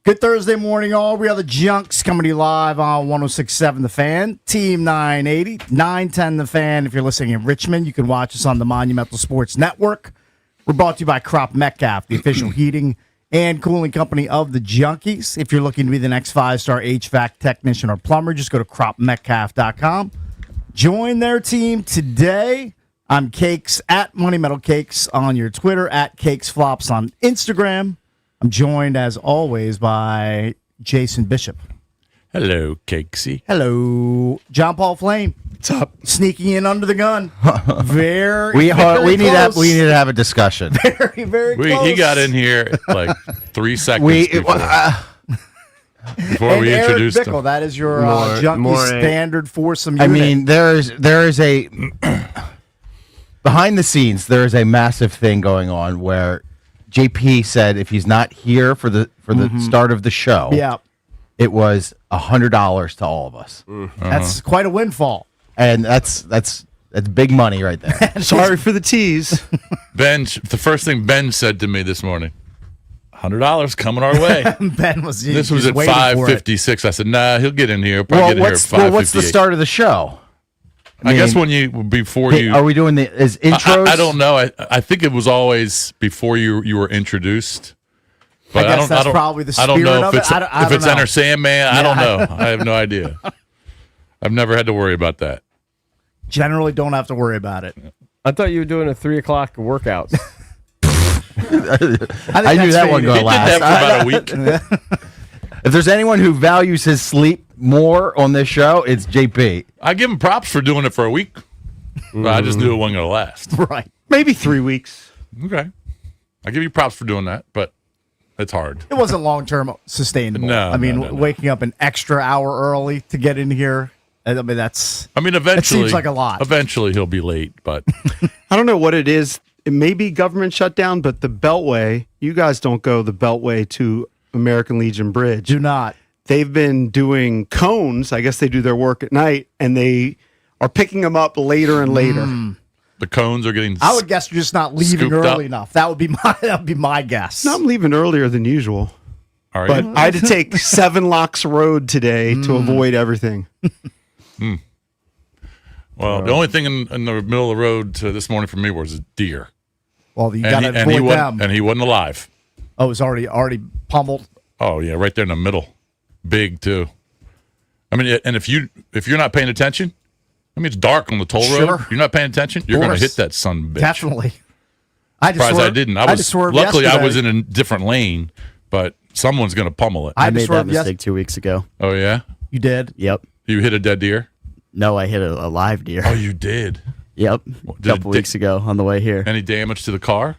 Good Thursday morning, all. We are the Junks coming to you live on 106.7 The Fan, Team 980, 910 The Fan. If you're listening in Richmond, you can watch us on the Monumental Sports Network. We're brought to you by Crop Metcalf, the official heating and cooling company of the Junkies. If you're looking to be the next 5-star HVAC technician or plumber, just go to cropmetcalf.com. Join their team today. I'm Cakes at Money Metal Cakes on your Twitter, at Cakes Flops on Instagram. I'm joined, as always, by Jason Bishop. Hello, Cakesy. Hello. John Paul Flame. What's up? Sneaking in under the gun. Very, we very need to have a discussion. Very, very close. He got in here like 3 seconds before we introduced Eric Bickle, him. that is your junkie standard foursome unit. I mean, there is a behind the scenes. There is a massive thing going on where JP said if he's not here for the start of the show, it was $100 to all of us. That's quite a windfall, and that's big money right there. Sorry for the tease. Ben, the first thing Ben said to me this morning, $100 coming our way. Ben was. This was at 5:56. I said, "Nah, he'll get in here. Probably get in here at 5:58." Well, what's the start of the show? I guess are we doing the intros? I don't know. I think it was always before you were introduced. But I guess that's probably the spirit I don't know of if it's if it's Enter Sandman. I don't know. I have no idea. I've never had to worry about that. Generally, don't have to worry about it. I thought you were doing a 3 o'clock workouts. I knew that one going to last. Did that for about a week. If there's anyone who values his sleep more on this show, it's JP. I give him props for doing it for a week. But I just knew it wasn't going to last. Right. Maybe 3 weeks. Okay. I give you props for doing that, but it's hard. It wasn't long-term sustainable. No, I mean, no. waking up an extra hour early to get in here, I mean, eventually. It seems like a lot. Eventually he'll be late, but. I don't know what it is. It may be government shutdown, but the Beltway, you guys don't go the Beltway to American Legion Bridge. Do not. They've been doing cones. I guess they do their work at night, and they are picking them up later and later. The cones are getting. I would guess you're just not leaving early enough. That would be my guess. No, I'm leaving earlier than usual. All right. But I had to take 7 Locks Road today to avoid everything. Well, the only thing in the middle of the road this morning for me was a deer. Well, you got to avoid them. And he wasn't alive. Oh, it was already pummeled. Oh yeah, right there in the middle, big too. I mean, and if you're not paying attention, I mean it's dark on the toll road. You're not paying attention, you're going to hit that son of a bitch. Definitely. I didn't. I was luckily yesterday. I was in a different lane, but someone's going to pummel it. I made that mistake 2 weeks ago. Oh yeah, you did. Yep. You hit a dead deer. No, I hit a live deer. Oh, you did. Yep. A couple weeks ago on the way here. Any damage to the car?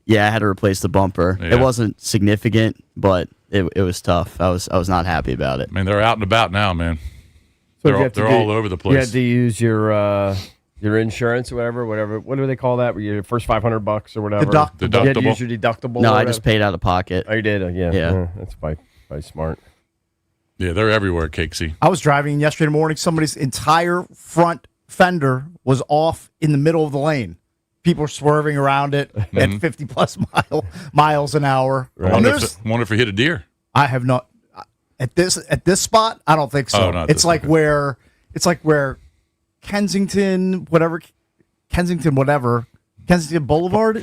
Yeah, I had to replace the bumper. Yeah. It wasn't significant, but it was tough. I was not happy about it. I mean, they're out and about now, man. So they're all over the place. You had to use your insurance or whatever. What do they call that? Your first $500 or whatever. Deductible. You had to use your deductible. No, I just paid out of pocket. Oh, you did? Yeah. Yeah. That's probably smart. Yeah, they're everywhere, Cakesy. I was driving yesterday morning. Somebody's entire front fender was off in the middle of the lane. People were swerving around it at 50-plus miles an hour. Right. I wonder if he hit a deer. I have not at this spot. I don't think so. Oh, it's like where Kensington Boulevard. Kensington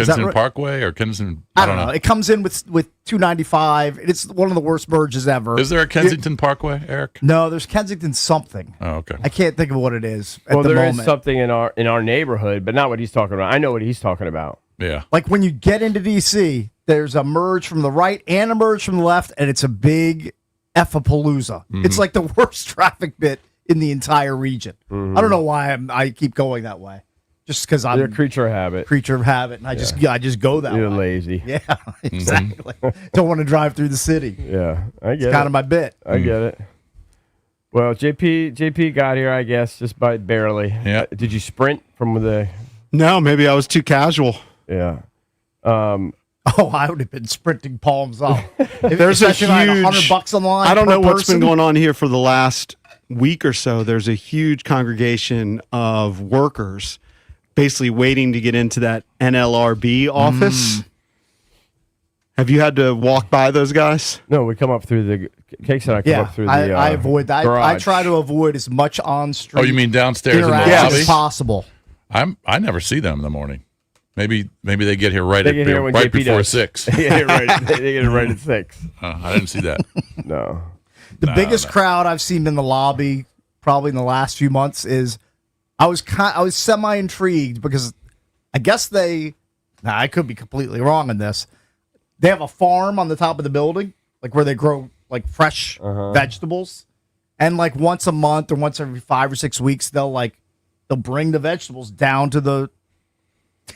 Is that right? Parkway or Kensington? I don't know. It comes in with 295. It's one of the worst merges ever. Is there a Kensington Parkway, Eric? No, there's Kensington something. Oh, okay. I can't think of what it is at the there moment. is something in our neighborhood, but not what he's talking about. I know what he's talking about. Yeah. Like when you get into D.C., there's a merge from the right and a merge from the left, and it's a big F-a-palooza. It's like the worst traffic bit in the entire region. I don't know why I keep going that way. Just because I'm You're a creature of habit. And I just go that way. You're lazy. Yeah, exactly. Don't want to drive through the city. Yeah, I get It's kind of my bit. I get it. Well, JP got here, I guess, just by barely. Yeah. Did you sprint from the? No, maybe I was too casual. Yeah. Oh, I would have been sprinting palms up. There's a Especially huge $100 on the line. I don't per know what's person. been going on here for the last week or so. There's a huge congregation of workers basically waiting to get into that NLRB office. Have you had to walk by those guys? No, we come up through the Cake said I come up through the I avoid that. I try to avoid as much on street. Oh, you mean downstairs in the interaction lobby? as possible. I never see them in the morning. Maybe they get here right JP before does. 6. They get it right at 6. I didn't see that. No. The biggest crowd I've seen in the lobby, probably in the last few months, is I was semi intrigued because I guess I could be completely wrong on this. They have a farm on the top of the building, like where they grow like fresh vegetables, and like once a month or once every 5 or 6 weeks, they'll bring the vegetables down to the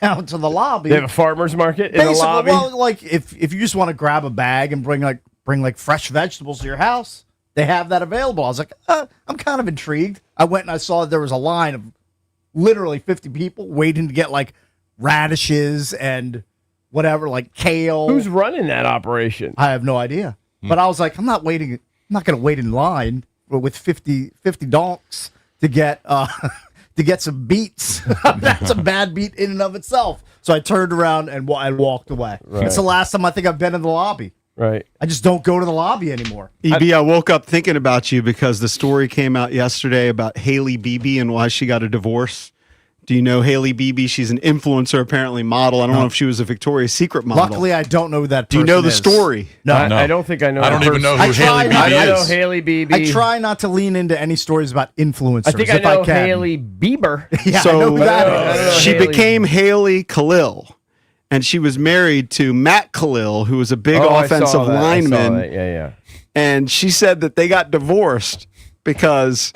lobby. They have a farmer's market in the lobby. Well, like if you just want to grab a bag and bring fresh vegetables to your house, they have that available. I was like, I'm kind of intrigued. I went and I saw that there was a line of literally 50 people waiting to get like radishes and whatever, like kale. Who's running that operation? I have no idea. But I was like, I'm not going to wait in line with 50 donks to get some beets. That's a bad beat in and of itself. So I turned around and walked away. Right. It's the last time I think I've been in the lobby. Right. I just don't go to the lobby anymore. EB, I woke up thinking about you because the story came out yesterday about Haley Beebe and why she got a divorce. Do you know Haley Beebe? She's an influencer, apparently model. I don't know if she was a Victoria's Secret model. Luckily, I don't know who that Do you person know the is. story? No. I don't think I know. I don't even know who Haley Beebe I know is. Haley Beebe. I try not to lean into any stories about influencers. I think I if know can. Haley Bieber. Yeah, So I know who that I don't know is. she Haley. became Haley Khalil, and she was married to Matt Khalil, who was a big I offensive saw that. I saw lineman. that. Yeah. And she said that they got divorced because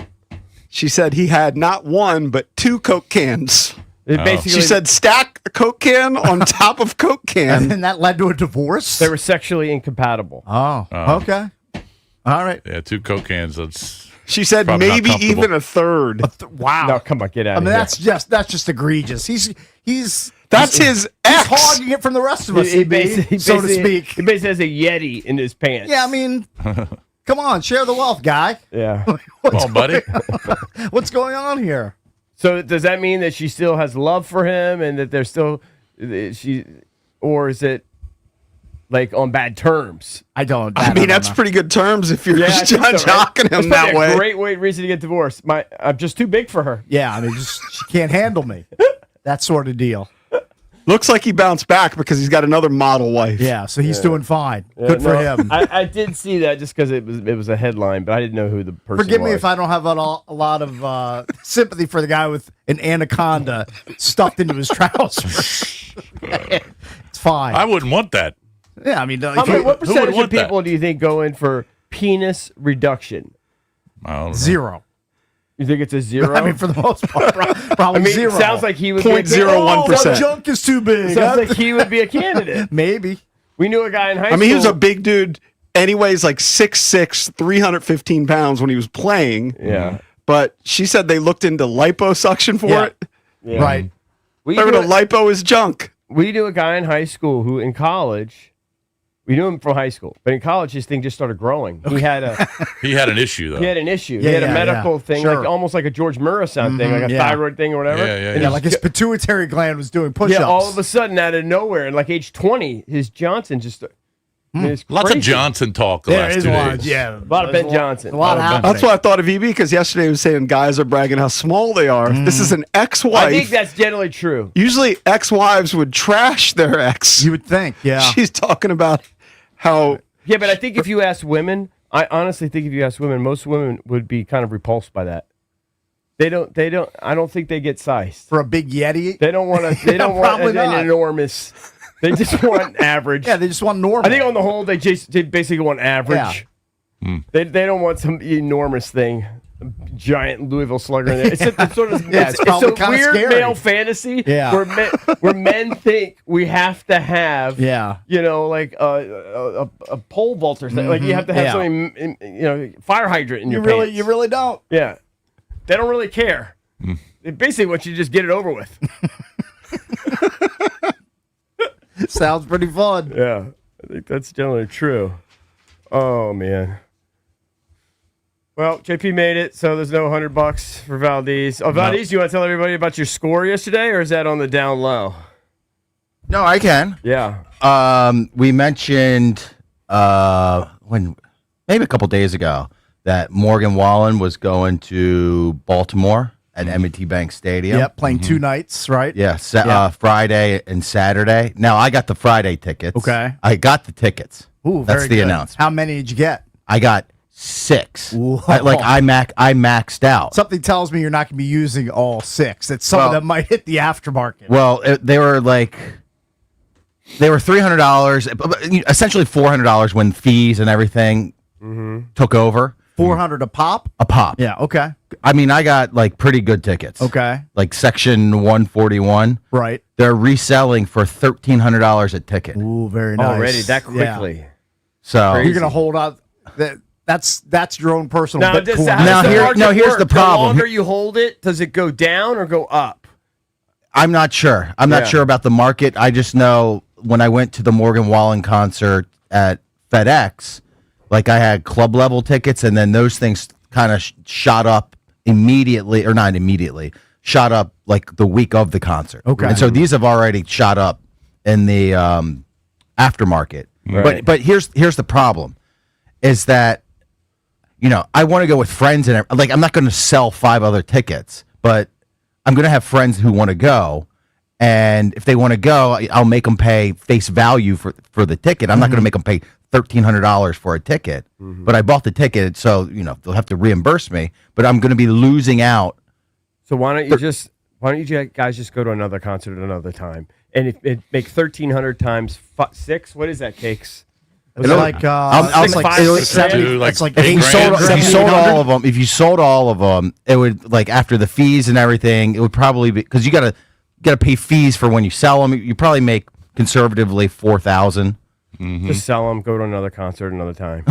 she said he had not one but 2 Coke cans. It basically, She said stack a Coke can on top of Coke can. And that led to a divorce? they were sexually incompatible. Oh, okay. All right. Yeah, 2 Coke cans. That's She said Probably not maybe comfortable. even a third. Wow. No, come on, get out I of mean, here. that's just egregious. He's That's his ex. hogging it from the rest of us, He EB, so to speak. He basically has a Yeti in his pants. Yeah, I mean, come on, share the wealth, guy. Yeah. come on, buddy. What's going on here? So does that mean that she still has love for him and that they're still or is it like on bad terms? I don't. I mean, that's pretty good terms if you're I think so, right? jocking him That's that probably way. a great reason to get divorced. I'm just too big for her. Yeah, I mean, just she can't handle me. That sort of deal. Looks like he bounced back because he's got another model wife. Yeah, so he's doing fine. Good for him. I did see that just because it was a headline, but I didn't know who the person Forgive was. me if I don't have a lot of sympathy for the guy with an anaconda stuffed into his trousers. It's fine. I wouldn't want that. Yeah, I mean, What percentage of want that? people do you think go in for penis reduction? I don't know. 0. You think it's a 0? I mean, for the most part, probably I mean, 0. it sounds like he would be a 0.01%. Oh, that junk is too big. Sounds like he would be a candidate. Maybe. We knew a guy in high school. I mean, he was a big dude. Anyways, like 6'6", 315 pounds when he was playing. Yeah. But she said they looked into liposuction for Yeah. it. Yeah. Right. We Remember, knew, the lipo is junk. we knew a guy in high school who, in college, we knew him from high school, but in college, his thing just started growing. He had He had an issue though. an issue. Yeah, he had yeah, a medical yeah. thing, Sure. like almost like a George Murison thing, like a yeah. thyroid thing or whatever. Yeah, yeah, And yeah. Yeah, he's like his pituitary gland was doing push-ups. yeah, all of a sudden, out of nowhere, and like age 20, his Johnson just. I mean, it's Lots crazy. of Johnson talk the There last is 2 a lot. days. Yeah, A lot of Ben Johnson. A lot Oh, happening. That's what I thought of EB because yesterday he was saying guys are bragging how small they are. This is an I ex-wife. think that's generally true. Usually ex-wives would trash their ex. You would think, yeah. She's talking about how Yeah, but I think if you ask women, I honestly think if you ask women, most women would be kind of repulsed by that. They don't, I don't think they get sized. For a big Yeti. They don't want to, they don't want probably an not. enormous, they just want average. Yeah, they just want normal. I think on the whole, they basically want average. They don't want some enormous thing. Giant Louisville Slugger in there. It's sort of Yeah, it's it's probably a kinda weird scary. male fantasy Yeah. where men think we have to have Yeah. you know like a pole vaulter thing. Like you have to have Yeah. something fire hydrant in you your really, pants. you really don't. Yeah, they don't really care. They basically want you to just get it over with. Sounds pretty fun. Yeah, I think that's generally true. Oh man. Well, JP made it, so there's no $100 for Valdez. Oh, Valdez, you want to tell everybody about your score yesterday, or is that on the down low? No, I can. Yeah. We mentioned maybe a couple days ago that Morgan Wallen was going to Baltimore at M&T Bank Stadium. Yep, playing 2 nights, right? Yeah, Friday and Saturday. Now I got the Friday tickets. Okay. I got the tickets. Ooh, that's very the good. announcement. How many did you get? I got 6. Whoa. I maxed out. Something tells me you're not going to be using all 6. That some of them might hit the aftermarket. Well, they were $300, essentially $400 when fees and everything took over. $400 a pop? A pop. Yeah, okay. I mean, I got pretty good tickets. Okay. Like section 141. Right. They're reselling for $1,300 a ticket. Ooh, very nice. Already that quickly. Yeah. So you're going to hold out. That's your own personal Now, Bitcoin. Here's the problem. The longer you hold it, does it go down or go up? I'm not sure. I'm not sure about the market. I just know when I went to the Morgan Wallen concert at FedEx, like I had club level tickets, and then those things kind of shot up immediately, or not immediately, shot up like the week of the concert. Okay. And so these have already shot up in the aftermarket. Right. But here's the problem, is that I want to go with friends, and like I'm not going to sell 5 other tickets, but I'm going to have friends who want to go. And if they want to go, I'll make them pay face value for the ticket. I'm not going to make them pay $1,300 for a ticket, but I bought the ticket, so they'll have to reimburse me. But I'm going to be losing out. So why don't you guys just go to another concert at another time, and it make 1,300 times 6? What is that, Cakes? It's like it's like 70. like It's like eight If you sold all of them, it would, like, after the fees and everything, it would probably be, because you got to pay fees for when you sell them. You probably make conservatively $4,000. Just sell them. Go to another concert another time.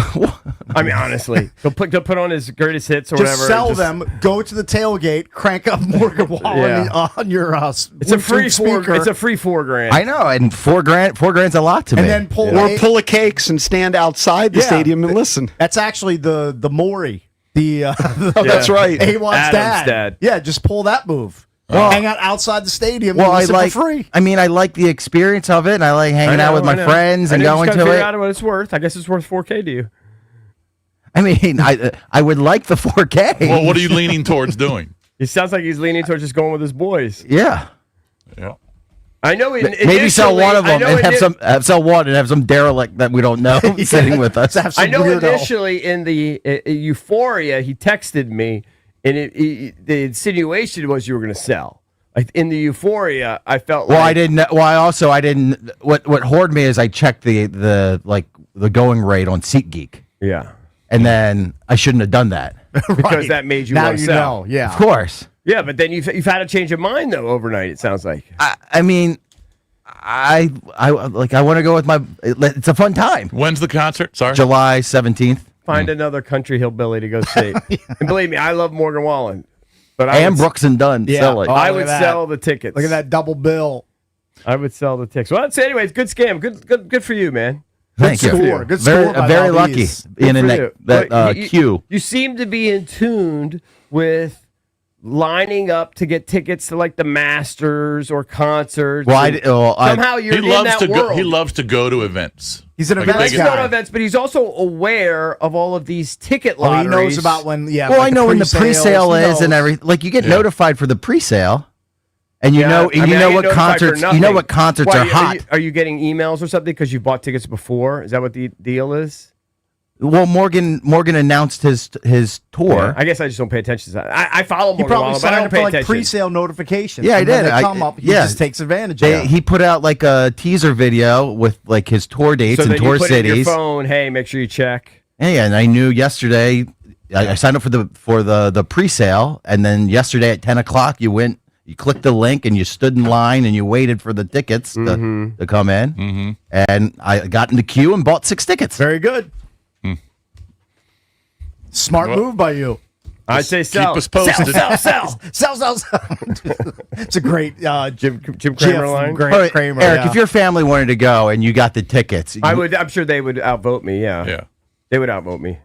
I mean, honestly, go put on his greatest hits or Just whatever. sell them. Go to the tailgate. Crank up Morgan Wallen on your It's a free speaker. It's a free $4,000. I know, and $4,000's a lot to me. And then pull a cakes and stand outside the stadium and listen. That's actually the Maury. That's right. A1's Adam's dad. Yeah, just pull that move. Well, hang out outside the stadium. Well, and I listen like. for free. I mean, I like the experience of it, and I like hanging out with my friends and going to it. Out what it's worth. I guess it's worth $4,000 to you. I mean, I would like the 4K. Well, what are you leaning towards doing? It sounds like he's leaning towards just going with his boys. Yeah. Yeah. I know. Maybe sell one of them and sell one and have some derelict that we don't know sitting with us. I know. Initially, in the Euphoria, he texted me, and the insinuation was you were going to sell. Like in the Euphoria, I felt. Well, I didn't. Well, I didn't. What hoarded me is I checked the going rate on SeatGeek. Yeah. And then I shouldn't have done that because that made you want to sell. Yeah, of course. Yeah, but then you've had a change of mind though overnight. It sounds like. I mean, I want to go with my. It's a fun time. When's the concert? Sorry, July 17th. Find another country hillbilly to go see. And believe me, I love Morgan Wallen, but Brooks and Dunn. Yeah. Sell it. I would sell the tickets. Look at that double bill. I would sell the tickets. Well, anyways, good scam. Good for you, man. Thank you. Good score. Very lucky in that queue. You seem to be in tune with lining up to get tickets to like the Masters or concerts. Somehow you're in that world. He loves to go to events. He's an event guy. Not events, but he's also aware of all of these ticket lotteries. He knows about when. Yeah. Well, I know when the pre-sale is and everything. Like you get notified for the pre-sale. And you know what concerts are hot. Are you getting emails or something because you bought tickets before? Is that what the deal is? Well, Morgan announced his tour. Yeah, I guess I just don't pay attention to that. I follow Morgan probably Wallen, but I don't pay attention. Pre-sale notifications. Yeah, I did. When they come up, he just takes advantage of it. He put out like a teaser video with like his tour dates and tour cities. So then you put in your phone, hey, make sure you check. Yeah, and I knew yesterday. I signed up for the pre-sale, and then yesterday at 10 o'clock, you went. You clicked the link and you stood in line and you waited for the tickets to come in. Mm-hmm. And I got in the queue and bought 6 tickets. Very good. Smart move by you. I'd say sell. Keep us posted. Sell. It's a great Jim Cramer line. Great Cramer. Eric, if your family wanted to go and you got the tickets. I'm sure they would outvote me, Yeah. They would outvote me.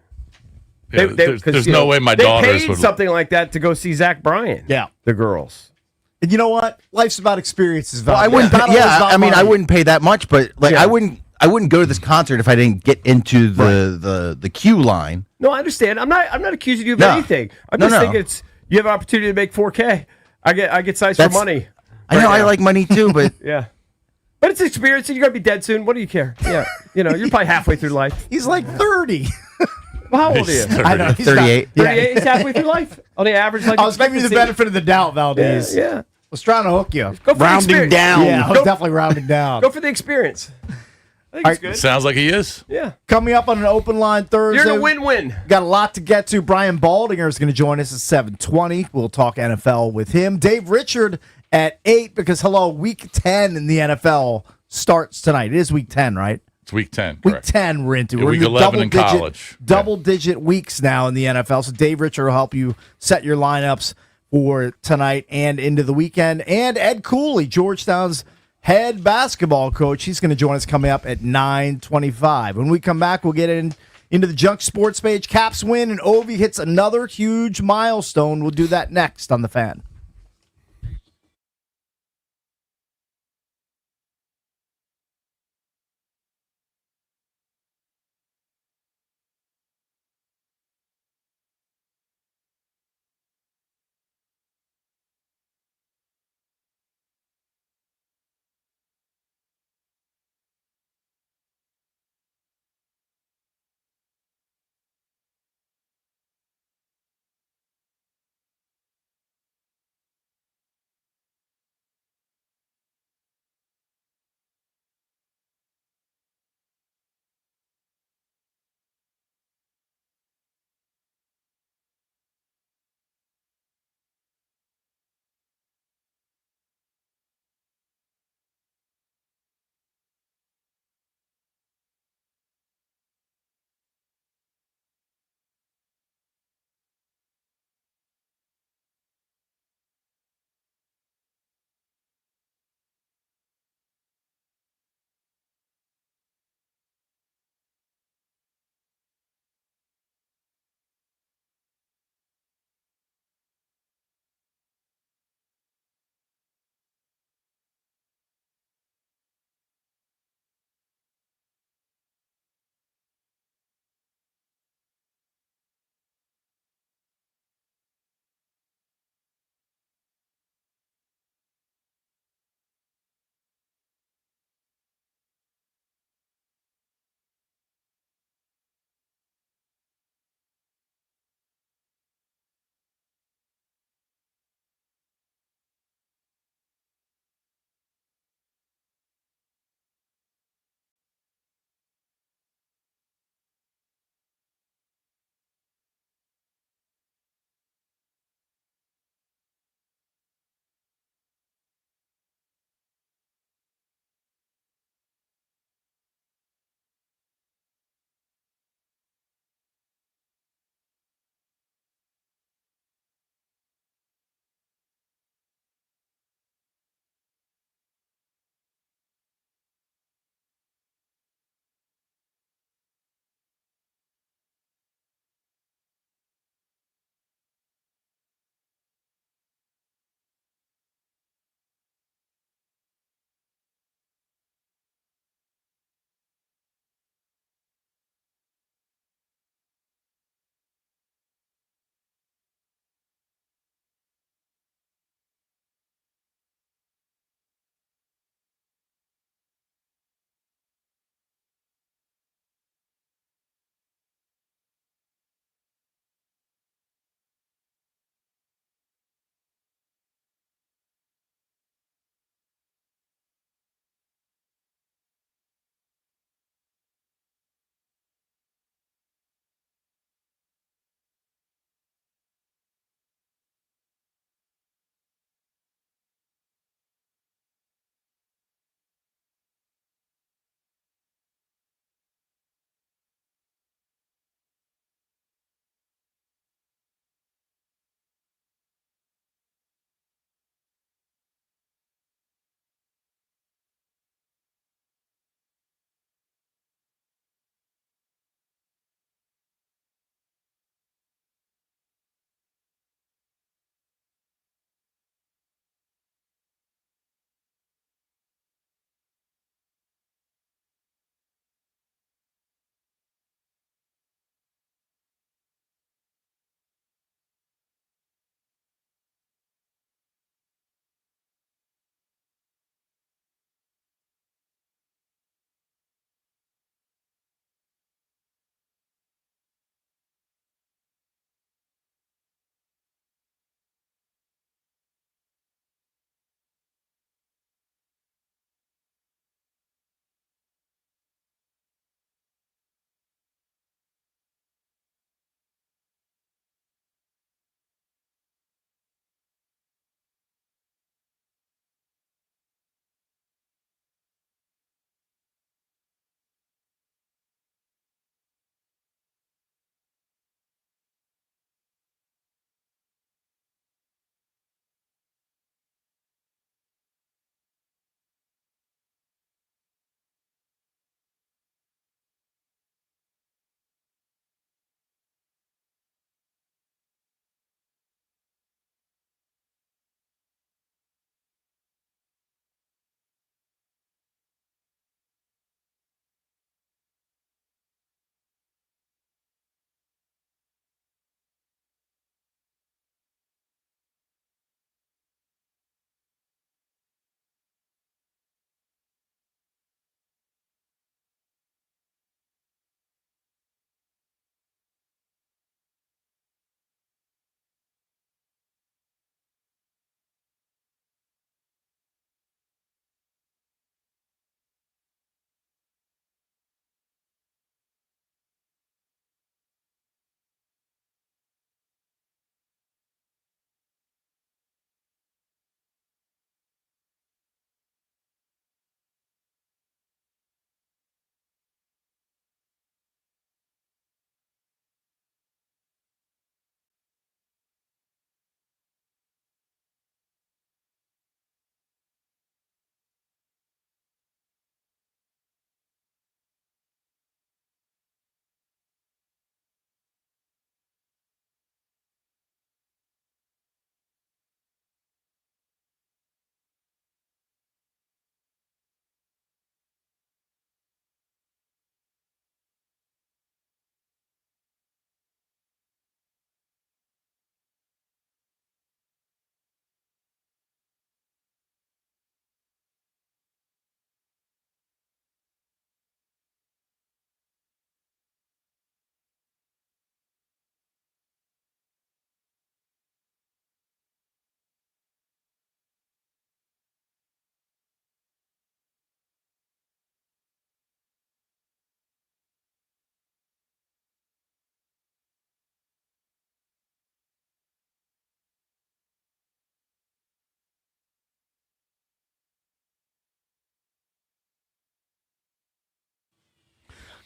Yeah, there's no way my daughters paid would. Something like that to go see Zach Bryan. Yeah. The girls. And you know what? Life's about experiences. Well, I Val. wouldn't. Battle is Yeah, about I mean, I money. wouldn't pay that much, but like, Yeah. I wouldn't go to this concert if I didn't get into the queue line. No, I understand. I'm not accusing you of No. anything. I'm No, just no. thinking you have an opportunity to make 4K. I get size for That's- money. I know right I now. like money too, but Yeah. But it's experience, and you're gonna be dead soon. What do you care? Yeah, you're probably halfway through life. He's like 30. Well, how old are you? I know. he's not- 38. Yeah. 38 is halfway through life. On the average, like I was giving you the expectancy. benefit of the doubt, Valdez. Yeah. I was trying to hook you. Go for the Rounding experience. down. Yeah, I was Go- definitely rounding down. Go for the experience. I think it's good. Sounds like he is. Yeah. Coming up on an open line Thursday. You're in a win-win. Got a lot to get to. Brian Baldinger is going to join us at 7:20. We'll talk NFL with him. Dave Richard at 8 because, Week 10 in the NFL starts tonight. It is Week 10, right? It's week 10. Week Correct. 10 we're into. Yeah, We're week in the 11 in college. Yeah. Double-digit weeks now in the NFL. So Dave Richard will help you set your lineups for tonight and into the weekend. And Ed Cooley, Georgetown's head basketball coach. He's going to join us coming up at 9:25. When we come back, we'll get into the Junk Sports page. Caps win, and Ovi hits another huge milestone. We'll do that next on The Fan.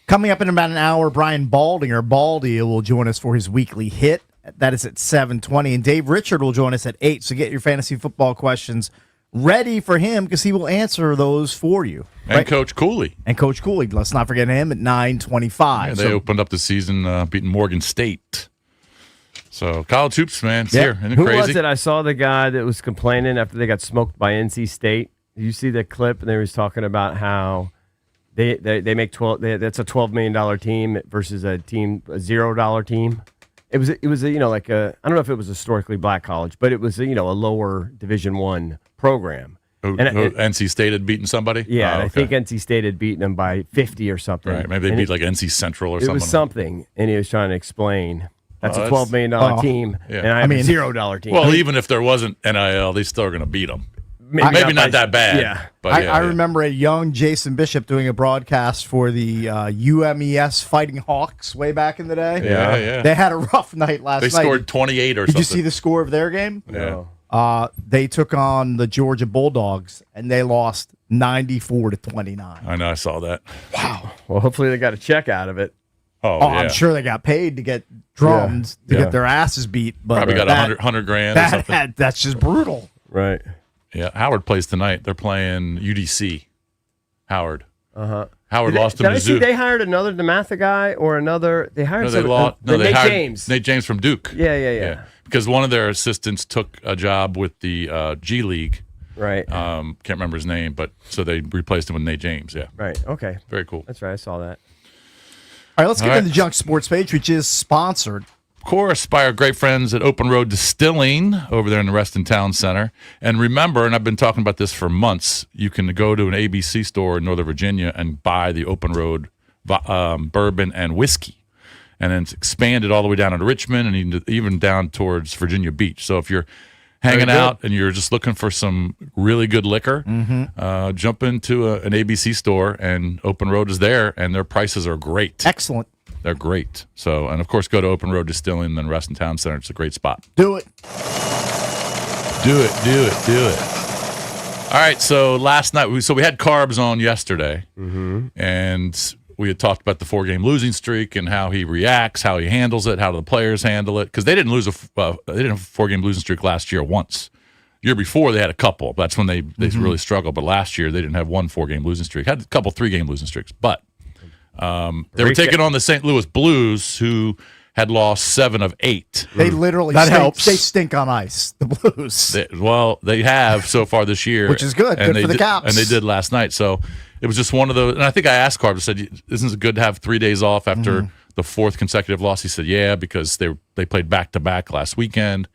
Coming up in about an hour, Brian Baldy will join us for his weekly hit. That is at 7:20. And Dave Richard will join us at 8. So get your fantasy football questions ready for him because he will answer those for you. And Right? Coach Cooley. And Coach Cooley. Let's not forget him at 9:25. Yeah, they opened up the season beating Morgan State. So college hoops, man. It's here. Isn't it Who crazy? was it? I saw the guy that was complaining after they got smoked by NC State. Did you see the clip? And they was talking about how they make that's a $12 million team versus a $0 team. It was a, like a, I don't know if it was a historically black college, but it was a lower Division I program. NC State had beaten somebody? Yeah, Oh, and I okay. think NC State had beaten them by 50 or something. Right, maybe they beat like NC Central or it something. was something, and he was trying to explain that's Oh, a $12 million team, yeah. and I mean $0 team. Well, even if there wasn't NIL, they still are going to beat them. Maybe not that bad. Yeah. But I remember a young Jason Bishop doing a broadcast for the UMES Fighting Hawks way back in the day. Yeah. They had a rough night last They night. scored 28 or Did something. you see the score of their game? Yeah. They took on the Georgia Bulldogs, and they lost 94-29. I know. I saw that. Well, hopefully they got a check out of it. Oh, Oh, yeah. I'm sure they got paid to get drummed to Yeah. get their asses beat. But Probably got that, 100 grand or something. That's just brutal. Right. Yeah. Howard plays tonight. They're playing UDC. Howard. Uh-huh. Howard lost to Did I see Mizzou. they hired another DeMatha guy or another? They hired No, they some, lost. No, they Nate hired James. Nate James from Duke. Yeah. Because one of their assistants took a job with the G League. Right. Can't remember his name, but so they replaced him with Nate James. Yeah. Right. Okay. Very cool. That's right. I saw that. All right, let's get All into right. the Junk Sports page, which is sponsored. Of course, by our great friends at Open Road Distilling over there in the Reston Town Center. And remember, and I've been talking about this for months, you can go to an ABC store in Northern Virginia and buy the Open Road bourbon and whiskey. And then it's expanded all the way down to Richmond and even down towards Virginia Beach. So if you're hanging out and you're just looking for some really good liquor, jump into an ABC store, and Open Road is there, and their prices are great. Excellent. They're great. So, and of course, go to Open Road Distilling and then Reston Town Center. It's a great spot. Do it. Do it. All right. So last night, we had Carbs on yesterday, and we had talked about the 4-game losing streak and how he reacts, how he handles it, how the players handle it. Because they didn't lose they didn't have a 4-game losing streak last year once. Year before they had a couple. That's when they really struggled. But last year they didn't have one 4-game losing streak. Had a couple 3-game losing streaks, but. They were taking on the St. Louis Blues, who had lost 7 of 8. They literally That stink, helps. They stink on ice, the Blues. They have so far this year, Which is good. And Good for the Caps. And they did last night. So it was just one of those. And I think I asked Carter, I said, "Isn't it good to have 3 days off after the 4th consecutive loss?" He said, "Yeah, because they played back to back last weekend."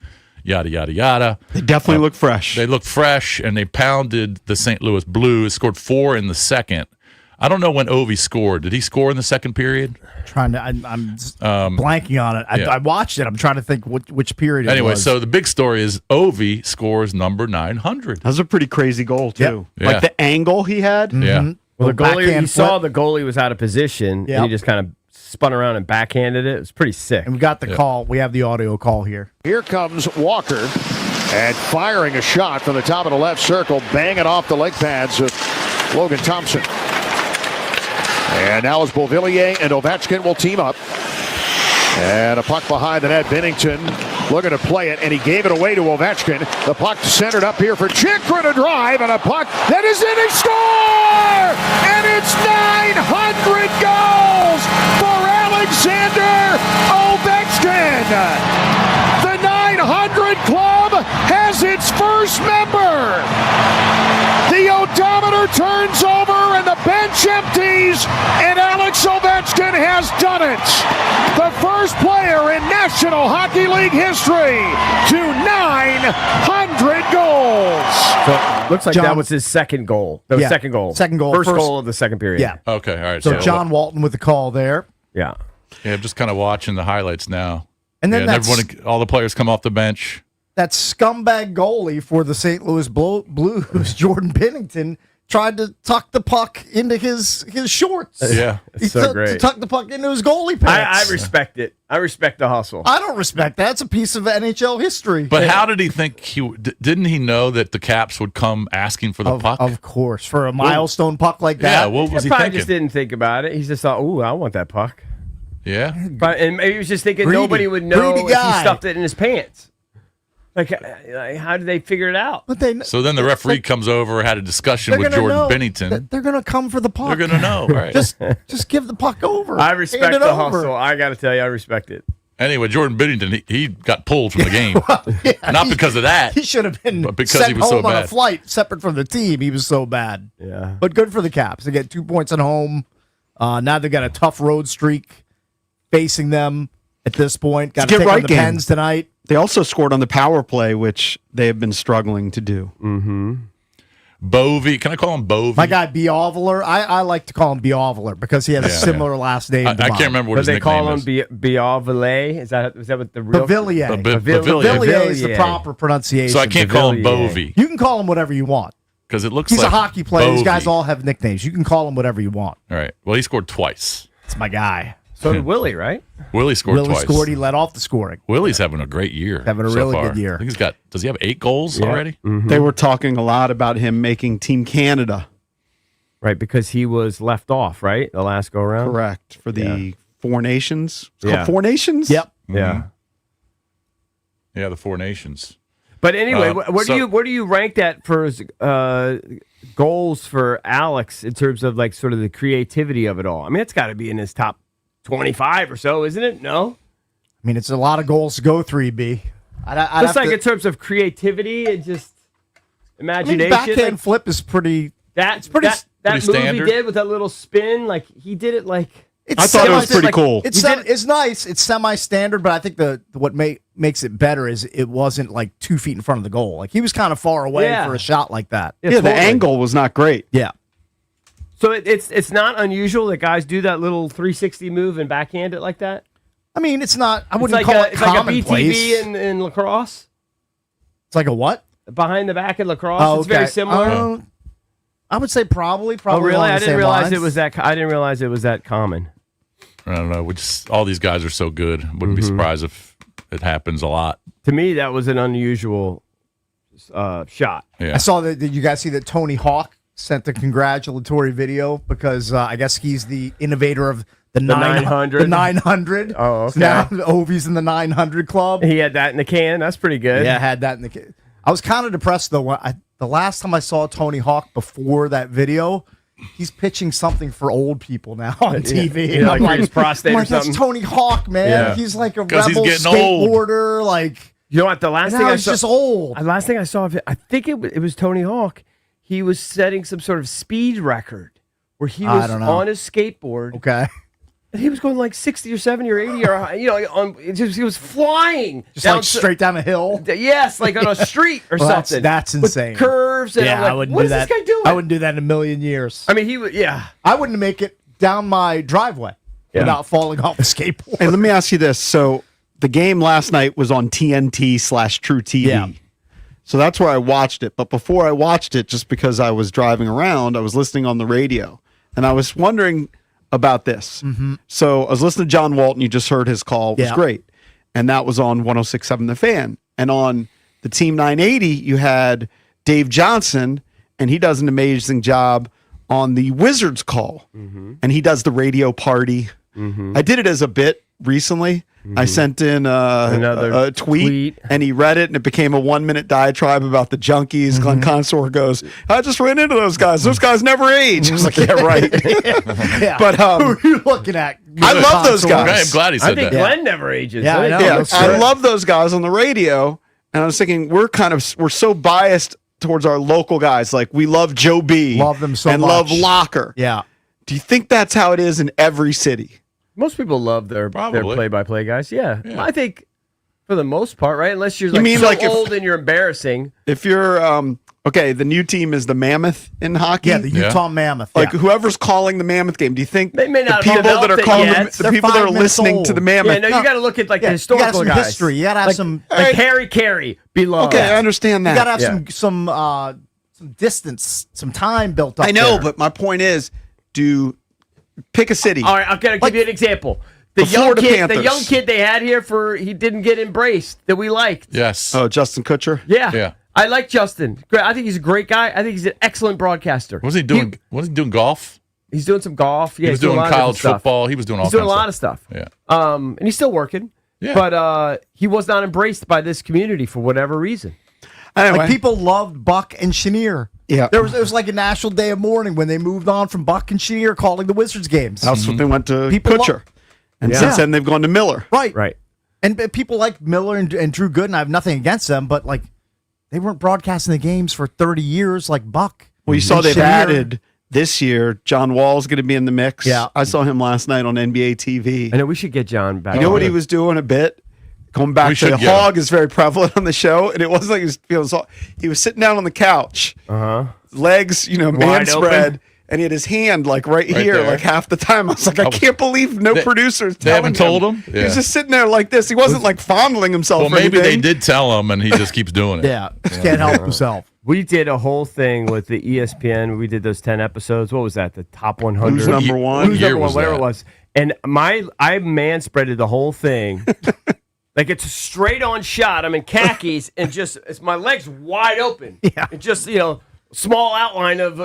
Yada yada yada. They definitely look fresh. They looked fresh, and they pounded the St. Louis Blues. Scored 4 in the second. I don't know when Ovi scored. Did he score in the second period? I'm just blanking on it. I watched it. I'm trying to think which period it Anyway, was. so the big story is Ovi scores number 900. That was a pretty crazy goal too. Yep. Like Yeah. the angle he had. Yeah. Well, the goalie, backhand you saw flip. the goalie was out of position, Yep. and he just kind of spun around and backhanded it. It was pretty sick. And we got the call. We have the audio call here. Here comes Walker and firing a shot from the top of the left circle, banging off the leg pads of Logan Thompson. And now as Beauvillier and Ovechkin will team up. And a puck behind the net. Binnington looking to play it, and he gave it away to Ovechkin. The puck centered up here for Chikrin to drive, and a puck that is in, he score! And it's 900 goals for Alexander Ovechkin! The 900 Club has its first member! The odometer turns over and the bench empties, and Alex Ovechkin has done it. The first player in National Hockey League history to 900 goals. So looks like John- that was his second goal. That was Yeah, second goal. second goal. First First- goal of the second period. Yeah. Okay, all right. So John Walton with the call there. Yeah. Yeah, I'm just kind of watching the highlights now. And then yeah, that's everyone, all the players come off the bench. that scumbag goalie for the St. Louis Blues, Jordan Binnington, tried to tuck the puck into his shorts. Yeah. He It's so to great. tuck the puck into his goalie I pants. respect it. I respect the hustle. I don't respect that. It's a piece of NHL history. But how did he think didn't he know that the Caps would come asking for the puck? Of course, for a milestone puck like that. Yeah, what was he probably thinking? just didn't think about it. He just thought, "Ooh, I want that puck." Yeah. And maybe he was just thinking Greedy. nobody would know Greedy if he guy. stuffed it in his pants. Like, how did they figure it out? But they, So then the referee comes over, had a discussion with Jordan Bennington. They're going to come for the puck. They're going to know, right? Just give the puck over. I Hand respect it the over. hustle. I got to tell you, I respect it. Anyway, Jordan Bennington, he got pulled from the game. Not because of that. He should have been But because sent he was so home on a bad. flight separate from the team. He was so bad. Yeah. But good for the Caps. They get 2 points at home. Now they've got a tough road streak facing them at this point. Got to Get take right on the game. Pens tonight. They also scored on the power play, which they have been struggling to do. Bovey, can I call him Bovey? My guy Biovler, I like to call him Biovler because he has a Yeah. similar last name. I to mine. can't remember what But his they nickname call him is. Biavale. Is that what the real? Pavillier. Pavillier. Pavillier is the Pavillier. proper pronunciation. So I can't call him Pavillier. Bovey You can call him whatever you want. because it looks He's like a hockey player. These guys Bovey. all have nicknames. You can call him whatever you want. All right. Well, he scored twice. It's my guy. So did Willie, right? Willie scored Willie twice. scored. He led off the scoring. Willie's having a great year. Having a so really far. good year. I think he's got. Does he have 8 goals already? They were talking a lot about him making Team Canada Right, because he was left off, right? The last go around. correct for the Four Nations. It's Yeah. called Four Nations? Yep. Yeah. Yeah, the Four Nations. But anyway, where so- do you rank that for goals for Alex in terms of like sort of the creativity of it all? I mean, it's got to be in his top 25 or so, isn't it? No, I mean, it's a lot of goals to go 3B. I'd just have like to, in terms of creativity and just I mean, imagination. backhand like flip is pretty. that, pretty- that pretty move standard. he did with that little spin, like he did it like. It's I thought it was semi- pretty cool. It's nice. It's semi-standard, but I think what makes it better is it wasn't like 2 feet in front of the goal. Like he was kind of far away Yeah. for a shot like that. Yeah, the totally. angle was not great. Yeah. So it's not unusual that guys do that little 360 move and backhand it like that. I mean, it's not. I It's wouldn't like call it it's like a commonplace. BTB in lacrosse. It's like a what? Behind the back in lacrosse, Oh, it's very similar. I would say probably. Oh, really? along the I didn't same realize lines. it was that. I didn't realize it was that common. I don't know. All these guys are so good. Wouldn't be surprised if it happens a lot. To me, that was an unusual shot. Yeah. I saw that. Did you guys see that Tony Hawk sent a congratulatory video because I guess he's the innovator of the 900. The 900. Oh, okay. So now Ovi's in the 900 club. He had that in the can. That's pretty good. Yeah, I had that in the. I was kind of depressed though. The last time I saw Tony Hawk before that video, he's pitching something for old people now on TV. Yeah, like for his prostate or something. That's Tony Hawk, man. Yeah. He's like a 'Cause he's rebel getting old. skateboarder. Like You know what? The last and thing now I he's saw. just old. The last thing I saw of it, I think it was Tony Hawk. He was setting some sort of speed record where he I was don't know. on his skateboard. Okay. And he was going like 60 or 70 or 80 or he was flying Just down like straight down a hill. Yes, like on a street or Well, something. that's with insane. curves and I'm Yeah, like, I wouldn't what do is that. this guy doing? I wouldn't do that in a million years. I mean, he would. Yeah. I wouldn't make it down my driveway without falling off the skateboard. Hey, let me ask you this. So the game last night was on TNT/True TV. Yeah. So that's where I watched it. But before I watched it, just because I was driving around, I was listening on the radio. And I was wondering about this. So I was listening to John Walton. You just heard his call. It was Yeah. great. And that was on 106.7 The Fan. And on the Team 980, you had Dave Johnson, and he does an amazing job on the Wizards call. And he does the radio party. I did it as a bit recently. I sent in Another a tweet, and he read it, and it became a 1-minute diatribe about the junkies. Glenn Consor goes, I just ran into those guys. Those guys never age. I was like, yeah, right. Yeah. But Who are you looking at? I love those Console? guys. I'm glad he I said think that. Glenn never ages. Yeah, I know. Yeah, That's I right. love those guys on the radio. And I was thinking, we're so biased towards our local guys. Like, we love Joe B. Love them so and much. love Locker. Yeah. Do you think that's how it is in every city? Most people love their Probably. play-by-play guys. Yeah. I think for the most part, right? Unless you're You like mean so like if- old and you're embarrassing. If you're okay, the new team is the Mammoth in hockey. Yeah, the Utah Mammoth. like yeah. whoever calling the Mammoth game. Do you think They may not the have people that are developed it calling yet. the They're people that 5 are minutes listening to old. the Mammoth? Yeah, no, you got to look at like the you got historical some guys. history. You got to have like, some. like Harry Carey, beloved. Okay, I understand You that. got to have some some distance, some time built up. I know, there. but my point is, pick a city. All right, I'm gonna give you an example. The Florida the Panthers. young kid they had here he didn't get embraced that we liked. Yes. Oh, Justin Kutcher. Yeah. Yeah. I like Justin. I think he's a great guy. I think he's an excellent broadcaster. What was he doing? Was he doing golf? He's doing some golf. Yeah, He was he's doing a lot of college different stuff. football. He was doing all He's doing a kinds lot of stuff. Yeah. And he's still working. Yeah. But he was not embraced by this community for whatever reason. Anyway, Like people loved Buck and Chenier. Yeah. It was like a national day of mourning when they moved on from Buck and Chenier calling the Wizards games. that's what they went to People Kutcher. And Yeah. since then, they've gone to Miller. Right. Right. And people like Miller and Drew Gooden. I have nothing against them, but like they weren't broadcasting the games for 30 years like Buck. Well, you saw and they've Chenier. added this year. John Wall's going to be in the mix. Yeah. I saw him last night on NBA TV. I know we should get John back. You know what on. he was doing a bit? Going We back should to get him. Hog is very prevalent on the show, and it wasn't like he was feeling so. He was sitting down on the couch, legs, man spread, open. and he had his hand like right Right here, there. like half the time. I was like, I can't believe no producers. they haven't telling told him? He was Yeah. just sitting there like this. He wasn't like fondling himself. Well, or maybe they anything. did tell him, and he just keeps doing it. Yeah. Just can't help himself. We did a whole thing with the ESPN. We did those 10 episodes. What was that? The top 100. Who's number one? Who's year number one? was Whatever that? it was. And I man-spreaded the whole thing. Like it's a straight-on shot. I'm in khakis and just it's my legs wide open. Yeah. And just small outline of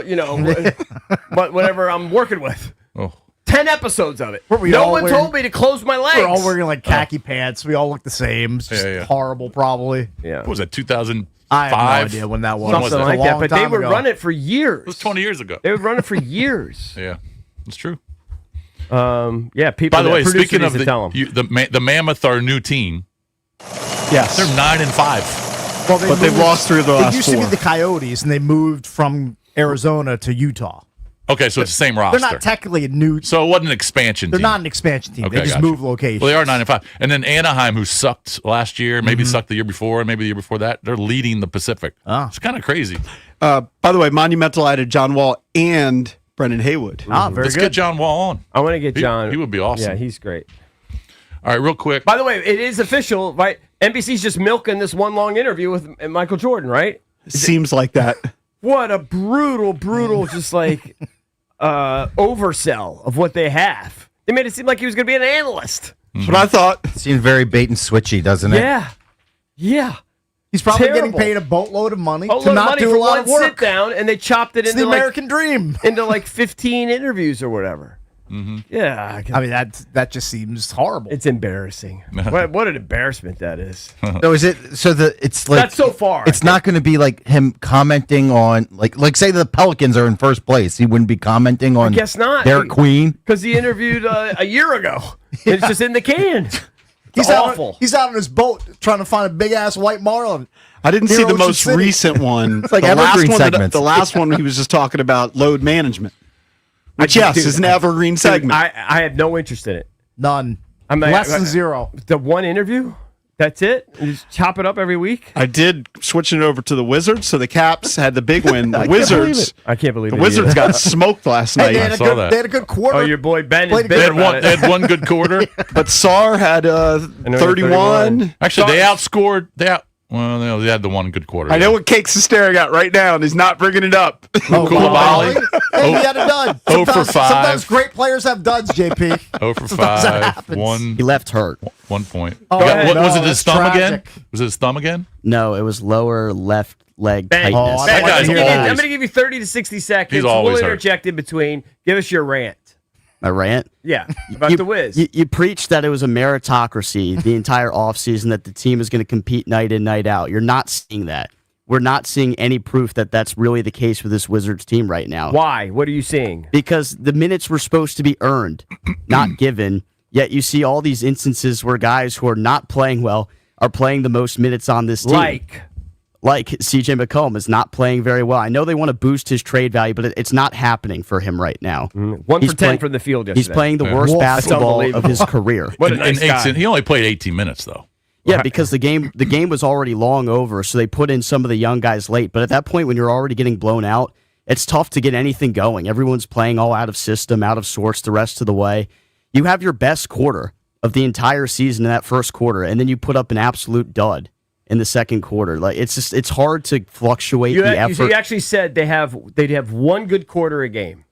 whatever I'm working with. Oh. 10 episodes of it. Were we No all one wearing- told me to close my legs. We're all wearing like khaki pants. We all look the same. It's just Yeah. horrible, probably. yeah. What was that, 2005? I have no idea when that was. When was Something that? like A that. long But they time would ago. run it for years. It was 20 years ago. They would run it for years. Yeah, it's true. Yeah, people. By the way, producer speaking needs of to tell 'em. the Mammoth, our new team, Yes. they're 9-5. Well, But they've lost three of the It last used to four. be the Coyotes, and they moved from Arizona to Utah. Okay, so it's the same roster. They're not technically a new. so it wasn't an expansion They're team. not an expansion team. Okay, They just gotcha. move locations. Well, they are 9-5. And then Anaheim, who sucked last year, maybe sucked the year before, and maybe the year before that, they're leading the Pacific. Ah. It's kind of crazy. By the way, Monumental added John Wall and Brendan Haywood. Ah, very Let's good. get John Wall on. I want to get He- John. he would be awesome. Yeah, he's great. All right, real quick. By the way, it is official, right? NBC's just milking this one long interview with Michael Jordan, right? Seems like that. What a brutal, just like oversell of what they have. They made it seem like he was going to be an analyst. That's what I thought. Seems very bait and switchy, doesn't it? Yeah. He's probably Terrible. getting paid a boatload of money A lot to of not money do for a lot one of work. sit down, and they chopped it It's the into American dream. into like 15 interviews or whatever. Yeah, I mean, that just seems horrible. it's embarrassing. what an embarrassment that is. So is it? So it's like That's so far. It's not going to be like him commenting on like say the Pelicans are in first place. He wouldn't be commenting on. guess not. Derek Queen. Because he interviewed a year ago. It's just in the can. He's awful. He's out on his boat trying to find a big ass white marlin. I didn't Near see the Ocean most City. recent one. It's like the last evergreen one segments. The last one, he was just talking about load management, which, yes, is an evergreen segment. I have no interest in it. None. I'm like- Less than zero. The one interview? That's it? You just chop it up every week? I did switching it over to the Wizards, so the Caps had the big win. The Wizards, I can't believe the it Wizards either. got smoked last Hey, night. they had, saw that. they had a good quarter. Oh, your boy Ben is Played bitter They had about they it. had one good quarter. But Sar had know, 31. Actually, they outscored. Well, they had the one good quarter. I know what Cakes is staring at right now, and he's not bringing it up. Oh, Koulibaly. Hey, he had a dud. 0 for Sometimes- 5. Sometimes great players have duds, JP. 0 for Sometimes that 5. happens. He left hurt. 1 point. Oh, You got- yeah, what, was no, it his that's thumb again? tragic. Was it his thumb again? No, it was lower left leg Ben, tightness. Oh, Ben, That guy's I'm always- going to give you 30 to 60 seconds. He's always We'll hurt. interject in between. Give us your rant. My rant. Yeah, about the Wiz. You preached that it was a meritocracy the entire offseason, that the team is going to compete night in, night out. You're not seeing that. We're not seeing any proof that that's really the case with this Wizards team right now. Why? What are you seeing? Because the minutes were supposed to be earned, not given. Yet you see all these instances where guys who are not playing well are playing the most minutes on this team. Like CJ McCollum is not playing very well. I know they want to boost his trade value, but it's not happening for him right now. 1 He's for 10 playing- from the field yesterday. He's playing the Yeah. worst Wolf. That's basketball of unbelievable. his career. What a In nice guy. 18 he only played 18 minutes, though. Yeah, because the game was already long over, so they put in some of the young guys late. But at that point, when you're already getting blown out, it's tough to get anything going. Everyone's playing all out of system, out of sorts the rest of the way. You have your best quarter of the entire season in that first quarter, and then you put up an absolute dud. in the second quarter. Like it's hard to fluctuate the effort. You actually said they'd have one good quarter a game.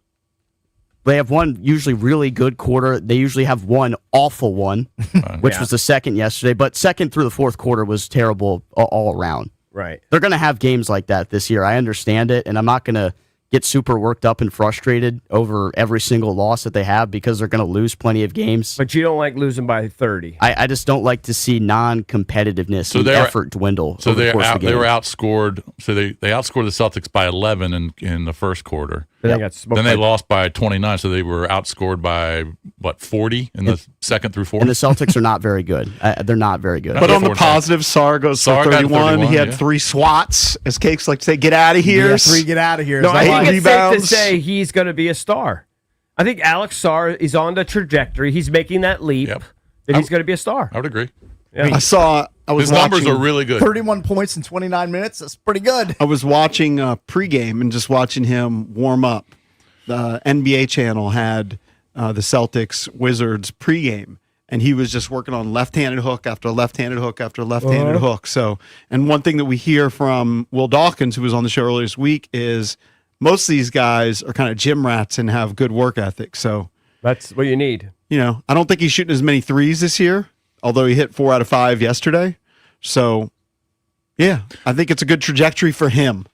They have one usually really good quarter. They usually have one awful one, which was the second yesterday. But second through the fourth quarter was terrible all around. Right. They're going to have games like that this year. I understand it, and I'm not going to get super worked up and frustrated over every single loss that they have because they're going to lose plenty of games. But you don't like losing by 30. I just don't like to see non-competitiveness and effort dwindle. So over the course of the game. they were outscored. So they outscored the Celtics by 11 in the first quarter. Then they got smoked. Then they lost by 29. So they were outscored by 40 in the second through fourth. And the Celtics are not very good. They're not very good. But on the positive, Sarr goes for 31. He had 3 swats, as Cakes like to say, get out of here. Yeah, 3 get out of here. No, I think it's safe to rebounds. say he's going to be a star. I think Alex Sarr is on the trajectory. He's making that leap that he's going to be a star. I would agree. Yeah. His numbers are really good. 31 points in 29 minutes. That's pretty good. I was watching pregame and just watching him warm up. The NBA channel had the Celtics Wizards pregame, and he was just working on left-handed hook after left-handed hook after left-handed hook. So, and one thing that we hear from Will Dawkins, who was on the show earlier this week, is most of these guys are kind of gym rats and have good work ethic. So that's what you need. I don't think he's shooting as many threes this year, although he hit 4 out of 5 yesterday. So, yeah, I think it's a good trajectory for him.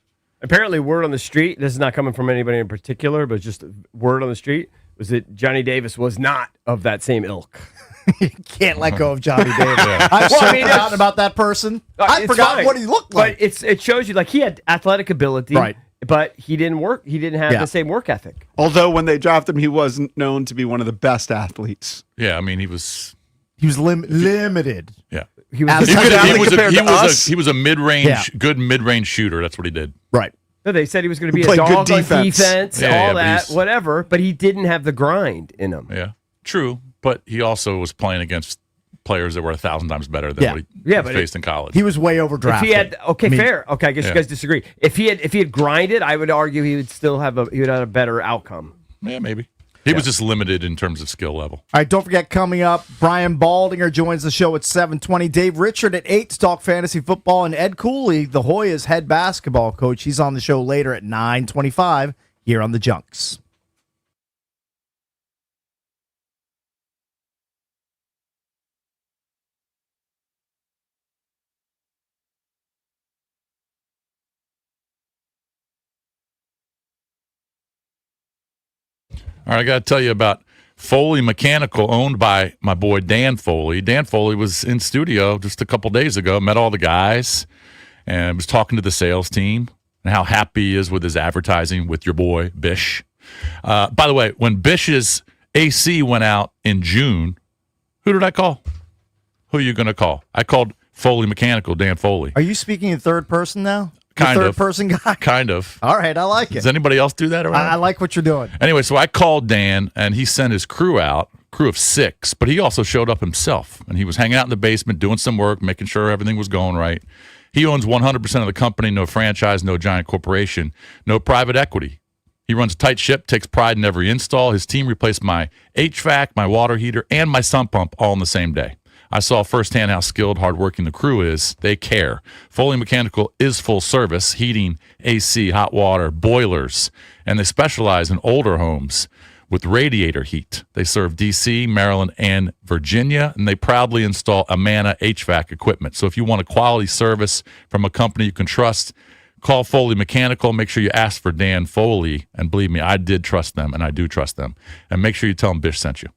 Apparently, word on the street, this is not coming from anybody in particular, but just word on the street, was that Johnny Davis was not of that same ilk. You can't let go of Johnny Davis. I've forgotten about that person. I forgot what he looked like. But it shows you, like, he had athletic ability, right? But he didn't work. He didn't have the same work ethic. Although when they drafted him, he wasn't known to be one of the best athletes. Yeah, I mean, he was limited. Yeah. He was a mid-range, good mid-range shooter. That's what he did. Right. No, they said he was going to be a dog on defense, all that, whatever, but he didn't have the grind in him. Yeah, true. But he also was playing against players that were 1,000 times better than what he faced in college. He was way overdrafted. If he had, fair. Okay, I guess you guys disagree. If he had grinded, I would argue he would still have a better outcome. Yeah, maybe. He was just limited in terms of skill level. All right, don't forget, coming up, Brian Baldinger joins the show at 7:20. Dave Richard at 8 to talk fantasy football. And Ed Cooley, the Hoyas head basketball coach, he's on the show later at 9:25 here on the Junks. All right, I got to tell you about Foley Mechanical, owned by my boy Dan Foley. Dan Foley was in studio just a couple days ago, met all the guys, and was talking to the sales team and how happy he is with his advertising with your boy, Bish. By the way, when Bish's AC went out in June, who did I call? Who are you going to call? I called Foley Mechanical, Dan Foley. Are you speaking in third person now? Kind of. Third-person guy? Kind of. All right, I like it. Does anybody else do that around? I like what you're doing. Anyway, so I called Dan, and he sent his crew out, crew of 6, but he also showed up himself, and he was hanging out in the basement doing some work, making sure everything was going right. He owns 100% of the company, no franchise, no giant corporation, no private equity. He runs a tight ship, takes pride in every install. His team replaced my HVAC, my water heater, and my sump pump all in the same day. I saw firsthand how skilled, hardworking the crew is. They care. Foley Mechanical is full service, heating, AC, hot water, boilers, and they specialize in older homes with radiator heat. They serve D.C., Maryland, and Virginia, and they proudly install Amana HVAC equipment. So if you want a quality service from a company you can trust, call Foley Mechanical. Make sure you ask for Dan Foley, and believe me, I did trust them, and I do trust them. And make sure you tell them Bish sent you.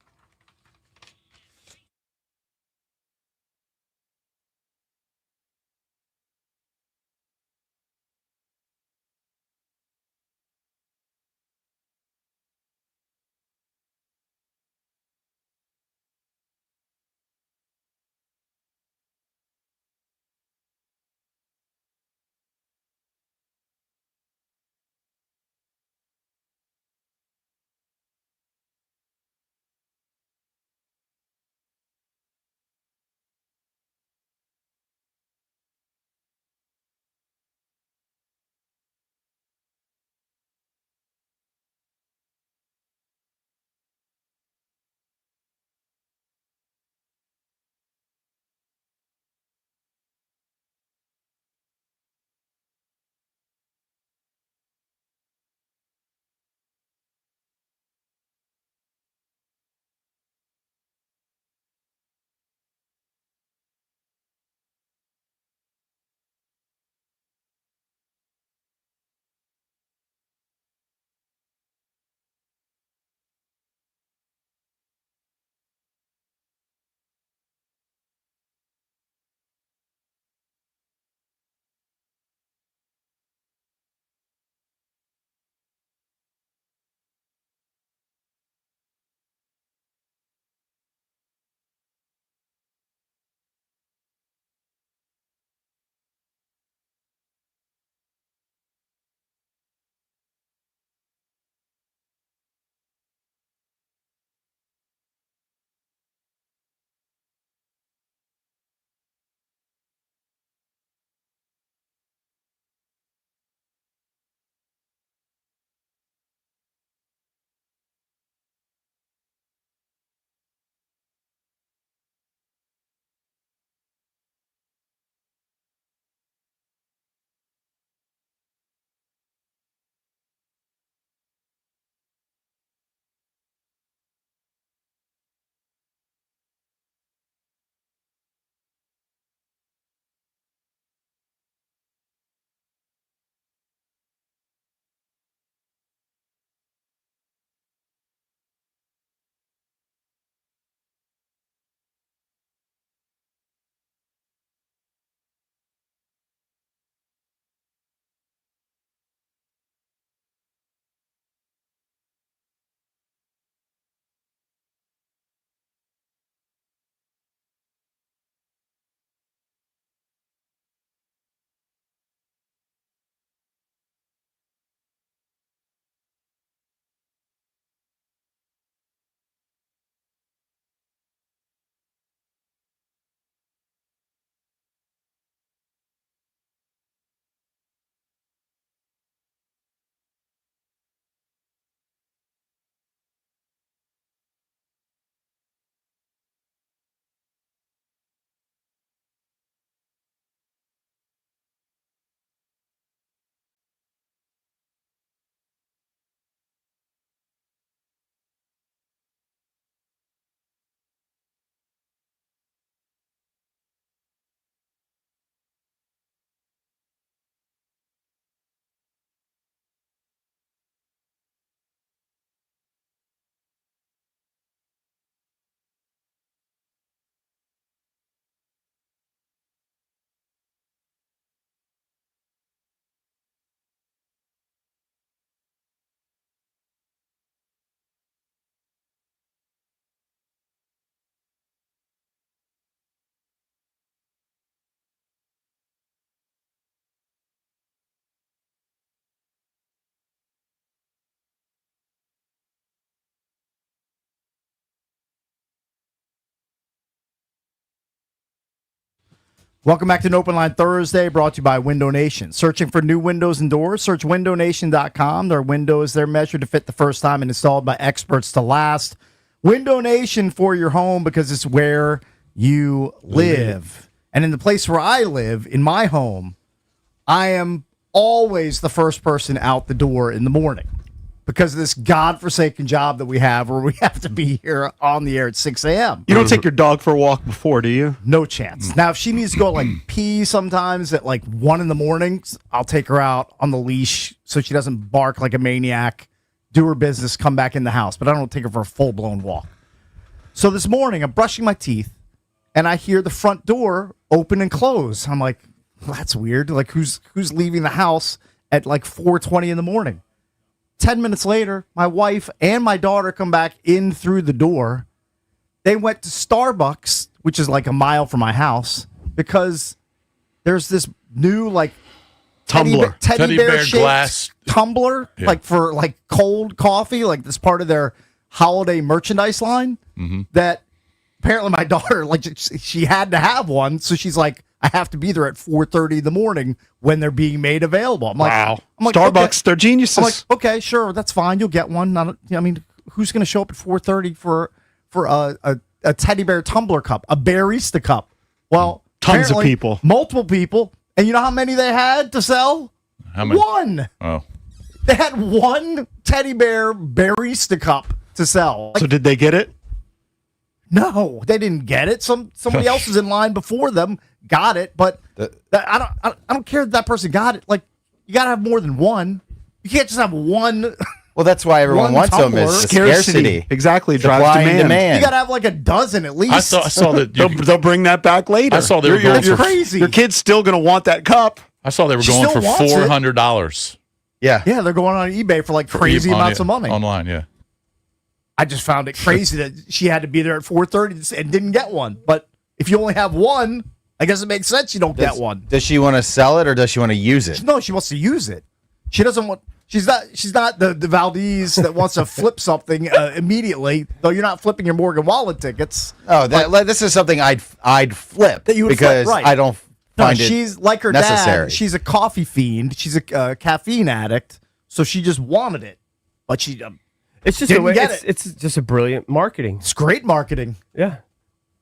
Welcome back to an Open Line Thursday, brought to you by Window Nation. Searching for new windows and doors? Search windownation.com. Their windows, they're measured to fit the first time and installed by experts to last. Window Nation for your home, because it's where you live. And in the place where I live, in my home, I am always the first person out the door in the morning because of this godforsaken job that we have where we have to be here on the air at 6 a.m. You don't take your dog for a walk before, do you? No chance. Now, if she needs to go like pee sometimes at like 1 in the morning, I'll take her out on the leash so she doesn't bark like a maniac, do her business, come back in the house. But I don't take her for a full-blown walk. So this morning, I'm brushing my teeth, and I hear the front door open and close. I'm like, well, that's weird. Like, who's leaving the house at like 4:20 in the morning? 10 minutes later, my wife and my daughter come back in through the door. They went to Starbucks, which is like a mile from my house, because there's this new like Tumbler. teddy bear shaped glass tumbler, like for like cold coffee, like this part of their holiday merchandise line. That apparently my daughter, like, she had to have one, so she's like, I have to be there at 4:30 in the morning when they're being made available. I'm like, Wow. I'm like, Starbucks, okay. they're geniuses. I'm like, okay, sure, that's fine. You'll get one. I mean, who's going to show up at 4:30 for a teddy bear tumbler cup, a barista cup? Well, Tons of apparently people. multiple people, and you know how many they had to sell? How many? One. Oh. They had one teddy bear barista cup to sell. So did they get it? No, they didn't get it. Somebody else was in line before them, got it, but I don't care that person got it. Like, you got to have more than one. You can't just have one. Well, that's why everyone One wants them tumbler. is scarcity. Exactly. Drives Supply and demand. You got to have like a dozen at least. I saw that. They'll bring that back later. I saw they were going That's for. crazy. Your kid's still going to want that cup. I saw they were She going for still wants it. $400. Yeah. Yeah, they're going on eBay for like crazy amounts of money. Online. Yeah. I just found it crazy that she had to be there at 4:30 and didn't get one. But if you only have one, I guess it makes sense you don't get one. Does she want to sell it or does she want to use it? No, she wants to use it. She doesn't want. She's not the Valdez that wants to flip something immediately. Though you're not flipping your Morgan Wallen tickets. Oh, this is something I'd flip That you would because flip, right. I don't No, find it she's like her necessary. dad. She's a coffee fiend. She's a caffeine addict. So she just wanted it, but she. It's just Didn't a way. get It's just a brilliant marketing. It's great marketing. Yeah,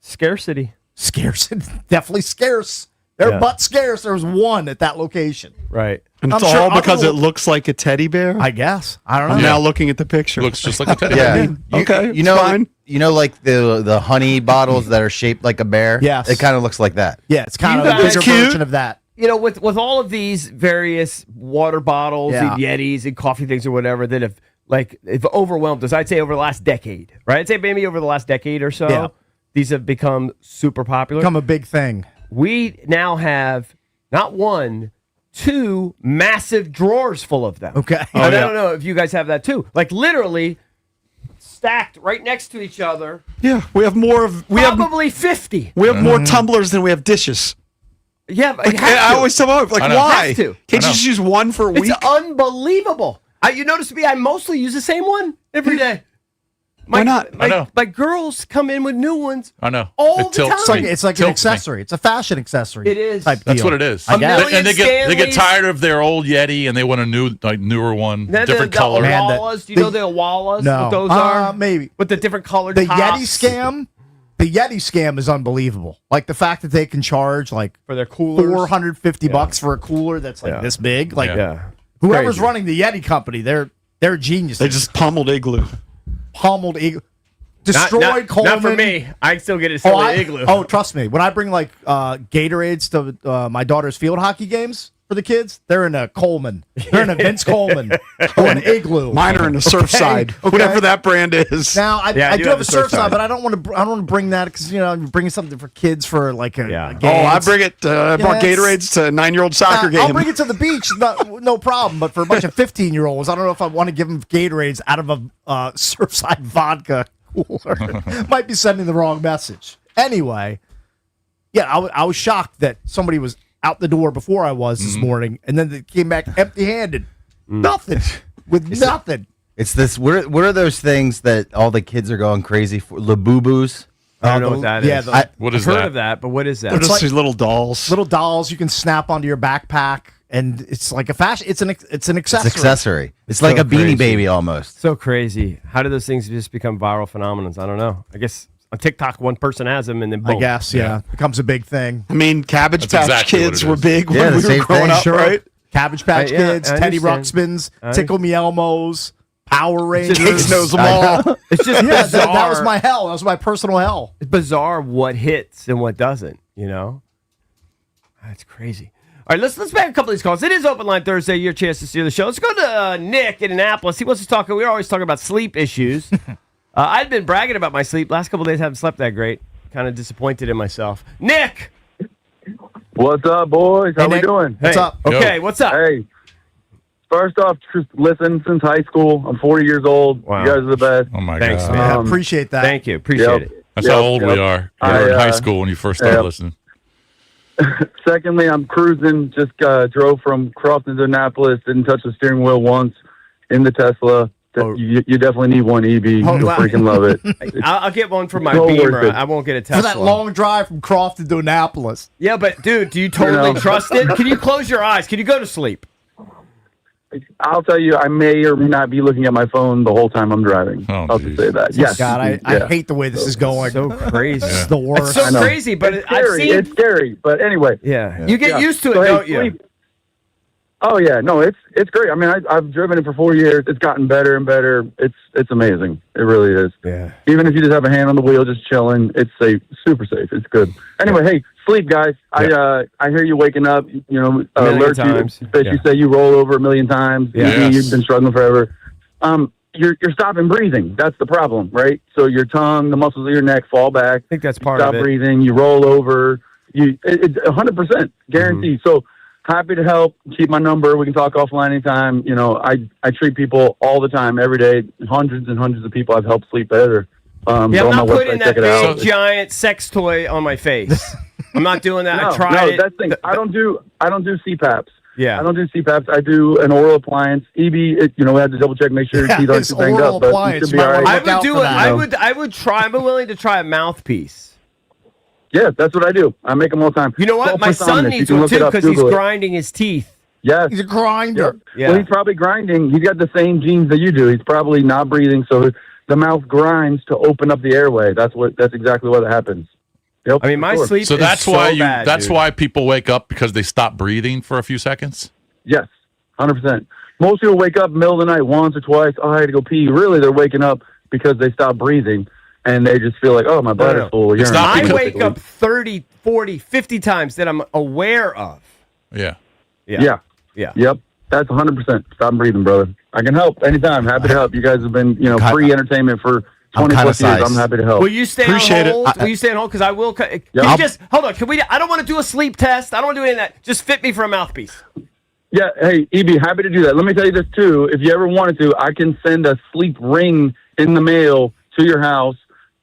scarcity. Scarce, definitely scarce. They're butt scarce. There was one at that location. Right. And it's I'm sure all because other- it looks like a teddy bear. I guess. I don't know. I'm now looking at the picture. Looks just like a teddy Yeah. bear. Okay, You it's know, fine. like the honey bottles that are shaped like a bear. Yes. It kind of looks like that. Yeah, it's kind You of a guys- bigger Cute. version of that. You know, with all of these various water bottles Yeah. and Yetis and coffee things or whatever that have overwhelmed us, I'd say over the last decade, right? I'd say maybe over the last decade or so, Yeah. these have become super popular. Become a big thing. We now have not one, two massive drawers full of them. Okay. And I don't know if you guys have that too. Like literally stacked right next to each other. Yeah, we have more of Probably 50. we have more tumblers than we have dishes. Yeah, but you I have to. always tell my wife, like, I know. why? Have to. Can't I you know. just use one for a week? It's unbelievable. You notice me, I mostly use the same one every day. Why not? I know. My girls come in with new ones. I know. All It the tilts time. me. It's like an Tilts me. accessory. It's a fashion accessory. It is. Type That's deal. what it is. I guess. million And they get Stanleys. tired of their old Yeti and they want a newer one, Then different the color. Man, Owalas. Do you the- know the Owalas? No. What those are? Maybe. With the different colored The tops. Yeti scam. The Yeti scam is unbelievable. Like the fact that they can charge like For their coolers. $450 for a cooler that's like this big. Like Yeah. whoever's Crazy. running the Yeti company, they're geniuses. They just pummeled Igloo. pummeled Igloo. Not, Destroyed not, Coleman. not for me. I still get a Oh, silly igloo. oh, trust me. When I bring like Gatorades to my daughter's field hockey games for the kids, they're in a Coleman. They're in a Vince Coleman or an Igloo. Mine are in a Surfside, Okay. whatever that brand is. Now I Yeah, I do do have a have the Surfside, Surfside. but I don't want to bring that because I'm bringing something for kids for like a Yeah. game. Oh, I bring it. I brought Yes. Gatorades to a 9-year-old soccer game. I'll bring it to the beach, no problem. But for a bunch of 15-year-olds, I don't know if I want to give them Gatorades out of a Surfside vodka cooler. Might be sending the wrong message. Anyway, yeah, I was shocked that somebody was out the door before I was this morning, and then they came back empty-handed. Nothing. With nothing. It's this. What are those things that all the kids are going crazy for? Labubus. I don't know what that is. Yeah, What is I've heard that? of that, but what is that? They're just like- these little dolls. little dolls you can snap onto your backpack, and it's like a fashion. It's an accessory. It's accessory. It's like so a Beanie crazy. Baby almost. So crazy. How do those things just become viral phenomenons? I don't know. I guess on TikTok, one person has them, and then boom. I guess, yeah, becomes a big thing. I mean, Cabbage That's Patch exactly what Kids it were is. big Yeah, when the we were same growing thing. up, Sure. right? Cabbage Patch yeah, Kids, I Teddy understand. Ruxpins, I Tickle Me Elmos, Power Rangers. Cakes knows them all. It's just Yeah, bizarre. that was my hell. That was my personal hell. It's bizarre what hits and what doesn't. You know, that's crazy. All right, let's make a couple of these calls. It is Open Line Thursday. Your chance to steal the show. Let's go to Nick in Annapolis. He wants to talk. We're always talking about sleep issues. I'd been bragging about my sleep. Last couple of days, I haven't slept that great. Kind of disappointed in myself. Nick. What's up, boys? How we Nick. doing? What's Hey. up? Okay, Yo. what's up? Hey, first off, just listen since high school. I'm 40 years old. Wow. You guys are the best. Oh my Thanks, God. man. Yeah, Um, appreciate that. Thank you. Appreciate Yep. it. That's how old we Yep. are. You I, were in high uh, school when you first started yep. listening. Secondly, I'm cruising. Just drove from Crofton to Annapolis. Didn't touch the steering wheel once in the Tesla. Oh. You definitely need one, EB. Oh, You'll wow. freaking love it. I'll get one for my So worth Beamer. it. I won't get a For Tesla. that long drive from Crofton to Annapolis. Yeah, but dude, do you totally know. trust it? Can you close your eyes? Can you go to sleep? I'll tell you, I may or may not be looking at my phone the whole time I'm driving. Oh, I'll geez. just say that. Yes. God, I Yeah. hate the way this is going. So crazy. This is the worst. It's so I know. crazy, but It's I've scary. seen. It's scary. But anyway. Yeah, you get Yeah. used to it, So, hey, don't you? sleep. Oh yeah, no, it's great. I mean, I've driven it for 4 years. It's gotten better and better. It's amazing. It really is. Yeah. Even if you just have a hand on the wheel, just chilling, it's safe, super safe. It's good. Anyway, hey, sleep, guys. I hear you waking up. You know, million alert times. you. Especially Yeah. say you roll over a million times. Yes. You've been struggling forever. You're stopping breathing. That's the problem, right? So your tongue, the muscles of your neck fall back. I think that's part Stop of it. breathing. You roll over. It's 100% guaranteed. So happy to help. Keep my number. We can talk offline anytime. You know, I treat people all the time, every day. Hundreds and hundreds of people I've helped sleep better. Yeah, Go I'm on not my putting website, that check it out. big giant sex toy on my face. I'm not doing that. I tried no, it. that's the thing. I don't do CPAPs. Yeah. I don't do CPAPs. I do an oral appliance. EB, we had to double check, make sure your Yeah, teeth aren't it's too banged oral up. But appliance. you should be You all might right. wanna I look would out do for it. that. I would try. I'm willing to try a mouthpiece. Yeah, that's what I do. I make them all the time. You know what? My son Sulfasonic. You needs can one look it too up, because he's Google it. grinding his teeth. Yes. He's a grinder. Yeah. Well, he's probably grinding. He's got the same genes that you do. He's probably not breathing, so the mouth grinds to open up the airway. That's exactly what happens. Yep. I mean, my for sure. sleep. So is that's so why bad, that's dude. why people wake up because they stop breathing for a few seconds. Yes, 100%. Most people wake up in the middle of the night once or twice. Oh, I had to go pee. Really, they're waking up because they stop breathing, and they just feel like, oh, my bladder's full. It's Urine. not I because- wake up 30, 40, 50 times that I'm aware of. Yeah. Yeah. Yep. That's 100%. Stop breathing, brother. I can help anytime. Happy to help. You guys have been, free entertainment for 20 kinda plus years. size. I'm happy to help. Will you stay Appreciate on it. hold? Will you stay on hold? Because I will. Can you I'll- just hold on? Can we? I don't want to do a sleep test. I don't want to do any of that. Just fit me for a mouthpiece. Yeah, hey, EB, happy to do that. Let me tell you this, too. If you ever wanted to, I can send a sleep ring in the mail to your house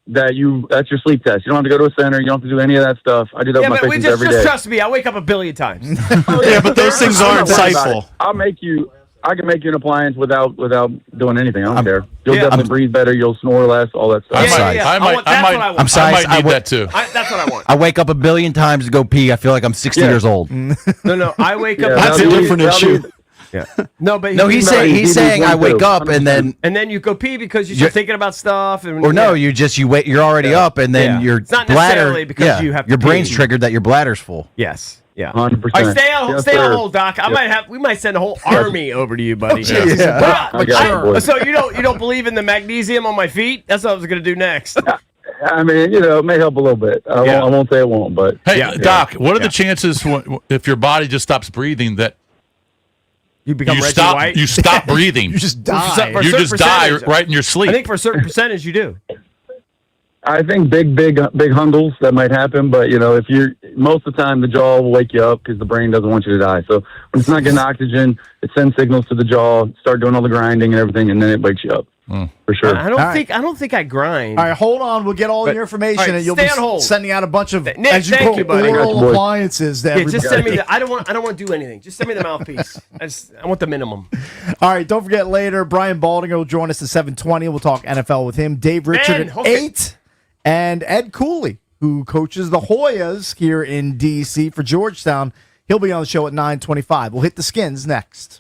that's your sleep test. You don't have to go to a center. You don't have to do any of that stuff. I do that Yeah, with my but patients every just day. trust me. I wake up a billion times. Yeah, but those things are I'm not worried about insightful. it. I can make you an appliance without doing anything. I don't care. You'll Yeah. definitely breathe better. You'll snore less, all that stuff. I Yeah, might, yeah, yeah. I I might, want- that's what I want. I'm sorry, I might I need would- that too. That's what I want. I wake up a billion times to go pee. I feel like I'm 60 Yeah. years old. No, I wake up. Yeah, That's a that'll be- different that'll issue. be- No, but No, he's saying he's I one wake too, up and then, and then you go pee because you're You're- thinking about stuff. And, or no, you wait. You're already up, and then Yeah. your It's not bladder. necessarily because you have to your brain's pee. triggered that your bladder's full. Yes. Yeah. 100%. All right, stay on Yes, stay on sir. hold, Doc. We might send a whole army over to you, buddy. Jesus. Yeah. I got you, boy. So you don't believe in the magnesium on my feet? That's what I was gonna do next. I mean, it may help a little bit. I won't say it won't, but Hey, Yeah. Doc, what are the chances if your body just stops breathing that You become you Reggie stop White. you stop breathing? You just For die. a You certain just die percentage. right in your sleep. I think for a certain percentage you do. I think big hungles that might happen, but if you're most of the time the jaw will wake you up because the brain doesn't want you to die. So when it's not getting oxygen, it sends signals to the jaw, start doing all the grinding and everything, and then it wakes you up for sure. I don't All think I grind. All right, hold on. We'll get all But- your information, all right, and you'll stay be on hold. sending out a bunch of, Nick, as you thank call you, buddy. I got you, oral boy. appliances to Yeah, everybody. just send me the. I don't want to do anything. Just send me the mouthpiece. I want the minimum. All right, don't forget later, Brian Baldinger will join us at 7:20. We'll talk NFL with him. Dave Richard Man, at hook it. 8. And Ed Cooley, who coaches the Hoyas here in D.C. for Georgetown, he'll be on the show at 9:25. We'll hit the Skins next.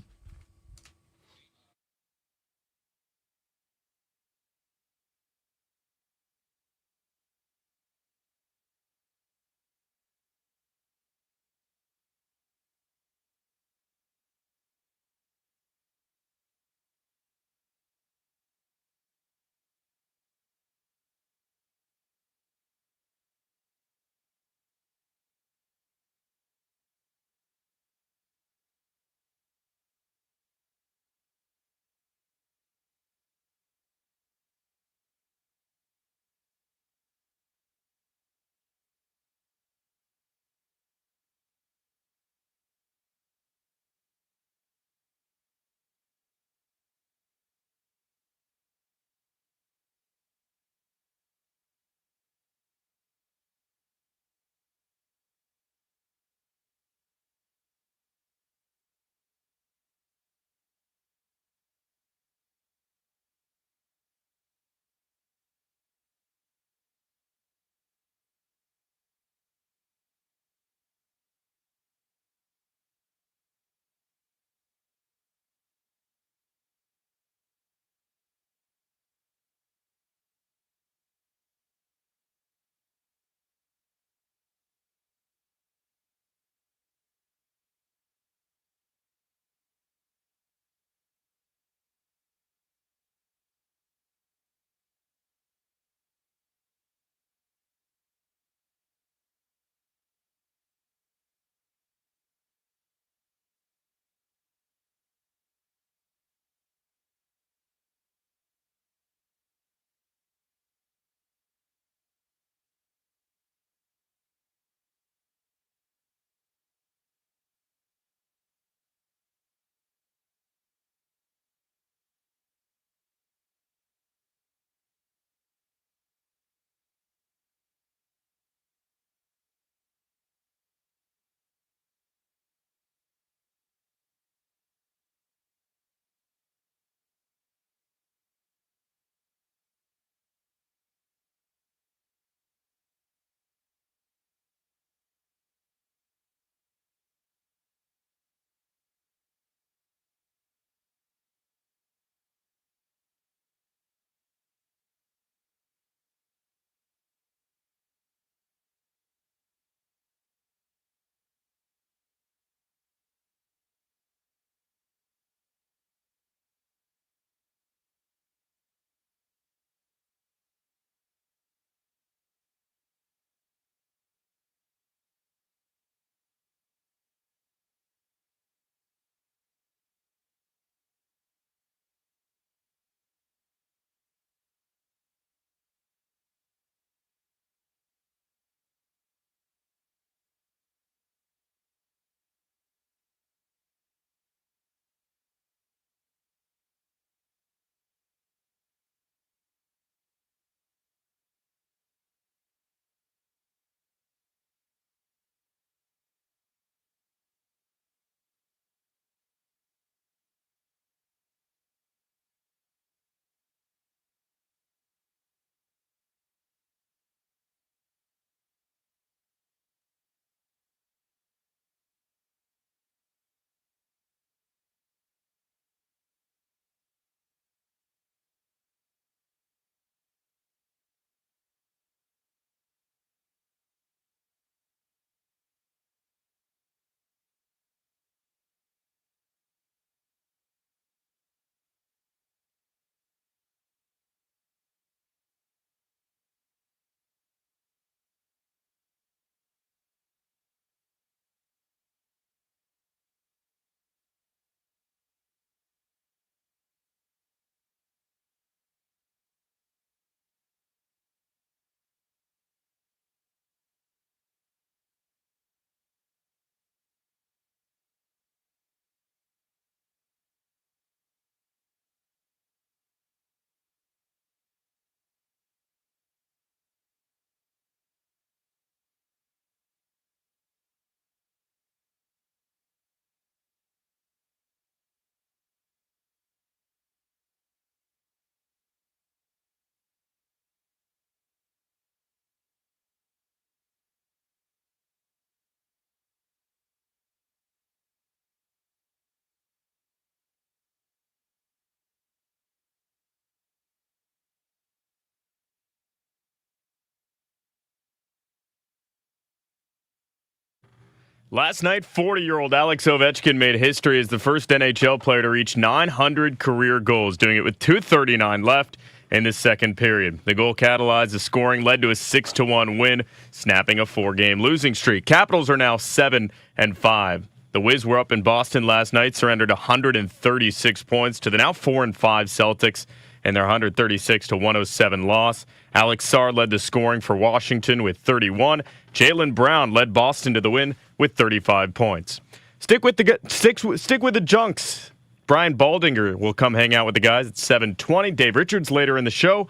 Last night, 40-year-old Alex Ovechkin made history as the first NHL player to reach 900 career goals, doing it with 2:39 left in the second period. The goal catalyzed the scoring, led to a 6-1 win, snapping a 4-game losing streak. Capitals are now 7-5. The Wiz were up in Boston last night, surrendered 136 points to the now 4-5 Celtics in their 136-107 loss. Alex Sarr led the scoring for Washington with 31. Jaylen Brown led Boston to the win with 35 points. Stick with the Junks. Brian Baldinger will come hang out with the guys at 7:20. Dave Richards later in the show,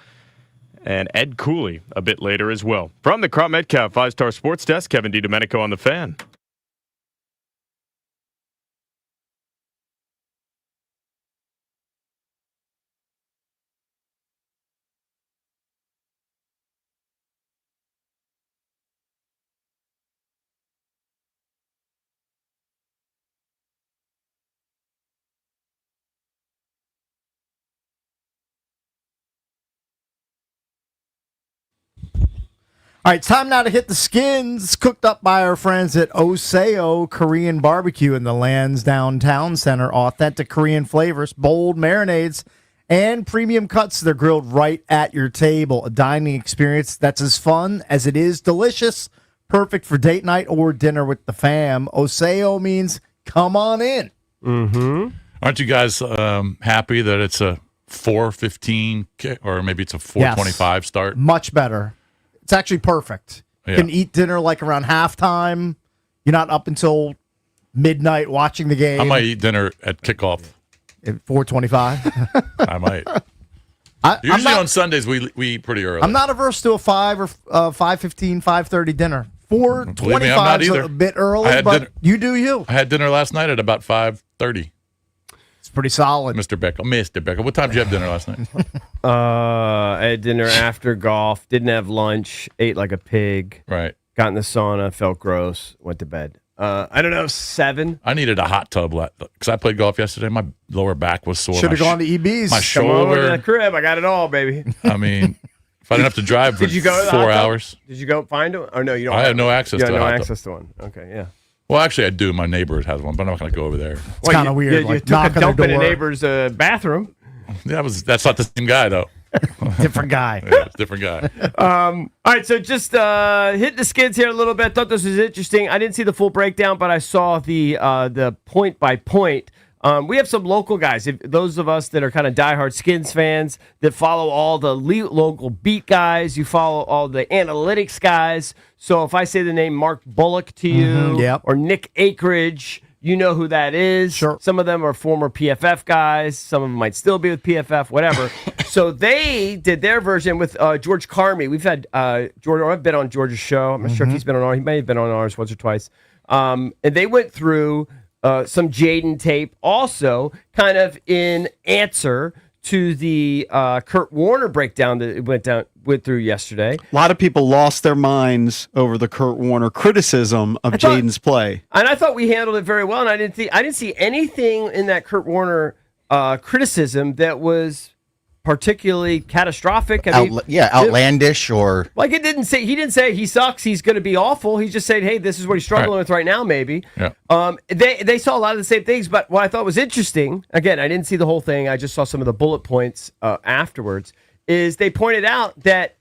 and Ed Cooley a bit later as well. From the Crop Metcalf 5-Star Sports Desk, Kevin DiDomenico on the Fan. All right, time now to hit the skins. Cooked up by our friends at Oseo Korean Barbecue in the Lansdowne Town Center. Authentic Korean flavors, bold marinades, and premium cuts. They're grilled right at your table. A dining experience that's as fun as it is delicious. Perfect for date night or dinner with the fam. Oseo means come on in. Mm-hmm. Aren't you guys happy that it's a 4:15 or maybe it's a 4:25 start? Much better. It's actually perfect. You can eat dinner like around halftime. You're not up until midnight watching the game. I might eat dinner at kickoff. At 4:25. I might. Usually on Sundays we eat pretty early. I'm not averse to a 5 or 5:15, 5:30 dinner. 4:25 is a bit early, but you do you. I had dinner last night at about 5:30. It's pretty solid. Mr. Becker. What time did you have dinner last night? I had dinner after golf. Didn't have lunch. Ate like a pig. Right. Got in the sauna. Felt gross. Went to bed. I don't know, 7. I needed a hot tub because I played golf yesterday. My lower back was sore. Should have gone to EB's. My shoulder. Come over to the crib. I got it all, baby. I mean, if I didn't have to drive for Did you go to 4 hours. Did you go find one? Or no, you don't. I had no access to no a hot access tub. to one. Okay, yeah. Well, actually, I do. My neighbor has one, but I'm not going to go over there. It's kind of weird. You took a dump in a neighbor's bathroom. That's not the same guy, though. Different guy. Yeah, different guy. All right, so just hit the skids here a little bit. Thought this was interesting. I didn't see the full breakdown, but I saw the point by point. We have some local guys. If those of us that are kind of diehard Skins fans that follow all the local beat guys, you follow all the analytics guys. So if I say the name Mark Bullock to you, or Nick Akridge, you know who that is. Sure. Some of them are former PFF guys. Some of them might still be with PFF, whatever. So they did their version with George Carmy. We've had George. I've been on George's show. I'm not sure if he's been on ours. He may have been on ours once or twice. And they went through some Jaden tape, also kind of in answer to the Kurt Warner breakdown that went through yesterday. A lot of people lost their minds over the Kurt Warner criticism of Jaden's play, and I thought we handled it very well. And I didn't see anything in that Kurt Warner criticism that was particularly catastrophic. Outlandish or like he didn't say he sucks. He's going to be awful. He just said, hey, this is what he's struggling with right now. Maybe. Yeah. They saw a lot of the same things, but what I thought was interesting, again, I didn't see the whole thing. I just saw some of the bullet points afterwards. Is they pointed out that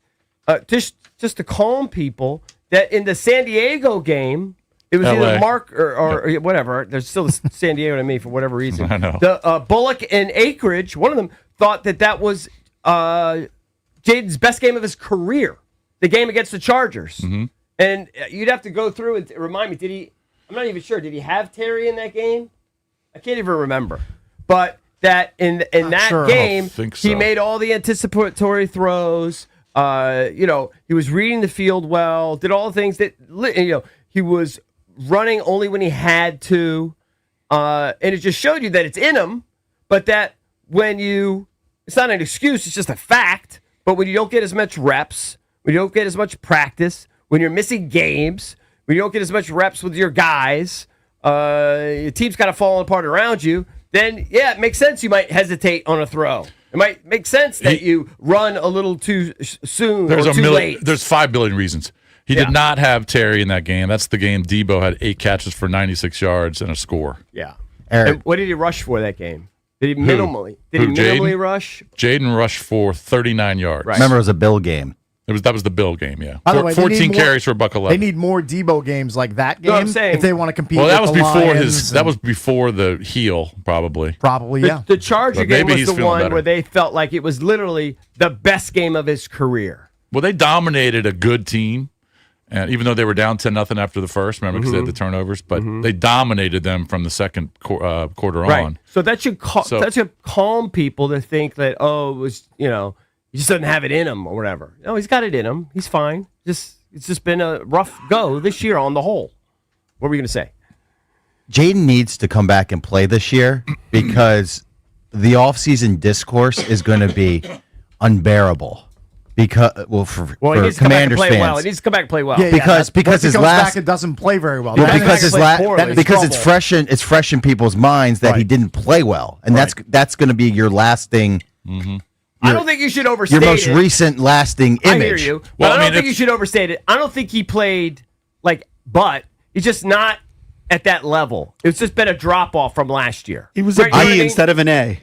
just to calm people that in the San Diego game. It was either Mark or whatever. There's still San Diego to me for whatever reason. I know. The Bullock and Akridge, one of them thought that was Jaden's best game of his career, the game against the Chargers. Mm-hmm. And you'd have to go through and remind me, did he, I'm not even sure, did he have Terry in that game? I can't even remember. But that in that game, he made all the anticipatory throws. He was reading the field well, did all the things that, he was running only when he had to. And it just showed you that it's in him, but that it's not an excuse, it's just a fact. But when you don't get as much reps, when you don't get as much practice, when you're missing games, when you don't get as much reps with your guys, your team's kind of falling apart around you, then, yeah, it makes sense you might hesitate on a throw. It might make sense that you run a little too soon or too late. There's 5 billion reasons. He did not have Terry in that game. That's the game Debo had 8 catches for 96 yards and a score. Yeah. Eric. And what did he rush for that game? Did he minimally? Jaden? Rush? Jaden rushed for 39 yards. Right. Remember, it was a Bill game. That was the Bill game, yeah. By the way, they 14 need more- carries for $111. They need more Debo games like that game No, I'm saying- if they want to compete. Well, that was with the before Lions that and- was before the heel, probably. probably yeah. The Charger But game maybe was he's the feeling one better. where they felt like it was literally the best game of his career. Well, they dominated a good team, and even though they were down 10-0 after the first, remember, because they Mm-hmm. had the turnovers, but they dominated them from the second quarter Right. on. So that should So- that should calm people to think that, oh, it was, he just doesn't have it in him or whatever. No, he's got it in him. He's fine. It's just been a rough go this year on the whole. What were we going to say? Jaden needs to come back and play this year because the offseason discourse is going to be unbearable. Because he for needs to come back and Commanders play fans. well. He needs to come back and play well. Yeah, Because What if he his comes last- back and doesn't play very well. Well, Then because he's his gonna play poorly. because Trouble. it's fresh in people's minds that he Right. didn't play well, and that's going to be your lasting, I don't think you should overstate your most it. recent lasting image. I hear you. But Well, I I don't mean, think you if- should overstate it. I don't think he played he's just not at that level. It's just been a drop off from last year. He was a Right, you know what I B mean? instead of an A.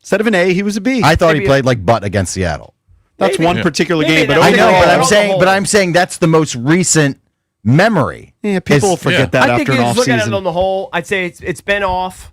Instead of an A, he was a B. I thought Maybe he played like butt against Seattle. That's maybe. one particular Maybe game, but that's I the know, thing. but On the I'm saying that's the most recent memory. yeah, people will forget Yeah. that I think after you an just look at it on offseason. the whole. I'd say it's been off,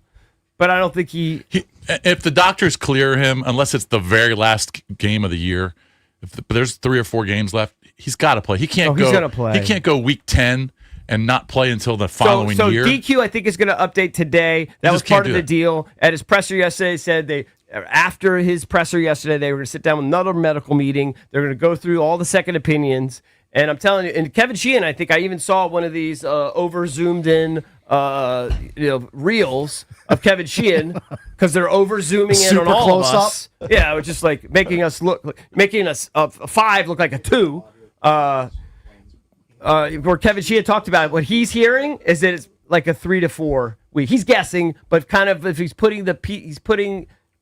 but I don't think If the doctors clear him, unless it's the very last game of the year, but there's 3 or 4 games left, he's got to play. He can't he's go. gonna play. He can't go week 10 and not play until the following so year. DQ, I think, is going to update today. That was just can't part of do the that. deal. At his presser yesterday, said after his presser yesterday, they were going to sit down with another medical meeting. They're going to go through all the second opinions. And I'm telling you, and Kevin Sheehan, I think I even saw one of these over zoomed in reels of Kevin Sheehan because they're over zooming in Super on all close of us. Yeah, it was just like making us a 5 look like a 2. Where Kevin Sheehan talked about it, what he's hearing is that it's like a 3 to 4 week. He's guessing, but kind of if he's putting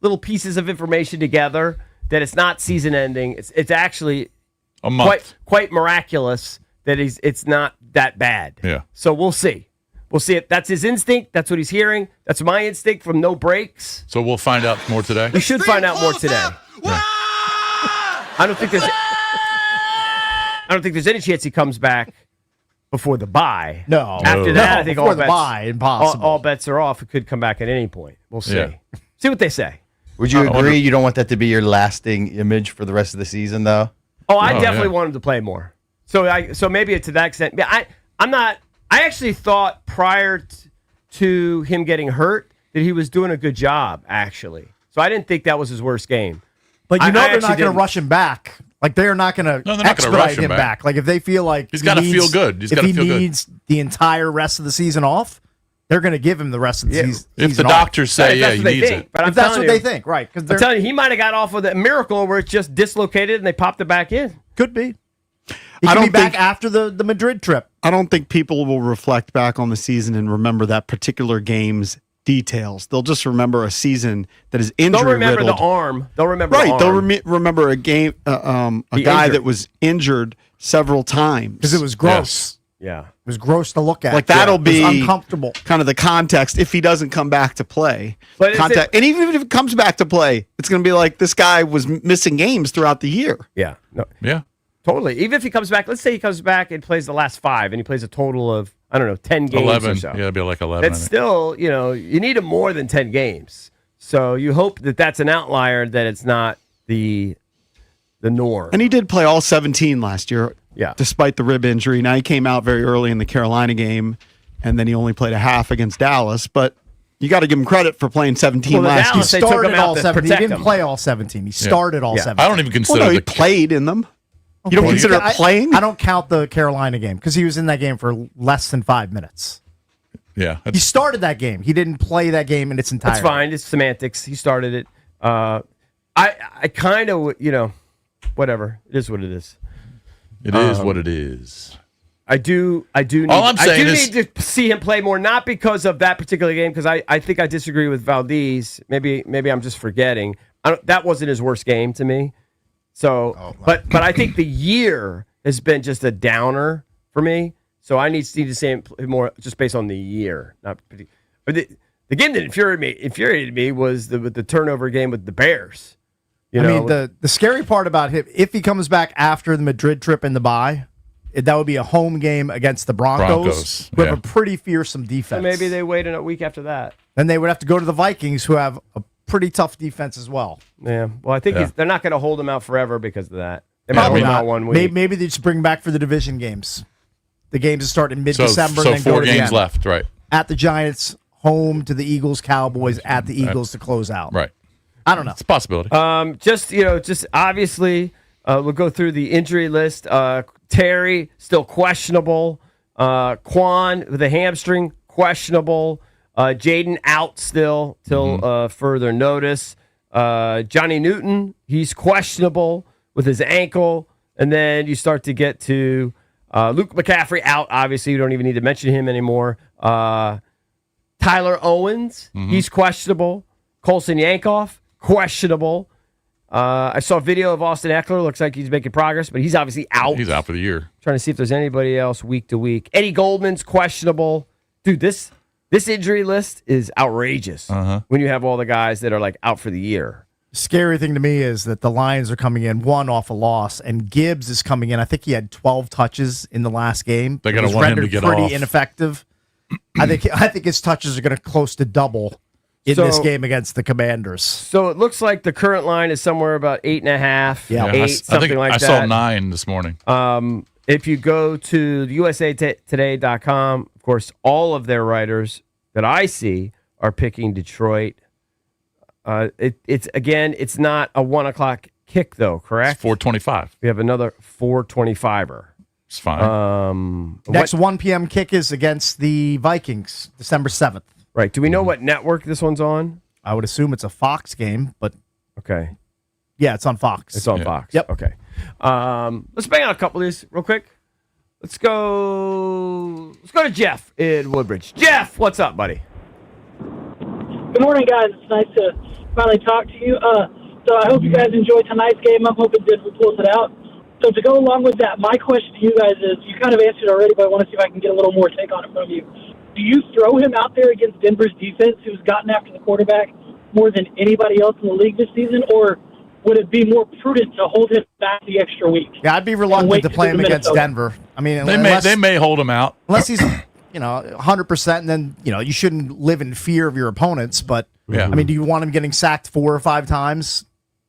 little pieces of information together, that it's not season ending. It's actually a month. quite miraculous that it's not that bad. Yeah. So we'll see. We'll see. That's his instinct. That's what he's hearing. That's my instinct from no breaks. So we'll find out more today. We should find out more today. I don't think there's any chance he comes back before the bye. No. After that, I think before all the bets, bye, impossible. all bets are off. It could come back at any point. We'll see. Yeah. See what they say. Would you I wonder- agree you don't want that to be your lasting image for the rest of the season, though? Oh, I Oh, definitely yeah. want him to play more. So maybe to that extent. Yeah, I'm not. I actually thought prior to him getting hurt that he was doing a good job. Actually, so I didn't think that was his worst game. But I they're actually not going to didn't. rush him back. Like they're not going No, to they're not gonna expedite rush him him back. back. Like if they feel like He's gotta feel good. He's if gotta he feel good. needs the entire rest of the season off, they're going to give him the rest of the season. If the off. doctors say, That's he what they needs think. it. But I'm if that's telling what you, they think, right? Because I'm telling you, he might have got off with a miracle where it's just dislocated and they popped it back in. could be. He I could be don't back think- after the Madrid trip. I don't think people will reflect back on the season and remember that particular game's details. They'll just remember a season that is injury They'll remember riddled. the arm. They'll remember Right, the arm. they'll remember a game, a The guy injury. that was injured several times. Because it was gross. Yeah. It was gross to look at. Like, that'll It was be uncomfortable. kind of the context if he doesn't come back to play. But is Context, it- and even if it comes back to play, it's going to be like this guy was missing games throughout the year. Yeah. No, Yeah. totally. Even if he comes back, let's say he comes back and plays the last 5 and he plays a total of, 10 games 11. or so. Yeah, it'd be like 11. That's I think. still, you need him more than 10 games. So you hope that that's an outlier, that it's not the norm. And he did play all 17 last year, Yeah. despite the rib injury. Now, he came out very early in the Carolina game, and then he only played a half against Dallas. But you got to give him credit for playing 17 Well, the last Dallas, year. they took Started him out all to 17. He protect didn't him. play all 17. He started all Yeah. 17. I don't even consider Well, no, he the played in them. You don't Okay. consider I- playing? I don't count the Carolina game because he was in that game for less than 5 minutes. Yeah. He started that game. He didn't play that game in its entirety. That's fine. It's semantics. He started it. I kind of, whatever. It is what it is. It is what it is. I do need, All I'm saying is- need to see him play more, not because of that particular game, because I think I disagree with Valdez. Maybe I'm just forgetting. That wasn't his worst game to me. So, but I think the year has been just a downer for me. So I need to see him play more just based on the year. Not but the game that infuriated me was the turnover game with the Bears. I mean, the scary part about him, if he comes back after the Madrid trip and the bye, that would be a home game against the Broncos who have a pretty fearsome defense. So maybe they wait a week after that. Then they would have to go to the Vikings, who have a pretty tough defense as well. Yeah. Well, I think they're not going to hold him out forever because of that. They might Probably hold him not. out 1 week. Maybe they just bring him back for the division games. The games that start in mid-December. So and then 4 go to the games end. left, right? At the Giants, home to the Eagles, Cowboys, at the Eagles to close out. Right. I don't know. It's a possibility. Just obviously, we'll go through the injury list. Terry still questionable. Quan with a hamstring questionable. Jaden out still till further notice. Johnny Newton, he's questionable with his ankle, and then you start to get to Luke McCaffrey out. Obviously, you don't even need to mention him anymore. Tyler Owens, he's questionable. Colson Yankoff, questionable. I saw a video of Austin Eckler. Looks like he's making progress, but he's obviously out. He's out for the year. Trying to see if there's anybody else week to week. Eddie Goldman's questionable. Dude, this injury list is outrageous when you have all the guys that are like out for the year. Scary thing to me is that the Lions are coming in one off a loss, and Gibbs is coming in. I think he had 12 touches in the last game. They're going to want him to get pretty off. Ineffective. I think his touches are going to close to double in this game against the Commanders. So it looks like the current line is somewhere about 8.5, Yeah. 8, something like that. I saw 9 this morning. If you go to the usatoday.com, of course, all of their writers that I see are picking Detroit. It's not a 1 o'clock kick though, correct? It's 4:25. We have another 4:25er. It's fine. Next 1 p.m. kick is against the Vikings, December 7th. Right. Do we know what network this one's on? I would assume it's a Fox game, but Okay. yeah, it's on Fox. It's on Fox. Yep. Okay. Let's bang out a couple of these real quick. Let's go to Jeff in Woodbridge. Jeff, what's up, buddy? Good morning, guys. It's nice to finally talk to you. So I hope you guys enjoyed tonight's game. I'm hoping Denver pulls it out. So to go along with that, my question to you guys is, you kind of answered already, but I want to see if I can get a little more take on it from you. Do you throw him out there against Denver's defense, who's gotten after the quarterback more than anybody else in the league this season, or would it be more prudent to hold him back the extra week? Yeah, I'd be reluctant to play him against Denver. I mean, they may hold him out unless he's 100%, and then you shouldn't live in fear of your opponents. But Yeah. I mean, do you want him getting sacked 4 or 5 times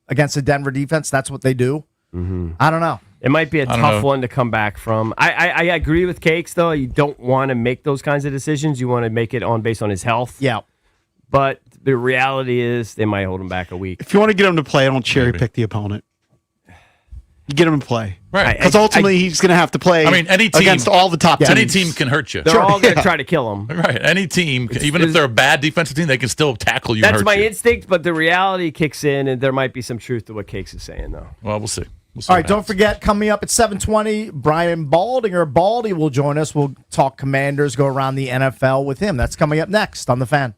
against a Denver defense? That's what they do. I don't know. It might be a tough one to come back from. I agree with Cakes, though. You don't want to make those kinds of decisions. You want to make it based on his health. Yeah. But the reality is they might hold him back a week. If you want to get him to play, don't cherry pick the opponent. You get him to play. Right. Because ultimately he's going to have to play any team, against all the top teams. Any team can hurt you. They're all going to try to kill him. Right. Any team, even if they're a bad defensive team, they can still tackle you and That's hurt my you. instinct, but the reality kicks in, and there might be some truth to what Cakes is saying, though. Well, we'll see. All right, don't forget, coming up at 7:20, Brian Baldy will join us. We'll talk Commanders, go around the NFL with him. That's coming up next on The Fan.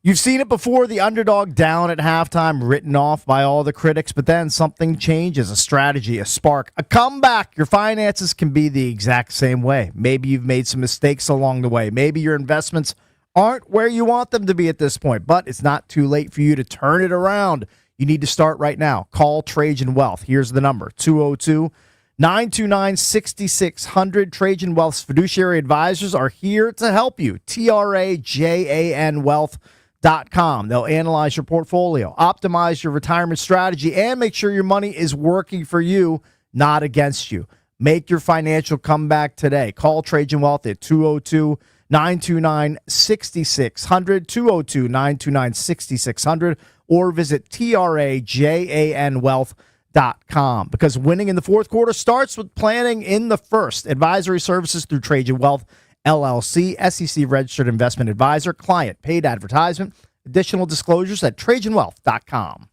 You've seen it before, the underdog down at halftime, written off by all the critics, but then something changes, a strategy, a spark, a comeback. Your finances can be the exact same way. Maybe you've made some mistakes along the way. Maybe your investments aren't where you want them to be at this point, but it's not too late for you to turn it around. You need to start right now. Call Trajan Wealth. Here's the number, 202-929-6600. Trajan Wealth's fiduciary advisors are here to help you. TRAJAN Wealth.com. They'll analyze your portfolio, optimize your retirement strategy, and make sure your money is working for you, not against you. Make your financial comeback today. Call Trajan Wealth at 202-929-6600, 202-929-6600, or visit TRAJANWealth.com. Because winning in the fourth quarter starts with planning in the first. Advisory services through Trajan Wealth, LLC, SEC registered investment advisor, client paid advertisement. Additional disclosures at TrajanWealth.com.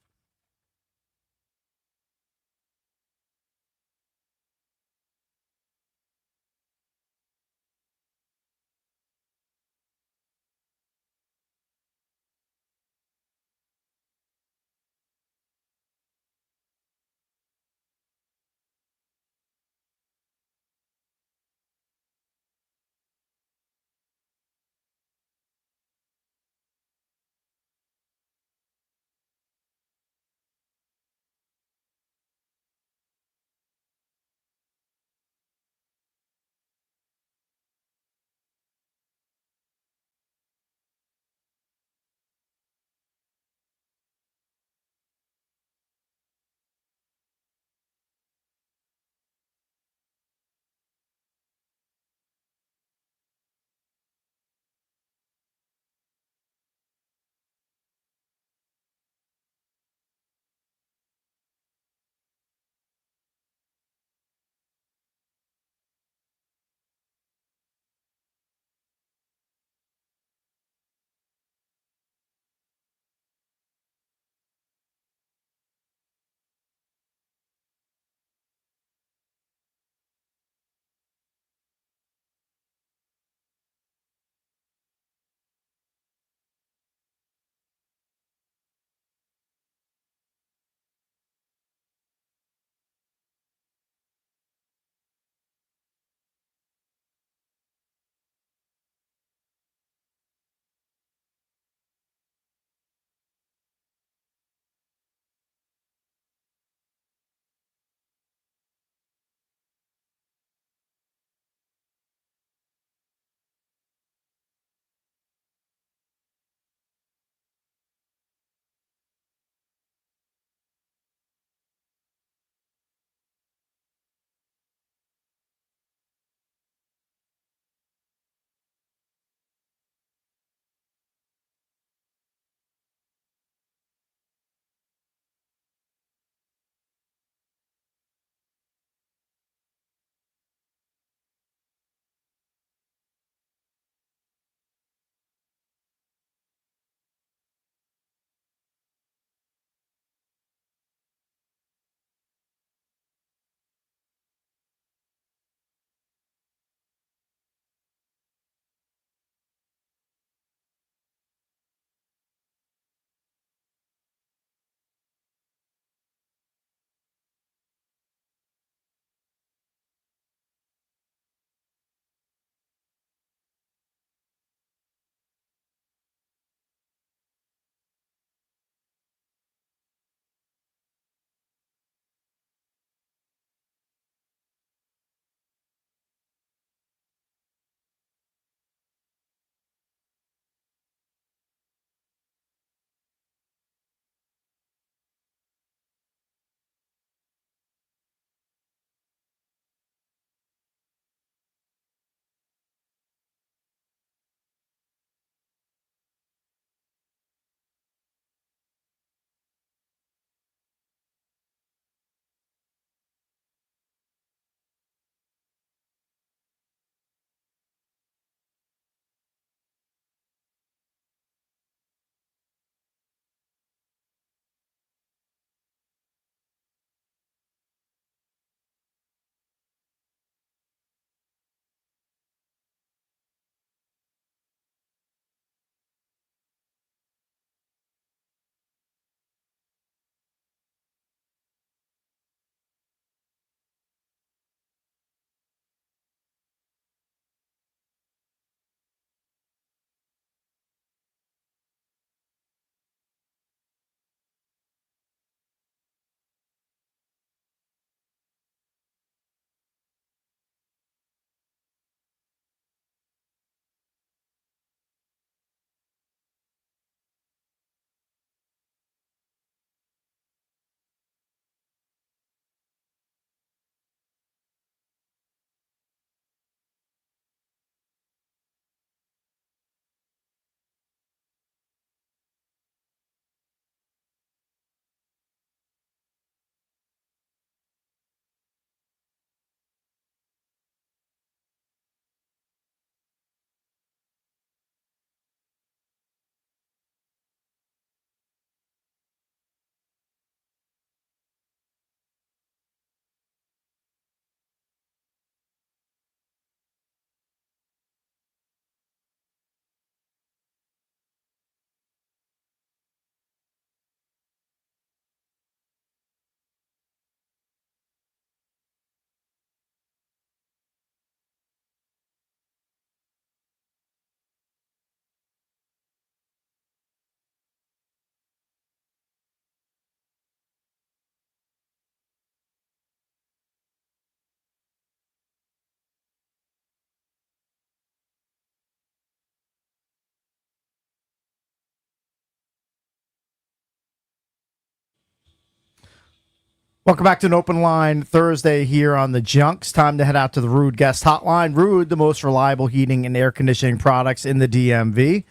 Welcome back to an open line Thursday here on the Junks. Time to head out to the Rude Guest Hotline. Rude, the most reliable heating and air conditioning products in the DMV.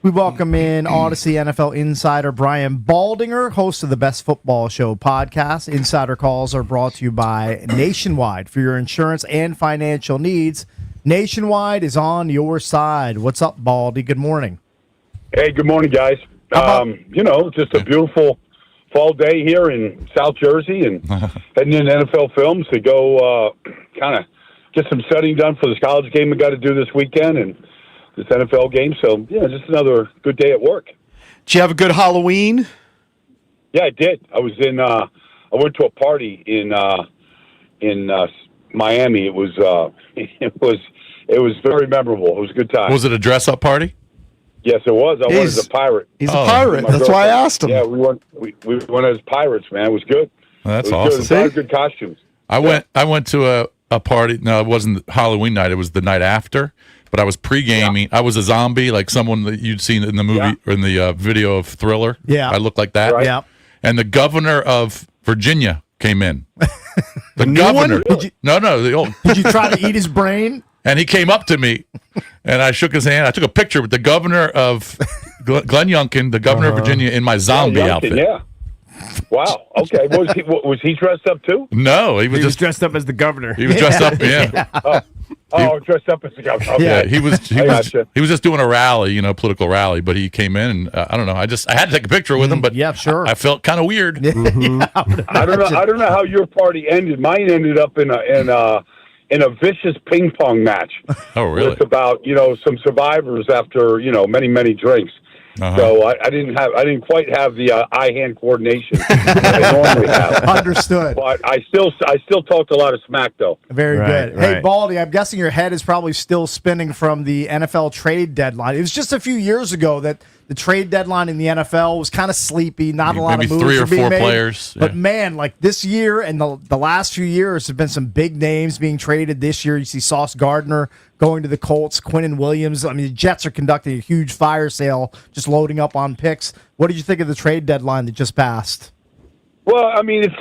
We welcome in Odyssey NFL insider Brian Baldinger, host of the Best Football Show podcast. Insider calls are brought to you by Nationwide. For your insurance and financial needs, Nationwide is on your side. What's up, Baldy? Good morning. Hey, good morning, guys. Just a beautiful fall day here in South Jersey and heading into NFL Films to go kind of get some studying done for this college game we got to do this weekend and this NFL game. So, yeah, just another good day at work. Did you have a good Halloween? Yeah, I did. I went to a party in Miami. It was very memorable. It was a good time. Was it a dress-up party? Yes, it was. I went as a pirate. He's a pirate. That's why I asked him. Yeah, we went as pirates, man. It was good. Well, that's it was awesome. Good. It was a lot of good costumes. I went to a party. No, it wasn't Halloween night. It was the night after. But I was pre-gaming. Yeah. I was a zombie, like someone that you'd seen in the movie or in the video of Thriller. Yeah, I looked like that. Right. Yeah. And the governor of Virginia came in. The new governor. one? The old. Did you try to eat his brain? And he came up to me, and I shook his hand. I took a picture with the governor of Glenn Youngkin, the governor of Virginia, in my zombie outfit. Yeah. Wow. Okay. Was he dressed up too? No, he was He was just dressed up as the governor. He was dressed up. Yeah. Dressed up as a governor. Okay. Yeah, he was gotcha. he was just doing a rally, political rally, but he came in and I don't know. I had to take a picture with him, but yeah, sure. I felt kind of weird. I don't know how your party ended. Mine ended up in a vicious ping pong match. Oh, really? With about some survivors after many drinks. Uh-huh. So I didn't quite have the eye-hand coordination that I normally have. Understood. But I still talked a lot of smack though. Very good. Hey, right. Baldy, I'm guessing your head is probably still spinning from the NFL trade deadline. It was just a few years ago that the trade deadline in the NFL was kind of sleepy. Not a lot Maybe of moves 3 or were being 4 made. players. But Yeah. man, like this year and the last few years have been some big names being traded. This year, you see Sauce Gardner going to the Colts, Quinnen Williams. I mean, the Jets are conducting a huge fire sale, just loading up on picks. What did you think of the trade deadline that just passed? Well, I mean, it's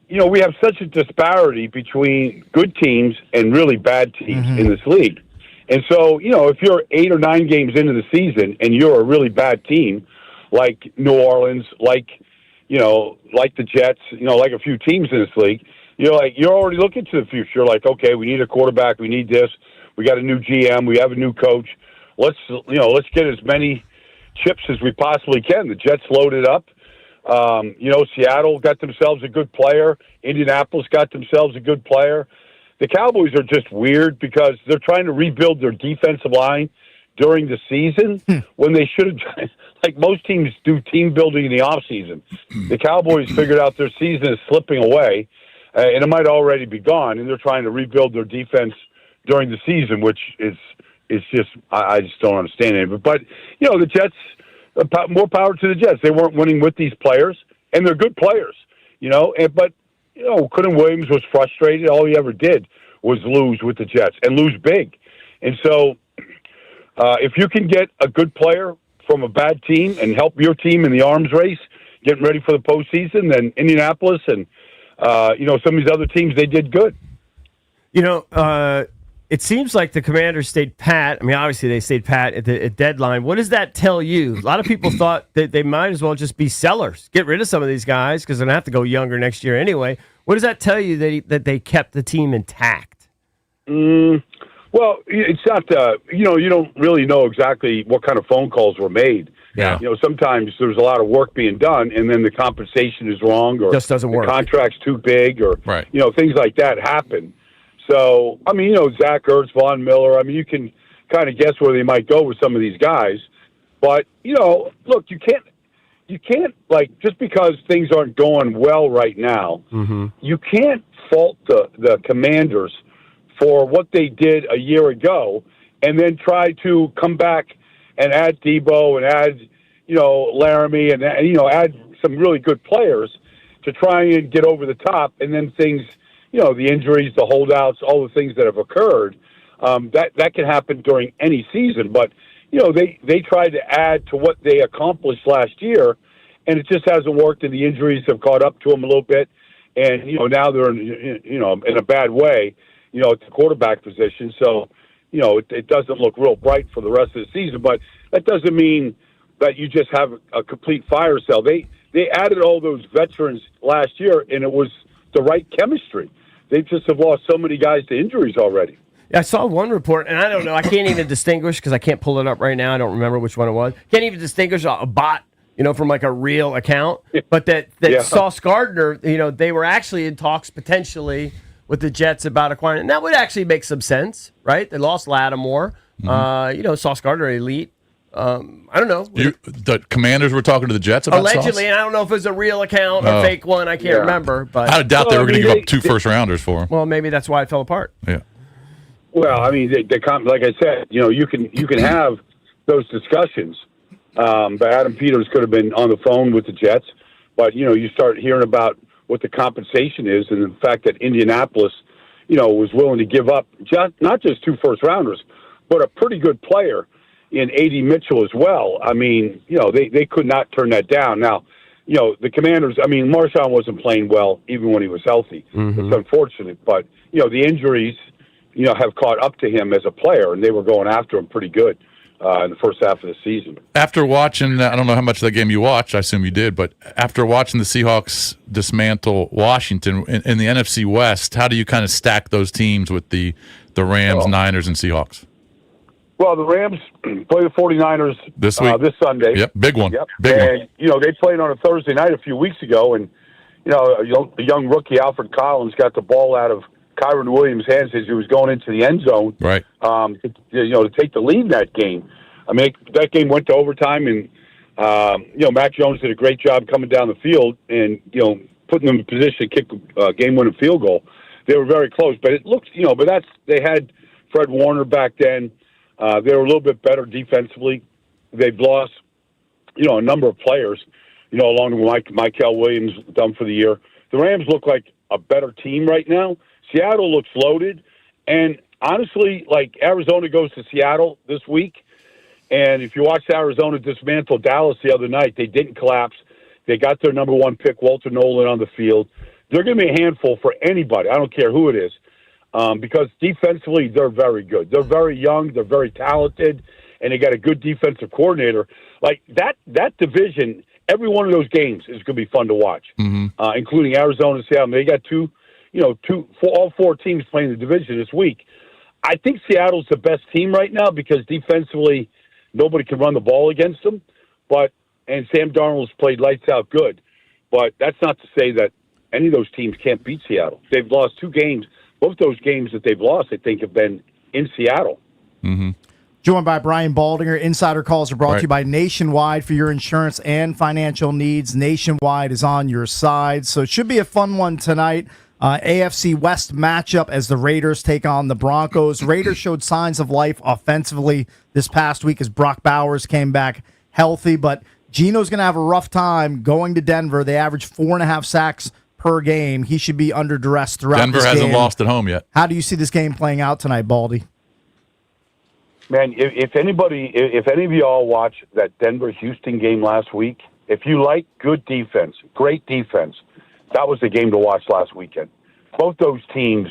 we have such a disparity between good teams and really bad teams in this league. And so, if you're 8 or 9 games into the season and you're a really bad team, like New Orleans, like the Jets, like a few teams in this league, you're already looking to the future. You're like, okay, we need a quarterback, we need this, we got a new GM, we have a new coach. Let's get as many chips as we possibly can. The Jets loaded up. Seattle got themselves a good player. Indianapolis got themselves a good player. The Cowboys are just weird because they're trying to rebuild their defensive line during the season when they should have, like most teams do team building in the offseason. The Cowboys figured out their season is slipping away, and it might already be gone, and they're trying to rebuild their defense during the season, which is just, I just don't understand it. But the Jets, more power to the Jets. They weren't winning with these players, and they're good players, but Quinnen Williams was frustrated. All he ever did was lose with the Jets and lose big. And so if you can get a good player from a bad team and help your team in the arms race, getting ready for the postseason, then Indianapolis and, some of these other teams, they did good. It seems like the Commanders stayed pat. I mean, obviously they stayed pat at deadline. What does that tell you? A lot of people thought that they might as well just be sellers, get rid of some of these guys because they're going to have to go younger next year anyway. What does that tell you that they kept the team intact? Well, it's not, you don't really know exactly what kind of phone calls were made. Yeah. Sometimes there's a lot of work being done, and then the compensation is wrong, or just doesn't work. The contract's too big, or right. Things like that happen. So, I mean, Zach Ertz, Von Miller, I mean, you can kind of guess where they might go with some of these guys. But, look, you can't, like, just because things aren't going well right now, you can't fault the Commanders for what they did a year ago and then try to come back and add Debo and add, Laramie and, add some really good players to try and get over the top, and then things – the injuries, the holdouts, all the things that have occurred, that can happen during any season. But, they tried to add to what they accomplished last year, and it just hasn't worked, and the injuries have caught up to them a little bit. and now they're in a bad way, at the quarterback position. So, it doesn't look real bright for the rest of the season. But that doesn't mean that you just have a complete fire sale. They added all those veterans last year, and it was the right chemistry. They just have lost so many guys to injuries already. I saw one report, and I don't know. I can't even distinguish because I can't pull it up right now. I don't remember which one it was. Can't even distinguish a bot, from like a real account. But that Sauce Gardner, they were actually in talks potentially with the Jets about acquiring. And that would actually make some sense, right? They lost Lattimore. Sauce Gardner, elite. I don't know. The Commanders were talking to the Jets about allegedly, Sauce? and I don't know if it was a real account or a fake one. I can't remember. But I doubt they were going to give up 2 first-rounders for him. Well, maybe that's why it fell apart. Yeah. Well, I mean, like I said, you can have those discussions. But Adam Peters could have been on the phone with the Jets. But you start hearing about what the compensation is, and the fact that Indianapolis, was willing to give up not just 2 first-rounders, but a pretty good player in A.D. Mitchell as well. I mean, they could not turn that down. Now, the Commanders. I mean, Marshawn wasn't playing well even when he was healthy. Mm-hmm. It's unfortunate, but the injuries, have caught up to him as a player, and they were going after him pretty good in the first half of the season. After watching, I don't know how much of that game you watched, I assume you did, but after watching the Seahawks dismantle Washington in the NFC West, how do you kind of stack those teams with the Rams, Niners, and Seahawks? Well, the Rams play the 49ers this week, this Sunday. Yep, big one. Yep. Big one. They played on a Thursday night a few weeks ago, and a young rookie, Alfred Collins, got the ball out of Kyron Williams' hands as he was going into the end zone. Right. To take the lead in that game. I mean, that game went to overtime, and Mac Jones did a great job coming down the field and putting them in position to kick a game-winning field goal. They were very close, but it looked but they had Fred Warner back then. They were a little bit better defensively. They've lost a number of players along with Michael Williams done for the year. The Rams look like a better team right now. Seattle looks loaded, and honestly, like Arizona goes to Seattle this week, and if you watched Arizona dismantle Dallas the other night, they didn't collapse. They got their number 1 pick, Walter Nolan, on the field. They're going to be a handful for anybody. I don't care who it is, because defensively they're very good. They're very young, they're very talented, and they got a good defensive coordinator. Like that division, every one of those games is going to be fun to watch, including Arizona and Seattle. They got all 4 teams playing the division this week. I think Seattle's the best team right now because defensively nobody can run the ball against them. And Sam Darnold's played lights out good. But that's not to say that any of those teams can't beat Seattle. They've lost 2 games. Both those games that they've lost, I think, have been in Seattle. Mm-hmm. Joined by Brian Baldinger. Insider calls are brought to you by Nationwide for your insurance and financial needs. Nationwide is on your side. So it should be a fun one tonight. AFC West matchup as the Raiders take on the Broncos. Raiders showed signs of life offensively this past week as Brock Bowers came back healthy, but Geno's going to have a rough time going to Denver. They average 4.5 sacks per game. He should be under duress throughout Denver this game. hasn't lost at home yet. How do you see this game playing out tonight, Baldy? Man, if any of y'all watch that Denver-Houston game last week, if you like good defense, great defense, that was the game to watch last weekend. Both those teams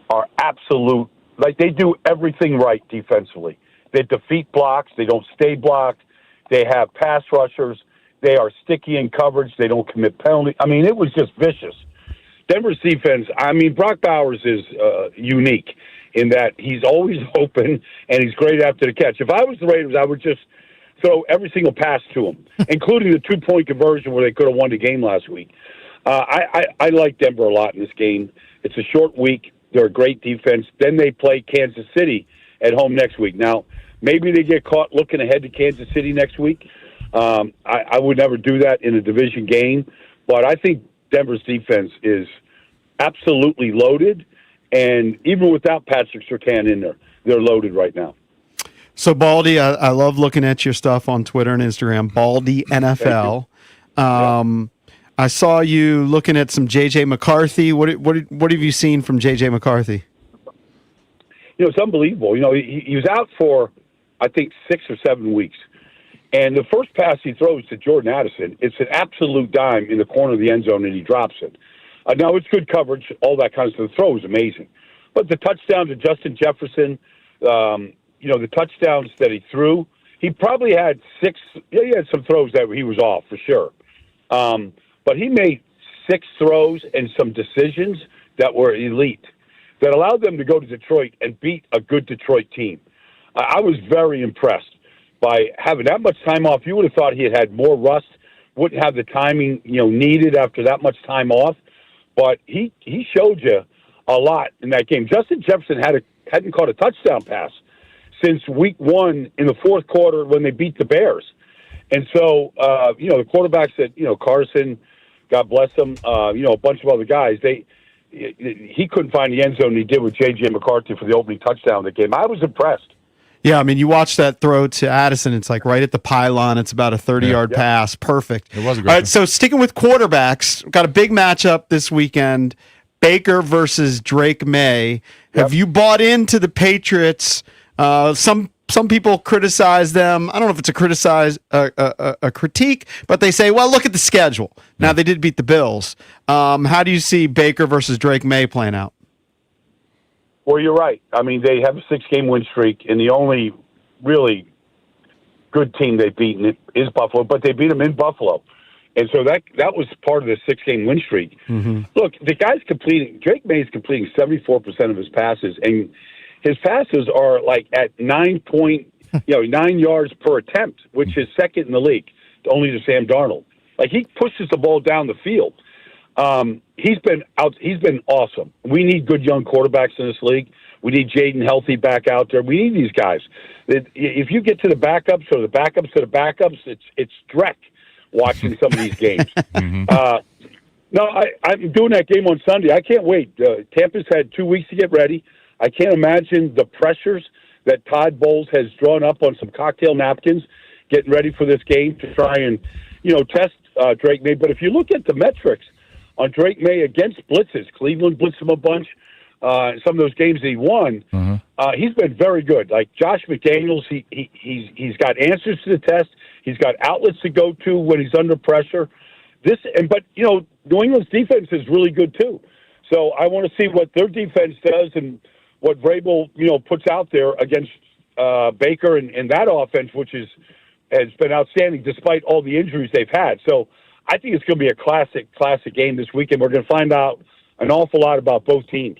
are absolute, they do everything right defensively. They defeat blocks. They don't stay blocked. They have pass rushers. They are sticky in coverage. They don't commit penalties. I mean, it was just vicious. Denver's defense, Brock Bowers is unique in that he's always open and he's great after the catch. If I was the Raiders, I would just throw every single pass to him, including the 2-point conversion where they could have won the game last week. I like Denver a lot in this game. It's a short week. They're a great defense. Then they play Kansas City at home next week. Now, maybe they get caught looking ahead to Kansas City next week. I would never do that in a division game. But I think Denver's defense is absolutely loaded. And even without Patrick Surtain in there, they're loaded right now. So, Baldy, I love looking at your stuff on Twitter and Instagram, Baldy NFL. I saw you looking at some J.J. McCarthy. What have you seen from J.J. McCarthy? It's unbelievable. He was out for, I think, 6 or 7 weeks. And the first pass he throws to Jordan Addison, it's an absolute dime in the corner of the end zone, and he drops it. Now, it's good coverage, all that kind of stuff. The throw is amazing. But the touchdown to Justin Jefferson, the touchdowns that he threw, he probably had 6. Yeah, he had some throws that he was off for sure. But he made 6 throws and some decisions that were elite, that allowed them to go to Detroit and beat a good Detroit team. I was very impressed by having that much time off. You would have thought he had more rust, wouldn't have the timing needed after that much time off. But he showed you a lot in that game. Justin Jefferson hadn't caught a touchdown pass since week 1 in the fourth quarter when they beat the Bears. And so, the quarterbacks that, Carson, God bless him, a bunch of other guys, he couldn't find the end zone he did with J.J. McCarthy for the opening touchdown of the game. I was impressed. Yeah, I mean, you watch that throw to Addison, it's like right at the pylon. It's about a 30-yard pass. Perfect. It was a great All right, so sticking with quarterbacks, we've got a big matchup this weekend, Baker versus Drake May. Have you bought into the Patriots? Some people criticize them. I don't know if it's a critique, but they say, well, look at the schedule. Now, they did beat the Bills. How do you see Baker versus Drake May playing out? Well, you're right. I mean, they have a 6-game win streak, and the only really good team they've beaten is Buffalo, but they beat them in Buffalo. And so that was part of the 6-game win streak. Mm-hmm. Look, Drake May is completing 74% of his passes, and his passes are like at 9 yards per attempt, which is second in the league, only to Sam Darnold. Like, he pushes the ball down the field. He's been awesome. We need good young quarterbacks in this league. We need Jaden Healthy back out there. We need these guys. If you get to the backups or the backups to the backups, it's Drek watching some of these games. Mm-hmm. I'm doing that game on Sunday. I can't wait. Tampa's had 2 weeks to get ready. I can't imagine the pressures that Todd Bowles has drawn up on some cocktail napkins getting ready for this game to try and, test Drake May. But if you look at the metrics on Drake May against blitzes, Cleveland blitzed him a bunch. Some of those games he won, he's been very good. Like Josh McDaniels, he's got answers to the test. He's got outlets to go to when he's under pressure. But New England's defense is really good too. So I want to see what their defense does and what Vrabel puts out there against Baker and that offense, which has been outstanding despite all the injuries they've had. So I think it's going to be a classic game this weekend. We're going to find out an awful lot about both teams.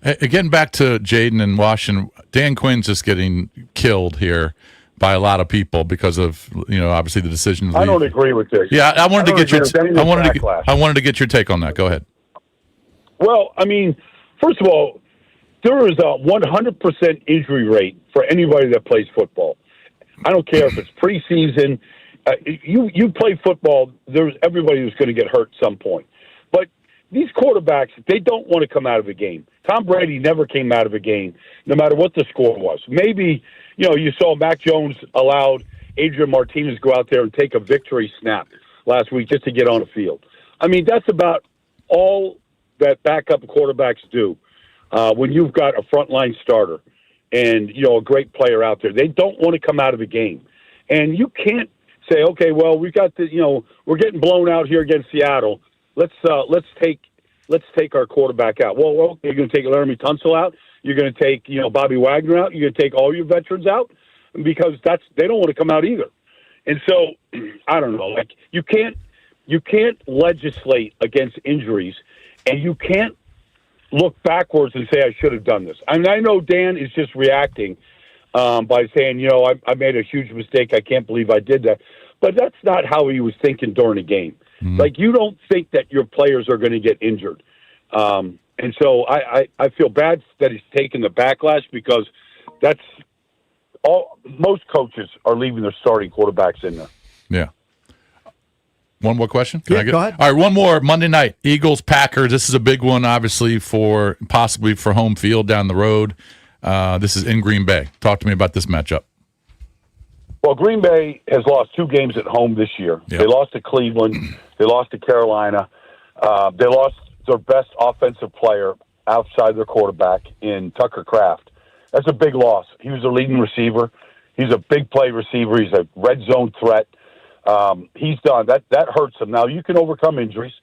Again, back to Jaden and Washington. Dan Quinn's just getting killed here by a lot of people because of obviously the decision to leave. I don't agree with this. Yeah, I wanted to get your take on that. Go ahead. Well, I mean, first of all, there is a 100% injury rate for anybody that plays football. I don't care if it's preseason. You play football, there's everybody who's going to get hurt at some point. But these quarterbacks, they don't want to come out of a game. Tom Brady never came out of a game, no matter what the score was. Maybe, you saw Mac Jones allowed Adrian Martinez go out there and take a victory snap last week just to get on the field. I mean, that's about all that backup quarterbacks do when you've got a frontline starter and, a great player out there. They don't want to come out of a game. And you can't say, okay, well, we got we're getting blown out here against Seattle. Let's take our quarterback out. Well, you're going to take Laramie Tunsil out. You're going to take Bobby Wagner out. You're going to take all your veterans out because they don't want to come out either. And so I don't know. Like you can't legislate against injuries, and you can't look backwards and say I should have done this. I mean, I know Dan is just reacting by saying, I made a huge mistake. I can't believe I did that. But that's not how he was thinking during the game. Mm-hmm. Like, you don't think that your players are going to get injured. And so I feel bad that he's taking the backlash because that's all. Most coaches are leaving their starting quarterbacks in there. Yeah. One more question? Go ahead. All right, one more. Monday night, Eagles, Packers. This is a big one, obviously, possibly for home field down the road. This is in Green Bay. Talk to me about this matchup. Well, Green Bay has lost 2 games at home this year. Yep. They lost to Cleveland. They lost to Carolina. They lost their best offensive player outside their quarterback in Tucker Kraft. That's a big loss. He was their leading receiver. He's a big play receiver. He's a red zone threat. He's done. That hurts him. Now, you can overcome injuries.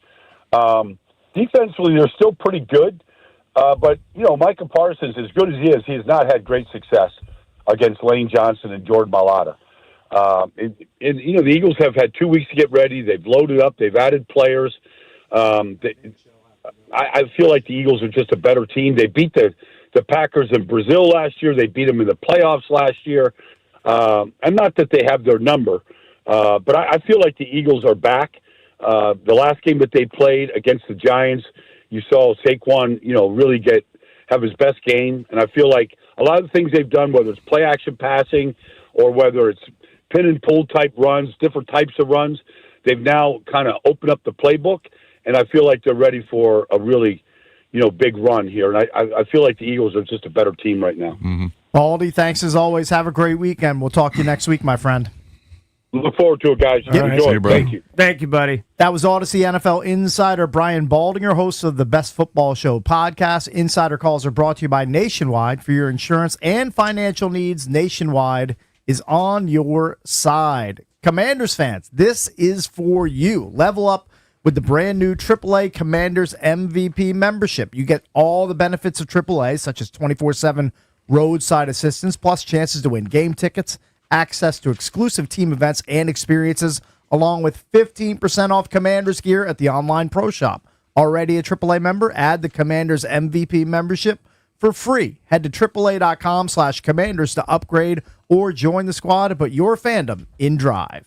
The defensively, they're still pretty good. But, Micah Parsons, as good as he has not had great success against Lane Johnson and Jordan Mailata. The Eagles have had 2 weeks to get ready. They've loaded up. They've added players. I feel like the Eagles are just a better team. They beat the Packers in Brazil last year. They beat them in the playoffs last year. And not that they have their number, but I feel like the Eagles are back. The last game that they played against the Giants, you saw Saquon, really have his best game. And I feel like a lot of the things they've done, whether it's play action passing or whether it's pin and pull type runs, different types of runs, they've now kind of opened up the playbook. And I feel like they're ready for a really, big run here. And I feel like the Eagles are just a better team right now. Mm-hmm. Baldy, thanks as always. Have a great weekend. We'll talk to you next week, my friend. Look forward to it, guys. Enjoy. See you, Thank you. Thank you, buddy. That was Odyssey NFL insider Brian Baldinger, host of the Best Football Show podcast. Insider calls are brought to you by Nationwide. For your insurance and financial needs, Nationwide is on your side. Commanders fans, this is for you. Level up with the brand new AAA Commanders MVP membership. You get all the benefits of AAA, such as 24/7 roadside assistance, plus chances to win game tickets, access to exclusive team events and experiences, along with 15% off Commanders gear at the online pro shop. Already a AAA member? Add the Commanders MVP membership for free. Head to AAA.com/Commanders to upgrade or join the squad and put your fandom in drive.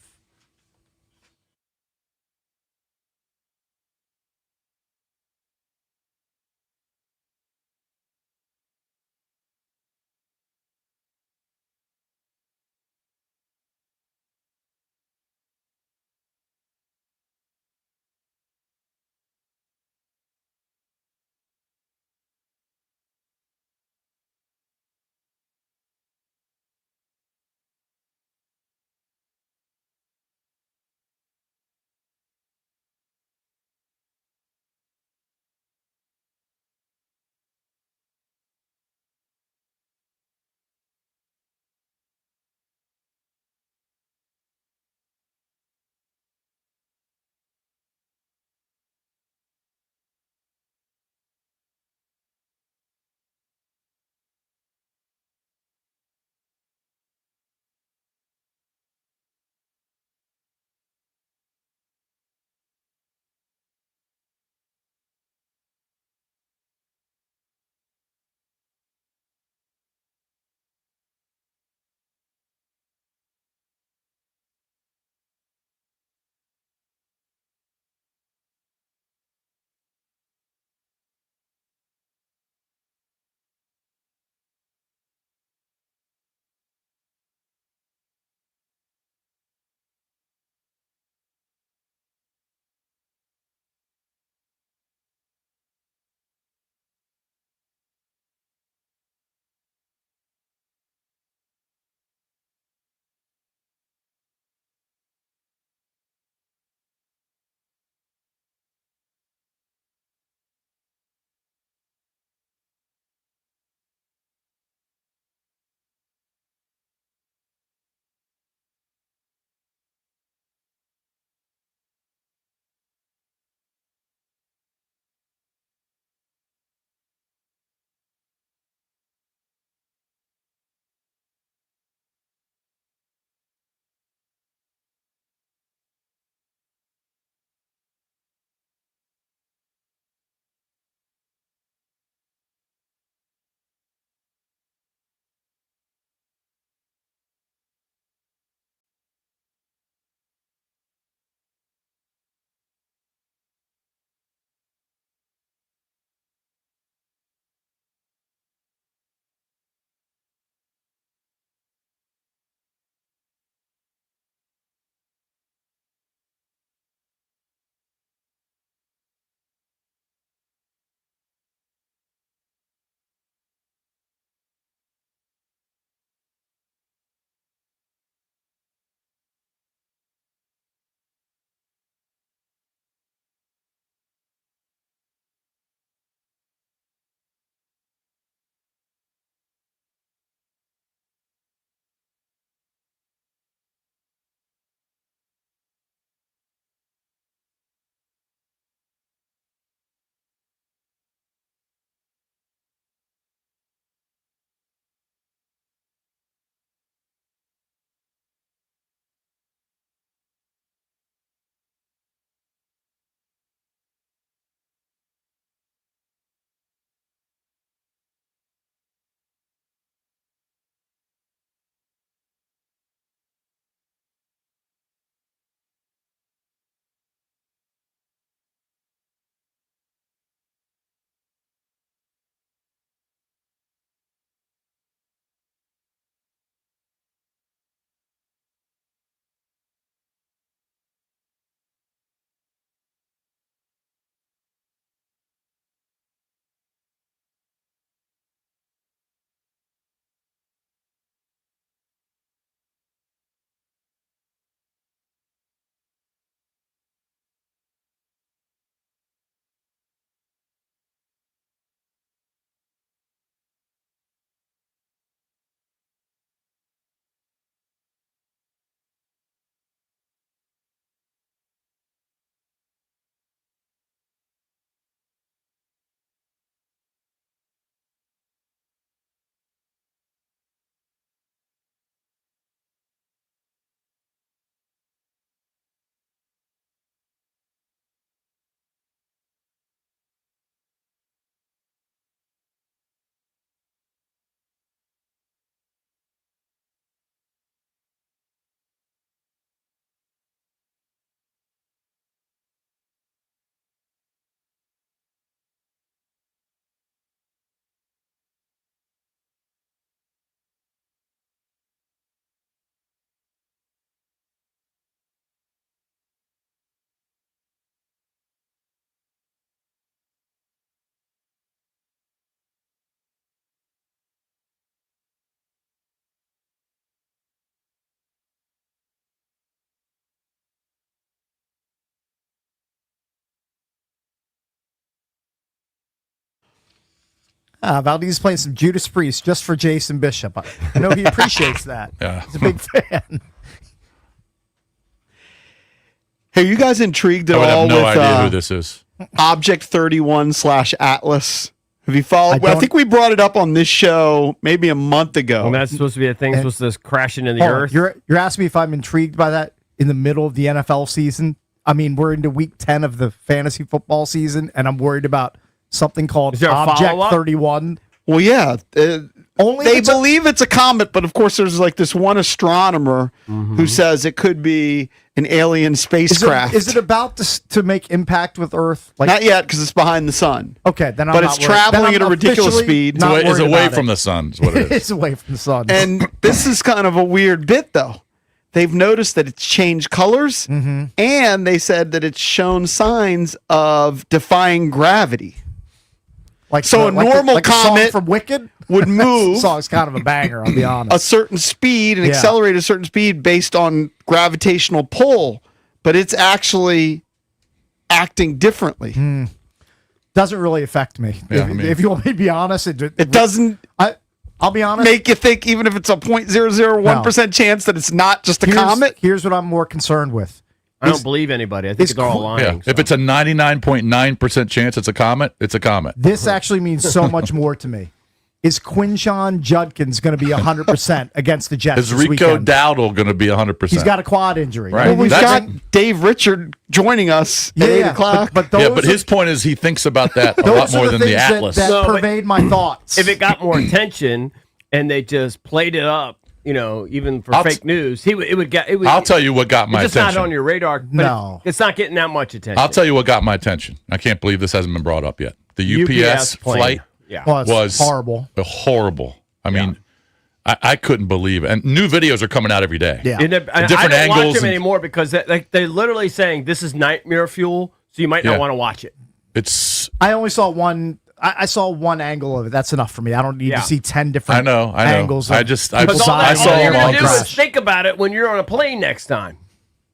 Valdez playing some Judas Priest just for Jason Bishop. I know he appreciates that. Yeah. He's a big fan. Hey, are you guys intrigued at I would all have no with idea who this is. Object 31/Atlas? Have you followed? I don't- think we brought it up on this show maybe a month ago. Well, that's supposed to be a thing. Supposed to crash into the Hold on, earth. You're asking me if I'm intrigued by that in the middle of the NFL season? I mean, we're into week 10 of the fantasy football season, and I'm worried about something called Is there a Object follow-up? 31. Well, yeah. Only They if it's a- believe it's a comet, but of course, there's like this one astronomer who says it could be an alien spacecraft. Is it about to make impact with Earth? Like, Not yet, because it's behind the sun. okay, then I'm But not it's worried. traveling Then at I'm a ridiculous officially speed. not It's worried away about from it. the sun, is what it is. It's away from the sun. And this is kind of a weird bit, though. They've noticed that it's changed colors, and they said that it's shown signs of defying gravity. like so a normal like a song comet from Wicked would move That song's kind of a banger. I'll be honest. a certain speed and Yeah. accelerate a certain speed based on gravitational pull, but it's actually acting differently. Doesn't really affect me. Yeah, if, I mean- if you want me to be honest, It doesn't I'll be honest. make you think, even if it's a 0.001% chance, that it's not just a comet. Here's what I'm more concerned with. I don't believe anybody. I think is they're all cool- lying. Yeah. If it's a 99.9% chance it's a comet, it's a comet. This actually means so much more to me. Is Quinshon Judkins going to be 100% against the Jets Is this Rico weekend? Dowdle going to be 100%? He's got a quad injury. Right. Well, we've That's- got Dave Richard joining us at 8 o'clock. But those Yeah, but are- his point is he thinks about that a those lot are more the than the things that- Atlas. that No, but- pervade my thoughts. If it got more attention and they just played it up, even for fake news, it would get. It would, I'll tell you what got my it's just attention. not on your radar. But No. it's not getting that much attention. I'll tell you what got my attention. I can't believe this hasn't been brought up yet. The UPS plane. flight Yeah. Well, it's was horrible. Horrible. I mean, I couldn't believe it. And new videos are coming out every day. Yeah. And I different don't watch angles them and- anymore because they're literally saying this is nightmare fuel, so you might Yeah. not want to watch it. It's I only saw one. I saw one angle of it. That's enough for me. I don't need Yeah. to see 10 different I know. angles. I of just people's Because all, I that, saw all you're them gonna on do is crash. think about it when you're on a plane next time.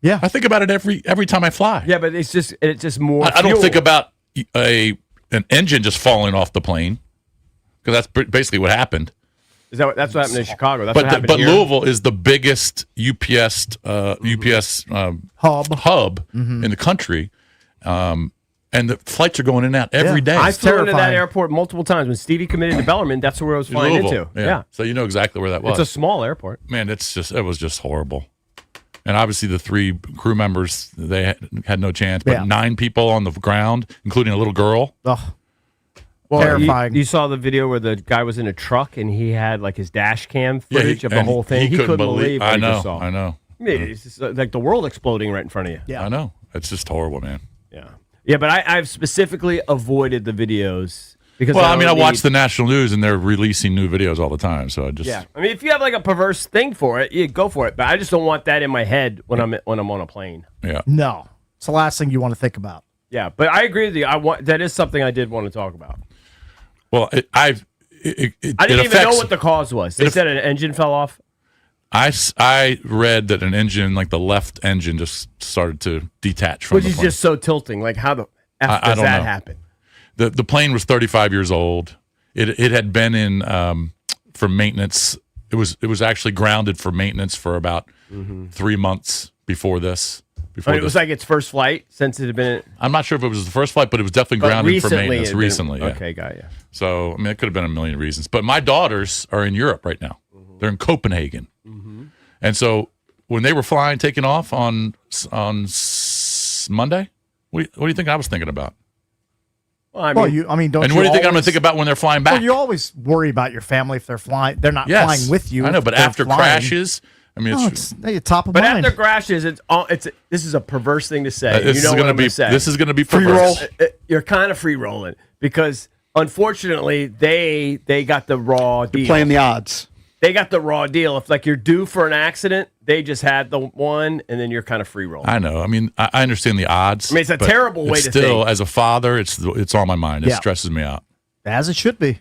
Yeah. I think about it every time I fly. Yeah, but it's just more. I don't fuel. think about an engine just falling off the plane because that's basically what happened. That's what happened in Chicago. That's what But happened but here. Louisville is the biggest UPS hub in the country, and the flights are going in and out every day. I flew into that terrifying. airport multiple times. When Stevie committed to Bellarmine, that's where I was flying Louisville. into. Yeah. So you know exactly where that was. It's a small airport. Man, it was just horrible. And obviously the 3 crew members, they had no chance. But Yeah. 9 people on the ground, including a little girl. Ugh. Well, Terrifying. You saw the video where the guy was in a truck and he had like his dash cam footage of the and whole thing. He couldn't believe what I he know. just saw. I know. I mean, it's just like the world exploding right in front of you. Yeah. I know. It's just horrible, man. Yeah, but I've specifically avoided the videos because Well, I mean, I don't watch need- the national news and they're releasing new videos all the time. So I just Yeah, I mean, if you have like a perverse thing for it, you go for it. But I just don't want that in my head when I'm on a plane. yeah. No. It's the last thing you want to think about. Yeah, but I agree with you. That is something I did want to talk about. Well, I didn't even know what the cause was. They said an engine fell off. I read that an engine, like the left engine, just started to detach from Which the is plane. just so tilting. Like, how the F I does don't that know. happen? The plane was 35 years old. It had been in for maintenance. It was actually grounded for maintenance for about 3 months before this. I mean, it was like its first flight since it had been. I'm not sure if it was the first flight, but it was definitely grounded for maintenance recently. Yeah. Okay, got you. So I mean, it could have been a million reasons. But my daughters are in Europe right now. They're in Copenhagen, and so when they were taking off on Monday, what do you think I was thinking about? Well, I mean, Don't And you what do you think I'm going to think about when they're flying back? Well, you always worry about your family if they're flying. They're not Yes, flying with you. I know, if but they're after flying. crashes, I mean, Oh, it's it's top of but mind. after crashes, this is a perverse thing to say. this you know is what going to I'm be gonna say. this is going to be Free perverse. roll. You're kind of free rolling because unfortunately they got the raw deal. Playing the odds. They got the raw deal. If like you're due for an accident, they just had the one, and then you're kind of free rolling. I know. I mean, I understand the odds. I mean, it's a but terrible way it's to still, think. as a father, it's on my mind. It Yeah. stresses me out. As it should be.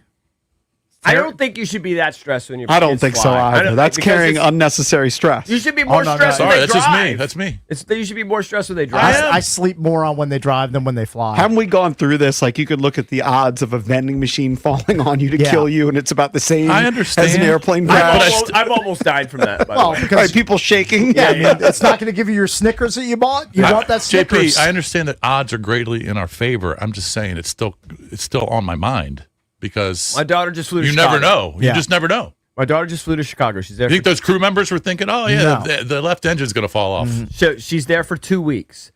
I don't think you should be that stressed when you're. I don't think so either. That's carrying unnecessary stress. You should be more stressed when Sorry, they that's drive. just me. That's me. You should be more stressed when they drive. I sleep more on when they drive than when they fly. Haven't we gone through this? Like, you could look at the odds of a vending machine falling on you to kill you, and it's about the same I understand. as an airplane crash. I've almost died from that. By the way. because people shaking. Yeah, I mean, it's not going to give you your Snickers that you bought. You want that Snickers. JP, I understand that odds are greatly in our favor. I'm just saying it's still on my mind because my daughter just flew to you Chicago. never know. You just never know. My daughter just flew to Chicago. She's there. You think those crew members were thinking, "Oh yeah, the left engine's going to fall off"? So she's there for 2 weeks.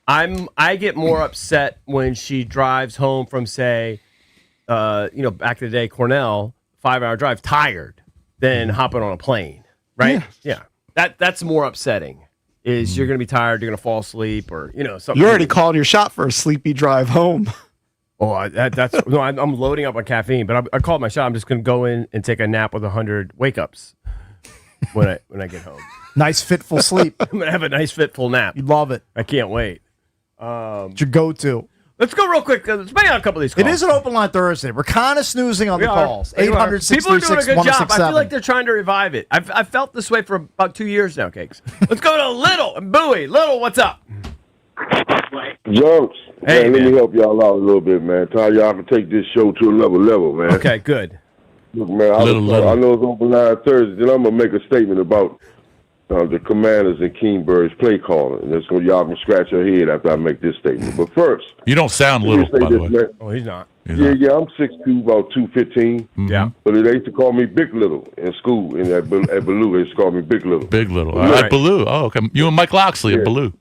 I get more upset when she drives home from, say, back in the day, Cornell, 5-hour drive, tired, than hopping on a plane. Right? Yeah. That's more upsetting. Is you're going to be tired, you're going to fall asleep, or something. You already called your shot for a sleepy drive home. Oh, I'm loading up on caffeine, but I called my shot. I'm just going to go in and take a nap with 100 wake ups when I get home. Nice fitful sleep. I'm going to have a nice fitful nap. You love it. I can't wait. It's your go-to. Let's go real quick. Let's bang out a couple of these calls. It is an open line Thursday. We're kind of snoozing on the calls. 800 People are doing a good job. I feel like 636 they're trying to revive it. I've felt this way for about 2 years now, Cakes. Let's go to Little and Bowie. Little, what's up? Jokes. Hey, man, let me help y'all out a little bit, man. Tell y'all can take this show to another level, man. Okay, good. Look, man, I know it's open line Thursday. Then I'm gonna make a statement about the Commanders and Kingsbury's play calling, and that's gonna y'all can scratch your head after I make this statement. But first, you don't sound little, by the way. Man. Oh, he's not. Yeah, I'm 6'2", about 215. Mm-hmm. Yeah. But they used to call me Big Little in school. At Ballou, they used to call me Big Little. Big Little. At Ballou. Oh, okay. You and Mike Loxley at Ballou.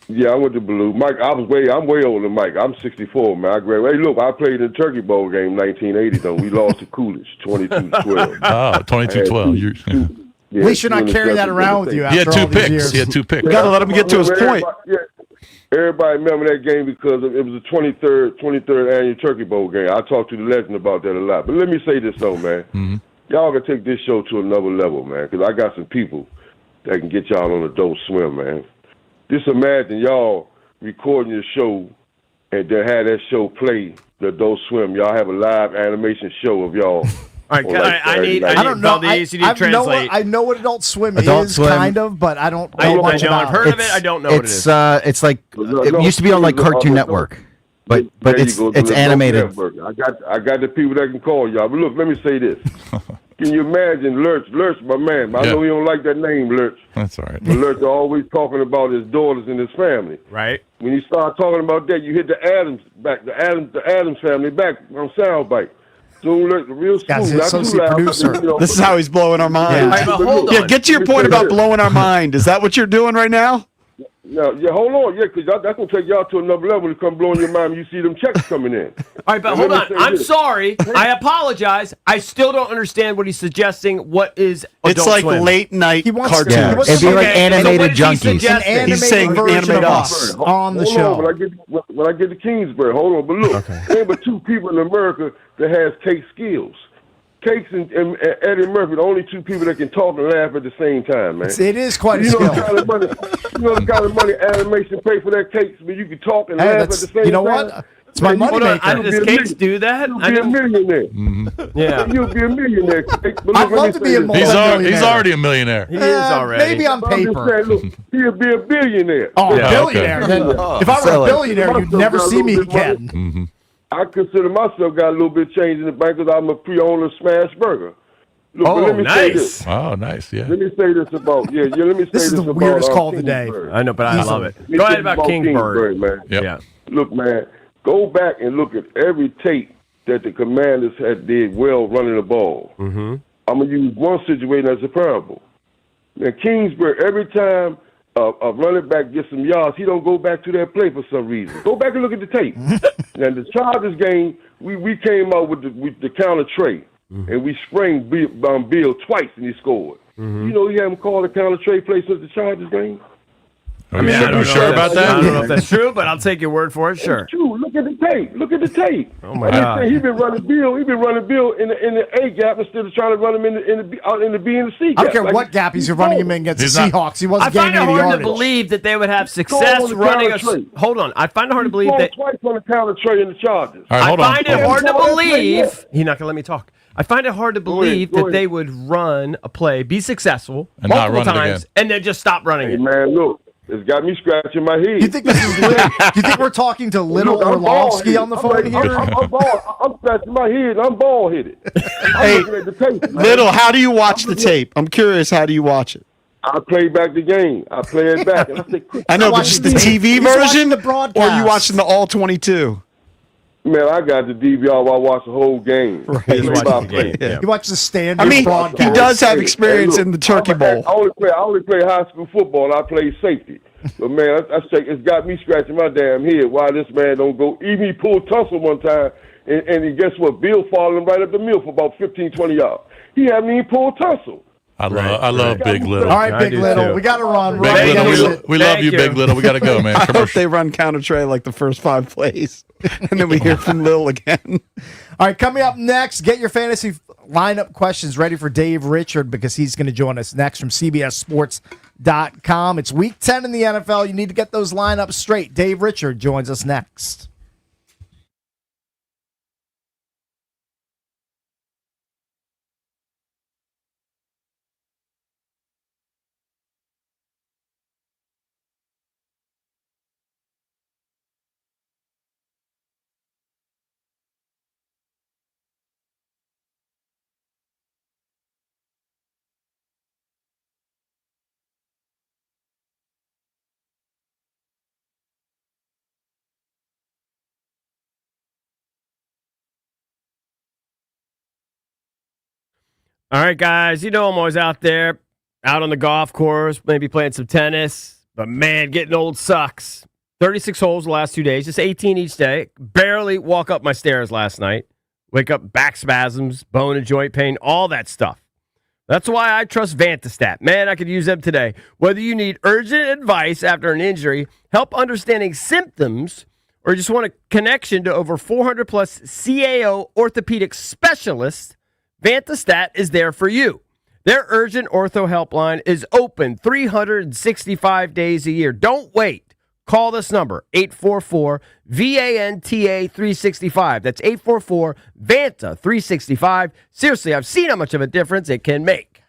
Yeah, I went to Ballou. Mike, I'm way older than Mike. I'm 64, man. I graduated. Hey, look, I played in the Turkey Bowl game 1980, though. We lost to Coolidge, 22-12. Oh, 22-12. At least you're not carrying that around with you after He had all these years. He had 2 picks. We got to let him get to his point. Everybody remember that game because it was the 23rd annual Turkey Bowl game. I talked to the legend about that a lot. But let me say this, though, man. Mm-hmm. Y'all can take this show to another level, man, because I got some people that can get y'all on Adult Swim, man. Just imagine y'all recording your show and then have that show play the Adult Swim. Y'all have a live animation show of y'all. All right, I need Valdez, you need to translate. I know what Adult Swim Adult is, Swim. kind of, but I don't know much about I've heard of it. I don't know what it is. It's like it used to be on like Cartoon Network, but it's animated. I got the people that can call y'all. But look, let me say this. Can you imagine Lurch, my man? I know you don't like that name, Lurch. That's all right. But Lurch always talking about his daughters and his family. Right. When you start talking about that, you hit the Adams family back on soundbite. So Lurch, real smooth. Not too loud. Producer. This is how he's blowing our mind. Yeah, get to your point about blowing our mind. Is that what you're doing right now? Yeah, hold on. Yeah, because that's going to take y'all to another level to come blowing your mind when you see them checks coming in. All right, but hold on. I'm sorry. I apologize. I still don't understand what he's suggesting. What is Adult It's like Swim? late night cartoons. Yeah. It'd be like animated junkies. An animated He's saying version animated of us on the Hold show. on, when I get to Kingsbury, hold on. But look, there were 2 people in America that has cake skills. Cakes and Eddie Murphy, the only 2 people that can talk and laugh at the same time, man. It is quite a You know skill. the kind of money animation pay for that cakes, but you can talk and laugh at the same time. You know what? It's my money Hold on. maker. Does Cakes do that? You'll be a millionaire. Yeah. You'll be a millionaire. I'd love to be a millionaire. He's already a millionaire. He is already. Maybe on paper. Look, he'll be a billionaire. Oh, Yeah, a billionaire. okay. Then, if I were a billionaire, you'd never see me again. Mm-hmm. I consider myself got a little bit of change in the bank because I'm a pre-owner of Smash Burger. Look, but let me say this. Oh, nice. Yeah. Let me say this about let me say This is the about weirdest our call of the day. Kingsbury. I know, but I love it. Let me Go say ahead about Kingsbury. man. Yep. Yeah. Look, man, go back and look at every tape that the Commanders did well running the ball. Mm-hmm. I'm going to use one situation as a parable. Now, Kingsbury, every time a running back gets some yards, he don't go back to that play for some reason. Go back and look at the tape. Now, the Chargers game, we came out with the counter tray, and we sprang Bill twice, and he scored. You know, he haven't called a counter tray play since the Chargers game. Are you sure about that? I don't know if that's true, but I'll take your word for it. Sure. It's true. Look at the tape. Look at the tape. Oh my God. He's been running Bill. He's been running Bill in the A gap instead of trying to run him in the B and the C gap. I don't care what gap he's running him in against the Seahawks. He wasn't I find getting it any hard yardage. to believe that they would have success running a. Hold on. I find it hard to believe that. Twice on the counter tray in the Chargers. All right, hold on. I find it hard to believe. He's not going to let me talk. I find it hard to believe that they would run a play, be successful And not multiple run it times, again. and then just stop running Hey, it. man, look, it's got me scratching my head. You think this is you think we're talking to Little Look, I'm Orlovsky bald-headed. on the phone here? I'm scratching my head. I'm bald headed. I'm looking at the tape. Man. Little, how do you watch the tape? I'm curious. How do you watch it? I play back the game. I play it back, and I say, I know, but just the TV He's watching version, the or broadcast. are you watching the all 22? man, I got the DVR while I watch the whole game. He's Play watching by the play. game. Yeah. He watches the standard I mean, broadcast. he does have experience look, in the Turkey Bowl. I only play high school football, and I play safety. But man, I say it's got me scratching my damn head. Why this man don't go? Even he pulled tussle one time, and guess what? Bill falling right up the middle for about 15, 20 yards. He haven't even pulled tussle. I love Big Little. All right, I Big do Little. too. We got to run. Big Run, Little, we we, gotta- we love Thank you, you. Big Little. We got to go, man. I hope Commercial. they run counter Trey like the first 5 plays, and then we hear from Lil again. All right, coming up next, get your fantasy lineup questions ready for Dave Richard because he's going to join us next from CBSSports.com. It's Week 10 in the NFL. You need to get those lineups straight. Dave Richard joins us next. All right, guys. You know I'm always out there, out on the golf course, maybe playing some tennis. But man, getting old sucks. 36 holes the last 2 days, just 18 each day. Barely walk up my stairs last night. Wake up, back spasms, bone and joint pain, all that stuff. That's why I trust Vantastat. Man, I could use them today. Whether you need urgent advice after an injury, help understanding symptoms, or you just want a connection to over 400 plus CAO orthopedic specialists, Vantastat is there for you. Their urgent ortho helpline is open 365 days a year. Don't wait. Call this number, 844-VANTA-365. That's 844-VANTA-365. Seriously, I've seen how much of a difference it can make.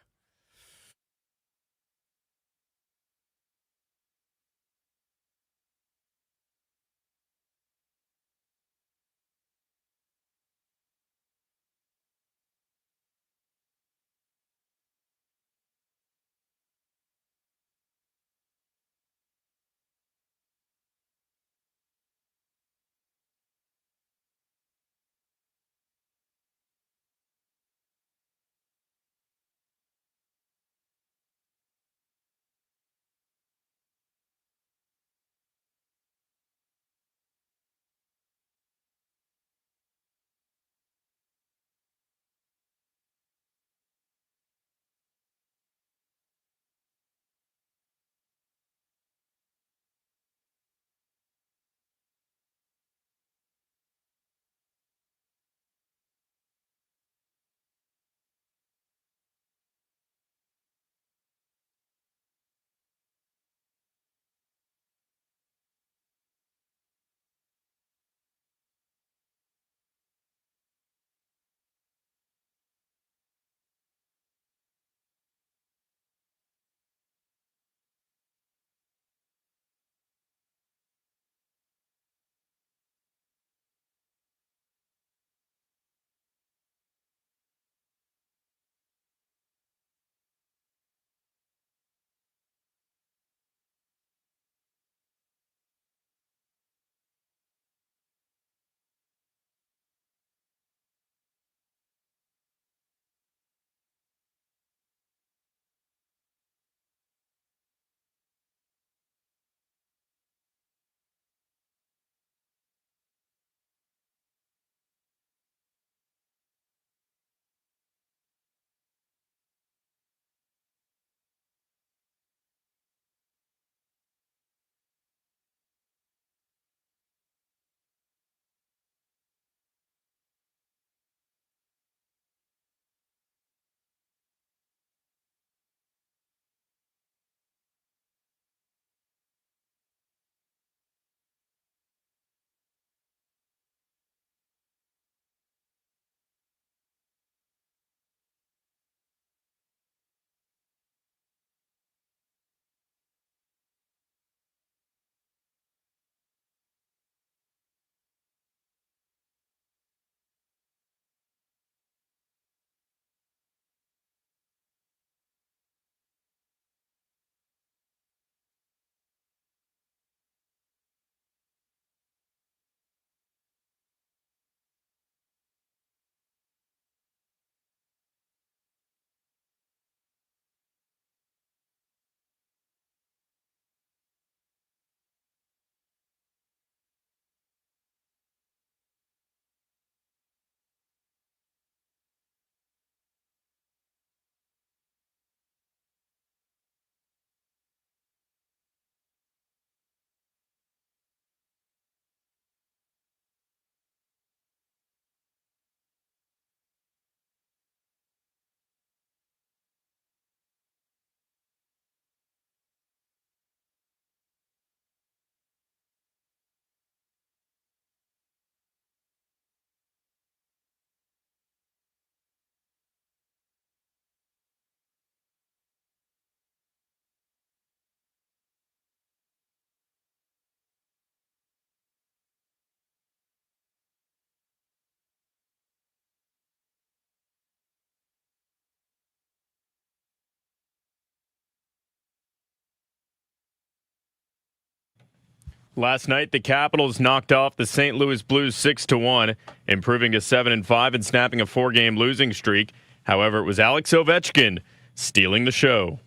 Last night, the Capitals knocked off the St. Louis Blues 6-1, improving to 7-5 and snapping a 4-game losing streak. However, it was Alex Ovechkin stealing the show.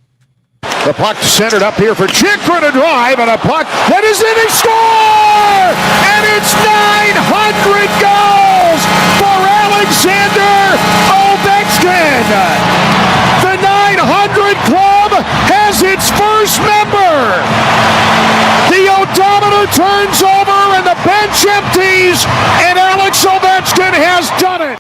The puck centered up here for Chikrin to drive, and a puck that is in, he score! And it's 900 goals for Alexander Ovechkin! The 900 Club has its first member! The odometer turns over and the bench empties, and Alex Ovechkin has done it!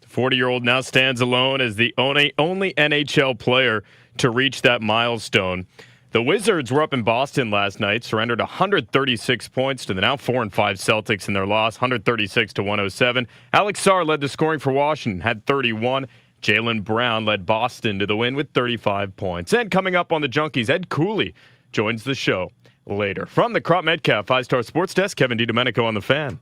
The 40-year-old now stands alone as the only NHL player to reach that milestone. The Wizards were up in Boston last night, surrendered 136 points to the now 4-5 Celtics in their loss, 136-107. Alex Sarr led the scoring for Washington, had 31. Jaylen Brown led Boston to the win with 35 points. And coming up on the Junkies, Ed Cooley joins the show later. From the Crop Metcalf 5-Star Sports Desk, Kevin DiDomenico on the Fan.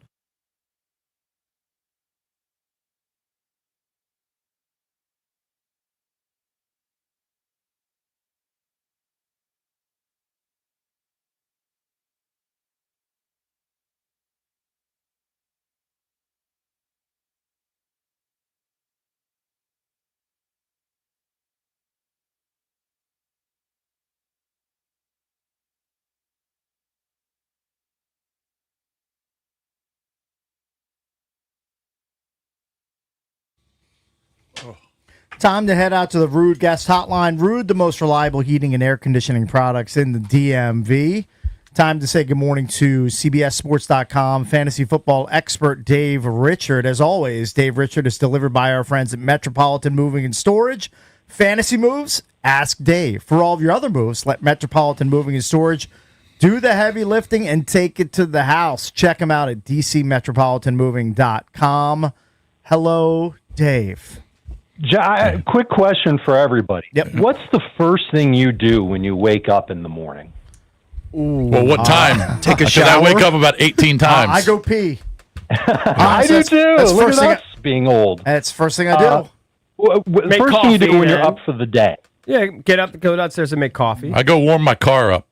Time to head out to the Rude Guest Hotline. Rude, the most reliable heating and air conditioning products in the DMV. Time to say good morning to CBSSports.com fantasy football expert Dave Richard. As always, Dave Richard is delivered by our friends at Metropolitan Moving and Storage. Fantasy moves? Ask Dave. For all of your other moves, let Metropolitan Moving and Storage do the heavy lifting and take it to the house. Check them out at DCMetropolitanMoving.com. Hello, Dave. Quick question for everybody. Yep. What's the first thing you do when you wake up in the morning? Well, what time? Take a 'Cause shower. I wake up about 18 times. I go pee. I do too. That's Look first at thing us being old. That's the first thing I do. Make First thing you do coffee, when you're man. up for the day. Yeah, get up, go downstairs and make coffee. I go warm my car up.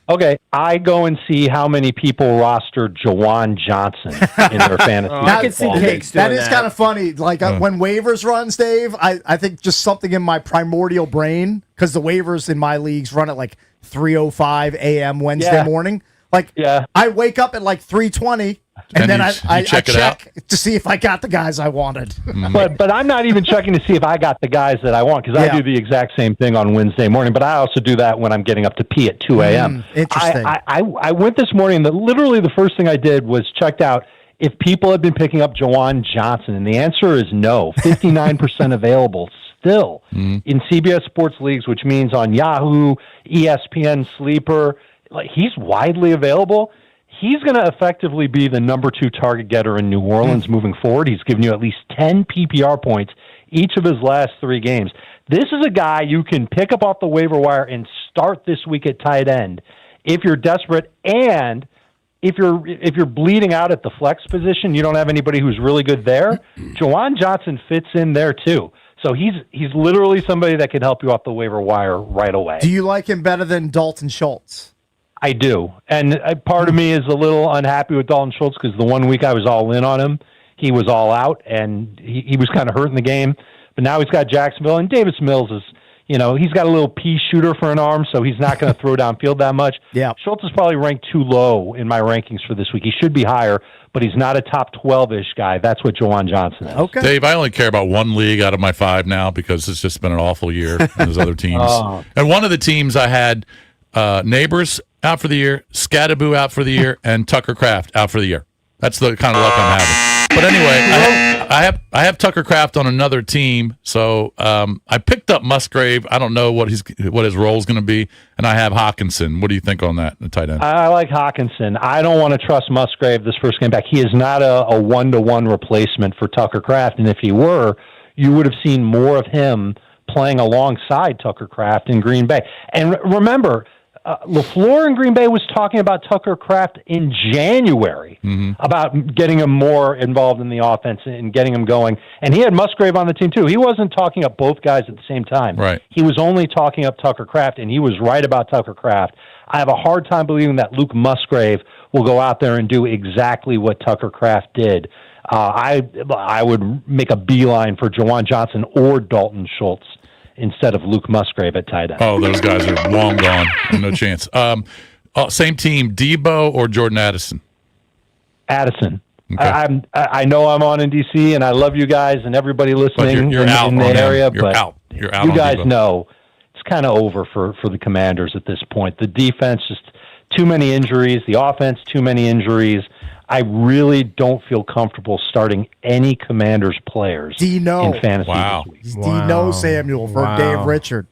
Okay, I go and see how many people roster Jawan Johnson in their fantasy. I can see football Cakes league. That doing is kind of funny. Like when waivers runs, Dave, I think just something in my primordial brain, because the waivers in my leagues run at like 3:05 a.m. Wednesday Yeah. morning. Like, Yeah. I wake up at like 3:20, and And then you I check it check to see if I got the guys I wanted. But I'm not even checking to see if I got the guys that I want, because I Yeah. do the exact same thing on Wednesday morning. But I also do that when I'm getting up to pee at 2 a.m. Interesting. I went this morning, and literally the first thing I did was checked out if people have been picking up Jawan Johnson, and the answer is no. 59% available still in CBS Sports Leagues, which means on Yahoo, ESPN, Sleeper. Like, he's widely available. He's going to effectively be the number 2 target getter in New Orleans moving forward. He's given you at least 10 PPR points each of his last 3 games. This is a guy you can pick up off the waiver wire and start this week at tight end if you're desperate, and if you're bleeding out at the flex position, you don't have anybody who's really good there. Jawan Johnson fits in there too. So he's literally somebody that can help you off the waiver wire right away. Do you like him better than Dalton Schultz? I do. And part of me is a little unhappy with Dalton Schultz because the one week I was all in on him, he was all out, and he was kind of hurt in the game. But now he's got Jacksonville, and Davis Mills is, he's got a little pea shooter for an arm, so he's not going to throw downfield that much. Yeah. Schultz is probably ranked too low in my rankings for this week. He should be higher, but he's not a top 12-ish guy. That's what Jawan Johnson is. Okay. Dave, I only care about one league out of my 5 now because it's just been an awful year and there's other teams. Oh. And one of the teams I had Neighbors out for the year, Scattaboo out for the year, and Tucker Kraft out for the year. That's the kind of luck I'm having. But anyway, I have Tucker Kraft on another team, so I picked up Musgrave. I don't know what his role is going to be, and I have Hawkinson. What do you think on that, the tight end? I like Hawkinson. I don't want to trust Musgrave this first game back. He is not a one-to-one replacement for Tucker Kraft, and if he were, you would have seen more of him playing alongside Tucker Kraft in Green Bay. And remember, LaFleur in Green Bay was talking about Tucker Kraft in January about getting him more involved in the offense and getting him going. And he had Musgrave on the team, too. He wasn't talking up both guys at the same time. Right. He was only talking up Tucker Kraft, and he was right about Tucker Kraft. I have a hard time believing that Luke Musgrave will go out there and do exactly what Tucker Kraft did. I would make a beeline for Jawan Johnson or Dalton Schultz instead of Luke Musgrave at tight end. Oh, those guys are long gone. No chance. Same team, Debo or Jordan Addison? Addison. Okay. I know I'm on in DC, and I love you guys and everybody listening you're out in the on area. You're but out. You're out. You on guys Debo. know it's kind of over for the Commanders at this point. The defense, just too many injuries. The offense, too many injuries. I really don't feel comfortable starting any Commanders players in fantasy this week. Dino Samuel for Dave Richard.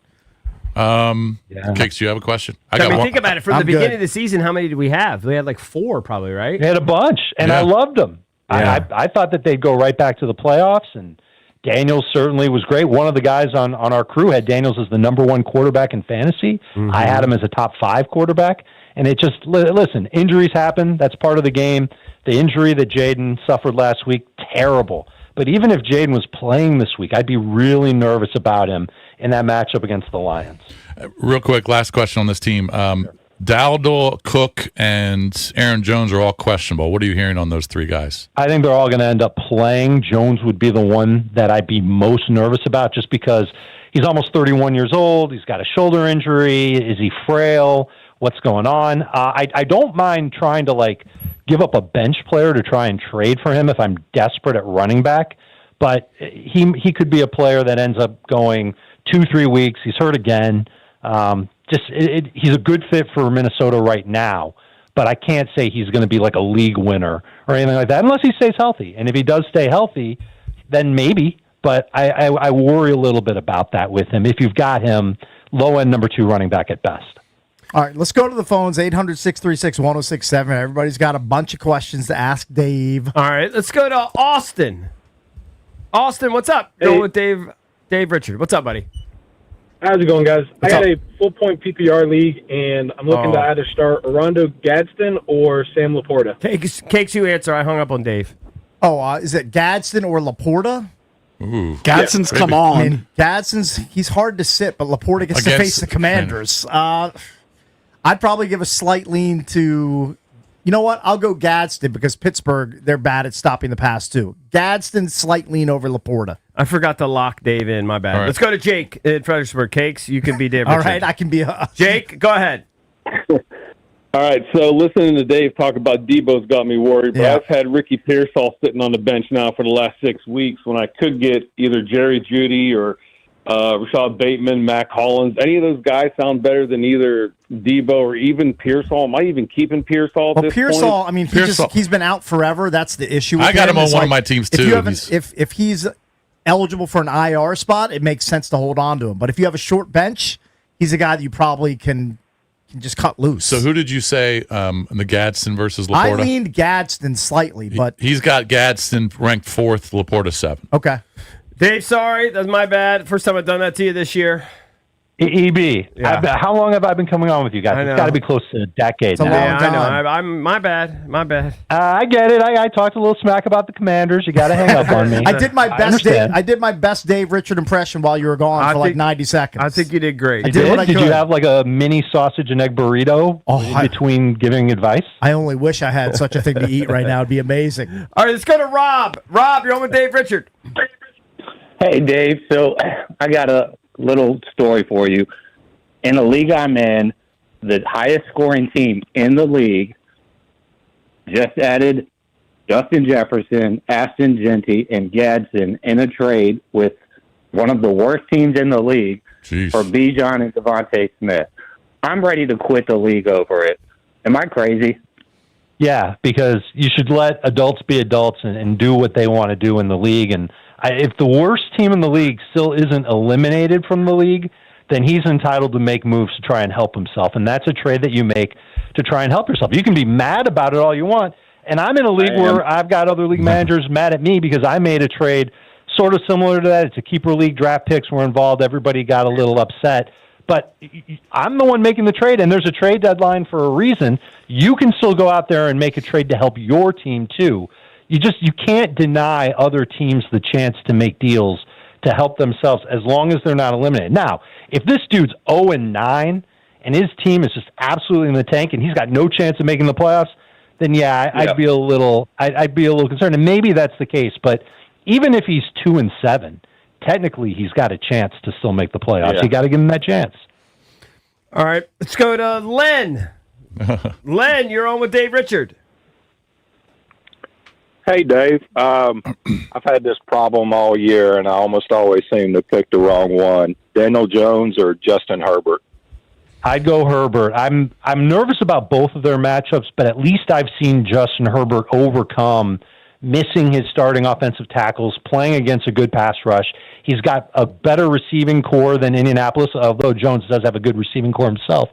Cakes, do you have a question? Think about it. From the beginning of the season, how many did we have? We had like 4 probably, right? We had a bunch, and I loved them. Yeah. I thought that they'd go right back to the playoffs, and Daniels certainly was great. One of the guys on our crew had Daniels as the number 1 quarterback in fantasy. I had him as a top 5 quarterback. And it just, listen, injuries happen. That's part of the game. The injury that Jaden suffered last week, terrible. But even if Jaden was playing this week, I'd be really nervous about him in that matchup against the Lions. Real quick, last question on this team. Dowdle, Cook, and Aaron Jones are all questionable. What are you hearing on those 3 guys? I think they're all going to end up playing. Jones would be the one that I'd be most nervous about just because he's almost 31 years old. He's got a shoulder injury. Is he frail? What's going on? I don't mind trying to give up a bench player to try and trade for him if I'm desperate at running back, but he could be a player that ends up going 2-3 weeks. He's hurt again. He's a good fit for Minnesota right now, but I can't say he's going to be like a league winner or anything like that unless he stays healthy. And if he does stay healthy, then maybe. But I worry a little bit about that with him. If you've got him, low end number 2 running back at best. All right, let's go to the phones, 800-636-1067. Everybody's got a bunch of questions to ask Dave. All right, let's go to Austin. Austin, what's up? Hey. Going with Dave Richard. What's up, buddy? How's it going, guys? What's I got up? a full-point PPR league, and I'm looking to either start Rondo Gadsden or Sam Laporta. Cakes, you answer. I hung up on Dave. Oh, is it Gadsden or Laporta? Ooh. Gadsden's come on. I mean, Gadsden's, he's hard to sit, but Laporta gets to face the Commanders. I'd probably give a slight lean to, you know what? I'll go Gadsden because Pittsburgh, they're bad at stopping the pass too. Gadsden, slight lean over Laporta. I forgot to lock Dave in. My bad. All right. Let's go to Jake in Fredericksburg. Cakes, you can be Dave All Richard. right, I can be Jake, go ahead. All right, so listening to Dave talk about Debo's got me worried, but I've had Ricky Pearsall sitting on the bench now for the last 6 weeks when I could get either Jerry Jeudy or Rashad Bateman, Mac Hollins. Any of those guys sound better than either Debo or even Pearsall. Am I even keeping Pearsall at Well, this Pearsall, point? I mean, he's been out forever. That's the issue with I got him on It's one of my teams, if too. you haven't- If he's eligible for an IR spot, it makes sense to hold on to him. But if you have a short bench, he's a guy that you probably can just cut loose. So who did you say the Gadsden versus Laporta? I leaned Gadsden slightly, but He's got Gadsden ranked 4th, Laporta 7th. okay. Dave, sorry. That's my bad. First time I've done that to you this year. EB, Yeah. how long have I been coming on with you guys? I know. It's got to be close to a decade It's a now. long Yeah, I know. time. I'm my bad. My bad. I get it. I talked a little smack about the Commanders. You got to hang up on me. I did my best Dave, understand. I did my best Dave Richard impression while you were gone for like 90 seconds. I think you did great. I did what I Did you could. have like a mini sausage and egg burrito in between giving advice? I only wish I had such a thing to eat right now. It'd be amazing. All right, let's go to Rob. Rob, you're on with Dave Richard. Hey, Dave. So I got a little story for you. In the league I'm in, the highest scoring team in the league just added Justin Jefferson, Ashton Genty, and Gadsden in a trade with one of the worst teams in the league for Bijan and Devontae Smith. I'm ready to quit the league over it. Am I crazy? Yeah, because you should let adults be adults and do what they want to do in the league. And if the worst team in the league still isn't eliminated from the league, then he's entitled to make moves to try and help himself. And that's a trade that you make to try and help yourself. You can be mad about it all you want. And I'm in a league where I've got other league managers mad at me because I made a trade sort of similar to that. It's a keeper league. Draft picks were involved. Everybody got a little upset. But I'm the one making the trade, and there's a trade deadline for a reason. You can still go out there and make a trade to help your team too. You can't deny other teams the chance to make deals to help themselves as long as they're not eliminated. Now, if this dude's 0-9 and his team is just absolutely in the tank and he's got no chance of making the playoffs, then I'd be a little concerned. And maybe that's the case, but even if he's 2-7, technically he's got a chance to still make the playoffs. You got to give him that chance. All right, let's go to Len. Len, you're on with Dave Richard. Hey, Dave. I've had this problem all year, and I almost always seem to pick the wrong one. Daniel Jones or Justin Herbert? I'd go Herbert. I'm nervous about both of their matchups, but at least I've seen Justin Herbert overcome missing his starting offensive tackles, playing against a good pass rush. He's got a better receiving core than Indianapolis, although Jones does have a good receiving core himself.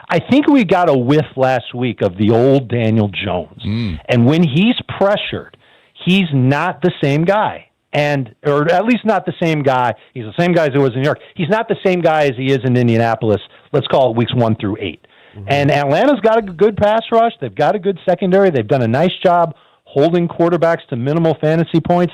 I think we got a whiff last week of the old Daniel Jones. And when he's pressured, he's not the same guy. Or at least not the same guy. He's the same guy as he was in New York. He's not the same guy as he is in Indianapolis. Let's call it weeks 1 through 8. And Atlanta's got a good pass rush. They've got a good secondary. They've done a nice job holding quarterbacks to minimal fantasy points.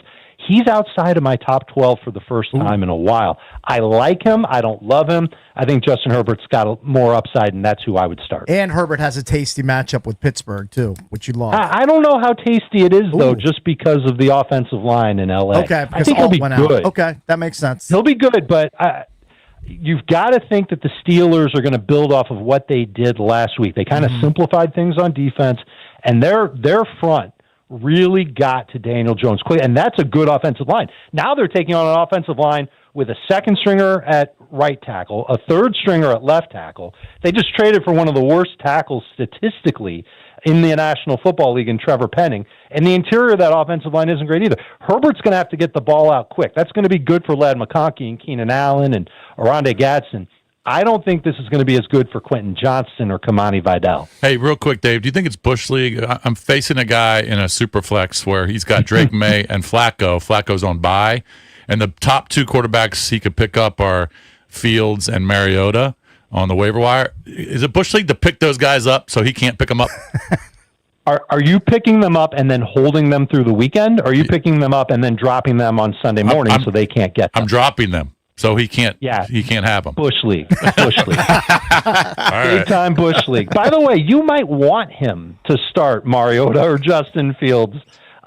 He's outside of my top 12 for the first time in a while. I like him. I don't love him. I think Justin Herbert's got more upside, and that's who I would start. And Herbert has a tasty matchup with Pittsburgh, too, which you love. I don't know how tasty it is, though, just because of the offensive line in L.A. Okay, I think he'll be good. Okay, that makes sense. He'll be good, but you've got to think that the Steelers are going to build off of what they did last week. They kind of simplified things on defense, and their front really got to Daniel Jones quickly, and that's a good offensive line. Now they're taking on an offensive line with a second stringer at right tackle, a third stringer at left tackle. They just traded for one of the worst tackles statistically in the National Football League in Trevor Penning, and the interior of that offensive line isn't great either. Herbert's going to have to get the ball out quick. That's going to be good for Ladd McConkey and Keenan Allen and Oronde Gadsden. I don't think this is going to be as good for Quentin Johnston or Kamani Vidal. Hey, real quick, Dave, do you think it's Bush League? I'm facing a guy in a super flex where he's got Drake May and Flacco. Flacco's on bye, and the top two quarterbacks he could pick up are Fields and Mariota on the waiver wire. Is it Bush League to pick those guys up so he can't pick them up? Are you picking them up and then holding them through the weekend? Or are you picking them up and then dropping them on Sunday morning so they can't get them? I'm dropping them. So he can't. Yeah. He can't have them. Bush League. Bush League. Big time Bush League. By the way, you might want him to start Mariota or Justin Fields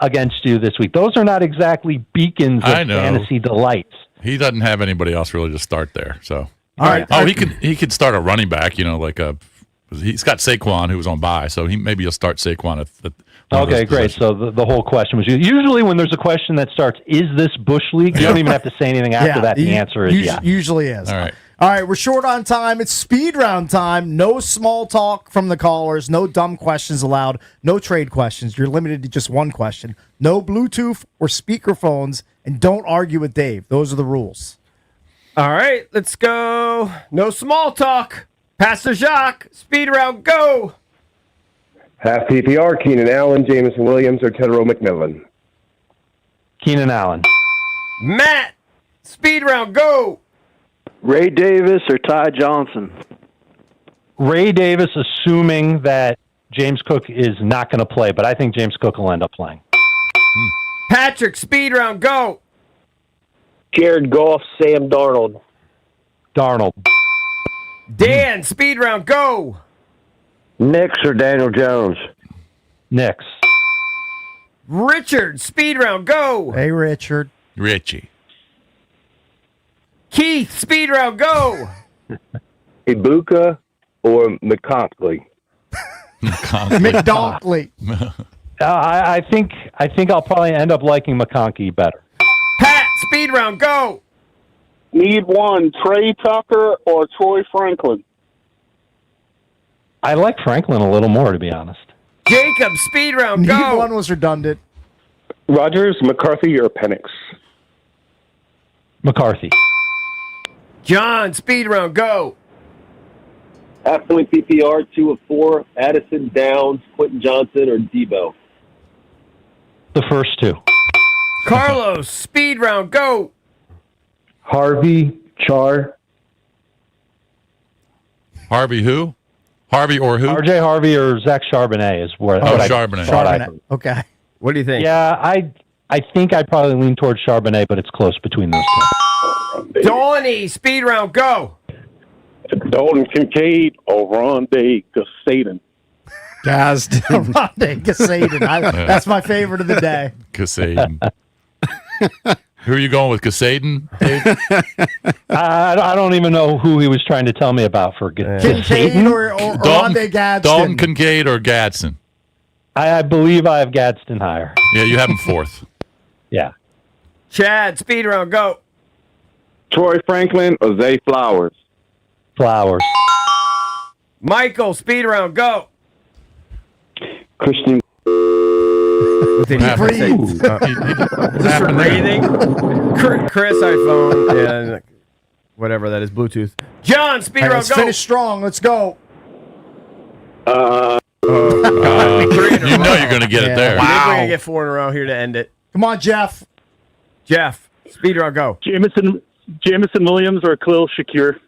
against you this week. Those are not exactly beacons of fantasy delights. He doesn't have anybody else really to start there. So all right. Oh, he could start a running back. He's got Saquon who was on bye, so maybe he'll start Saquon at okay, great. So the whole question was usually when there's a question that starts, is this Bush League? You don't even have to say anything after that. The answer is yeah. Usually is. All right. All right, we're short on time. It's speed round time. No small talk from the callers. No dumb questions allowed. No trade questions. You're limited to just one question. No Bluetooth or speakerphones, and don't argue with Dave. Those are the rules. All right, let's go. No small talk. Pastor Jacques, speed round, go. Half PPR, Keenan Allen, Jameson Williams, or Tedero McMillan. Keenan Allen. Matt, speed round, go. Ray Davis or Ty Johnson. Ray Davis, assuming that James Cook is not going to play, but I think James Cook will end up playing. Patrick, speed round, go. Jared Goff, Sam Darnold. Darnold. Dan, speed round, go. Knicks or Daniel Jones? Knicks. Richard, speed round, go. Hey, Richard. Richie. Keith, speed round, go. Ibuka or McConkley? McDonkley. I think I'll probably end up liking McConkey better. Pat, speed round, go. Need one, Trey Tucker or Troy Franklin? I like Franklin a little more, to be honest. Jacob, speed round, go. Neither one was redundant. Rodgers, McCarthy, or Penix? McCarthy. John, speed round, go. Half-point PPR, 2 of 4. Addison, Downs, Quentin Johnson, or Debo? The first two. Carlos, speed round, go. Harvey, Char. Harvey who? Harvey or who? RJ Harvey or Zach Charbonnet is where. Charbonnet. Charbonnet. Okay. What do you think? Yeah, I think I'd probably lean towards Charbonnet, but it's close between those two. Donnie, speed round, go. Dalton Kincaid or Rondé Gasaden. Rondé Gasaden. That's my favorite of the day. Gasaden. Who are you going with, Gasaden? I don't even know who he was trying to tell me about for Kincaid or Rondé Gadsden. Dalton Kincaid or Gadsden? I believe I have Gadsden higher. Yeah, you have him fourth. Yeah. Chad, speed round, go. Troy Franklin or Zay Flowers. Flowers. Michael, speed round, go. Christian. Did he breathe? Just breathing. Chris, iPhone, and whatever that is, Bluetooth. John, speed round, Let's go. finish strong. Let's go. You know you're going to get it there. I think we're going to get 4 in a row here to end it. Come on, Jeff. Jeff, speed round, go. Jamison Williams or Khalil Shakir.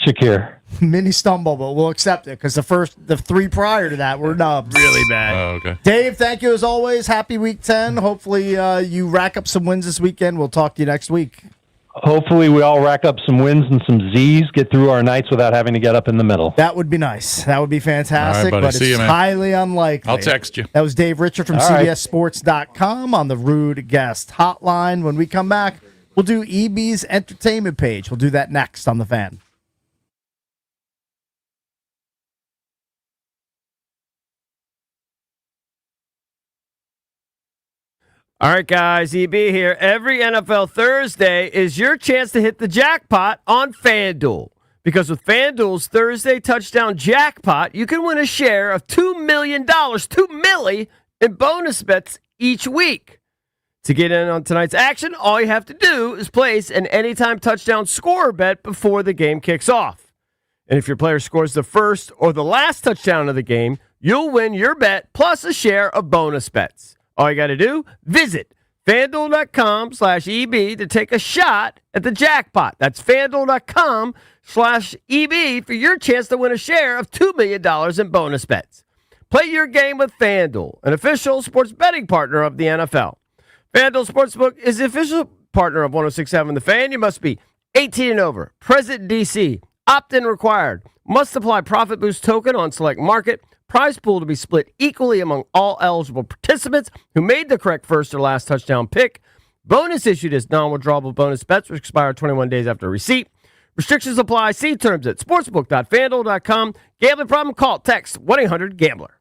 Shakir. Mini stumble, but we'll accept it because the 3 prior to that were nubs. Really bad. Oh, okay. Dave, thank you as always. Happy week 10. Hopefully you rack up some wins this weekend. We'll talk to you next week. Hopefully we all rack up some wins and some Z's, get through our nights without having to get up in the middle. That would be nice. That would be fantastic, All right, buddy. but See it's you, man. highly unlikely. I'll text you. That was Dave Richard from All right. CBSSports.com on the Rude Guest Hotline. When we come back, we'll do EB's entertainment page. We'll do that next on The Fan. All right, guys, EB here. Every NFL Thursday is your chance to hit the jackpot on FanDuel. Because with FanDuel's Thursday touchdown jackpot, you can win a share of $2 million, $2 million in bonus bets each week. To get in on tonight's action, all you have to do is place an anytime touchdown scorer bet before the game kicks off. And if your player scores the first or the last touchdown of the game, you'll win your bet plus a share of bonus bets. All you got to do, visit FanDuel.com/EB to take a shot at the jackpot. That's FanDuel.com/EB for your chance to win a share of $2 million in bonus bets. Play your game with FanDuel, an official sports betting partner of the NFL. FanDuel Sportsbook is the official partner of 106.7 The Fan. You must be 18 and over, present in D.C., opt-in required, must apply profit boost token on select market, prize pool to be split equally among all eligible participants who made the correct first or last touchdown pick. Bonus issued as non-withdrawable bonus bets which expire 21 days after receipt. Restrictions apply. See terms at sportsbook.fanduel.com. Gambling problem? Call, text 1-800-GAMBLER.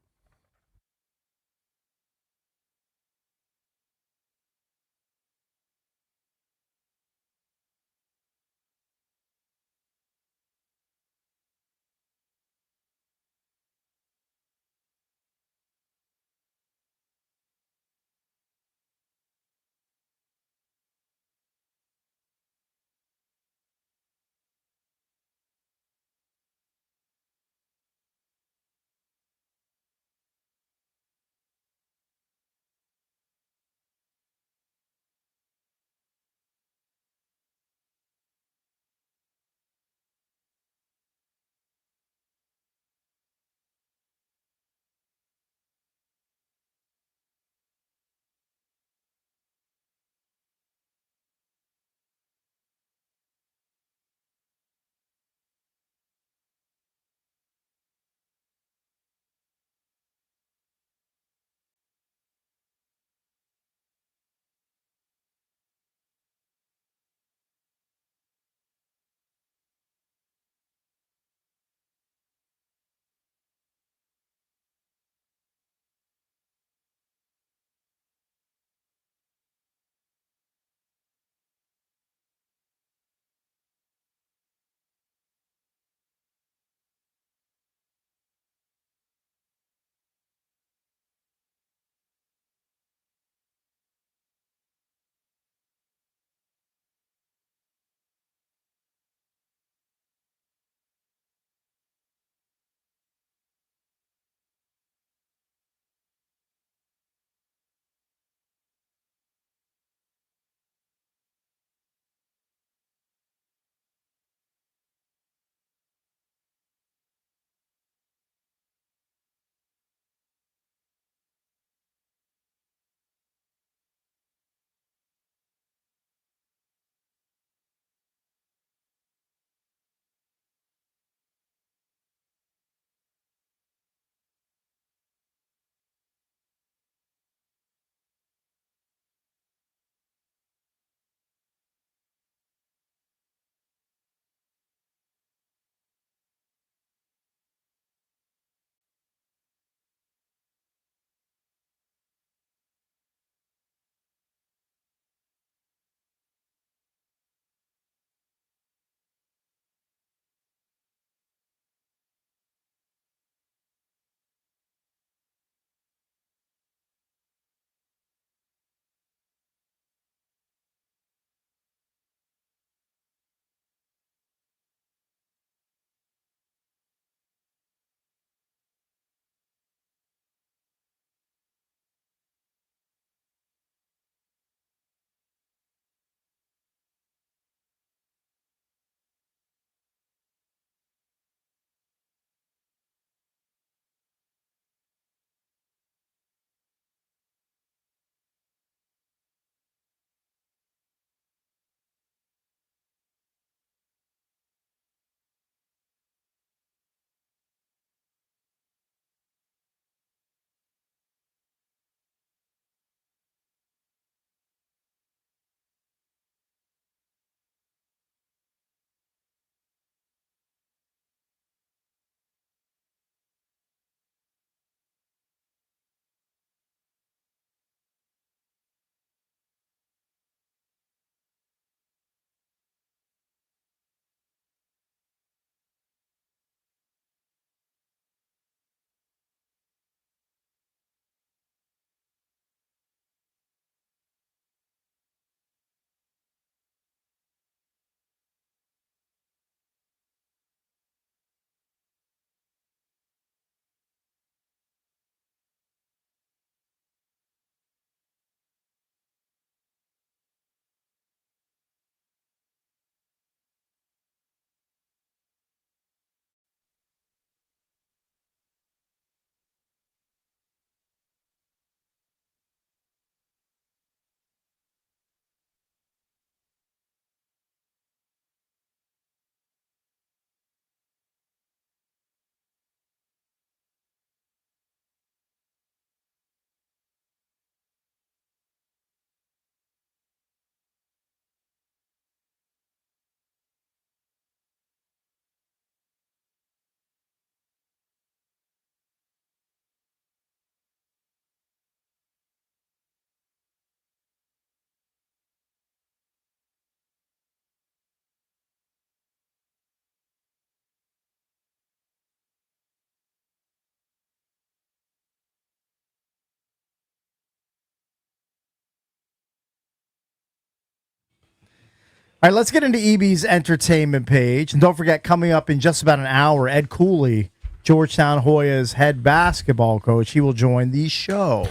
All right, let's get into EB's entertainment page. And don't forget, coming up in just about an hour, Ed Cooley, Georgetown Hoyas head basketball coach, he will join the show.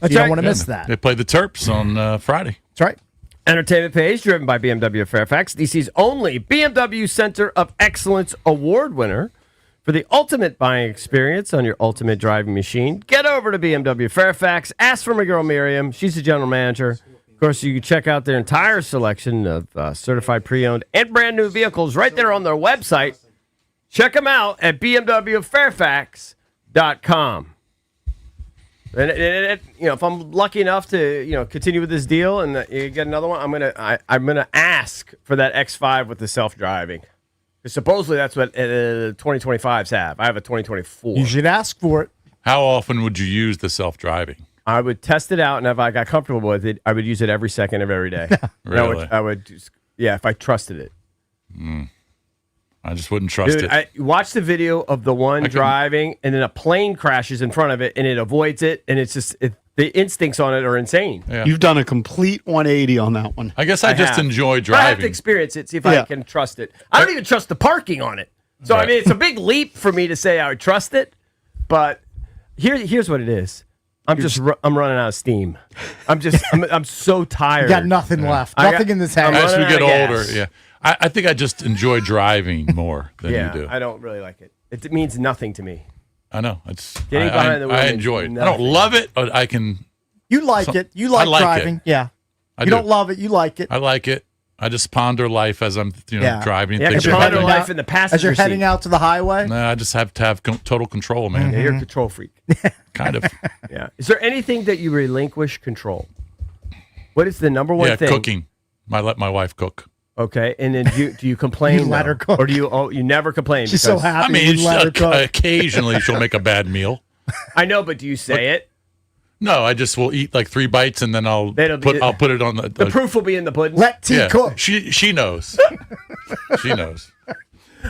You don't want to miss that. They play the Terps on Friday. That's right. Entertainment page driven by BMW of Fairfax, DC's only BMW Center of Excellence Award winner. For the ultimate buying experience on your ultimate driving machine, get over to BMW Fairfax. Ask for my girl Miriam. She's the general manager. Of course, you can check out their entire selection of certified pre-owned and brand new vehicles right there on their website. Check them out at bmwfairfax.com. And if I'm lucky enough to continue with this deal and you get another one, I'm gonna ask for that X5 with the self-driving. Supposedly that's what 2025s have. I have a 2024. You should ask for it. How often would you use the self-driving? I would test it out, and if I got comfortable with it, I would use it every second of every day. Really? I would just, if I trusted it. I just wouldn't trust Dude, it. I watched the video of the one driving, and then a plane crashes in front of it, and it avoids it, and it's just the instincts on it are insane. Yeah. You've done a complete 180 on that one. I guess I just enjoy But I have to driving. experience it, see if I can trust it. I don't even trust the parking on it. So, I mean, it's a big leap for me to say I would trust it, but here's what it is. I'm running out of steam. I'm so tired. You got nothing left. Nothing in this house. As we get older, I think I just enjoy driving more than you do. I don't really like it. It means nothing to me. I know. It's Getting behind the wheel I means enjoy it. I nothing. don't love it, but I can. You like it. You like driving. Yeah. I You do. don't love it. You like it. I like it. I just ponder life as I'm driving. Yeah, things you are ponder happening. life in the passenger As you're heading seat. out to the highway. No, I just have to have total control, man. Yeah, you're a control freak. Kind of. Yeah. Is there anything that you relinquish control? What is the number one thing? Cooking. I let my wife cook. Okay, and then do you complain? You let her cook. Or do you never complain? She's so because- happy. I mean, you let her cook. occasionally she'll make a bad meal. I know, but do you say it? No, I just will eat like 3 bites and then I'll That'll be- put it on the proof will be in the pudding. Let T cook. She knows. She knows.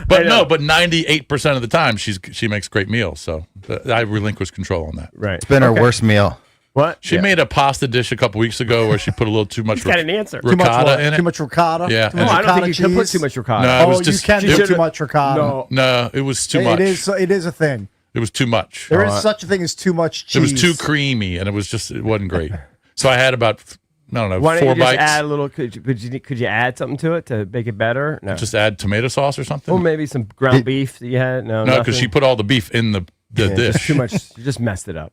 But no, but 98% of the time she makes great meals. So I relinquish control on that. Right. It's been her worst meal. What? She made a pasta dish a couple weeks ago where she put a little too much He's got an answer. ricotta in it. Too much ricotta. Yeah. Too No, much I don't think you ricotta can put cheese? too much ricotta. No, it was just you can do too much ricotta. No. it was too much. It is a thing. It was too much. There is such a thing as too much cheese. It was too creamy and it wasn't great. So I had about I don't know, Why don't 4 you just bites. add a little? Could you add something to it to make it better? No. Just add tomato sauce or something. Or maybe some ground beef that you had. No, No, because she put all the beef in the dish. Just too much. You just messed it up.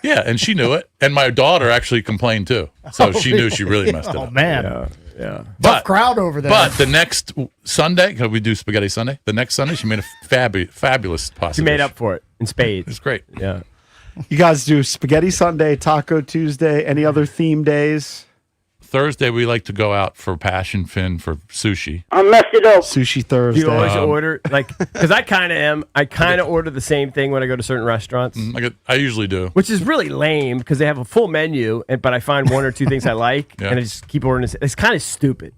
Yeah, and she knew it. And my daughter actually complained too. So she knew she really messed it up. Oh man, Yeah. tough crowd over there. But the next Sunday, because we do Spaghetti Sunday, the next Sunday she made a fabulous pasta She made dish. up for it in spades. It's great. Yeah. You guys do Spaghetti Sunday, Taco Tuesday, any other theme days? Thursday we like to go out for Passion Fin for sushi. I messed it up. Sushi Do Thursday. you always order because I kind of am. I kind of order the same thing when I go to certain restaurants, I usually do. which is really lame because they have a full menu, but I find 1 or 2 things I like, Yeah. and I just keep ordering. It's kind of stupid.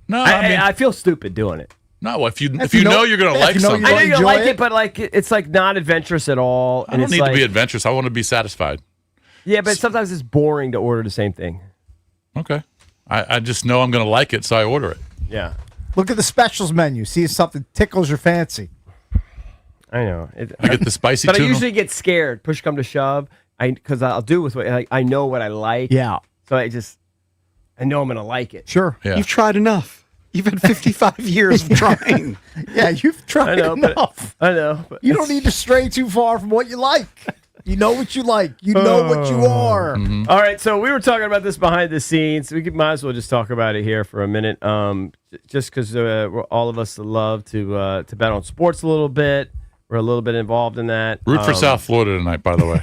No, I mean, I feel stupid doing it. no. If you know you're gonna like you know something, I know you enjoy like it? it, but it's like not adventurous at all. I And don't it's need like, to be adventurous. I want to be satisfied. yeah, but sometimes it's boring to order the same thing. Okay. I just know I'm gonna like it, so I order it. Yeah, look at the specials menu. See if something tickles your fancy. I know. I get the spicy But I tuna. usually get scared. Push come to shove, because I'll do with what I know what I like. Yeah, So I know I'm gonna like it. sure. Yeah. You've tried enough. You've had 55 years of trying. Yeah, you've tried I know, but enough. I know. But You don't need to stray too far from what you like. You know what you like. You know what you are. All right, so we were talking about this behind the scenes. Might as well just talk about it here for a minute. Just because all of us love to bet on sports a little bit. We're a little bit involved in that. Root for South Florida tonight, by the way.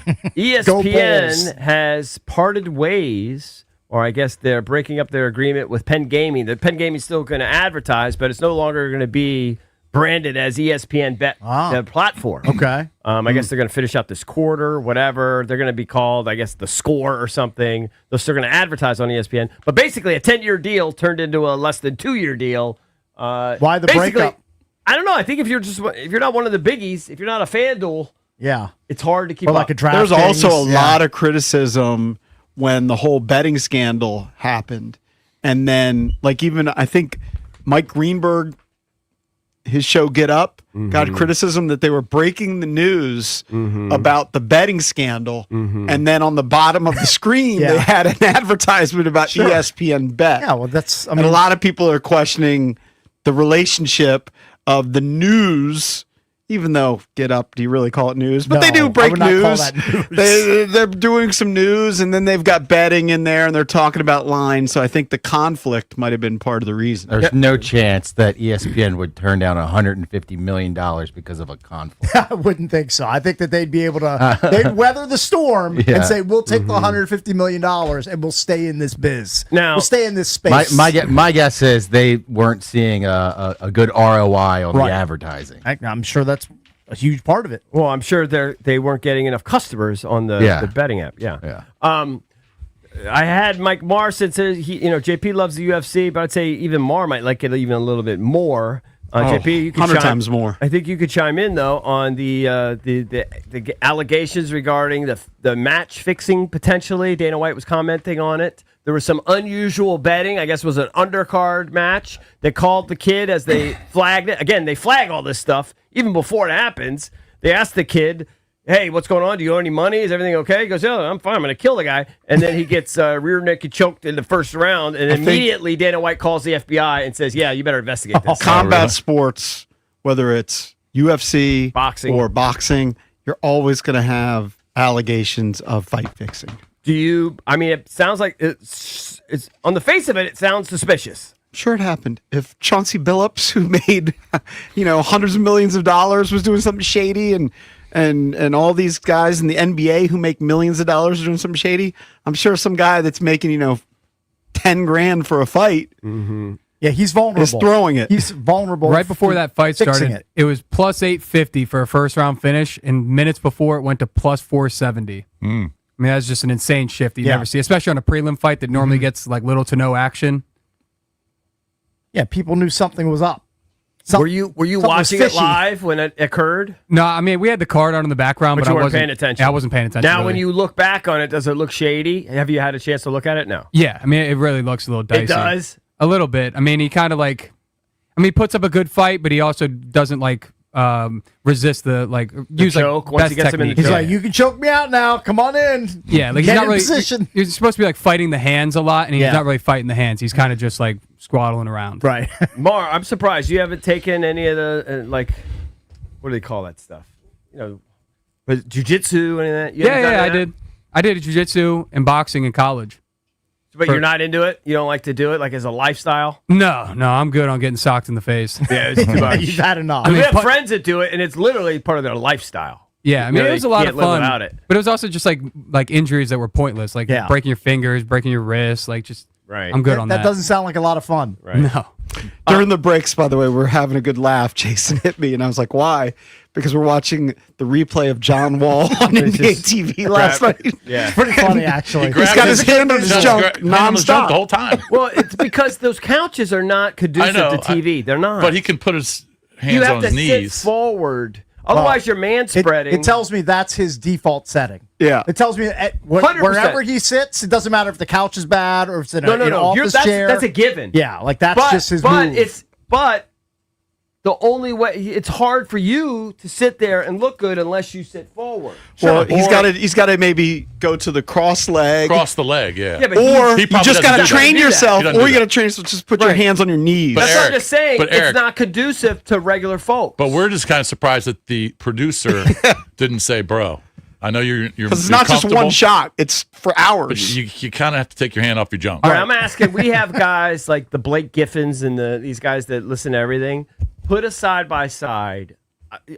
Go Bulls. ESPN has parted ways, or I guess they're breaking up their agreement with Penn Gaming. The Penn Gaming is still going to advertise, but it's no longer going to be branded as ESPN Bet the platform. Okay. I guess they're going to finish out this quarter, whatever. They're going to be called, I guess, The Score or something. They're still going to advertise on ESPN. But basically, a 10-year deal turned into a less than 2-year deal. Why the Basically, breakup? I don't know. I think if you're not one of the biggies, if you're not a FanDuel, Yeah. it's hard to keep Or like up. a draft. There's also a lot of criticism when the whole betting scandal happened. And then, like, even I think Mike Greenberg, his show Get Up, got criticism that they were breaking the news about the betting scandal, and then on the bottom of the screen they had an advertisement about ESPN Bet. Yeah, well, that's. And a lot of people are questioning the relationship of the news. Even though Get Up, do you really call it news? But they do break news. They're doing some news, and then they've got betting in there, and they're talking about lines. So I think the conflict might have been part of the reason. There's no chance that ESPN would turn down $150 million because of a conflict. I wouldn't think so. I think that they'd be able to they'd weather the storm and say, we'll take the $150 million and we'll stay in this biz. Now, we'll stay in this space. My guess is they weren't seeing a good ROI on the advertising. I'm sure that's a huge part of it. Well, I'm sure they weren't getting enough customers on the betting app. Yeah. I had Mike Marr said JP loves the UFC, but I'd say even Marr might like it even a little bit more. JP, you could 100 times more. I think you could chime in though on the allegations regarding the match fixing potentially. Dana White was commenting on it. There was some unusual betting. I guess it was an undercard match. They called the kid as they flagged it. Again, they flag all this stuff even before it happens. They asked the kid, "Hey, what's going on? Do you owe any money? Is everything okay?" He goes, "Yeah, I'm fine. I'm going to kill the guy." And then he gets rear naked choked in the first round. And immediately Dana White calls the FBI and says, "Yeah, you better investigate this." Combat sports, whether it's UFC or boxing, you're always going to have allegations of fight fixing. It sounds like it's on the face of it, it sounds suspicious. Sure, it happened. If Chauncey Billups, who made hundreds of millions of dollars, was doing something shady, and all these guys in the NBA who make millions of dollars are doing something shady, I'm sure some guy that's making $10,000 for a fight. Yeah, he's vulnerable. Is throwing it. He's vulnerable. Right before that fight started, it was plus 850 for a first round finish, and minutes before it went to plus 470. I mean, that's just an insane shift that you never see, especially on a prelim fight that normally gets like little to no action. Yeah, people knew something was up. Were you watching it live when it occurred? No, I mean, we had the card on in the background, but you I weren't wasn't paying attention. Yeah, I wasn't paying attention. Now, really. when you look back on it, does it look shady? Have you had a chance to look at it? No. Yeah, I mean, it really looks a little dicey. It does? A little bit. I mean, he kind of he puts up a good fight, but he also doesn't resist use choke once he gets him in the He's like, you can choke me out now. Come on in. Yeah, he's not really position. You're supposed to be fighting the hands a lot, and he's not really fighting the hands. He's kind of just squaddling around. Right. Mar, I'm surprised you haven't taken any of the what do they call that stuff? Jiu-jitsu and that. I did. I did jiu-jitsu and boxing in college. But you're not into it? You don't like to do it as a lifestyle? No, I'm good on getting socked in the face. Yeah, it's too much. You've had enough. We have friends that do it, and it's literally part of their lifestyle. Yeah, I mean, it was a lot of fun. Without it. But it was also just like injuries that were pointless, breaking your fingers, breaking your wrists, right. I'm good on that. That doesn't sound like a lot of fun. Right. No. During the breaks, by the way, we're having a good laugh. Jason hit me, and I was like, why? Because we're watching the replay of John Wall on NBA TV last night. Yeah. It's pretty funny, actually. He's got his hand on his junk nonstop the whole time. Well, it's because those couches are not conducive to TV. They're not. But he can put his hands you have on to his knees. sit forward. Otherwise, you're man spreading. It tells me that's his default setting. Yeah. It tells me wherever he sits, it doesn't matter if the couch is bad or if it's in an office chair. That's a given. Yeah, that's just his move. But the only way it's hard for you to sit there and look good unless you sit forward. Well, he's got to maybe go to the cross leg. Cross the leg, yeah. But or you just got to train yourself, or you got to train. So just put your Right. hands on your knees. But That's Eric, what I'm just saying. but It's Eric- not conducive to regular folks. But we're just kind of surprised that the producer didn't say, bro. I know you're Because it's not just one shot; it's for hours. But you kind of have to take your hand off your junk. All right, I'm asking. We have guys like the Blake Giffins and these guys that listen to everything. Put a side by side.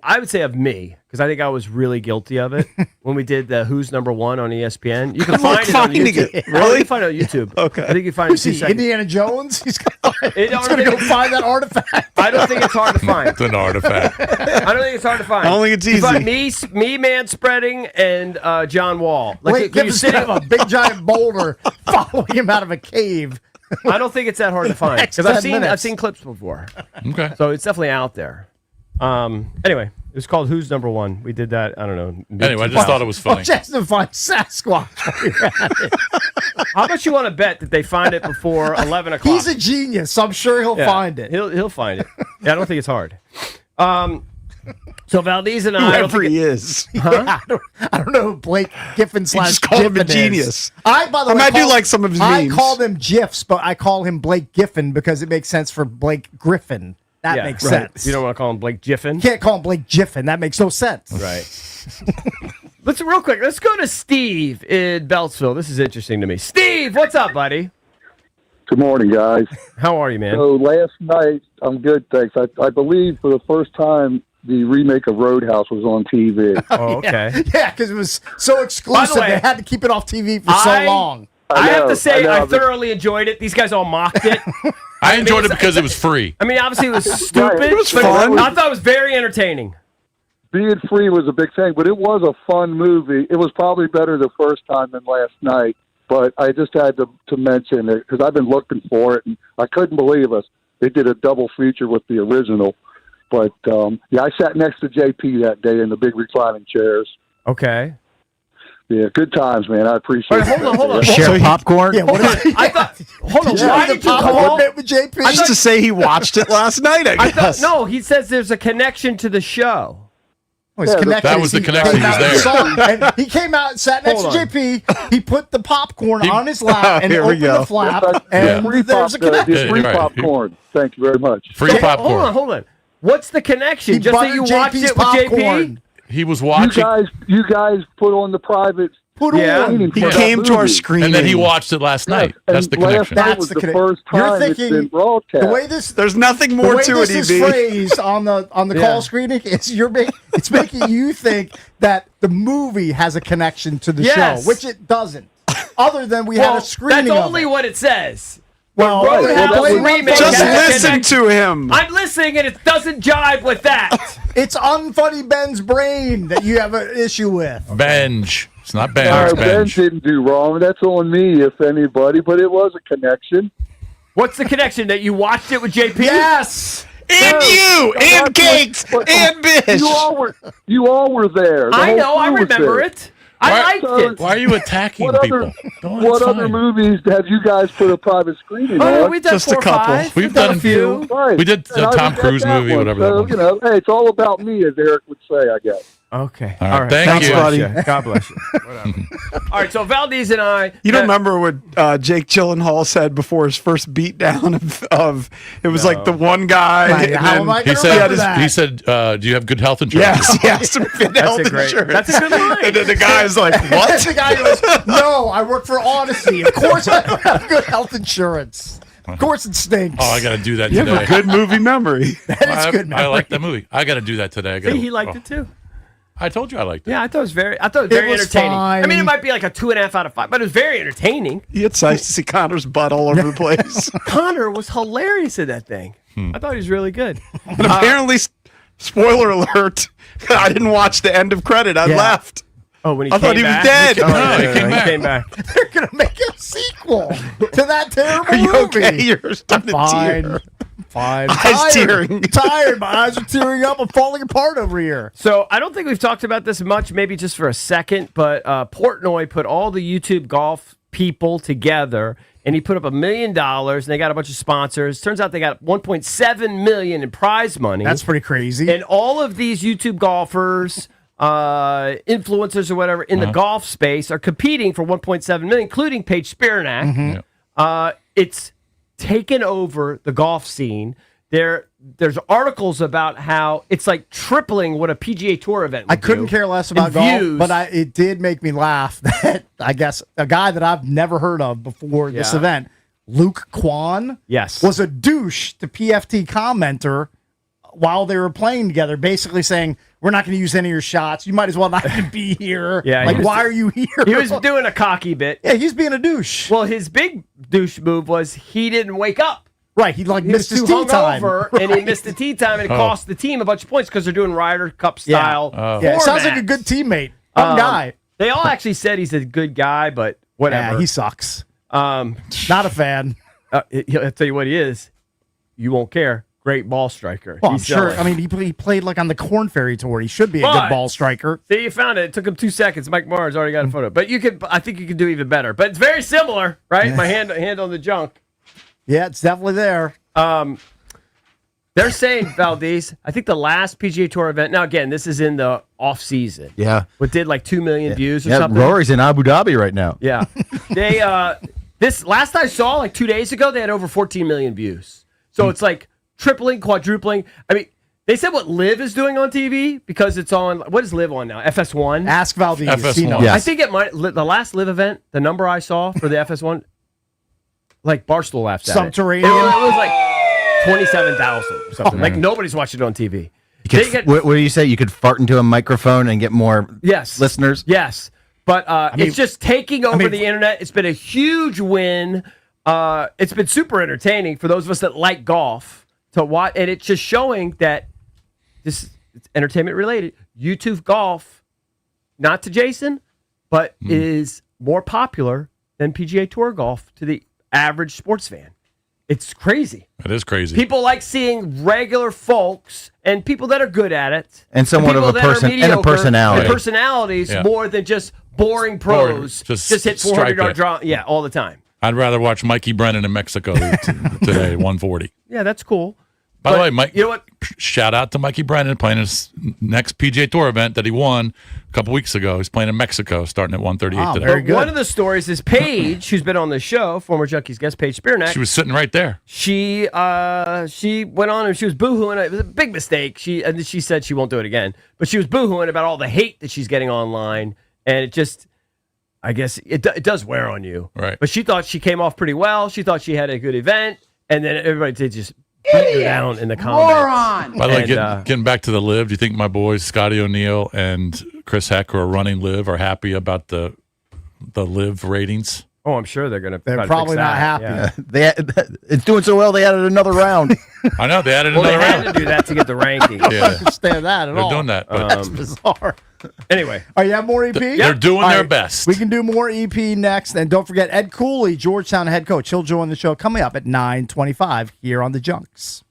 I would say of me, because I think I was really guilty of it when we did the Who's Number One on ESPN. You can find it on YouTube. Really? You can find it on YouTube. Okay. I think you can find it in 2 seconds. Indiana Jones? He's going It- to go find that artifact. I don't think it's hard to find. It's an artifact. I don't think it's hard to find. I don't think it's You find easy. me man spreading and John Wall. Wait, you're Gibbs have a big giant boulder following him out of a cave. I don't think it's that hard to find Next because 10 I've minutes. seen clips before. Okay. So it's definitely out there. Anyway, it was called Who's Number One. We did that. I don't know. Anyway, I just thought it was funny. Well, Jason find Sasquatch. How much you want to bet that they find it before 11 o'clock? He's a genius, so I'm sure he'll find it. He'll find it. Yeah, I don't think it's hard. So Valdez and I, Whoever he is. Yeah, I don't know who Blake Giffen / just called him a Giffen is. genius. By the way, I do like some of his I memes. call them GIFs, but I call him Blake Giffen because it makes sense for Blake Griffin. That makes sense. You don't want to call him Blake Giffen? You can't call him Blake Giffen. That makes no sense. Right. Real quick, let's go to Steve in Beltsville. This is interesting to me. Steve, what's up, buddy? Good morning, guys. How are you, man? So last night, I'm good, thanks. I believe for the first time, the remake of Roadhouse was on TV. Oh, okay. Yeah, because it was so exclusive. By the way, they had to keep it off TV for so long. I have to say, I thoroughly enjoyed it. These guys all mocked it. I enjoyed it because it was free. I mean, obviously, it was stupid. It was but fun. I thought it was very entertaining. Being free was a big thing, but it was a fun movie. It was probably better the first time than last night, but I just had to mention it because I've been looking for it, and I couldn't believe us. They did a double feature with the original. But, yeah, I sat next to JP that day in the big reclining chairs. Okay. Yeah, good times, man. I appreciate it. Hold on. Share popcorn? Yeah, what is I thought. Hold on. Did you Why have the did you popcorn call? bit with JP? Just to say he watched it last night, I guess. No, he says there's a connection to the show. Well, his connection that is was the he connection. came He was out and there. saw it, and he came out and sat next to Hold on. JP. He put the popcorn on his lap and Here we opened go. the flap, And and there's a connection. Yeah, free you're right. popcorn. Thank you very much. Free popcorn. Hold on. What's the connection? He Just that you buttered watched JP's it with popcorn. JP? He was watching. You guys put on the private Yeah. screening He for that came to our movie. screening. And then he watched it last night. And That's the last connection. night That's was the the connection. first You're time it's thinking been broadcast. the way this There's nothing the more way to this it, is EB. phrased on the call screening is it's making you think that the movie has a connection to the Yes. show, which it doesn't. Other than we had a screening. That's of only it. what it says. Well, Roadhouse well, that remake Just has a listen connection. to him. I'm listening, and it doesn't jive with that. It's unfunny Ben's brain that you have an issue with. Benj. It's not Ben. All It's right, Ben Benj. didn't do wrong. That's on me, if anybody. But it was a connection. What's the connection? That you watched it with JP? Yes. And you, and Cakes, and Bish. You all were there. The I whole know. I crew was remember there. it. I liked it. Why are you attacking What people? other, what other movies have you guys put a private screening Oh, on? we've done Just a 4 or couple. 5. We've done a few. Right. We did And the I Tom was at Cruise that movie, one, whatever so, that was. hey, it's all about me, as Eric would say, I guess. Okay. All right. Thank you. buddy. God bless you. Whatever. All right. So Valdez and I. You don't remember what Jake Gyllenhaal said before his first beatdown of it was like the one guy. Right, and how then am I He gonna said, remember that? he said, do you have good health insurance? Yes, he asked him if he had health insurance. That's a good line. And then the guy's like, That's "What?" the guy goes, no, I work for Odyssey. Of course I don't have good health insurance. Of course it stinks. Oh, I got to do that You today. have a good movie memory. That is good I memory. like that movie. I got to do that today. I gotta, See, he liked it too. I told you I liked it. Yeah, I thought it was very very was entertaining. I mean, fine. it might be like a 2.5 out of 5, but it was very entertaining. It's nice to see Connor's butt all over the place. Connor was hilarious in that thing. I thought he was really good. And apparently, spoiler alert, I didn't watch the end of credit. I Yeah. left. Oh, when he I thought came he was back? dead. Oh, No, he came back. They're going to make a sequel to that terrible Are you movie. okay? You're starting to Fine. tear. Fine. Eyes tearing. I'm tired. My eyes are tearing up. I'm falling apart over here. So I don't think we've talked about this much, maybe just for a second, but Portnoy put all the YouTube golf people together, and he put up $1 million, and they got a bunch of sponsors. Turns out they got $1.7 million in prize money. That's pretty crazy. And all of these YouTube golfers, influencers or whatever in the golf space are competing for $1.7 million, including Paige Spiranac. It's taken over the golf scene. There's articles about how it's like tripling what a PGA Tour event would I couldn't do care less about in golf, views. but it did make me laugh that I guess a guy that I've never heard of before this Yeah. event, Luke Kwan, Yes. was a douche to PFT commenter while they were playing together, basically saying, we're not going to use any of your shots. You might as well not even be here. Yeah, like, he was- why are you here? He was doing a cocky bit. Yeah, he's being a douche. Well, his big douche move was he didn't wake up. Right, he like He missed was his too tee time. hungover, and he missed the tee time, and it cost the team a bunch of points because they're doing Ryder Cup style. Yeah, it sounds like a formats. good teammate. Fun guy. They all actually said he's a good guy, but whatever. Yeah, he sucks. Not a fan. I'll tell you what he is. You won't care. great ball striker. Well, I'm He's sure. selling. I mean, he played like on the Corn Ferry Tour. He should be a good ball striker. See, you found it. It took him 2 seconds. Mike Mars already got a photo. But I think you could do even better. But it's very similar, right? My hand on the junk. Yeah, it's definitely there. They're saying, Valdez, I think the last PGA Tour event, now again, this is in the off season. Yeah. What did like 2 million views or Yeah, something? Rory's in Abu Dhabi right now. Yeah. They this last I saw, like 2 days ago, they had over 14 million views. So it's like tripling, quadrupling. I mean, they said what Live is doing on TV because it's on, what is Live on now? FS1? Ask Valdez. FS1. I think the last Live event, the number I saw for the FS1, like Barstool laughed at Subterranean. it. It was like 27,000 or something. Like nobody's watching it on TV. What do you say? You could fart into a microphone and get more listeners? Yes. But it's just taking over the internet. It's been a huge win. It's been super entertaining for those of us that like golf to watch. And it's just showing that it's entertainment related. YouTube golf, not to Jason, but is more popular than PGA Tour golf to the average sports fan. It's crazy. It is crazy. People like seeing regular folks and people that are good at it. And somewhat of people a that are person and a mediocre, personality. and personalities more than just boring pros. Just hit strike 400-yard it. draw. Yeah, all the time. I'd rather watch Mikey Brennan in Mexico today, 140. Yeah, that's cool. By the way, Mike, you know what? Shout out to Mikey Brennan playing his next PGA Tour event that he won a couple weeks ago. He's playing in Mexico starting at 138 today. Very good. One of the stories is Paige, who's been on the show, former Junkies guest, Paige Spearneck. She was sitting right there. She went on and she was boohooing. It was a big mistake. She said she won't do it again. But she was boohooing about all the hate that she's getting online. And it just, I guess, it does wear on you. Right. But she thought she came off pretty well. She thought she had a good event. And then everybody did just beat her down in the comments. By the way, And, getting back to the Live, do you think my boys Scotty O'Neill and Chris Heck, who are running Live, are happy about the Live ratings? Oh, I'm sure they're going to. They're probably not happy. Yeah. It's doing so well, they added another round. I know, they added Well, another they round. had to do that to get the ranking. I don't understand that at They're all. doing that. But That's bizarre. Anyway. Are you have more EP? They're doing All their right, best. We can do more EP next. And don't forget Ed Cooley, Georgetown head coach. He'll join the show coming up at 9:25 here on the Junks.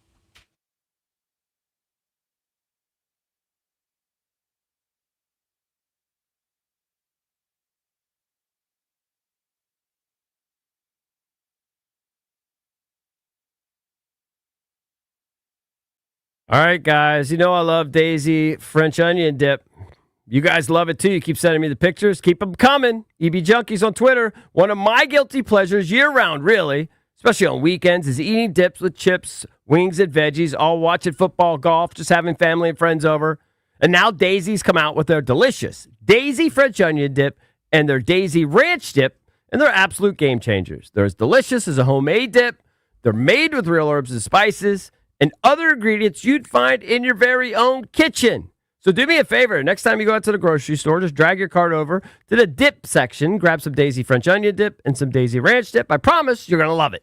All right, guys. You know I love Daisy French onion dip. You guys love it too. You keep sending me the pictures. Keep them coming. EB Junkies on Twitter. One of my guilty pleasures year-round, really, especially on weekends, is eating dips with chips, wings, and veggies, all watching football, golf, just having family and friends over. And now Daisy's come out with their delicious Daisy French onion dip and their Daisy Ranch dip, and they're absolute game changers. They're as delicious as a homemade dip. They're made with real herbs and spices and other ingredients you'd find in your very own kitchen. So do me a favor. Next time you go out to the grocery store, just drag your cart over to the dip section, grab some Daisy French onion dip and some Daisy Ranch dip. I promise you're going to love it.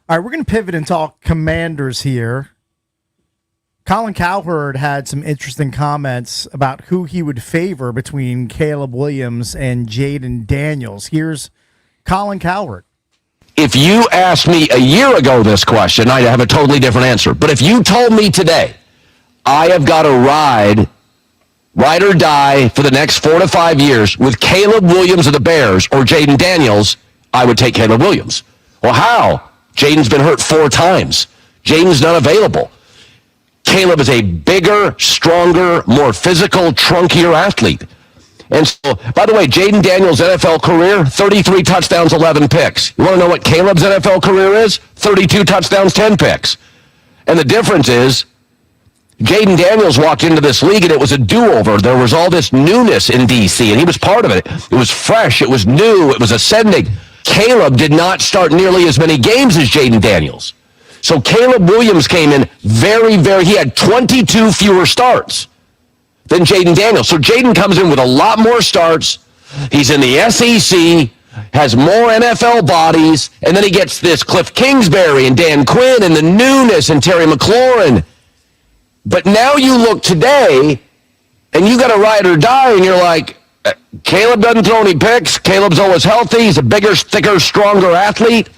All right, we're going to pivot and talk Commanders here. Colin Cowherd had some interesting comments about who he would favor between Caleb Williams and Jaden Daniels. Here's Colin Cowherd. If you asked me a year ago this question, I'd have a totally different answer. But if you told me today, I have got to ride or die for the next 4 to 5 years with Caleb Williams of the Bears or Jaden Daniels, I would take Caleb Williams. Well, how? Jaden's been hurt 4 times. Jaden's not available. Caleb is a bigger, stronger, more physical, trunkier athlete. And so, by the way, Jaden Daniels' NFL career, 33 touchdowns, 11 picks. You want to know what Caleb's NFL career is? 32 touchdowns, 10 picks. And the difference is, Jaden Daniels walked into this league and it was a do-over. There was all this newness in D.C., and he was part of it. It was fresh, it was new, it was ascending. Caleb did not start nearly as many games as Jaden Daniels. So Caleb Williams came in he had 22 fewer starts than Jaden Daniels. So Jaden comes in with a lot more starts. He's in the SEC, has more NFL bodies, and then he gets this Cliff Kingsbury and Dan Quinn and the newness and Terry McLaurin. But now you look today, and you got to ride or die, and you're like, Caleb doesn't throw any picks. Caleb's always healthy. He's a bigger, thicker, stronger athlete.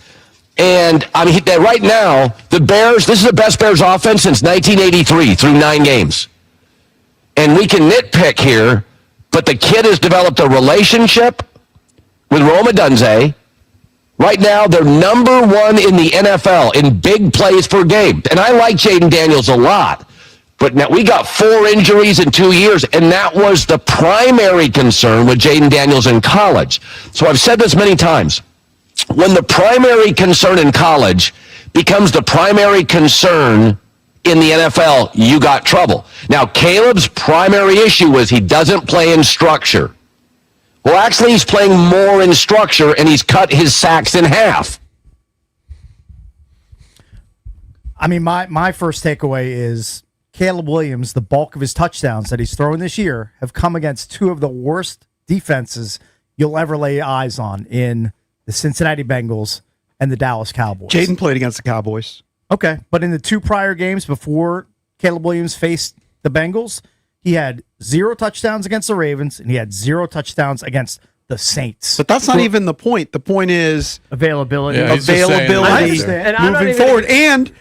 And I mean, right now, the Bears, this is the best Bears offense since 1983 through 9 games. And we can nitpick here, but the kid has developed a relationship with Rome Odunze. Right now, they're number 1 in the NFL in big plays per game. And I like Jaden Daniels a lot. But now we got 4 injuries in 2 years, and that was the primary concern with Jaden Daniels in college. So I've said this many times. When the primary concern in college becomes the primary concern in the NFL, you got trouble. Now, Caleb's primary issue was he doesn't play in structure. Well, actually, he's playing more in structure, and he's cut his sacks in half. I mean, my first takeaway is Caleb Williams, the bulk of his touchdowns that he's throwing this year have come against 2 of the worst defenses you'll ever lay eyes on in the Cincinnati Bengals and the Dallas Cowboys. Jaden played against the Cowboys. Okay, but in the 2 prior games before Caleb Williams faced the Bengals, he had 0 touchdowns against the Ravens, and he had 0 touchdowns against the Saints. But that's not even the point. The point is availability. Yeah, availability and moving forward. And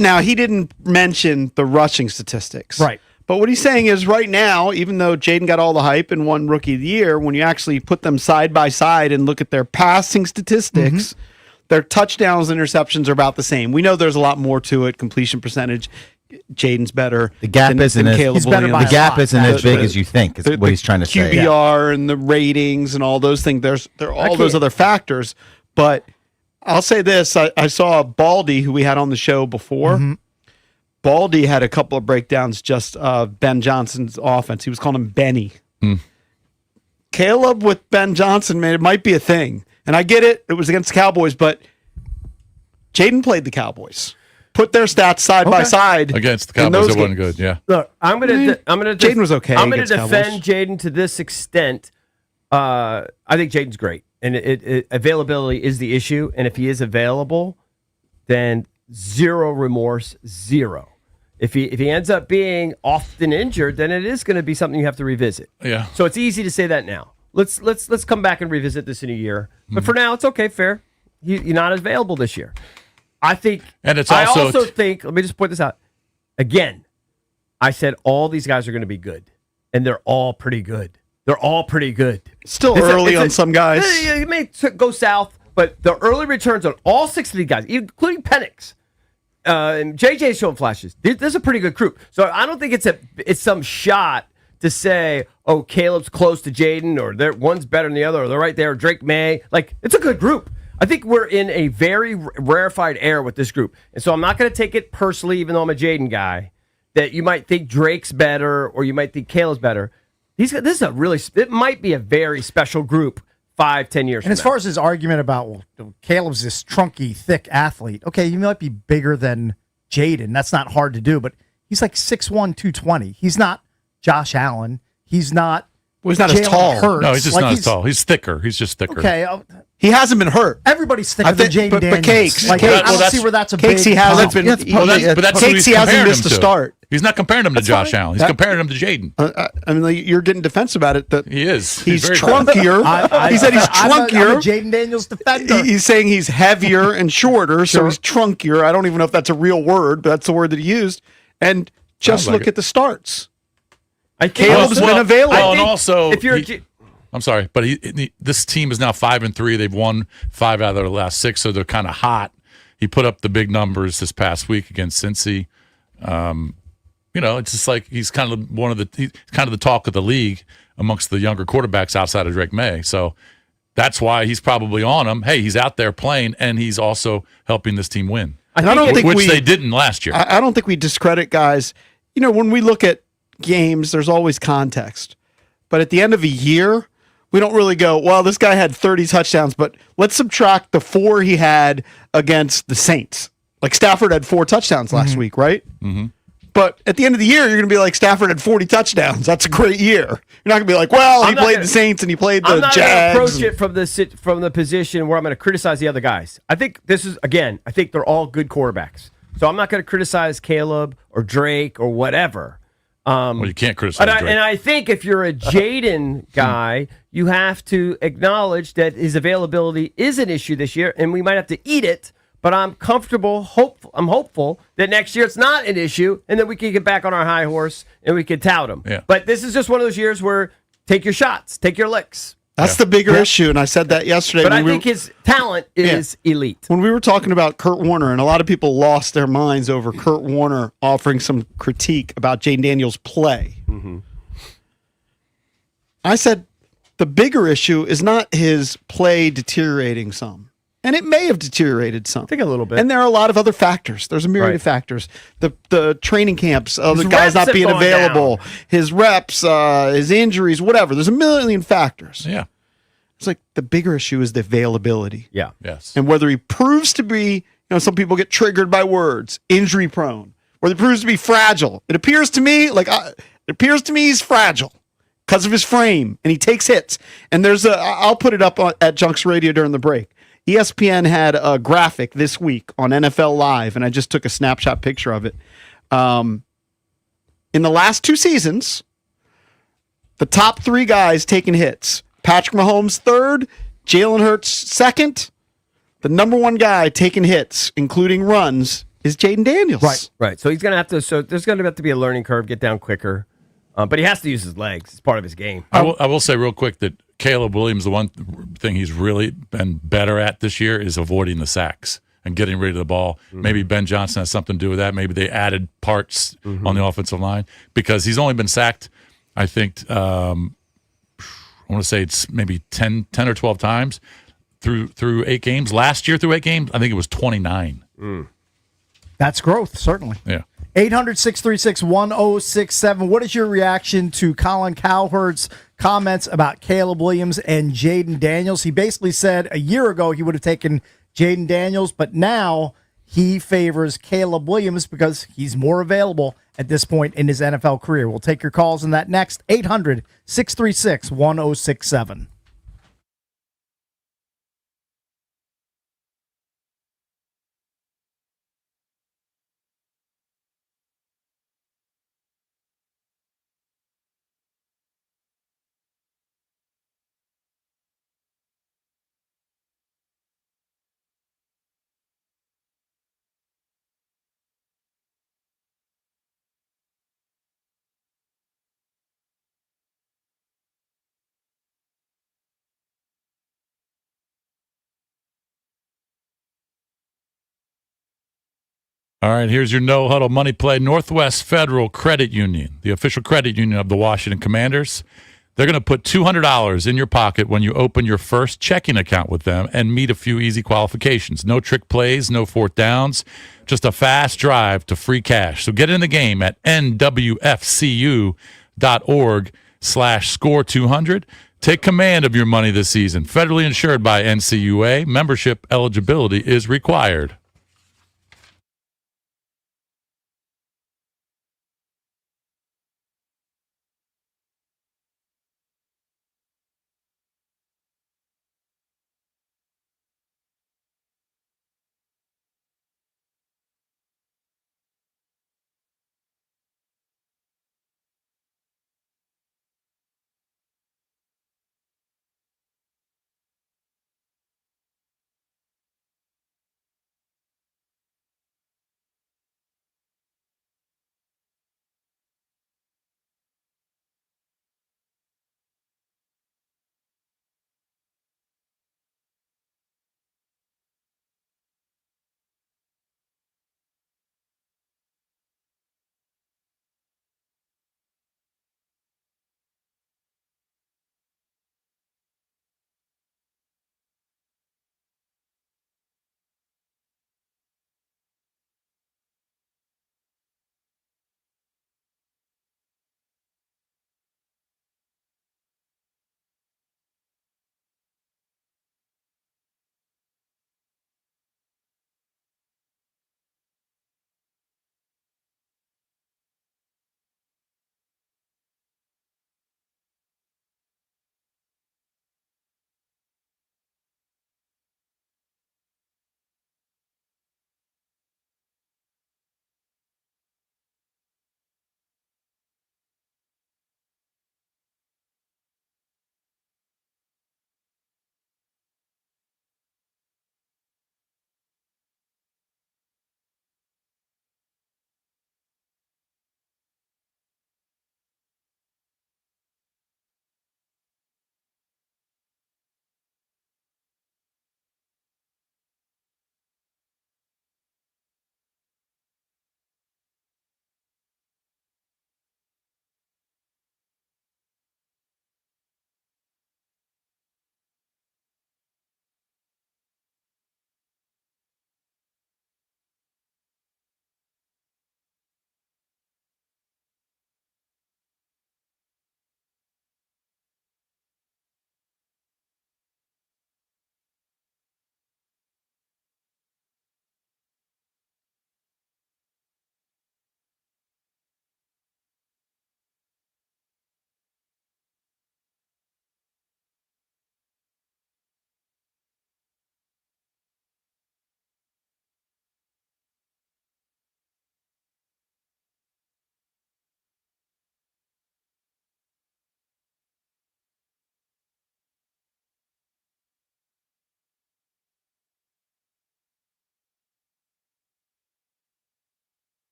now he didn't mention the rushing statistics. Right. But what he's saying is right now, even though Jaden got all the hype and won Rookie of the Year, when you actually put them side by side and look at their passing statistics, their touchdowns and interceptions are about the same. We know there's a lot more to it. Completion percentage, Jaden's better. The gap isn't as Caleb Williams. the gap isn't as big as you think. Is what he's trying to say. QBR and the ratings and all those things. There are all those other factors. But I'll say this: I saw Baldy, who we had on the show before. Baldy had a couple of breakdowns just of Ben Johnson's offense. He was calling him Benny. Caleb with Ben Johnson, man, it might be a thing. And I get it. It was against the Cowboys, but Jaden played the Cowboys. Put their stats side by side. Against the Cowboys, it wasn't good, yeah. Look, Jaden was okay. I'm going to against defend Jaden to this extent. I think Jaden's great. And availability is the issue. And if he is available, then 0 remorse, 0. If he ends up being often injured, then it is going to be something you have to revisit. Yeah. So it's easy to say that now. Let's come back and revisit this in a year. But for now, it's okay, fair. You're not available this year. I think. And it's I also also think. Let me just point this out. Again, I said all these guys are going to be good, and they're all pretty good. They're all pretty good. Still early on some guys. It may go south, but the early returns on all 6 of these guys, including Penix, and JJ's showing flashes. This is a pretty good group. So I don't think it's some shot to say, oh, Caleb's close to Jaden, or one's better than the other, or they're right there, or Drake May. Like, it's a good group. I think we're in a very rarefied air with this group. And so I'm not going to take it personally, even though I'm a Jaden guy, that you might think Drake's better or you might think Caleb's better. It might be a very special group 5-10 years And as far as his argument about Caleb's this trunky, thick athlete, okay, he might be bigger than Jaden. That's not hard to do, but he's like 6'1", 220. He's not Josh Allen. He's not. Well, he's not as Jalen tall. Hurts. No, he's just not as tall. He's thicker. He's just thicker. Okay, He hasn't been hurt. Everybody's sticking to Jaden Daniels. But Cakes, Like, I don't see where that's a Cakes. big He hasn't problem. been. Cakes. He hasn't missed a start. He's not comparing him to Josh Allen. He's comparing him to Jaden. I mean, you're getting defensive about it. That he is. He's very trunkier. He said he's trunkier. I'm a Jaden Daniels defender. He's saying he's heavier and shorter, so he's trunkier. I don't even know if that's a real word, but that's the word that he used. And just look at the starts. Caleb's been available. And also, if you're I'm sorry, but this team is now 5-3. They've won 5 out of their last 6, so they're kind of hot. He put up the big numbers this past week against Cincy. It's just like he's kind of the talk of the league amongst the younger quarterbacks outside of Drake May. So that's why he's probably on him. Hey, he's out there playing, and he's also helping this team win. And I don't think they didn't last year. I don't think we discredit guys. When we look at games, there's always context. But at the end of a year, we don't really go, well, this guy had 30 touchdowns, but let's subtract the 4 he had against the Saints. Like Stafford had 4 touchdowns last week, right? Mm-hmm. But at the end of the year, you're going to be like, Stafford had 40 touchdowns. That's a great year. You're not going to be like, well, he played the Saints and he played the Jags. I'm not going to approach it from the position where I'm going to criticize the other guys. I think I think they're all good quarterbacks. So I'm not going to criticize Caleb or Drake or whatever. Well, you can't criticize Drake. And I think if you're a Jaden guy, you have to acknowledge that his availability is an issue this year, and we might have to eat it. But I'm hopeful that next year it's not an issue, and that we can get back on our high horse and we can tout him. Yeah. But this is just one of those years where take your shots, take your licks. That's the bigger issue, and I said that yesterday. But I think his talent is elite. When we were talking about Kurt Warner, and a lot of people lost their minds over Kurt Warner offering some critique about Jaden Daniels' play. Mm-hmm. I said the bigger issue is not his play deteriorating some. And it may have deteriorated some. I think a little bit. And there are a lot of other factors. There's a myriad of factors. The training camps, the guys not being available, his reps, his injuries, whatever. There's a million factors. Yeah. It's like the bigger issue is the availability. Yeah. Yes. And whether he proves to be, some people get triggered by words, injury prone, whether he proves to be fragile. It appears to me he's fragile because of his frame and he takes hits. And I'll put it up at Junks Radio during the break. ESPN had a graphic this week on NFL Live, and I just took a snapshot picture of it. In the last 2 seasons, the top 3 guys taking hits. Patrick Mahomes 3rd, Jalen Hurts 2nd. The number 1 guy taking hits, including runs, is Jaden Daniels. Right. So he's going to have to. So there's going to have to be a learning curve, get down quicker. But he has to use his legs. It's part of his game. I will say real quick that Caleb Williams, the one thing he's really been better at this year is avoiding the sacks and getting rid of the ball. Mm-hmm. Maybe Ben Johnson has something to do with that. Maybe they added parts on the offensive line because he's only been sacked, I think, I want to say it's maybe 10 or 12 times through 8 games. Last year through 8 games, I think it was 29. That's growth, certainly. Yeah. 800-636-1067. What is your reaction to Colin Cowherd's comments about Caleb Williams and Jaden Daniels? He basically said a year ago he would have taken Jaden Daniels, but now he favors Caleb Williams because he's more available at this point in his NFL career. We'll take your calls on that next. 800-636-1067. All right, here's your no huddle money play. Northwest Federal Credit Union, the official credit union of the Washington Commanders. They're going to put $200 in your pocket when you open your first checking account with them and meet a few easy qualifications. No trick plays, no fourth downs, just a fast drive to free cash. So get in the game at nwfcu.org/score200. Take command of your money this season. Federally insured by NCUA. Membership eligibility is required.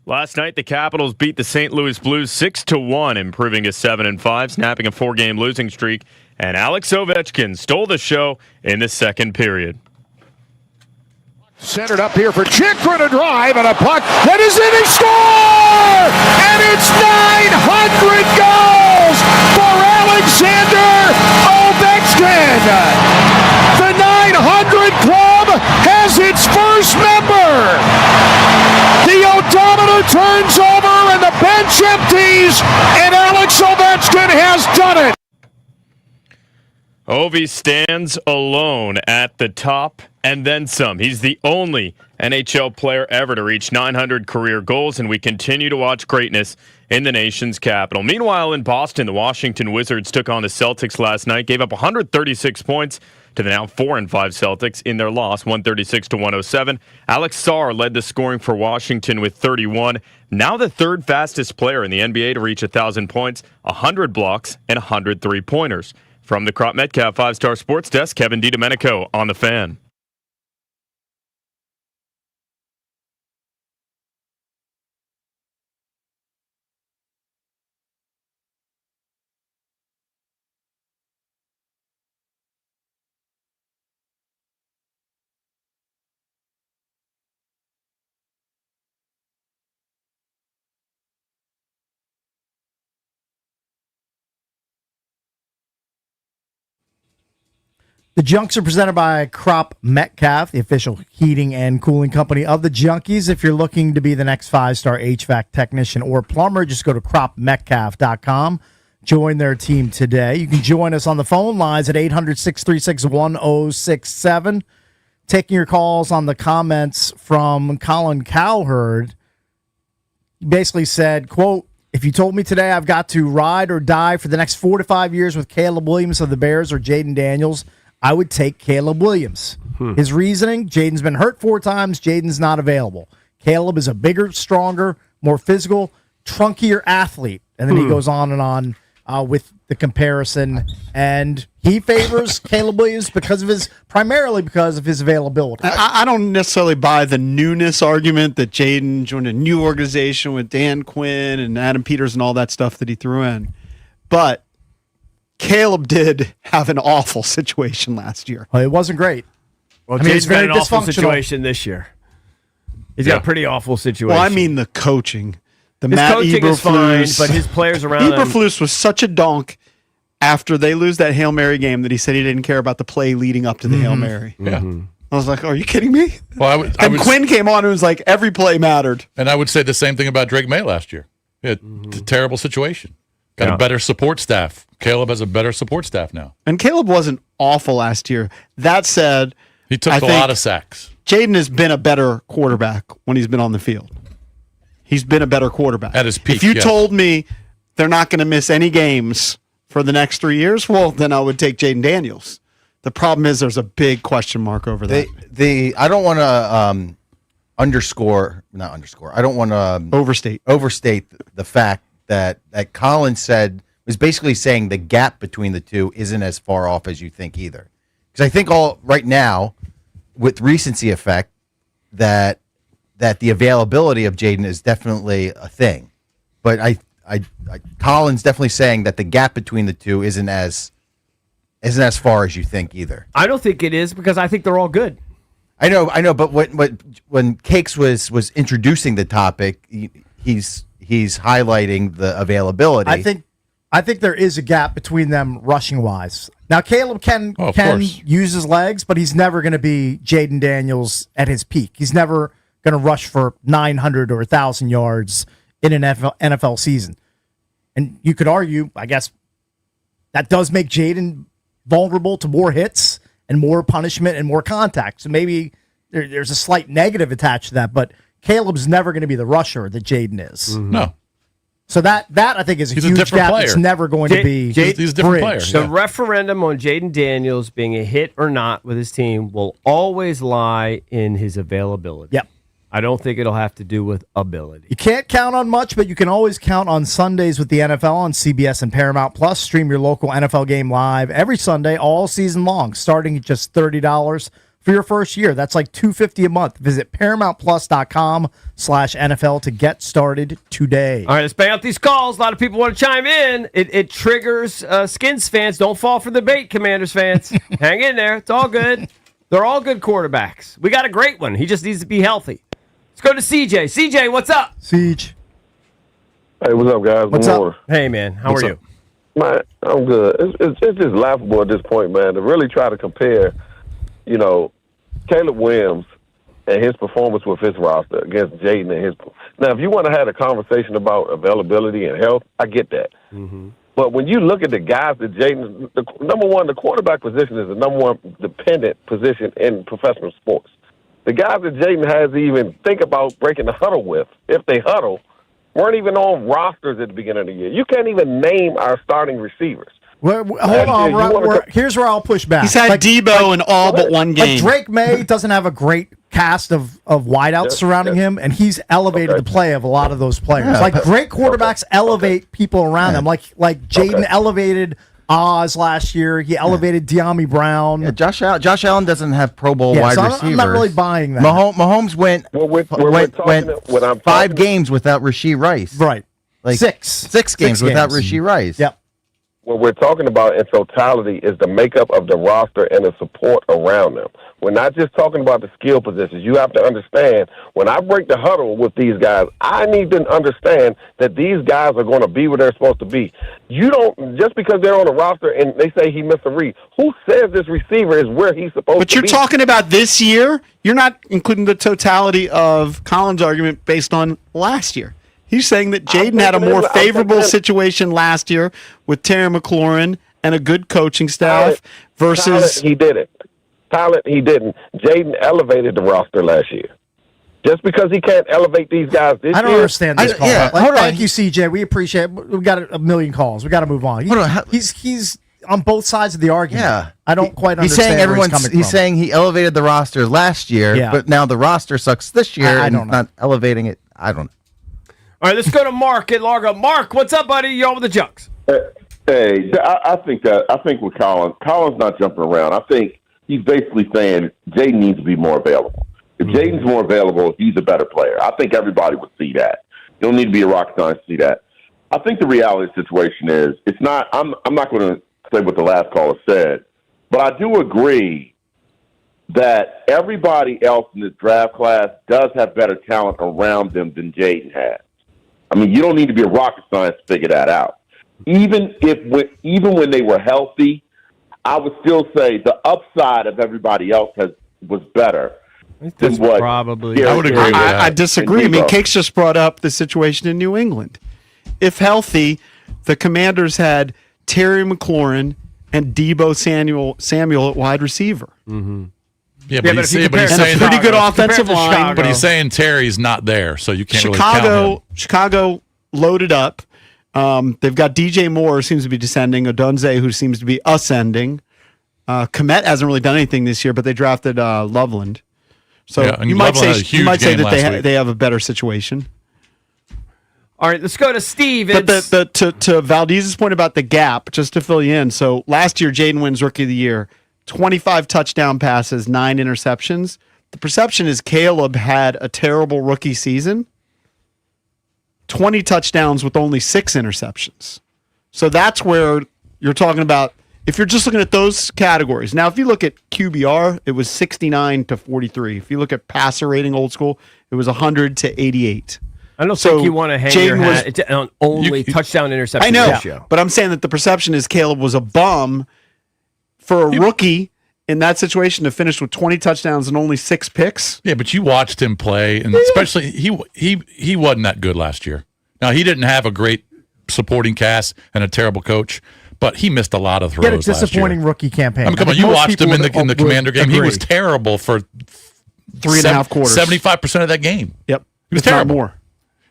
Last night, the Capitals beat the St. Louis Blues 6-1, improving to 7-5, snapping a 4-game losing streak. And Alex Ovechkin stole the show in the second period. Centered up here for Chikrin, a drive and a puck that is in. He score! And it's 900 goals for Alexander Ovechkin. The 900 Club has its first member. The odometer turns over and the bench empties, and Alex Ovechkin has done it. Ovi stands alone at the top and then some. He's the only NHL player ever to reach 900 career goals, and we continue to watch greatness in the nation's capital. Meanwhile, in Boston, the Washington Wizards took on the Celtics last night, gave up 136 points to the now 4-5 Celtics in their loss, 136-107. Alex Sarr led the scoring for Washington with 31. Now the third fastest player in the NBA to reach 1,000 points, 100 blocks, and 100 three-pointers. From the Crop Metcalf 5-Star Sports Desk, Kevin DiDomenico on The Fan. The Junks are presented by Crop Metcalf, the official heating and cooling company of the Junkies. If you're looking to be the next 5-star HVAC technician or plumber, just go to cropmetcalf.com. Join their team today. You can join us on the phone lines at 800-636-1067. Taking your calls on the comments from Colin Cowherd. He basically said, quote, "If you told me today I've got to ride or die for the next 4 to 5 years with Caleb Williams of the Bears or Jaden Daniels, I would take Caleb Williams." His reasoning, Jaden's been hurt 4 times, Jaden's not available. Caleb is a bigger, stronger, more physical, trunkier athlete. And then he goes on and on with the comparison. And he favors Caleb Williams primarily because of his availability. I don't necessarily buy the newness argument that Jaden joined a new organization with Dan Quinn and Adam Peters and all that stuff that he threw in. But Caleb did have an awful situation last year. Well, it wasn't great. Well, I mean, Jaden's it's very got an awful dysfunctional situation this year. He's got a pretty awful situation. Well, I mean the coaching. His coaching is fine, but his players around him. Eberflus was such a donk after they lose that Hail Mary game that he said he didn't care about the play leading up to the Hail Mary. Yeah. I was like, are you kidding me? Well, Quinn came on and was like, every play mattered. And I would say the same thing about Drake May last year. He had a terrible situation. Got a better support staff. Caleb has a better support staff now. And Caleb wasn't awful last year. That said, he took a lot of sacks. Jaden has been a better quarterback when he's been on the field. He's been a better quarterback. At his peak, if you told me they're not going to miss any games for the next 3 years, well, then I would take Jaden Daniels. The problem is there's a big question mark over that. I don't want to I don't want to overstate the fact that Colin said was basically saying the gap between the two isn't as far off as you think either. Because I think right now, with recency effect, that the availability of Jaden is definitely a thing. But Colin's definitely saying that the gap between the two isn't as far as you think either. I don't think it is because I think they're all good. I know. But when Cakes was introducing the topic, he's highlighting the availability. I think there is a gap between them rushing wise. Now Caleb can use his legs, but he's never going to be Jaden Daniels at his peak. He's never going to rush for 900 or 1,000 yards in an NFL season. And you could argue, I guess, that does make Jaden vulnerable to more hits and more punishment and more contact. So maybe there's a slight negative attached to that, but Caleb's never going to be the rusher that Jaden is. Mm-hmm. No. So that I think is a huge gap. Player. It's never going to be he's a different player. The referendum on Jaden Daniels being a hit or not with his team will always lie in his availability. Yep. I don't think it'll have to do with ability. You can't count on much, but you can always count on Sundays with the NFL on CBS and Paramount Plus. Stream your local NFL game live every Sunday, all season long, starting at just $30. for your first year. That's like $250 a month. Visit ParamountPlus.com/NFL to get started today. All right, let's bang out these calls. A lot of people want to chime in. It triggers Skins fans. Don't fall for the bait, Commanders fans. Hang in there. It's all good. They're all good quarterbacks. We got a great one. He just needs to be healthy. Let's go to CJ. CJ, what's up? Siege. Hey, what's up, guys? What's Good up? morning. Hey, man. How are you? Man, I'm good. It's just laughable at this point, man, to really try to compare, Caleb Williams and his performance with his roster against Jaden and his. Now, if you want to have a conversation about availability and health, I get that. Mm-hmm. But when you look at the guys that Jaden, number one, the quarterback position is the number one dependent position in professional sports. The guys that Jaden has to even think about breaking the huddle with, if they huddle, weren't even on rosters at the beginning of the year. You can't even name our starting receivers. Hold on. Here's where I'll push back. He's had Debo in all but one game. Drake May doesn't have a great cast of wideouts surrounding him, and he's elevated the play of a lot of those players. Yeah. Like great quarterbacks elevate people around them. Like Jaden elevated Oz last year. He elevated De'Ami Brown. Yeah, Josh Allen doesn't have Pro Bowl wide receivers. I'm not really buying that. Mahomes went 5 games without Rashee Rice. Right. Like six games without Rashee Rice. Yep. What we're talking about in totality is the makeup of the roster and the support around them. We're not just talking about the skill positions. You have to understand, when I break the huddle with these guys, I need to understand that these guys are going to be where they're supposed to be. You don't, just because they're on the roster and they say he missed a read, who says this receiver is where he's supposed to be? But you're talking about this year. You're not including the totality of Collins' argument based on last year. He's saying that Jaden had a more favorable situation last year with Terry McLaurin and a good coaching staff versus... He didn't. He didn't. Jaden elevated the roster last year. Just because he can't elevate these guys this year... I don't understand this call. hold on. Thank you, CJ. We appreciate it. We've got a million calls. We got to move on. He's on both sides of the argument. Yeah. I don't quite He's understand saying where he's coming from. He's saying he elevated the roster last year, Yeah. but now the roster sucks this year I and don't know. not elevating it. I don't know. All right, let's go to Mark at Largo. Mark, what's up, buddy? You're on with the Junks. Hey, I think with Collins not jumping around. I think he's basically saying Jaden needs to be more available. If Jaden's more available, he's a better player. I think everybody would see that. You don't need to be a rocket scientist to see that. I think the reality of the situation is it's not. I'm not going to say what the last caller said, but I do agree that everybody else in this draft class does have better talent around them than Jaden has. I mean, you don't need to be a rocket scientist to figure that out. Even when they were healthy, I would still say the upside of everybody else was better than what. Probably, I would agree with that. I disagree. I mean, Cakes just brought up the situation in New England. If healthy, the Commanders had Terry McLaurin and Debo Samuel at wide receiver. Mm-hmm. Yeah, but he's saying pretty good offensive line. But he's saying Terry's not there, so you can't really count him. Chicago loaded up. They've got DJ Moore, who seems to be descending. Odunze, who seems to be ascending. Komet hasn't really done anything this year, but they drafted Loveland. So Yeah, and you might Loveland say had a huge game last week. they have a better situation. All right, let's go to Steve. But to Valdez's point about the gap, just to fill you in. So last year, Jaden wins Rookie of the Year. 25 touchdown passes, 9 interceptions. The perception is Caleb had a terrible rookie season. 20 touchdowns with only 6 interceptions. So that's where you're talking about, if you're just looking at those categories. Now, if you look at QBR, it was 69-43. If you look at passer rating old school, it was 100-88. I don't think you want to hang your hat on only touchdown interception I know, ratio. but I'm saying that the perception is Caleb was a bum for a rookie in that situation to finish with 20 touchdowns and only 6 picks. Yeah, but you watched him play, and especially he wasn't that good last year. Now, he didn't have a great supporting cast and a terrible coach, but he missed a lot of throws. He had a disappointing rookie campaign. I mean, come on, you watched him in the Commander game. He was terrible for 3.5 quarters. 75% of that game. Yep. He was If not terrible. more.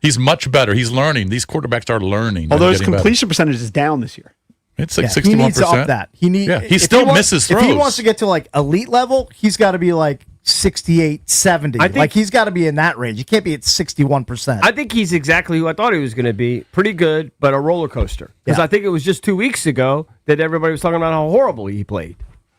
He's much better. He's learning. These quarterbacks are learning. Although and his getting better. completion percentage is down this year. It's like 61%. He needs to up that. He still misses throws. If he wants to get to like elite level, he's got to be like 68, 70. Like he's got to be in that range. He can't be at 61%. I think he's exactly who I thought he was going to be. Pretty good, but a roller coaster. Because I think it was just 2 weeks ago that everybody was talking about how horrible he played.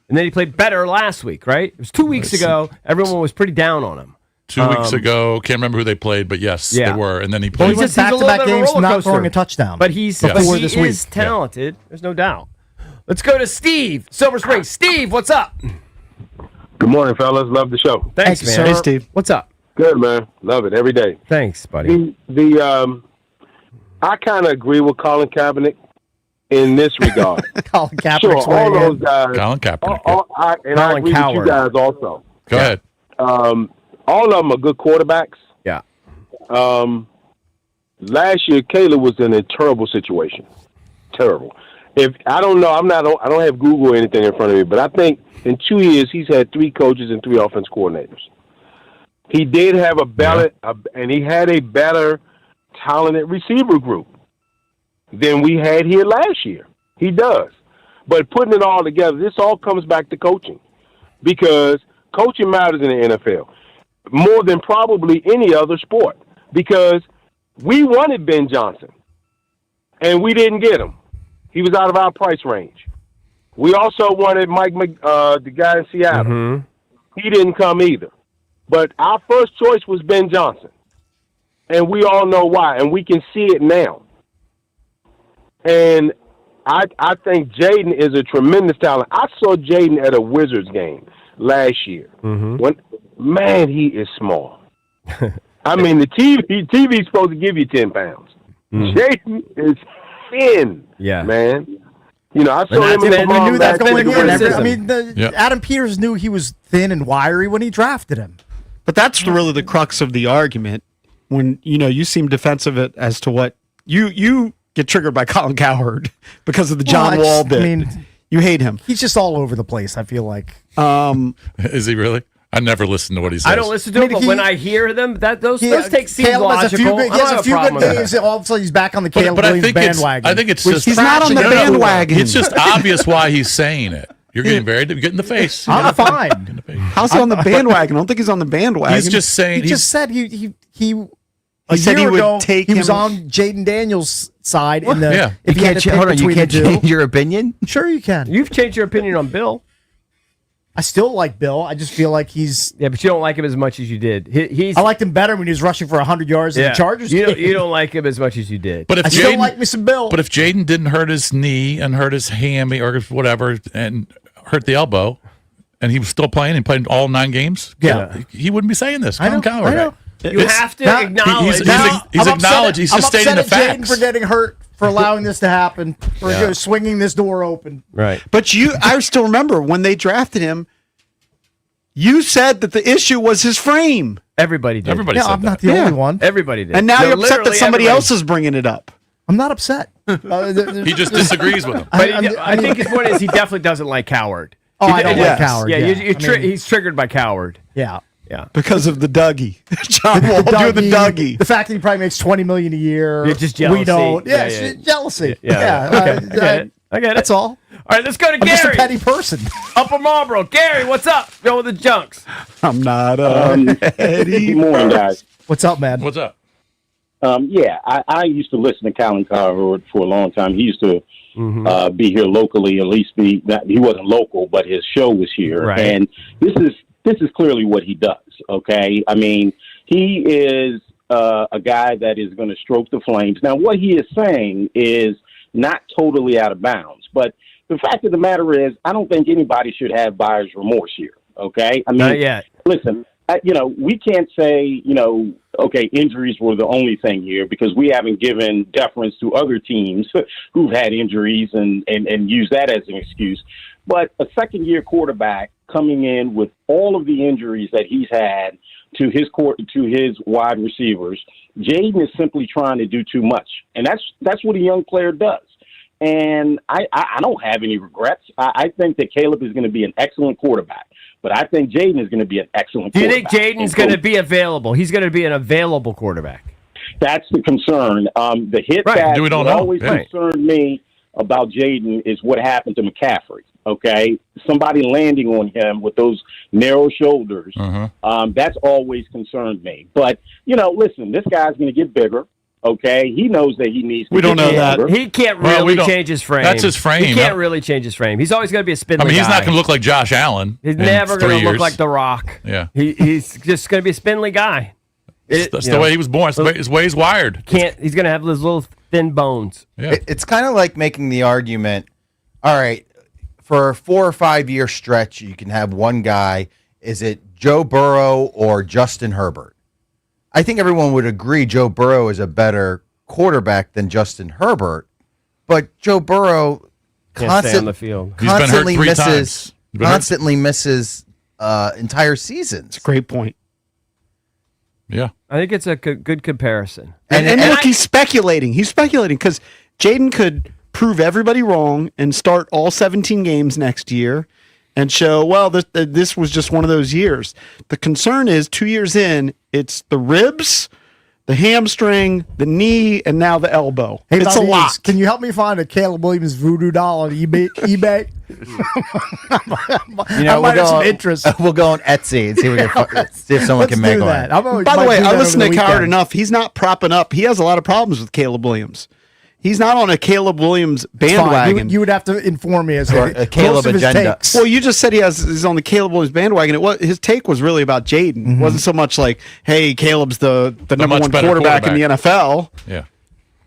And then he played better last week, right? It was 2 weeks ago. Everyone was pretty down on him. 2 weeks ago, can't remember who they played, but yes, they were. And then he played. He went back-to-back games not throwing a touchdown. But he is talented. There's no doubt. Let's go to Steve, Silver Spring. Steve, what's up? Good morning, fellas. Love the show. Thanks, man. sir. Hey, Steve. What's up? Good, man. Love it every day. Thanks, buddy. I kind of agree with Colin Kaepernick in this regard. Colin Kaepernick's sure, all those guys. Colin Kaepernick. I agree with you guys also. Go ahead. All of them are good quarterbacks. Yeah. Last year, Caleb was in a terrible situation. Terrible. If I don't know, I don't have Google or anything in front of me, but I think in 2 years he's had 3 coaches and 3 offense coordinators. He did have and he had a better talented receiver group than we had here last year. He does. But putting it all together, this all comes back to coaching, because coaching matters in the NFL more than probably any other sport, because we wanted Ben Johnson and we didn't get him. He was out of our price range. We also wanted the guy in Seattle. Mm-hmm. He didn't come either. But our first choice was Ben Johnson. And we all know why, and we can see it now. And I think Jaden is a tremendous talent. I saw Jaden at a Wizards game last year. Mm-hmm. Man, he is small. I mean, the TV is supposed to give you 10 pounds. Jaden is thin, man. You know, I saw him in the we knew that going in. I mean, Yep. Adam Pearce knew he was thin and wiry when he drafted him. But that's really the crux of the argument. When you seem defensive as to what you get triggered by Colin Cowherd because of the John Wall bit. I mean, you hate him. He's just all over the place, I feel like. Is he really? I never listen to what he says. I don't listen to him, but when I hear them, those take seem logical. He has a few good days. All of a sudden, he's back on the Caleb Williams bandwagon. I think it's just he's not on the bandwagon. It's just obvious why he's saying it. You're getting get in the face. I'm fine. How's he on the bandwagon? I don't think he's on the bandwagon. He's just saying. He just said he said he would ago, take he him. was on Jaden Daniels' side. In the, Yeah. if You he had can't to pick hold on. You between can't the two. change your opinion. Sure, you can. You've changed your opinion on Bill. I still like Bill. I just feel like he's. Yeah, but you don't like him as much as you did. I liked him better when he was rushing for 100 yards in the Chargers. You don't like him as much as you did. But if I still like me some Bill. But if Jaden didn't hurt his knee and hurt his hammy or whatever and hurt the elbow, and he was still playing and played all 9 games, he wouldn't be saying this. I know. Colin Cowherd. You have to acknowledge. He's acknowledged. He's just stating the Jaden facts. for getting hurt, for allowing this to happen, for swinging this door open. Right. But I still remember when they drafted him. You said that the issue was his frame. Everybody did. Everybody said I'm that. not the only one. Everybody did. And now No, you're upset that literally somebody everybody. else is bringing it up. I'm not upset. He just disagrees with him. But I think his point is he definitely doesn't like Cowherd. Oh, I don't like Cowherd. Yeah, Yeah. he's triggered by Cowherd. Yeah. Yeah. Because of the Dougie. John Wall doing the Dougie. The fact that he probably makes $20 million a year. You're just jealousy. We don't. Yeah, Yeah, yeah. jealousy. Yeah. Okay. I get it. That's all. All right, let's go to I'm Gary. just a petty person. Upper Marlboro. Gary, what's up? Go with the Junks. I'm not Good morning, guys. What's up, man? What's up? I used to listen to Colin Cowherd for a long time. He used to be here locally, at least he wasn't local, but his show was here. Right. And this is clearly what he does, okay? I mean, he is a guy that is going to stroke the flames. Now, what he is saying is not totally out of bounds, but the fact of the matter is I don't think anybody should have buyer's remorse here, okay? I mean, Not yet. Listen, we can't say, okay, injuries were the only thing here because we haven't given deference to other teams who've had injuries and use that as an excuse. But a second-year quarterback coming in with all of the injuries that he's had to his wide receivers, Jaden is simply trying to do too much, and that's what a young player does. And I don't have any regrets. I think that Caleb is going to be an excellent quarterback. But I think Jaden is going to be an excellent Do you quarterback. think Jaden's going to be available? He's going to be an available quarterback. That's the concern. The hit that We don't know. always concerned me about Jaden is what happened to McCaffrey. Okay, somebody landing on him with those narrow shoulders. That's always concerned me. But listen, this guy's going to get bigger. Okay, he knows that he needs. We don't know that. He can't Well, we really don't- change his frame. that's his frame. He can't really change his frame. He's always going to be a spindly I mean, he's guy. not going to look like Josh Allen. He's in never 3 going to look years. like The Rock. Yeah. He's just going to be a spindly guy. That's the way he was born. It's the way he's wired. He's going to have those little thin bones. Yeah. It's kind of like making the argument, all right, for a 4 or 5 year stretch, you can have one guy. Is it Joe Burrow or Justin Herbert? I think everyone would agree Joe Burrow is a better quarterback than Justin Herbert, but Joe Burrow Can't stay on the field. He's been hurt constantly 3 misses times. He's been hurt. constantly misses entire seasons. Great point. Yeah. I think it's a good comparison. And look, he's speculating. He's speculating because Jaden could prove everybody wrong and start all 17 games next year and show, well, this was just one of those years. The concern is 2 years in, it's the ribs, the hamstring, the knee, and now the elbow. Hey, It's a Bobby, lot. Can you help me find a Caleb Williams voodoo doll on eBay? I might have some interest. We'll go on Etsy and see if, we can, see if someone Let's can make do one. that. By the way, I listened to Coward enough. He's not propping up. He has a lot of problems with Caleb Williams. He's not on a Caleb Williams It's fine. bandwagon. You would have to inform me as Or to a Caleb most of his agenda. takes. Well, you just said he's on the Caleb Williams bandwagon. His take was really about Jaden. It wasn't so much like, hey, Caleb's the number much one better quarterback in the NFL. Yeah.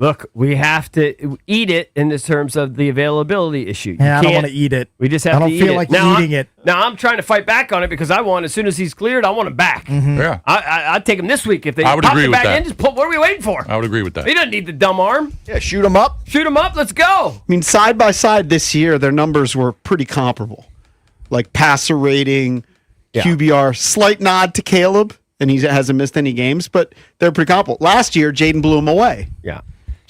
Look, we have to eat it in the terms of the availability issue. Yeah, I don't can't- want to eat it. We just have I don't to eat feel it. like now, eating it. Now I'm trying to fight back on it because I want, as soon as he's cleared, I want him back. Yeah. I'd take him this week if they I would pop agree him with back that. in. Just put. What are we waiting for? I would agree with that. He doesn't need the dumb arm. Yeah, shoot him up. Shoot him up. Let's go. I mean, side by side this year, their numbers were pretty comparable. Like passer rating, QBR, slight nod to Caleb, and he hasn't missed any games, but they're pretty comparable. Last year, Jaden blew him away. Yeah.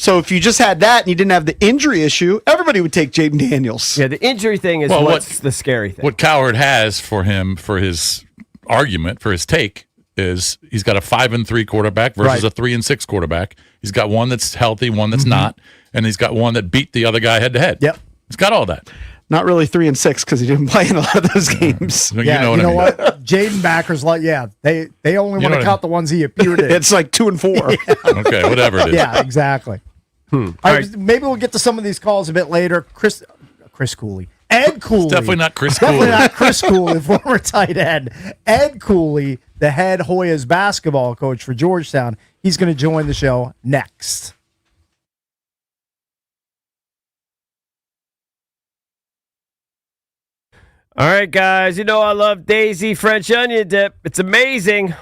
So if you just had that and you didn't have the injury issue, everybody would take Jaden Daniels. Yeah, the injury thing is Well, what's the scary thing. What Coward has for him, for his argument, for his take, is he's got a 5-3 quarterback versus Right. a 3-6 quarterback. He's got one that's healthy, one that's not, and he's got one that beat the other guy head to head. Yep. He's got all that. Not really 3-6 because he didn't play in a lot of those games. Yeah, you know what I mean. Jaden backers like, they only You know want to what I count the ones he appeared in. It's like 2 and 4. Okay, whatever it is. Yeah, exactly. All right, maybe we'll get to some of these calls a bit later. Chris Cooley. Ed Cooley. It's definitely not Chris Definitely Cooley. not Chris Cooley, former tight end. Ed Cooley, the head Hoyas basketball coach for Georgetown. He's going to join the show next. All right, guys. You know I love Daisy French onion dip. It's amazing.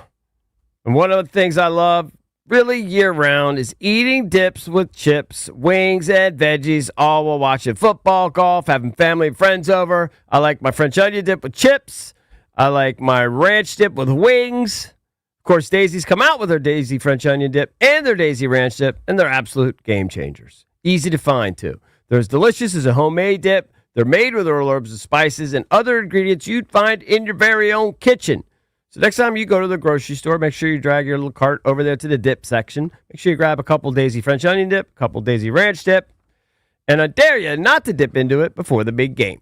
And one of the things I love really year-round is eating dips with chips, wings, and veggies, all while watching football, golf, having family and friends over. I like my French onion dip with chips. I like my ranch dip with wings. Of course, Daisy's come out with their Daisy French onion dip and their Daisy ranch dip, and they're absolute game changers. Easy to find, too. They're as delicious as a homemade dip. They're made with herbs and spices and other ingredients you'd find in your very own kitchen. So next time you go to the grocery store, make sure you drag your little cart over there to the dip section. Make sure you grab a couple Daisy French onion dip, a couple Daisy ranch dip, and I dare you not to dip into it before the big game.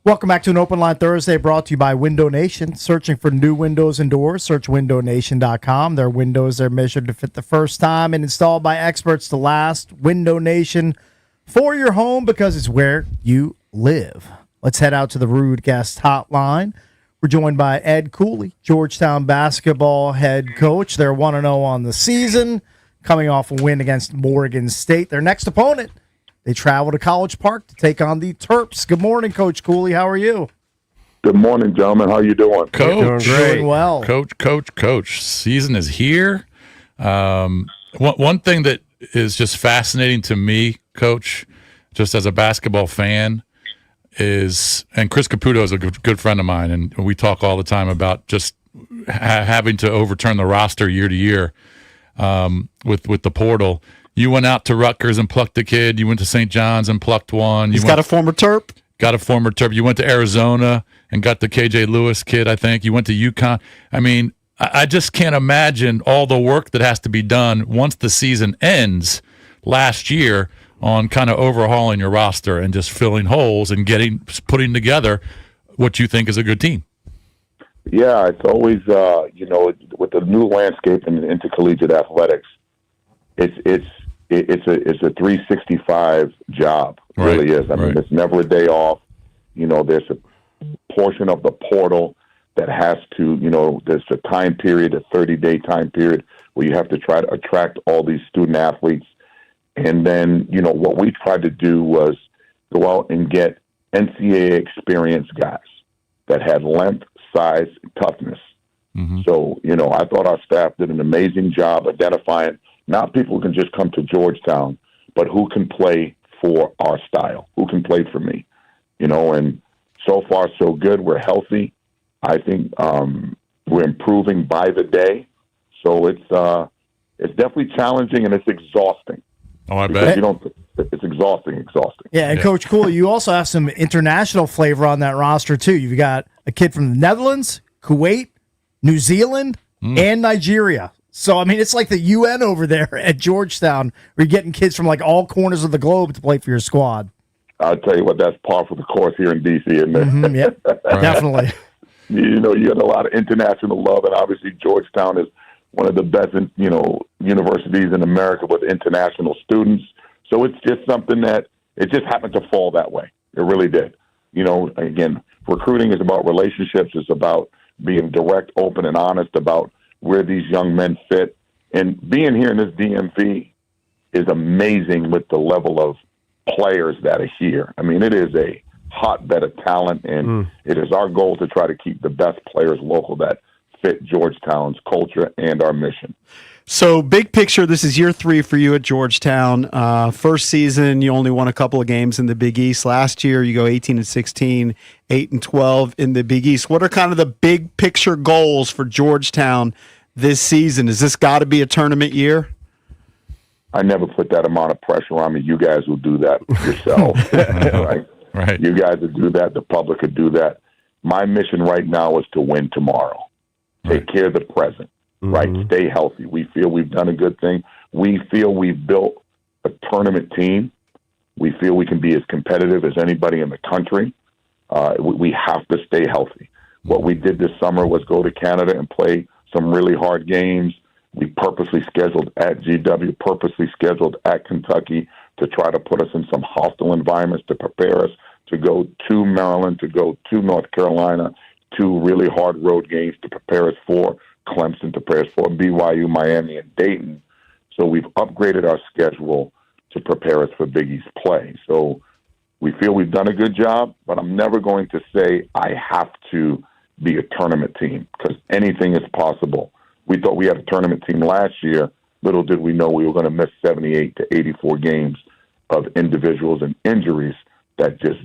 Welcome back to an Open Line Thursday brought to you by Window Nation. Searching for new windows and doors, search windownation.com. Their windows are measured to fit the first time and installed by experts to last. Window Nation for your home because it's where you live. Let's head out to the Rude Guest Hotline. We're joined by Ed Cooley, Georgetown basketball head coach. They're 1-0 on the season, coming off a win against Morgan State. Their next opponent, they travel to College Park to take on the Terps. Good morning, Coach Cooley. How are you? Good morning, gentlemen. How you doing? Coach, doing well. Coach. Season is here. One thing that is just fascinating to me, Coach, just as a basketball fan, is, and Chris Caputo is a good friend of mine, and we talk all the time about just having to overturn the roster year to year with the portal. You went out to Rutgers and plucked a kid. You went to St. John's and plucked one. He's got a former Terp. Got a former Terp. You went to Arizona and got the KJ Lewis kid, I think. You went to UConn. I mean, I just can't imagine all the work that has to be done once the season ends last year on kind of overhauling your roster and just filling holes and putting together what you think is a good team. Yeah, it's always with the new landscape in intercollegiate athletics, it's a 365 job. It really is. I mean, there's never a day off. There's a portion of the portal that has to, there's a time period, a 30-day time period where you have to try to attract all these student athletes. And then, what we tried to do was go out and get NCAA experienced guys that had length, size, and toughness. Mm-hmm. So, I thought our staff did an amazing job identifying not people who can just come to Georgetown, but who can play for our style, who can play for me, and so far so good. We're healthy. I think we're improving by the day. So it's definitely challenging and it's exhausting. Oh, I bet. It's exhausting. Yeah, and Coach Cooley, you also have some international flavor on that roster, too. You've got a kid from the Netherlands, Kuwait, New Zealand, and Nigeria. So, I mean, it's like the UN over there at Georgetown, where you're getting kids from, like, all corners of the globe to play for your squad. I'll tell you what, that's par for the course here in D.C., isn't it? Mm-hmm, yep, definitely. You get a lot of international love, and obviously Georgetown is one of the best, universities in America with international students. So it's just something that it just happened to fall that way. It really did. Again, recruiting is about relationships. It's about being direct, open, and honest about where these young men fit. And being here in this DMV is amazing with the level of players that are here. I mean, it is a hotbed of talent, and it is our goal to try to keep the best players local that fit Georgetown's culture and our mission. So, big picture, this is year 3 for you at Georgetown. First season, you only won a couple of games in the Big East. Last year, you go 18-16, 8-12 in the Big East. What are kind of the big picture goals for Georgetown this season? Has this got to be a tournament year? I never put that amount of pressure on me. You guys will do that yourselves, right? Right. You guys would do that. The public could do that. My mission right now is to win tomorrow. Take care of the present, right? Stay healthy. We feel we've done a good thing. We feel we've built a tournament team. We feel we can be as competitive as anybody in the country. We have to stay healthy. What we did this summer was go to Canada and play some really hard games. We purposely scheduled at GW, purposely scheduled at Kentucky to try to put us in some hostile environments to prepare us to go to Maryland, to go to North Carolina, 2 really hard road games to prepare us for Clemson, to prepare us for BYU, Miami, and Dayton. So we've upgraded our schedule to prepare us for Big East play. So we feel we've done a good job, but I'm never going to say I have to be a tournament team because anything is possible. We thought we had a tournament team last year. Little did we know we were going to miss 78 to 84 games of individuals and injuries that just,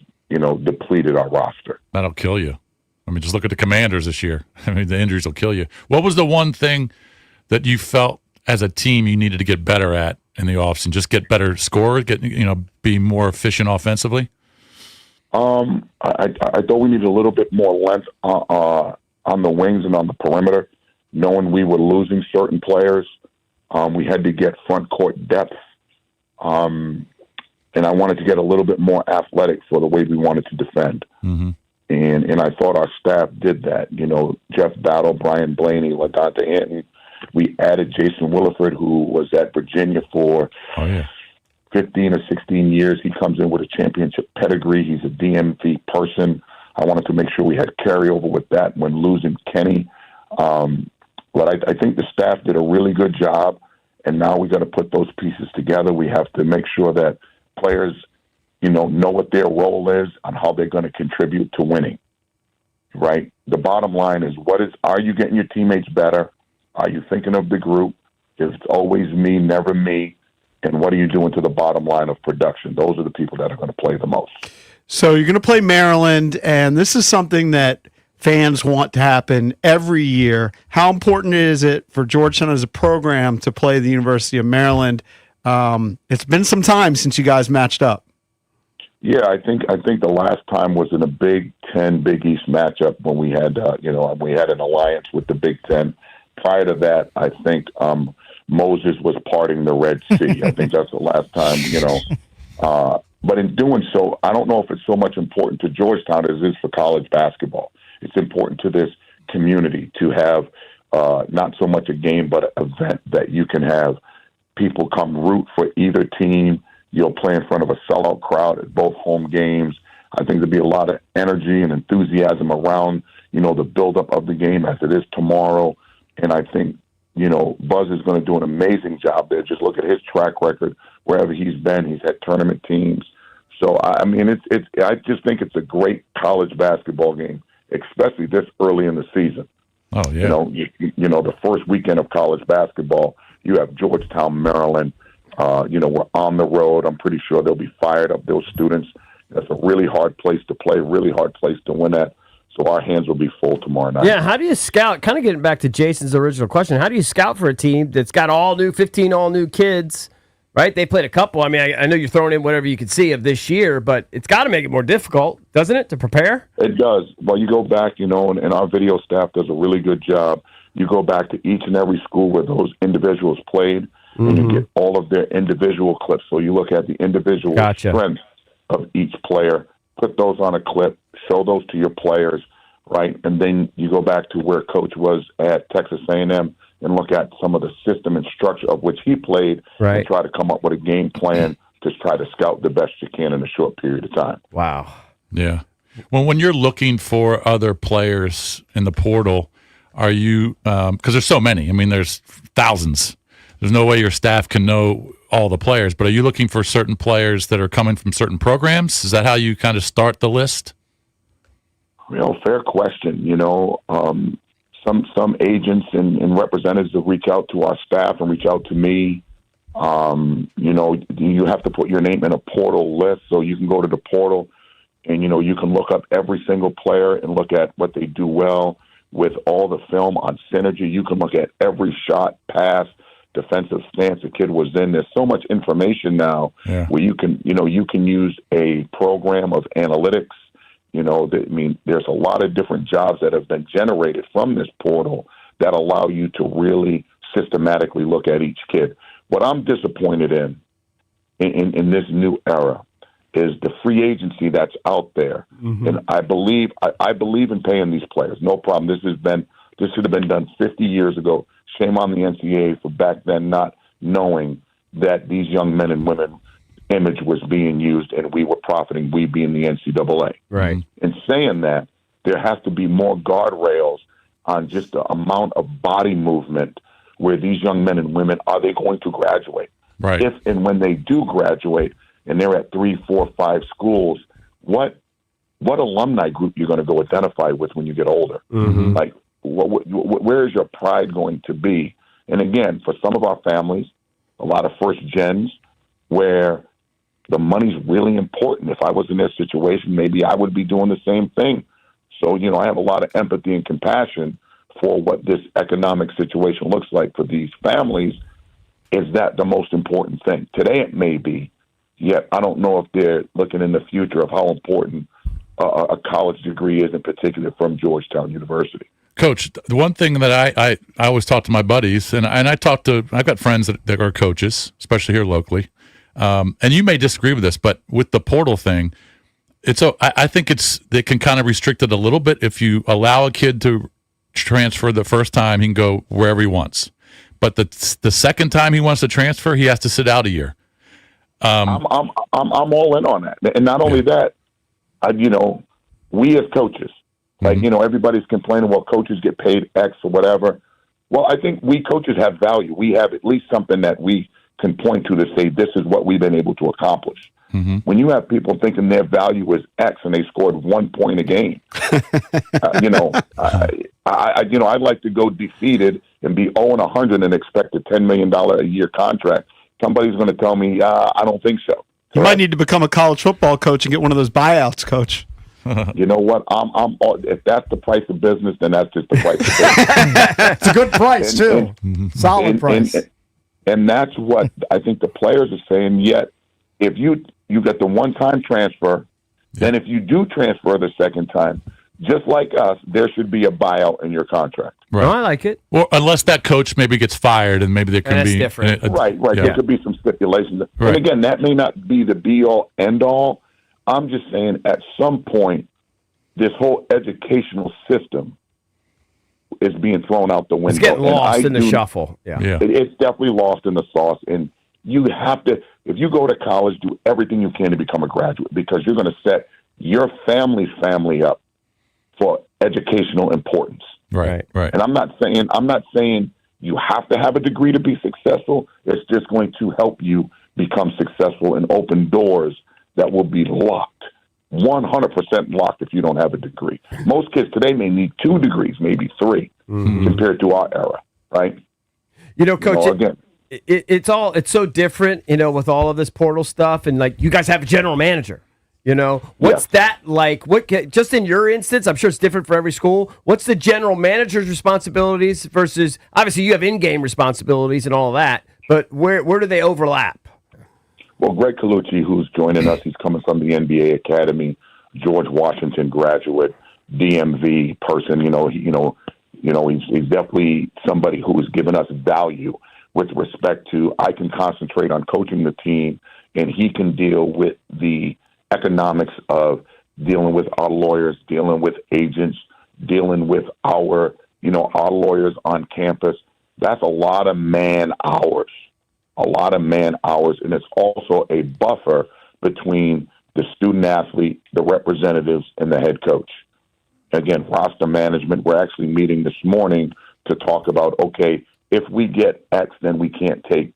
depleted our roster. That'll kill you. I mean, just look at the Commanders this year. I mean, the injuries will kill you. What was the one thing that you felt as a team you needed to get better at in the offseason? Just get better scorers, be more efficient offensively? I thought we needed a little bit more length on the wings and on the perimeter, knowing we were losing certain players. We had to get front court depth. And I wanted to get a little bit more athletic for the way we wanted to defend. Mm-hmm. And I thought our staff did that. You know, Jeff Battle, Brian Blaney, LaDonta Hinton. We added Jason Williford, who was at Virginia for 15 or 16 years. He comes in with a championship pedigree. He's a DMV person. I wanted to make sure we had carryover with that when losing Kenny. But I think the staff did a really good job, and now we got to put those pieces together. We have to make sure that players, know what their role is and how they're going to contribute to winning, right? The bottom line is, are you getting your teammates better? Are you thinking of the group? If it's always me, never me, and what are you doing to the bottom line of production? Those are the people that are going to play the most. So you're going to play Maryland, and this is something that fans want to happen every year. How important is it for Georgetown as a program to play the University of Maryland? It's been some time since you guys matched up. Yeah, I think the last time was in a Big Ten Big East matchup when we had we had an alliance with the Big Ten. Prior to that, I think Moses was parting the Red Sea. I think that's the last time, But in doing so, I don't know if it's so much important to Georgetown as it is for college basketball. It's important to this community to have not so much a game, but an event that you can have people come root for either team. You'll play in front of a sellout crowd at both home games. I think there'll be a lot of energy and enthusiasm around, the buildup of the game as it is tomorrow. And I think, Buzz is going to do an amazing job there. Just look at his track record. Wherever he's been, he's had tournament teams. So, I just think it's a great college basketball game, especially this early in the season. Oh, yeah. The first weekend of college basketball, you have Georgetown, Maryland. We're on the road. I'm pretty sure they'll be fired up, those students. That's a really hard place to play, really hard place to win at. So our hands will be full tomorrow night. Yeah, how do you scout? Kind of getting back to Jason's original question, how do you scout for a team that's got 15 all-new kids, right? They played a couple. I mean, I know you're throwing in whatever you can see of this year, but it's got to make it more difficult, doesn't it, to prepare? It does. Well, you go back, and our video staff does a really good job. You go back to each and every school where those individuals played, and you get all of their individual clips. So you look at the individual strength of each player, put those on a clip, show those to your players, right? And then you go back to where Coach was at Texas A&M and look at some of the system and structure of which he played and try to come up with a game plan to try to scout the best you can in a short period of time. Wow. Yeah. Well, when you're looking for other players in the portal, are you because there's so many. I mean, there's thousands. There's no way your staff can know all the players, but are you looking for certain players that are coming from certain programs? Is that how you kind of start the list? Fair question. Some agents and representatives will reach out to our staff and reach out to me. You have to put your name in a portal list, so you can go to the portal and, you can look up every single player and look at what they do well with all the film on synergy. You can look at every shot, pass, defensive stance a kid was in. There's so much information now where you can use a program of analytics. There's a lot of different jobs that have been generated from this portal that allow you to really systematically look at each kid. What I'm disappointed in this new era is the free agency that's out there. And I believe in paying these players. No problem. This should have been done 50 years ago. Shame on the NCAA for back then not knowing that these young men and women image was being used and we were profiting, we being the NCAA. Right. In saying that, there has to be more guardrails on just the amount of body movement where these young men and women, are they going to graduate? Right. If and when they do graduate and they're at 3, 4, 5 schools, what alumni group you're going to go identify with when you get older? Like, where is your pride going to be? And again, for some of our families, a lot of first gens, where the money's really important. If I was in their situation, maybe I would be doing the same thing. So, I have a lot of empathy and compassion for what this economic situation looks like for these families. Is that the most important thing? Today it may be, yet I don't know if they're looking in the future of how important a college degree is, in particular from Georgetown University. Coach, the one thing that I always talk to my buddies, and I've got friends that are coaches, especially here locally, and you may disagree with this, but with the portal thing, I think they can kind of restrict it a little bit. If you allow a kid to transfer the first time, he can go wherever he wants. But the second time he wants to transfer, he has to sit out a year. I'm all in on that, and not only that, we as coaches, everybody's complaining, well, coaches get paid X or whatever. Well, I think we coaches have value. We have at least something that we can point to say this is what we've been able to accomplish. Mm-hmm. When you have people thinking their value is X and they scored 1 point a game, I'd like to go defeated and be 0-100 and expect a $10 million a year contract. Somebody's going to tell me, I don't think so. You might need to become a college football coach and get one of those buyouts, Coach. You know what? If that's the price of business, then that's just the price of business. It's a good price, too. Solid price. And that's what I think the players are saying. Yet, if you get the one-time transfer, then if you do transfer the second time, just like us, there should be a buyout in your contract. Right. No, I like it. Well, unless that coach maybe gets fired, and maybe there can be different. Right. Yeah. There could be some stipulations. Right. And again, that may not be the be-all, end-all. I'm just saying at some point, this whole educational system is being thrown out the window. It's getting lost in the shuffle. It's definitely lost in the sauce. And you have to, if you go to college, do everything you can to become a graduate, because you're going to set your family's family up for educational importance. Right. And I'm not saying you have to have a degree to be successful. It's just going to help you become successful and open doors that will be locked, 100% locked if you don't have a degree. Most kids today may need 2 degrees, maybe 3, compared to our era, right? Coach, it's so different, with all of this portal stuff, and like you guys have a general manager. What's that like? Just in your instance, I'm sure it's different for every school. What's the general manager's responsibilities versus, obviously you have in-game responsibilities and all of that, but where do they overlap? Well, Greg Colucci, who's joining us, he's coming from the NBA Academy, George Washington graduate, DMV person. He's definitely somebody who has given us value with respect to, I can concentrate on coaching the team, and he can deal with the economics of dealing with our lawyers, dealing with agents, dealing with our lawyers on campus. That's a lot of man hours. And it's also a buffer between the student athlete, the representatives, and the head coach. Again, roster management, we're actually meeting this morning to talk about, okay, if we get X, then we can't take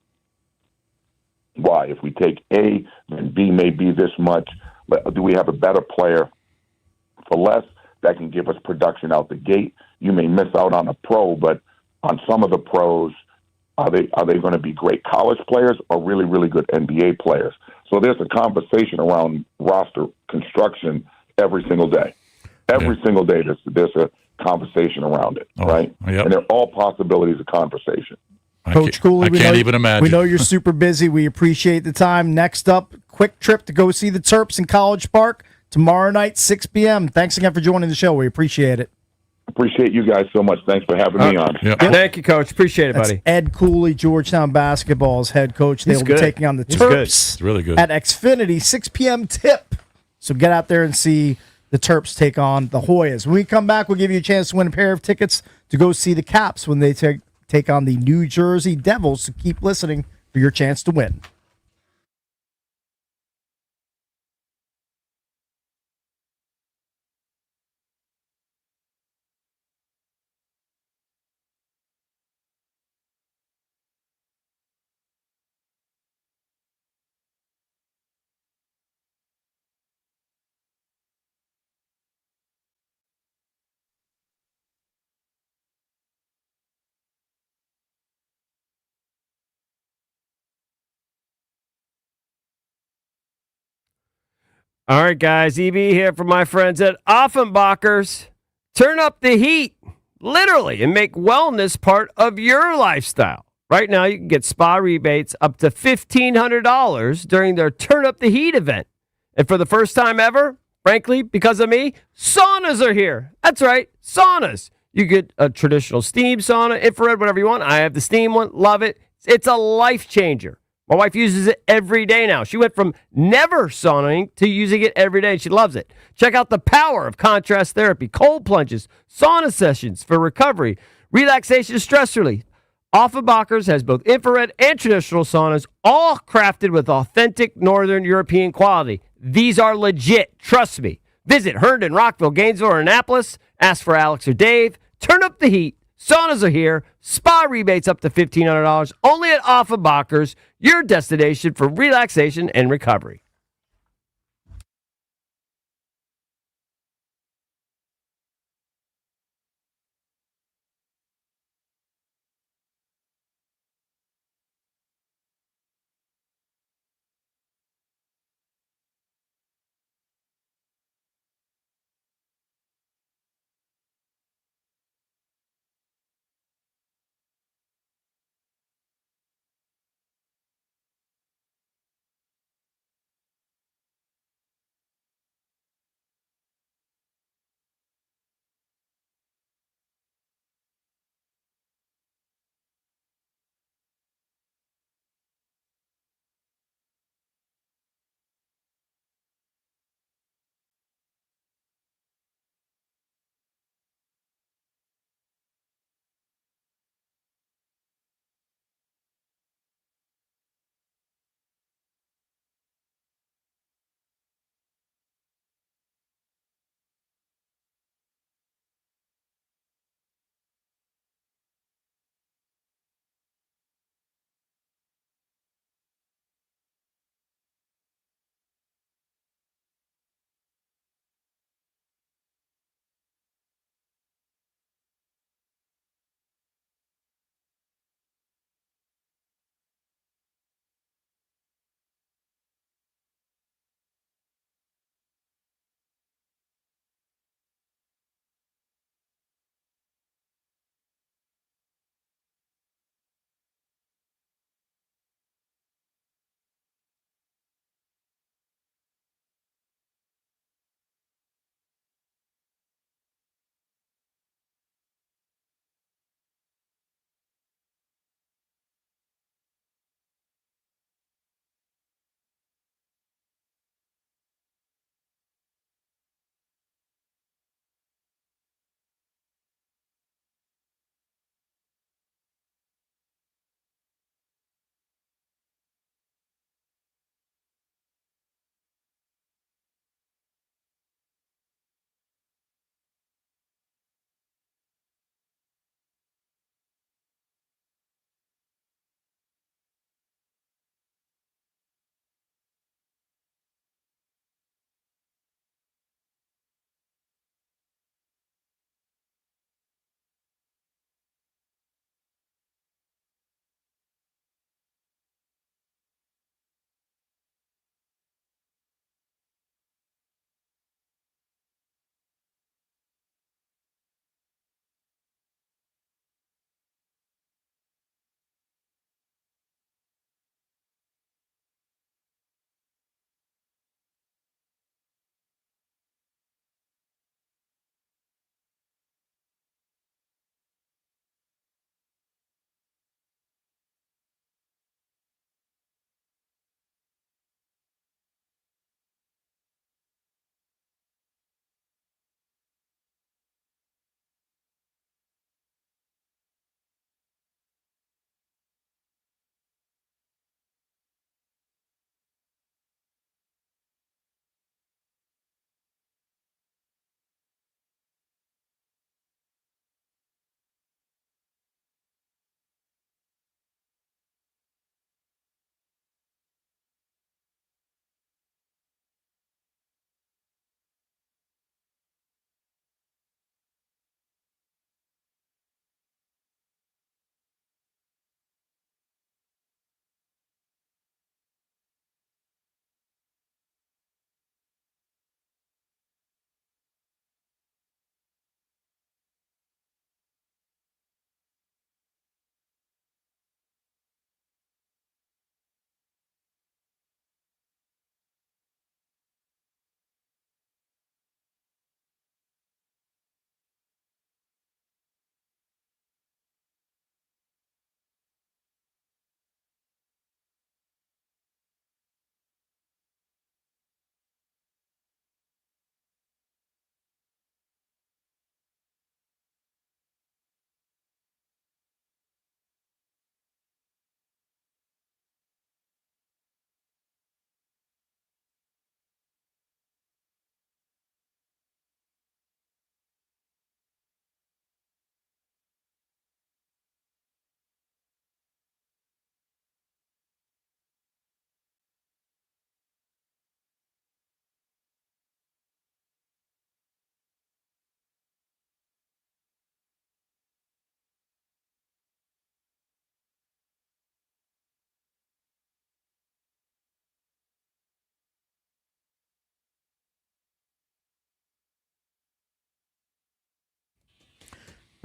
Y. If we take A, then B may be this much. Do we have a better player for less that can give us production out the gate? You may miss out on a pro, but on some of the pros, are they going to be great college players or really, really good NBA players? So there's a conversation around roster construction every single day. Every single day there's a conversation around it, right? Yep. And they're all possibilities of conversation. Coach Cooley, I can't even imagine. We know you're super busy. We appreciate the time. Next up, quick trip to go see the Terps in College Park tomorrow night, 6 p.m. Thanks again for joining the show. We appreciate it. Appreciate you guys so much. Thanks for having me on. Yep. Thank you, Coach. Appreciate it, That's buddy. Ed Cooley, Georgetown basketball's head coach. They He's will good. be taking on the He's good. Terps It's really good. at Xfinity, 6 p.m. tip. So get out there and see the Terps take on the Hoyas. When we come back, we'll give you a chance to win a pair of tickets to go see the Caps when they take on the New Jersey Devils. So keep listening for your chance to win. All right, guys. EB here from my friends at Offenbachers. Turn up the heat, literally, and make wellness part of your lifestyle. Right now, you can get spa rebates up to $1,500 during their Turn Up the Heat event. And for the first time ever, frankly, because of me, saunas are here. That's right, saunas. You get a traditional steam sauna, infrared, whatever you want. I have the steam one. Love it. It's a life changer. My wife uses it every day now. She went from never sauning to using it every day. She loves it. Check out the power of contrast therapy, cold plunges, sauna sessions for recovery, relaxation, stress relief. Offenbachers has both infrared and traditional saunas, all crafted with authentic Northern European quality. These are legit. Trust me. Visit Herndon, Rockville, Gainesville, or Annapolis. Ask for Alex or Dave. Turn up the heat. Saunas are here. Spa rebates up to $1,500. Only at Offenbachers, your destination for relaxation and recovery.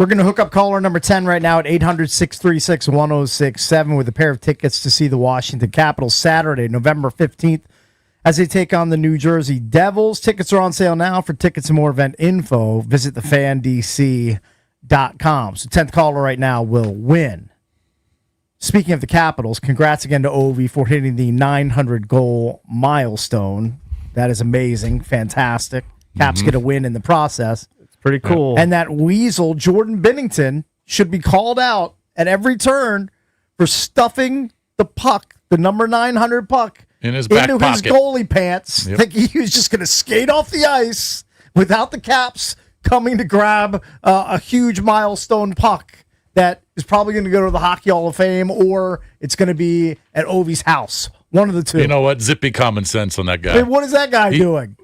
We're going to hook up caller number 10 right now at 800-636-1067 with a pair of tickets to see the Washington Capitals Saturday, November 15th, as they take on the New Jersey Devils. Tickets are on sale now. For tickets and more event info, visit thefandc.com. So 10th caller right now will win. Speaking of the Capitals, congrats again to Ovi for hitting the 900-goal milestone. That is amazing. Fantastic. Caps get a win in the process. Pretty cool. And that weasel, Jordan Binnington, should be called out at every turn for stuffing the puck, the number 900 puck, in his back into his pocket. goalie pants, thinking he was just going to skate off the ice without the Caps coming to grab a huge milestone puck that is probably going to go to the Hockey Hall of Fame, or it's going to be at Ovi's house. One of the two. You know what? Zippy common sense on that guy. I mean, what is that guy doing?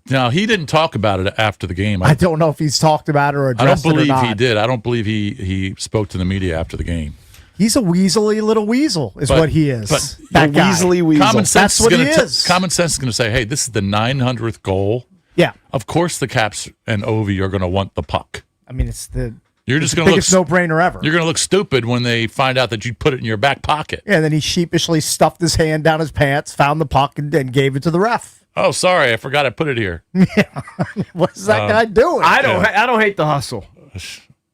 Now, he didn't talk about it after the game. I don't know if he's talked about it or addressed I don't believe it or not. he did. I don't believe he spoke to the media after the game. He's a weaselly little weasel, is what he is. But that guy. Weaselly weasel. Common sense That's what he gonna is. Common sense is going to say, hey, this is the 900th goal. Yeah. Of course the Caps and Ovi are going to want the puck. I mean, it's the You're it's just the going to biggest no-brainer ever. You're going to look stupid when they find out that you put it in your back pocket. Yeah, and then he sheepishly stuffed his hand down his pants, found the puck, and gave it to the ref. Oh, sorry, I forgot I put it here. What is that guy doing? I don't hate the hustle.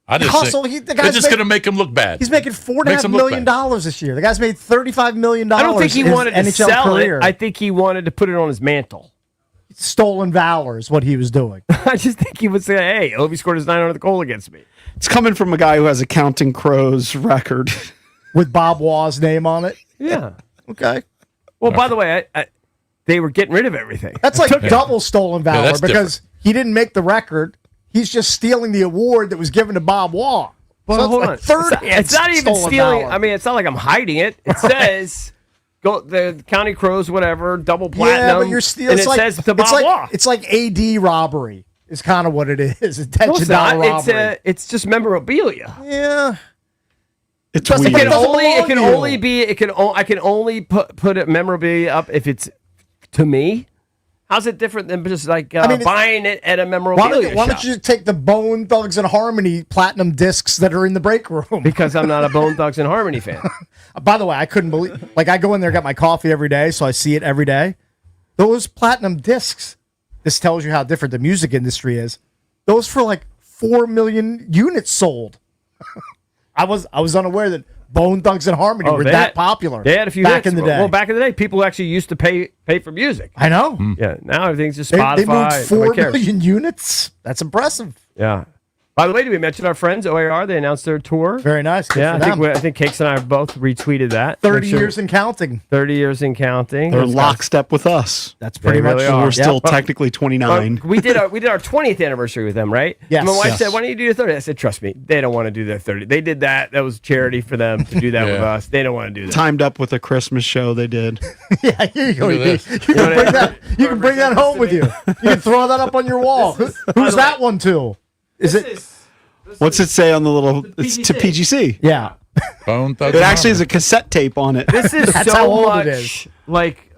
I just Hustle, think the it's guy's just going to make him look bad. He's making $4.5 Makes him look million bad. this year. The guy's made $35 million. I don't think he in his wanted to NHL sell career. it. I think he wanted to put it on his mantle. Stolen valor is what he was doing. I just think he would say, hey, Ovi scored his 900th goal against me. It's coming from a guy who has a Counting Crows record. With Bob Waugh's name on it. Yeah. Okay. Well, by the way, they were getting rid of everything. That's like double stolen valor that's because he didn't make the record. He's just stealing the award that was given to Bob Waugh. Well, So hold it's on. like third. It's not even stolen stealing. valor. I mean, it's not like I'm hiding it. It says go the County Crows, whatever, double platinum. Yeah, but you're stealing. And It's it like, says to Bob it's like Waugh. it's like AD robbery is kind of what it is. No, Attention it's not. dollar robbery. It's just memorabilia. Yeah. It's Doesn't- weird. it doesn't It can belong to only you. be. I can only put it memorabilia up if it's to me. How's it different than just like buying it at a memorabilia Why shop? don't you take the Bone Thugs and Harmony platinum discs that are in the break room? Because I'm not a Bone Thugs and Harmony fan. By the way, I couldn't believe. Like I go in there, get my coffee every day, so I see it every day. Those platinum discs. This tells you how different the music industry is. Those for like 4 million units sold. I was unaware that Bone Thugs and Harmony were that popular. They had a few back hits. in the day. Well, back in the day, people actually used to pay for music. I know. Yeah, now everything's just They Spotify. moved Nobody 4 cares. million units. That's impressive. Yeah. By the way, did we mention our friends OAR? They announced their tour. Very nice. Good Yeah, for them. I think Cakes and I both retweeted that. 30 Make sure- years and counting. 30 years and counting. They're Those guys- lockstep with us. That's pretty much. really are. We're still Yeah. technically 29. We did our 20th anniversary with them, right? Yes. And my wife Yes. said, "Why don't you do your 30th?" I said, "Trust me, they don't want to do their 30. They did that. That was charity for them to do that with Yeah. us. They don't want to do that." Timed up with a Christmas show they did. Yeah, here you go. Look You at can bring that. You can bring that home with you. You can throw that up on your wall. Who's that one to? Is it? What's it say on the little? It's to PGC. Yeah. Bone Thugs It and actually is Harmony. a cassette tape on it. This is That's so how old much it is. like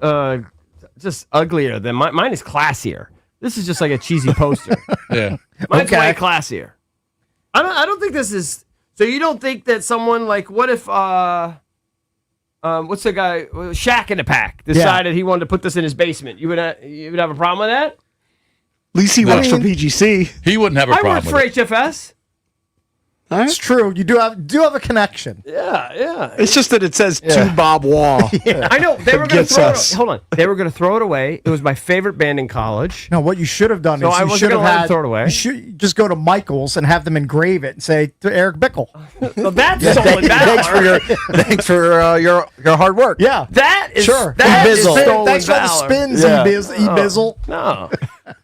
just uglier than mine is classier. This is just like a cheesy poster. Yeah. Mine's Okay. way classier. I don't think this is. So you don't think that someone like what if what's the guy Shaq in the Pack decided he wanted to put this in his basement? You would have a problem with that? At least he works for PGC. He wouldn't have a I problem work for with it. HFS. It's true. You do have a connection. Yeah. It's just that it says to Bob Waugh. I know they were going to Gets throw us. it. Hold on, they were going to throw it away. It was my favorite band in college. No, what you should have done So is I you wasn't should have gonna let him had. throw it away. You should just go to Michael's and have them engrave it and say to Eric Bickle. Well, that's stolen valor. Thanks for your hard work. Yeah. That is Sure. That is Spin- stolen Thanks for the valor. spins, Yeah. Bizzle. No,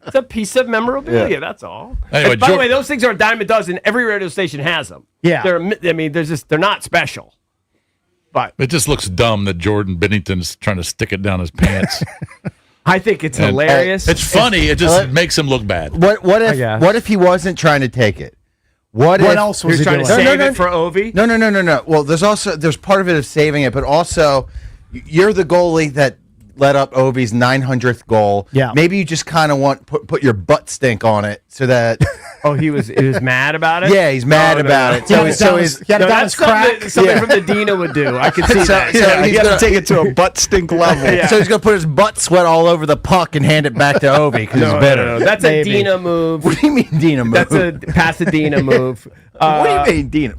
it's a piece of memorabilia. Yeah. That's all. Anyway, And by the George- way, those things are a dime a dozen. Every radio station has them. Yeah. They're not special. But It just looks dumb that Jordan Bennington's trying to stick it down his pants. I think it's And hilarious. It's funny. It just makes him look bad. What I guess. if he wasn't trying to take it? What if, else He was was he trying to doing? save it for Ovi. No. Well, there's part of it of saving it, but also you're the goalie that let up Ovi's 900th goal. Yeah. Maybe you just kind of want put your butt stink on it so that Oh, he was mad about it. Yeah, he's mad about it. So he's he had it down that's his crack. something from the Dina would do. I could see that. He's going to take it to a butt stink level. So he's gonna put his butt sweat all over the puck and hand it back to Ovi because he's bitter. No. That's a Dina move. What do you mean Dina move? That's a Pasadena move. What do you mean Dina?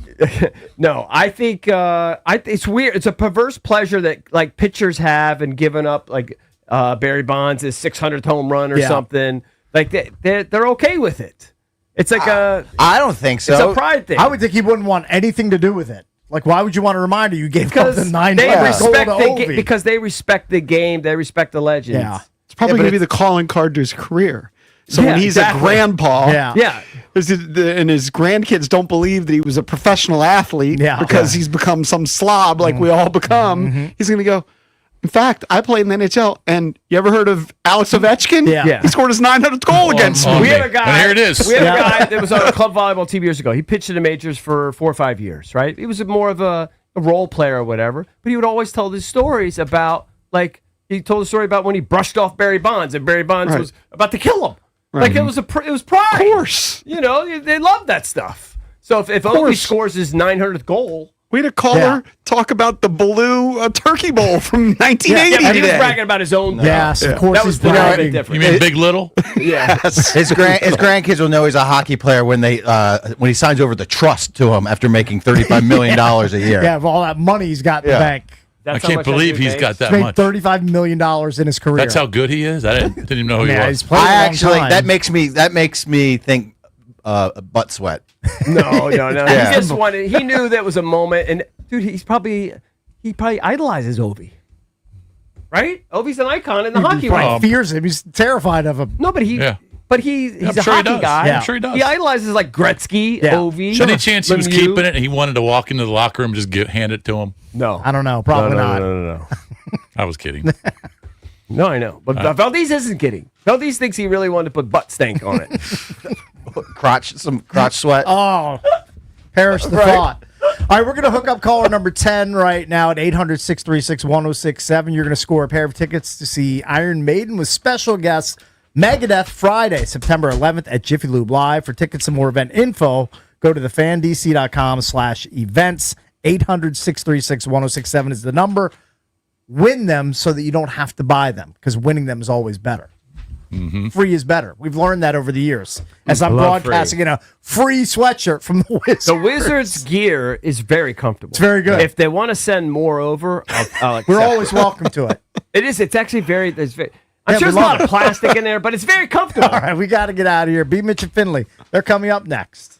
No, I think it's weird. It's a perverse pleasure that like pitchers have and giving up like Barry Bonds' 600th home run or something. Like they're okay with it. It's like I don't think so. It's a pride thing. I would think he wouldn't want anything to do with it. Like, why would you want a reminder you gave up the because 9 they respect goal to Ovi? because they respect the game. They respect the legends. Yeah. It's probably going to be the calling card to his career. So when he's a grandpa, and his grandkids don't believe that he was a professional athlete because he's become some slob like we all become, he's going to go, in fact, I played in the NHL, and you ever heard of Alex Ovechkin? Yeah. He scored his 900th goal against me. We had a guy. And here it is. We had a guy that was on a club volleyball team years ago. He pitched in the majors for 4 or 5 years, right? He was more of a role player or whatever, but he would always tell these stories about, like, he told a story about when he brushed off Barry Bonds, and Barry Bonds was about to kill him. Like, it was pride. Of course. You know, they love that stuff. So if Ovi scores his 900th goal. We had a caller talk about the Blue Turkey Bowl from 1980 Yeah, he was today. bragging about his own. Yes, of course That was he's bragging. different. You mean Big Little? Yeah. His grandkids will know he's a hockey player when he signs over the trust to him after making $35 million a year. Yeah, of all that money he's got in the bank. I can't believe he's got that He's made much. $35 million in his career. That's how good he is. I didn't even know who he was. He's played a long time. That makes me think butt sweat. No. Yeah. He just wanted. He knew that was a moment, and dude, he probably idolizes Ovi, right? Ovi's an icon in the hockey world. He fears him. He's terrified of him. No, but he's I'm a sure he hockey does. guy. Yeah. I'm sure he does. He idolizes like Gretzky, Ovi. Any chance he was Lemieux? keeping it and he wanted to walk into the locker room and just hand it to him? No, I don't know. Probably not. No. I was kidding. No, I know, but Valdez isn't kidding. Valdez thinks he really wanted to put butt stank on it. Some crotch sweat. Oh, perish the thought. All right, we're going to hook up caller number 10 right now at 800-636-1067. You're going to score a pair of tickets to see Iron Maiden with special guest Megadeth Friday, September 11th at Jiffy Lube Live. For tickets and more event info, go to thefandc.com/events. 800-636-1067 is the number. Win them so that you don't have to buy them, because winning them is always better. Free is better. We've learned that over the years. As I'm broadcasting in a free sweatshirt from the Wizards. The Wizards gear is very comfortable. It's very good. If they want to send more over, I'll accept We're always welcome to it. It is. It's actually very. I'm Yeah, sure there's we a love lot of plastic in there, but it's very comfortable. All right, we got to get out of here. BMitch and Finlay, they're coming up next.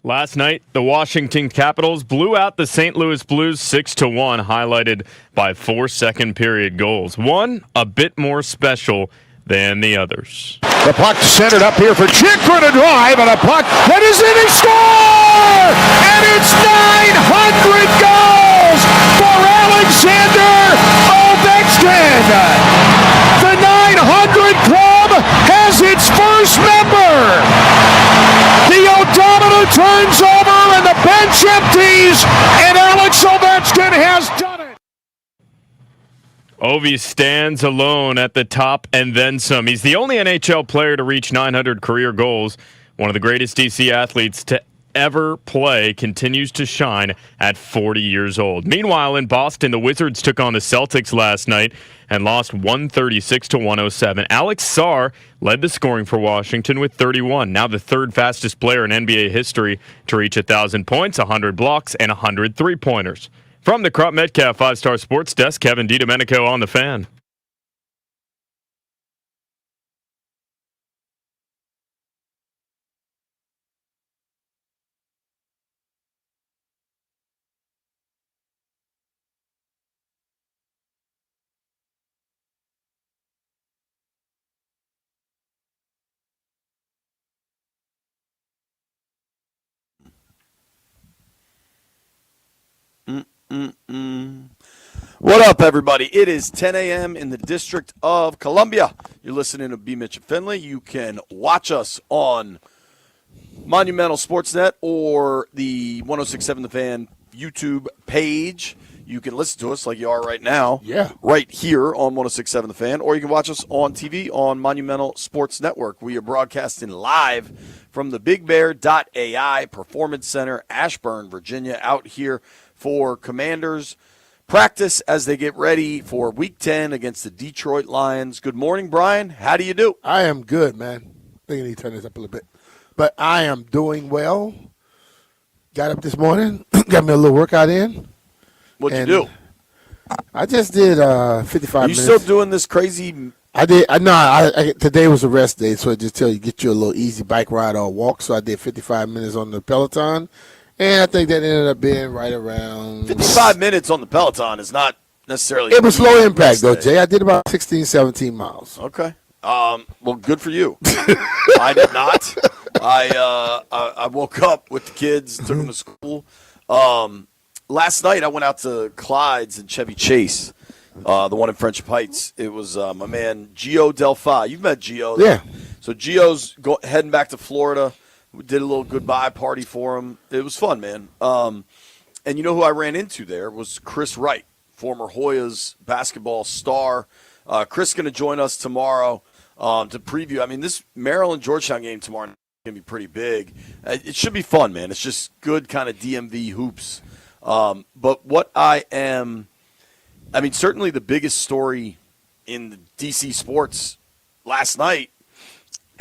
Last night, the Washington Capitals blew out the St. Louis Blues 6-1, highlighted by 4 second-period goals. One a bit more special than the others. The puck centered up here for Chikrin to drive, and a puck that is in, he score! And it's 900 goals for Alexander Ovechkin! The 900 Club has its first member! The odometer turns over and the bench empties, and Alex Ovechkin has done it! Ovi stands alone at the top and then some. He's the only NHL player to reach 900 career goals. One of the greatest DC athletes to ever play continues to shine at 40 years old. Meanwhile, in Boston, the Wizards took on the Celtics last night and lost 136-107. Alex Sarr led the scoring for Washington with 31. Now the third fastest player in NBA history to reach 1,000 points, 100 blocks, and 100 three-pointers. From the Crop Metcalf 5-Star Sports Desk, Kevin DiDomenico on the Fan. What up, everybody? It is 10 a.m. in the District of Columbia. You're listening to BMitch and Finlay. You can watch us on Monumental Sportsnet or the 106.7 The Fan YouTube page. You can listen to us like you are right now, right here on 106.7 The Fan, or you can watch us on TV on Monumental Sports Network. We are broadcasting live from the BigBear.ai Performance Center, Ashburn, Virginia, out here for Commanders practice as they get ready for Week 10 against the Detroit Lions. Good morning, Brian. How do you do? I am good, man. I think I need to turn this up a little bit. But I am doing well. Got up this morning, got me a little workout in. What'd you do? I just did 55 Are you minutes. still doing this crazy? I did. I today was a rest day, so I just tell you, get you a little easy bike ride or walk. So I did 55 minutes on the Peloton. And I think that ended up being right around 55 minutes on the Peloton is not necessarily. It was low impact, though, Jay. I did about 16, 17 miles. Okay. Well, good for you. I did not. I woke up with the kids, took them to school. Last night, I went out to Clyde's in Chevy Chase, the one in Friendship Heights. It was my man, Gio Delphi. You've met Gio. Yeah. So Gio's heading back to Florida. We did a little goodbye party for him. It was fun, man. And you know who I ran into there was Chris Wright, former Hoyas basketball star. Chris is going to join us tomorrow to preview. I mean, this Maryland-Georgetown game tomorrow is going to be pretty big. It should be fun, man. It's just good kind of DMV hoops. But what certainly the biggest story in the DC sports last night,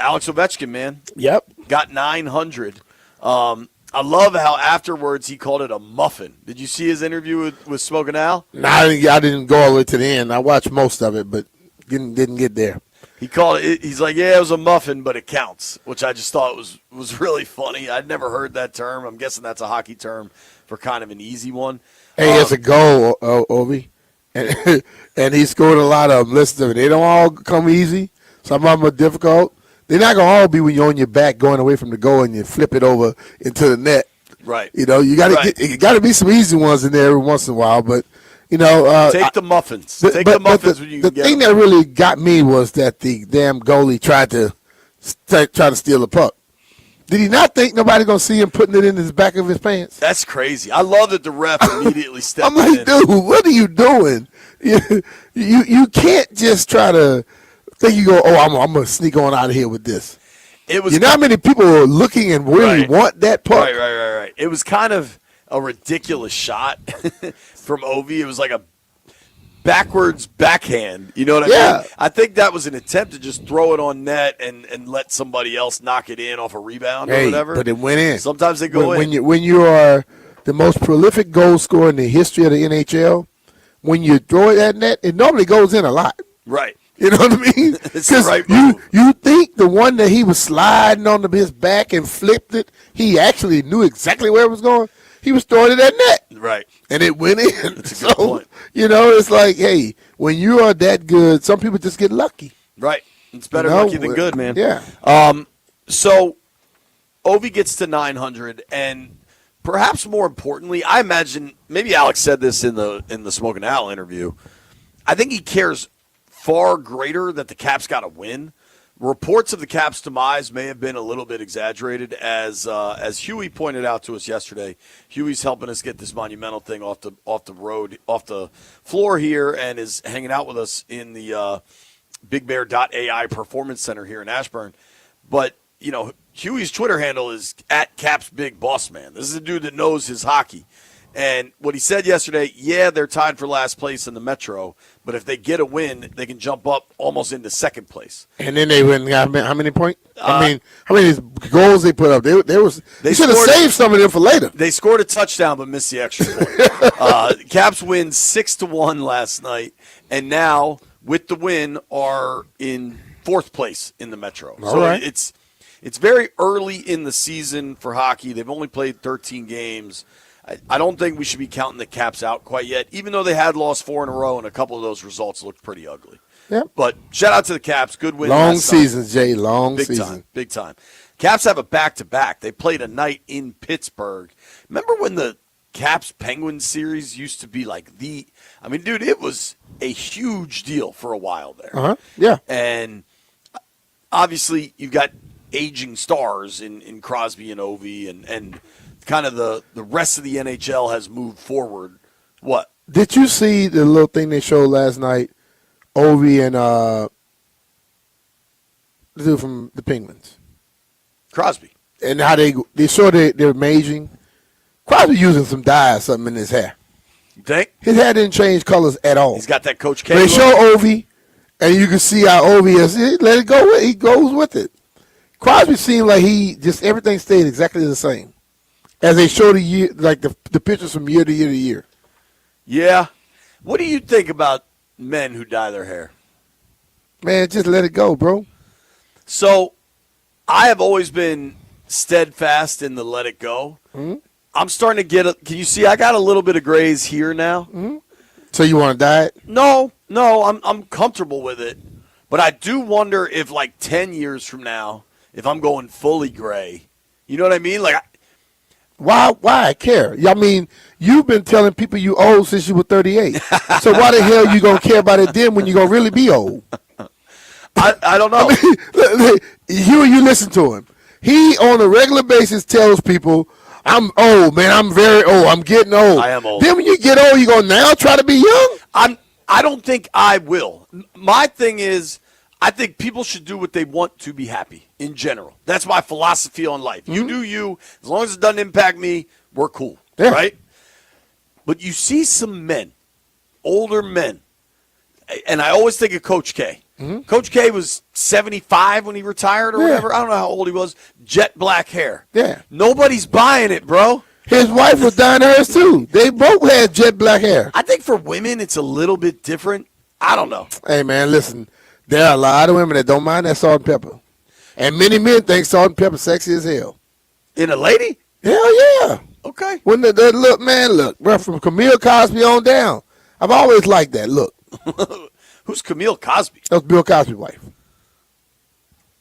Alex Ovechkin, man. Yep. Got 900. I love how afterwards he called it a muffin. Did you see his interview with Smokin' Al? No, I didn't go all the way to the end. I watched most of it, but didn't get there. He called it. He's like, yeah, it was a muffin, but it counts, which I just thought was really funny. I'd never heard that term. I'm guessing that's a hockey term for kind of an easy one. Hey, it's a goal, Ovi, and he scored a lot of them. Listen to me, they don't all come easy. Some of them are difficult. They're not gonna all be when you're on your back going away from the goal and you flip it over into the net. Right. You know, you got to be some easy ones in there every once in a while, but. You know, take the muffins. Take the muffins when you the can get thing them. that really got me was that the damn goalie tried to steal the puck. Did he not think nobody gonna see him putting it in his back of his pants? That's crazy. I love that the ref immediately stepped I'm like, in. dude, what are you doing? You can't just try to think you go, I'm gonna sneak on out of here with this. It was. You know how many people are looking and really want that puck? Right. It was kind of a ridiculous shot from Ovi. It was like a backwards backhand. You know what I mean? I think that was an attempt to just throw it on net and let somebody else knock it in off a rebound or whatever. But it went in. Sometimes they go in. When you are the most prolific goal scorer in the history of the NHL, when you throw it at net, it normally goes in a lot. Right. You know what I mean? It's the right you think the one that he was sliding on his back and flipped it, he actually knew exactly where it was going. He was throwing it at net. Right. And it went in. That's a good point. It's like, hey, when you are that good, some people just get lucky. Right. It's better lucky than good, man. Yeah. So Ovi gets to 900, and perhaps more importantly, I imagine maybe Alex said this in the Smoking Owl interview. I think he cares far greater that the Caps got to win. Reports of the Caps' demise may have been a little bit exaggerated, as Huey pointed out to us yesterday. Huey's helping us get this monumental thing off the floor here, and is hanging out with us in the BigBear.ai Performance Center here in Ashburn. But Huey's Twitter handle is @CapsBigBossMan. This is a dude that knows his hockey. And what he said yesterday, they're tied for last place in the Metro, but if they get a win, they can jump up almost into second place. And then they win. How many points? How many goals they put up? They should have saved some of them for later. They scored a touchdown but missed the extra point. Caps win 6-1 last night, and now with the win are in fourth place in the Metro. All right. It's very early in the season for hockey. They've only played 13 games. I don't think we should be counting the Caps out quite yet, even though they had lost 4 in a row, and a couple of those results looked pretty ugly. Yeah. But shout out to the Caps. Good win. Long last season, night. Jay. Long Big season. Time. Big time. Caps have a back-to-back. They played a night in Pittsburgh. Remember when the Caps-Penguins series used to be like dude, it was a huge deal for a while there. Uh-huh. Yeah. And obviously you've got aging stars in Crosby and Ovi, and kind of the rest of the NHL has moved forward. What? Did you see the little thing they showed last night? Ovi and the dude from the Penguins. Crosby. And how they showed they're amazing. Crosby using some dye or something in his hair. You think? His hair didn't change colors at all. He's got that Coach K. They look. show Ovi, and you can see how Ovi is. Let it go. He goes with it. Crosby seemed like everything stayed exactly the same as they show the year, like the pictures from year to year to year. Yeah. What do you think about men who dye their hair? Man, just let it go, bro. So, I have always been steadfast in the let it go. Mm-hmm. I'm starting to get can you see I got a little bit of grays here now? Mm-hmm. So you want to dye it? No, I'm comfortable with it. But I do wonder if 10 years from now, if I'm going fully gray. You know what I mean? Why I care? I mean, you've been telling people you old since you were 38. So why the hell you going to care about it then when you're going to really be old? I don't know. You listen to him. He, on a regular basis, tells people, I'm old, man. I'm very old. I'm getting old. I am old. Then when you get old, you go, now try to be young? I don't think I will. My thing is, I think people should do what they want to be happy in general. That's my philosophy on life. You do you. As long as it doesn't impact me, we're cool. Yeah. Right? But you see some men, older men, and I always think of Coach K. Mm-hmm. Coach K was 75 when he retired or whatever. I don't know how old he was. Jet black hair. Yeah. Nobody's buying it, bro. His wife was dyeing hers, too. They both had jet black hair. I think for women, it's a little bit different. I don't know. Hey, man, listen. There are a lot of women that don't mind that salt and pepper. And many men think salt and pepper sexy as hell. In a lady? Hell yeah. Okay. When look, bro, from Camille Cosby on down. I've always liked that look. Who's Camille Cosby? That was Bill Cosby's wife.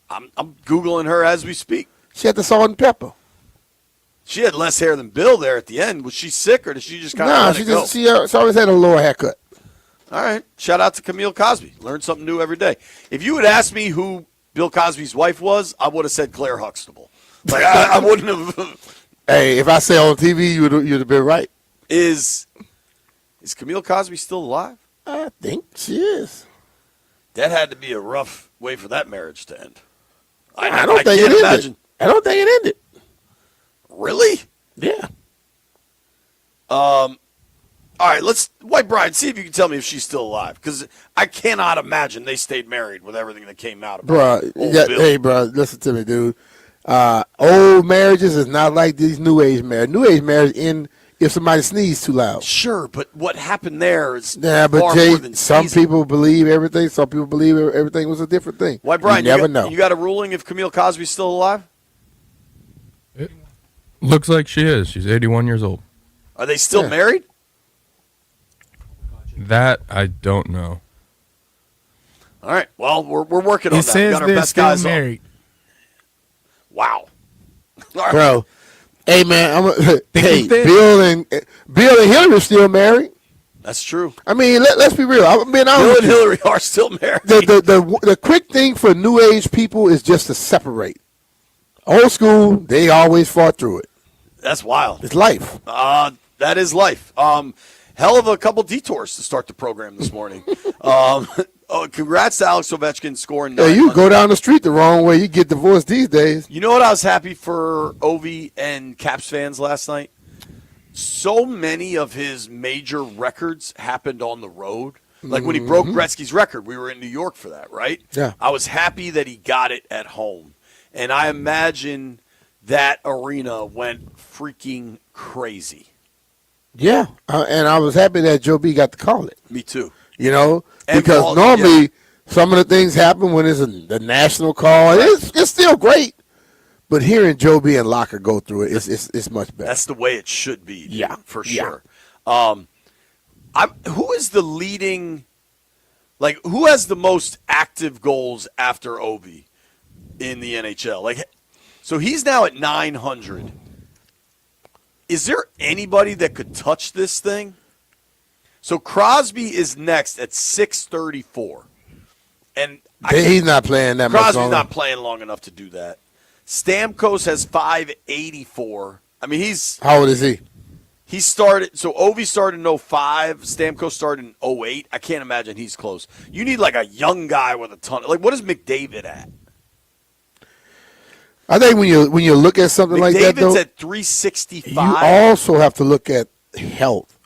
I'm Googling her as we speak. She had the salt and pepper. She had less hair than Bill there at the end. Was she sick or did she just kind of let it go? She always had a lower haircut. All right. Shout out to Camille Cosby. Learn something new every day. If you had asked me who Bill Cosby's wife was, I would have said Claire Huxtable. I wouldn't have. Hey, if I say on TV, you'd have been right. Is Camille Cosby still alive? I think she is. That had to be a rough way for that marriage to end. I don't think it ended. I don't think it ended. Really? Yeah. All right, White Bride, see if you can tell me if she's still alive, because I cannot imagine they stayed married with everything that came out about it. Hey, bro, listen to me, dude. Old marriages is not like these new age marriages. New age marriage end if somebody sneezes too loud. Sure, but what happened there is Yeah, but far Jay, more than some sneezing. people believe everything. Some people believe everything was a different thing. Why, Brian? You never got, know. You got a ruling if Camille Cosby's still alive? Looks like she is. She's 81 years old. Are they still married? That I don't know. All right. Well, we're working on It that. We says got our they're best still guys married. on. Wow. All right. Bro, hey man, thin. Bill and Hillary still married. That's true. I mean, let's be real. I mean, Bill and Hillary are still married. The quick thing for new age people is just to separate. Old school, they always fought through it. That's wild. It's life. That is life. Hell of a couple detours to start the program this morning. Congrats to Alex Ovechkin scoring 9. Yeah, you go down the street the wrong way, you get divorced these days. You know what? I was happy for Ovi and Caps fans last night. So many of his major records happened on the road. Like when he broke Gretzky's record, we were in New York for that, right? Yeah. I was happy that he got it at home. And I imagine that arena went freaking crazy. Yeah, and I was happy that Joe B got to call it. Me too. You know, And because Walt, normally some of the things happen when it's the national call. It's still great, but hearing Joe B and Locker go through it, it's much better. That's the way it should be. Dude, Yeah, for yeah. sure. Who is the leading? Like, who has the most active goals after Ovi in the NHL? Like, so he's now at 900. Is there anybody that could touch this thing? So Crosby is next at 634. And He's not playing that much Crosby's longer. not playing long enough to do that. Stamkos has 584. I mean, How old is he? He started, so Ovi started in 05. Stamkos started in 08. I can't imagine he's close. You need like a young guy with a ton. Like, what is McDavid at? I think when you look at something like that, McDavid's though, at 365. you also have to look at health.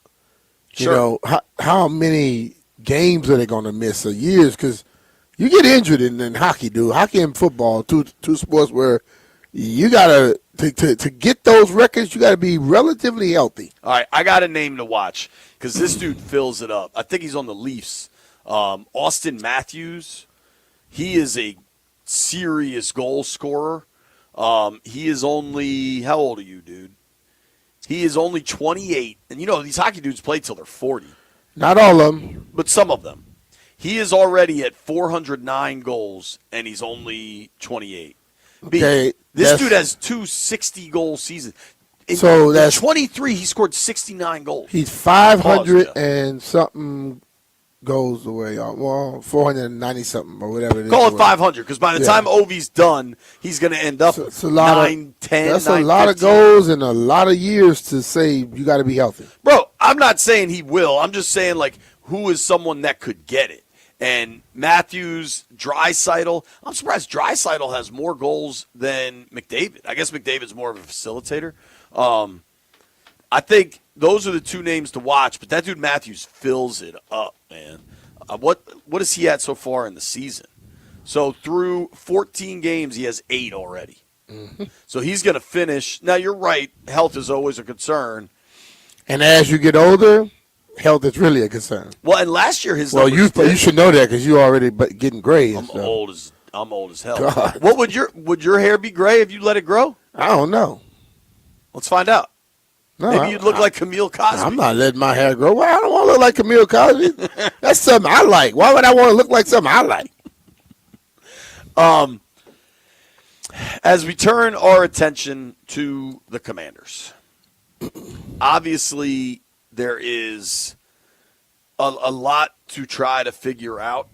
Sure. You know, how many games are they going to miss or years? Because you get injured in hockey, dude. Hockey and football, two sports where you got to get those records, you got to be relatively healthy. All right, I got a name to watch because this dude fills it up. I think he's on the Leafs. Austin Matthews, he is a serious goal scorer. He is only, how old are you, dude? He is only 28. And, you know, these hockey dudes play till they're 40. Not all of them. But some of them. He is already at 409 goals, and he's only 28. Okay, This dude has 2 60-goal seasons. So that's 23. He scored 69 goals. He's 500 and something goes away. Well, 490 something or whatever it is. Call it 500 because by the time Ovi's done, he's going to end up It's a lot 9, 10, That's 9, a lot 15. of goals and a lot of years to say you got to be healthy. Bro, I'm not saying he will. I'm just saying, like, who is someone that could get it? And Matthews, Draisaitl. I'm surprised Draisaitl has more goals than McDavid. I guess McDavid's more of a facilitator. I think those are the two names to watch, but that dude Matthews fills it up, man. What is he at so far in the season? So through 14 games, he has 8 already. Mm-hmm. So he's going to finish. Now, you're right. Health is always a concern. And as you get older, health is really a concern. Well, and last year his Well, numbers you should know that because you're already getting gray. I'm old as hell. God. What would your hair be gray if you let it grow? I don't know. Let's find out. No, Maybe you'd look like Camille Cosby. I'm not letting my hair grow. Well, I don't want to look like Camille Cosby. That's something I like. Why would I want to look like something I like? As we turn our attention to the Commanders, obviously there is a lot to try to figure out.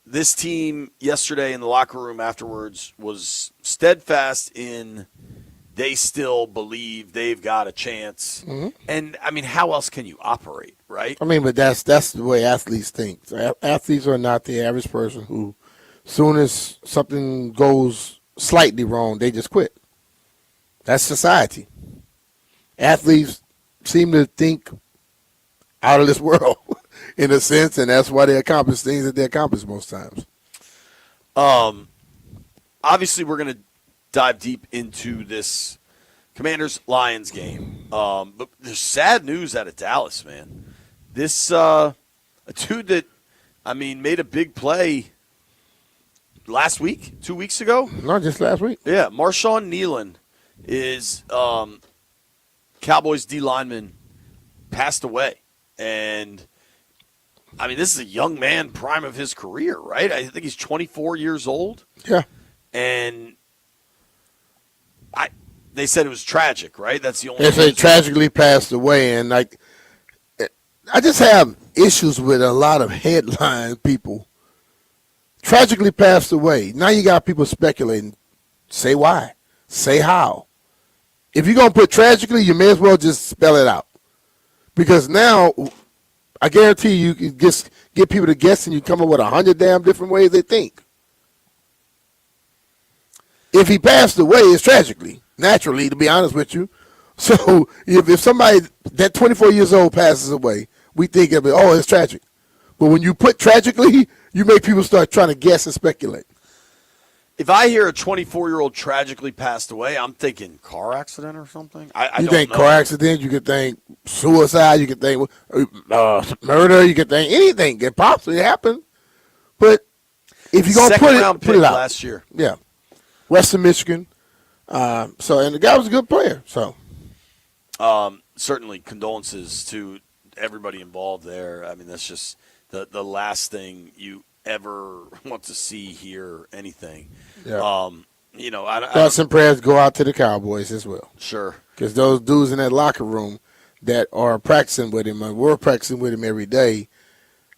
This team yesterday in the locker room afterwards was steadfast in they still believe they've got a chance. Mm-hmm. And, I mean, how else can you operate, right? I mean, but that's the way athletes think. Athletes are not the average person who, soon as something goes slightly wrong, they just quit. That's society. Athletes seem to think out of this world in a sense, and that's why they accomplish things that they accomplish most times. Obviously, we're going to dive deep into this Commanders-Lions game. But there's sad news out of Dallas, man. This a dude that, made a big play last week, 2 weeks ago. Not just last week. Yeah, Marshawn Nealon is Cowboys D lineman, passed away, and this is a young man, prime of his career, right? I think he's 24 years old. Yeah, and they said it was tragic, right? That's the only. They say tragically passed away, and I just have issues with a lot of headline people. Tragically passed away. Now you got people speculating. Say why. Say how. If you're going to put tragically, you may as well just spell it out. Because now, I guarantee you can just get people to guess and you come up with 100 damn different ways they think. If he passed away, it's tragically, naturally, to be honest with you. So if somebody that 24 years old passes away, we think of it, it's tragic. But when you put tragically, you make people start trying to guess and speculate. If I hear a 24-year-old tragically passed away, I'm thinking car accident or something. I You don't think know. car accident, you could think suicide, you could think murder, you could think anything can possibly happen. But if you're going to Second round put pick it out. last year. Yeah. Western Michigan. And the guy was a good player. So Certainly condolences to everybody involved there. That's just the last thing you ever want to see, hear, anything. Yeah. Thoughts and prayers go out to the Cowboys as well. Sure. Because those dudes in that locker room that are practicing with him, and we're practicing with him every day,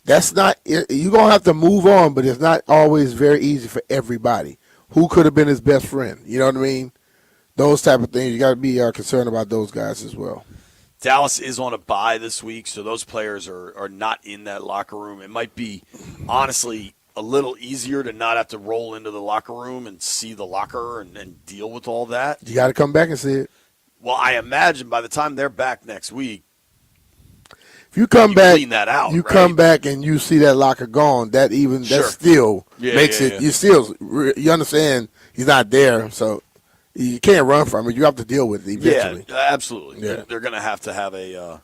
that's not – you're going to have to move on, but it's not always very easy for everybody. Who could have been his best friend? You know what I mean? Those type of things. You got to be concerned about those guys as well. Dallas is on a bye this week, so those players are not in that locker room. It might be, honestly, a little easier to not have to roll into the locker room and see the locker and deal with all that. You got to come back and see it. Well, I imagine by the time they're back next week, if you come back, clean that out. You right? come back and you see that locker gone. That still makes it. Yeah. You understand he's not there, so you can't run from it. You have to deal with it eventually. Yeah, absolutely. Yeah. They're going to have a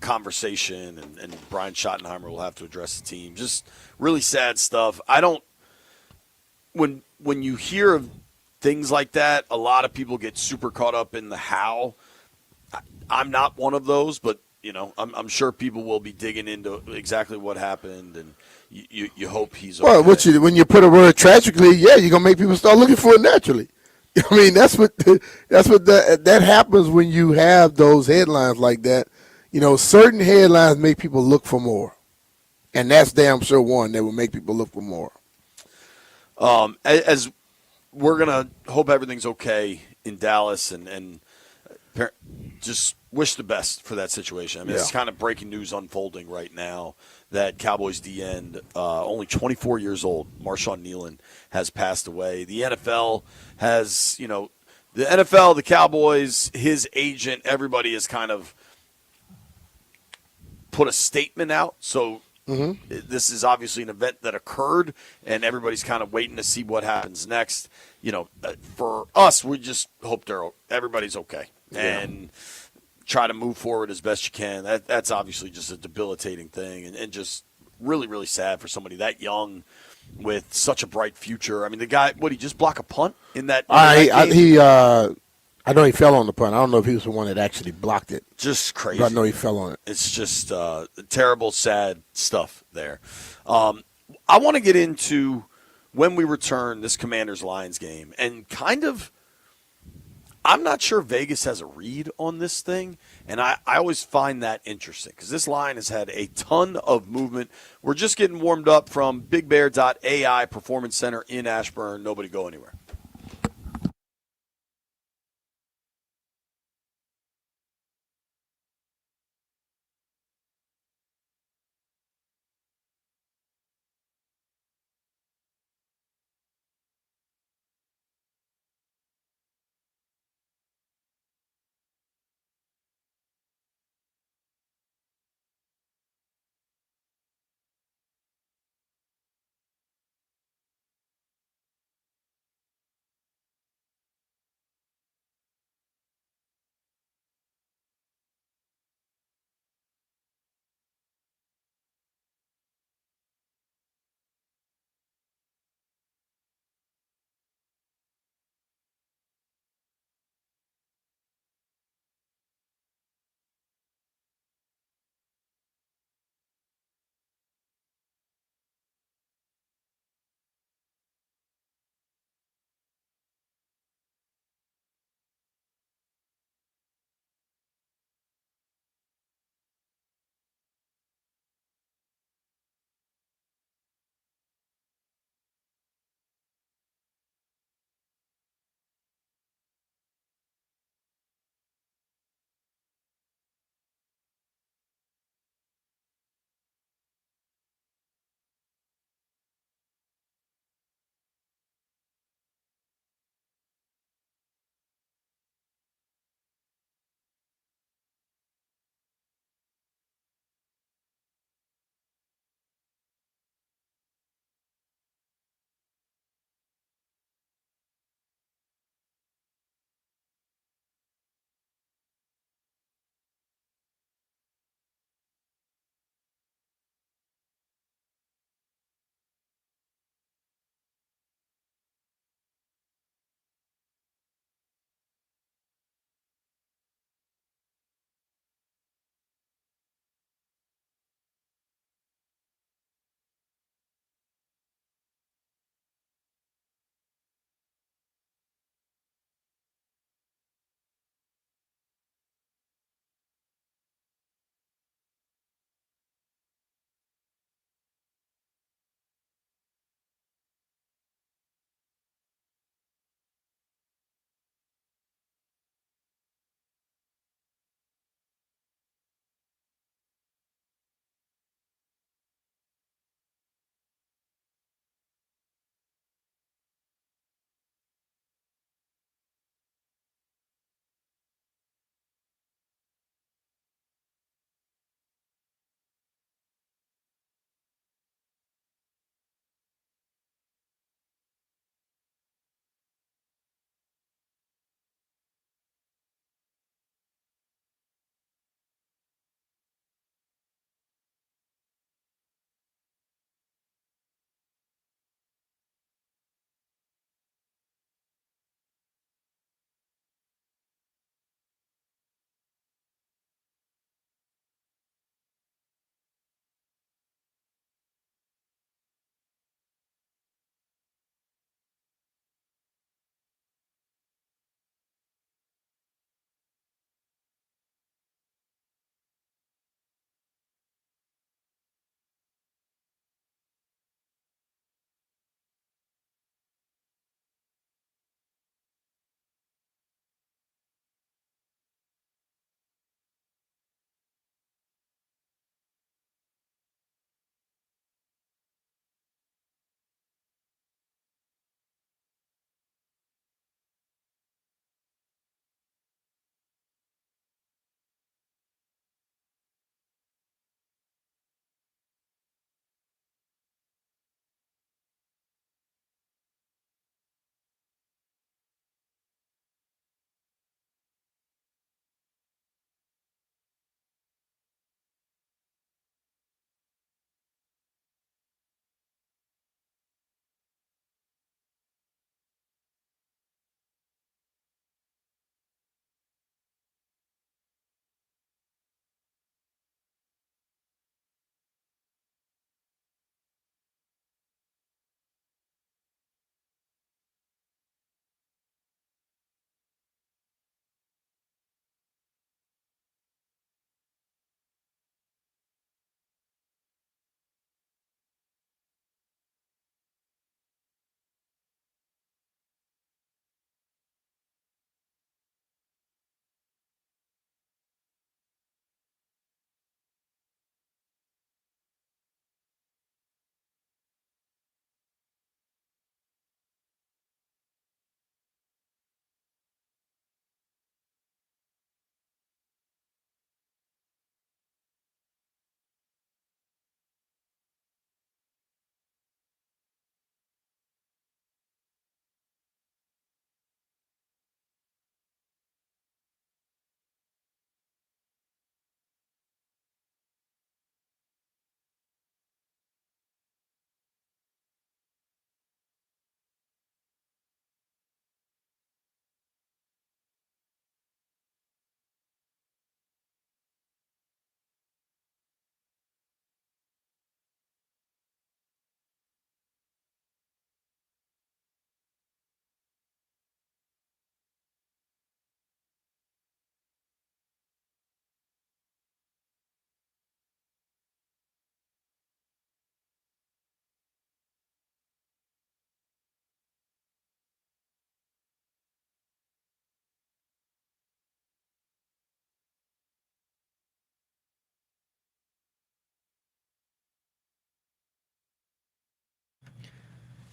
conversation, and Brian Schottenheimer will have to address the team. Just really sad stuff. When you hear of things like that, a lot of people get super caught up in the how. I'm not one of those, but I'm sure people will be digging into exactly what happened, and you hope he's okay. Well, when you put a word tragically, you're gonna make people start looking for it naturally. That's what that happens when you have those headlines like that. Certain headlines make people look for more, and that's damn sure one that will make people look for more. As we're gonna hope everything's okay in Dallas, and just wish the best for that situation. It's kind of breaking news unfolding right now that Cowboys D end, only 24 years old, Marshawn Nealon, has passed away. The NFL has, the Cowboys, his agent, everybody has kind of put a statement out. So this is obviously an event that occurred, and everybody's kind of waiting to see what happens next. For us, we just hope everybody's okay. And try to move forward as best you can. That's obviously just a debilitating thing, and just really, really sad for somebody that young with such a bright future. The guy, he just block a punt in that? I know he fell on the punt. I don't know if he was the one that actually blocked it. Just crazy. But I know he fell on it. It's just terrible, sad stuff there. I want to get into when we return this Commanders-Lions game, and kind of, I'm not sure Vegas has a read on this thing, and I always find that interesting because this line has had a ton of movement. We're just getting warmed up from BigBear.ai Performance Center in Ashburn. Nobody go anywhere.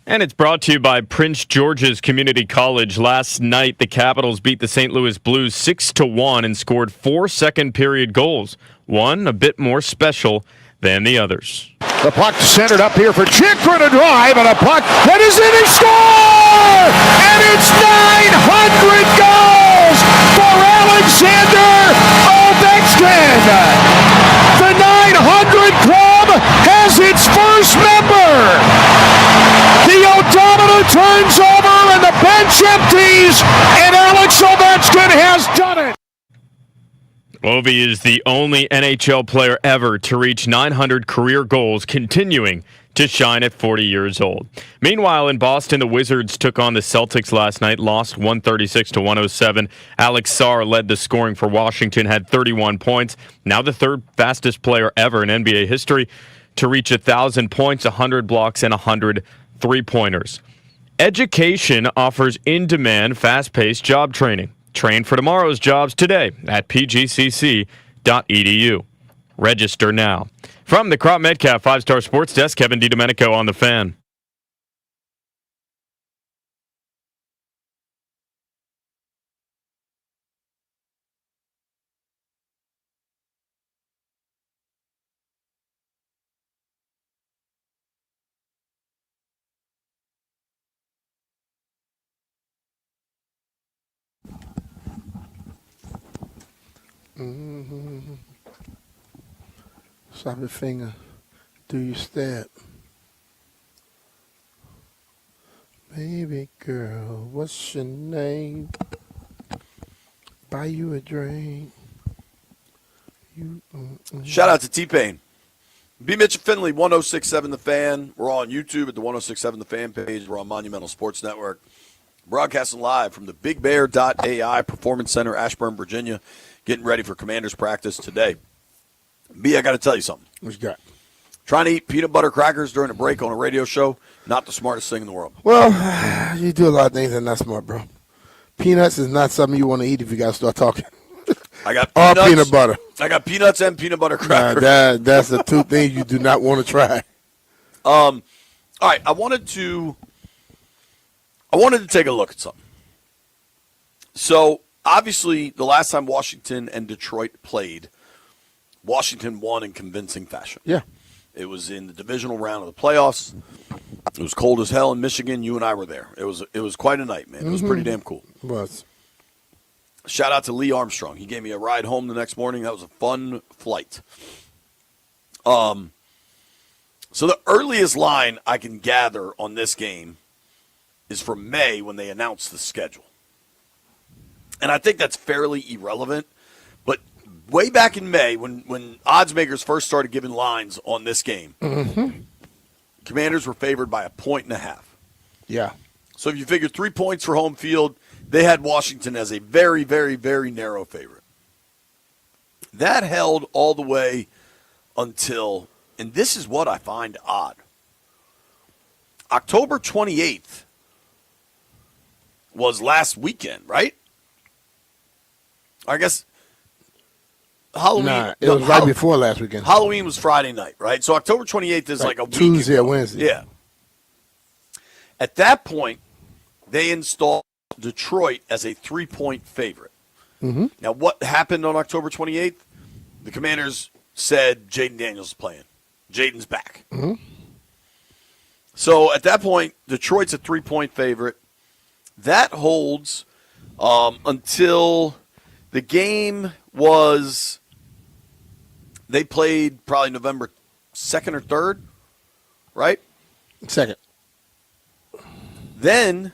And it's brought to you by Prince George's Community College. Last night, the Capitals beat the St. Louis Blues 6-1 and scored 4 second-period goals, one a bit more special than the others. The puck centered up here for Chikrin to drive, and a puck that is in, he score! And it's 900 goals for Alexander Ovechkin! The 900 Club has its first member! The odometer turns over and the bench empties, and Alex Ovechkin has done it! Ovi is the only NHL player ever to reach 900 career goals, continuing to shine at 40 years old. Meanwhile, in Boston, the Wizards took on the Celtics last night, lost 136-107. Alex Sarr led the scoring for Washington, had 31 points. Now the third fastest player ever in NBA history to reach 1,000 points, 100 blocks, and 100 three-pointers. Education offers in-demand, fast-paced job training. Train for tomorrow's jobs today at pgcc.edu. Register now. From the Crop Metcalf 5-Star Sports Desk, Kevin DiDomenico on the Fan. Mm-hmm. Slap your finger. Do you step? Baby girl, what's your name? Buy you a drink. Shout out to T-Pain. BMitch and Finlay, 106.7 The Fan. We're on YouTube at the 106.7 The Fan page. We're on Monumental Sports Network. Broadcasting live from the BigBear.ai Performance Center, Ashburn, Virginia. Getting ready for Commanders practice today. B, I got to tell you something. What you got? Trying to eat peanut butter crackers during a break on a radio show, not the smartest thing in the world. Well, you do a lot of things that are not smart, bro. Peanuts is not something you want to eat if you got to start talking. I got or peanuts, peanut butter. I got peanuts and peanut butter Nah, crackers. that's the two things you do not want to try. All right, I wanted to take a look at something. So, obviously, the last time Washington and Detroit played, Washington won in convincing fashion. Yeah. It was in the divisional round of the playoffs. It was cold as hell in Michigan. You and I were there. It was quite a night, man. It was pretty damn cool. It was. Shout out to Lee Armstrong. He gave me a ride home the next morning. That was a fun flight. So the earliest line I can gather on this game is from May when they announced the schedule. And I think that's fairly irrelevant. But way back in May, when odds makers first started giving lines on this game, Commanders were favored by 1.5. Yeah. So if you figure 3 points for home field, they had Washington as a very, very, very narrow favorite. That held all the way until, and this is what I find odd, October 28th was last weekend, right? I guess Halloween. Nah, it was right before last weekend. Halloween was Friday night, right? So October 28th is like a week Tuesday ago. or Wednesday. Yeah. At that point, they installed Detroit as a 3-point favorite. Mm-hmm. Now, what happened on October 28th? The Commanders said Jaden Daniels is playing. Jaden's back. Mm-hmm. So at that point, Detroit's a 3-point favorite. That holds until the game was, they played probably November 2nd or 3rd, right? 2nd. Then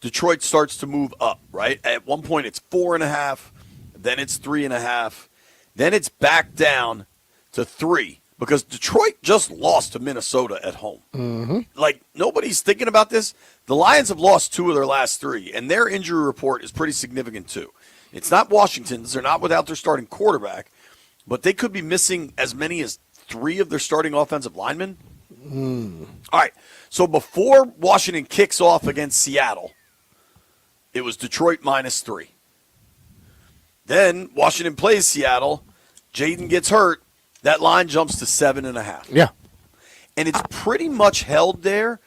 Detroit starts to move up, right? At one point it's 4.5, then it's 3.5, then it's back down to 3 because Detroit just lost to Minnesota at home. Mm-hmm. Like, nobody's thinking about this. The Lions have lost 2 of their last 3, and their injury report is pretty significant too. It's not Washington's. They're not without their starting quarterback, but they could be missing as many as 3 of their starting offensive linemen. All right, so before Washington kicks off against Seattle, it was Detroit -3. Then Washington plays Seattle. Jaden gets hurt. That line jumps to 7.5. Yeah. And it's pretty much held there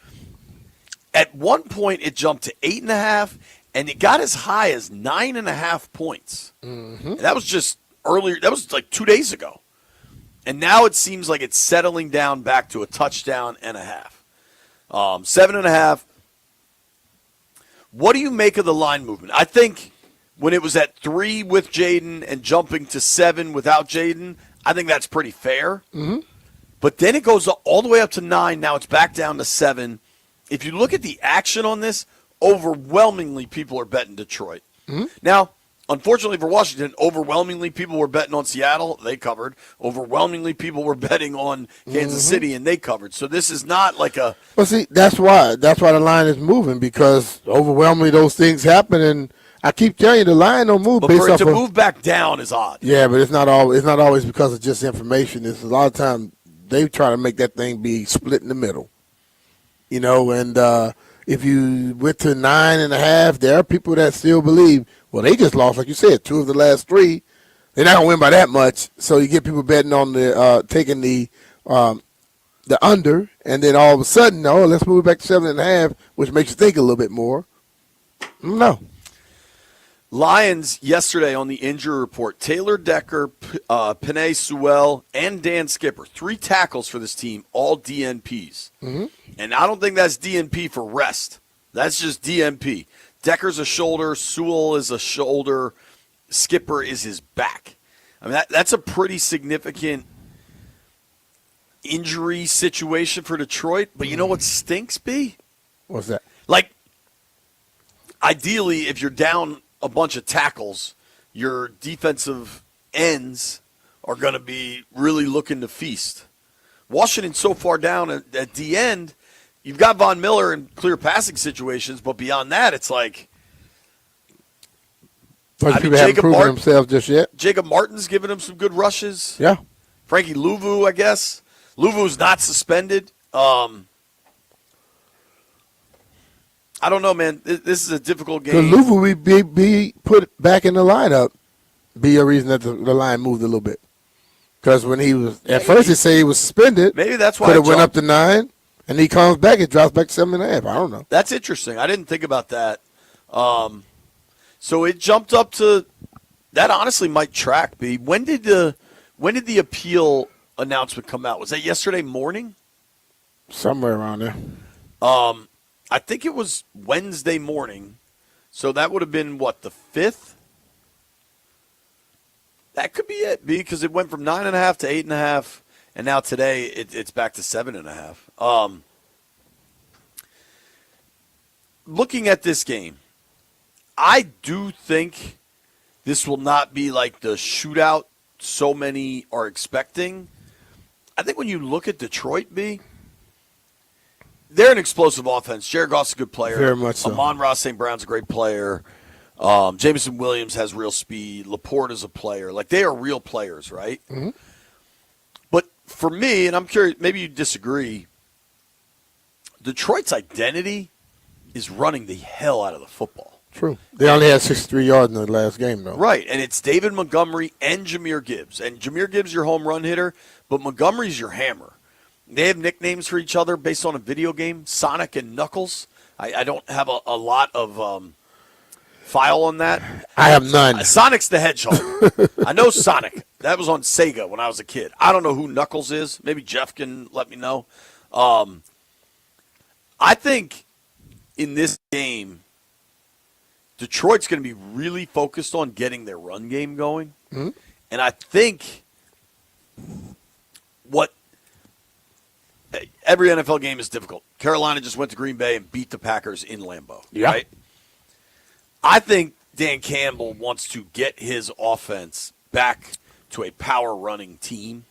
At one point, it jumped to 8.5, and it got as high as 9.5 points. Mm-hmm. And that was just earlier. That was like 2 days ago. And now it seems like it's settling down back to a touchdown and a half. 7.5. What do you make of the line movement? I think when it was at 3 with Jaden and jumping to 7 without Jaden, I think that's pretty fair. Mm-hmm. But then it goes all the way up to 9. Now it's back down to 7. If you look at the action on this, overwhelmingly people are betting Detroit. Mm-hmm. Now, unfortunately for Washington, overwhelmingly people were betting on Seattle. They covered. Overwhelmingly people were betting on Kansas Mm-hmm. City, and they covered. So this is not like a – Well, see, that's why the line is moving, because overwhelmingly those things happen, and I keep telling you the line don't move. but based for it off to of, move back down is odd. Yeah, but it's not always because of just information. It's a lot of times they try to make that thing be split in the middle. You know, and if you went to 9.5, there are people that still believe, well, they just lost, like you said, 2 of the last 3. They're not gonna win by that much. So you get people betting on the taking the under, and then all of a sudden, let's move it back to 7.5, which makes you think a little bit more. No. Lions yesterday on the injury report, Taylor Decker, Penei Sewell, and Dan Skipper, 3 tackles for this team, all DNPs. Mm-hmm. And I don't think that's DNP for rest. That's just DNP. Decker's a shoulder, Sewell is a shoulder, Skipper is his back. I mean, that's a pretty significant injury situation for Detroit. But you know what stinks, B? What's that? Like, ideally, if you're down a bunch of tackles, your defensive ends are going to be really looking to feast. Washington's so far down at the end, you've got Von Miller in clear passing situations, but beyond that, it's like People haven't proven themselves just yet. Jacob Martin's giving him some good rushes. Yeah. Frankie Louvu, I guess. Louvu's not suspended. I don't know, man. This is a difficult game. Because Louvu would be put back in the lineup, be a reason that the line moved a little bit. Because when he was at first, they say he was suspended. Maybe that's why could it have went up jumped. to 9, and he comes back, it drops back to 7.5. I don't know. That's interesting. I didn't think about that. So it jumped up to that. Honestly, might track. B. When did the appeal announcement come out? Was that yesterday morning? Somewhere around there. I think it was Wednesday morning. So that would have been what, the 5th? That could be it, B, because it went from 9.5 to 8.5, and now today it's back to 7.5. Looking at this game, I do think this will not be like the shootout so many are expecting. I think when you look at Detroit, B, they're an explosive offense. Jared Goff's a good player. Very much so. Amon-Ra St. Brown's a great player. Jameson Williams has real speed. Laporte is a player. Like, they are real players, right? Mm-hmm. But for me, and I'm curious, maybe you disagree, Detroit's identity is running the hell out of the football. True. They only had 63 yards in the last game, though. Right, and it's David Montgomery and Jahmyr Gibbs. And Jahmyr Gibbs, your home run hitter, but Montgomery's your hammer. They have nicknames for each other based on a video game, Sonic and Knuckles. I don't have a lot of file on that. I have none. Sonic's the Hedgehog. I know Sonic. That was on Sega when I was a kid. I don't know who Knuckles is. Maybe Jeff can let me know. I think in this game, Detroit's going to be really focused on getting their run game going. Mm-hmm. And I think what every NFL game is difficult. Carolina just went to Green Bay and beat the Packers in Lambeau. Yeah. Right? I think Dan Campbell wants to get his offense back to a power running team.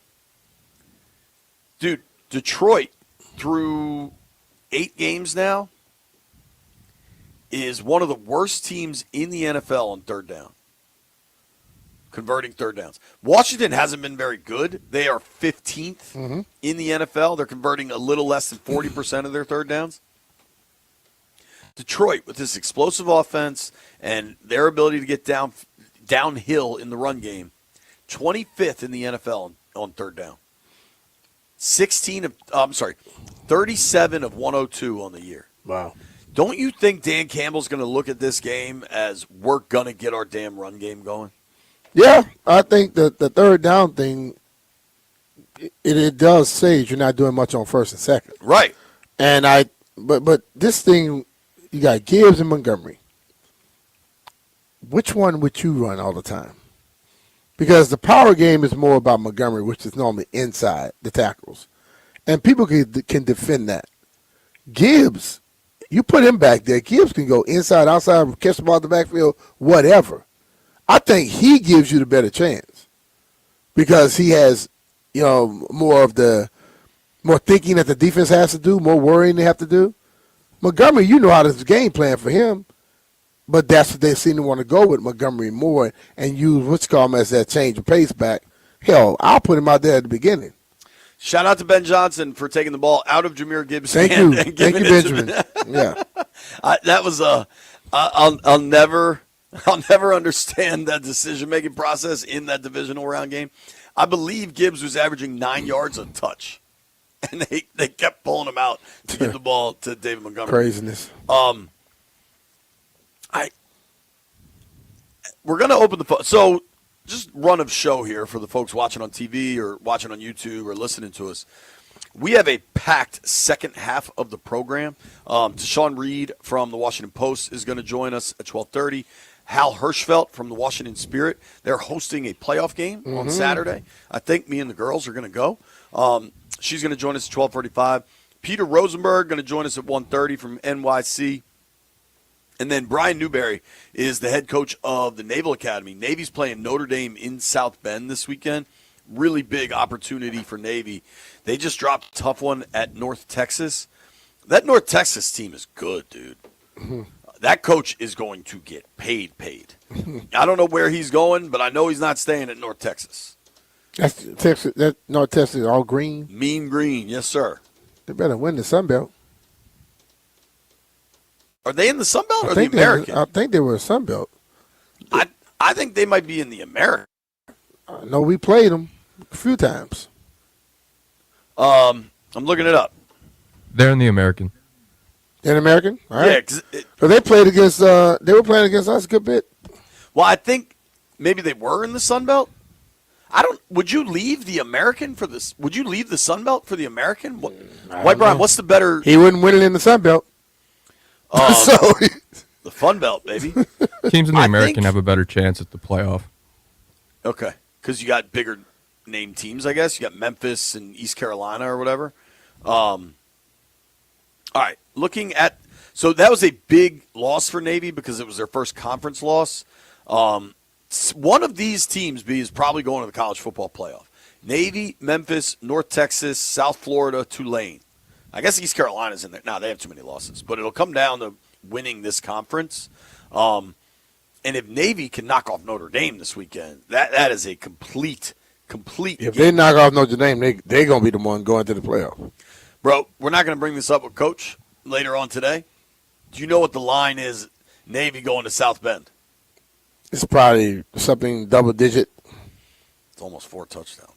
Dude, Detroit, through 8 games now, is one of the worst teams in the NFL on third down. Converting third downs. Washington hasn't been very good. They are 15th in the NFL. They're converting a little less than 40% of their third downs. Detroit, with this explosive offense and their ability to get downhill in the run game, 25th in the NFL on third down. 37 of 102 on the year. Wow. Don't you think Dan Campbell's going to look at this game as we're going to get our damn run game going? Yeah, I think that the third down thing, it does say you're not doing much on first and second. Right. And but this thing, you got Gibbs and Montgomery. Which one would you run all the time? Because the power game is more about Montgomery, which is normally inside the tackles. And people can defend that. Gibbs, you put him back there. Gibbs can go inside, outside, catch the ball in the backfield, whatever. I think he gives you the better chance because he has, more thinking that the defense has to do, more worrying they have to do. Montgomery, you know how this game plan for him, but that's what they seem to want to go with Montgomery more and use what's called as that change of pace back. Hell, I'll put him out there at the beginning. Shout out to Ben Johnson for taking the ball out of Jameer Gibbs' Thank hand. you. And Thank you, giving it to Benjamin. Yeah. That was I'll never understand that decision-making process in that divisional round game. I believe Gibbs was averaging 9 yards a touch, and they kept pulling him out to get the ball to David Montgomery. Craziness. We're going to open the phone. So just run of show here for the folks watching on TV or watching on YouTube or listening to us. We have a packed second half of the program. Tashawn Reed from the Washington Post is going to join us at 12:30. Hal Hirschfeld from the Washington Spirit. They're hosting a playoff game on Saturday. I think me and the girls are going to go. She's going to join us at 12:45. Peter Rosenberg going to join us at 1:30 from NYC. And then Brian Newberry is the head coach of the Naval Academy. Navy's playing Notre Dame in South Bend this weekend. Really big opportunity for Navy. They just dropped a tough one at North Texas. That North Texas team is good, dude. That coach is going to get paid. I don't know where he's going, but I know he's not staying at North Texas. That's Texas. That North Texas is all green. Mean green, yes, sir. They better win the Sun Belt. Are they in the Sun Belt or the American? I think they were a Sun Belt. I think they might be in the American. No, we played them a few times. I'm looking it up. They're in the American. In American? All right. Yeah, so they played against. They were playing against us a good bit. Well, I think maybe they were in the Sun Belt. Would you leave the American for this? Would you leave the Sun Belt for the American? White Brian, what's the better? He wouldn't win it in the Sun Belt. The Fun Belt, baby. Teams in the American have a better chance at the playoff. Okay, because you got bigger name teams, I guess. You got Memphis and East Carolina or whatever. All right, so that was a big loss for Navy because it was their first conference loss. One of these teams, is probably going to the college football playoff. Navy, Memphis, North Texas, South Florida, Tulane. I guess East Carolina's in there. No, they have too many losses. But it'll come down to winning this conference. And if Navy can knock off Notre Dame this weekend, that is a complete If game. they knock off Notre Dame, they're going to be the one going to the playoff. Bro, we're not going to bring this up with Coach later on today. Do you know what the line is, Navy going to South Bend? It's probably something double digit. It's almost 4 touchdowns.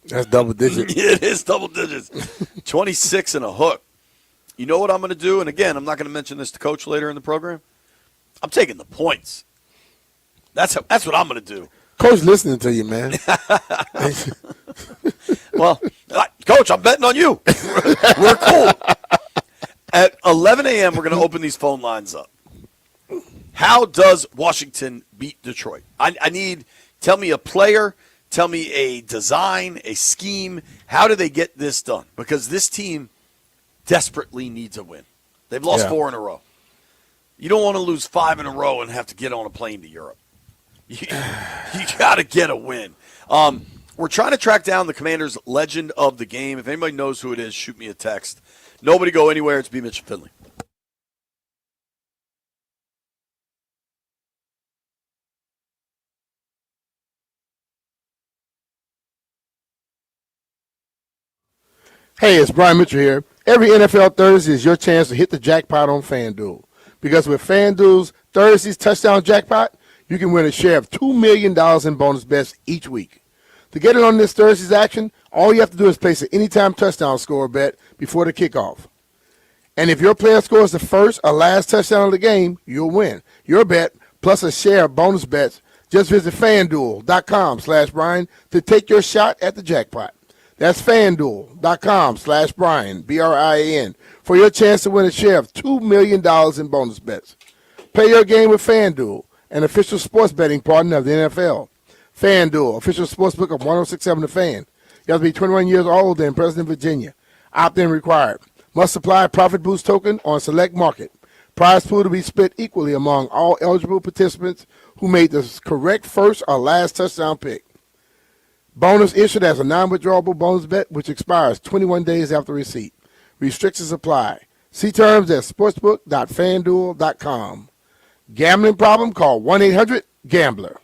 That's double digit. It is double digits. 26 and a hook. You know what I'm going to do? And again, I'm not going to mention this to Coach later in the program. I'm taking the points. That's what I'm going to do. Coach listening to you, man. Well, Coach, I'm betting on you. We're cool. At 11 a.m., we're going to open these phone lines up. How does Washington beat Detroit? I need, tell me a player, tell me a design, a scheme. How do they get this done? Because this team desperately needs a win. They've lost 4 in a row. You don't want to lose 5 in a row and have to get on a plane to Europe. You got to get a win. We're trying to track down the Commanders' legend of the game. If anybody knows who it is, shoot me a text. Nobody go anywhere. It's BMitch and Finlay. Hey, it's Brian Mitchell here. Every NFL Thursday is your chance to hit the jackpot on FanDuel. Because with FanDuel's Thursday's touchdown jackpot, you can win a share of $2 million in bonus bets each week. To get in on this Thursday's action, all you have to do is place an anytime touchdown score bet before the kickoff. And if your player scores the first or last touchdown of the game, you'll win. Your bet plus a share of bonus bets. Just visit FanDuel.com/Brian to take your shot at the jackpot. That's FanDuel.com/Brian, BRIAN, for your chance to win a share of $2 million in bonus bets. Play your game with FanDuel, an official sports betting partner of the NFL. FanDuel, official sportsbook of 106.7 The Fan. You have to be 21 years old and present in Virginia. Opt-in required. Must supply a profit boost token on select market. Prize pool to be split equally among all eligible participants who made the correct first or last touchdown pick. Bonus issued as a non-withdrawable bonus bet which expires 21 days after receipt. Restrictions apply. See terms at sportsbook.fanduel.com. Gambling problem? Call 1-800-GAMBLER.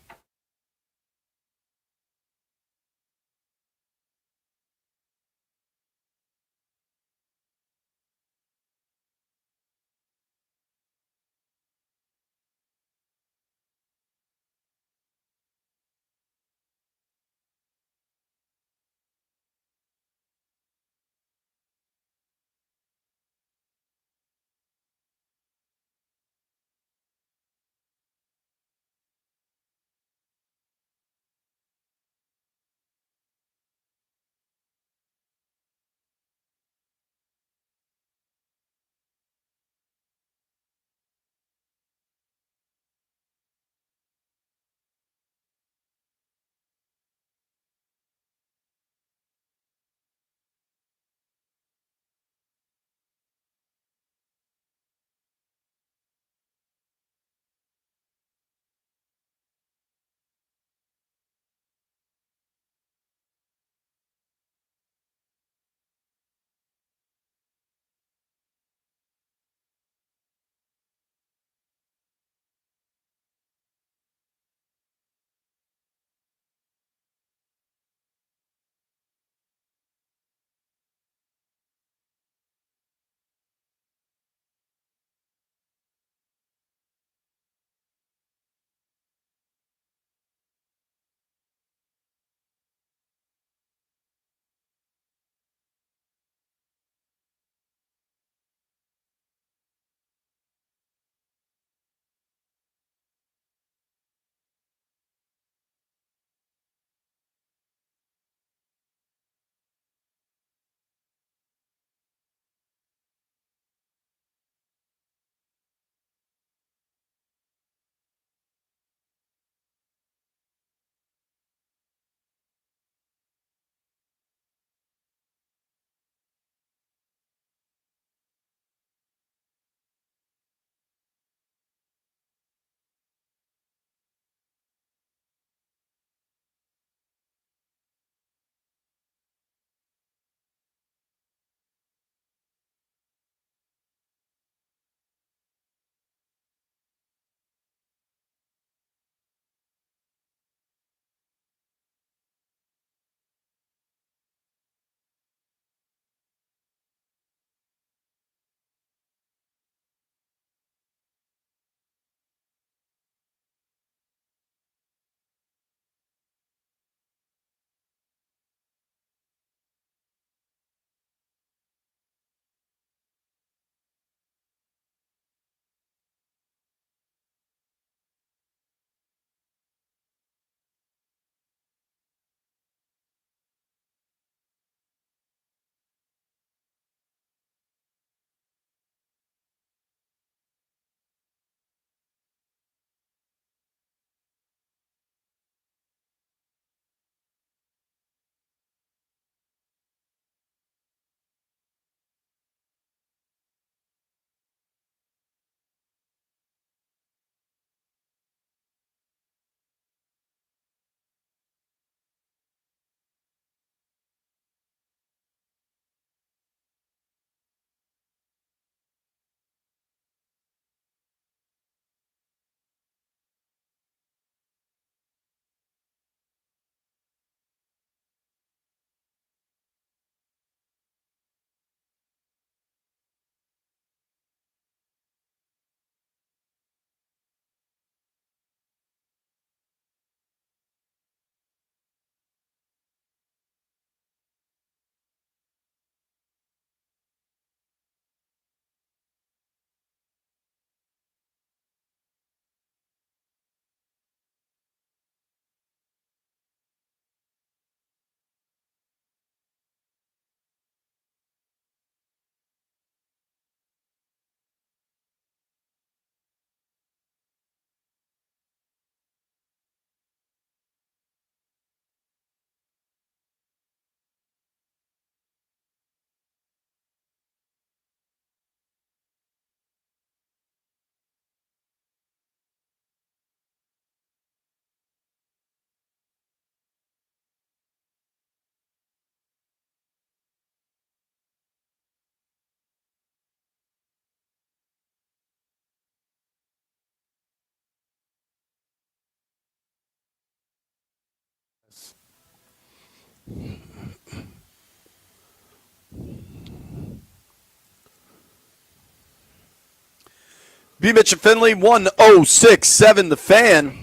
BMitch and Finlay, 1067 The Fan.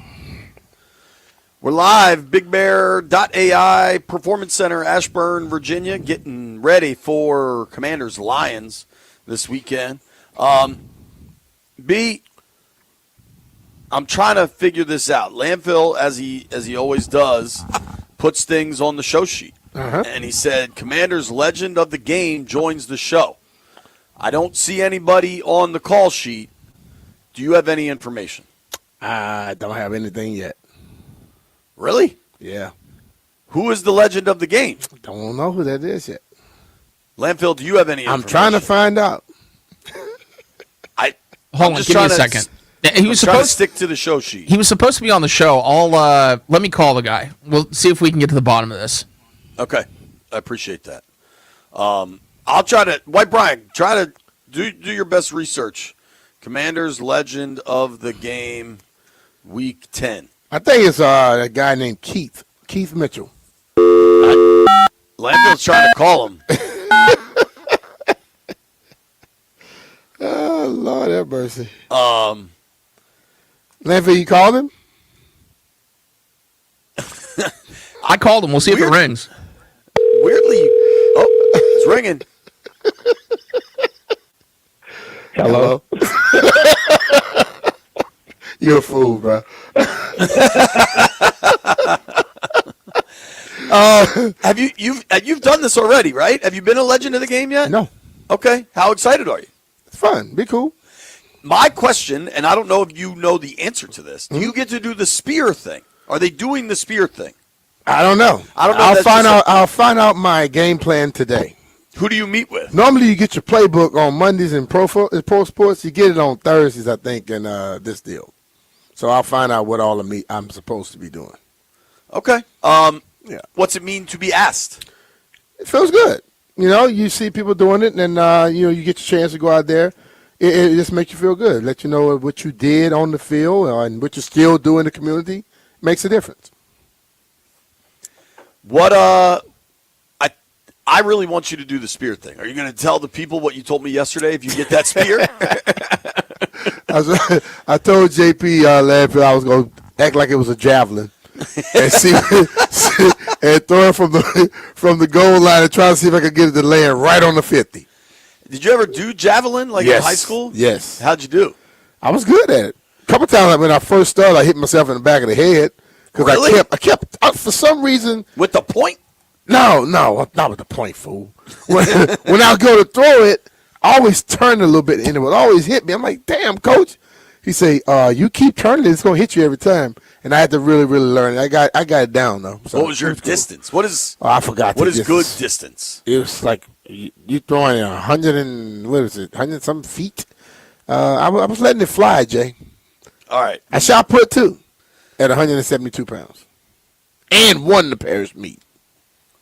We're live, BigBear.ai Performance Center, Ashburn, Virginia, getting ready for Commanders Lions this weekend. B, I'm trying to figure this out. Landfill, as he always does, puts things on the show sheet. And he said, Commanders legend of the game joins the show. I don't see anybody on the call sheet. Do you have any information? I don't have anything yet. Really? Yeah. Who is the legend of the game? Don't know who that is yet. Landfill, do you have any information? I'm trying to find out. Hold on, give me a second. He was trying to supposed stick to the show sheet. He was supposed to be on the show. Let me call the guy. We'll see if we can get to the bottom of this. Okay, I appreciate that. I'll try to. White Brian, try to do your best research. Commanders legend of the game, week 10. I think it's a guy named Keith Mitchell. Landfill's trying to call him. Oh, Lord have mercy. Landfill, you called him? I called him. We'll see if it rings. Weirdly, it's ringing. Hello? You're a fool, bro. You've done this already, right? Have you been a legend of the game yet? No. Okay. How excited are you? It's fun. Be cool. My question, and I don't know if you know the answer to this, do you get to do the spear thing? Are they doing the spear thing? I don't know. I'll find out my game plan today. Who do you meet with? Normally, you get your playbook on Mondays in pro sports. You get it on Thursdays, I think, in this deal. So I'll find out what all of me I'm supposed to be doing. Okay. Yeah. What's it mean to be asked? It feels good. You know, you see people doing it, and you get your chance to go out there. It just makes you feel good. Let you know what you did on the field and what you still do in the community. Makes a difference. What I really want you to do the spear thing. Are you going to tell the people what you told me yesterday if you get that spear? I told JP Landfill I was going to act like it was a javelin and see and throw it from the goal line and try to see if I could get it to land right on the 50. Did you ever do javelin in high school? Yes. How'd you do? I was good at it. A couple times when I first started, I hit myself in the back of the head because Really? I kept for some reason with the point. No, not with the point, fool. When I go to throw it, I always turn a little bit and it would always hit me. I'm like, damn, coach. He say, you keep turning it, it's gonna hit you every time. And I had to really, really learn it. I got it down though. So what was your distance? What is? I forgot. What the is distance. good distance? It was like you throwing 100 something feet. I was letting it fly, Jay. All right. I shot put too at 172 pounds, and won the Paris meet.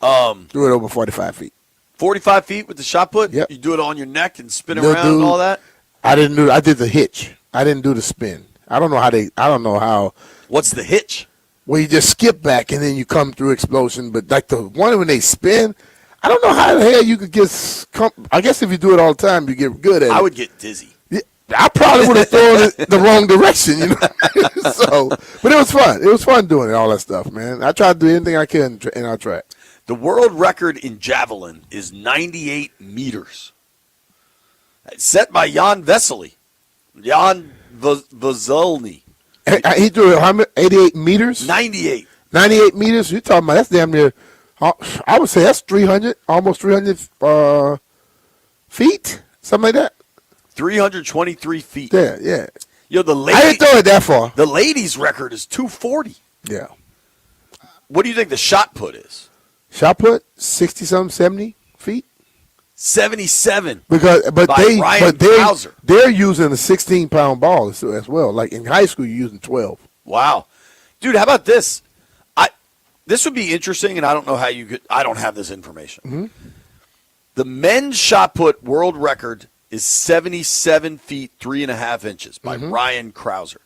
Threw it over 45 feet. 45 feet with the shot put? Yep. You do it on your neck and spin around and all that? I didn't do. I did the hitch. I didn't do the spin. I don't know how. What's the hitch? Well, you just skip back and then you come through explosion. But like the one when they spin, I don't know how the hell you could get. I guess if you do it all the time, you get good at it. I would get dizzy. Yeah, I probably would have thrown it the wrong direction, you know. So, but it was fun. It was fun doing it, all that stuff, man. I tried to do anything I could in our track. The world record in javelin is 98 meters. Set by Jan Vesely. Jan Vesely. He threw it 88 meters? 98. 98 meters? You're talking about, that's damn near, I would say that's 300, almost 300 feet, something like that. 323 feet. Yeah. Yo, I didn't throw it that far. The ladies' record is 240. Yeah. What do you think the shot put is? Shot put 60-something, 70 feet. 77. But Ryan Krauser. they're using a 16-pound ball as well. Like in high school, you're using 12. Wow, dude, how about this? This would be interesting, and I don't know how you could. I don't have this information. Mm-hmm. The men's shot put world record is 77 feet 3.5 inches by Ryan Krauser.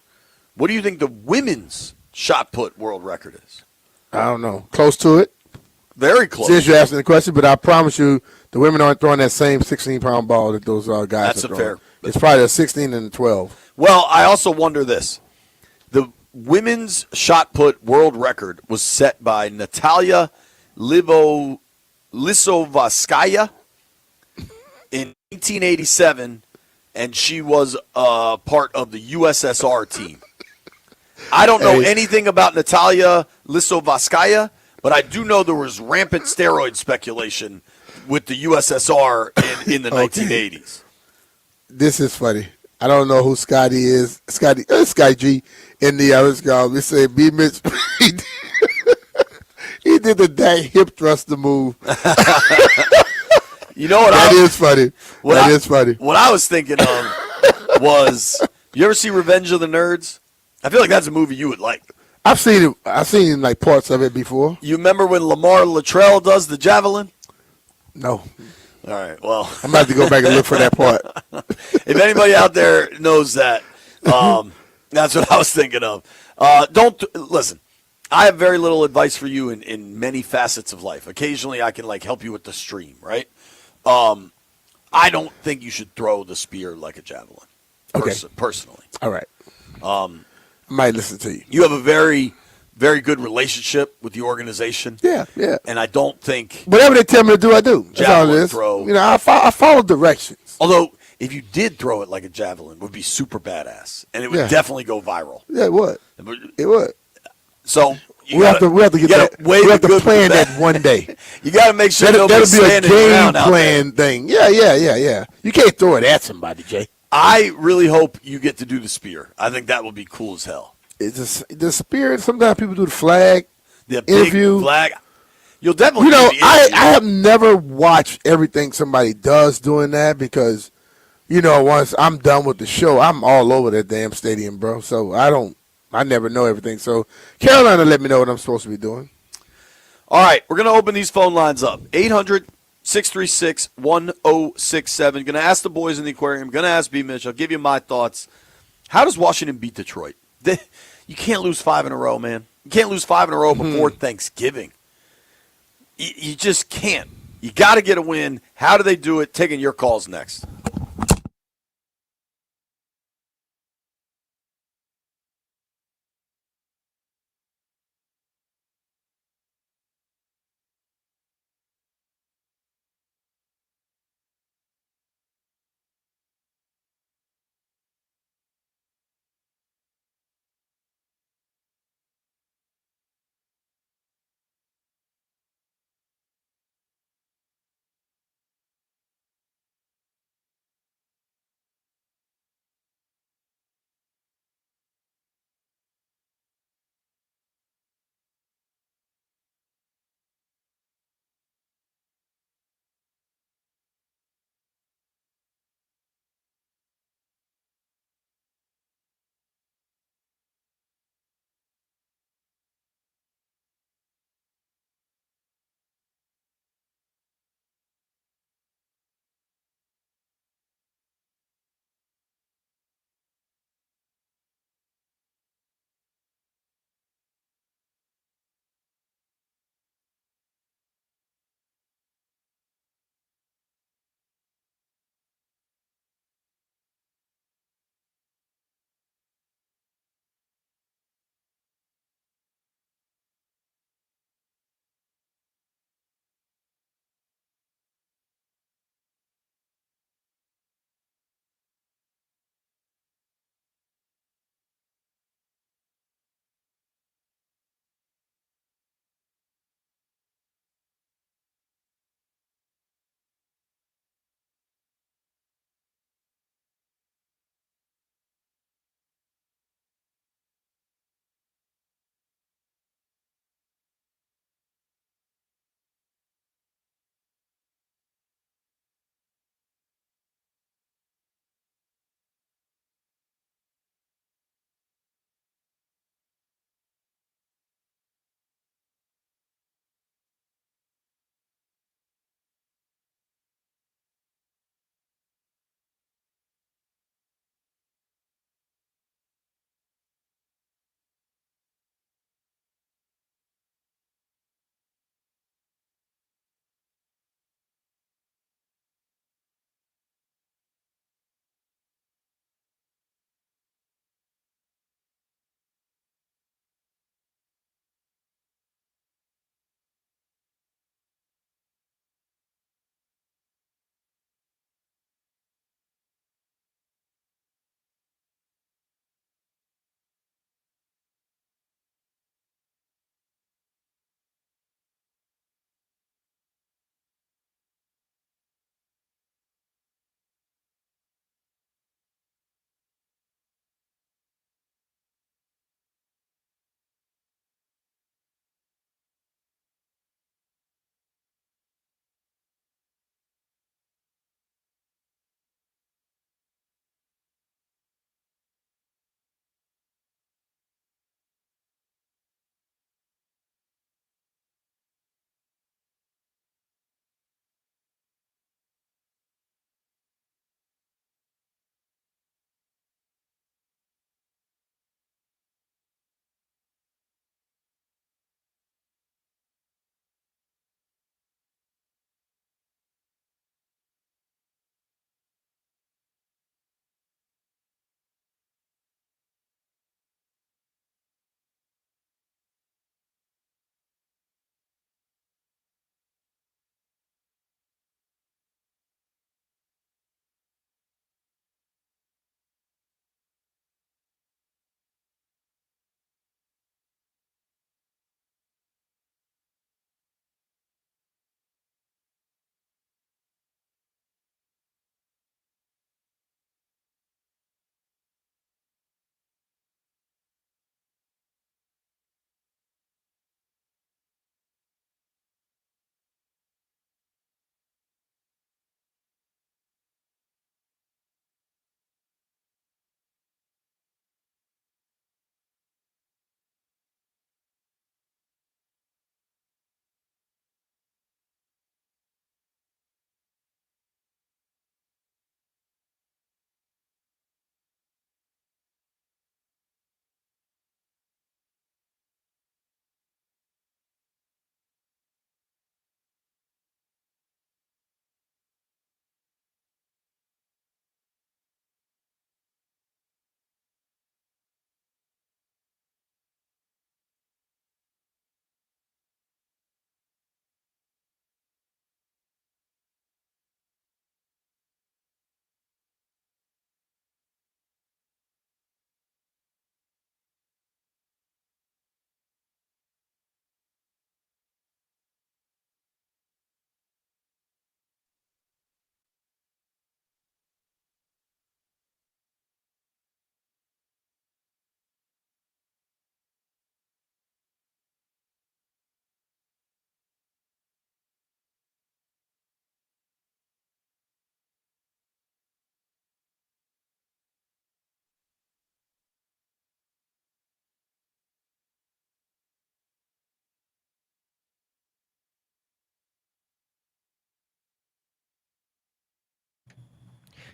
What do you think the women's shot put world record is? I don't know. Close to it. Very close. Since you're asking the question, but I promise you, the women aren't throwing that same 16-pound ball that those guys That's are throwing. fair. It's probably a 16 and a 12. Well, I also wonder this. The women's shot put world record was set by Natalia Lisovskaya in 1987, and she was part of the USSR team. I don't know anything about Natalia Lisovskaya, but I do know there was rampant steroid speculation with the USSR in the 1980s. This is funny. I don't know who Scotty is. Scotty G in the let's go. They say BMitch. He did the dang hip thruster move. You know what? That is funny. That is funny. What I was thinking of was, you ever see Revenge of the Nerds? I feel like that's a movie you would like. I've seen it. I've seen like parts of it before. You remember when Lamar Luttrell does the javelin? No. All right. Well, I'm about to go back and look for that part. If anybody out there knows that, that's what I was thinking of. Listen. I have very little advice for you in many facets of life. Occasionally, I can help you with the stream, right? I don't think you should throw the spear like a javelin. Personally. All right. I might listen to you. You have a very, very good relationship with the organization. Yeah. And I don't think whatever they tell me to do, I do. That's all it javelin is. throw. You know, I follow directions. Although, if you did throw it like a javelin, it would be super badass, and it would definitely go viral. Yeah, it would. It would. So we have to get that. We have to plan that one day. You got to make sure that'll nobody's be a standing game around out plan thing. Yeah. You can't throw it at somebody, Jay. I really hope you get to do the spear. I think that would be cool as hell. It's the spear. Sometimes people do the flag. The interview big flag. You'll definitely. I have never watched everything somebody does doing that because, once I'm done with the show, I'm all over that damn stadium, bro. So I never know everything. So Carolina let me know what I'm supposed to be doing. All right, we're going to open these phone lines up. 800-636-1067. Going to ask the boys in the aquarium. Going to ask BMitch. I'll give you my thoughts. How does Washington beat Detroit? You can't lose 5 in a row, man. You can't lose 5 in a row before Thanksgiving. You just can't. You got to get a win. How do they do it? Taking your calls next.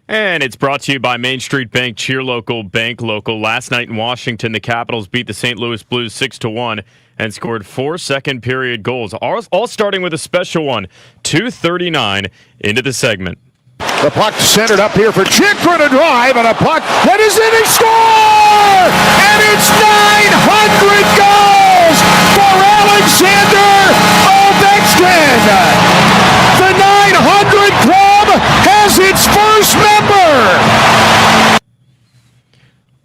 And it's brought to you by Main Street Bank, cheer local, bank local. Last night in Washington, the Capitals beat the St. Louis Blues 6-1 and scored 4 second-period goals, all starting with a special one, 2:39 into the segment. The puck centered up here for Chikrin, a drive, and a puck that is in, and score! And it's 900 goals for Alexander Ovechkin! The 900 Club has its first member!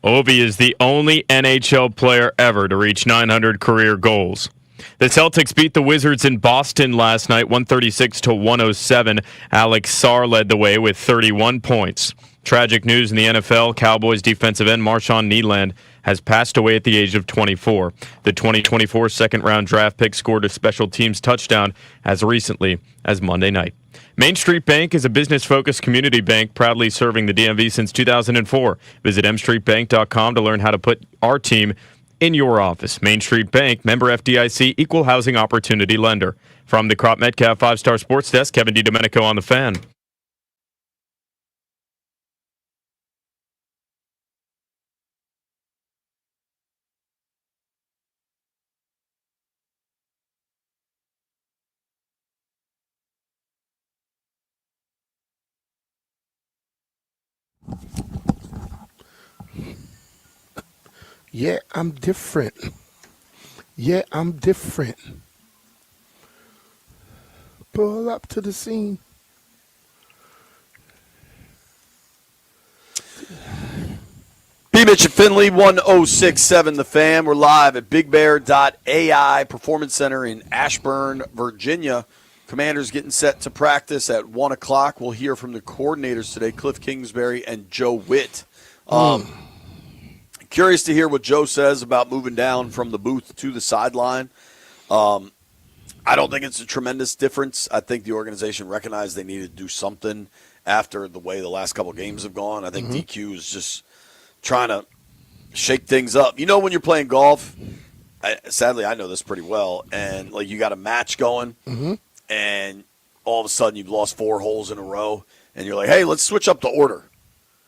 Ovi is the only NHL player ever to reach 900 career goals. The Celtics beat the Wizards in Boston last night, 136-107. Alex Sarr led the way with 31 points. Tragic news in the NFL, Cowboys defensive end Marshawn Nyland has passed away at the age of 24. The 2024 second-round draft pick scored a special teams touchdown as recently as Monday night. Main Street Bank is a business-focused community bank proudly serving the DMV since 2004. Visit mstreetbank.com to learn how to put our team in your office. Main Street Bank, member FDIC, equal housing opportunity lender. From the Crop Metcalf 5-Star Sports Desk, Kevin DiDomenico on the Fan. Yeah, I'm different. Yeah, I'm different. Pull up to the scene. BMitch and Finlay, 1067 The Fan. We're live at BigBear.ai Performance Center in Ashburn, Virginia. Commanders getting set to practice at 1 o'clock. We'll hear from the coordinators today, Cliff Kingsbury and Joe Witt. Curious to hear what Joe says about moving down from the booth to the sideline. I don't think it's a tremendous difference. I think the organization recognized they needed to do something after the way the last couple of games have gone. I think DQ is just trying to shake things up. You know, when you're playing golf, sadly I know this pretty well, and like you got a match going, and all of a sudden you've lost 4 holes in a row, and you're like, hey, let's switch up the order.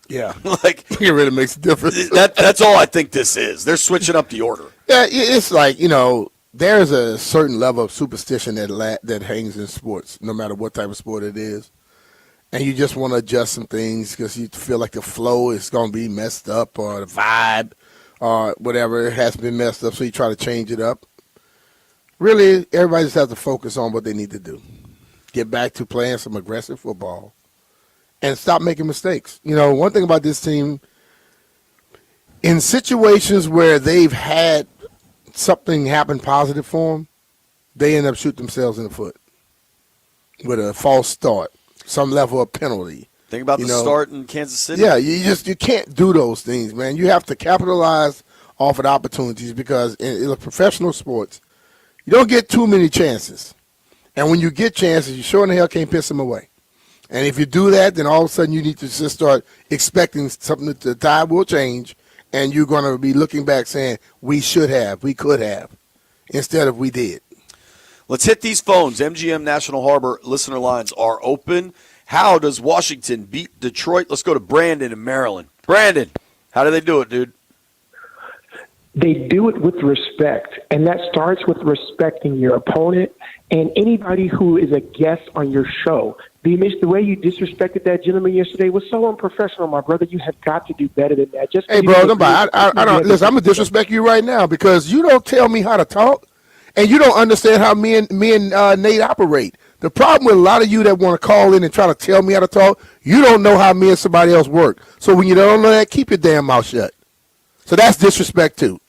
Yeah. Like, it really makes a difference. That's all I think this is. They're switching up the order. Yeah, it's like, you know, there's a certain level of superstition that hangs in sports, no matter what type of sport it is. And you just want to adjust some things because you feel like the flow is going to be messed up, or the vibe or whatever has been messed up, so you try to change it up. Really, everybody just has to focus on what they need to do. Get back to playing some aggressive football and stop making mistakes. You know, one thing about this team, in situations where they've had something happen positive for them, they end up shooting themselves in the foot with a false start, some level of penalty. Think about the start in Kansas City. Yeah, you can't do those things, man. You have to capitalize off of opportunities because in professional sports, you don't get too many chances. And when you get chances, you sure in the hell can't piss them away. And if you do that, then all of a sudden you need to just start expecting something that the tide will change, and you're going to be looking back saying, we should have, we could have, instead of we did. Let's hit these phones. MGM National Harbor listener lines are open. How does Washington beat Detroit? Let's go to Brandon in Maryland. Brandon, how do they do it, dude? They do it with respect, and that starts with respecting your opponent and anybody who is a guest on your show. BMitch, the way you disrespected that gentleman yesterday was so unprofessional, my brother. You have got to do better than that. Just hey, bro, I don't listen. I'm gonna disrespect you right now because you don't tell me how to talk, and you don't understand how me and Nate operate. The problem with a lot of you that want to call in and try to tell me how to talk, you don't know how me and somebody else work. So when you don't know that, keep your damn mouth shut. So that's disrespect too.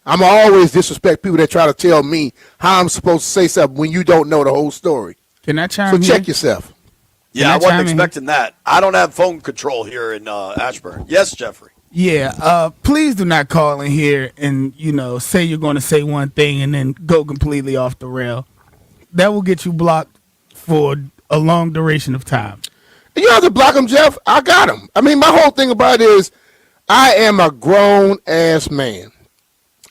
I'm always disrespect people that try to tell me how I'm supposed to say something when you don't know the whole story. Can I chime in? So check yourself. Yeah, I wasn't expecting that. I don't have phone control here in Ashburn. Yes, Jeffrey. Yeah, please do not call in here and, say you're going to say one thing and then go completely off the rail. That will get you blocked for a long duration of time. You don't have to block him, Jeff. I got him. I mean, my whole thing about it is I am a grown-ass man.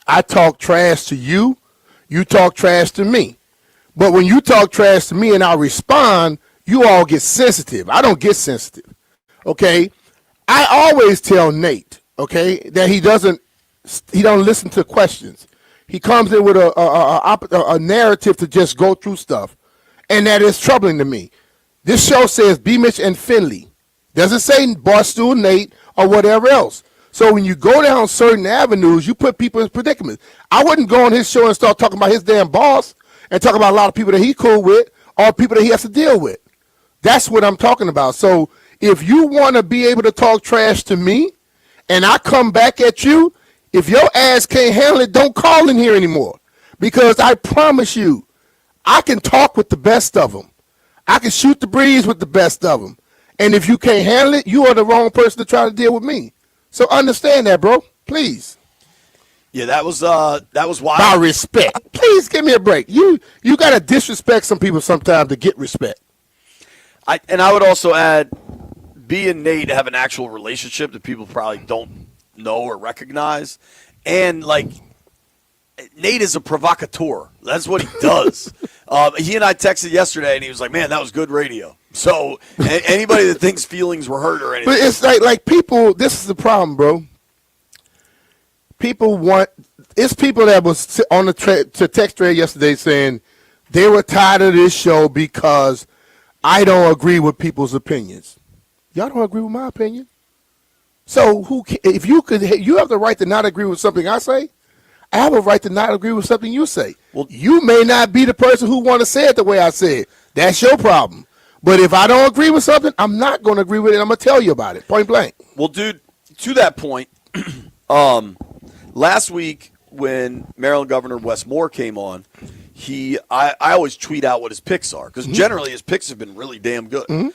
I talk trash to you. You talk trash to me. But when you talk trash to me and I respond, you all get sensitive. I don't get sensitive. Okay, I always tell Nate, okay, that he don't listen to questions. He comes in with a narrative to just go through stuff, and that is troubling to me. This show says BMitch and Finlay. Doesn't say Barstool, Nate, or whatever else. So when you go down certain avenues, you put people in predicaments. I wouldn't go on his show and start talking about his damn boss and talk about a lot of people that he cool with or people that he has to deal with. That's what I'm talking about. So if you want to be able to talk trash to me and I come back at you, if your ass can't handle it, don't call in here anymore. Because I promise you, I can talk with the best of them. I can shoot the breeze with the best of them. And if you can't handle it, you are the wrong person to try to deal with me. So understand that, bro. Please. Yeah, that was wild. By respect. Please give me a break. You got to disrespect some people sometimes to get respect. I would also add, B and Nate have an actual relationship that people probably don't know or recognize. And, like, Nate is a provocateur. That's what he does. He and I texted yesterday, and he was like, man, that was good radio. So anybody that thinks feelings were hurt or anything. But it's like people, this is the problem, bro. It's people that was on the text thread yesterday saying they were tired of this show because I don't agree with people's opinions. Y'all don't agree with my opinion? So if you have the right to not agree with something I say, I have a right to not agree with something you say. Well, you may not be the person who want to say it the way I say it. That's your problem. But if I don't agree with something, I'm not going to agree with it. I'm going to tell you about it, point blank. Well, dude, to that point, last week when Maryland Governor Wes Moore came on, I always tweet out what his picks are because generally his picks have been really damn good. And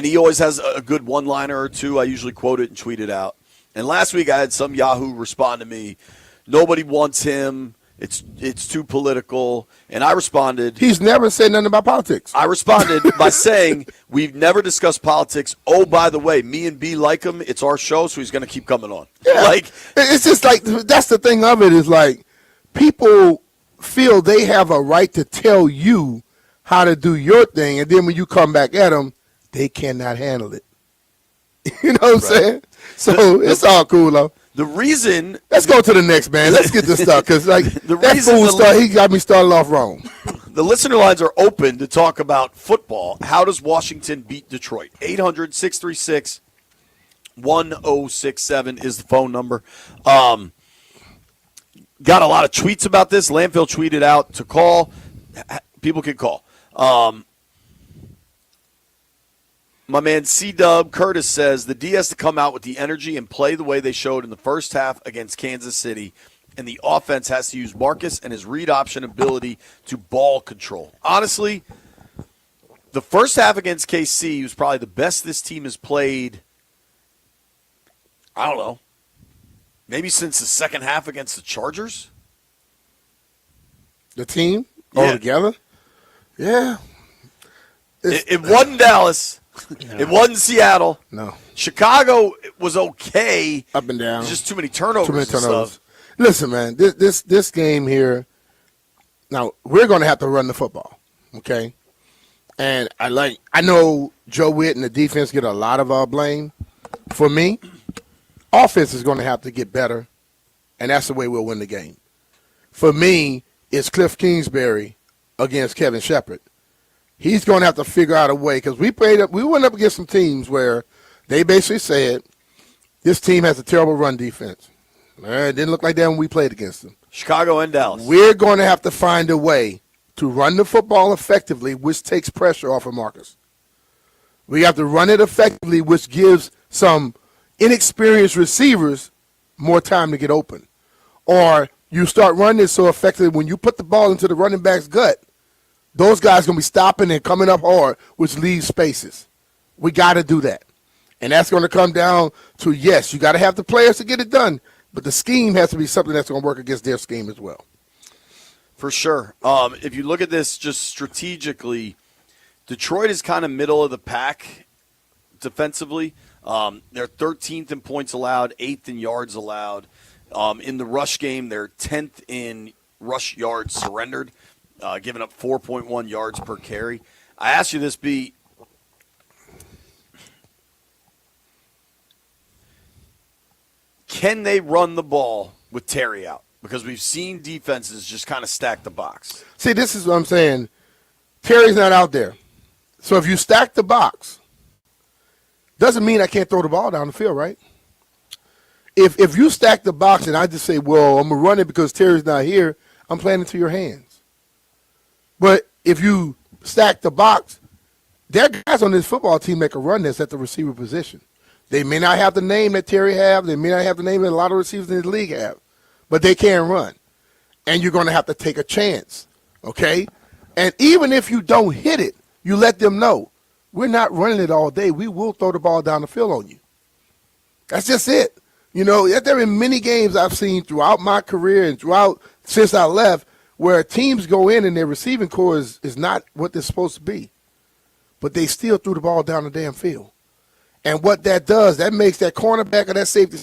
he always has a good one-liner or two. I usually quote it and tweet it out. And last week I had some Yahoo respond to me, nobody wants him. It's too political. And I responded. He's never said nothing about politics. I responded by saying, we've never discussed politics. Oh, by the way, me and B like him. It's our show, so he's going to keep coming on. Yeah. Like, it's just like, that's the thing of it is like people feel they have a right to tell you how to do your thing. And then when you come back at them, they cannot handle it. You know what I'm saying? So it's all cool, though. The reason. Let's go to the next, man. Let's get this stuff because like he got me started off wrong. The listener lines are open to talk about football. How does Washington beat Detroit? 800-636-1067 is the phone number. Got a lot of tweets about this. Landfill tweeted out to call. People can call. My man C-Dub Curtis says the D has to come out with the energy and play the way they showed in the first half against Kansas City, and the offense has to use Marcus and his read option ability to ball control. Honestly, the first half against KC was probably the best this team has played, I don't know, maybe since the second half against the Chargers. The team altogether? Yeah. It wasn't Dallas. It wasn't Seattle. No. Chicago was okay. Up and down. Just too many turnovers. And stuff. Listen, man, this game here, now we're going to have to run the football, okay? And I know Joe Witt and the defense get a lot of blame. For me, offense is going to have to get better, and that's the way we'll win the game. For me, it's Cliff Kingsbury against Kevin Shepard. He's going to have to figure out a way because we went up against some teams where they basically said this team has a terrible run defense. It didn't look like that when we played against them. Chicago and Dallas. We're going to have to find a way to run the football effectively, which takes pressure off of Marcus. We have to run it effectively, which gives some inexperienced receivers more time to get open. Or you start running it so effectively when you put the ball into the running back's gut, those guys going to be stopping and coming up hard, which leaves spaces. We got to do that. And that's going to come down to, yes, you got to have the players to get it done, but the scheme has to be something that's going to work against their scheme as well. For sure. If you look at this just strategically, Detroit is kind of middle of the pack defensively. They're 13th in points allowed, 8th in yards allowed. In the rush game, they're 10th in rush yards surrendered. Giving up 4.1 yards per carry. I asked you this, B. Can they run the ball with Terry out? Because we've seen defenses just kind of stack the box. See, this is what I'm saying. Terry's not out there. So if you stack the box, doesn't mean I can't throw the ball down the field, right? If you stack the box and I just say, well, I'm going to run it because Terry's not here, I'm playing into your hands. But if you stack the box, there are guys on this football team that can run this at the receiver position. They may not have the name that Terry have. They may not have the name that a lot of receivers in the league have. But they can run. And you're going to have to take a chance, okay? And even if you don't hit it, you let them know, we're not running it all day. We will throw the ball down the field on you. That's just it. You know, there have been many games I've seen throughout my career and since I left where teams go in and their receiving core is not what they're supposed to be. But they still threw the ball down the damn field. And what that does, that makes that cornerback or that safety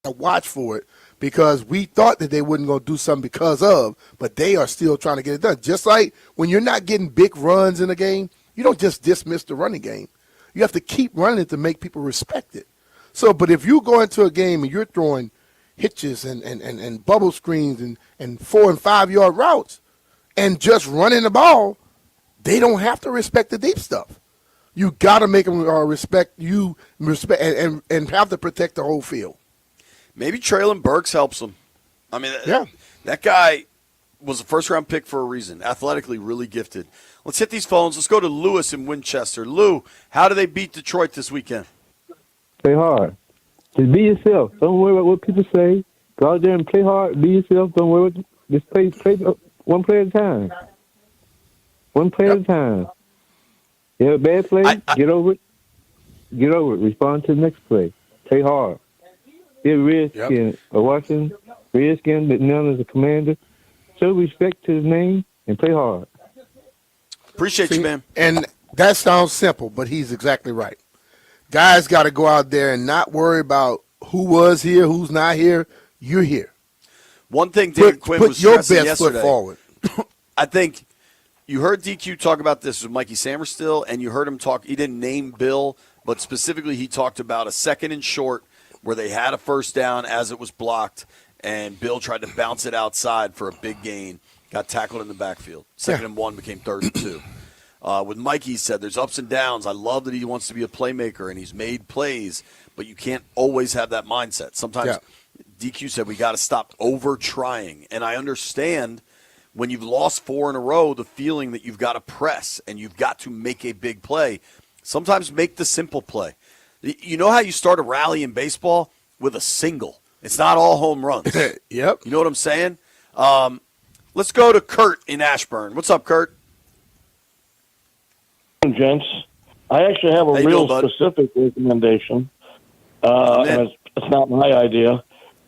watch for it because we thought that they wouldn't go do something because of, but they are still trying to get it done. Just like when you're not getting big runs in a game, you don't just dismiss the running game. You have to keep running it to make people respect it. So, but if you go into a game and you're throwing hitches and bubble screens and 4 and 5 yard routes and just running the ball, they don't have to respect the deep stuff. You got to make them respect and have to protect the whole field. Maybe Traylon Burks helps them. I mean, that guy was a first-round pick for a reason, athletically really gifted. Let's hit these phones. Let's go to Lewis in Winchester. Lou, how do they beat Detroit this weekend? Play hard. Just be yourself. Don't worry about what people say. Go out there and play hard. Be yourself. Don't worry about just play one play at a time. One play at a time. You have a bad play, get over it. Get over it. Respond to the next play. Play hard. Be a Redskin, a Washington Redskin, but known as a commander. Show respect to his name and play hard. Appreciate you, man. And that sounds simple, but he's exactly right. Guys got to go out there and not worry about who was here, who's not here. You're here. One thing Dan Quinn was your stressing best yesterday, foot forward. I think you heard DQ talk about this with Mikey Samerstill, and you heard him talk. He didn't name Bill, but specifically he talked about a 2nd and short where they had a first down as it was blocked, and Bill tried to bounce it outside for a big gain, got tackled in the backfield. 2nd and 1 became 3rd and 2. With Mikey, he said there's ups and downs. I love that he wants to be a playmaker, and he's made plays, but you can't always have that mindset. Sometimes DQ said we got to stop over-trying, and I understand when you've lost 4 in a row, the feeling that you've got to press and you've got to make a big play. Sometimes make the simple play. You know how you start a rally in baseball? With a single. It's not all home runs. Yep. You know what I'm saying? Let's go to Kurt in Ashburn. What's up, Kurt? Gents, I actually have a real specific recommendation, and it's not my idea.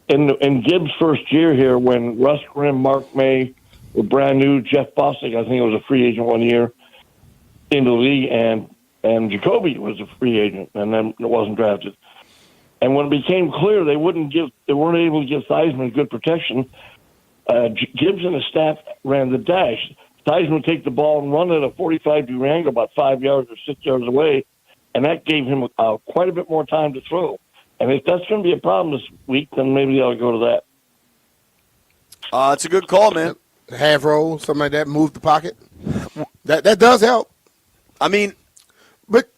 In Gibbs' first year here, when Russ Grimm, Mark May were brand new, Jeff Bostic, I think it was a free agent one year in the league, and Jacoby was a free agent, and then it wasn't drafted. And when it became clear they weren't able to give Theismann good protection, Gibbs and his staff ran the dash. Theismann would take the ball and run at a 45-degree angle about 5 yards or 6 yards away, and that gave him quite a bit more time to throw. And if that's going to be a problem this week, then maybe they ought to go to that. It's a good call, man. Half roll, something like that, move the pocket. That does help. I mean, but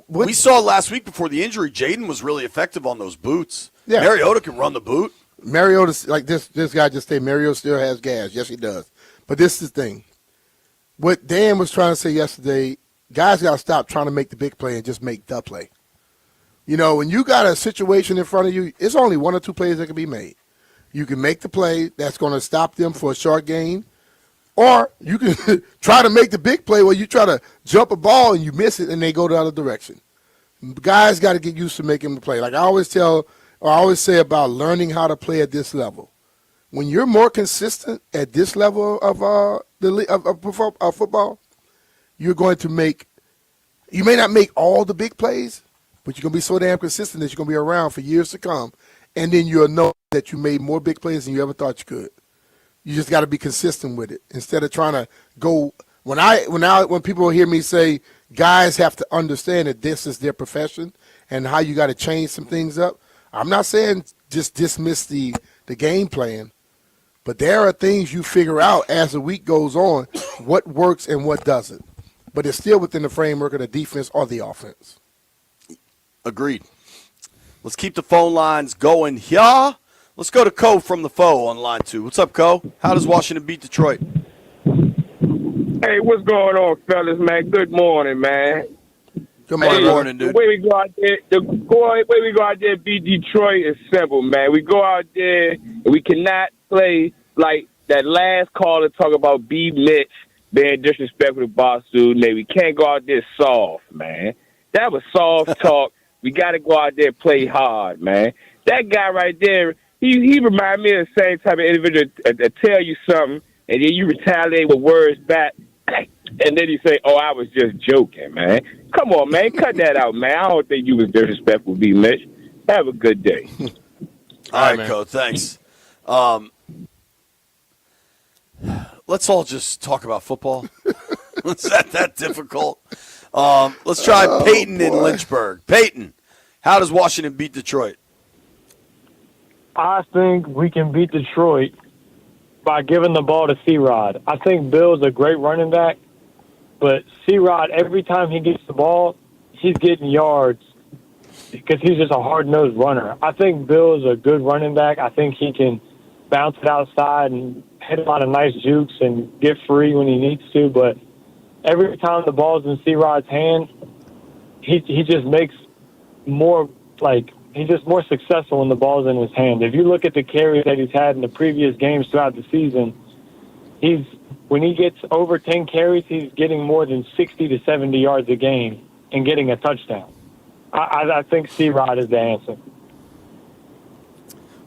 we saw last week before the injury, Jaden was really effective on those boots. Yeah. Mariota can run the boot. Mariota, like this guy just said, Mariota still has gas. Yes, he does. But this is the thing. What Dan was trying to say yesterday, guys got to stop trying to make the big play and just make the play. You know, when you got a situation in front of you, it's only 1 or 2 plays that can be made. You can make the play that's going to stop them for a short gain, or you can try to make the big play where you try to jump a ball and you miss it and they go the other direction. Guys got to get used to making the play. Like I always say about learning how to play at this level. When you're more consistent at this level of football, you're going to make – you may not make all the big plays, but you're going to be so damn consistent that you're going to be around for years to come, and then you'll know that you made more big plays than you ever thought you could. You just got to be consistent with it instead of trying to go – when people hear me say guys have to understand that this is their profession and how you got to change some things up, I'm not saying just dismiss the game plan. But there are things you figure out as the week goes on, what works and what doesn't. But it's still within the framework of the defense or the offense. Agreed. Let's keep the phone lines going here. Let's go to Co from the Foe on line 2. What's up, Co? How does Washington beat Detroit? Hey, what's going on, fellas, man? Good morning, man. Good morning, dude. The way we go out there and beat Detroit is simple, man. We go out there and we cannot play like that last caller talk about BMitch being disrespectful to boss dude. Man, we can't go out there soft, man. That was soft talk. We got to go out there and play hard, man. That guy right there, he reminds me of the same type of individual that tell you something, and then you retaliate with words back, and then you say, "Oh, I was just joking, man." Come on, man, cut that out, man. I don't think you was disrespectful, BMitch. Have a good day. All right, Co, thanks. Let's all just talk about football. Is that difficult? Let's try Peyton in Lynchburg. Peyton, how does Washington beat Detroit? I think we can beat Detroit by giving the ball to C-Rod. I think Bill's a great running back, but C-Rod, every time he gets the ball, he's getting yards because he's just a hard-nosed runner. I think Bill is a good running back. I think he can bounce it outside and hit a lot of nice jukes and get free when he needs to, but every time the ball's in C-Rod's hand, he just makes more, he's just more successful when the ball's in his hand. If you look at the carries that he's had in the previous games throughout the season, when he gets over 10 carries, he's getting more than 60 to 70 yards a game and getting a touchdown. I think C-Rod is the answer.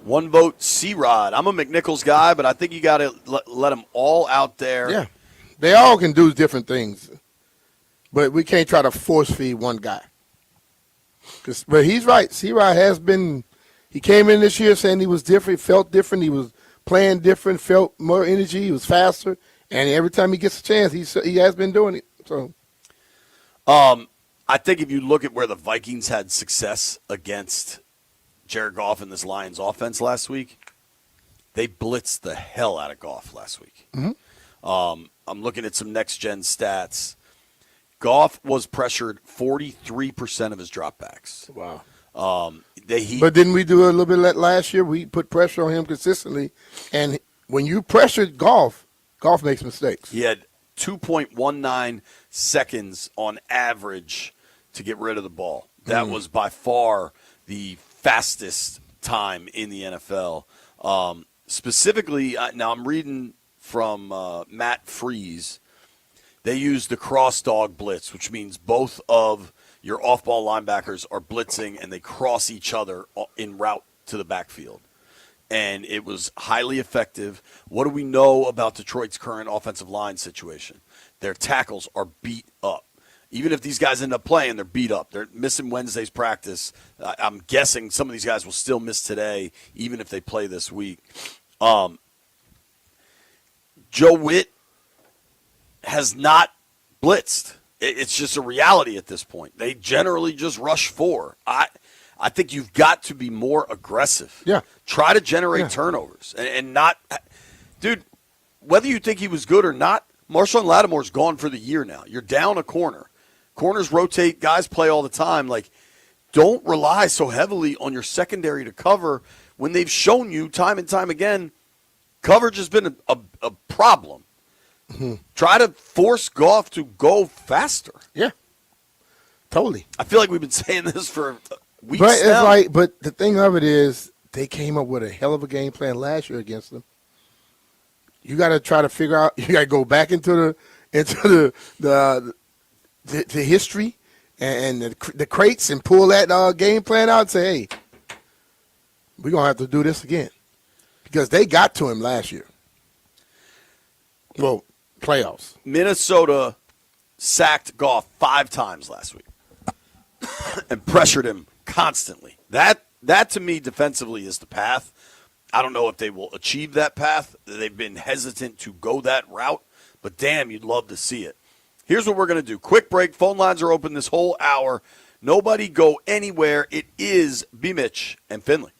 One vote, C-Rod. I'm a McNichols guy, but I think you got to let them all out there. Yeah. They all can do different things, but we can't try to force feed one guy. But he's right. C-Rod has been – he came in this year saying he was different, felt different. He was playing different, felt more energy. He was faster. And every time he gets a chance, he has been doing it. So, I think if you look at where the Vikings had success against Jared Goff and this Lions offense last week, they blitzed the hell out of Goff last week. Mm-hmm. I'm looking at some next-gen stats. Goff was pressured 43% of his dropbacks. Wow. But didn't we do a little bit of that last year? We put pressure on him consistently. And when you pressured Goff makes mistakes. He had 2.19 seconds on average to get rid of the ball. That was by far the fastest time in the NFL. Specifically, now I'm reading from Matt Freeze. They use the cross dog blitz, which means both of your off-ball linebackers are blitzing and they cross each other en route to the backfield. And it was highly effective. What do we know about Detroit's current offensive line situation? Their tackles are beat up. Even if these guys end up playing, they're beat up. They're missing Wednesday's practice. I'm guessing some of these guys will still miss today, even if they play this week. Joe Witt has not blitzed. It's just a reality at this point. They generally just rush four. I think you've got to be more aggressive. Yeah. Try to generate turnovers and not – dude, whether you think he was good or not, Marshawn Lattimore's gone for the year now. You're down a corner. Corners rotate. Guys play all the time. Don't rely so heavily on your secondary to cover when they've shown you time and time again coverage has been a problem. Mm-hmm. Try to force Goff to go faster. Yeah, totally. I feel like we've been saying this for weeks now. But the thing of it is, they came up with a hell of a game plan last year against them. You got to try to figure out. You got to go back into the history and the crates and pull that game plan out and say, hey, we're gonna have to do this again because they got to him last year. Well, playoffs. Minnesota sacked Goff 5 times last week and pressured him constantly. That to me defensively is the path. I don't know if they will achieve that path. They've been hesitant to go that route, but damn, you'd love to see it. Here's what we're going to do. Quick break. Phone lines are open this whole hour. Nobody go anywhere. It is BMitch and Finlay.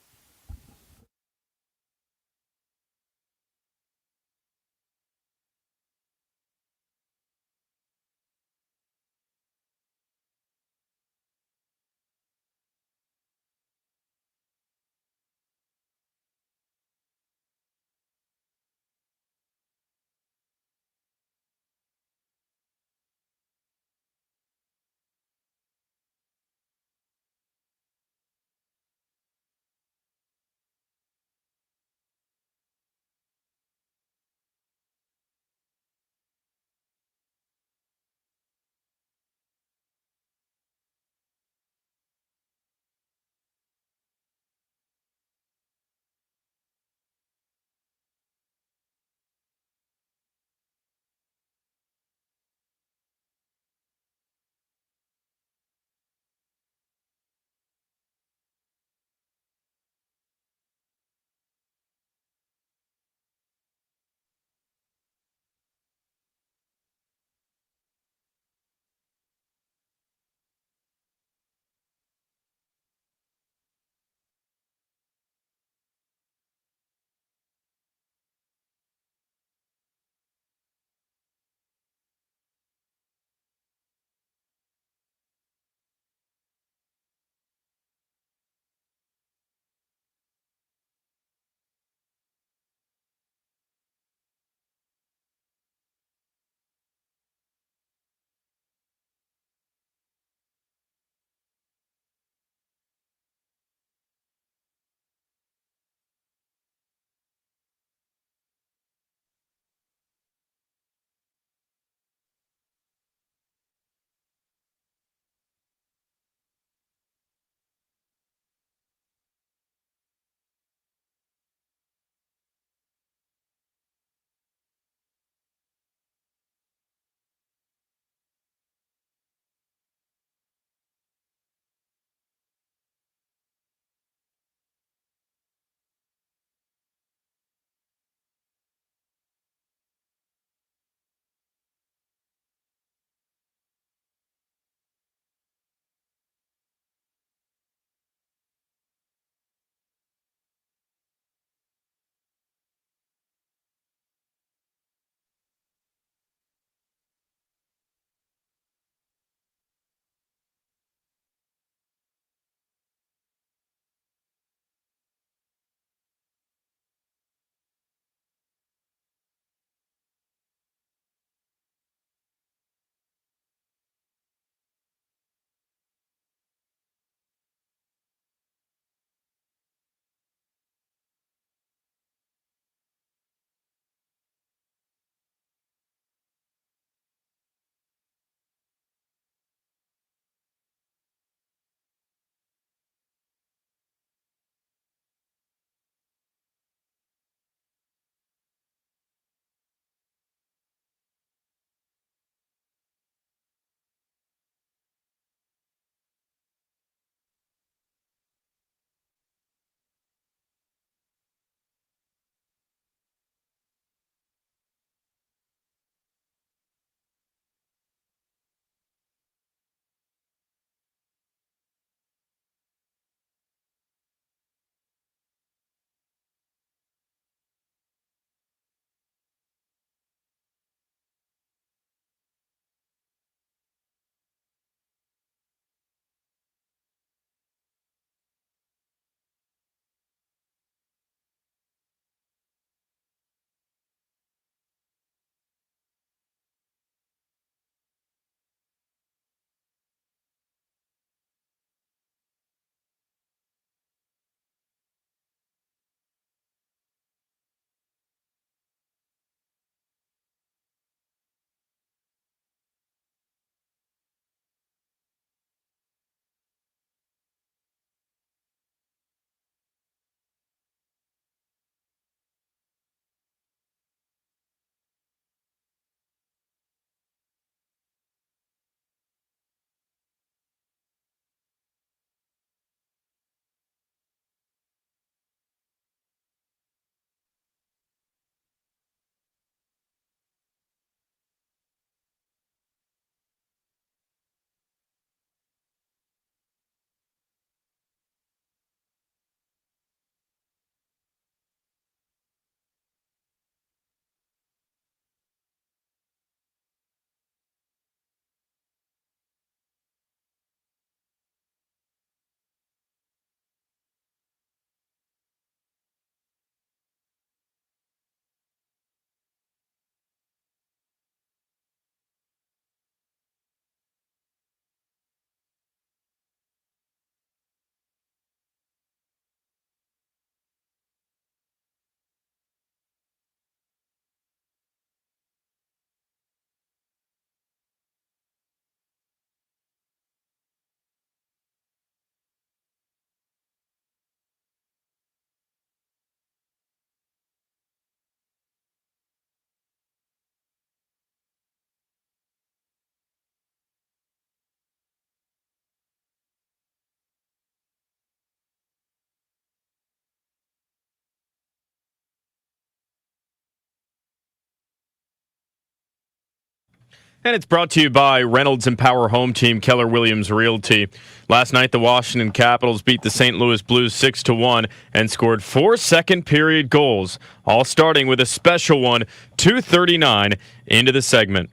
And it's brought to you by Reynolds and Power Home Team, Keller Williams Realty. Last night, the Washington Capitals beat the St. Louis Blues 6-1 and scored 4 second-period goals, all starting with a special one, 2:39 into the segment.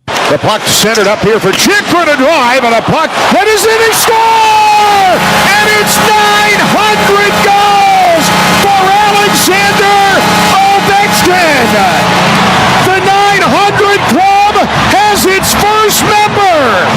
The puck centered up here for Chikrin to drive, and a puck that is in his score! And it's 900 goals for Alexander Ovechkin! The 900 Club has its first member!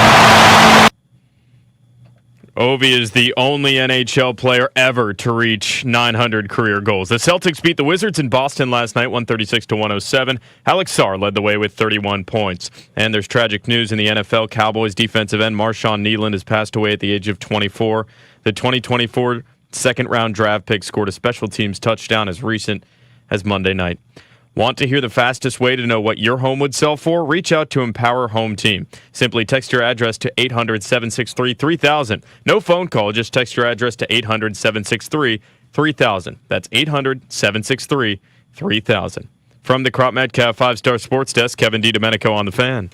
Ovi is the only NHL player ever to reach 900 career goals. The Celtics beat the Wizards in Boston last night, 136-107. Alex Sarr led the way with 31 points. And there's tragic news in the NFL. Cowboys defensive end Marshawn Kneeland has passed away at the age of 24. The 2024 second-round draft pick scored a special teams touchdown as recent as Monday night. Want to hear the fastest way to know what your home would sell for? Reach out to Empower Home Team. Simply text your address to 800-763-3000. No phone call, just text your address to 800-763-3000. That's 800-763-3000. From the Crop Metcalf 5-Star Sports Desk, Kevin DiDomenico on the Fan.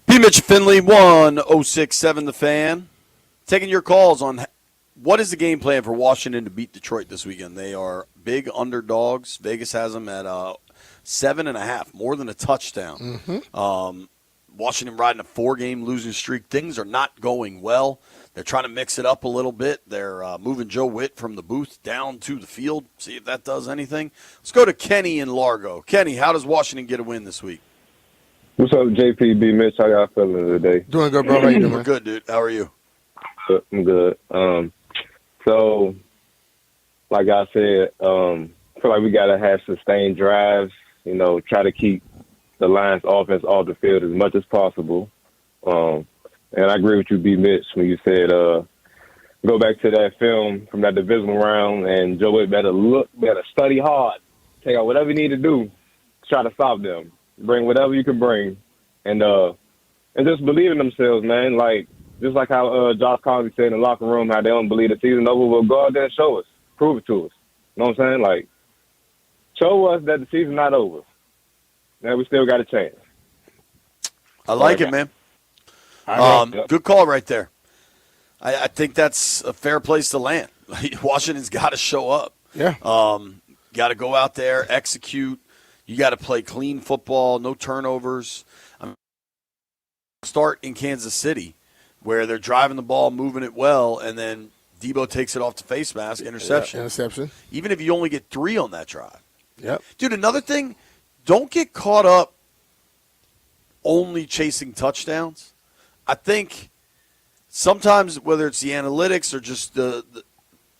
BMitch Finlay 1067 The Fan. Taking your calls on what is the game plan for Washington to beat Detroit this weekend. They are big underdogs. Vegas has them at 7.5, more than a touchdown. Washington riding a 4-game losing streak. Things are not going well. They're trying to mix it up a little bit. They're moving Joe Witt from the booth down to the field. See if that does anything. Let's go to Kenny in Largo. Kenny, how does Washington get a win this week? What's up, JP, BMitch? How y'all feeling today? Doing good, bro. How you doing? We're good, dude. How are you? I'm good. So, like I said, I feel like we got to have sustained drives, try to keep the Lions offense off the field as much as possible. And I agree with you, BMitch, when you said go back to that film from that divisional round, and Joe Witt better study hard, take out whatever you need to do to try to stop them. Bring whatever you can bring, and just believe in themselves, man. Just like how Josh Collins said in the locker room, how they don't believe the season over. Well, go out there and show us, prove it to us. You know what I'm saying? Show us that the season's not over. That we still got a chance. I like it, man. Good call right there. I think that's a fair place to land. Washington's got to show up. Yeah. Got to go out there, execute. You got to play clean football, no turnovers. Start in Kansas City, where they're driving the ball, moving it well, and then Debo takes it off the face mask, interception. Yeah, interception. Even if you only get 3 on that drive. Yep. Dude, another thing, don't get caught up only chasing touchdowns. I think sometimes, whether it's the analytics or just the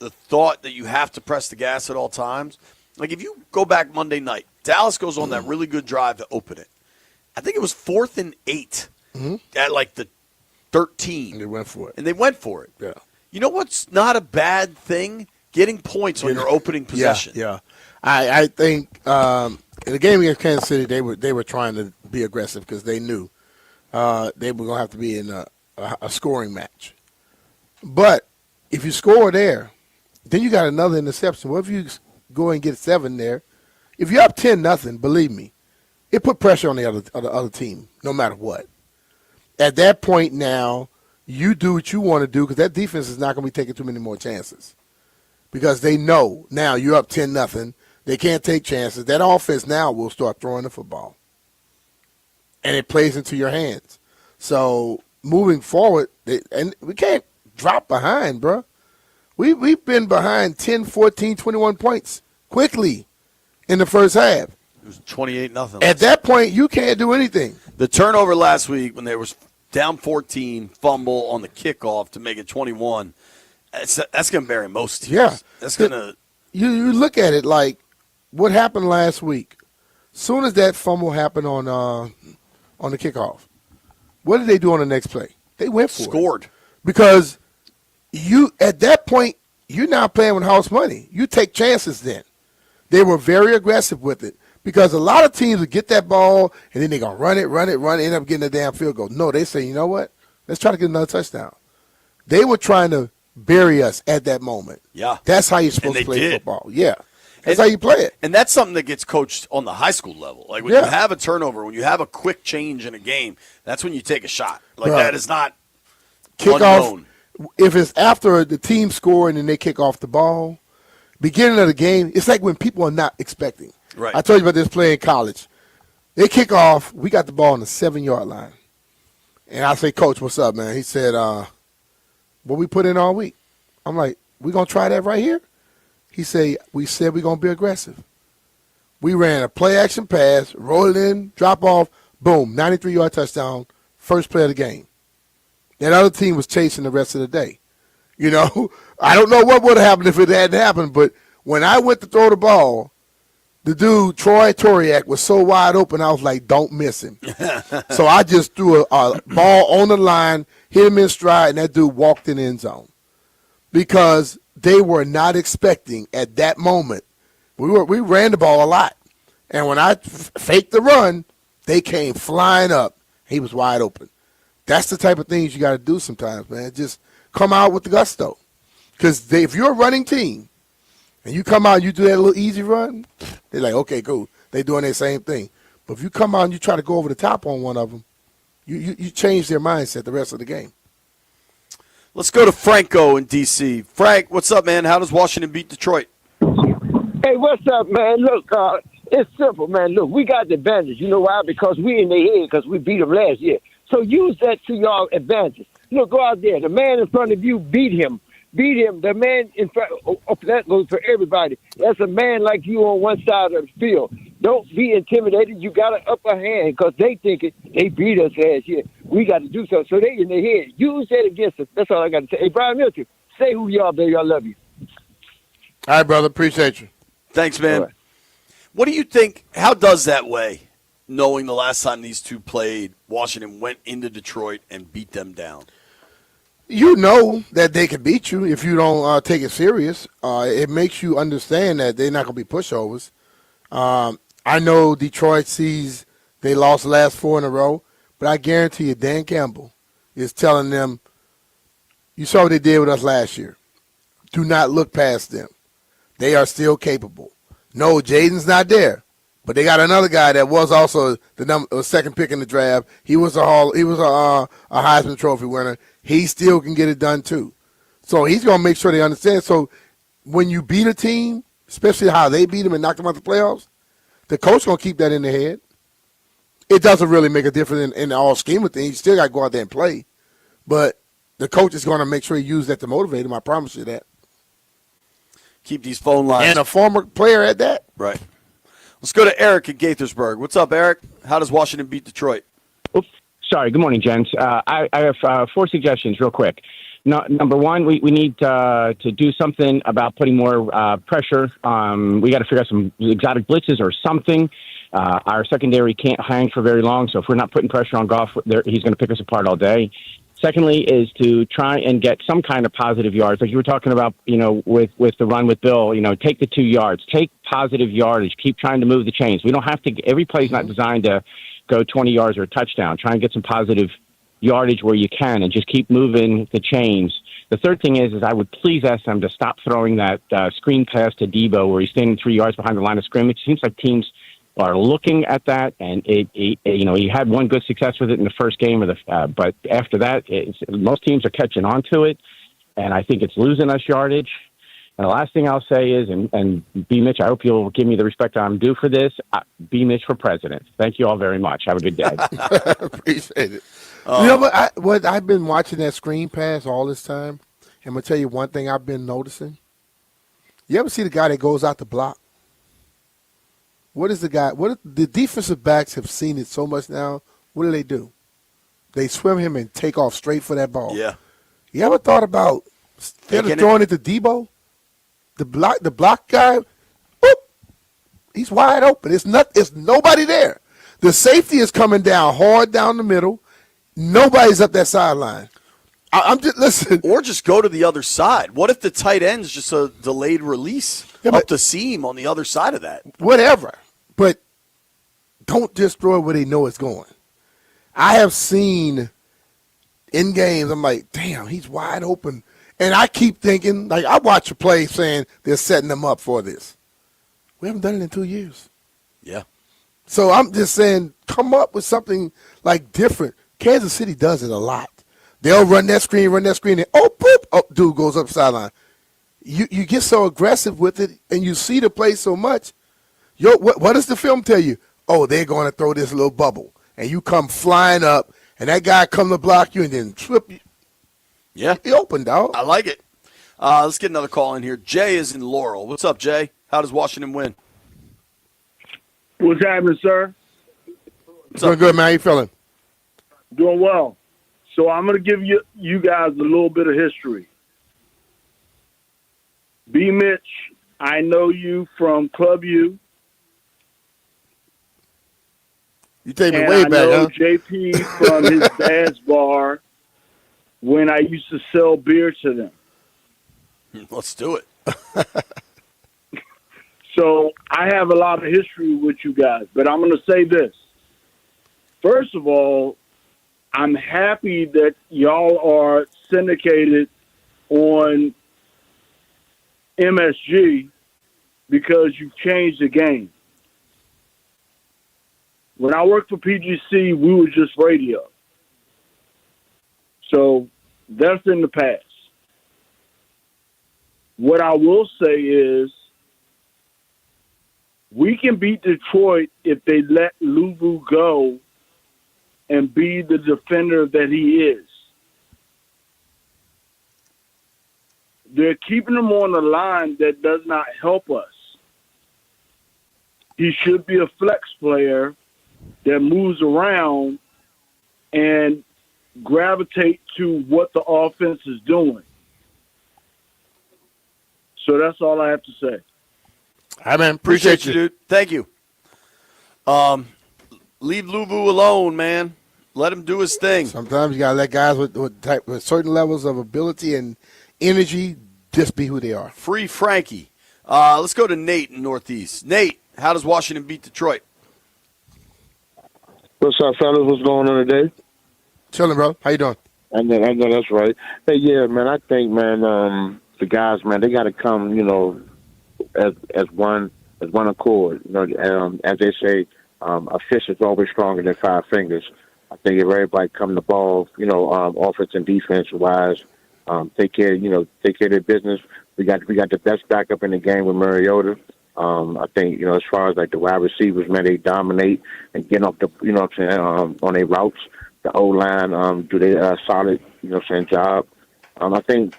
thought that you have to press the gas at all times, like if you go back Monday night, Dallas goes on that really good drive to open it. I think it was 4th and 8 at the 13. And they went for it. Yeah. You know what's not a bad thing? Getting points on your opening possession. Yeah. I think in the game against Kansas City, they were trying to be aggressive because they knew they were going to have to be in a scoring match. But if you score there, then you got another interception. What if you go and get 7 there? If you're up 10-0, believe me, it put pressure on the other team, no matter what. At that point now, you do what you want to do because that defense is not going to be taking too many more chances. Because they know now you're up 10-0. They can't take chances. That offense now will start throwing the football. And it plays into your hands. So moving forward, and we can't drop behind, bro. We've been behind 10, 14, 21 points quickly in the first half. It was 28-0. At that point, you can't do anything. The turnover last week when they was down 14, fumble on the kickoff to make it 21, that's going to bury most teams. Yeah. That's going to – You look at it like what happened last week. Soon as that fumble happened on the kickoff, what did they do on the next play? They went for it. Scored. Because you at that point, you're now playing with house money. You take chances then. They were very aggressive with it because a lot of teams would get that ball and then they're going to run it, end up getting a damn field goal. No, they say, you know what? Let's try to get another touchdown. They were trying to bury us at that moment. Yeah. That's how you're supposed to play football. Yeah. That's how you play it. And that's something that gets coached on the high school level. Like when you have a turnover, when you have a quick change in a game, that's when you take a shot. Like that is not kickoff. If it's after the team scoring and they kick off the ball, beginning of the game, it's like when people are not expecting. Right. I told you about this play in college. They kick off. We got the ball on the 7-yard line. And I say, Coach, what's up, man? He said, what we put in all week. I'm like, we going to try that right here? He said we're going to be aggressive. We ran a play-action pass, roll it in, drop off, boom, 93-yard touchdown, first play of the game. That other team was chasing the rest of the day. You know, I don't know what would have happened if it hadn't happened, but when I went to throw the ball, the dude, Troy Toriak, was so wide open, I was like, don't miss him. So I just threw a ball on the line, hit him in stride, and that dude walked in the end zone. Because they were not expecting at that moment. We ran the ball a lot. And when I faked the run, they came flying up. He was wide open. That's the type of things you got to do sometimes, man. Just come out with the gusto. Because if you're a running team and you come out and you do that little easy run, they're like, okay, cool. They're doing their same thing. But if you come out and you try to go over the top on one of them, you change their mindset the rest of the game. Let's go to Franco in D.C. Frank, what's up, man? How does Washington beat Detroit? Hey, what's up, man? Look, it's simple, man. Look, we got the advantage. You know why? Because we in their head because we beat them last year. So use that to your advantage. Look, go out there. The man in front of you beat him. Beat him. The man in front, that goes for everybody. That's a man like you on one side of the field. Don't be intimidated. You got an upper hand because they think they beat us last year. We got to do something. So they in their head. Use that against us. That's all I got to say. Hey, Brian Milton, say who you are, baby. I love you. All right, brother. Appreciate you. Thanks, man. Right. What do you think? How does that weigh, knowing the last time these two played, Washington went into Detroit and beat them down? You know that they can beat you if you don't take it serious. It makes you understand that they're not going to be pushovers. I know Detroit sees they lost the last 4 in a row, but I guarantee you Dan Campbell is telling them, you saw what they did with us last year. Do not look past them. They are still capable. No, Jaden's not there, but they got another guy that was also the second pick in the draft. He was a Heisman Trophy winner. He still can get it done too. So he's going to make sure they understand. So when you beat a team, especially how they beat them and knocked them out the playoffs, the coach going to keep that in their head. It doesn't really make a difference in the all scheme of things. You still got to go out there and play. But the coach is going to make sure he uses that to motivate him. I promise you that. Keep these phone lines. And a former player at that. Right. Let's go to Eric in Gaithersburg. What's up, Eric? How does Washington beat Detroit? Oops. Sorry. Good morning, gents. I have 4 suggestions real quick. Number one, we need to do something about putting more pressure. We got to figure out some exotic blitzes or something. Our secondary can't hang for very long, so if we're not putting pressure on Goff, he's going to pick us apart all day. Secondly is to try and get some kind of positive yards. Like you were talking about, with the run with Bill, take the 2 yards. Take positive yardage. Keep trying to move the chains. We don't have to – every play is not designed to go 20 yards or a touchdown. Try and get some positive yardage where you can and just keep moving the chains. The third thing is I would please ask them to stop throwing that screen pass to Debo where he's standing 3 yards behind the line of scrimmage. It seems like teams are looking at that, and he had one good success with it in the first game, but after that, most teams are catching on to it, and I think it's losing us yardage. And the last thing I'll say is, and BMitch, I hope you'll give me the respect I'm due for this, BMitch for president. Thank you all very much. Have a good day. Appreciate it. You know what I've been watching that screen pass all this time, and I'm going to tell you one thing I've been noticing. You ever see the guy that goes out to block? What is the guy? The defensive backs have seen it so much now. What do? They swim him and take off straight for that ball. Yeah. You ever thought about instead of throwing it to Debo, the block guy, whoop, he's wide open. It's nobody there. The safety is coming down hard down the middle. Nobody's up that sideline. I'm just listen. Or just go to the other side. What if the tight end's just a delayed release up the seam on the other side of that? Whatever, but don't just throw it where they know it's going. I have seen in games, I'm like, damn, he's wide open. And I keep thinking, like, I watch a play saying they're setting them up for this. We haven't done it in 2 years. Yeah. So I'm just saying, come up with something, like, different. Kansas City does it a lot. They'll run that screen, and oh, boop, oh, dude goes up the sideline. You get so aggressive with it, and you see the play so much. What does the film tell you? Oh, they're going to throw this little bubble. And you come flying up, and that guy come to block you and then trip you. Yeah. He open, dog. I like it. Let's get another call in here. Jay is in Laurel. What's up, Jay? How does Washington win? What's happening, sir? Doing good, man. How you feeling? Doing well. So I'm going to give you guys a little bit of history. BMitch, I know you from Club U. You take me and way I back, know huh? JP from his dad's bar when I used to sell beer to them. Let's do it. So I have a lot of history with you guys, but I'm going to say this. First of all, I'm happy that y'all are syndicated on MSG because you've changed the game. When I worked for PGC, we were just radio. So that's in the past. What I will say is we can beat Detroit if they let Luvu go and be the defender that he is. They're keeping him on the line. That does not help us. He should be a flex player that moves around and gravitate to what the offense is doing. So that's all I have to say. All right, man. Appreciate you, dude. Thank you. Leave Luvu alone, man. Let him do his thing. Sometimes you got to let guys with certain levels of ability and energy just be who they are. Free Frankie. Let's go to Nate in Northeast. Nate, how does Washington beat Detroit? What's up, fellas? What's going on today? Chilling, bro. How you doing? I know that's right. Hey, yeah, man. I think, man, the guys, man, they got to come, as one accord. As they say, a fist is always stronger than five fingers. I think if everybody come the ball, offense and defense wise, take care of their business. We got the best backup in the game with Mariota. I think, as far as like the wide receivers, man, they dominate and get off the, on their routes. The O-line, do they solid, job. I think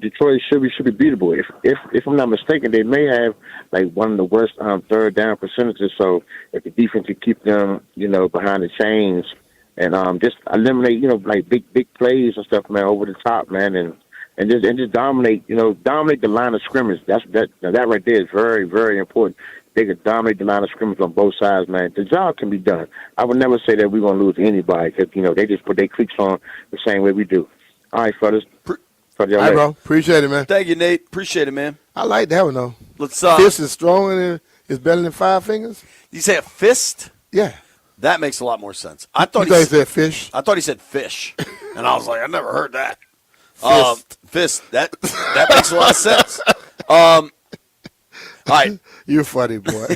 Detroit should be beatable. If I'm not mistaken, they may have like one of the worst third down percentages. So if the defense can keep them, behind the chains and just eliminate, like big plays and stuff, man, over the top, man, and just dominate the line of scrimmage. That right there is very, very important. They could dominate the line of scrimmage on both sides, man. The job can be done. I would never say that we're going to lose anybody because, they just put their cleats on the same way we do. All right, fellas. All right, bro. Appreciate it, man. Thank you, Nate. Appreciate it, man. I like that one, though. Let's fist is stronger than is better than five fingers. You say a fist? Yeah. That makes a lot more sense. I thought he said fish. I thought he said fish, and I was like, I never heard that. Fist. That makes a lot of sense. All right. You're funny, boy.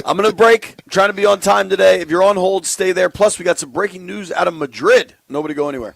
I'm going to break. I'm trying to be on time today. If you're on hold, stay there. Plus, we got some breaking news out of Madrid. Nobody go anywhere.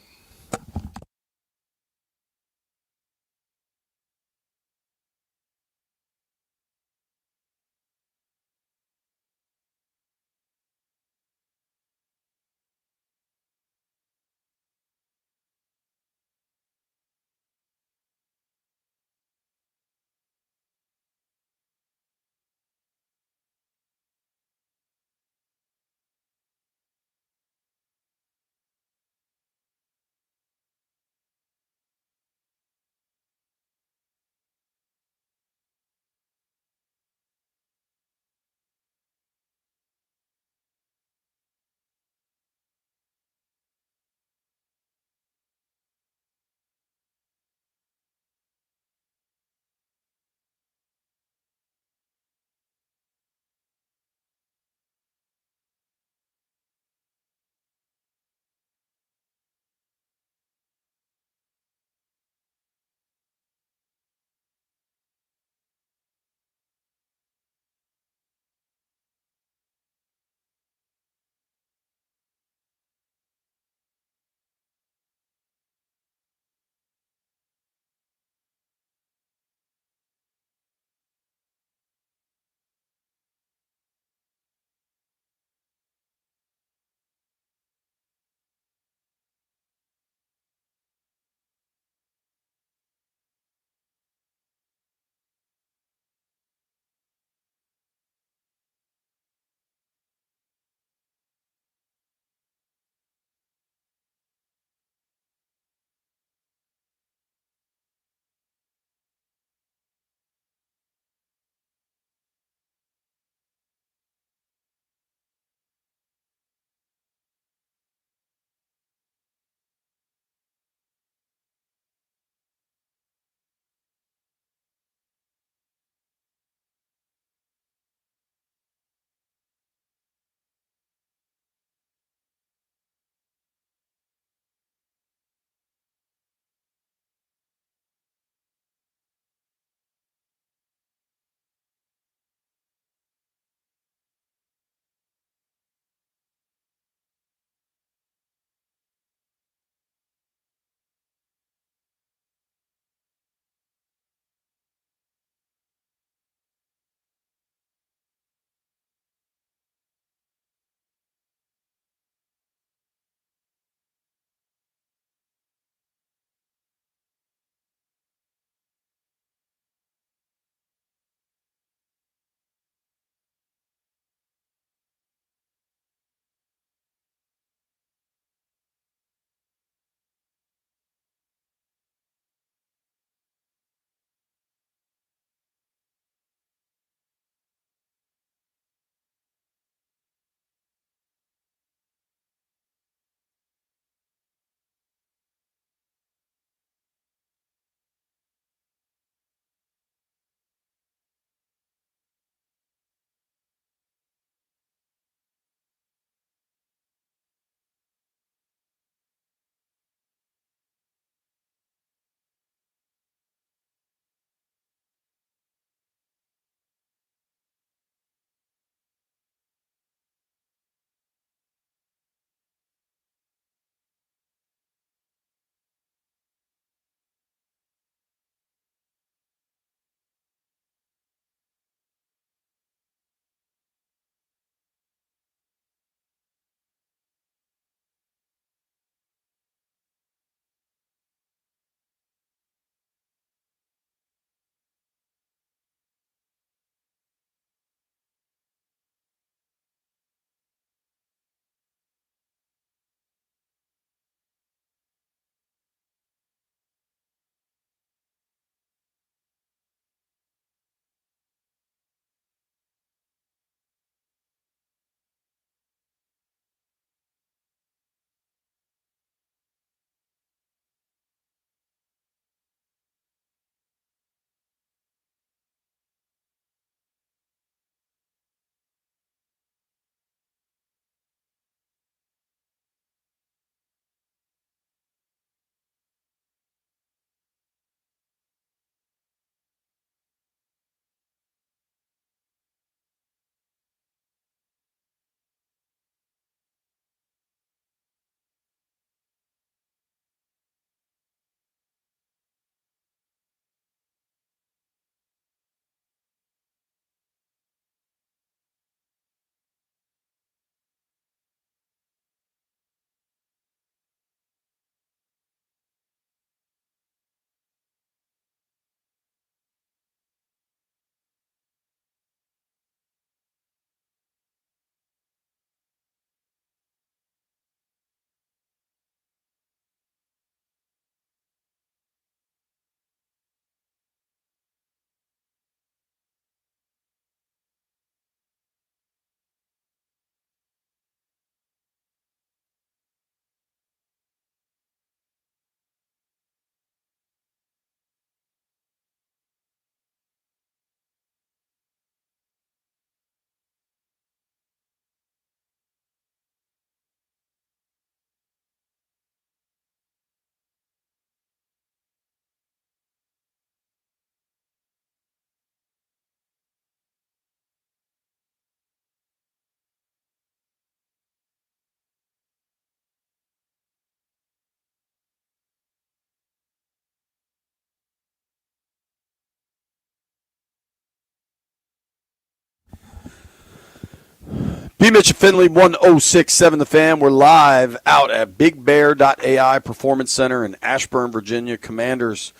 BMitch and Finlay, 1067 The Fan. We're live out at BigBear.ai Performance Center in Ashburn, Virginia. Commanders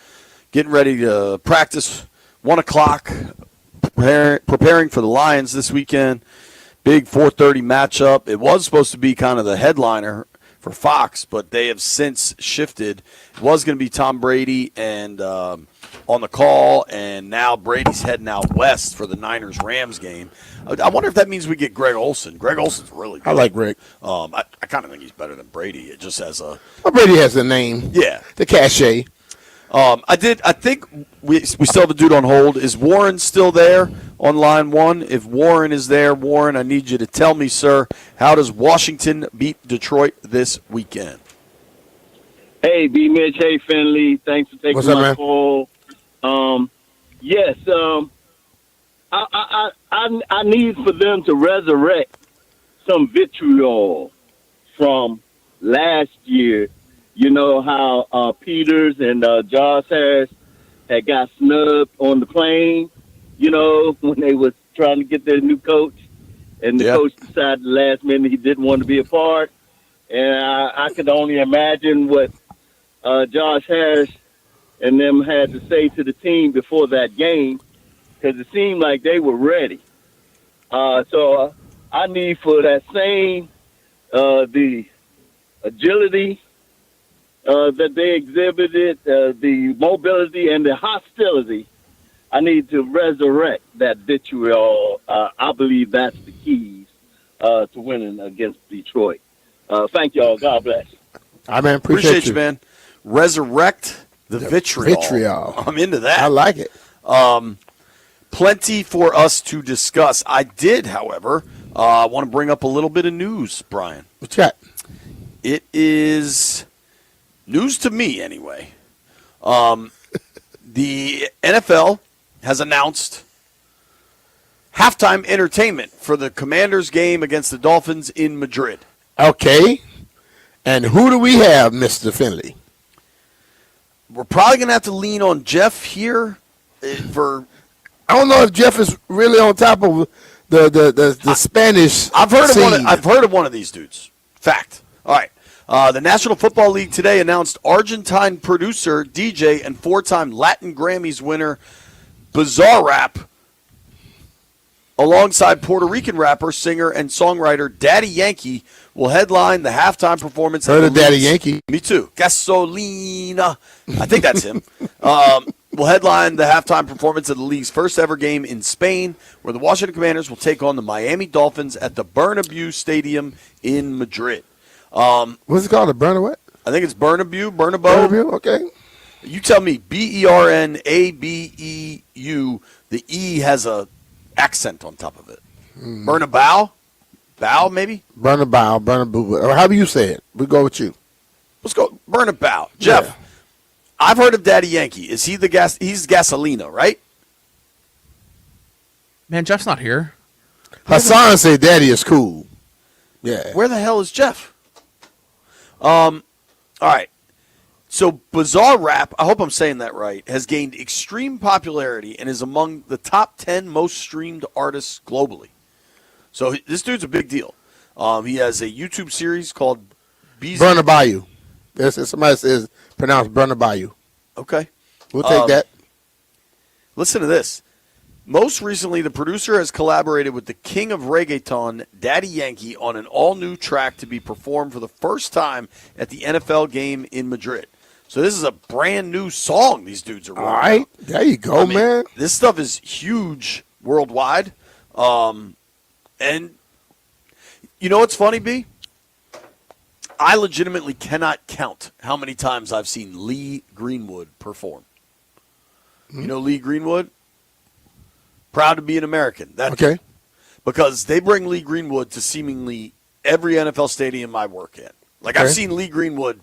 getting ready to practice 1 o'clock, preparing for the Lions this weekend. Big 4:30 matchup. It was supposed to be kind of the headliner for Fox, but they have since shifted. It was going to be Tom Brady and on the call, and now Brady's heading out west for the Niners-Rams game. I wonder if that means we get Greg Olsen. Greg Olsen's really good. I like Greg. I kind of think he's better than Brady. It just has a... Well, Brady has the name. Yeah. The cachet. I think we still have a dude on hold. Is Warren still there on line one? If Warren is there, Warren, I need you to tell me, sir, how does Washington beat Detroit this weekend? Hey, BMitch. Hey, Finlay. Thanks for taking my call. Yes, I need for them to resurrect some vitriol from last year. You know how Peters and Josh Harris had got snubbed on the plane, you know, when they was trying to get their new coach, and the coach decided the last minute he didn't want to be a part. And I could only imagine what Josh Harris and them had to say to the team before that game, because it seemed like they were ready. So I need for that same the agility that they exhibited, the mobility and the hostility. I need to resurrect that vitriol. I believe that's the keys to winning against Detroit. Thank y'all. God bless. I man, appreciate you, man. Resurrect the vitriol. I'm into that. I like it. Plenty for us to discuss. I did, however, want to bring up a little bit of news, Brian. What's that? It is news to me, anyway. The NFL has announced halftime entertainment for the Commanders game against the Dolphins in Madrid. Okay. And who do we have, Mr. Finlay? We're probably going to have to lean on Jeff here for... I don't know if Jeff is really on top of the Spanish I've heard scene. I've heard of one of these dudes. Fact. All right. The National Football League today announced Argentine producer, DJ, and 4-time Latin Grammys winner Bizarrap, alongside Puerto Rican rapper, singer, and songwriter Daddy Yankee, will headline the halftime performance. Heard of Daddy Yankee? Me too. Gasolina. I think that's him. Will headline the halftime performance of the league's first ever game in Spain, where the Washington Commanders will take on the Miami Dolphins at the Bernabeu Stadium in Madrid. What's it called? The Bernabeu what? I think it's Bernabeu. Okay. You tell me. Bernabeu. The E has a accent on top of it. Bernabeu? Bow, maybe? Bernabeu. Or however you say it. We go with you. Let's go. Bernabeu. Jeff, I've heard of Daddy Yankee. Is he he's Gasolina, right? Man, Jeff's not here. Hassan said Daddy is cool. Yeah. Where the hell is Jeff? All right. So Bizarrap, I hope I'm saying that right, has gained extreme popularity and is among the top 10 most streamed artists globally. So this dude's a big deal. He has a YouTube series called Bernabeu. Somebody says pronounced Bernabeu. Okay. We'll take that. Listen to this. Most recently, the producer has collaborated with the king of reggaeton, Daddy Yankee, on an all-new track to be performed for the first time at the NFL game in Madrid. So this is a brand new song these dudes are rolling All right. out. There you go, man. This stuff is huge worldwide. And you know what's funny, B? I legitimately cannot count how many times I've seen Lee Greenwood perform. You know Lee Greenwood? Proud to be an American. Okay. Because they bring Lee Greenwood to seemingly every NFL stadium I work at. Like, I've seen Lee Greenwood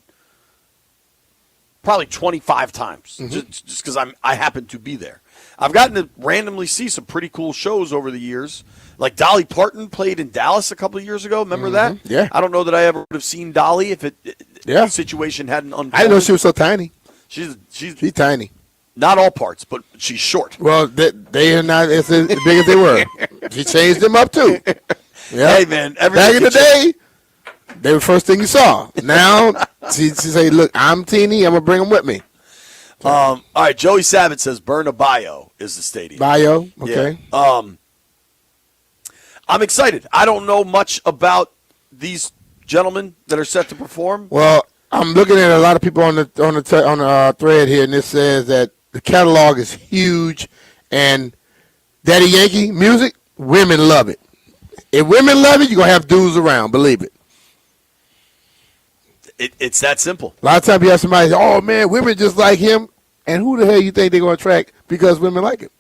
probably 25 times just because I happen to be there. I've gotten to randomly see some pretty cool shows over the years. Like Dolly Parton played in Dallas a couple of years ago. Remember that? Yeah. I don't know that I ever would have seen Dolly if the situation hadn't unfolded. I didn't know she was so tiny. She's tiny. Not all parts, but she's short. Well, they are not as big as they were. She changed them up too. Yeah. Hey, man, back in the day, they were the first thing you saw. Now, she say, look, I'm teeny. I'm going to bring them with me. All right, Joey Sabat says Bernabéu is the stadium. Bio, okay. Yeah. I'm excited. I don't know much about these gentlemen that are set to perform. Well, I'm looking at a lot of people on the thread here, and it says that the catalog is huge, and Daddy Yankee music, women love it. If women love it, you're going to have dudes around, believe it. It's that simple. A lot of times you have somebody say, oh, man, women just like him, and who the hell you think they're going to attract because women like him?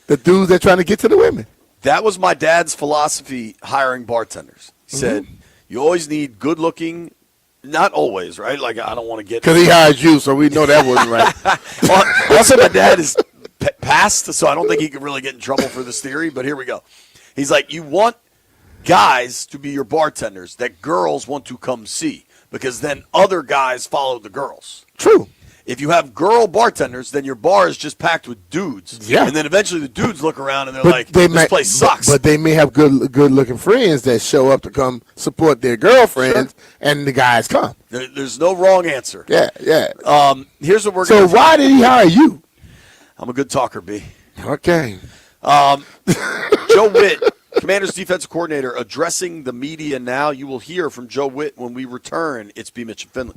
The dudes that trying to get to the women. That was my dad's philosophy hiring bartenders. He said, you always need good-looking, not always, right? Like, I don't want to get... Because he hired you, so we know that wasn't right. Well, also, my dad is passed, so I don't think he could really get in trouble for this theory, but here we go. He's like, you want guys to be your bartenders that girls want to come see, because then other guys follow the girls. True. If you have girl bartenders, then your bar is just packed with dudes. Yeah. And then eventually the dudes look around and they're like, this place sucks. But they may have good-looking friends that show up to come support their girlfriends, and the guys come. There's no wrong answer. Yeah. Here's what we're going to So why did he hire you? I'm a good talker, B. Okay. Joe Witt, Commanders defensive coordinator, addressing the media now. You will hear from Joe Witt when we return. It's BMitch and Finlay.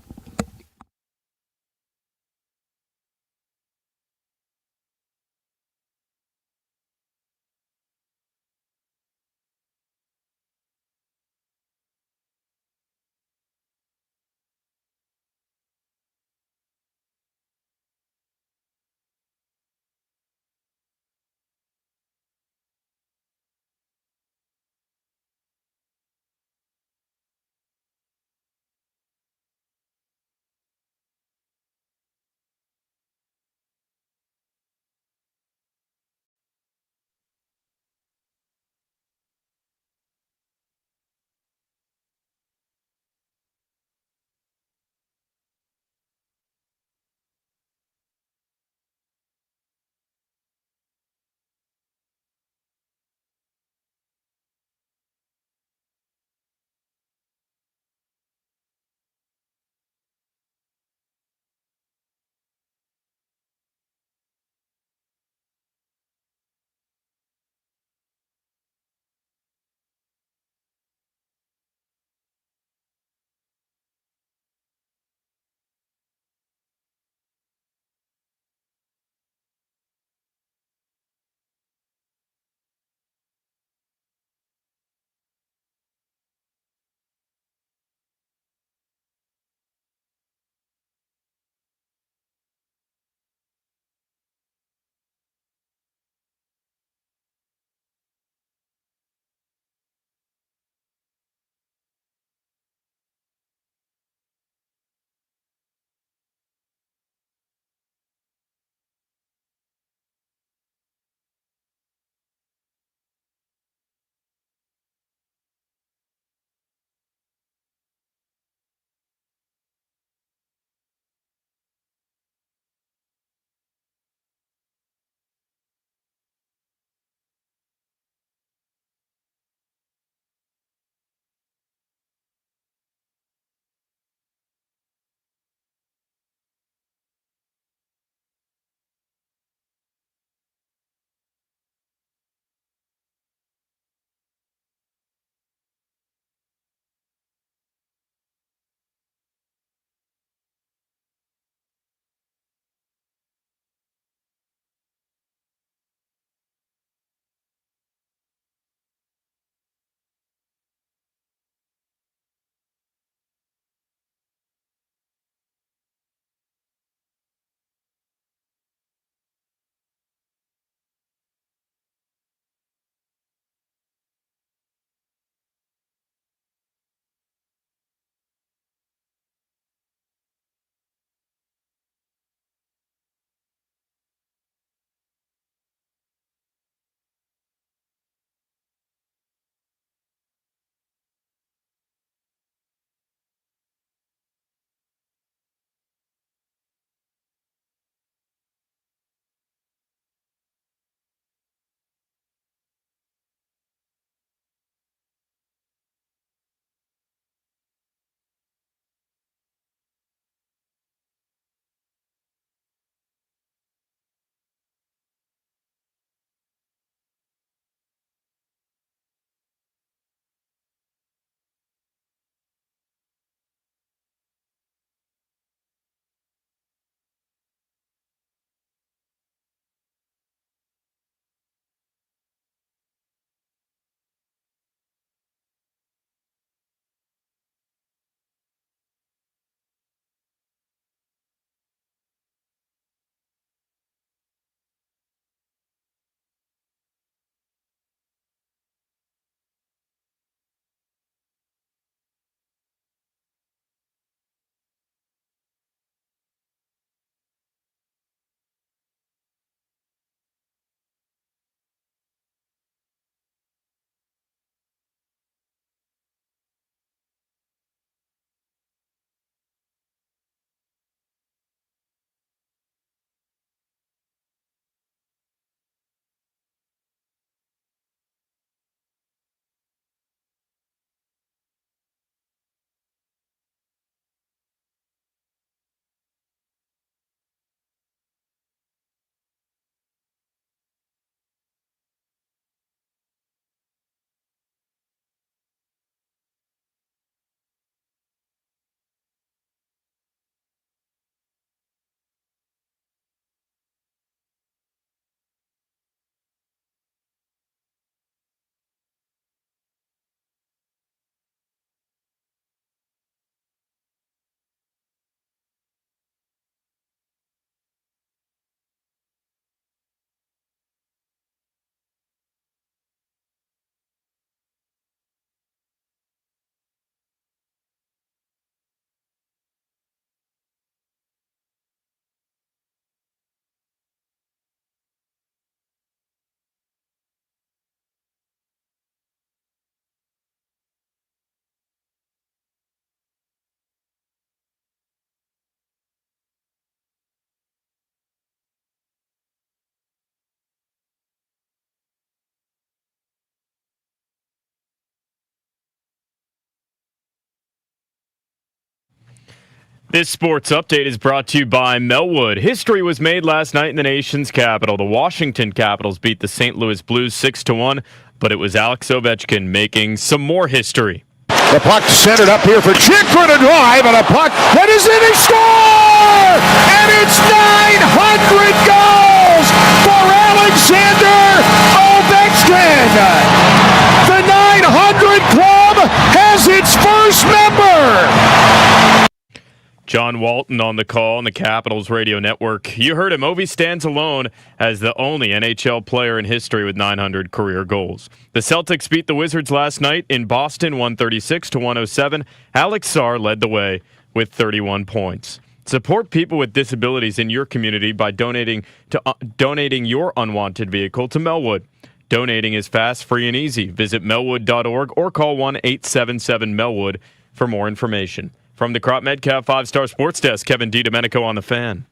This sports update is brought to you by Melwood. History was made last night in the nation's capital. The Washington Capitals beat the St. Louis Blues 6-1, but it was Alex Ovechkin making some more history. The puck centered up here for Chikrin to drive, and a puck that is in, he score! And it's 900 goals for Alexander Ovechkin! The 900 Club has its first member! John Walton on the call on the Capitals radio network. You heard him. Ovi stands alone as the only NHL player in history with 900 career goals. The Celtics beat the Wizards last night in Boston, 136-107. Alex Sarr led the way with 31 points. Support people with disabilities in your community by donating your unwanted vehicle to Melwood. Donating is fast, free, and easy. Visit melwood.org or call 1-877-MELWOOD for more information. From the Crop Metcalf 5-Star Sports Desk, Kevin DiDomenico on the Fan.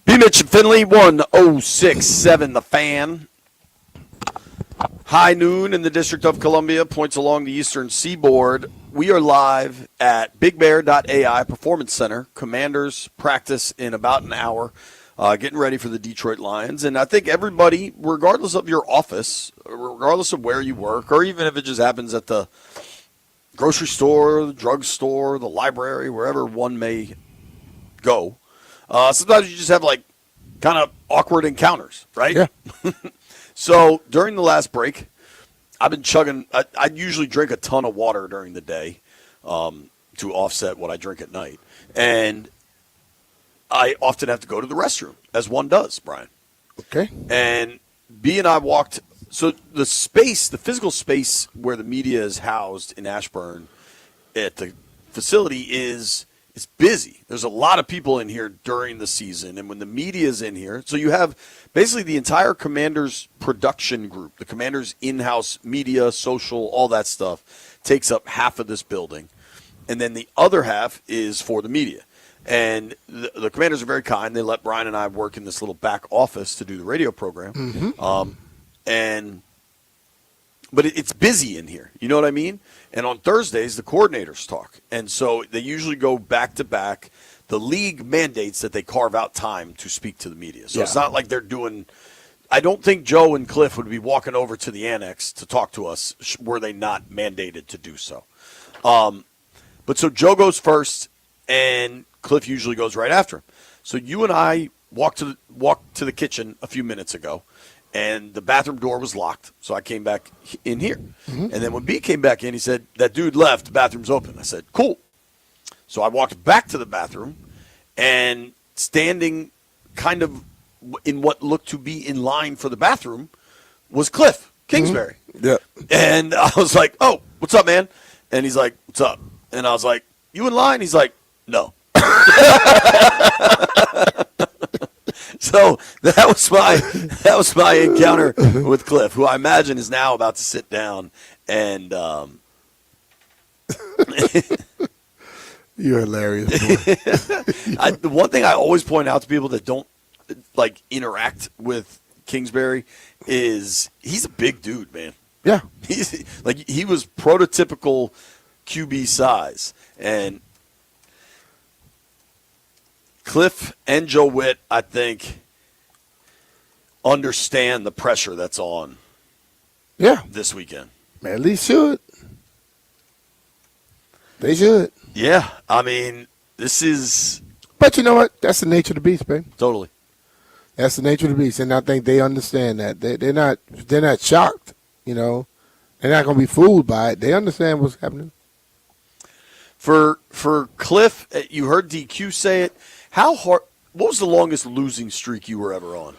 BMitch and Finlay, 106.7 The Fan. High noon in the District of Columbia, points along the eastern seaboard. We are live at BigBear.ai Performance Center. Commanders practice in about an hour, getting ready for the Detroit Lions. And I think everybody, regardless of your office, regardless of where you work, or even if it just happens at the grocery store, the drugstore, the library, wherever one may go, sometimes you just have like kind of awkward encounters, right? Yeah. So during the last break, I've been chugging. I usually drink a ton of water during the day to offset what I drink at night. And I often have to go to the restroom, as one does, Brian. Okay. And B and I walked. So the space, the physical space where the media is housed in Ashburn at the facility it's busy. There's a lot of people in here during the season, and when the media is in here, so you have basically the entire Commanders production group, the Commanders in-house media, social, all that stuff, takes up half of this building, and then the other half is for the media. And the Commanders are very kind. They let Brian and I work in this little back office to do the radio program. Mm-hmm. But it's busy in here. You know what I mean? And on Thursdays, the coordinators talk. And so they usually go back to back. The league mandates that they carve out time to speak to the media. So It's not like they're doing – I don't think Joe and Cliff would be walking over to the annex to talk to us were they not mandated to do so. But so Joe goes first, and Cliff usually goes right after him. So you and I walked to the kitchen a few minutes ago. And the bathroom door was locked, so I came back in here. Mm-hmm. And then when B came back in, he said, that dude left, the bathroom's open. I said, cool. So I walked back to the bathroom, and standing kind of in what looked to be in line for the bathroom was Cliff Kingsbury. Mm-hmm. Yeah. And I was like, oh, what's up, man? And he's like, what's up? And I was like, you in line? He's like, no. So that was my encounter with Cliff, who I imagine is now about to sit down and You're hilarious. The one thing I always point out to people that don't like interact with Kingsbury is he's a big dude, man. Yeah. He was prototypical QB size, and Cliff and Joe Witt, I think, understand the pressure that's on this weekend. Man, at least should. They should. Yeah. I mean, this is... But you know what? That's the nature of the beast, baby. Totally. That's the nature of the beast, and I think they understand that. They're not shocked, you know. They're not going to be fooled by it. They understand what's happening. For Cliff, you heard DQ say it. How hard? What was the longest losing streak you were ever on?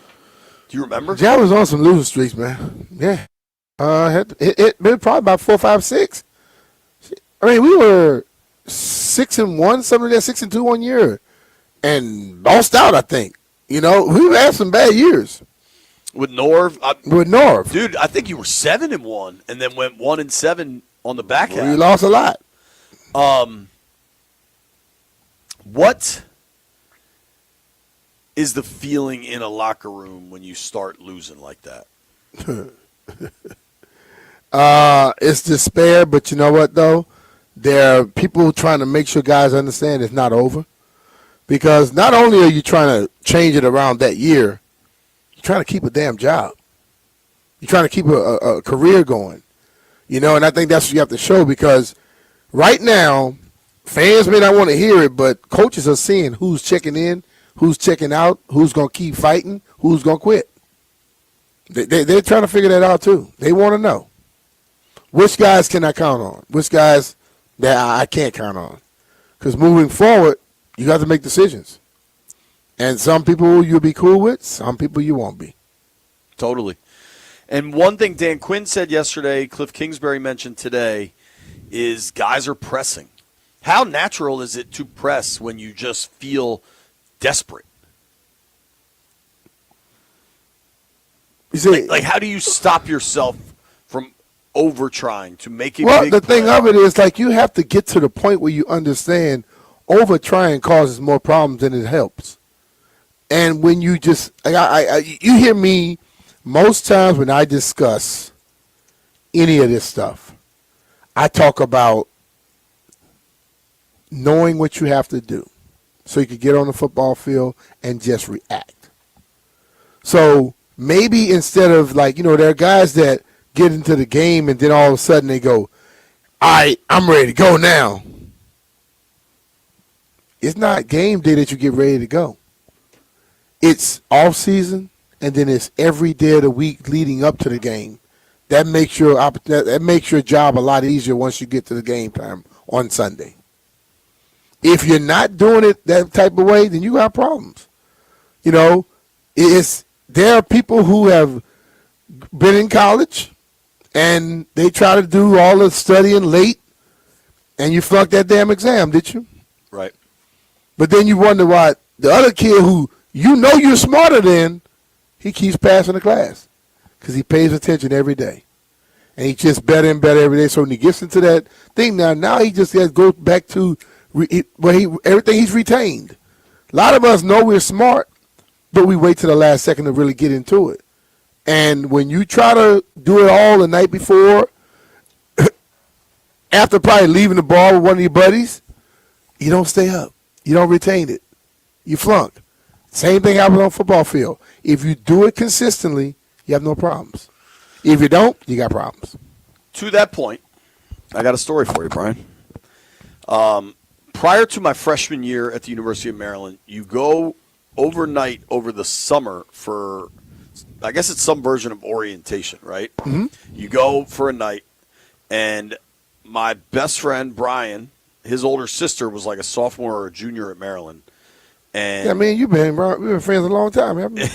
Do you remember? John was on some losing streaks, man. Yeah. It probably about 4, 5, 6. I mean, we were 6-1, something like that, 6-2 one year, and lost out. I think. You know, we've had some bad years with Norv. With Norv, dude, I think you were 7-1, and then went 1-7 on the back half. We lost a lot. What is the feeling in a locker room when you start losing like that? It's despair, but you know what, though? There are people trying to make sure guys understand it's not over. Because not only are you trying to change it around that year, you're trying to keep a damn job. You're trying to keep a career going. You know, and I think that's what you have to show, because right now, fans may not want to hear it, but coaches are seeing who's checking in, who's checking out, who's going to keep fighting, who's going to quit. They're trying to figure that out, too. They want to know. Which guys can I count on? Which guys that I can't count on? Because moving forward, you got to make decisions. And some people you'll be cool with, some people you won't be. Totally. And one thing Dan Quinn said yesterday, Cliff Kingsbury mentioned today, is guys are pressing. How natural is it to press when you just feel desperate? You see, like how do you stop yourself from over trying to make a well, big the play? thing of it is, like, you have to get to the point where you understand over trying causes more problems than it helps. And when you just, you hear me most times when I discuss any of this stuff, I talk about knowing what you have to do so you can get on the football field and just react. So maybe instead of, like, you know, there are guys that get into the game and then all of a sudden they go, all right, I'm ready to go now. It's not game day that you get ready to go. It's off season, and then it's every day of the week leading up to the game. That makes your job a lot easier once you get to the game time on Sunday. If you're not doing it that type of way, then you got problems. You know, there are people who have been in college and they try to do all the studying late, and you flunked that damn exam, did you? Right. But then you wonder why the other kid who you know you're smarter than, he keeps passing the class because he pays attention every day. And he gets better and better every day. So when he gets into that thing now he just has to go back to everything he's retained. A lot of us know we're smart, but we wait till the last second to really get into it. And when you try to do it all the night before, after probably leaving the ball with one of your buddies, you don't stay up. You don't retain it. You flunk. Same thing happens on the football field. If you do it consistently, you have no problems. If you don't, you got problems. To that point, I got a story for you, Brian. Prior to my freshman year at the University of Maryland, you go overnight over the summer for, I guess it's some version of orientation, right? Mm-hmm. You go for a night, and my best friend, Brian, his older sister was like a sophomore or a junior at Maryland. And yeah, man, we've been friends a long time, haven't we?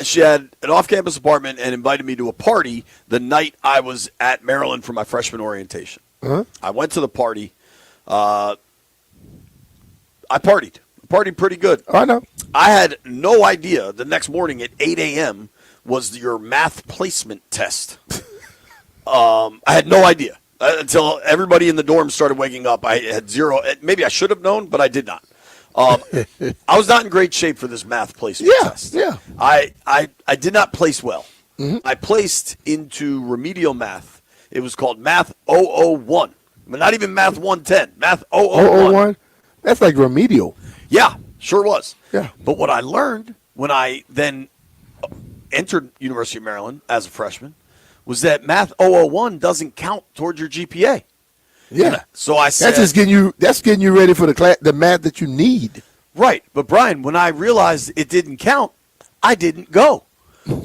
She had an off-campus apartment and invited me to a party the night I was at Maryland for my freshman orientation. Uh-huh. I went to the party. I partied pretty good. I know. I had no idea the next morning at 8 a.m. was your math placement test. I had no idea until everybody in the dorm started waking up. I had zero. Maybe I should have known, but I did not. I was not in great shape for this math placement test. Yeah. I did not place well. Mm-hmm. I placed into remedial math. It was called Math 001. But not even Math 110. Math 001. That's like remedial. Yeah, sure was. Yeah. But what I learned when I then entered University of Maryland as a freshman was that Math 001 doesn't count towards your GPA. Yeah. So I said, that's getting you ready for the math that you need. Right. But Brian, when I realized it didn't count, I didn't go.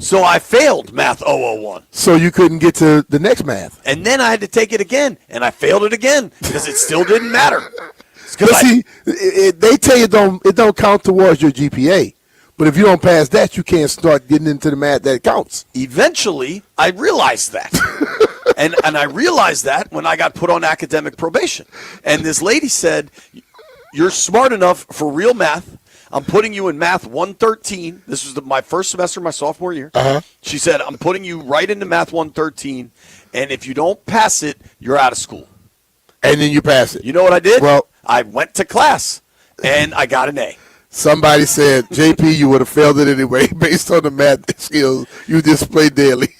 So I failed Math 001. So you couldn't get to the next math. And then I had to take it again, and I failed it again because it still didn't matter. But see, they tell you it don't count towards your GPA, But if you don't pass that, you can't start getting into the math that counts. Eventually, I realized that. and I realized that when I got put on academic probation. And this lady said, you're smart enough for real math. I'm putting you in math 113. This was my first semester of my sophomore year. She said, I'm putting you right into math 113. And if you don't pass it, you're out of school. And then you pass it. You know what I did? Well, I went to class, and I got an A. Somebody said, JP, you would have failed it anyway based on the math skills you display daily.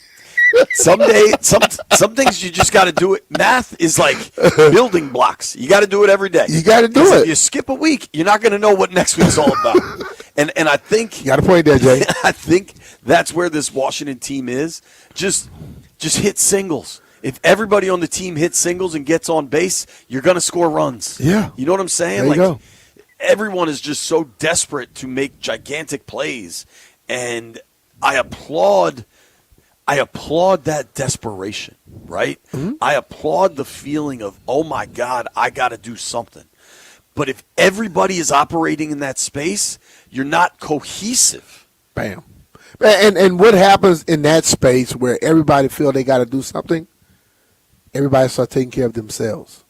Some things you just got to do it. Math is like building blocks. You got to do it every day. You got to do it. If you skip a week, you're not going to know what next week's all about. And I think you got a point there, Jay. I think that's where this Washington team is. Just hit singles. If everybody on the team hits singles and gets on base, you're going to score runs. Yeah. You know what I'm saying? There you go. Everyone is just so desperate to make gigantic plays, and I applaud that desperation, right? Mm-hmm. I applaud the feeling of, oh my God, I got to do something. But if everybody is operating in that space, you're not cohesive. Bam. And what happens in that space where everybody feel they got to do something? Everybody start taking care of themselves.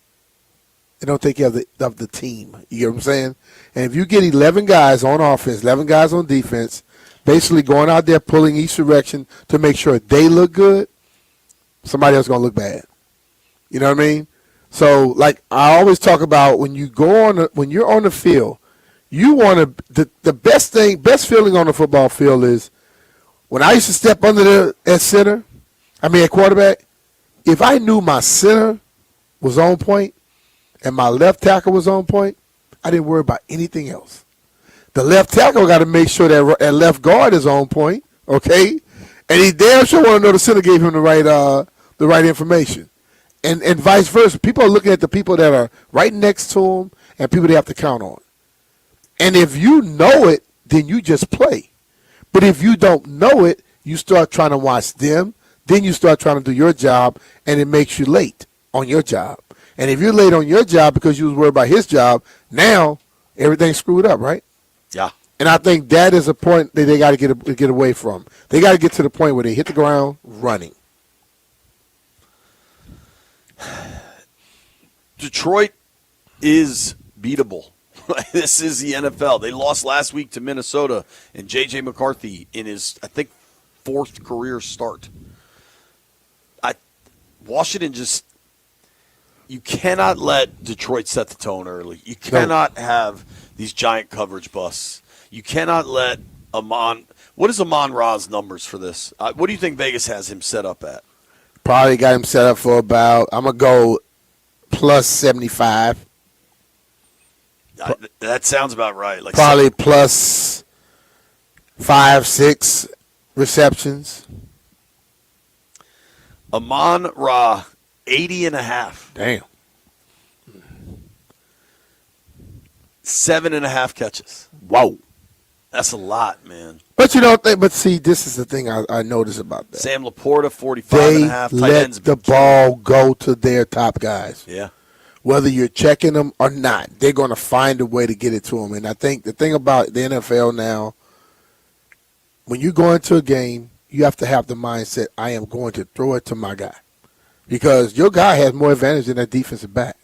They don't take care of the team. You get what I'm saying? And if you get 11 guys on offense, 11 guys on defense, basically going out there pulling each direction to make sure they look good, somebody else is going to look bad. You know what I mean? So, like I always talk about, when you when you're on the field, you want to the best feeling on the football field is when I used to step under at quarterback. If I knew my center was on point and my left tackle was on point, I didn't worry about anything else. The left tackle got to make sure that left guard is on point, okay? And he damn sure want to know the center gave him the right information, and vice versa. People are looking at the people that are right next to them and people they have to count on. And if you know it, then you just play. But if you don't know it, you start trying to watch them. Then you start trying to do your job, and it makes you late on your job. And if you're late on your job because you was worried about his job, now everything's screwed up, right? Yeah. And I think that is a point that they got to get away from. They got to get to the point where they hit the ground running. Detroit is beatable. This is the NFL. They lost last week to Minnesota and J.J. McCarthy in his, I think, 4th career start. Washington you cannot let Detroit set the tone early. You cannot have these giant coverage busts. You cannot let what is Amon Ra's numbers for this? What do you think Vegas has him set up at? Probably got him set up for about, I'm going to go plus 75. That sounds about right. Like probably plus 5-6 receptions. Amon Ra, 80.5. Damn. 7.5 catches. Whoa. That's a lot, man. But you don't think, but see, this is the thing I notice about that. Sam Laporta, 45.5. They Tight let ends the ball go to their top guys. Yeah. Whether you're checking them or not, they're going to find a way to get it to them. And I think the thing about the NFL now, when you go into a game, you have to have the mindset, I am going to throw it to my guy. Because your guy has more advantage than that defensive back.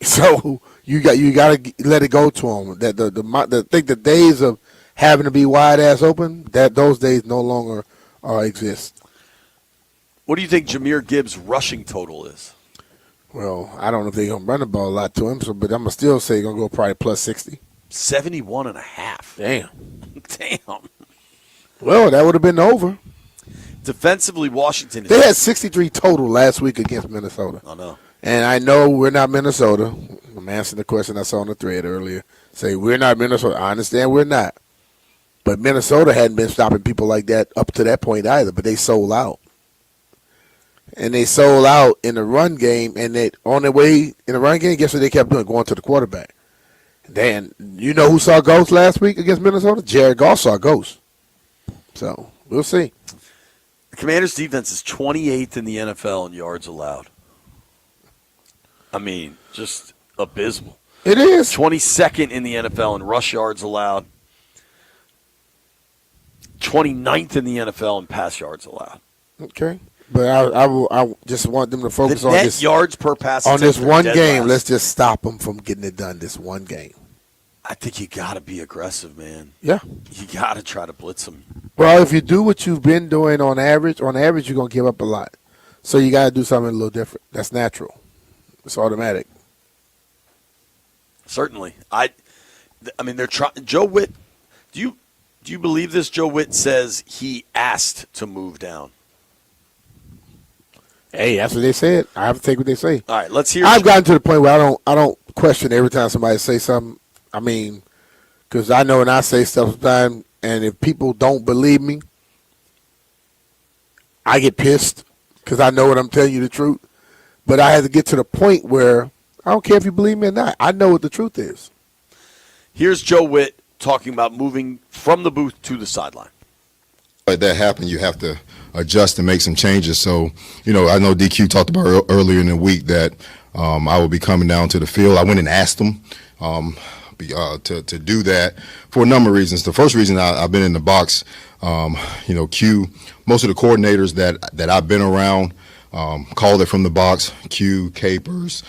So you got to let it go to him. That the days of having to be wide ass open, that those days no longer exist. What do you think Jahmyr Gibbs' rushing total is? Well, I don't know if they're going to run the ball a lot to him, but I'm going to still say they're going to go probably plus 60. 71.5. Damn. Damn. Well, that would have been over. Defensively, Washington. They had 63 total last week against Minnesota. I know. And I know we're not Minnesota. I'm answering the question I saw on the thread earlier. Say, we're not Minnesota. I understand we're not. But Minnesota hadn't been stopping people like that up to that point either, but they sold out. And they sold out in the run game, and they on their way in the run game, guess what they kept doing? Going to the quarterback. Then, you know who saw ghosts last week against Minnesota? Jared Goff saw ghosts. So, we'll see. The Commanders' defense is 28th in the NFL in yards allowed. I mean, just abysmal. It is. 22nd in the NFL in rush yards allowed. 29th in the NFL in pass yards allowed. Okay. But I just want them to focus The on net this yards per pass on this attempt are one dead game. last. Let's just stop them from getting it done this one game. I think you got to be aggressive, man. Yeah. You got to try to blitz them. Well, if you do what you've been doing on average, you're going to give up a lot. So you got to do something a little different. That's natural. It's automatic. Certainly. I mean, they're trying. Joe Witt, do you believe this? Joe Witt says he asked to move down. Hey, that's what they said. I have to take what they say. All right, let's hear. I've gotten to the point where I don't question every time somebody say something. I mean, because I know when I say stuff sometimes, and if people don't believe me, I get pissed because I know what I'm telling you the truth. But I had to get to the point where I don't care if you believe me or not. I know what the truth is. Here's Joe Witt talking about moving from the booth to the sideline. Like that happen, you have to adjust and make some changes. So, I know DQ talked about earlier in the week that I will be coming down to the field. I went and asked him to do that for a number of reasons. The first reason I've been in the box, Q, most of the coordinators that I've been around called it from the box. Q, Capers,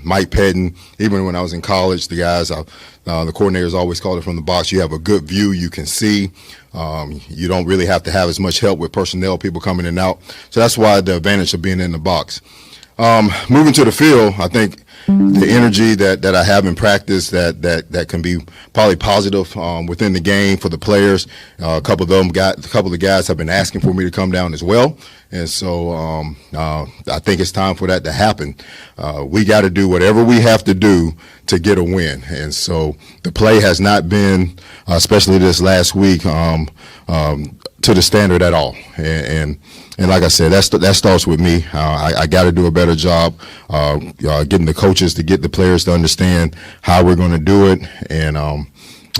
Mike Pettin. Even when I was in college, the guys, the coordinators always called it from the box. You have a good view. You can see. You don't really have to have as much help with personnel, people coming in and out. So that's why the advantage of being in the box. Moving to the field, I think the energy that I have in practice that can be probably positive within the game for the players. A couple of the guys have been asking for me to come down as well, and so I think it's time for that to happen. We got to do whatever we have to do to get a win, and so the play has not been, especially this last week, to the standard at all, and like I said, that starts with me. I got to do a better job getting the coaches to get the players to understand how we're going to do it, and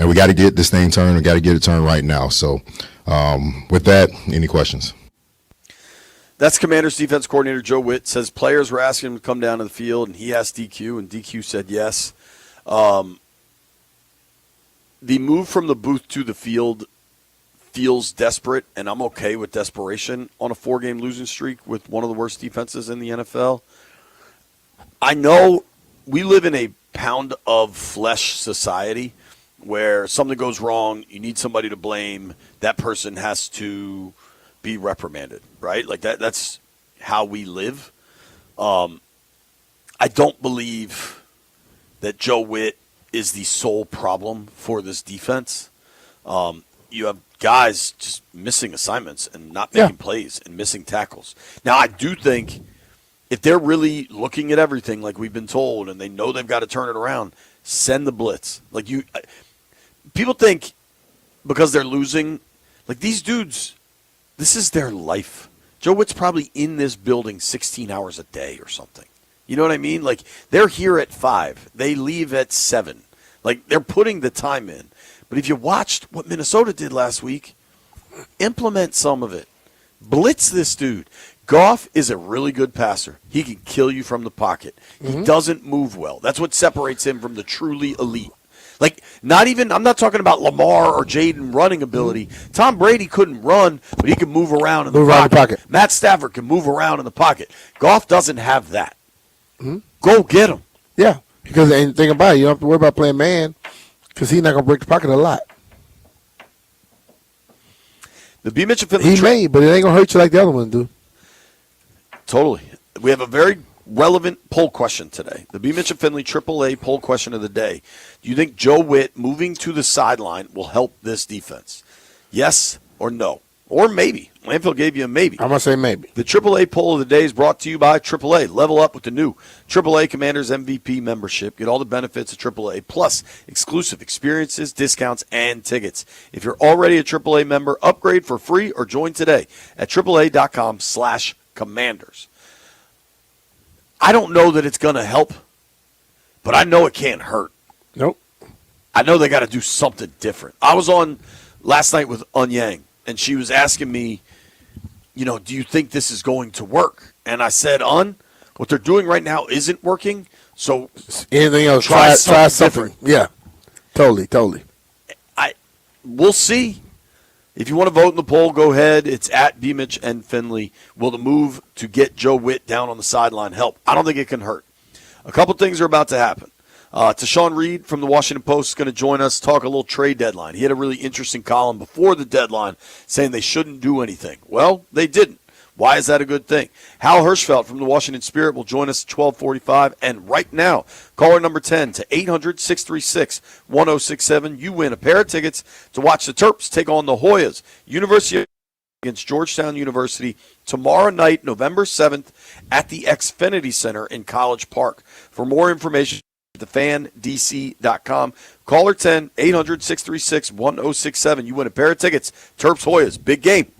we got to get this thing turned. We got to get it turned right now. So, with that, any questions? That's Commanders defense coordinator Joe Witt. Says players were asking him to come down to the field, and he asked DQ, and DQ said yes. The move from the booth to the field feels desperate, and I'm okay with desperation on a 4-game losing streak with one of the worst defenses in the NFL. I know we live in a pound of flesh society where something goes wrong, you need somebody to blame, that person has to be reprimanded, right? Like that's how we live. I don't believe that Joe Witt is the sole problem for this defense. You have guys just missing assignments and not making plays and missing tackles. Now, I do think if they're really looking at everything like we've been told and they know they've got to turn it around, send the blitz. Like people think because they're losing, like these dudes, this is their life. Joe Witt's probably in this building 16 hours a day or something. You know what I mean? Like they're here at 5. They leave at 7. Like they're putting the time in. But if you watched what Minnesota did last week, implement some of it. Blitz this dude. Goff is a really good passer. He can kill you from the pocket. He doesn't move well. That's what separates him from the truly elite. Like, I'm not talking about Lamar or Jaden running ability. Tom Brady couldn't run, but he can move around in the pocket. Matt Stafford can move around in the pocket. Goff doesn't have that. Go get him. Yeah, because the thing about it, you don't have to worry about playing man. Because he's not going to break the pocket a lot. The BMitch and Finlay. He may, but it ain't going to hurt you like the other ones do. Totally. We have a very relevant poll question today. The BMitch and Finlay AAA poll question of the day. Do you think Joe Witt moving to the sideline will help this defense? Yes or no? Or maybe. Landfill gave you a maybe. I'm going to say maybe. The AAA poll of the day is brought to you by AAA. Level up with the new AAA Commanders MVP membership. Get all the benefits of AAA, plus exclusive experiences, discounts, and tickets. If you're already a AAA member, upgrade for free or join today at AAA.com/Commanders. I don't know that it's going to help, but I know it can't hurt. Nope. I know they got to do something different. I was on last night with Yang, and she was asking me, do you think this is going to work? And I said, what they're doing right now isn't working. So anything else, try something different. Yeah, totally. We'll see. If you want to vote in the poll, go ahead. It's at BMitch and Finlay. Will the move to get Joe Witt down on the sideline help? I don't think it can hurt. A couple things are about to happen. Tashawn Reed from the Washington Post is going to join us, talk a little trade deadline. He had a really interesting column before the deadline saying they shouldn't do anything. Well, they didn't. Why is that a good thing? Hal Hirschfeld from the Washington Spirit will join us at 12:45. And right now, caller number 10 to 800-636-1067. You win a pair of tickets to watch the Terps take on the Hoyas. University against Georgetown University tomorrow night, November 7th, at the Xfinity Center in College Park. For more information, thefandc.com. Caller 10 800-636-1067. You win a pair of tickets. Terps Hoyas. Big game.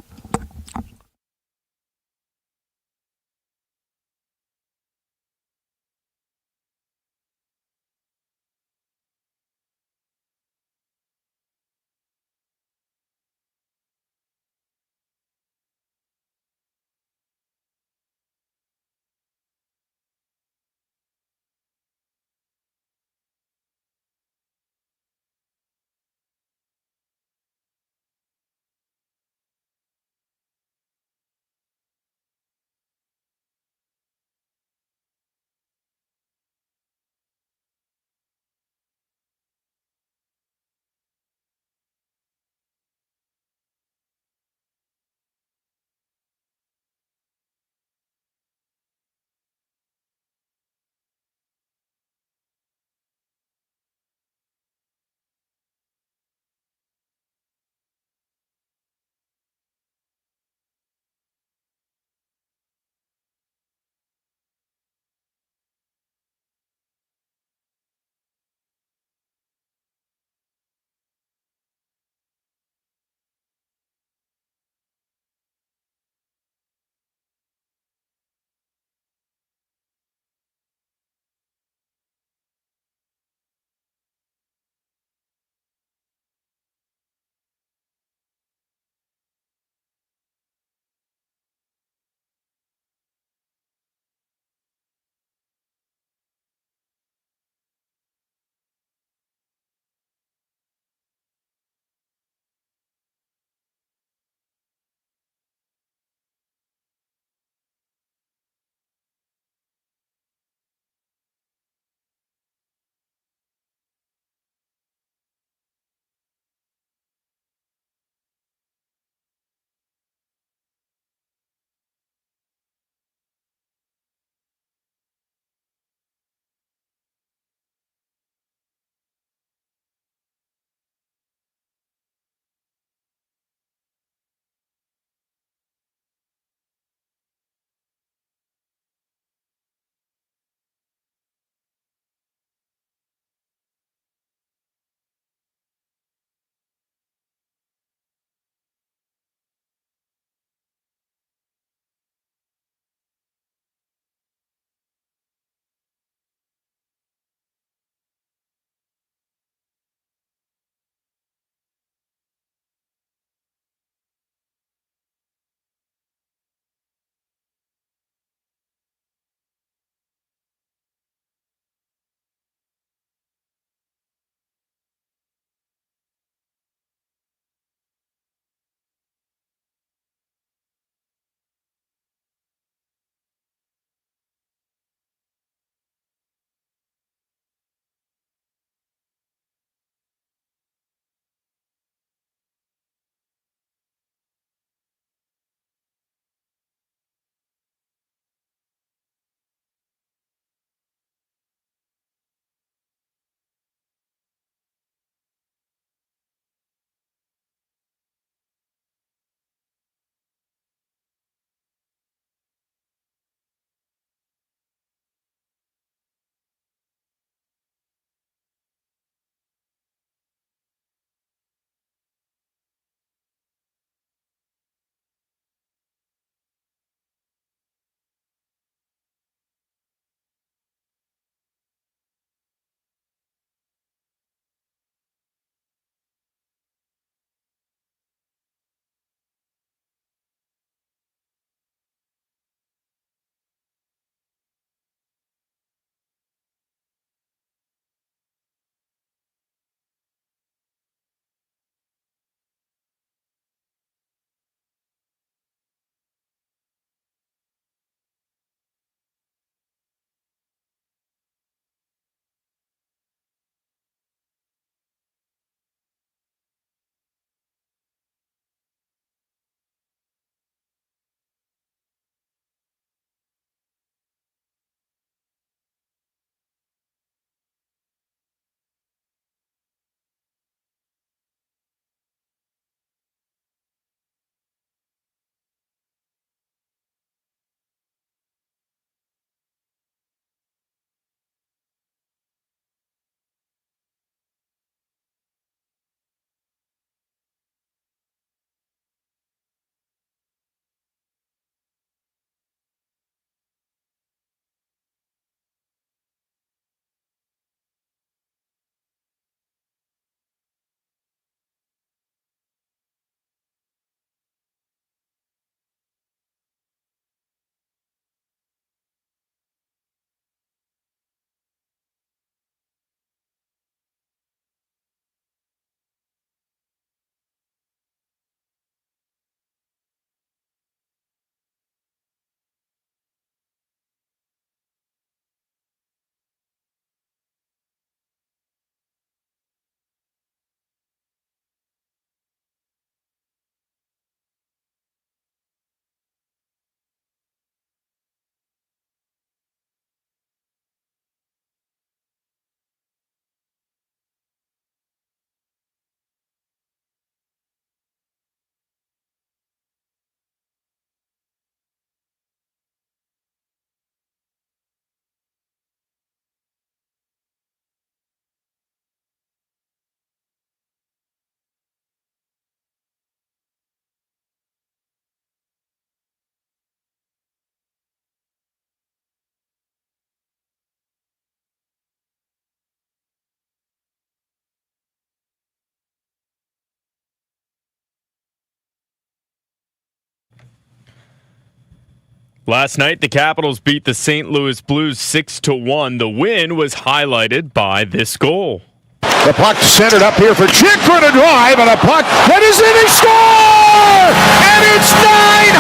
Last night, the Capitals beat the St. Louis Blues 6-1. The win was highlighted by this goal. The puck centered up here for Chikrin to drive, and a puck that is in, he score! And it's 900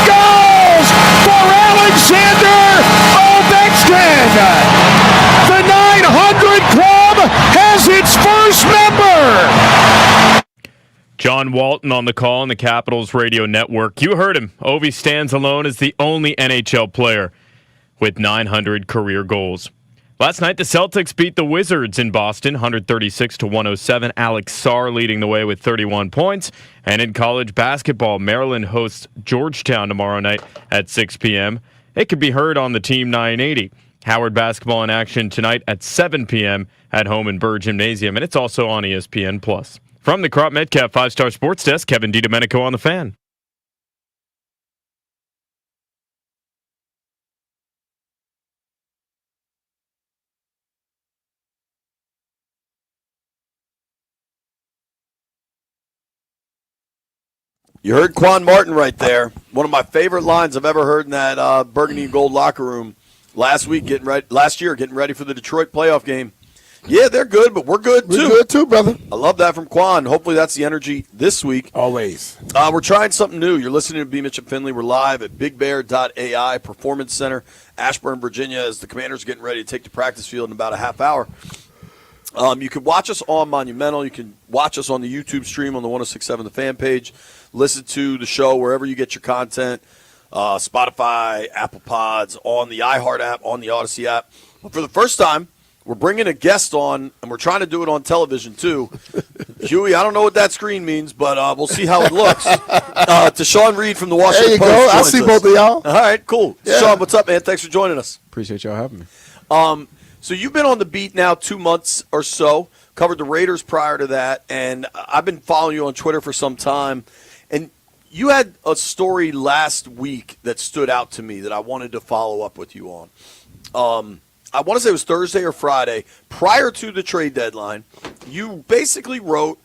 goals for Alexander Ovechkin! The 900 Club has its first member! John Walton on the call on the Capitals radio network. You heard him. Ovi stands alone as the only NHL player with 900 career goals. Last night, the Celtics beat the Wizards in Boston, 136-107. Alex Sarr leading the way with 31 points. And in college basketball, Maryland hosts Georgetown tomorrow night at 6 p.m. It can be heard on the Team 980. Howard basketball in action tonight at 7 p.m. at home in Burr Gymnasium, and it's also on ESPN+. From the Crop Metcalf 5-Star Sports Desk, Kevin DiDomenico on the Fan. You heard Quan Martin right there. One of my favorite lines I've ever heard in that burgundy and gold locker room last year, getting ready for the Detroit playoff game. Yeah, they're good, but we're good too. We're good too, brother. I love that from Quan. Hopefully that's the energy this week. Always. We're trying something new. You're listening to BMitch and Finlay. We're live at BigBear.ai Performance Center, Ashburn, Virginia, as the Commanders are getting ready to take the practice field in about a half hour. You can watch us on Monumental. You can watch us on the YouTube stream on the 106.7 The Fan page. Listen to the show wherever you get your content, Spotify, Apple Pods, on the iHeart app, on the Odyssey app. But for the first time, we're bringing a guest on, and we're trying to do it on television, too. Huey, I don't know what that screen means, but we'll see how it looks. To Sean Reed from the Washington Post. There you go. I see both of y'all. All right, cool. Yeah. Sean, what's up, man? Thanks for joining us. Appreciate y'all having me. So you've been on the beat now 2 months or so, covered the Raiders prior to that, and I've been following you on Twitter for some time. And you had a story last week that stood out to me that I wanted to follow up with you on. I want to say it was Thursday or Friday, prior to the trade deadline. You basically wrote,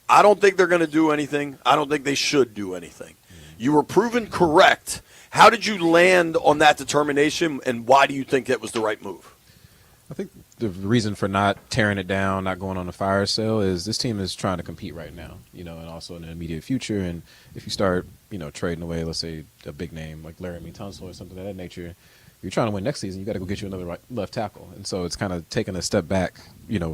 I don't think they're going to do anything. I don't think they should do anything. You were proven correct. How did you land on that determination, and why do you think that was the right move? I think the reason for not tearing it down, not going on a fire sale, is this team is trying to compete right now, and also in the immediate future. And if you start, trading away, let's say, a big name like Laramie Tunsil or something of that nature, you're trying to win next season, you got to go get you another left tackle. And so it's kind of taking a step back,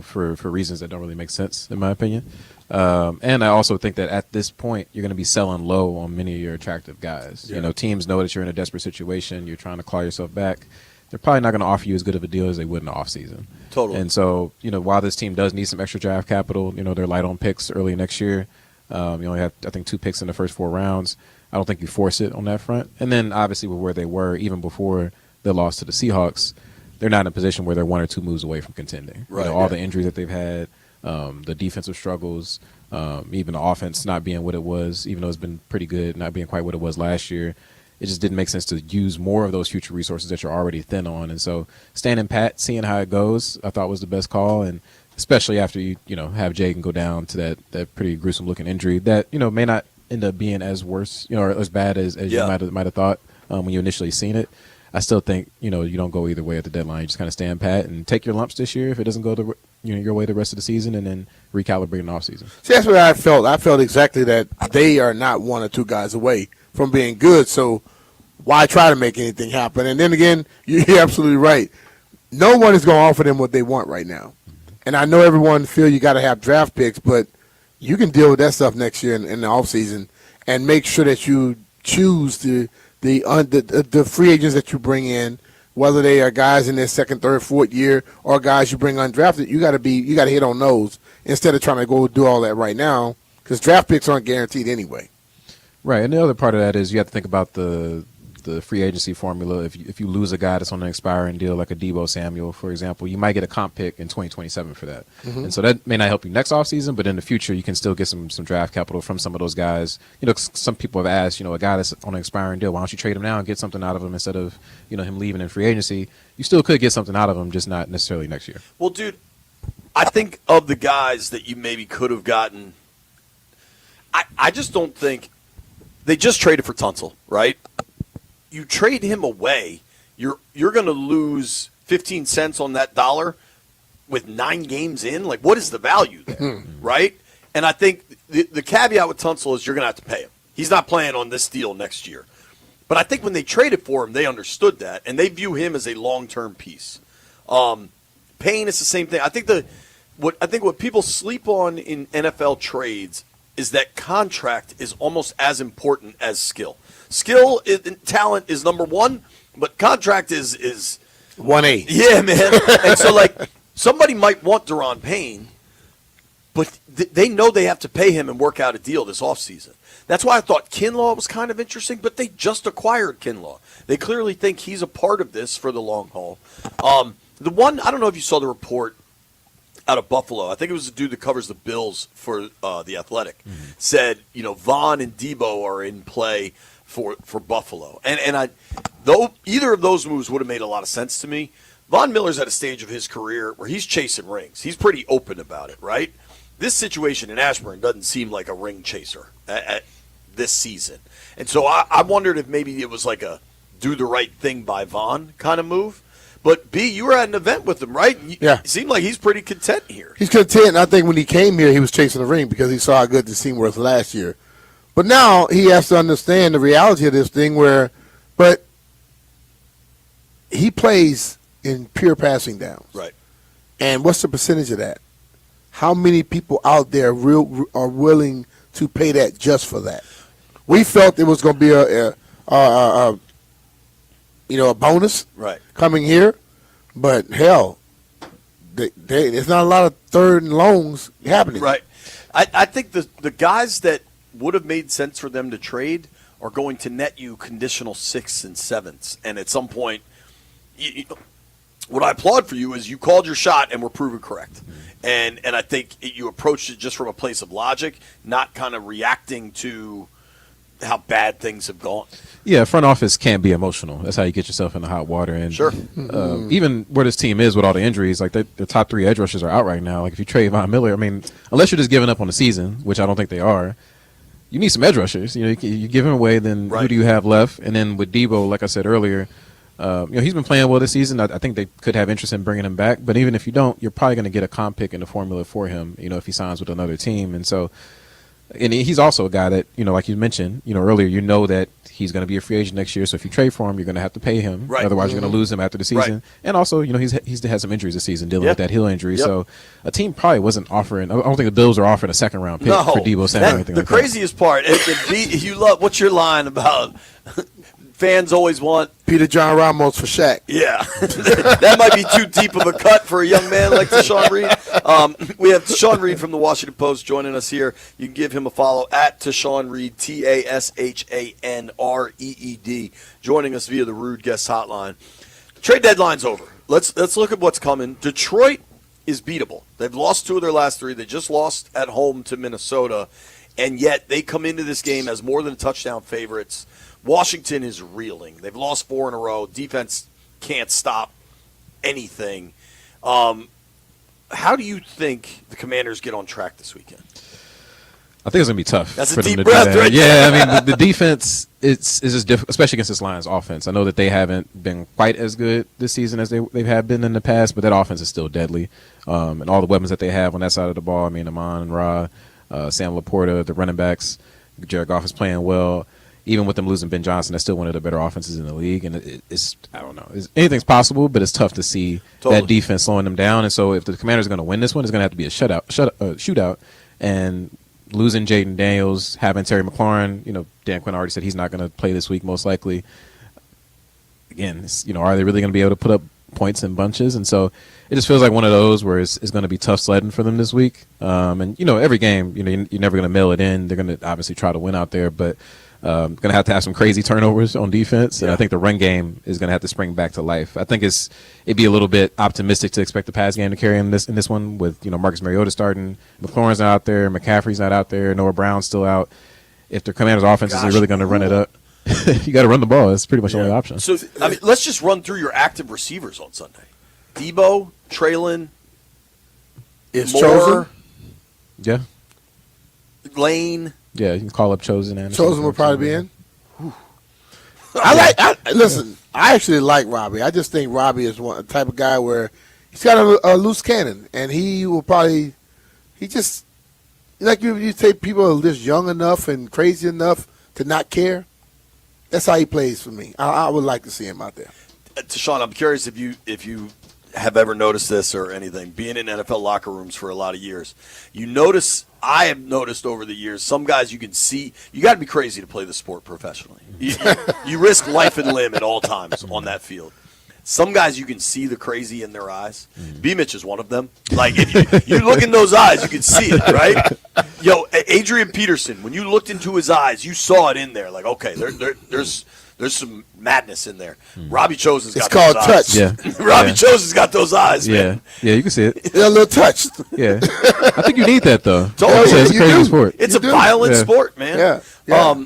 for reasons that don't really make sense, in my opinion. And I also think that at this point, you're going to be selling low on many of your attractive guys. Yeah. Teams know that you're in a desperate situation. You're trying to claw yourself back. They're probably not going to offer you as good of a deal as they would in the offseason. Totally. And so, while this team does need some extra draft capital, they're light on picks early next year. You only have, I think, 2 picks in the first 4 rounds. I don't think you force it on that front. And then, obviously, with where they were, even before the loss to the Seahawks, they're not in a position where they're 1 or 2 moves away from contending. Right. All the injuries that they've had, the defensive struggles, even the offense not being what it was, even though it's been pretty good, not being quite what it was last year. It just didn't make sense to use more of those future resources that you're already thin on. And so standing pat, seeing how it goes, I thought was the best call. And especially after you have Jaden go down to that pretty gruesome looking injury that, may not end up being as worse, or as bad as you might have thought when you initially seen it. I still think, you don't go either way at the deadline. You just kind of stand pat and take your lumps this year if it doesn't go your way the rest of the season, and then recalibrate in the offseason. See, that's what I felt. I felt exactly that they are not 1 or 2 guys away from being good, so why try to make anything happen? And then again, you're absolutely right. No one is going to offer them what they want right now. And I know everyone feel you got to have draft picks, but you can deal with that stuff next year in the offseason and make sure that you choose the free agents that you bring in, whether they are guys in their 2nd, 3rd, 4th year or guys you bring undrafted. You got to hit on those instead of trying to go do all that right now, because draft picks aren't guaranteed anyway. Right, and the other part of that is you have to think about the free agency formula. If you lose a guy that's on an expiring deal, like a Deebo Samuel, for example, you might get a comp pick in 2027 for that. Mm-hmm. And so that may not help you next offseason, but in the future you can still get some draft capital from some of those guys. Some people have asked, a guy that's on an expiring deal, why don't you trade him now and get something out of him instead of, him leaving in free agency? You still could get something out of him, just not necessarily next year. Well, dude, I think of the guys that you maybe could have gotten, I just don't think – they just traded for Tunsil, right? you trade him away, you're going to lose 15 cents on that dollar with 9 games in. Like, what is the value there, right? And I think the caveat with Tunsil is you're going to have to pay him. He's not playing on this deal next year. But I think when they traded for him, they understood that, and they view him as a long-term piece. Payne is the same thing. I think what people sleep on in NFL trades is that contract is almost as important as skill. Talent is number one, but contract is 1A. Yeah, man. And so, like, somebody might want Daron Payne, but they know they have to pay him and work out a deal this offseason. That's why I thought Kinlaw was kind of interesting, but they just acquired Kinlaw. They clearly think he's a part of this for the long haul. The one, I don't know if you saw the report out of Buffalo. I think it was the dude that covers the Bills for The Athletic. Said, Vaughn and Debo are in play for Buffalo. And though either of those moves would have made a lot of sense to me, Von Miller's at a stage of his career where he's chasing rings. He's pretty open about it, right? This situation in Ashburn doesn't seem like a ring chaser at this season. And so I wondered if maybe it was like a do the right thing by Vaughn kind of move. But, B, you were at an event with him, right? Yeah. It seemed like he's pretty content here. He's content, and I think when he came here, he was chasing the ring because he saw how good the team was last year. But now he has to understand the reality of this thing but he plays in pure passing downs. Right. And what's the percentage of that? How many people out there are willing to pay that just for that? We felt it was going to be a bonus coming here, but hell, there's not a lot of third and longs happening. Right. I think the guys that would have made sense for them to trade are going to net you conditional 6th and 7th. And at some point, what I applaud for you is you called your shot and were proven correct. And I think you approached it just from a place of logic, not kind of reacting to how bad things have gone. Yeah, front office can't be emotional. That's how you get yourself in the hot water. And sure. Even where this team is with all the injuries, like the top 3 edge rushers are out right now. Like if you trade Von Miller, I mean, unless you're just giving up on the season, which I don't think they are, you need some edge rushers. You give him away, then who do you have left? And then with Debo, like I said earlier, he's been playing well this season. I think they could have interest in bringing him back. But even if you don't, you're probably going to get a comp pick in the formula for him, if he signs with another team. And so, and he's also a guy that, like you mentioned, earlier, that he's going to be a free agent next year. So if you trade for him, you're going to have to pay him. Right. Otherwise, you're going to lose him after the season. Right. And also, he's had some injuries this season dealing with that heel injury. Yep. So a team probably wasn't offering. I don't think the Bills are offering a 2nd round pick for Debo Samuel or anything like that. The craziest part, you love, what's your line about? Fans always want Peter John Ramos for Shaq. Yeah, that might be too deep of a cut for a young man like Tashawn Reed. We have Tashawn Reed from the Washington Post joining us here. You can give him a follow at Tashawn Reed, TASHANREED, joining us via the Rude Guest Hotline. Trade deadline's over. Let's look at what's coming. Detroit is beatable. They've lost 2 of their last 3. They just lost at home to Minnesota, and yet they come into this game as more than a touchdown favorites. Washington is reeling. They've lost 4 in a row. Defense can't stop anything. How do you think the Commanders get on track this weekend? I think it's going to be tough. That's for a them deep to breath, do that. right? Yeah, I mean, the defense is just difficult, especially against this Lions offense. I know that they haven't been quite as good this season as they've had been in the past, but that offense is still deadly. And all the weapons that they have on that side of the ball, I mean, Amon and Ra, Sam Laporta, the running backs, Jared Goff is playing well. Even with them losing Ben Johnson, that's still one of the better offenses in the league. And it's I don't know. Anything's possible, but it's tough to see that defense slowing them down. And so if the Commanders are going to win this one, it's going to have to be a shootout. And losing Jaden Daniels, having Terry McLaurin, Dan Quinn already said he's not going to play this week most likely. Again, are they really going to be able to put up points in bunches? And so it just feels like one of those where it's going to be tough sledding for them this week. And, every game, you're never going to mail it in. They're going to obviously try to win out there, but going to have some crazy turnovers on defense, and I think the run game is going to have to spring back to life. I think it'd be a little bit optimistic to expect the pass game to carry in this one with Marcus Mariota starting, McLaurin's not out there, McCaffrey's not out there, Noah Brown's still out. If the Commanders' offense is really going to run it up, you got to run the ball. That's pretty much the only option. So let's just run through your active receivers on Sunday: Debo, Traylon, is Moore, Chosen, yeah, Lane. Yeah, you can call up Chosen. And Chosen will probably be in. Listen. I actually like Robbie. I just think Robbie is one type of guy where he's got a loose cannon, and he will probably. He just like you take people are just young enough and crazy enough to not care. That's how he plays for me. I would like to see him out there. Tashawn, I'm curious if you have ever noticed this or anything. Being in NFL locker rooms for a lot of years, I have noticed over the years, some guys you can see, you got to be crazy to play the sport professionally. You risk life and limb at all times on that field. Some guys you can see the crazy in their eyes. BMitch is one of them. Like if you look in those eyes, you can see it, right? Yo, Adrian Peterson, when you looked into his eyes, you saw it in there. Like, okay, there's some madness in there. Robbie Chosen's got those eyes. It's called touch. Yeah. Robbie Chosen's got those eyes, man. Yeah, you can see it. Yeah, a little touch. Yeah. I think you need that, though. Totally. It's a crazy sport. It's a violent sport, man. Yeah.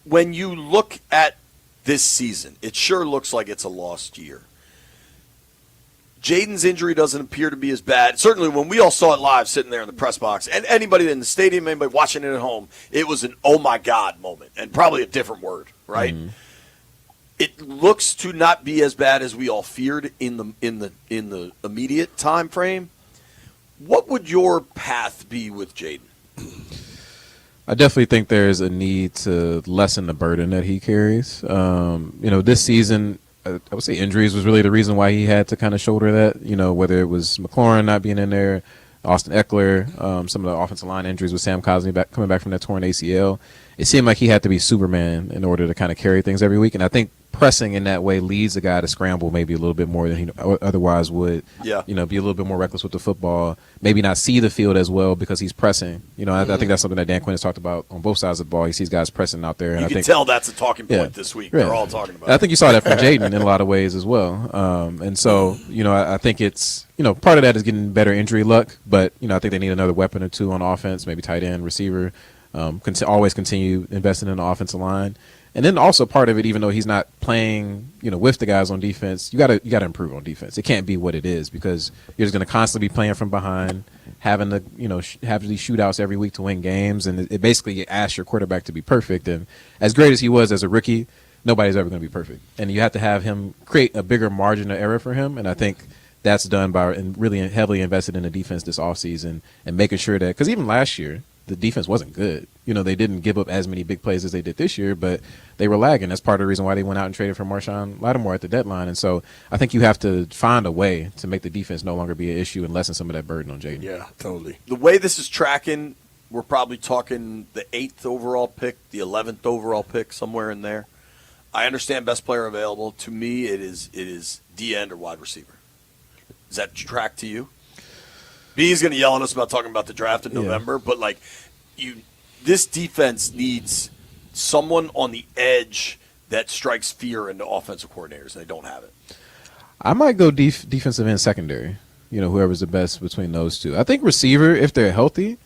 When you look at this season, it sure looks like it's a lost year. Jaden's injury doesn't appear to be as bad. Certainly when we all saw it live sitting there in the press box, and anybody in the stadium, anybody watching it at home, it was an oh my God moment, and probably a different word, right? Mm-hmm. It looks to not be as bad as we all feared in the immediate time frame. What would your path be with Jaden? I definitely think there's a need to lessen the burden that he carries. This season, I would say injuries was really the reason why he had to kind of shoulder that, whether it was McLaurin not being in there, Austin Eckler, some of the offensive line injuries with Sam Cosmi coming back from that torn ACL. It seemed like he had to be Superman in order to kind of carry things every week. And I think pressing in that way leads a guy to scramble maybe a little bit more than he otherwise would. Yeah. Be a little bit more reckless with the football, maybe not see the field as well because he's pressing. I think that's something that Dan Quinn has talked about on both sides of the ball. He sees guys pressing out there. And I can tell that's a talking point this week. Yeah. They're all talking about it. I think you saw that from Jaden in a lot of ways as well. I think it's, part of that is getting better injury luck, but, I think they need another weapon or two on offense, maybe tight end, receiver. Always continue investing in the offensive line. And then also part of it, even though he's not playing, with the guys on defense, you gotta improve on defense. It can't be what it is because you're just going to constantly be playing from behind, having to, have these shootouts every week to win games, and it basically asks your quarterback to be perfect. And as great as he was as a rookie, nobody's ever going to be perfect. And you have to have him create a bigger margin of error for him. And I think that's done by really heavily invested in the defense this offseason and making sure that, because even last year, the defense wasn't good. They didn't give up as many big plays as they did this year, but they were lagging. That's part of the reason why they went out and traded for Marshawn Lattimore at the deadline. And so I think you have to find a way to make the defense no longer be an issue and lessen some of that burden on Jaden. Yeah, totally. The way this is tracking, we're probably talking the 8th overall pick, the 11th overall pick, somewhere in there. I understand best player available. To me, it is D end or wide receiver. Does that track to you? B's going to yell at us about talking about the draft in November, but this defense needs someone on the edge that strikes fear into offensive coordinators, and they don't have it. I might go defensive end secondary, whoever's the best between those two. I think receiver, if they're healthy,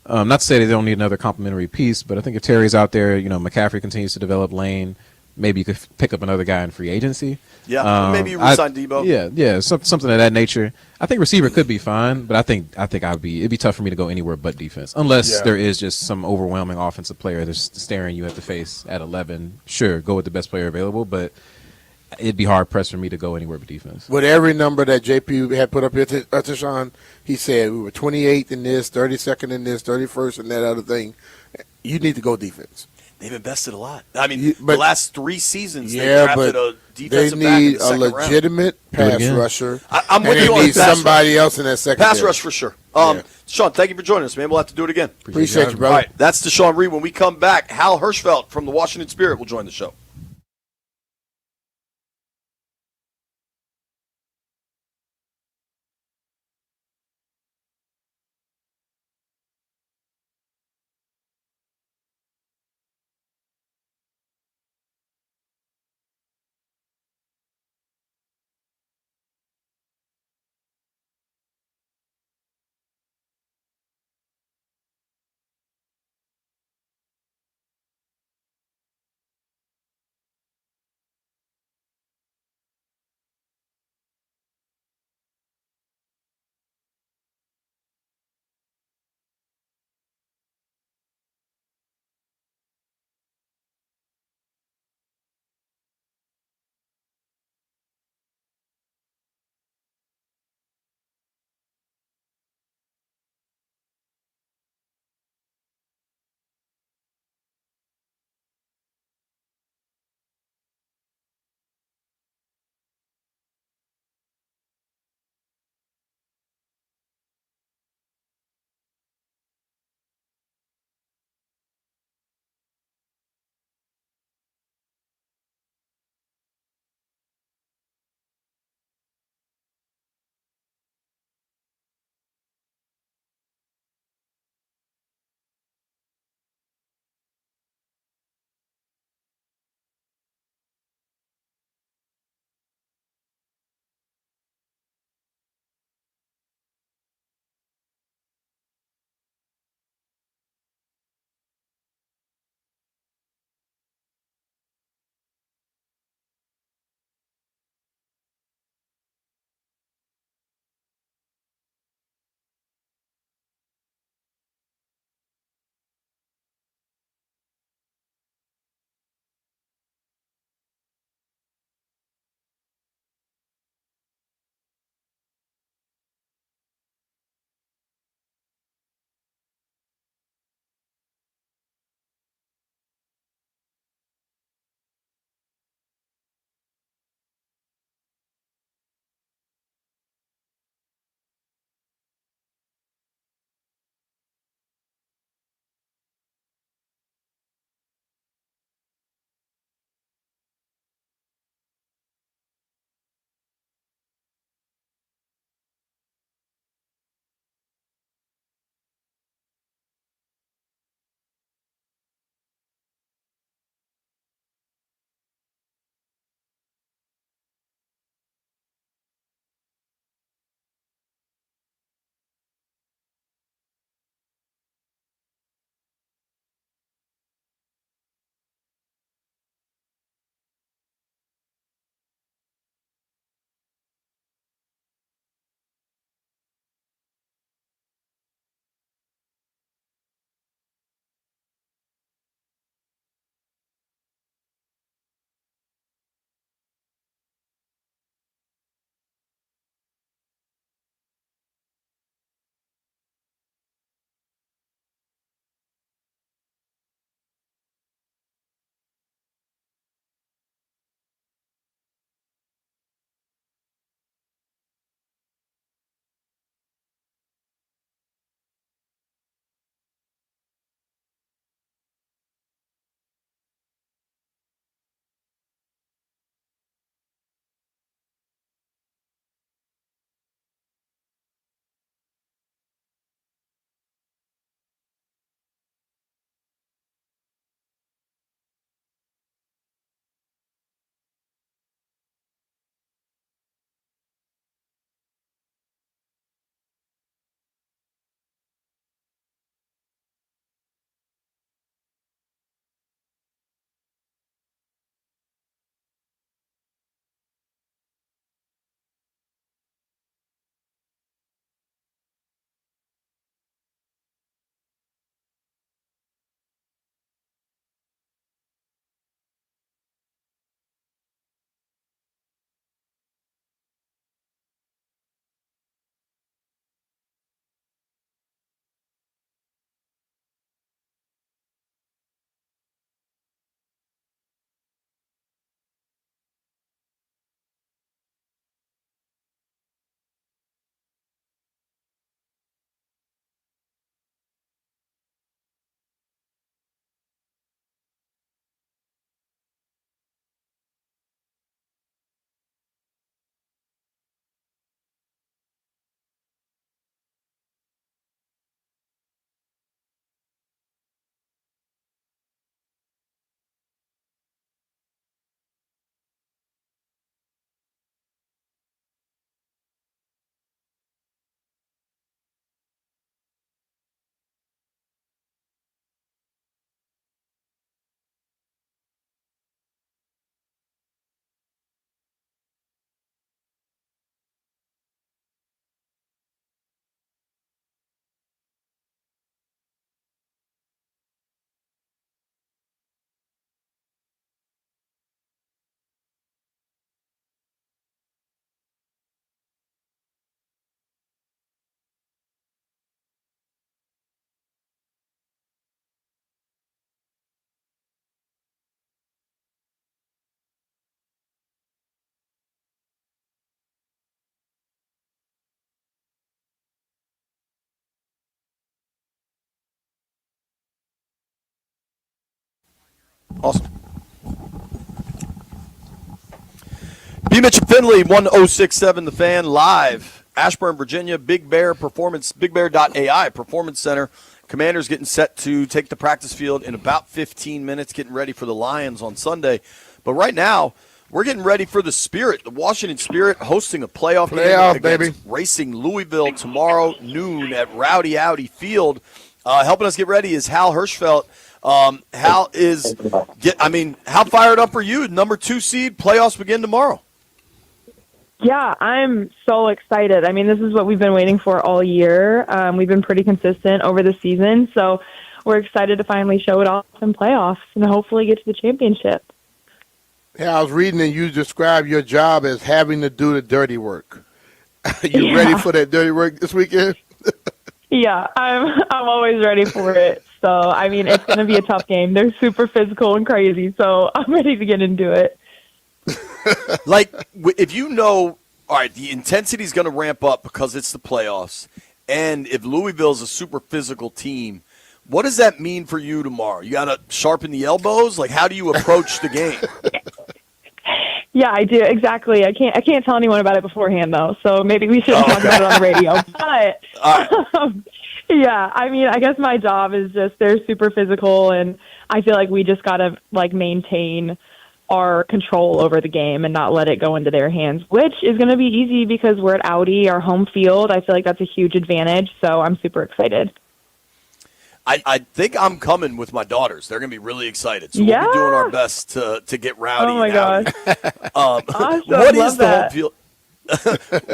not to say they don't need another complementary piece, but I think if Terry's out there, McCaffrey continues to develop Lane, maybe you could pick up another guy in free agency. Yeah, maybe you resign Debo. Yeah, something of that nature. I think receiver could be fine, but I think it'd be tough for me to go anywhere but defense, unless there is just some overwhelming offensive player that's staring you at the face at 11. Sure, go with the best player available, but it'd be hard pressed for me to go anywhere but defense. With every number that JP had put up here to Sean, he said we were 28th in this, 32nd in this, 31st in that other thing. You need to go defense. They've invested a lot. I mean, the last 3 seasons, they drafted a defensive they back in need the a second legitimate pass rusher. I'm with you on they need pass somebody rush. else in that secondary. Pass rush for sure. Sean, thank you for joining us, man. We'll have to do it again. Appreciate you, brother. All right, that's Deshaun Reed. When we come back, Hal Hirschfeld from the Washington Spirit will join the show. Awesome. BMitch and Finlay, 1067 The Fan, live. Ashburn, Virginia, Big Bear Performance, BigBear.ai Performance Center. Commanders getting set to take the practice field in about 15 minutes, getting ready for the Lions on Sunday. But right now, we're getting ready for the Spirit, the Washington Spirit, hosting a playoff game against Racing Louisville tomorrow noon at Rowdy Audi Field. Helping us get ready is Hal Hirschfeld. Hal is, how fired up are you? Number 2 seed, playoffs begin tomorrow. Yeah, I'm so excited. I mean, this is what we've been waiting for all year. We've been pretty consistent over the season, so we're excited to finally show it off in playoffs and hopefully get to the championship. Yeah, I was reading and you described your job as having to do the dirty work. You ready for that dirty work this weekend? Yeah, I'm always ready for it. So, I mean, it's going to be a tough game. They're super physical and crazy, so I'm ready to get into it. Like, if you know, all right, the intensity is going to ramp up because it's the playoffs, and if Louisville's a super physical team, what does that mean for you tomorrow? You got to sharpen the elbows? Like, how do you approach the game? Yeah, I do. Exactly. I can't tell anyone about it beforehand, though, so maybe we shouldn't talk about it on the radio. But, yeah, I mean, I guess my job is just they're super physical, and I feel like we just got to, like, maintain our control over the game and not let it go into their hands, which is going to be easy because we're at Audi, our home field. I feel like that's a huge advantage, so I'm super excited. I think I'm coming with my daughters. They're going to be really excited, so we'll be doing our best to get rowdy. Oh, my gosh. Awesome. What is the home field?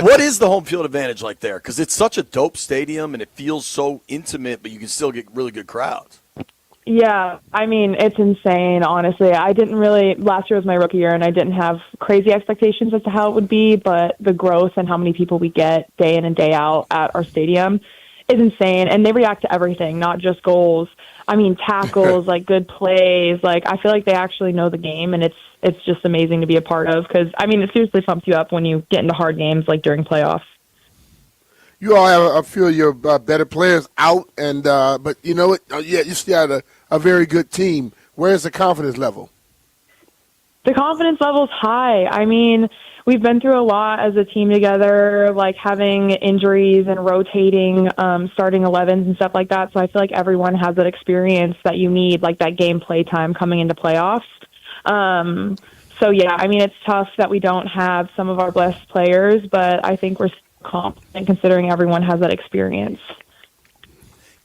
What is the home field advantage like there? Because it's such a dope stadium, and it feels so intimate, but you can still get really good crowds. Yeah, I mean, it's insane, honestly. Last year was my rookie year, and I didn't have crazy expectations as to how it would be, but the growth and how many people we get day in and day out at our stadium is insane, and they react to everything, not just goals. I mean, tackles, like good plays. Like, I feel like they actually know the game, and it's just amazing to be a part of because, I mean, it seriously pumps you up when you get into hard games like during playoffs. You all have a few of your better players out, and but you know what? You still have a very good team. Where's the confidence level? The confidence level's high. I mean, we've been through a lot as a team together, like having injuries and rotating starting 11s and stuff like that. So I feel like everyone has that experience that you need, like that game play time coming into playoffs. So, yeah, I mean, it's tough that we don't have some of our best players, but I think we're confident considering everyone has that experience.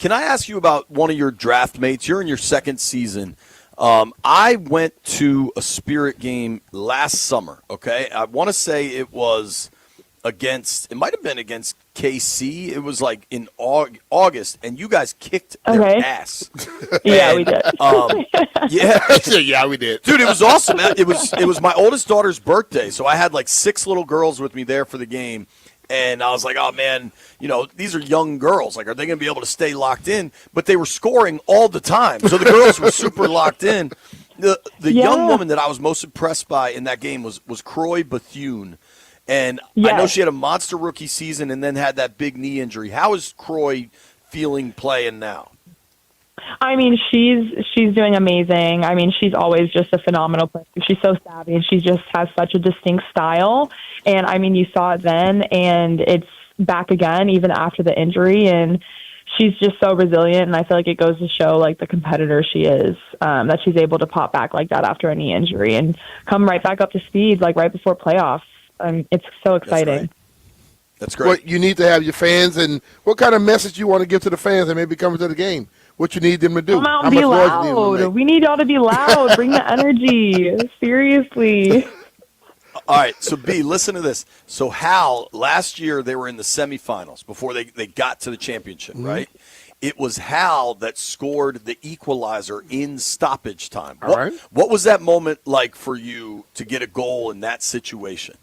Can I ask you about one of your draft mates? You're in your second season. I went to a Spirit game last summer, okay? I want to say it might have been against KC. It was like in August, and you guys kicked their ass. Yeah, we did. Yeah, we did. Dude, it was awesome. It was my oldest daughter's birthday, so I had like 6 little girls with me there for the game. And I was like, oh, man, these are young girls. Like, are they going to be able to stay locked in? But they were scoring all the time. So the girls were super locked in. The young woman that I was most impressed by in that game was Croy Bethune. And I know she had a monster rookie season and then had that big knee injury. How is Croy feeling playing now? I mean, she's doing amazing. I mean, she's always just a phenomenal player. She's so savvy, and she just has such a distinct style. And, I mean, you saw it then, and it's back again even after the injury. And she's just so resilient, and I feel like it goes to show, like, the competitor she is, that she's able to pop back like that after a knee injury and come right back up to speed, like, right before playoffs. It's so exciting. That's great. What you need to have your fans, and what kind of message you want to give to the fans that may be coming to the game? What you need them to do? Come out and be loud. We need y'all to be loud. Bring the energy. Seriously. All right, so B, listen to this. So Hal, last year they were in the semifinals before they got to the championship, right? It was Hal that scored the equalizer in stoppage time. What was that moment like for you to get a goal in that situation?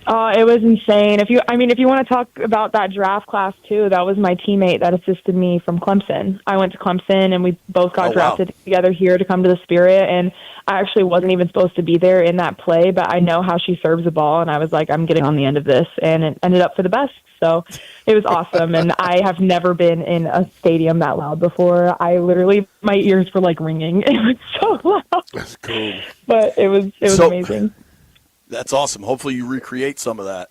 It was insane. If you want to talk about that draft class too, that was my teammate that assisted me from Clemson. I went to Clemson, and we both got drafted together here to come to the Spirit. And I actually wasn't even supposed to be there in that play, but I know how she serves the ball, and I was like, I'm getting on the end of this, and it ended up for the best. So it was awesome, and I have never been in a stadium that loud before. My ears were like ringing. It was so loud. That's cool. But it was amazing. That's awesome. Hopefully you recreate some of that.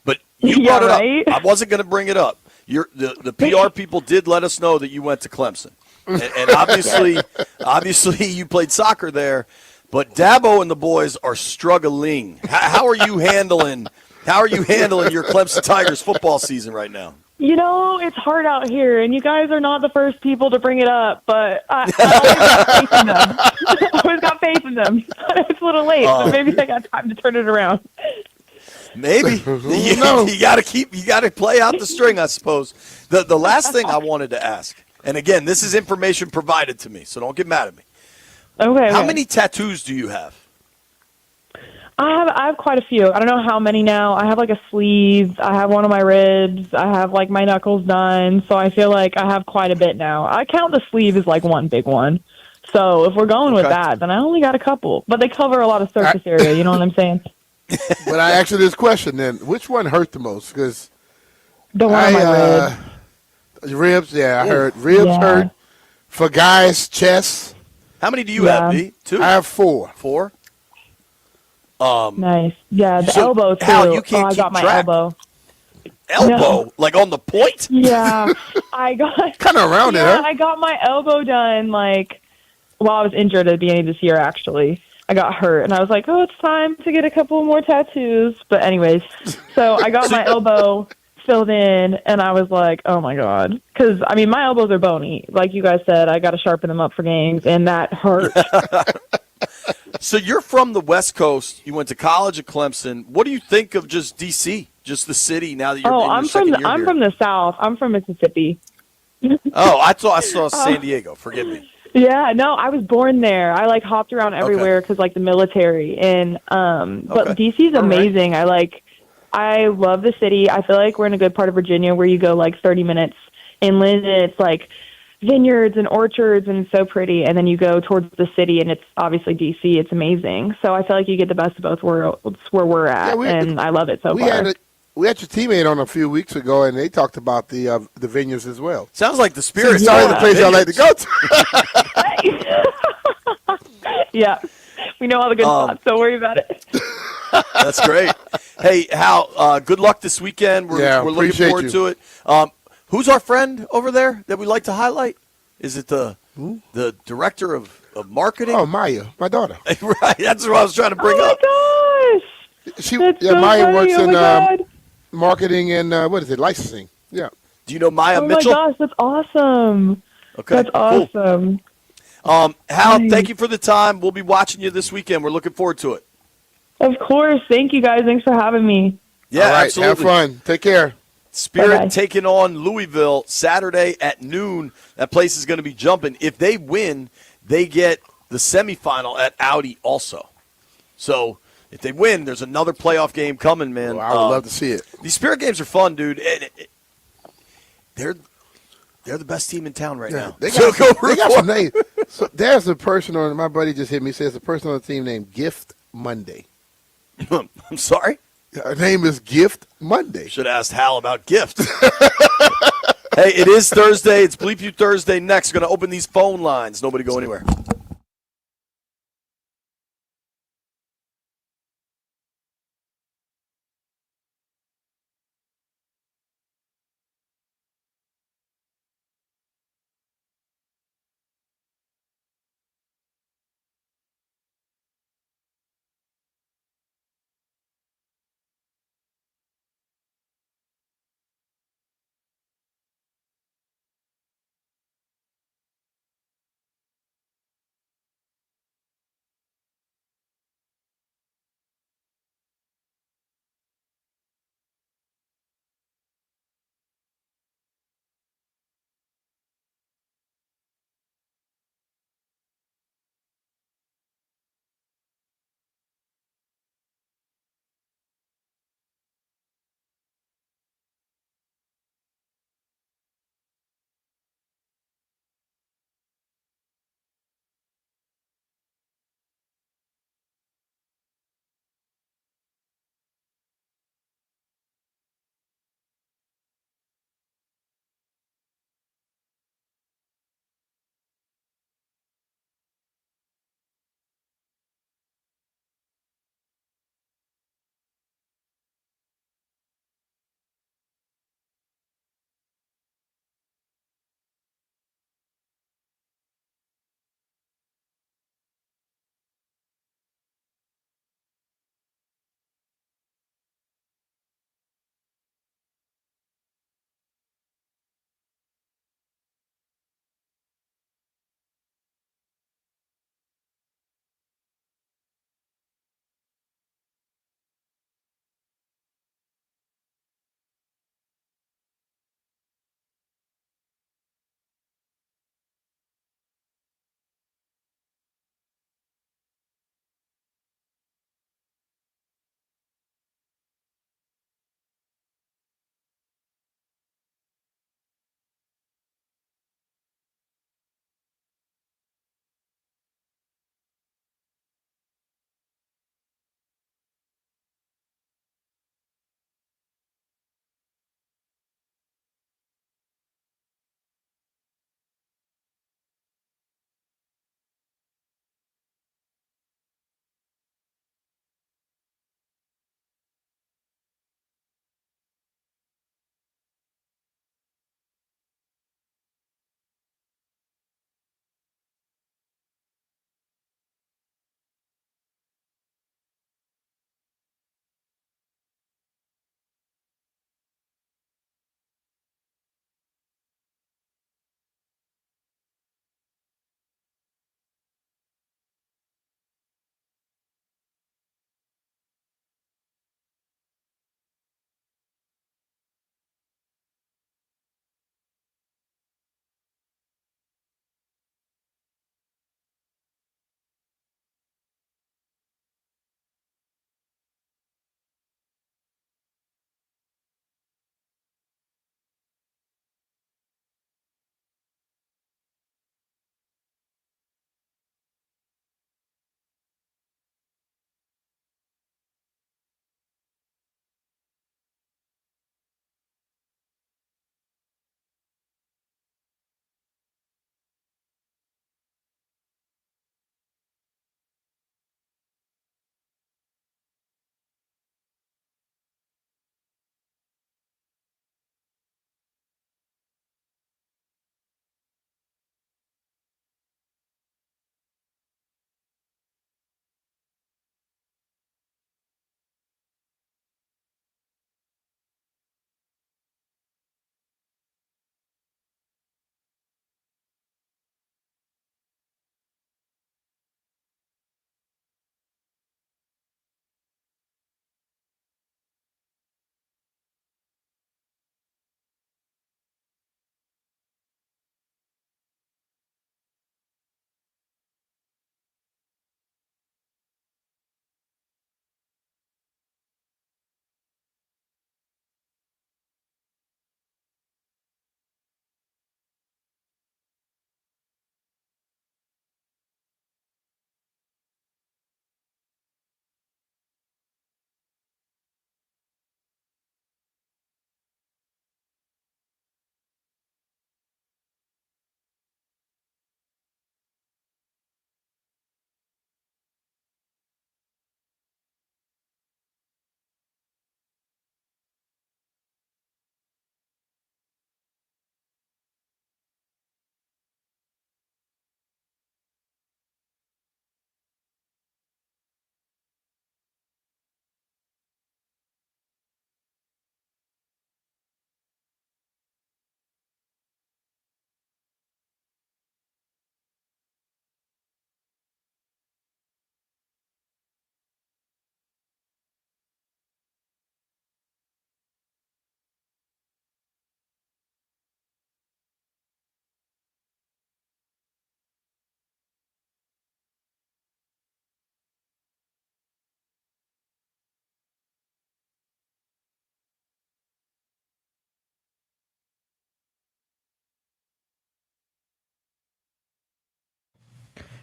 But you brought it up. I wasn't going to bring it up. The PR people did let us know that you went to Clemson. And obviously you played soccer there, but Dabo and the boys are struggling. How are you handling your Clemson Tigers football season right now? It's hard out here, and you guys are not the first people to bring it up, but I always got faith in them. I always got faith in them. It's a little late, but maybe I got time to turn it around. Maybe. You got to play out the string, I suppose. The last thing I wanted to ask, and again, this is information provided to me, so don't get mad at me. Okay. How many tattoos do you have? I have quite a few. I don't know how many now. I have like a sleeve. I have one of my ribs. I have like my knuckles done. So I feel like I have quite a bit now. I count the sleeve as like one big one. So if we're going with that, then I only got a couple. But they cover a lot of surface area. You know what I'm saying? But I asked you this question then. Which one hurt the most? Because the one on my ribs. Ribs, yeah, I heard. Ribs hurt. For guys, chest. How many do you have, B? 2? I have 4. 4? Nice. Yeah, the elbow too. Hal, you can't I got keep my track. elbow. Elbow? Like on the point? Yeah. I got kind of around it, huh? I got my elbow done while I was injured at the beginning of this year, actually. I got hurt, and I was like, oh, it's time to get a couple more tattoos. But anyways, so I got my elbow filled in, and I was like, oh, my God. Because, my elbows are bony. Like you guys said, I got to sharpen them up for games, and that hurt. So you're from the West Coast. You went to college at Clemson. What do you think of just D.C., just the city, now that you're in your second year I'm here? from the South. I'm from Mississippi. Oh, I saw San Diego. Forgive me. Yeah, no, I was born there. I hopped around everywhere because the military, and but DC's amazing. I love the city. I feel like we're in a good part of Virginia where you go 30 minutes inland, and it's vineyards and orchards, and it's so pretty. And then you go towards the city, and it's obviously DC. It's amazing. So I feel like you get the best of both worlds where we're at, and I love it so far. We had your teammate on a few weeks ago, and they talked about the vineyards as well. Sounds like the Spirit. It's always the place I like to go to. Yeah, we know all the good spots. Don't worry about it. That's great. Hey, Hal, good luck this weekend. We're looking forward to it. Who's our friend over there that we like to highlight? Is it the director of marketing? Oh, Maya, my daughter. Right, that's what I was trying to bring up. Oh, my gosh. Maya works in marketing and licensing. Yeah. Do you know Maya Mitchell? Oh my gosh, that's awesome. Okay, that's awesome. Hal, thank you for the time. We'll be watching you this weekend. We're looking forward to it. Of course. Thank you, guys. Thanks for having me. Yeah, all right, absolutely. Have fun. Take care. Spirit Bye-bye. taking on Louisville Saturday at noon. That place is going to be jumping. If they win, they get the semifinal at Audi also. So if they win, there's another playoff game coming, man. I would love to see it. These Spirit games are fun, dude. They're the best team in town right now. They got some names. So there's a person on, my buddy just hit me, says a person on the team named Gift Monday. I'm sorry? Her name is Gift Monday. Should have asked Hal about Gift. Hey, it is Thursday. It's Bleep You Thursday next. Going to open these phone lines. Nobody go anywhere.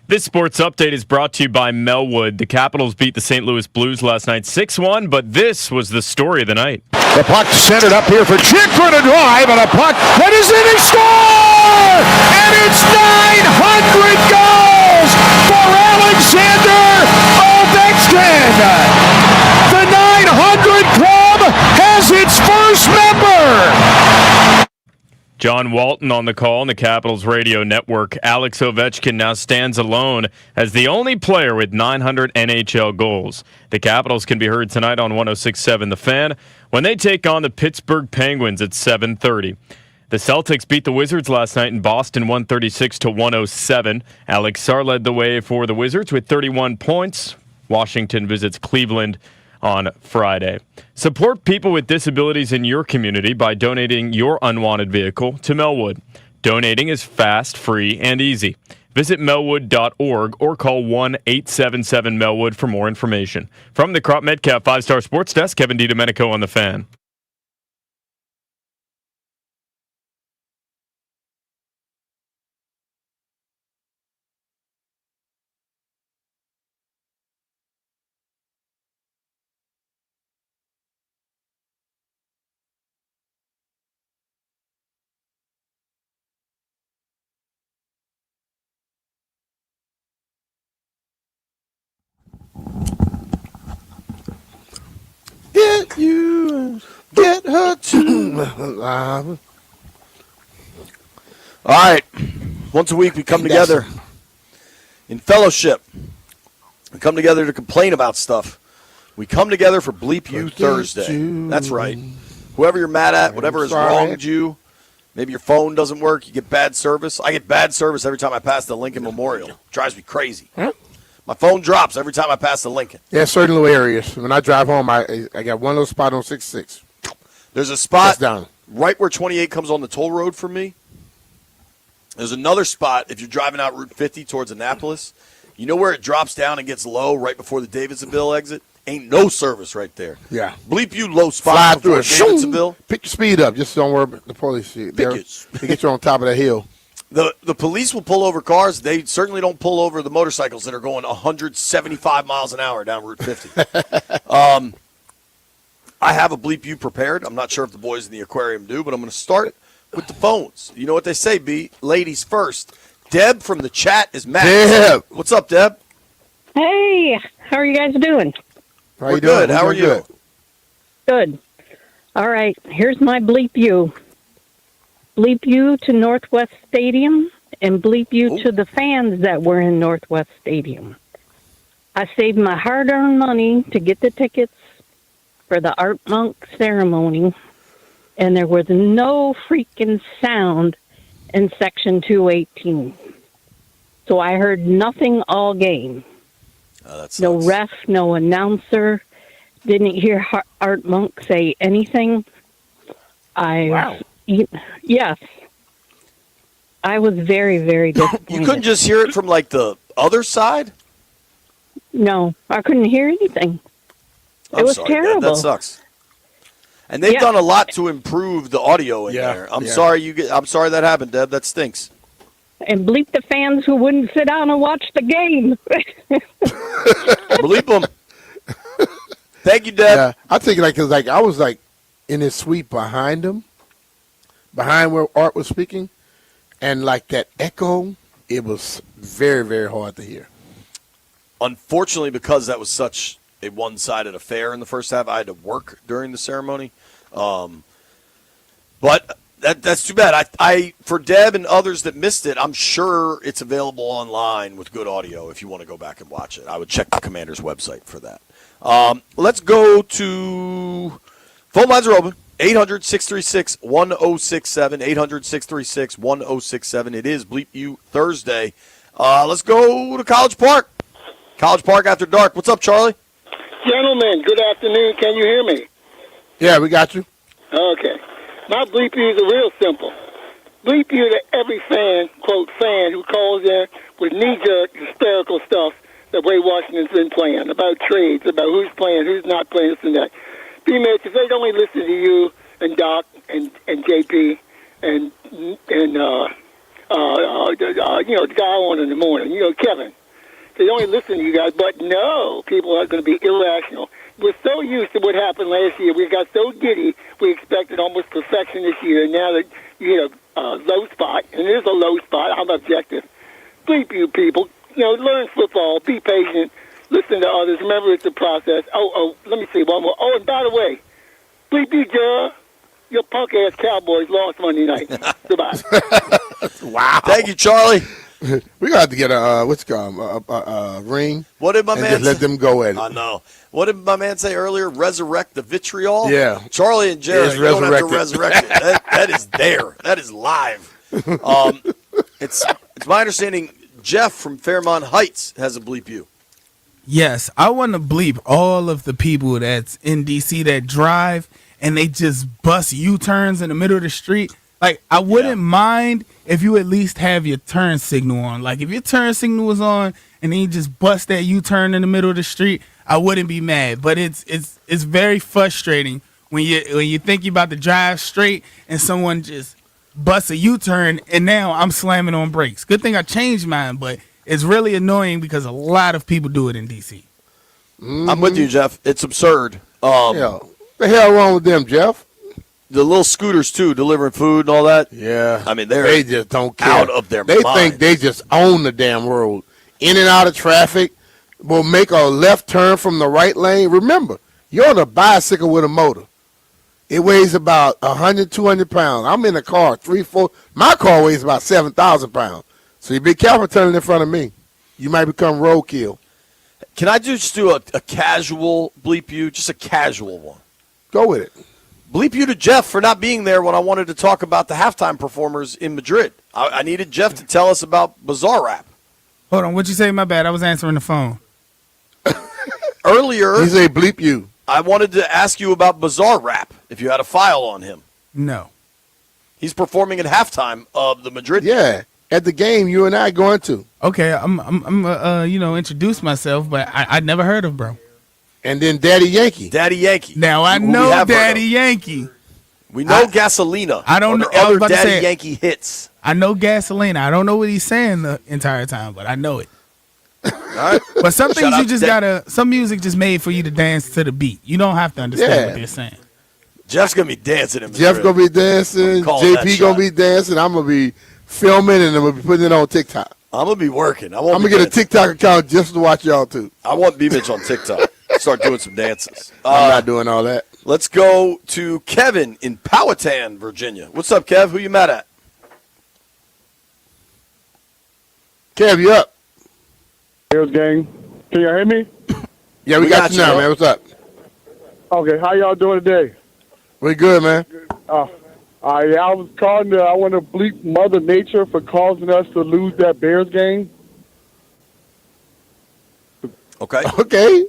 This sports update is brought to you by Melwood. The Capitals beat the St. Louis Blues last night 6-1, but this was the story of the night. The puck centered up here for Chikrin to drive, and a puck that is in a score! And it's 900 goals for Alexander Ovechkin! The 900 Club has its first member! John Walton on the call on the Capitals radio network. Alex Ovechkin now stands alone as the only player with 900 NHL goals. The Capitals can be heard tonight on 106.7 The Fan when they take on the Pittsburgh Penguins at 7:30. The Celtics beat the Wizards last night in Boston 136-107. Alex Sarr led the way for the Wizards with 31 points. Washington visits Cleveland on Friday. Support people with disabilities in your community by donating your unwanted vehicle to Melwood. Donating is fast, free, and easy. Visit melwood.org or call 1-877-MELWOOD for more information. From the Crop Metcalf 5-Star Sports Desk, Kevin DiDomenico on The Fan. Get you, get her too. All right. Once a week we come together in fellowship. We come together to complain about stuff. We come together for Bleep You Thursday. That's right. Whoever you're mad at, whatever has wronged you, maybe your phone doesn't work, you get bad service. I get bad service every time I pass the Lincoln Memorial. It drives me crazy. My phone drops every time I pass the Lincoln. Yeah, certain little areas. When I drive home, I got one little spot on 66. There's a spot right where 28 comes on the toll road for me. There's another spot if you're driving out Route 50 towards Annapolis. You know where it drops down and gets low right before the Davidsonville exit? Ain't no service right there. Yeah. Bleep You low spot Fly before through it. Davidsonville. Pick your speed up. Just don't worry about the police. They get you on top of that hill. The police will pull over cars. They certainly don't pull over the motorcycles that are going 175 miles an hour down Route 50. I have a Bleep You prepared. I'm not sure if the boys in the aquarium do, but I'm going to start with the phones. You know what they say, B? Ladies first. Deb from the chat is mad. Deb. What's up, Deb? Hey, how are you guys doing? We're good. How are you? Good. All right, here's my Bleep You. Bleep You to Northwest Stadium and bleep you to the fans that were in Northwest Stadium. I saved my hard-earned money to get the tickets for the Art Monk ceremony, and there was no freaking sound in Section 218. So I heard nothing all game. No ref, no announcer. Didn't hear Art Monk say anything. Yes. I was very, very disappointed. You couldn't just hear it from, like, the other side? No, I couldn't hear anything. It was terrible. That sucks. And they've done a lot to improve the audio in there. I'm sorry that happened, Deb. That stinks. And bleep the fans who wouldn't sit down and watch the game. Bleep them. Thank you, Deb. Yeah, I think I was in his suite behind him, behind where Art was speaking, and like that echo, it was very, very hard to hear. Unfortunately, because that was such a one-sided affair in the first half, I had to work during the ceremony. But that's too bad. I for Deb and others that missed it, I'm sure it's available online with good audio if you want to go back and watch it. I would check the Commander's website for that. Let's go to phone lines are open. 800-636-1067, 800-636-1067. It is Bleep You Thursday. Let's go to College Park. College Park After Dark. What's up, Charlie? Gentlemen, good afternoon. Can you hear me? Yeah, we got you. Okay. My bleep you is real simple. Bleep you to every fan, quote, fan, who calls in with knee-jerk hysterical stuff that Ray Washington's been playing, about trades, about who's playing, who's not playing, this and that. BMitch, if they'd only listen to you and Doc and JP and the guy on in the morning, Kevin. They only listen to you guys. But no, people are going to be irrational. We're so used to what happened last year. We got so giddy. We expected almost perfection this year. And now that you hit a low spot, and it is a low spot, I'm objective. Bleep you people. Learn football. Be patient. Listen to others. Remember, it's a process. Let me see one more. Oh, and by the way, bleep you, Joe. Your punk-ass Cowboys lost Monday night. Goodbye. Wow. Thank you, Charlie. We got to get a ring. What did my and man just let say? them go at it. I know. What did my man say earlier? Resurrect the vitriol? Yeah. Charlie and Jared, It's you don't have to resurrected. resurrect it. That is there. That is live. It's my understanding Jeff from Fairmont Heights has a bleep you. Yes, I want to bleep all of the people that's in DC that drive and they just bust U-turns in the middle of the street. Like, I wouldn't mind if you at least have your turn signal on. Like, if your turn signal was on and then you just bust that U-turn in the middle of the street, I wouldn't be mad. But it's very frustrating when you think you're about to drive straight and someone just busts a U-turn and now I'm slamming on brakes. Good thing I changed mine, but it's really annoying because a lot of people do it in DC. I'm with you, Jeff. It's absurd. The hell wrong with them, Jeff? The little scooters, too, delivering food and all that. Yeah. I mean, they just don't care. out of their They mind. think they just own the damn road. In and out of traffic. Will make a left turn from the right lane. Remember, you're on a bicycle with a motor. It weighs about 100, 200 pounds. I'm in a car, 3-4. My car weighs about 7,000 pounds. So you be careful turning in front of me. You might become roadkill. Can I just do a casual bleep you? Just a casual one. Go with it. Bleep you to Jeff for not being there when I wanted to talk about the halftime performers in Madrid. I needed Jeff to tell us about Bizarre Rap. Hold on, what'd you say? My bad. I was answering the phone. Earlier, He say bleep you. I wanted to ask you about Bizarre Rap, if you had a file on him. No. He's performing at halftime of the Madrid. Yeah, at the game you and I going to. Okay, I'm introduce myself, but I never heard of bro. And then Daddy Yankee. Daddy Yankee. Now I Who we know have heard Daddy of. Yankee. We know Gasolina. I don't know Or the other Daddy Yankee hits. I know Gasolina. I don't know what he's saying the entire time, but I know it. All right. But some Shout things out you just to gotta. Some music just made for you to dance to the beat. You don't have to understand what they're saying. Jeff's gonna be dancing in Madrid. Jeff's gonna be dancing. I'm calling that JP shot. gonna be dancing. I'm gonna be filming and I'm gonna be putting it on TikTok. I'm gonna be working. I'm gonna get a TikTok account just to watch y'all too. I want BMitch on TikTok. Start doing some dances. I'm not doing all that. Let's go to Kevin in Powhatan, Virginia. What's up, Kev? Who you mad at? Kev, you up? Bills gang. Can y'all hear me? Yeah, we got you now, bro. man. What's up? Okay, how y'all doing today? We good, man. I was calling. I want to bleep Mother Nature for causing us to lose that Bears game. Okay. Okay.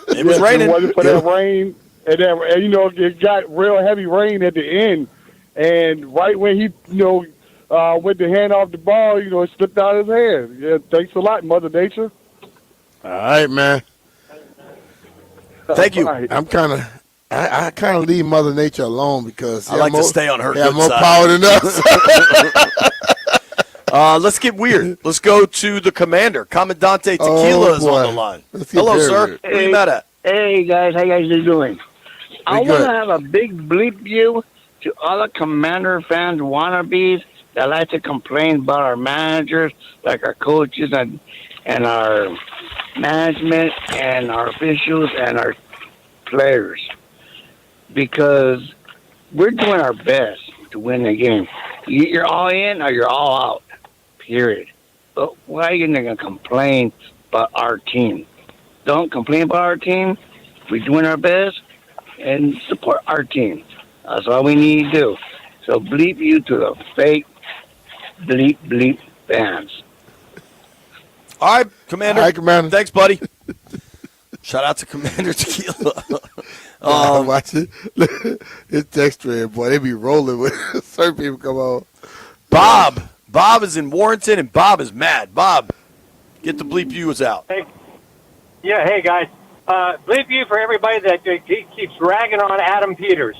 It was raining. If it wasn't for that rain, and it got real heavy rain at the end, and right when he, went to hand off the ball, it slipped out of his hand. Yeah, thanks a lot, Mother Nature. All right, man. Thank you. I'm I kind of leave Mother Nature alone because I like to stay on her They have good more side. power than us. Let's get weird. Let's go to the commander. Commandante Tequila is on the line. Hello, sir. Who you mad at? Hey, guys. How you guys doing? I want good. to have a big bleep you to all the Commander fans wannabes that like to complain about our managers, like our coaches and our management and our officials and our players. Because we're doing our best to win the game. You're all in or you're all out, period. But why are you going to complain about our team? Don't complain about our team. We're doing our best and support our team. That's all we need to do. So bleep you to the fake bleep fans. All right, Commander. All right, Commander. Thanks, buddy. Shout out to Commander Tequila. Watch it. It's text thread, boy. They be rolling with certain people come on. Bob is in Warrenton, and Bob is mad. Bob, get the bleep yous out. Hey, yeah, hey guys. Bleep you for everybody that keeps ragging on Adam Peters,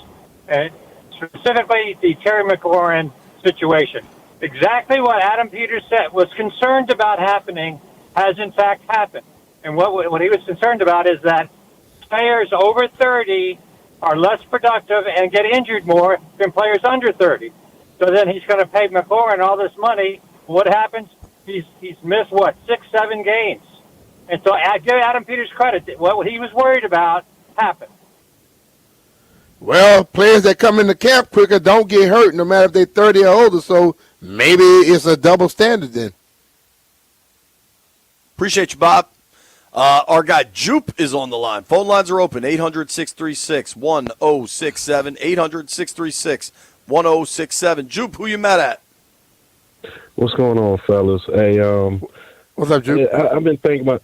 and specifically the Terry McLaurin situation. Exactly what Adam Peters said was concerned about happening has in fact happened. And what he was concerned about is that players over 30 are less productive and get injured more than players under 30. So then he's going to pay McLaurin all this money. What happens? He's missed, 6, 7 games. And so I give Adam Peters credit. What he was worried about happened. Well, players that come into camp quicker don't get hurt, no matter if they're 30 or older. So maybe it's a double standard then. Appreciate you, Bob. Our guy Jupe is on the line. Phone lines are open, 800-636-1067, 800-636-1067. Jupe, who you met at? What's going on, fellas? Hey, what's up, Jupe? I've been thinking about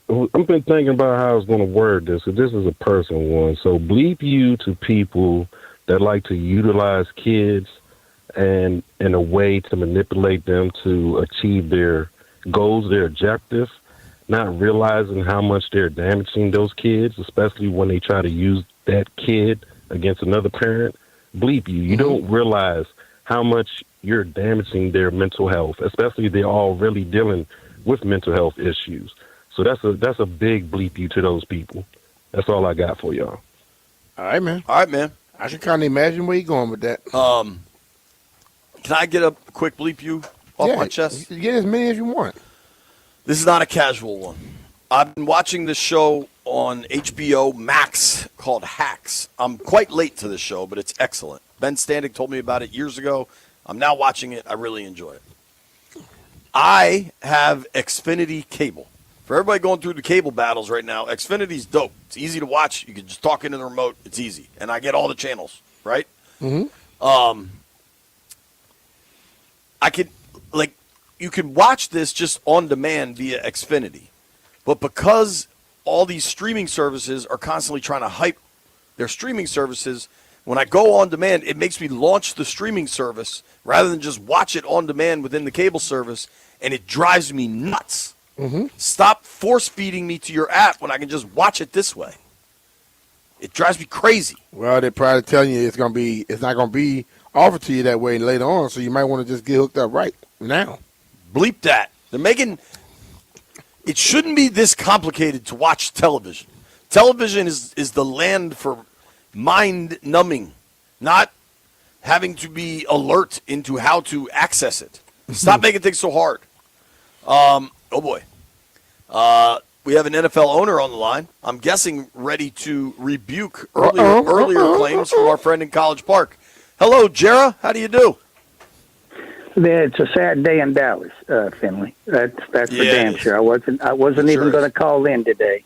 how I was going to word this. Because this is a personal one. So bleep you to people that like to utilize kids and in a way to manipulate them to achieve their goals, their objectives, not realizing how much they're damaging those kids, especially when they try to use that kid against another parent. Bleep you. You don't realize how much you're damaging their mental health, especially if they're already dealing with mental health issues. So that's a big bleep you to those people. That's all I got for y'all. All right, man. I can kind of imagine where you're going with that. Can I get a quick bleep you off my chest? Get as many as you want. This is not a casual one. I've been watching this show on HBO Max called Hacks. I'm quite late to this show, but it's excellent. Ben Standing told me about it years ago. I'm now watching it. I really enjoy it. I have Xfinity cable. For everybody going through the cable battles right now, Xfinity's dope. It's easy to watch. You can just talk into the remote. It's easy. And I get all the channels, right? Mm-hmm. You can watch this just on demand via Xfinity. But because all these streaming services are constantly trying to hype their streaming services, when I go on demand, it makes me launch the streaming service rather than just watch it on demand within the cable service, and it drives me nuts. Mm-hmm. Stop force-feeding me to your app when I can just watch it this way. It drives me crazy. Well, they're probably telling you it's not gonna be offered to you that way later on, so you might want to just get hooked up right now. Bleep that. They're making it shouldn't be this complicated to watch television. Television is the land for mind numbing, not having to be alert into how to access it. Stop making things so hard. Oh boy. We have an NFL owner on the line. I'm guessing ready to rebuke earlier claims from our friend in College Park. Hello, Jera. How do you do? It's a sad day in Dallas, Finlay. That's for damn sure. I wasn't even going to call in today,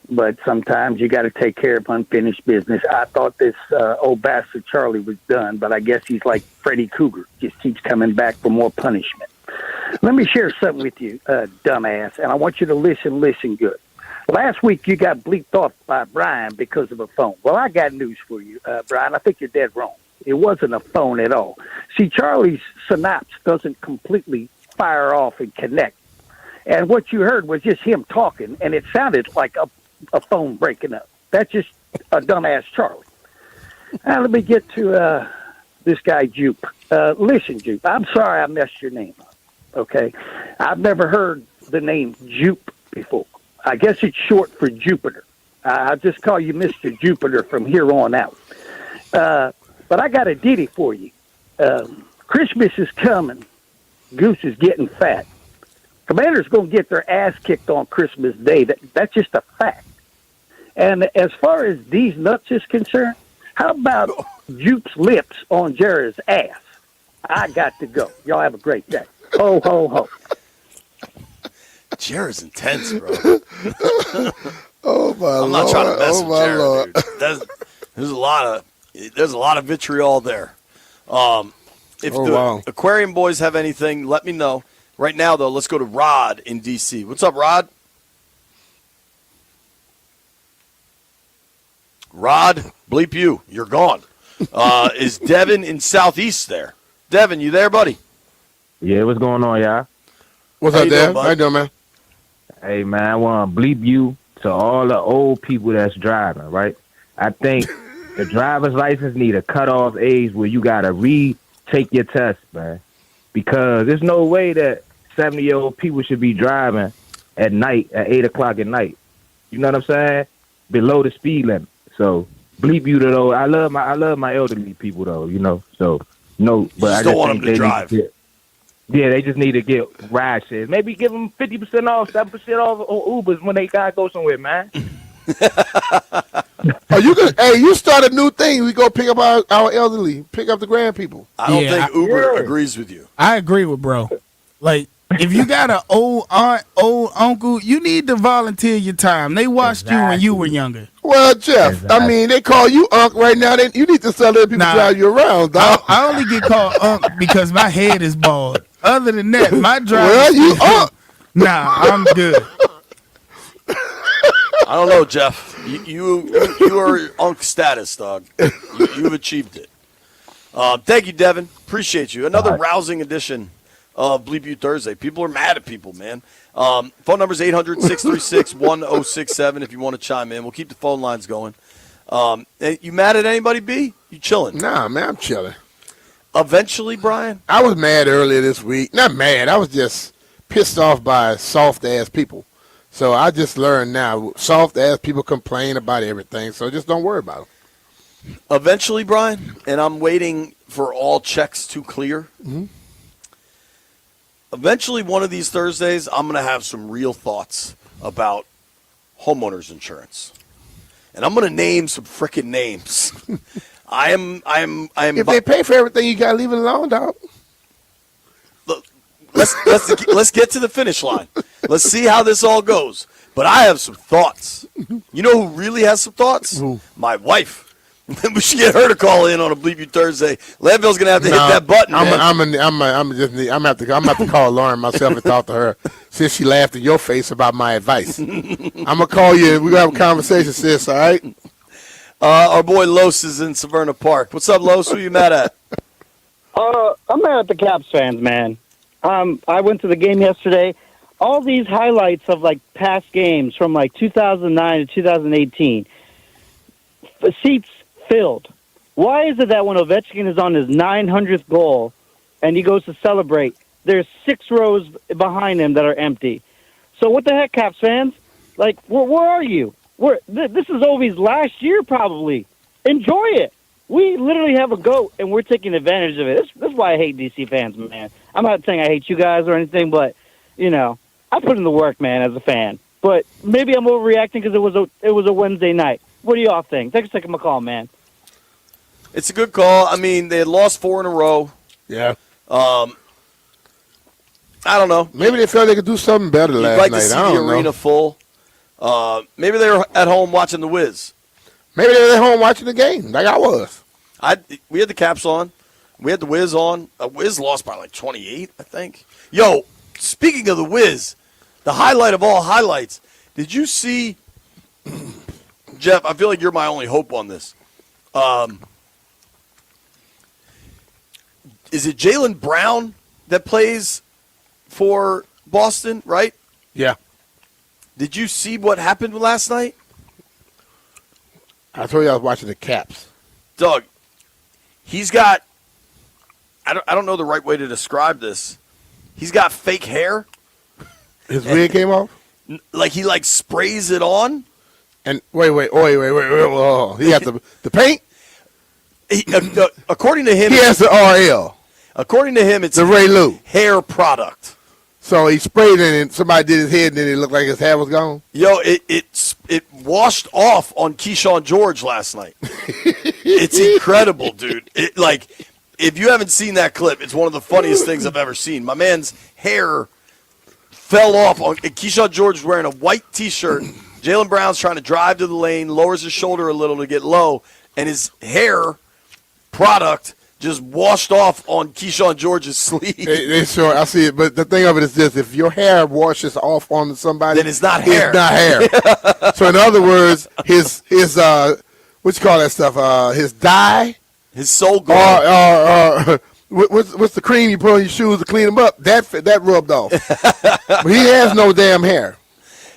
but sometimes you got to take care of unfinished business. I thought this old bastard Charlie was done, but I guess he's like Freddy Krueger, just keeps coming back for more punishment. Let me share something with you, dumbass, and I want you to listen good. Last week you got bleeped off by Brian because of a phone. Well, I got news for you, Brian. I think you're dead wrong. It wasn't a phone at all. See, Charlie's synapse doesn't completely fire off and connect. And what you heard was just him talking, and it sounded like a phone breaking up. That's just a dumbass Charlie. Now, let me get to this guy, Jupe. Listen, Jupe, I'm sorry I messed your name up, okay? I've never heard the name Jupe before. I guess it's short for Jupiter. I'll just call you Mr. Jupiter from here on out. But I got a ditty for you. Christmas is coming. Goose is getting fat. Commanders going to get their ass kicked on Christmas Day. That's just a fact. And as far as these nuts is concerned, how about Jupe's lips on Jared's ass? I got to go. Y'all have a great day. Ho, ho, ho. Jared's intense, bro. Oh, my I'm not trying to mess Lord. with Jared, dude. There's a lot of vitriol there. If the Aquarium boys have anything, let me know. Right now, though, let's go to Rod in D.C. What's up, Rod? Rod, bleep you. You're gone. Is Devin in Southeast there? Devin, you there, buddy? Yeah, what's going on, y'all? What's up, Dev? How you doing, man? Hey, man, I want to bleep you to all the old people that's driving, right? I think the driver's license need a cutoff age where you got to retake your test, man. Because there's no way that 70-year-old people should be driving at night at 8 o'clock at night. You know what I'm saying? Below the speed limit. So bleep you though. I love my elderly people though. You know. So no, but just I don't just want think them to they drive. need to yeah, they just need to get ride shares. Maybe give them 50% off, 7% off on Ubers when they gotta go somewhere, man. Oh, you could. Hey, you start a new thing. We go pick up our elderly, pick up the grand people. I don't think Uber agrees with you. I agree with bro. Like, if you got an old aunt, old uncle, you need to volunteer your time. They watched you when you were younger. Well, Jeff, I mean, they call you Unc right now. You need to start letting people drive you around, dog. I only get called Unc because my head is bald. Other than that, my drive. Well, you Unc. Nah, I'm good. I don't know, Jeff. You are Unc status, dog. You've achieved it. Thank you, Devin. Appreciate you. Another rousing edition of Bleep You Thursday. People are mad at people, man. Phone number is 800-636-1067 if you want to chime in. We'll keep the phone lines going. You mad at anybody, B? You chilling? Nah, man, I'm chilling. Eventually, Brian? I was mad earlier this week. Not mad. I was just pissed off by soft-ass people. So I just learned now, soft-ass people complain about everything, so just don't worry about them. Eventually, Brian, and I'm waiting for all checks to clear. Mm-hmm. Eventually, one of these Thursdays, I'm going to have some real thoughts about homeowners insurance. And I'm going to name some freaking names. I am. If they pay for everything, you got to leave it alone, dog. Let's get to the finish line. Let's see how this all goes. But I have some thoughts. You know who really has some thoughts? My wife. We should get her to call in on a Bleep You Thursday. Landville's gonna have to hit that button. I'm have to call Lauren myself and talk to her since she laughed in your face about my advice. I'm gonna call you. We're gonna have a conversation, sis. All right. Our boy Los is in Severna Park. What's up, Los? Who you mad at? I'm mad at the Caps fans, man. I went to the game yesterday. All these highlights of like past games from like 2009 to 2018. Seats filled. Why is it that when Ovechkin is on his 900th goal and he goes to celebrate, there's 6 rows behind him that are empty? So what the heck, Caps fans? Like, where are you? This is Ovi's last year, probably. Enjoy it. We literally have a GOAT, and we're taking advantage of it. This is why I hate DC fans, man. I'm not saying I hate you guys or anything, but, you know, I put in the work, man, as a fan. But maybe I'm overreacting because it was a Wednesday night. What do y'all think? Thanks for taking my call, man. It's a good call. I mean, they had lost 4 in a row. Yeah. I don't know. Maybe they felt they could do something better last You'd like night. to see I the don't arena know. full. Maybe they were at home watching the Wiz. Maybe they were at home watching the game, like I was. We had the Caps on. We had the Wiz on. Wiz lost by like 28, I think. Yo, speaking of the Wiz, the highlight of all highlights, did you see, Jeff, I feel like you're my only hope on this. Is it Jaylen Brown that plays for Boston, right? Yeah. Did you see what happened last night? I told you I was watching the Caps. Doug, he's got, I don't know the right way to describe this. He's got fake hair. His wig came off? Like he sprays it on. And wait. Oh, he got the paint? According to him, he has the RL. According to him, it's the Ray Lou hair product. So he sprayed it and somebody did his head and then it looked like his hair was gone? Yo, it washed off on Keyshawn George last night. It's incredible, dude. If you haven't seen that clip, it's one of the funniest things I've ever seen. My man's hair fell off. Keyshawn George was wearing a white T-shirt. Jaylen Brown's trying to drive to the lane, lowers his shoulder a little to get low, and his hair product just washed off on Keyshawn George's sleeve. They sure, I see it. But the thing of it is this: if your hair washes off on somebody, then it's not hair. It's not hair. So in other words, his what you call that stuff? His dye, his soul glow, or what's the cream you put on your shoes to clean them up? That rubbed off. But he has no damn hair.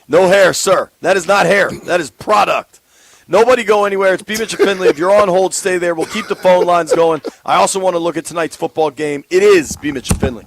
No hair, sir. That is not hair. That is product. Nobody go anywhere. It's BMitch and Finlay. If you're on hold, stay there. We'll keep the phone lines going. I also want to look at tonight's football game. It is BMitch and Finlay.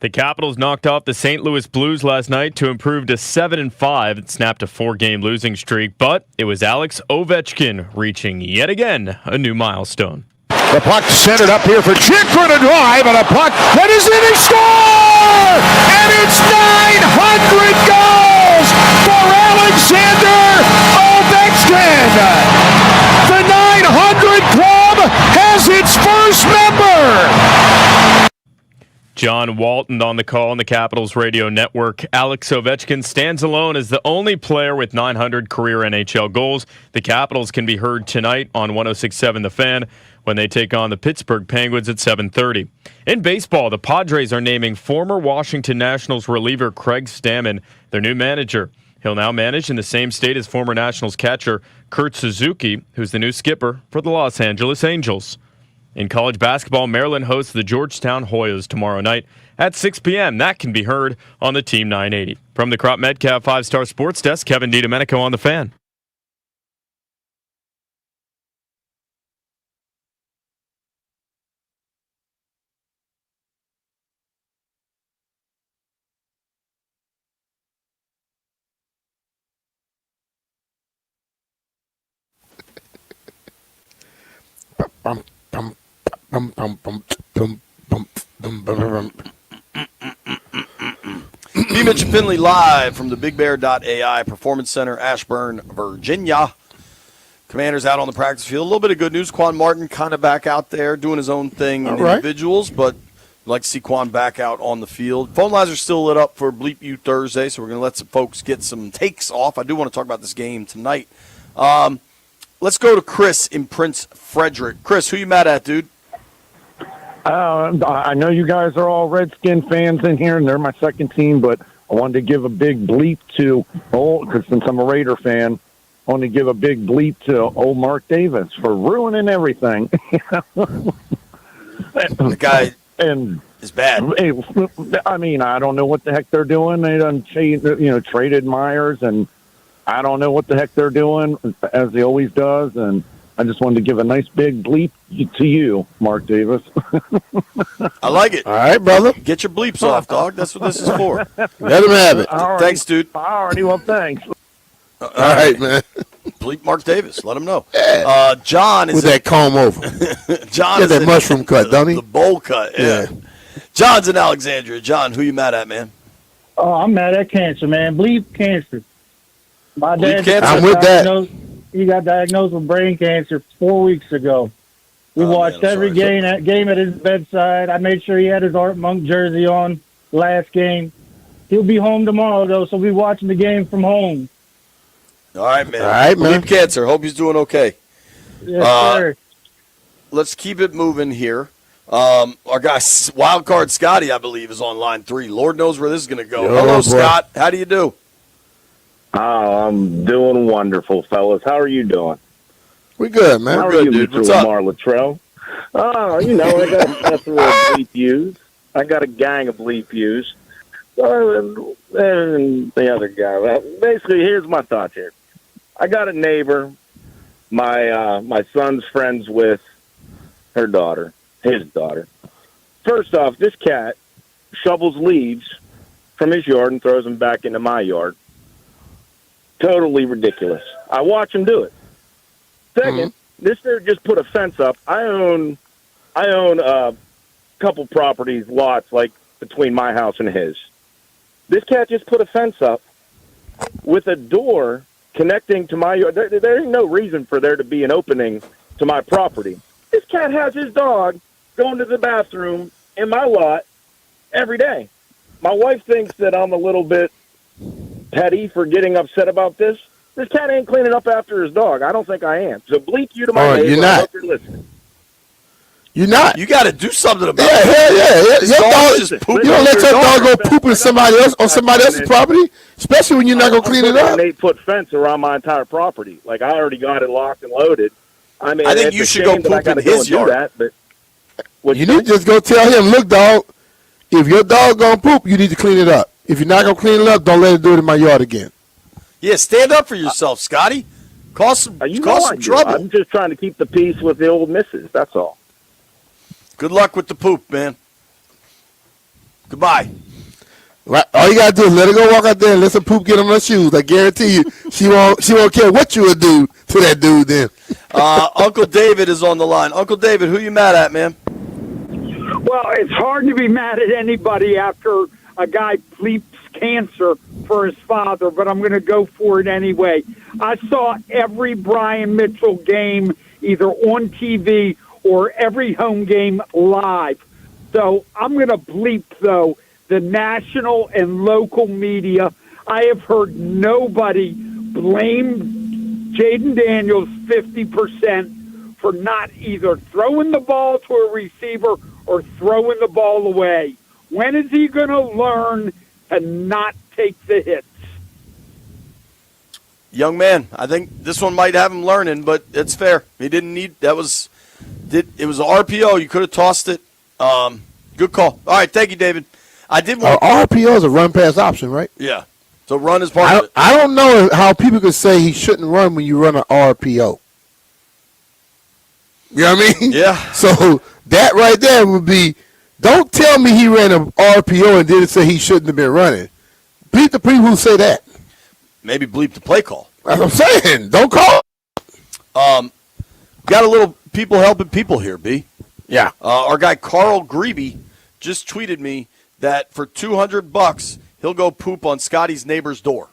The Capitals knocked off the St. Louis Blues last night to improve to 7-5 and snapped a 4-game losing streak, but it was Alex Ovechkin reaching yet again a new milestone. The puck centered up here for Chikrin to drive, and a puck that is in, he score! And it's 900 goals for Alexander Ovechkin! The 900 Club has its first member! John Walton on the call on the Capitals radio network. Alex Ovechkin stands alone as the only player with 900 career NHL goals. The Capitals can be heard tonight on 106.7 The Fan when they take on the Pittsburgh Penguins at 7:30. In baseball, the Padres are naming former Washington Nationals reliever Craig Stammen their new manager. He'll now manage in the same state as former Nationals catcher Kurt Suzuki, who's the new skipper for the Los Angeles Angels. In college basketball, Maryland hosts the Georgetown Hoyas tomorrow night at 6 p.m. That can be heard on the Team 980. From the Crop Metcalf 5-Star Sports Desk, Kevin DiDomenico on The Fan. BMitch and Finlay live from the BigBear.ai Performance Center, Ashburn, Virginia. Commanders out on the practice field. A little bit of good news. Quan Martin kind of back out there doing his own thing in individuals, but I'd like to see Quan back out on the field. Phone lines are still lit up for Bleep You Thursday, so we're going to let some folks get some takes off. I do want to talk about this game tonight. Let's go to Chris in Prince Frederick. Chris, who you mad at, dude? I know you guys are all Redskin fans in here, and they're my second team, but I wanted to give a big bleep to, because since I'm a Raider fan, I wanted to give a big bleep to old Mark Davis for ruining everything. The guy is bad. I mean, I don't know what the heck they're doing. They done traded Myers, and I don't know what the heck they're doing, as he always does, and I just wanted to give a nice big bleep to you, Mark Davis. I like it. All right, brother. Get your bleeps off, dog. That's what this is for. Let him have it. Thanks, dude. Alrighty, well, thanks. All right, man. Bleep Mark Davis. Let him know. John is with that comb over. John is that mushroom cut, don't he? The bowl cut. Yeah. John's in Alexandria. John, who you mad at, man? Oh, I'm mad at cancer, man. Bleep cancer. My Bleep dad. cancer? I'm with that. He got diagnosed with brain cancer 4 weeks ago. We watched every game at his bedside. I made sure he had his Art Monk jersey on last game. He'll be home tomorrow, though, so we'll be watching the game from home. All right, man. All right, man. Bleep cancer. Hope he's doing okay. Yes, sir. Let's keep it moving here. Our guy, Wild Card Scotty, I believe, is on line 3. Lord knows where this is going to go. Hello, Scott. How do you do? Oh, I'm doing wonderful, fellas. How are you doing? We good, man. How are good, you, dude. Mr. What's up? Lamar Latrell? Oh, I got a plethora of bleep views. I got a gang of bleep views. And the other guy. Well, basically, here's my thoughts here. I got a neighbor. My son's friends with her daughter, his daughter. First off, this cat shovels leaves from his yard and throws them back into my yard. Totally ridiculous. I watch him do it. Second, this dude just put a fence up. I own a couple properties, lots, like between my house and his. This cat just put a fence up with a door connecting to my yard. There ain't no reason for there to be an opening to my property. This cat has his dog going to the bathroom in my lot every day. My wife thinks that I'm a little bit petty for getting upset about this. This cat ain't cleaning up after his dog. I don't think I am. So bleep you to my neighbor. You're not. I hope you're listening. You're not. You got to do something about it. Yeah. Your dog just you don't let your dog go poop in somebody else on somebody else's property, especially when you're not gonna clean it up. An 8-foot fence around my entire property. Like I already got it locked and loaded. I mean, I think you should go poop in his yard. But you need to just go tell him, look, dog, if your dog gonna poop, you need to clean it up. If you're not gonna clean it up, don't let it do it in my yard again. Yeah, stand up for yourself, Scotty. Cause some trouble. I'm just trying to keep the peace with the old missus. That's all. Good luck with the poop, man. Goodbye. Right. All you gotta do is let her go walk out there and let some poop get on her shoes. I guarantee you, she won't care what you would do to that dude then. Uncle David is on the line. Uncle David, who you mad at, man? Well, it's hard to be mad at anybody after a guy bleeps cancer for his father, but I'm going to go for it anyway. I saw every Brian Mitchell game either on TV or every home game live. So I'm going to bleep, though, the national and local media. I have heard nobody blame Jaden Daniels 50% for not either throwing the ball to a receiver or throwing the ball away. When is he going to learn to not take the hits? Young man, I think this one might have him learning, but it's fair. He didn't need it was an RPO. You could have tossed it. Good call. All right, thank you, David. I did want RPO is a run pass option, right? Yeah. So run is part of it. I don't know how people could say he shouldn't run when you run an RPO. You know what I mean? Yeah. So that right there would be, don't tell me he ran an RPO and didn't say he shouldn't have been running. Bleep the people who say that. Maybe bleep the play call. That's what I'm saying. Don't call. Got a little people helping people here, B. Yeah. Our guy Carl Grebe just tweeted me that for $200 he'll go poop on Scotty's neighbor's door.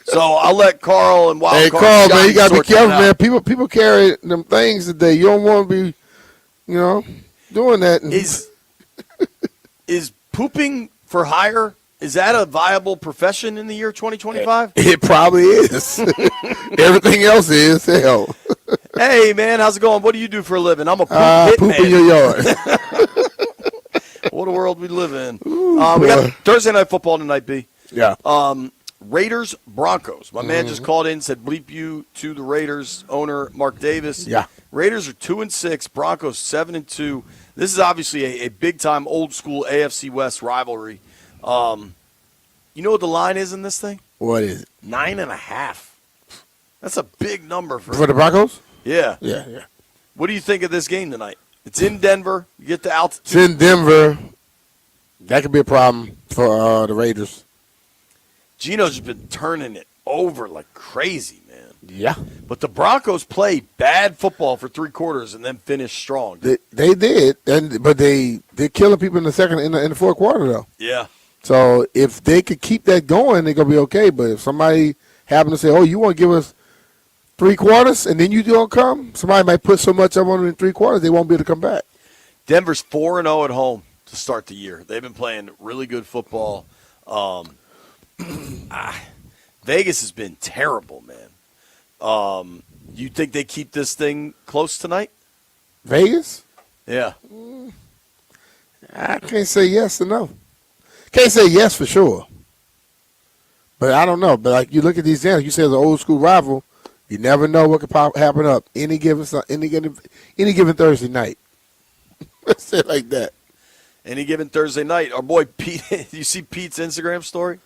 So I'll let Carl and Wild Hey, Card Carl, Scotty man, you got to be sort that careful, out. man. People carry them things today. You don't want to be, doing that. Is pooping for hire, is that a viable profession in the year 2025? It probably is. Everything else is. Hell. Hey, man, how's it going? What do you do for a living? I'm a poop Poop hitman. in your yard. What a world we live in. Ooh, we got boy. Thursday Night Football tonight, B. Yeah. Raiders Broncos. My man just called in, said bleep you to the Raiders owner Mark Davis. Yeah. Raiders are 2-6, Broncos 7-2. This is obviously a big time old school AFC West rivalry. You know what the line is in this thing? What is it? 9.5. That's a big number For the Broncos? Yeah. Yeah. What do you think of this game tonight? It's in Denver. You get the altitude. It's in Denver. That could be a problem for the Raiders. Gino's just been turning it over like crazy, man. Yeah. But the Broncos play bad football for 3 quarters and then finish strong. They did, but they're killing people in the second in the fourth quarter though. Yeah. So if they could keep that going, they're gonna be okay. But if somebody happen to say, "Oh, you want to give us 3 quarters and then you don't come," somebody might put so much up on them in 3 quarters they won't be able to come back. Denver's 4-0 at home to start the year. They've been playing really good football. Vegas has been terrible, man. You think they keep this thing close tonight? Vegas? Yeah. I can't say yes or no. Can't say yes for sure. But I don't know. But like you look at these games, you say it's an old school rival. You never know what could happen up any given Thursday night. Let's say it like that. Any given Thursday night. Our boy Pete, you see Pete's Instagram story?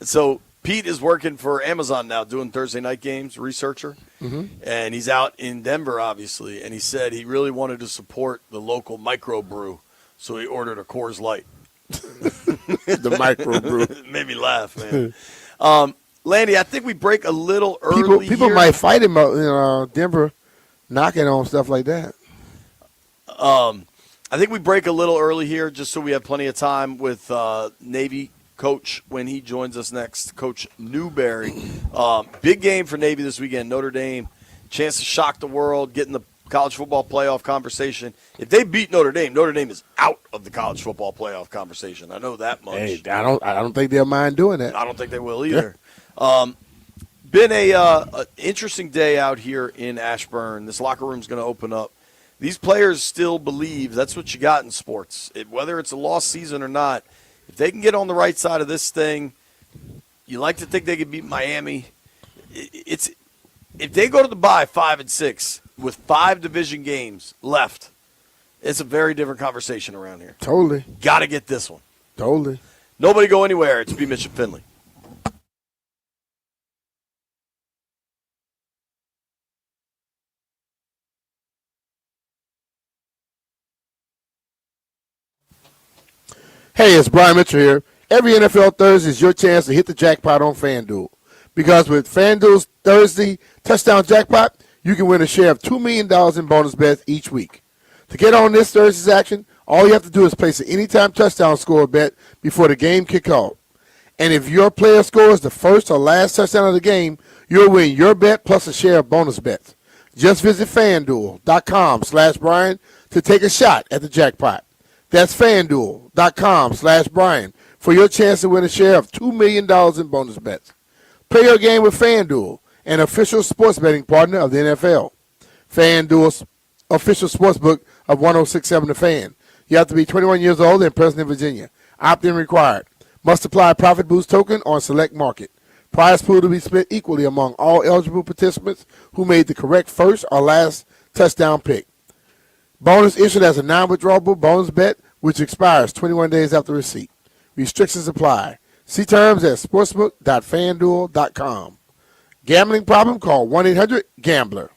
So Pete is working for Amazon now doing Thursday night games, researcher. And he's out in Denver, obviously. And he said he really wanted to support the local microbrew, so he ordered a Coors Light. The microbrew. It made me laugh, man. Landy, I think we break a little early People here. might fight him out Denver knocking on stuff like that. I think we break a little early here just so we have plenty of time with Navy coach when he joins us next, Coach Newberry. Big game for Navy this weekend, Notre Dame. Chance to shock the world, get in the college football playoff conversation. If they beat Notre Dame is out of the college football playoff conversation. I know that much. Hey, I don't think they'll mind doing that. I don't think they will either. Been a interesting day out here in Ashburn. This locker room's going to open up. These players still believe that's what you got in sports. Whether it's a lost season or not, if they can get on the right side of this thing, you like to think they could beat Miami. If they go to the bye 5-6 with 5 division games left, it's a very different conversation around here. Totally. Got to get this one. Totally. Nobody go anywhere. It's BMitch and Finlay. Hey, it's Brian Mitchell here. Every NFL Thursday is your chance to hit the jackpot on FanDuel. Because with FanDuel's Thursday touchdown jackpot, you can win a share of $2 million in bonus bets each week. To get on this Thursday's action, all you have to do is place an anytime touchdown score bet before the game kicks off. And if your player scores the first or last touchdown of the game, you'll win your bet plus a share of bonus bets. Just visit FanDuel.com/Brian to take a shot at the jackpot. That's FanDuel.com/Brian for your chance to win a share of $2 million in bonus bets. Play your game with FanDuel, an official sports betting partner of the NFL. FanDuel's official sportsbook of 106.7 The Fan. You have to be 21 years old and present in Virginia. Opt-in required. Must apply a profit boost token on select market. Prize pool to be split equally among all eligible participants who made the correct first or last touchdown pick. Bonus issued as a non-withdrawable bonus bet, which expires 21 days after receipt. Restrictions apply. See terms at sportsbook.fanduel.com. Gambling problem? Call 1-800-GAMBLER.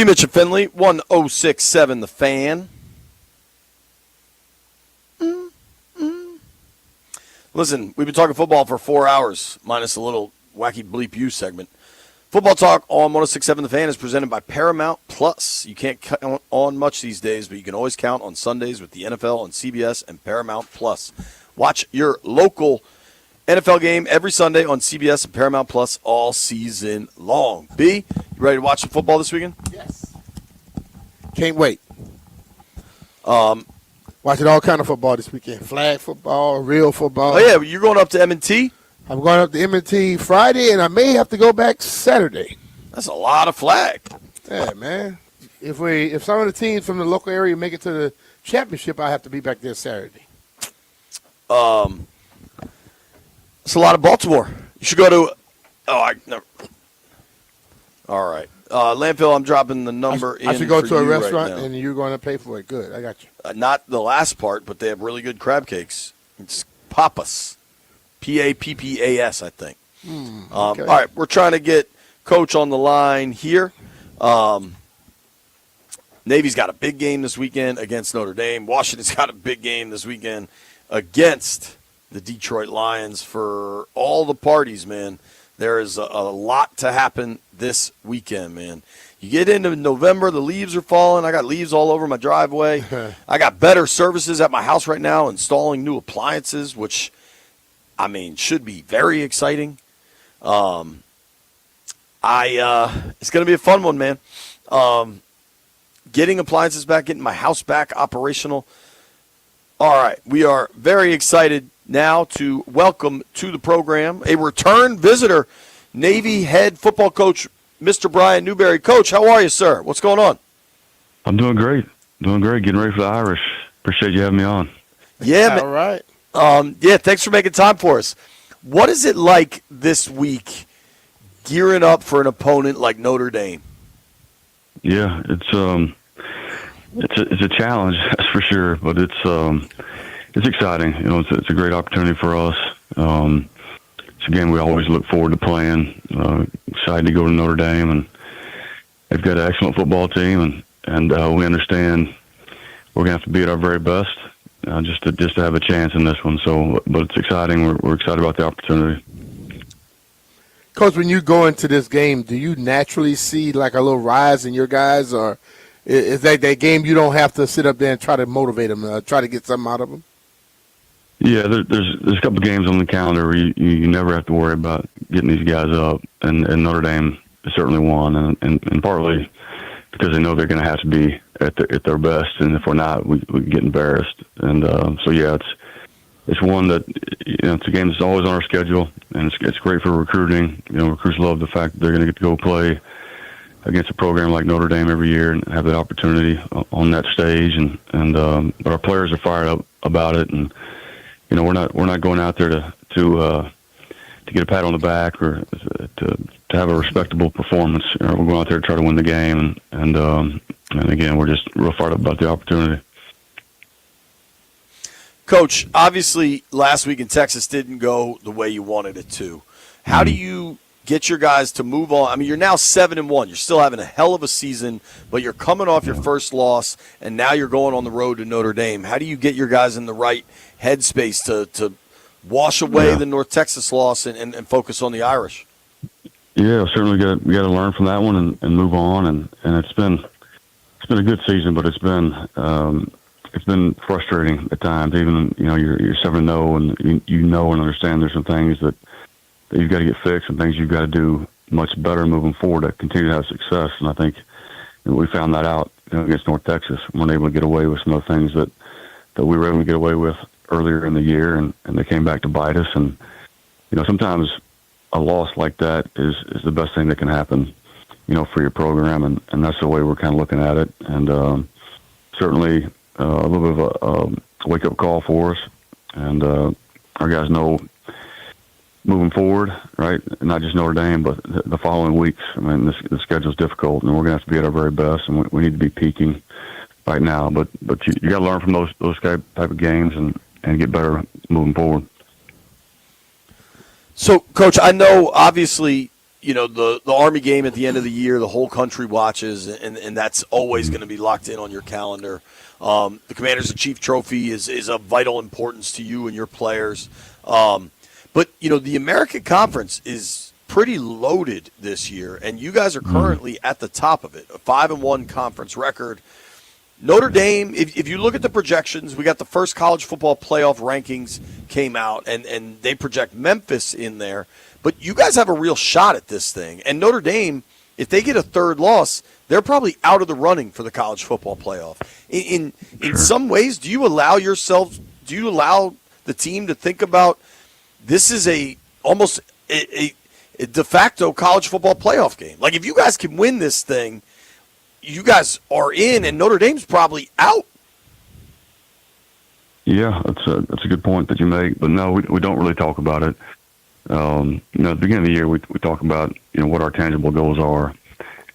BMitch and Finlay, 1067 The Fan. Listen, we've been talking football for 4 hours, minus a little wacky bleep you segment. Football Talk on 1067 The Fan is presented by Paramount Plus. You can't count on much these days, but you can always count on Sundays with the NFL on CBS and Paramount Plus. Watch your local NFL game every Sunday on CBS and Paramount Plus all season long. B, you ready to watch some football this weekend? Yes. Can't wait. Watching all kind of football this weekend. Flag football, real football. Oh, yeah, you're going up to M&T? I'm going up to M&T Friday, and I may have to go back Saturday. That's a lot of flag. Yeah, man. If some of the teams from the local area make it to the championship, I have to be back there Saturday. It's a lot of Baltimore. You should go to. Never. All right, landfill. I'm dropping the number in. I should go for to a you restaurant, right now. and you're going to pay for it. Good, I got you. Not the last part, but they have really good crab cakes. It's Pappas, Pappas, I think. Okay. All right, we're trying to get Coach on the line here. Navy's got a big game this weekend against Notre Dame. Washington's got a big game this weekend against the Detroit Lions. For all the parties, man, there is a lot to happen this weekend, man. You get into November, the leaves are falling. I got leaves all over my driveway. I got better services at my house right now, installing new appliances, which, I mean, should be very exciting. It's going to be a fun one, man. Getting appliances back, getting my house back operational. All right, we are very excited now to welcome to the program a return visitor, Navy head football coach, Mr. Brian Newberry. Coach, how are you, sir? What's going on? I'm doing great. Getting ready for the Irish. Appreciate you having me on. Yeah, man. All right. Yeah, thanks for making time for us. What is it like this week gearing up for an opponent like Notre Dame? Yeah, it's a challenge, that's for sure, but it's exciting. You know, it's a great opportunity for us. It's a game we always look forward to playing. Excited to go to Notre Dame, and they've got an excellent football team, and we understand we're gonna have to be at our very best just to have a chance in this one. So, but it's exciting. We're excited about the opportunity. Coach, when you go into this game, do you naturally see like a little rise in your guys, or is that game you don't have to sit up there and try to motivate them, try to get something out of them? Yeah, there's a couple of games on the calendar where you never have to worry about getting these guys up, and Notre Dame is certainly one, and partly because they know they're going to have to be at their best, and if we're not, we get embarrassed. And so yeah, it's one that, you know, it's a game that's always on our schedule, and it's great for recruiting. You know, recruits love the fact that they're going to get to go play against a program like Notre Dame every year and have that opportunity on that stage, but our players are fired up about it, and you know, we're not going out there to get a pat on the back or to have a respectable performance. You know, we're going out there to try to win the game, and again, we're just real fired up about the opportunity. Coach, obviously last week in Texas didn't go the way you wanted it to. How do you get your guys to move on? I mean, you're now 7-1. You're still having a hell of a season, but you're coming off your first loss, and now you're going on the road to Notre Dame. How do you get your guys in the right headspace to wash away the North Texas loss and focus on the Irish? Yeah, certainly we got to learn from that one and move on. And it's been a good season, but it's been frustrating at times. Even, you know, you're 7-0, and you know and understand there's some things that you've got to get fixed and things you've got to do much better moving forward to continue to have success. And I think we found that out, you know, against North Texas. We weren't able to get away with some of the things that we were able to get away with earlier in the year, and they came back to bite us. And, you know, sometimes a loss like that is the best thing that can happen, you know, for your program, and that's the way we're kind of looking at it. And certainly a little bit of a wake-up call for us. And our guys know moving forward, right, not just Notre Dame, but the following weeks. I mean, the schedule's difficult, and we're going to have to be at our very best, and we need to be peaking right now. But you got to learn from those type of games and get better moving forward. So, Coach, I know obviously the Army game at the end of the year, the whole country watches, and that's always going to be locked in on your calendar. The Commanders in Chief Trophy is of vital importance to you and your players. But the American Conference is pretty loaded this year, and you guys are currently at the top of it, a 5-1 conference record. Notre Dame, if you look at the projections, we got the first college football playoff rankings came out, and they project Memphis in there. But you guys have a real shot at this thing. And Notre Dame, if they get a third loss, they're probably out of the running for the college football playoff. In some ways, do you allow the team to think about this is almost a de facto college football playoff game? Like, if you guys can win this thing, you guys are in, and Notre Dame's probably out. Yeah, that's a good point that you make. But no, we don't really talk about it. At the beginning of the year, we talk about what our tangible goals are,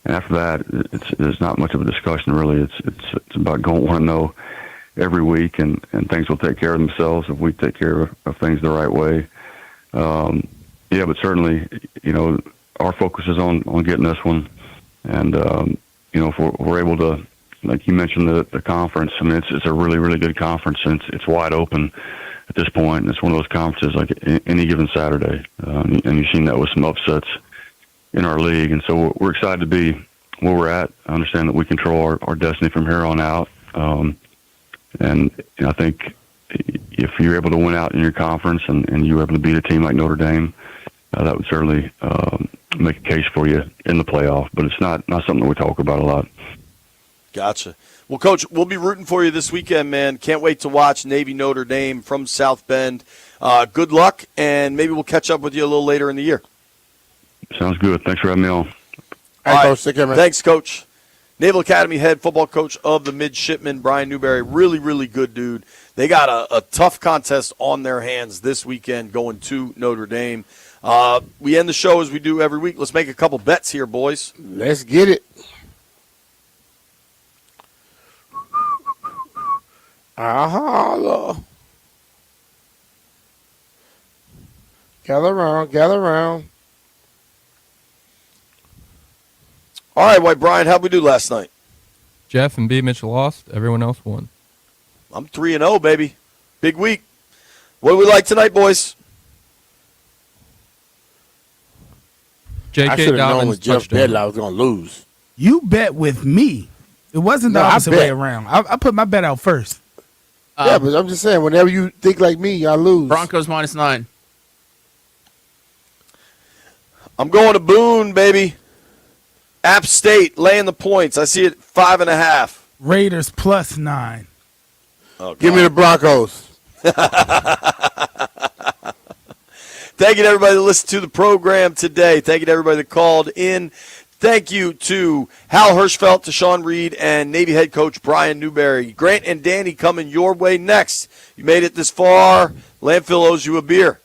and after that, there's not much of a discussion really. It's about want to know every week, and things will take care of themselves if we take care of things the right way. But certainly, our focus is on getting this one, and if we're able to, like you mentioned, the conference. I mean, it's a really, really good conference, and it's wide open at this point. And it's one of those conferences like any given Saturday, and you've seen that with some upsets in our league. And so we're excited to be where we're at. I understand that we control our destiny from here on out. And I think if you're able to win out in your conference and you're able to beat a team like Notre Dame, that would certainly make a case for you in the playoff. But it's not something that we talk about a lot. Gotcha. Well, Coach, we'll be rooting for you this weekend, man. Can't wait to watch Navy Notre Dame from South Bend. Good luck, and maybe we'll catch up with you a little later in the year. Sounds good. Thanks for having me on. All right, Coach. Take care, man. Thanks, Coach. Naval Academy head football coach of the midshipmen, Brian Newberry. Really, really good dude. They got a tough contest on their hands this weekend going to Notre Dame. We end the show as we do every week. Let's make a couple bets here, boys. Let's get it. Gather around. All right, White Brian, how'd we do last night? Jeff and BMitch lost. Everyone else won. I'm 3-0, baby. Big week. What do we like tonight, boys? I should have known with Jeff bet I was going to lose. You bet with me. It wasn't the opposite way around. I put my bet out first. Yeah, but I'm just saying, whenever you think like me, I lose. Broncos -9. I'm going to Boone, baby. App State laying the points. I see it 5.5. Raiders +9. Oh, give me the Broncos. Thank you to everybody that listened to the program today. Thank you to everybody that called in. Thank you to Hal Hirschfeld, to Sean Reed, and Navy head coach Brian Newberry. Grant and Danny coming your way next. You made it this far. Landfill owes you a beer.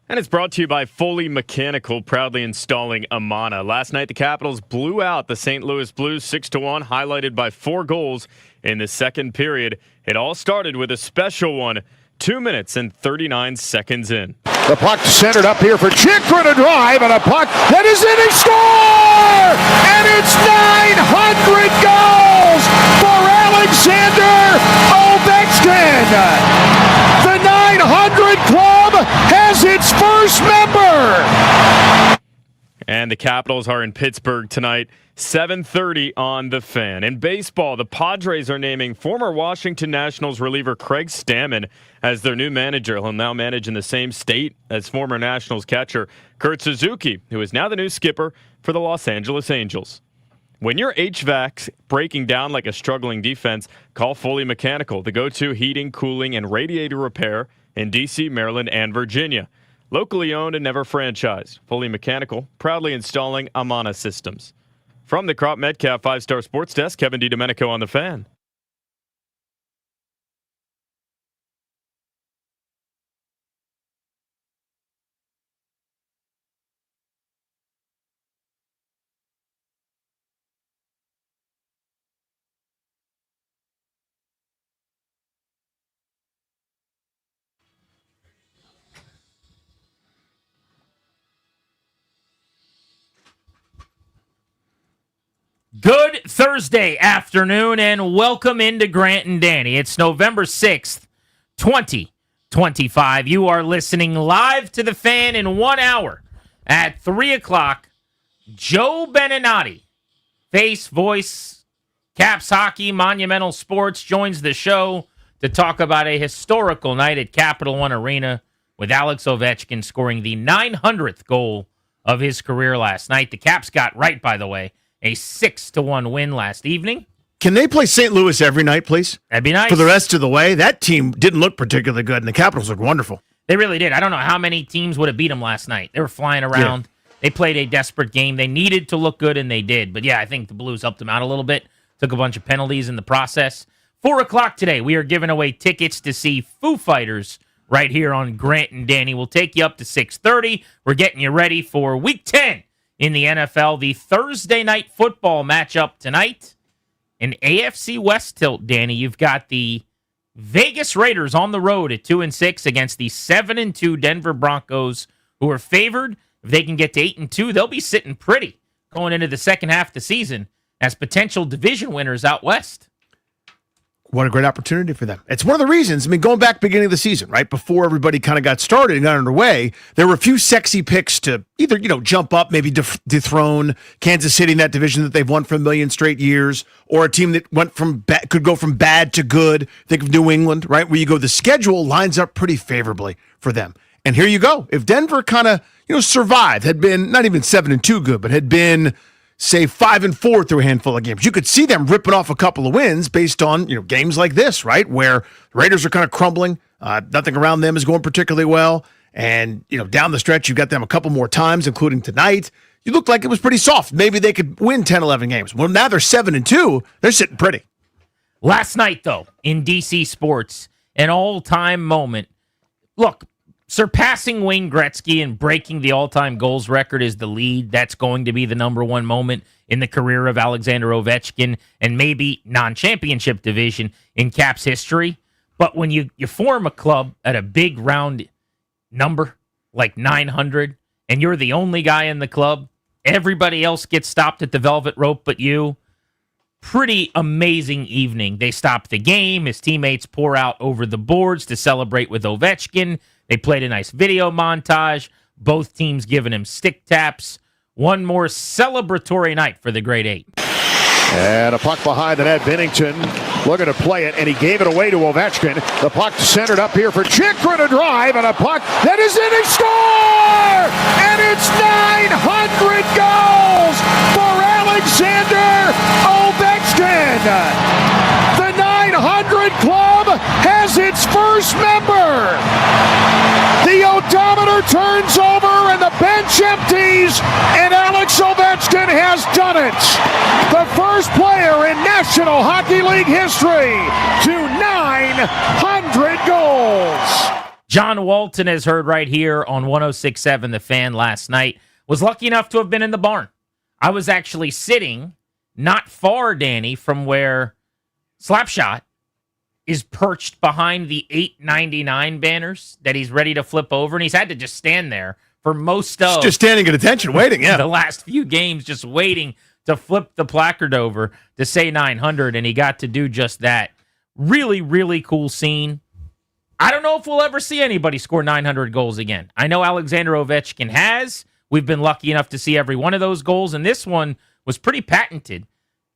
And it's brought to you by Foley Mechanical, proudly installing Amana. Last night, the Capitals blew out the St. Louis Blues 6-1, highlighted by 4 goals in the second period. It all started with a special one, 2 minutes and 39 seconds in. The puck centered up here for Chikrin to drive, and a puck that is in, he score! And it's 900 goals for Alexander Ovechkin! The 900 Club has its first member! And the Capitals are in Pittsburgh tonight, 7:30 on The Fan. In baseball, the Padres are naming former Washington Nationals reliever Craig Stammen as their new manager. He'll now manage in the same state as former Nationals catcher Kurt Suzuki, who is now the new skipper for the Los Angeles Angels. When your HVAC's breaking down like a struggling defense, call Foley Mechanical, the go-to heating, cooling, and radiator repair in D.C., Maryland, and Virginia. Locally owned and never franchised. Foley Mechanical, proudly installing Amana systems. From the Crop Metcalf 5-Star Sports Desk, Kevin DiDomenico on The Fan. Good Thursday afternoon and welcome into Grant and Danny. It's November 6th, 2025. You are listening live to The Fan in 1 hour at 3 o'clock. Joe Beninati, face, voice, Caps Hockey, Monumental Sports, joins the show to talk about a historical night at Capital One Arena with Alex Ovechkin scoring the 900th goal of his career last night. The Caps got right, by the way, a 6-1 win last evening. Can they play St. Louis every night, please? That'd be nice. For the rest of the way. That team didn't look particularly good, and the Capitals looked wonderful. They really did. I don't know how many teams would have beat them last night. They were flying around. Yeah. They played a desperate game. They needed to look good, and they did. But, yeah, I think the Blues helped them out a little bit. Took a bunch of penalties in the process. 4 o'clock today, we are giving away tickets to see Foo Fighters right here on Grant and Danny. We'll take you up to 6:30. We're getting you ready for Week 10 in the NFL. The Thursday night football matchup tonight. An AFC West tilt, Danny. You've got the Vegas Raiders on the road at 2-6 against the 7-2 Denver Broncos, who are favored. If they can get to 8-2, they'll be sitting pretty going into the second half of the season as potential division winners out west. What a great opportunity for them. It's one of the reasons, going back beginning of the season, right, before everybody kind of got started and got underway, there were a few sexy picks to either, jump up, maybe dethrone Kansas City in that division that they've won for a million straight years, or a team that could go from bad to good. Think of New England, right, where you go, the schedule lines up pretty favorably for them. And here you go. If Denver kind of, survived, had been not even 7-2 good, but had been, say, 5-4 through a handful of games, you could see them ripping off a couple of wins based on games like this, right, where the Raiders are kind of crumbling. Nothing around them is going particularly well, and down the stretch you got them a couple more times, including tonight. You looked like it was pretty soft. Maybe they could win 10, 11 games. Well, now they're 7-2. They're sitting pretty. Last night, though, in DC sports, an all-time moment. Look, surpassing Wayne Gretzky and breaking the all-time goals record is the lead. That's going to be the number one moment in the career of Alexander Ovechkin and maybe non-championship division in Caps history. But when you form a club at a big round number like 900 and you're the only guy in the club, everybody else gets stopped at the velvet rope but you. Pretty amazing evening. They stop the game. His teammates pour out over the boards to celebrate with Ovechkin. They played a nice video montage. Both teams giving him stick taps. One more celebratory night for the Great Eight. And a puck behind the net. Binnington looking to play it, and he gave it away to Ovechkin. The puck centered up here for Chikrin to drive, and a puck that is in, he score! And it's 900 goals for Alexander Ovechkin! The 900 Club has its first member! The odometer turns over and the bench empties, and Alex Ovechkin has done it. The first player in National Hockey League history to 900 goals. John Walton, as heard right here on 106.7 The Fan last night, was lucky enough to have been in the barn. I was actually sitting not far, Danny, from where Slapshot is perched behind the $8.99 banners that he's ready to flip over, and he's had to just stand there for most of just standing at attention, waiting, yeah. the last few games, just waiting to flip the placard over to say 900, and he got to do just that. Really, really cool scene. I don't know if we'll ever see anybody score 900 goals again. I know Alexander Ovechkin has. We've been lucky enough to see every one of those goals, and this one was pretty patented.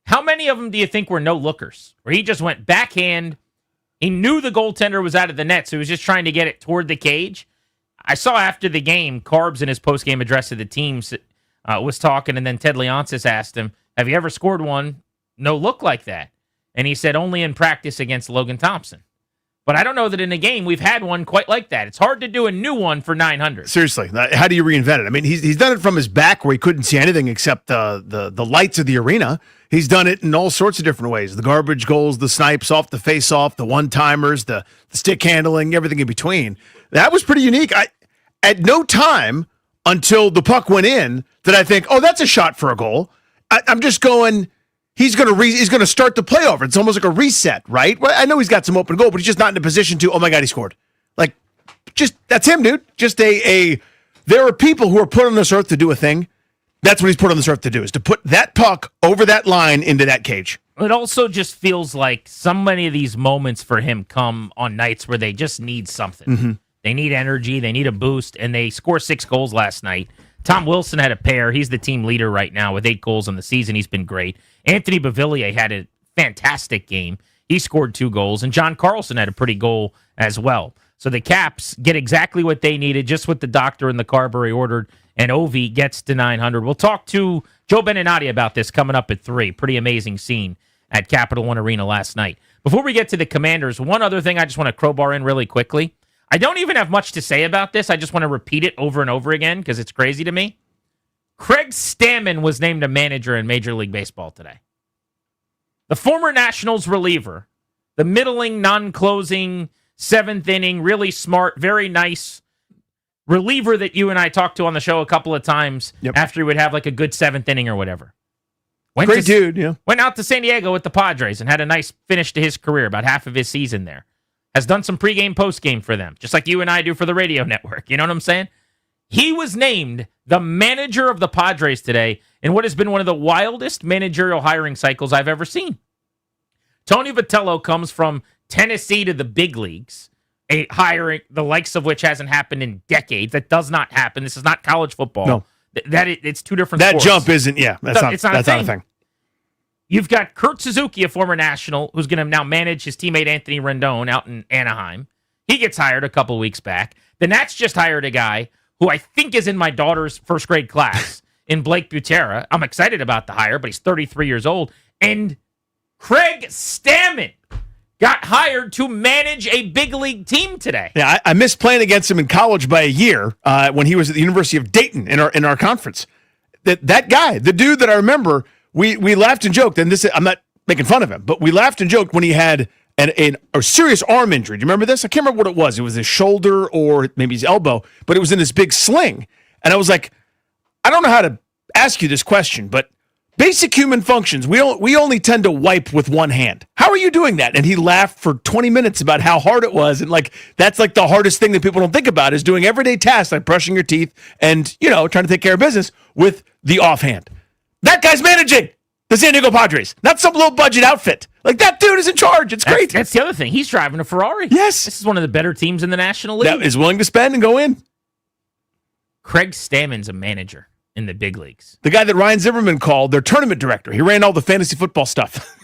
How many of them do you think were no-lookers? Where he just went backhand, he knew the goaltender was out of the net, so he was just trying to get it toward the cage. I saw after the game, Carbs in his post-game address to the teams was talking, and then Ted Leonsis asked him, have you ever scored one no-look like that? And he said, only in practice against Logan Thompson. But I don't know that in a game we've had one quite like that. It's hard to do a new one for 900. Seriously, how do you reinvent it? I mean, he's done it from his back where he couldn't see anything except the lights of the arena. He's done it in all sorts of different ways. The garbage goals, the snipes off the face-off, the one-timers, the stick handling, everything in between. That was pretty unique. At no time until the puck went in did I think, oh, that's a shot for a goal. I'm just going... He's going to start the play over. It's almost like a reset, right? Well, I know he's got some open goal, but he's just not in a position to, oh my God, he scored. Like, just, that's him, dude. Just there are people who are put on this earth to do a thing. That's what he's put on this earth to do, is to put that puck over that line into that cage. It also just feels like so many of these moments for him come on nights where they just need something. Mm-hmm. They need energy, they need a boost, and they score 6 goals last night. Tom Wilson had a pair. He's the team leader right now with 8 goals on the season. He's been great. Anthony Beauvillier had a fantastic game. He scored 2 goals, and John Carlson had a pretty goal as well. So the Caps get exactly what they needed, just what the doctor and the Carberry ordered, and Ovi gets to 900. We'll talk to Joe Beninati about this coming up at 3. Pretty amazing scene at Capital One Arena last night. Before we get to the Commanders, one other thing I just want to crowbar in really quickly. I don't even have much to say about this. I just want to repeat it over and over again because it's crazy to me. Craig Stammen was named a manager in Major League Baseball today. The former Nationals reliever, the middling, non-closing, 7th inning, really smart, very nice reliever that you and I talked to on the show a couple of times after he would have like a good 7th inning or whatever. Great dude, yeah. Went out to San Diego with the Padres and had a nice finish to his career, about half of his season there. Has done some pregame, postgame for them, just like you and I do for the radio network. You know what I'm saying? He was named the manager of the Padres today in what has been one of the wildest managerial hiring cycles I've ever seen. Tony Vitello comes from Tennessee to the big leagues, a hiring the likes of which hasn't happened in decades. That does not happen. This is not college football. No. It's two different That sports. jump isn't, that's not a thing. You've got Kurt Suzuki, a former National, who's going to now manage his teammate Anthony Rendon out in Anaheim. He gets hired a couple weeks back. The Nats just hired a guy who I think is in my daughter's first grade class in Blake Butera. I'm excited about the hire, but he's 33 years old. And Craig Stammen got hired to manage a big league team today. Yeah, I missed playing against him in college by a year when he was at the University of Dayton in our conference. That guy, the dude that I remember, we laughed and joked, and I'm not making fun of him, but we laughed and joked when he had a serious arm injury. Do you remember this? I can't remember what it was. It was his shoulder or maybe his elbow, but it was in this big sling. And I was like, I don't know how to ask you this question, but basic human functions, we only tend to wipe with one hand. How are you doing that? And he laughed for 20 minutes about how hard it was. And like, that's like the hardest thing that people don't think about is doing everyday tasks like brushing your teeth and, trying to take care of business with the offhand. That guy's managing the San Diego Padres, not some low budget outfit. Like, that dude is in charge. It's great. That's the other thing. He's driving a Ferrari. Yes. This is one of the better teams in the National League. That is willing to spend and go in. Craig Stammen's a manager in the big leagues. The guy that Ryan Zimmerman called their tournament director. He ran all the fantasy football stuff.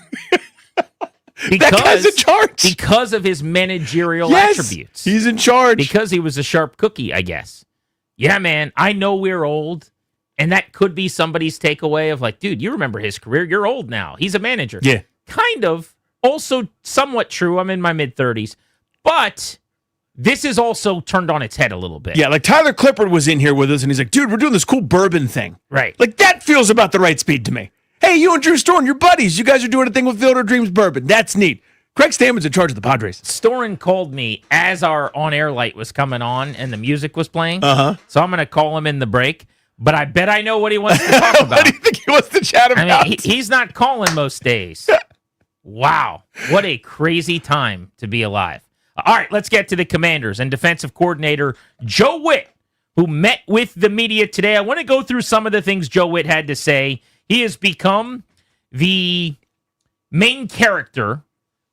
That guy's in charge. Because of his managerial Yes, attributes. He's in charge. Because he was a sharp cookie, I guess. Yeah, man, I know we're old, and that could be somebody's takeaway of like, dude, you remember his career. You're old now. He's a manager. Yeah. Kind of. Also somewhat true. I'm in my mid-30s. But this is also turned on its head a little bit. Yeah, like Tyler Clippard was in here with us, and he's like, dude, we're doing this cool bourbon thing. Right. Like, that feels about the right speed to me. Hey, you and Drew Storm, you're buddies. You guys are doing a thing with Field of Dreams bourbon. That's neat. Craig Stammen's in charge of the Padres. Storin called me as our on-air light was coming on and the music was playing. Uh-huh. So I'm going to call him in the break. But I bet I know what he wants to talk about. What do you think he wants to chat about? I mean, he's not calling most days. Wow. What a crazy time to be alive. All right, let's get to the Commanders and defensive coordinator Joe Witt, who met with the media today. I want to go through some of the things Joe Witt had to say. He has become the main character,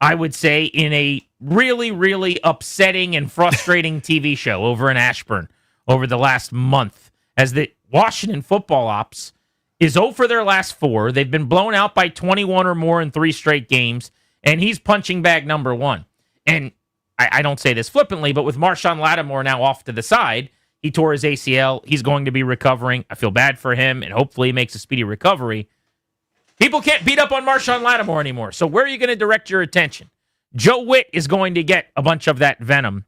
I would say, in a really, really upsetting and frustrating TV show over in Ashburn over the last month, as the Washington football ops is 0 for their last 4. They've been blown out by 21 or more in 3 straight games, and he's punching bag number 1. And I don't say this flippantly, but with Marshawn Lattimore now off to the side, he tore his ACL. He's going to be recovering. I feel bad for him, and hopefully he makes a speedy recovery. People can't beat up on Marshawn Lattimore anymore, so where are you going to direct your attention? Joe Witt is going to get a bunch of that venom.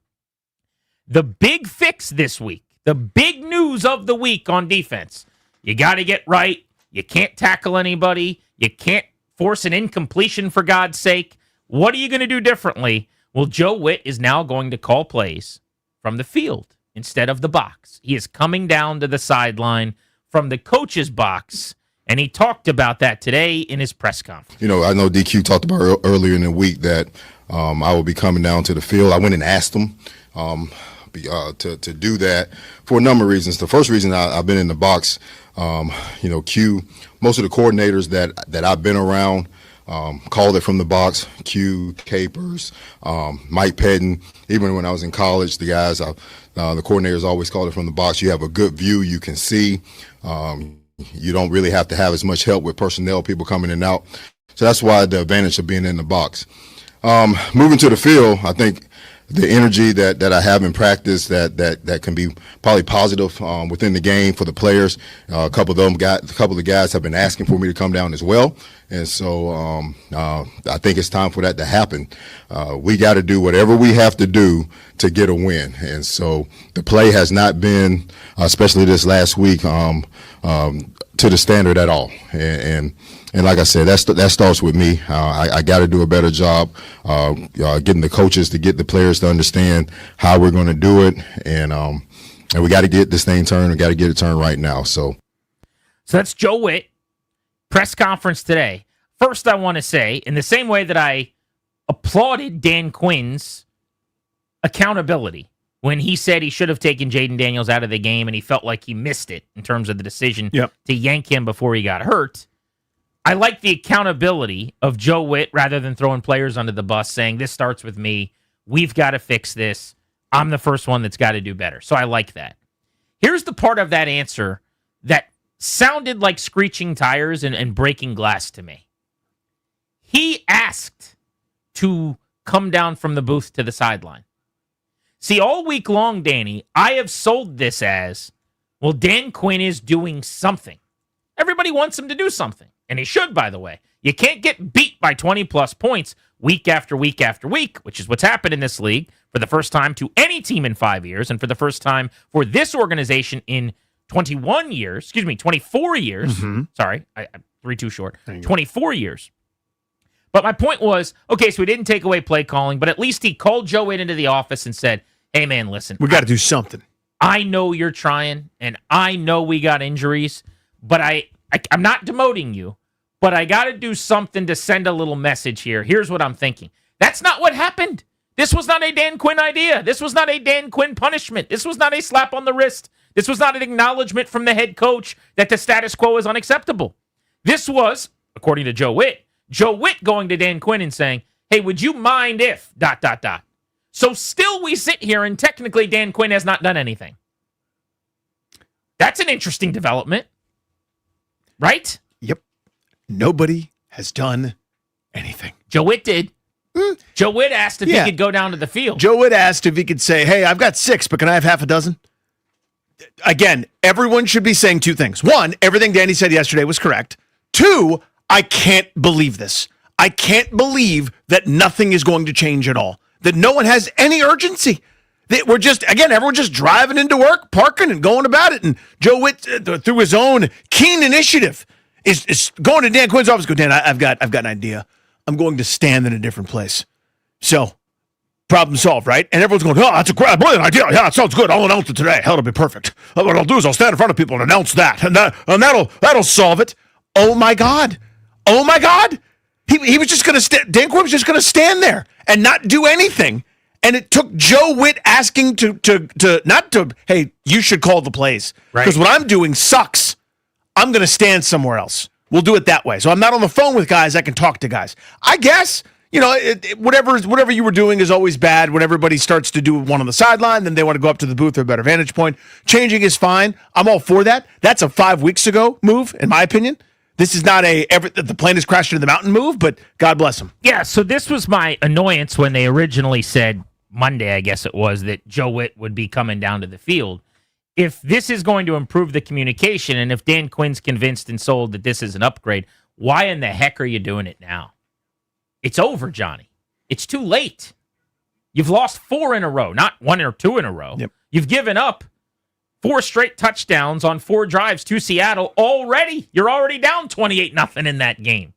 The big fix this week, the big news of the week on defense, you got to get right. You can't tackle anybody. You can't force an incompletion, for God's sake. What are you going to do differently? Well, Joe Witt is now going to call plays from the field instead of the box. He is coming down to the sideline from the coach's box, and he talked about that today in his press conference. You know, I know DQ talked about earlier in the week that I will be coming down to the field. I went and asked him to do that for a number of reasons. The first reason I've been in the box, Q, most of the coordinators that I've been around called it from the box. Q, Capers, Mike Pettin. Even when I was in college, the guys, the coordinators always called it from the box. You have a good view. You can see. You don't really have to have as much help with personnel, people coming in and out. So that's why the advantage of being in the box. Moving to the field, I think the energy that I have in practice that can be probably positive within the game for the players. A couple of the guys have been asking for me to come down as well, and so I think it's time for that to happen. We got to do whatever we have to do to get a win, and so the play has not been, especially this last week, to the standard at all, and like I said, that starts with me. I got to do a better job getting the coaches to get the players to understand how we're going to do it, and we got to get this thing turned. We got to get it turned right now. So that's Joe Witt, press conference today. First, I want to say, in the same way that I applauded Dan Quinn's accountability when he said he should have taken Jaden Daniels out of the game and he felt like he missed it in terms of the decision to yank him before he got hurt, I like the accountability of Joe Witt rather than throwing players under the bus, saying this starts with me. We've got to fix this. I'm the first one that's got to do better. So I like that. Here's the part of that answer that sounded like screeching tires and breaking glass to me. He asked to come down from the booth to the sideline. See, all week long, Danny, I have sold this as, well, Dan Quinn is doing something. Everybody wants him to do something. And he should, by the way. You can't get beat by 20-plus points week after week after week, which is what's happened in this league for the first time to any team in 5 years, and for the first time for this organization in 24 years. Mm-hmm. Sorry, I'm 3 too short. 24 years. But my point was, okay, so he didn't take away play calling, but at least he called Joe Witt into the office and said, hey, man, listen. We got to do something. I know you're trying, and I know we got injuries, but I'm not demoting you. But I got to do something to send a little message here. Here's what I'm thinking. That's not what happened. This was not a Dan Quinn idea. This was not a Dan Quinn punishment. This was not a slap on the wrist. This was not an acknowledgement from the head coach that the status quo is unacceptable. This was, according to Joe Witt going to Dan Quinn and saying, hey, would you mind if ... So still we sit here and technically Dan Quinn has not done anything. That's an interesting development. Right? Yep. Nobody has done anything. Joe Witt did. Joe Witt asked if he could go down to the field. Joe Witt asked if he could say, hey, I've got 6, but can I have half a dozen? Again, everyone should be saying 2 things. 1, everything Danny said yesterday was correct. 2, I can't believe this. I can't believe that nothing is going to change at all. That no one has any urgency. That we're just, again, everyone's just driving into work, parking, and going about it. And Joe Witt, through his own keen initiative, is going to Dan Quinn's office. Go, Dan, I've got an idea. I'm going to stand in a different place. So, problem solved, right? And everyone's going, oh, that's a great, brilliant idea. Yeah, it sounds good. I'll announce it today. Hell, it'll be perfect. What I'll do is I'll stand in front of people and announce that. And that'll solve it. Oh, my God. Oh, my God. He was just going to Dan Quinn was just going to stand there and not do anything. And it took Joe Witt asking hey, you should call the plays. Because what I'm doing sucks. I'm going to stand somewhere else. We'll do it that way. So I'm not on the phone with guys. I can talk to guys. I guess, whatever you were doing is always bad. When everybody starts to do one on the sideline, then they want to go up to the booth or a better vantage point. Changing is fine. I'm all for that. That's a 5 weeks ago move, in my opinion. This is not the plane has crashed into the mountain move, but God bless him. Yeah, so this was my annoyance when they originally said, Monday, I guess it was, that Joe Witt would be coming down to the field. If this is going to improve the communication, and if Dan Quinn's convinced and sold that this is an upgrade, why in the heck are you doing it now? It's over, Johnny. It's too late. You've lost 4 in a row, not 1 or 2 in a row. Yep. You've given up 4 straight touchdowns on 4 drives to Seattle already. You're already down 28-0 in that game.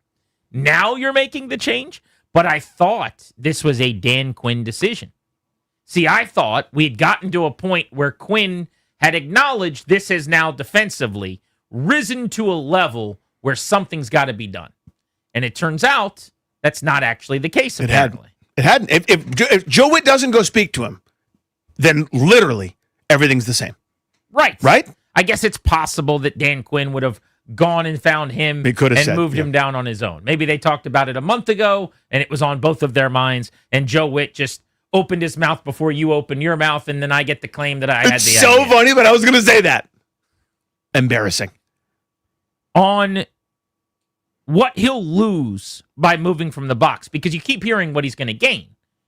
Now you're making the change? But I thought this was a Dan Quinn decision. See, I thought we had gotten to a point where Quinn had acknowledged this has now defensively risen to a level where something's got to be done. And it turns out that's not actually the case, apparently. It hadn't. If Joe Witt doesn't go speak to him, then literally everything's the same. Right. Right? I guess it's possible that Dan Quinn would have gone and found him and moved him down on his own. Maybe they talked about it a month ago, and it was on both of their minds, and Joe Witt just opened his mouth before you open your mouth, and then I get the claim that I had the idea. It's so funny, but I was going to say that. Embarrassing. On what he'll lose by moving from the box, because you keep hearing what he's going to gain.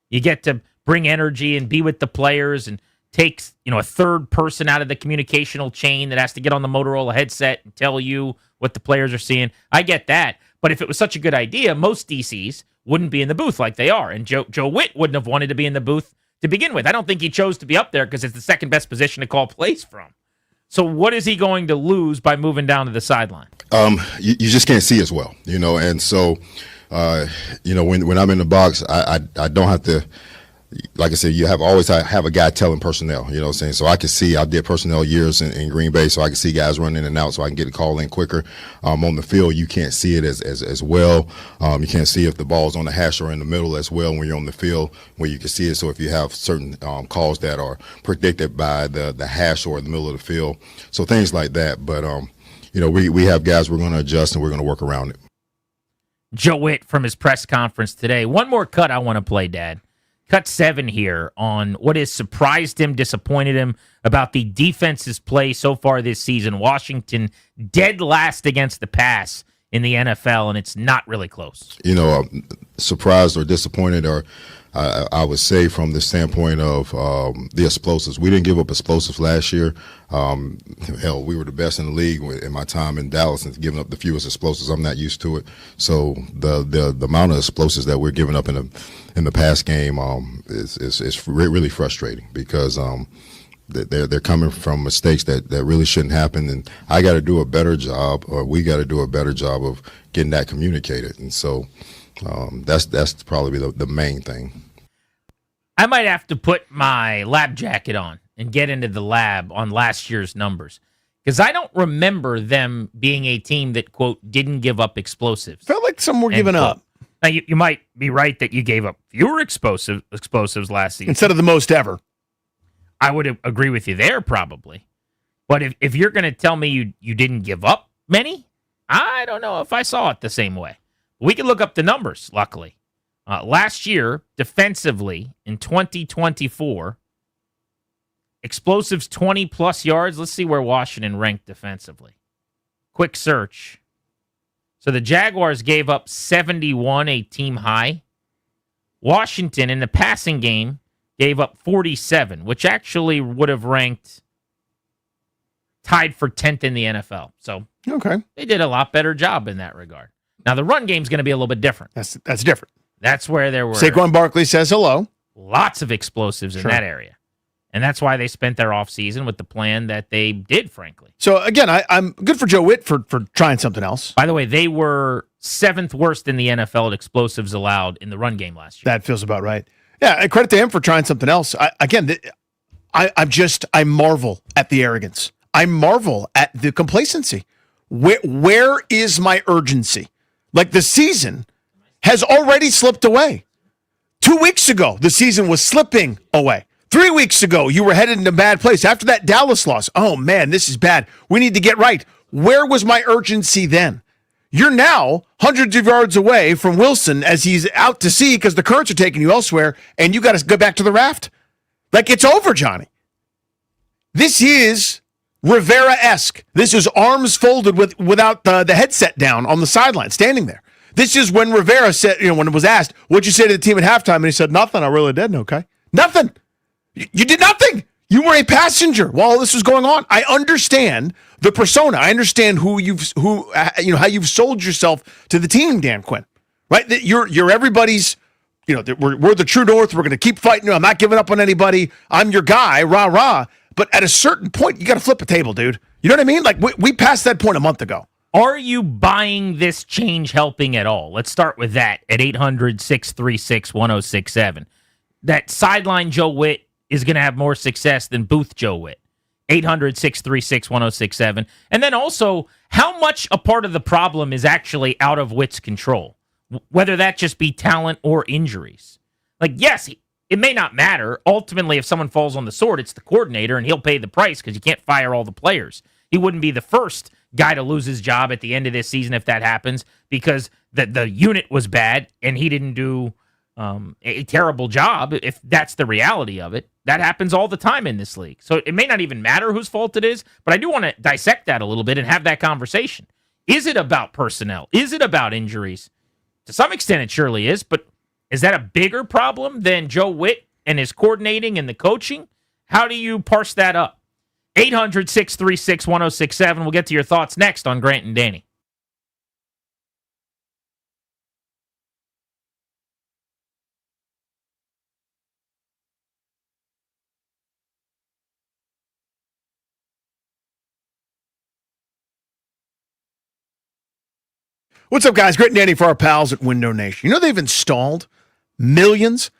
You get to bring energy and be with the players and takes, a third person out of the communicational chain that has to get on the Motorola headset and tell you what the players are seeing. I get that. But if it was such a good idea, most DCs wouldn't be in the booth like they are. And Joe Witt wouldn't have wanted to be in the booth to begin with. I don't think he chose to be up there because it's the second best position to call plays from. So what is he going to lose by moving down to the sideline? You just can't see as well, and so, when I'm in the box, I don't have to, like I said, you always have a guy telling personnel, what I'm saying? So I can see, I did personnel years in Green Bay, so I can see guys running in and out so I can get a call in quicker. On the field, you can't see it as well. You can't see if the ball's on the hash or in the middle as well when you're on the field where you can see it. So if you have certain calls that are predicted by the hash or in the middle of the field, so things like that. But, we have guys we're going to adjust and we're going to work around it. Joe Witt from his press conference today. One more cut I want to play, Dad. Cut 7 here on what has surprised him, disappointed him about the defense's play so far this season. Washington dead last against the pass in the NFL, and it's not really close. Surprised or disappointed, or I would say from the standpoint of the explosives. We didn't give up explosives last year. Hell, we were the best in the league in my time in Dallas and giving up the fewest explosives. I'm not used to it. So the amount of explosives that we're giving up in the pass game is really frustrating because they're coming from mistakes that really shouldn't happen, and I got to do a better job, or we got to do a better job of getting that communicated. And so that's probably the main thing. I might have to put my lab jacket on and get into the lab on last year's numbers because I don't remember them being a team that, quote, didn't give up explosives. Felt like some were giving up. Now, you might be right that you gave up fewer explosives last season. Instead of the most ever. I would agree with you there, probably. But if you're going to tell me you didn't give up many, I don't know if I saw it the same way. We can look up the numbers, luckily. Last year, defensively, in 2024, explosives 20-plus yards. Let's see where Washington ranked defensively. Quick search. So the Jaguars gave up 71, a team high. Washington, in the passing game, gave up 47, which actually would have ranked tied for 10th in the NFL. So okay, they did a lot better job in that regard. Now, the run game's going to be a little bit different. That's different. That's where there were Saquon Barkley says hello. Lots of explosives in that area. And that's why they spent their offseason with the plan that they did, frankly. So, again, I'm good for Joe Witt for trying something else. By the way, they were 7th worst in the NFL at explosives allowed in the run game last year. That feels about right. Yeah, and credit to him for trying something else. I marvel at the arrogance. I marvel at the complacency. Where is my urgency? Like, the season has already slipped away. 2 weeks ago, the season was slipping away. 3 weeks ago, you were headed in a bad place. After that Dallas loss, oh man, this is bad. We need to get right. Where was my urgency then? You're now hundreds of yards away from Wilson as he's out to sea because the currents are taking you elsewhere, and you got to go back to the raft. Like, it's over, Johnny. This is Rivera-esque. This is arms folded without the headset down on the sideline, standing there. This is when Rivera said, when it was asked, what'd you say to the team at halftime? And he said, nothing. I really didn't, okay? Nothing. You did nothing. You were a passenger while all this was going on. I understand the persona. I understand how you've sold yourself to the team, Dan Quinn. Right? That you're everybody's. We're the true north. We're going to keep fighting. I'm not giving up on anybody. I'm your guy. Rah rah. But at a certain point, you got to flip a table, dude. You know what I mean? Like we passed that point a month ago. Are you buying this change helping at all? Let's start with that at 800-636-1067. That sideline Joe Witt is going to have more success than Booth Joe Witt. 800-636-1067. And then also, how much a part of the problem is actually out of Witt's control? Whether that just be talent or injuries. Like, yes, it may not matter. Ultimately, if someone falls on the sword, it's the coordinator, and he'll pay the price because you can't fire all the players. He wouldn't be the first guy to lose his job at the end of this season if that happens because the unit was bad and he didn't do a terrible job, if that's the reality of it. That happens all the time in this league. So it may not even matter whose fault it is, but I do want to dissect that a little bit and have that conversation. Is it about personnel? Is it about injuries? To some extent, it surely is, but is that a bigger problem than Joe Witt and his coordinating and the coaching? How do you parse that up? 800-636-1067. We'll get to your thoughts next on Grant and Danny. What's up, guys? Grant and Danny for our pals at Window Nation. You know they've installed millions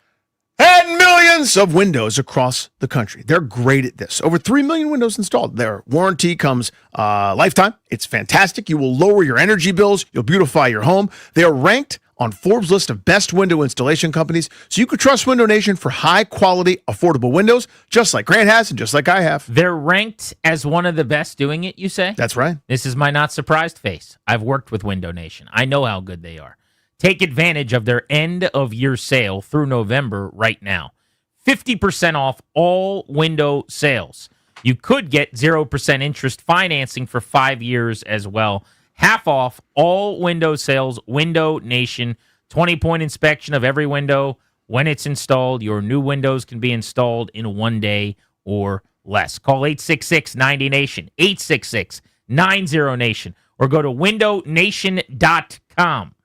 and millions of windows across the country. They're great at this. Over 3 million windows installed. Their warranty comes lifetime. It's fantastic. You will lower your energy bills. You'll beautify your home. They are ranked on Forbes' list of best window installation companies, so you can trust Window Nation for high-quality, affordable windows, just like Grant has and just like I have. They're ranked as one of the best doing it, you say? That's right. This is my not surprised face. I've worked with Window Nation. I know how good they are. Take advantage of their end-of-year sale through November right now. 50% off all window sales. You could get 0% interest financing for 5 years as well. Half off all window sales, Window Nation. 20-point inspection of every window when it's installed. Your new windows can be installed in 1 day or less. Call 866-90-NATION, 866-90-NATION, or go to windownation.com.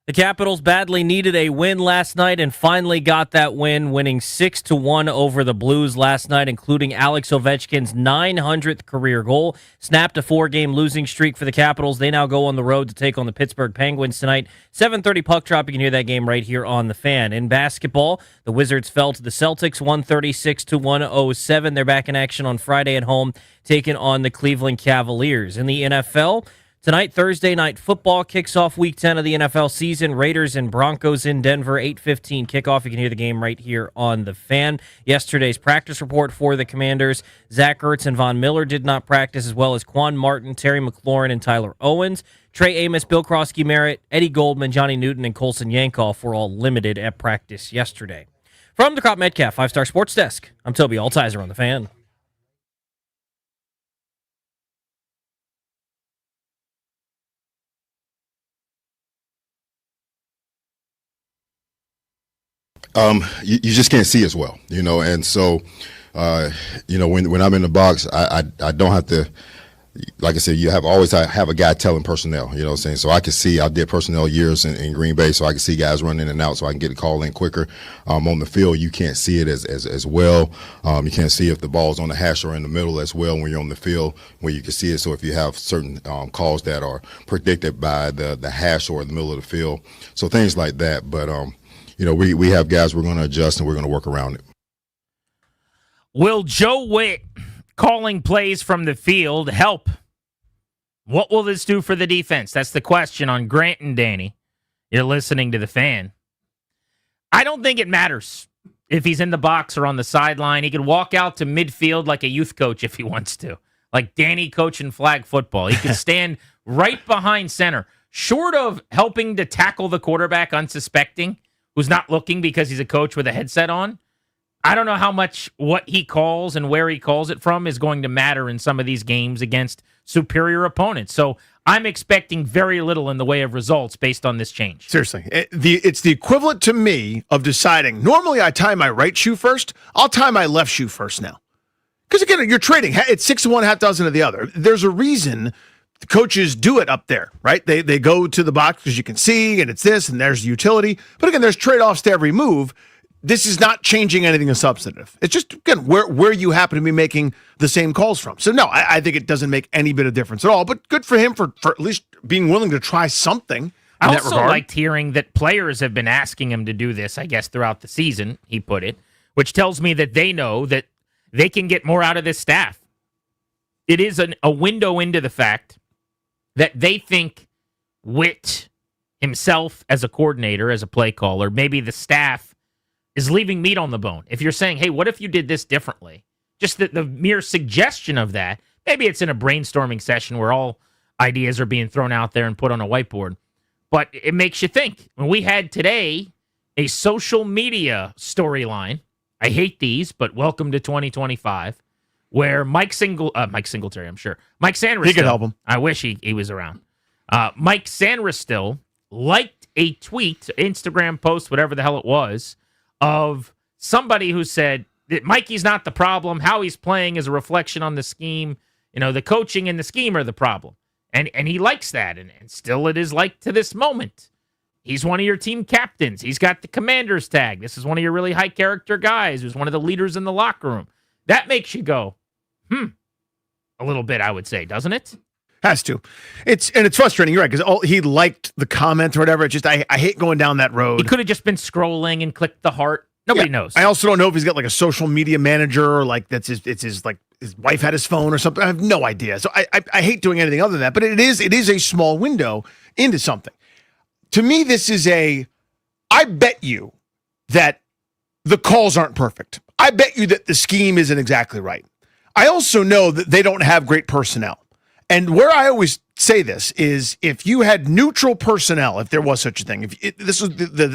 The Capitals badly needed a win last night and finally got that win, winning 6-1 over the Blues last night, including Alex Ovechkin's 900th career goal. Snapped a 4-game losing streak for the Capitals. They now go on the road to take on the Pittsburgh Penguins tonight. 7:30 puck drop. You can hear that game right here on The Fan. In basketball, the Wizards fell to the Celtics 136-107. They're back in action on Friday at home, taking on the Cleveland Cavaliers. In the NFL, tonight, Thursday Night Football kicks off Week 10 of the NFL season. Raiders and Broncos in Denver, 8:15 kickoff. You can hear the game right here on The Fan. Yesterday's practice report for the Commanders: Zach Ertz and Von Miller did not practice, as well as Quan Martin, Terry McLaurin, and Tyler Owens. Trey Amos, Bill Krosky-Merritt, Eddie Goldman, Johnny Newton, and Colson Yankoff were all limited at practice yesterday. From the Crop Metcalf 5-Star Sports Desk, I'm Toby Altizer on The Fan. You just can't see as well, and so, when I'm in the box, I don't have to, like I said, you always have a guy telling personnel, what I'm saying? So I can see, I did personnel years in Green Bay, so I can see guys running in and out so I can get a call in quicker. On the field, you can't see it as well. You can't see if the ball's on the hash or in the middle as well when you're on the field, where you can see it. So if you have certain calls that are predicted by the hash or the middle of the field, so things like that. But, we have guys we're going to adjust and we're going to work around it. Will Joe Witt calling plays from the field help? What will this do for the defense? That's the question on Grant and Danny. You're listening to The Fan. I don't think it matters if he's in the box or on the sideline. He could walk out to midfield like a youth coach if he wants to, like Danny coaching flag football. He could stand right behind center, short of helping to tackle the quarterback unsuspecting, who's not looking because he's a coach with a headset on. I don't know how much what he calls and where he calls it from is going to matter in some of these games against superior opponents. So I'm expecting very little in the way of results based on this change. Seriously, it's the equivalent to me of deciding, normally I tie my right shoe first, I'll tie my left shoe first now. Because again, you're trading. It's 6 of one, half dozen of the other. There's a reason the coaches do it up there, right? They go to the box because you can see, and it's this, and there's the utility. But again, there's trade-offs to every move. This is not changing anything substantive. It's just, again, where you happen to be making the same calls from. So, no, I think it doesn't make any bit of difference at all. But good for him for at least being willing to try something. I also liked hearing that players have been asking him to do this, I guess, throughout the season, he put it, which tells me that they know that they can get more out of this staff. It is a window into the fact that they think Witt himself as a coordinator, as a play caller, maybe the staff is leaving meat on the bone. If you're saying, hey, what if you did this differently? Just the mere suggestion of that, maybe it's in a brainstorming session where all ideas are being thrown out there and put on a whiteboard. But it makes you think. When we had today a social media storyline, I hate these, but welcome to 2025, where Mike Singletary, I'm sure. Mike Sanders. He could help him. I wish he was around. Mike Sanders liked a tweet, Instagram post, whatever the hell it was, of somebody who said that Mikey's not the problem. How he's playing is a reflection on the scheme. The coaching and the scheme are the problem. And he likes that. And still it is like to this moment. He's one of your team captains. He's got the commander's tag. This is one of your really high character guys who's one of the leaders in the locker room. That makes you go, a little bit, I would say, doesn't it? Has to. It's frustrating, you're right, because he liked the comment or whatever. It's just I hate going down that road. He could have just been scrolling and clicked the heart. Nobody knows. I also don't know if he's got like a social media manager or like his wife had his phone or something. I have no idea. So I hate doing anything other than that. But it is a small window into something. To me, this is I bet you that the calls aren't perfect. I bet you that the scheme isn't exactly right. I also know that they don't have great personnel. And where I always say this is if you had neutral personnel, if there was such a thing, this is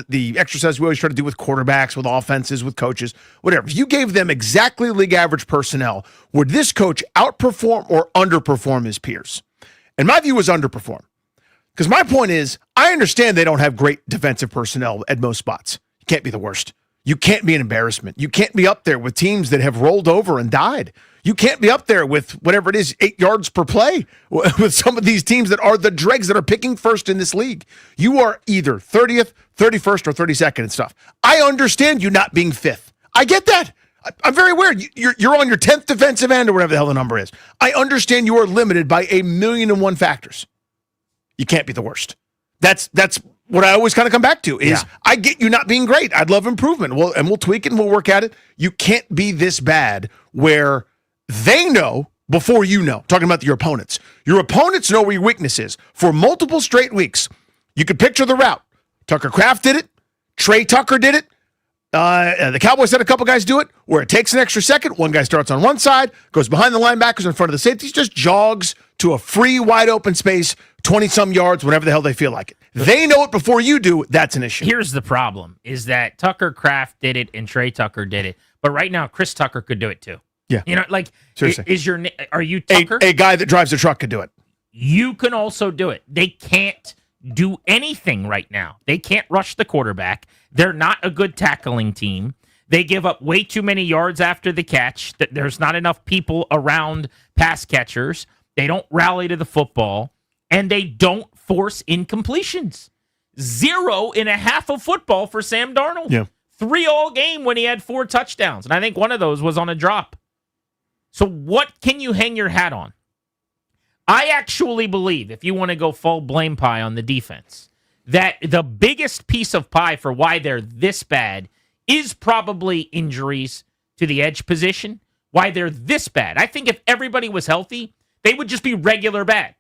the exercise we always try to do with quarterbacks, with offenses, with coaches, whatever. If you gave them exactly league average personnel, would this coach outperform or underperform his peers? And my view is underperform. Because my point is, I understand they don't have great defensive personnel at most spots. You can't be the worst. You can't be an embarrassment. You can't be up there with teams that have rolled over and died. You can't be up there with whatever it is, 8 yards per play with some of these teams that are the dregs that are picking first in this league. You are either 30th, 31st, or 32nd and stuff. I understand you not being 5th. I get that. I'm very aware. You're on your 10th defensive end or whatever the hell the number is. I understand you are limited by 1,000,001 factors. You can't be the worst. That's what I always kind of come back to is I get you not being great. I'd love improvement. We'll tweak it and we'll work at it. You can't be this bad where they know before you know. Talking about your opponents. Your opponents know where your weakness is. For multiple straight weeks, you could picture the route. Tucker Kraft did it. Trey Tucker did it. The Cowboys had a couple guys do it where it takes an extra second. One guy starts on one side, goes behind the linebackers in front of the safeties, just jogs to a free, wide open space, 20-some yards, whenever the hell they feel like it. They know it before you do. That's an issue. Here's the problem, is that Tucker Kraft did it and Trey Tucker did it. But right now, Chris Tucker could do it too. Yeah. You know, like, seriously. Are you Tucker? A guy that drives a truck could do it. You can also do it. They can't do anything right now. They can't rush the quarterback. They're not a good tackling team. They give up way too many yards after the catch. There's not enough people around pass catchers. They don't rally to the football, and they don't force incompletions. 0.5 of football for Sam Darnold. Yeah. 3 all game when he had 4 touchdowns, and I think one of those was on a drop. So what can you hang your hat on? I actually believe, if you want to go full blame pie on the defense, that the biggest piece of pie for why they're this bad is probably injuries to the edge position, why they're this bad. I think if everybody was healthy, they would just be regular bad.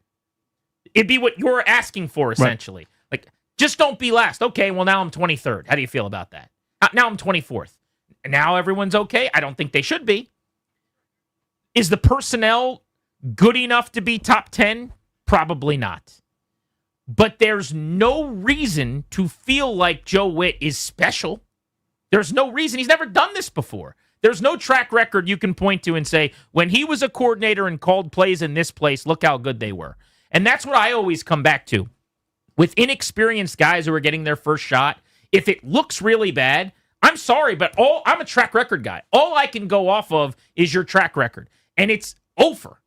It'd be what you're asking for, essentially. Right. Like, just don't be last. Okay, well, now I'm 23rd. How do you feel about that? Now I'm 24th. Now everyone's okay? I don't think they should be. Is the personnel good enough to be top 10? Probably not. But there's no reason to feel like Joe Witt is special. There's no reason. He's never done this before. There's no track record you can point to and say, when he was a coordinator and called plays in this place, look how good they were. And that's what I always come back to. With inexperienced guys who are getting their first shot, if it looks really bad, I'm sorry, but I'm a track record guy. All I can go off of is your track record. And it's over.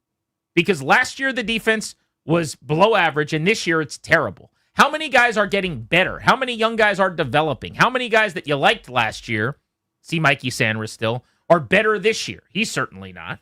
Because last year the defense was below average, and this year it's terrible. How many guys are getting better? How many young guys are developing? How many guys that you liked last year, see Mikey Sanders still, are better this year? He's certainly not.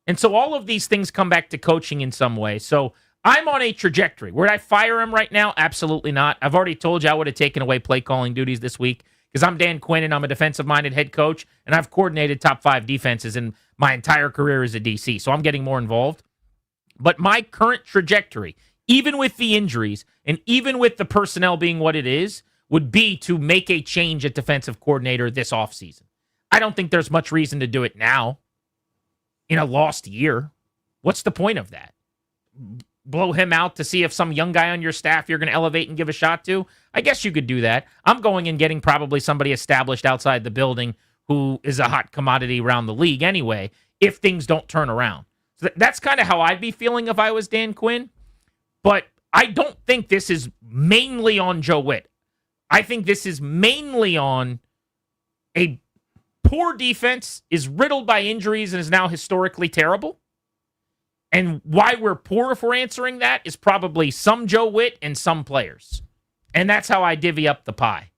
And so all of these things come back to coaching in some way. So I'm on a trajectory. Would I fire him right now? Absolutely not. I've already told you I would have taken away play calling duties this week because I'm Dan Quinn and I'm a defensive-minded head coach, and I've coordinated top 5 defenses in my entire career as a DC, so I'm getting more involved. But my current trajectory, even with the injuries and even with the personnel being what it is, would be to make a change at defensive coordinator this offseason. I don't think there's much reason to do it now in a lost year. What's the point of that? Blow him out to see if some young guy on your staff you're going to elevate and give a shot to? I guess you could do that. I'm going and getting probably somebody established outside the building who is a hot commodity around the league anyway, if things don't turn around. So that's kind of how I'd be feeling if I was Dan Quinn. But I don't think this is mainly on Joe Witt. I think this is mainly on a poor defense, is riddled by injuries, and is now historically terrible. And why we're poor, if we're answering that, is probably some Joe Witt and some players. And that's how I divvy up the pie.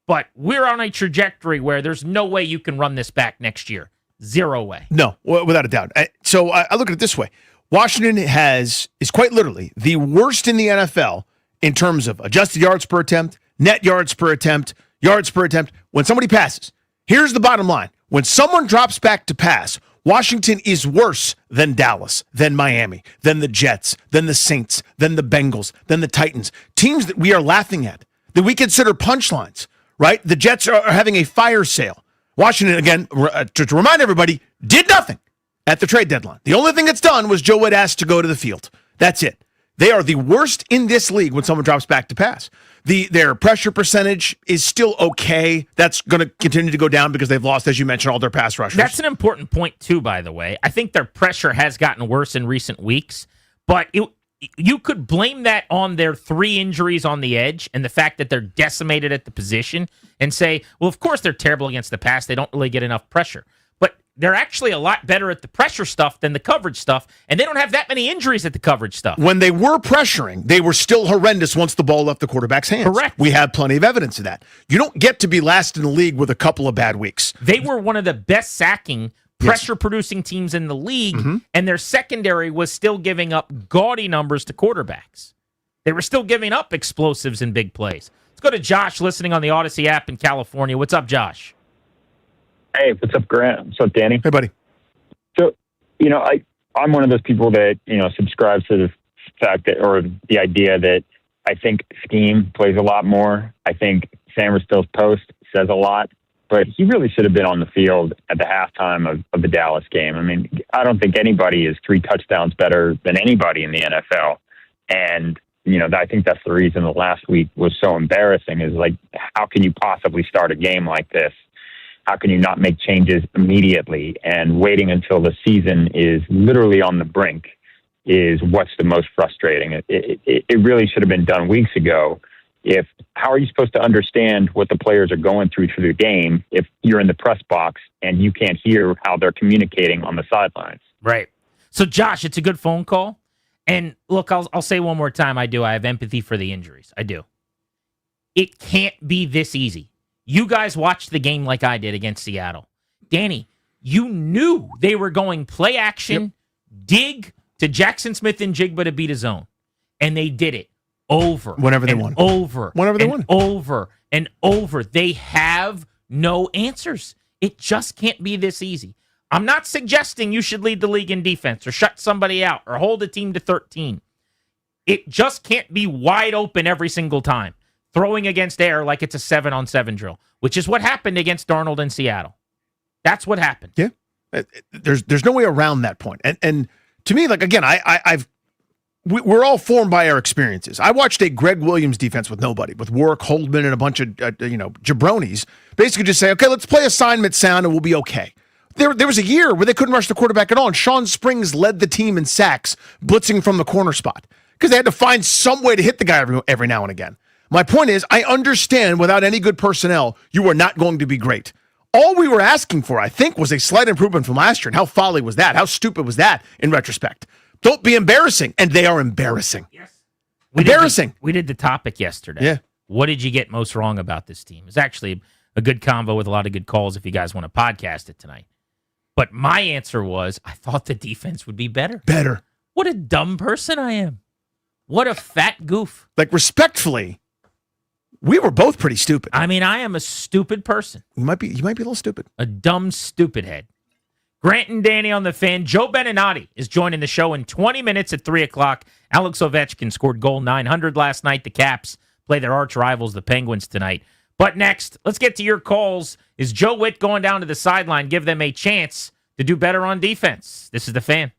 But we're on a trajectory where there's no way you can run this back next year. 0 way. No, without a doubt. So I look at it this way. Washington is quite literally the worst in the NFL in terms of adjusted yards per attempt, net yards per attempt, yards per attempt. When somebody passes, here's the bottom line. When someone drops back to pass, Washington is worse than Dallas, than Miami, than the Jets, than the Saints, than the Bengals, than the Titans. Teams that we are laughing at, that we consider punchlines, right? The Jets are having a fire sale. Washington, again, to remind everybody, did nothing at the trade deadline. The only thing that's done was Joe Witt asked to go to the field. That's it. They are the worst in this league when someone drops back to pass. Their pressure percentage is still okay. That's going to continue to go down because they've lost, as you mentioned, all their pass rushers. That's an important point, too, by the way. I think their pressure has gotten worse in recent weeks, but You could blame that on their 3 injuries on the edge and the fact that they're decimated at the position and say, well, of course they're terrible against the pass. They don't really get enough pressure. But they're actually a lot better at the pressure stuff than the coverage stuff, and they don't have that many injuries at the coverage stuff. When they were pressuring, they were still horrendous once the ball left the quarterback's hands. Correct. We have plenty of evidence of that. You don't get to be last in the league with a couple of bad weeks. They were one of the best sacking pressure-producing teams in the league, and their secondary was still giving up gaudy numbers to quarterbacks. They were still giving up explosives and big plays. Let's go to Josh listening on the Odyssey app in California. What's up, Josh? Hey, what's up, Grant? What's up, Danny? Hey, buddy. So, I'm one of those people that, subscribes to the fact that, or the idea that I think scheme plays a lot more. I think Sam Still's post says a lot. But he really should have been on the field at the halftime of the Dallas game. I mean, I don't think anybody is 3 touchdowns better than anybody in the NFL. And, I think that's the reason the last week was so embarrassing is like, how can you possibly start a game like this? How can you not make changes immediately? And waiting until the season is literally on the brink is what's the most frustrating. It really should have been done weeks ago. How are you supposed to understand what the players are going through the game if you're in the press box and you can't hear how they're communicating on the sidelines? Right. So, Josh, it's a good phone call. And look, I'll say one more time, I have empathy for the injuries. I do. It can't be this easy. You guys watched the game like I did against Seattle. Danny, you knew they were going play action, dig to Jackson Smith and Jigba to beat a zone. And they did it. Whenever they won. Whenever they won. Over and over. They have no answers. It just can't be this easy. I'm not suggesting you should lead the league in defense or shut somebody out or hold a team to 13. It just can't be wide open every single time, throwing against air like it's a 7-on-7 drill, which is what happened against Darnold in Seattle. That's what happened. Yeah. There's no way around that point. And to me, like, again, we're all formed by our experiences. I watched a Greg Williams defense with nobody, with Warwick Holdman and a bunch of jabronis, basically just say, okay, let's play assignment sound and we'll be okay. There was a year where they couldn't rush the quarterback at all, and Sean Springs led the team in sacks, blitzing from the corner spot, because they had to find some way to hit the guy every now and again. My point is, I understand without any good personnel, you are not going to be great. All we were asking for, I think, was a slight improvement from last year, and how folly was that? How stupid was that in retrospect? Don't be embarrassing. And they are embarrassing. Yes. Embarrassing. We did the topic yesterday. Yeah. What did you get most wrong about this team? It's actually a good convo with a lot of good calls if you guys want to podcast it tonight. But my answer was, I thought the defense would be better. Better. What a dumb person I am. What a fat goof. Like, respectfully, we were both pretty stupid. I mean, I am a stupid person. You might be a little stupid. A dumb, stupid head. Grant and Danny on the Fan. Joe Beninati is joining the show in 20 minutes at 3 o'clock. Alex Ovechkin scored goal 900 last night. The Caps play their arch rivals, the Penguins, tonight. But next, let's get to your calls. Is Joe Witt going down to the sideline, give them a chance to do better on defense? This is the Fan.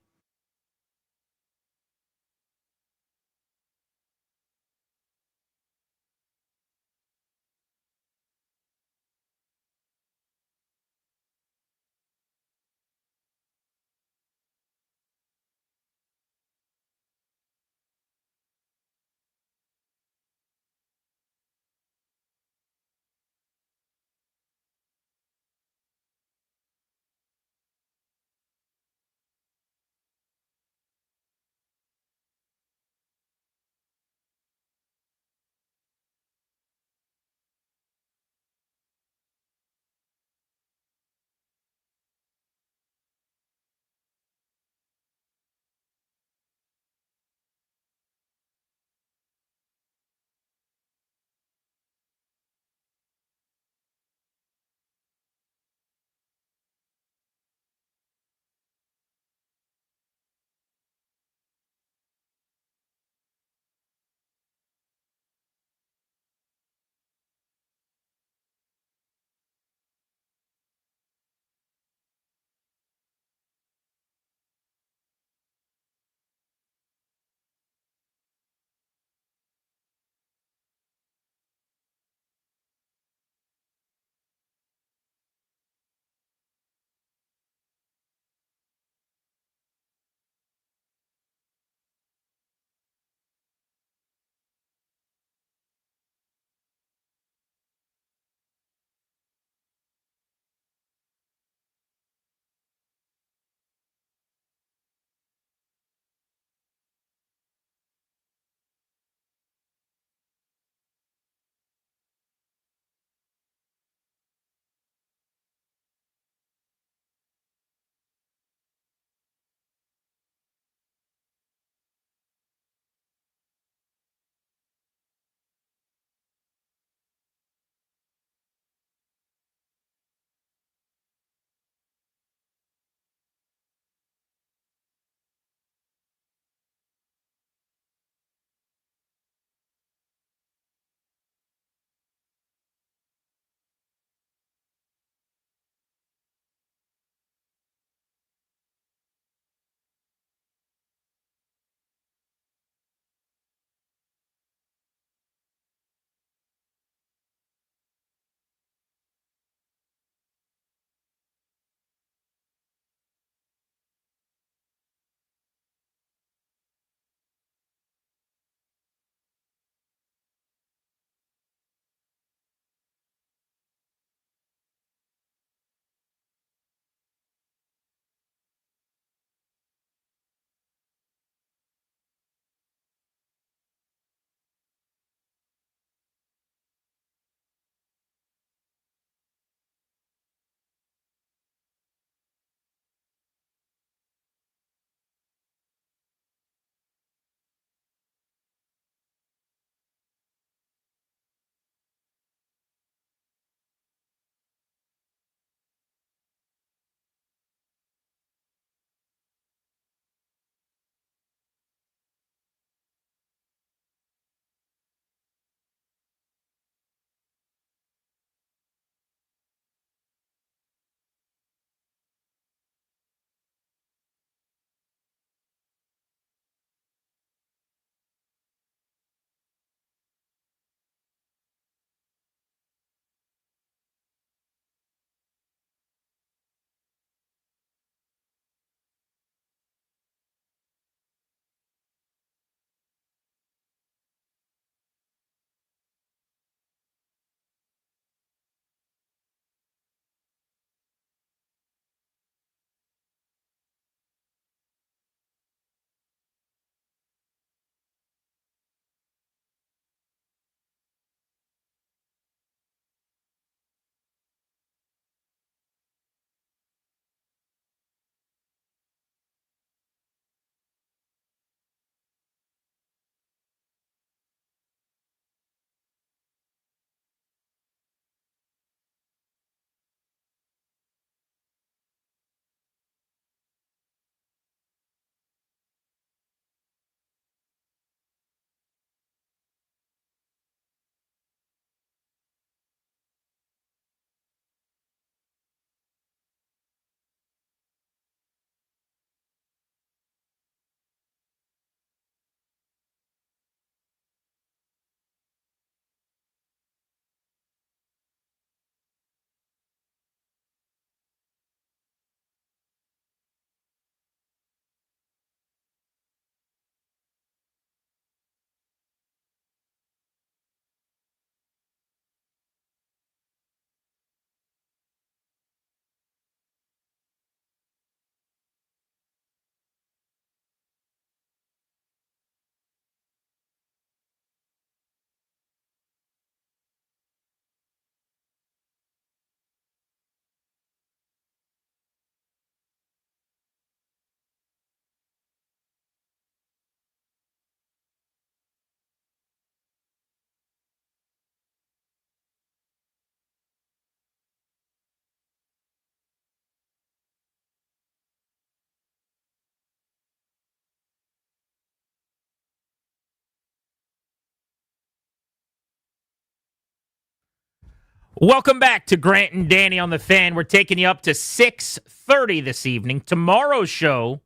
Welcome back to Grant and Danny on the Fan. We're taking you up to 6:30 this evening. Tomorrow's show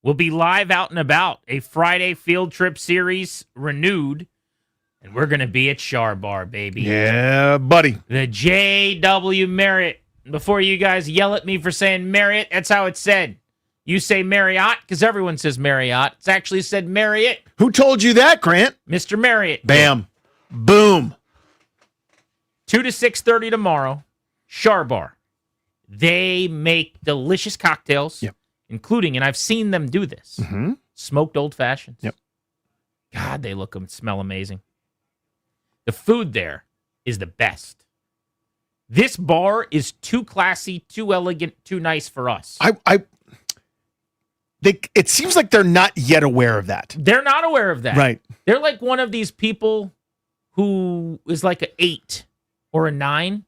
will be live out and about. A Friday field trip series renewed. And we're going to be at Char Bar, baby. Yeah, buddy. The J.W. Marriott. Before you guys yell at me for saying Marriott, that's how it's said. You say Marriott because everyone says Marriott. It's actually said Marriott. Who told you that, Grant? Mr. Marriott. Bam. Boom. 2 to 6:30 tomorrow. Char Bar. They make delicious cocktails, including, and I've seen them do this, smoked old fashions. Yep. God, they look and smell amazing. The food there is the best. This bar is too classy, too elegant, too nice for us. It seems like they're not yet aware of that. They're not aware of that. Right. They're like one of these people who is like an 8 or a 9,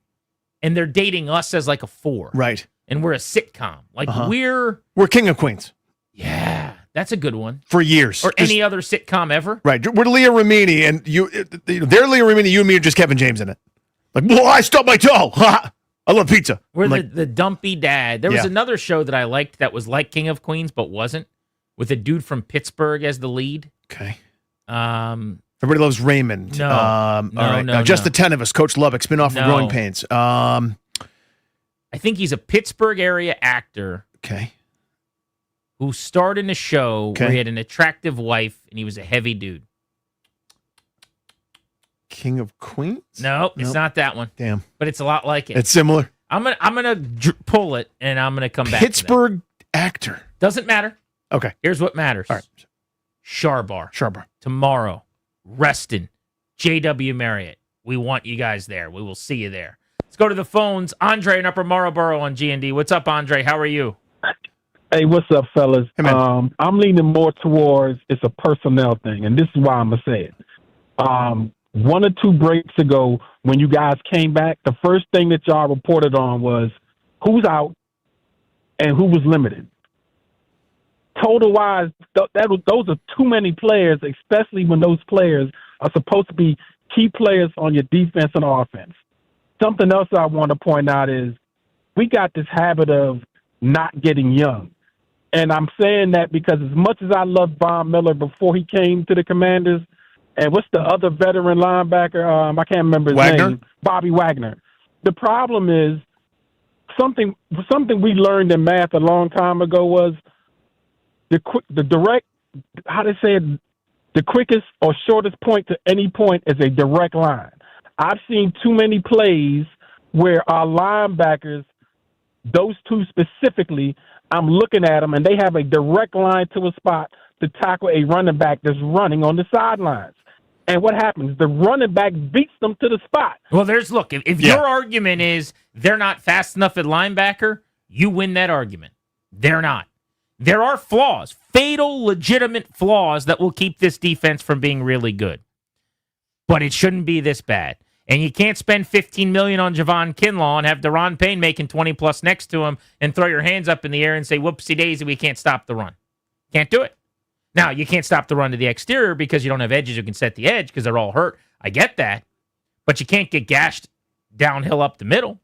and they're dating us as like a 4. Right. And we're a sitcom. Like we're King of Queens. Yeah, that's a good one. For years. Or any other sitcom ever. Right. We're Leah Remini, and they're Leah Remini, you and me are just Kevin James in it. Like, well, I stubbed my toe. I love pizza. We're the dumpy dad. There was Yeah. another show that I liked that was like King of Queens, but wasn't, with a dude from Pittsburgh as the lead. Okay. Everybody loves Raymond. No. All right. No, Just no. the 10 of us. Coach Lubbock, spin-off from No. Growing Pains. I think he's a Pittsburgh area actor. Okay. Who starred in a show where Okay. he had an attractive wife and he was a heavy dude. King of Queens? No, it's Nope. not that one. Damn. But it's a lot like it. It's similar. I'm gonna pull it and I'm gonna come back. Pittsburgh actor. Doesn't matter. Okay. Here's what matters. All right. Char Bar. Char Bar. Tomorrow. Reston. JW Marriott. We want you guys there. We will see you there. Let's go to the phones. Andre in Upper Marlboro on G&D. What's up, Andre? How are you? Hey, what's up, fellas? Hey, man. I'm leaning more towards it's a personnel thing, and this is why I'm going to say it. 1 or 2 breaks ago, when you guys came back, the first thing that y'all reported on was who's out and who was limited. Total-wise, those are too many players, especially when those players are supposed to be key players on your defense and offense. Something else I want to point out is we got this habit of not getting young. And I'm saying that because as much as I loved Von Miller before he came to the Commanders, and what's the other veteran linebacker? I can't remember his name. Bobby Wagner. The problem is something we learned in math a long time ago was the direct, how to say it, the quickest or shortest point to any point is a direct line. I've seen too many plays where our linebackers, those two specifically, I'm looking at them and they have a direct line to a spot to tackle a running back that's running on the sidelines. And what happens? The running back beats them to the spot. Well, if your argument is they're not fast enough at linebacker, you win that argument. They're not. There are flaws, fatal, legitimate flaws that will keep this defense from being really good. But it shouldn't be this bad. And you can't spend $15 million on Javon Kinlaw and have Deron Payne making 20+ next to him and throw your hands up in the air and say, whoopsie daisy, we can't stop the run. Can't do it. Now, you can't stop the run to the exterior because you don't have edges who can set the edge because they're all hurt. I get that. But you can't get gashed downhill up the middle.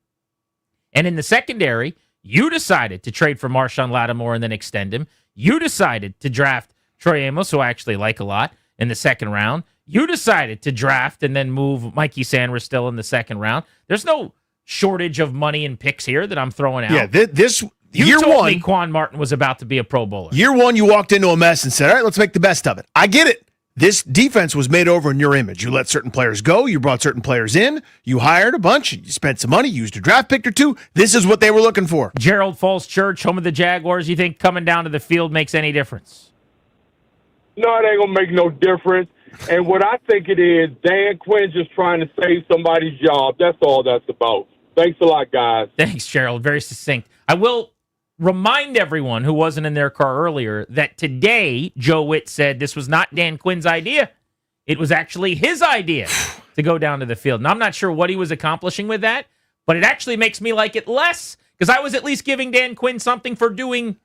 And in the secondary, you decided to trade for Marshawn Lattimore and then extend him. You decided to draft Troy Amos, who I actually like a lot, in the second round. You decided to draft and then move Mikey Sanders still in the second round. There's no shortage of money and picks here that I'm throwing out. Yeah, this you year told one, me Quan Martin was about to be a Pro Bowler. Year one, you walked into a mess and said, all right, let's make the best of it. I get it. This defense was made over in your image. You let certain players go. You brought certain players in. You hired a bunch. You spent some money. You used a draft pick or two. This is what they were looking for. Gerald Falls Church, home of the Jaguars, you think coming down to the field makes any difference? No, it ain't going to make no difference. And what I think it is, Dan Quinn just trying to save somebody's job. That's all that's about. Thanks a lot, guys. Thanks, Gerald. Very succinct. I will remind everyone who wasn't in their car earlier that today Joe Witt said this was not Dan Quinn's idea. It was actually his idea to go down to the field. And I'm not sure what he was accomplishing with that, but it actually makes me like it less because I was at least giving Dan Quinn something for doing,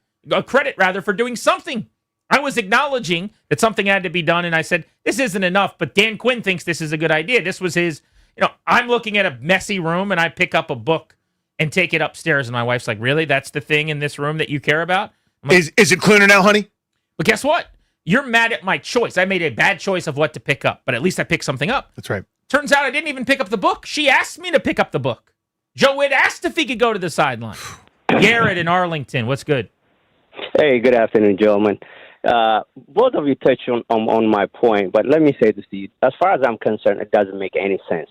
credit rather, for doing something. I was acknowledging that something had to be done, and I said, this isn't enough, but Dan Quinn thinks this is a good idea. This was his, I'm looking at a messy room and I pick up a book and take it upstairs, and my wife's like, "Really? That's the thing in this room that you care about?" I'm like, Is it cleaner now, honey? but guess what? You're mad at my choice. I made a bad choice of what to pick up, but at least I picked something up. That's right. Turns out I didn't even pick up the book. She asked me to pick up the book. Joe Witt asked if he could go to the sideline. Garrett in Arlington, what's good? Hey, good afternoon, gentlemen. Both of you touched on my point, but let me say this to you. As far as I'm concerned, it doesn't make any sense.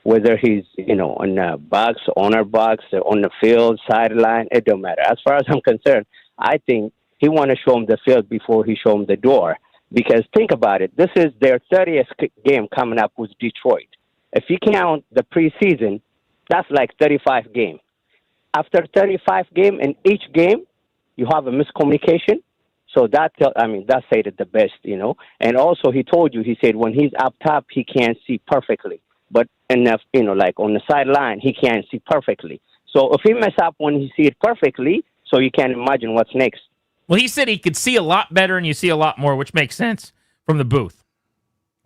Whether he's, on the box, on our box, on the field, sideline, it don't matter. As far as I'm concerned, I think he want to show him the field before he show him the door. Because think about it. This is their 30th game coming up with Detroit. If you count the preseason, that's like 35 games. After 35 game, in each game, you have a miscommunication. So that said it the best, And also he told you, he said when he's up top, he can't see perfectly. But enough, like on the sideline, he can't see perfectly. So if he mess up when he see it perfectly, so you can imagine what's next. Well, he said he could see a lot better and you see a lot more, which makes sense from the booth.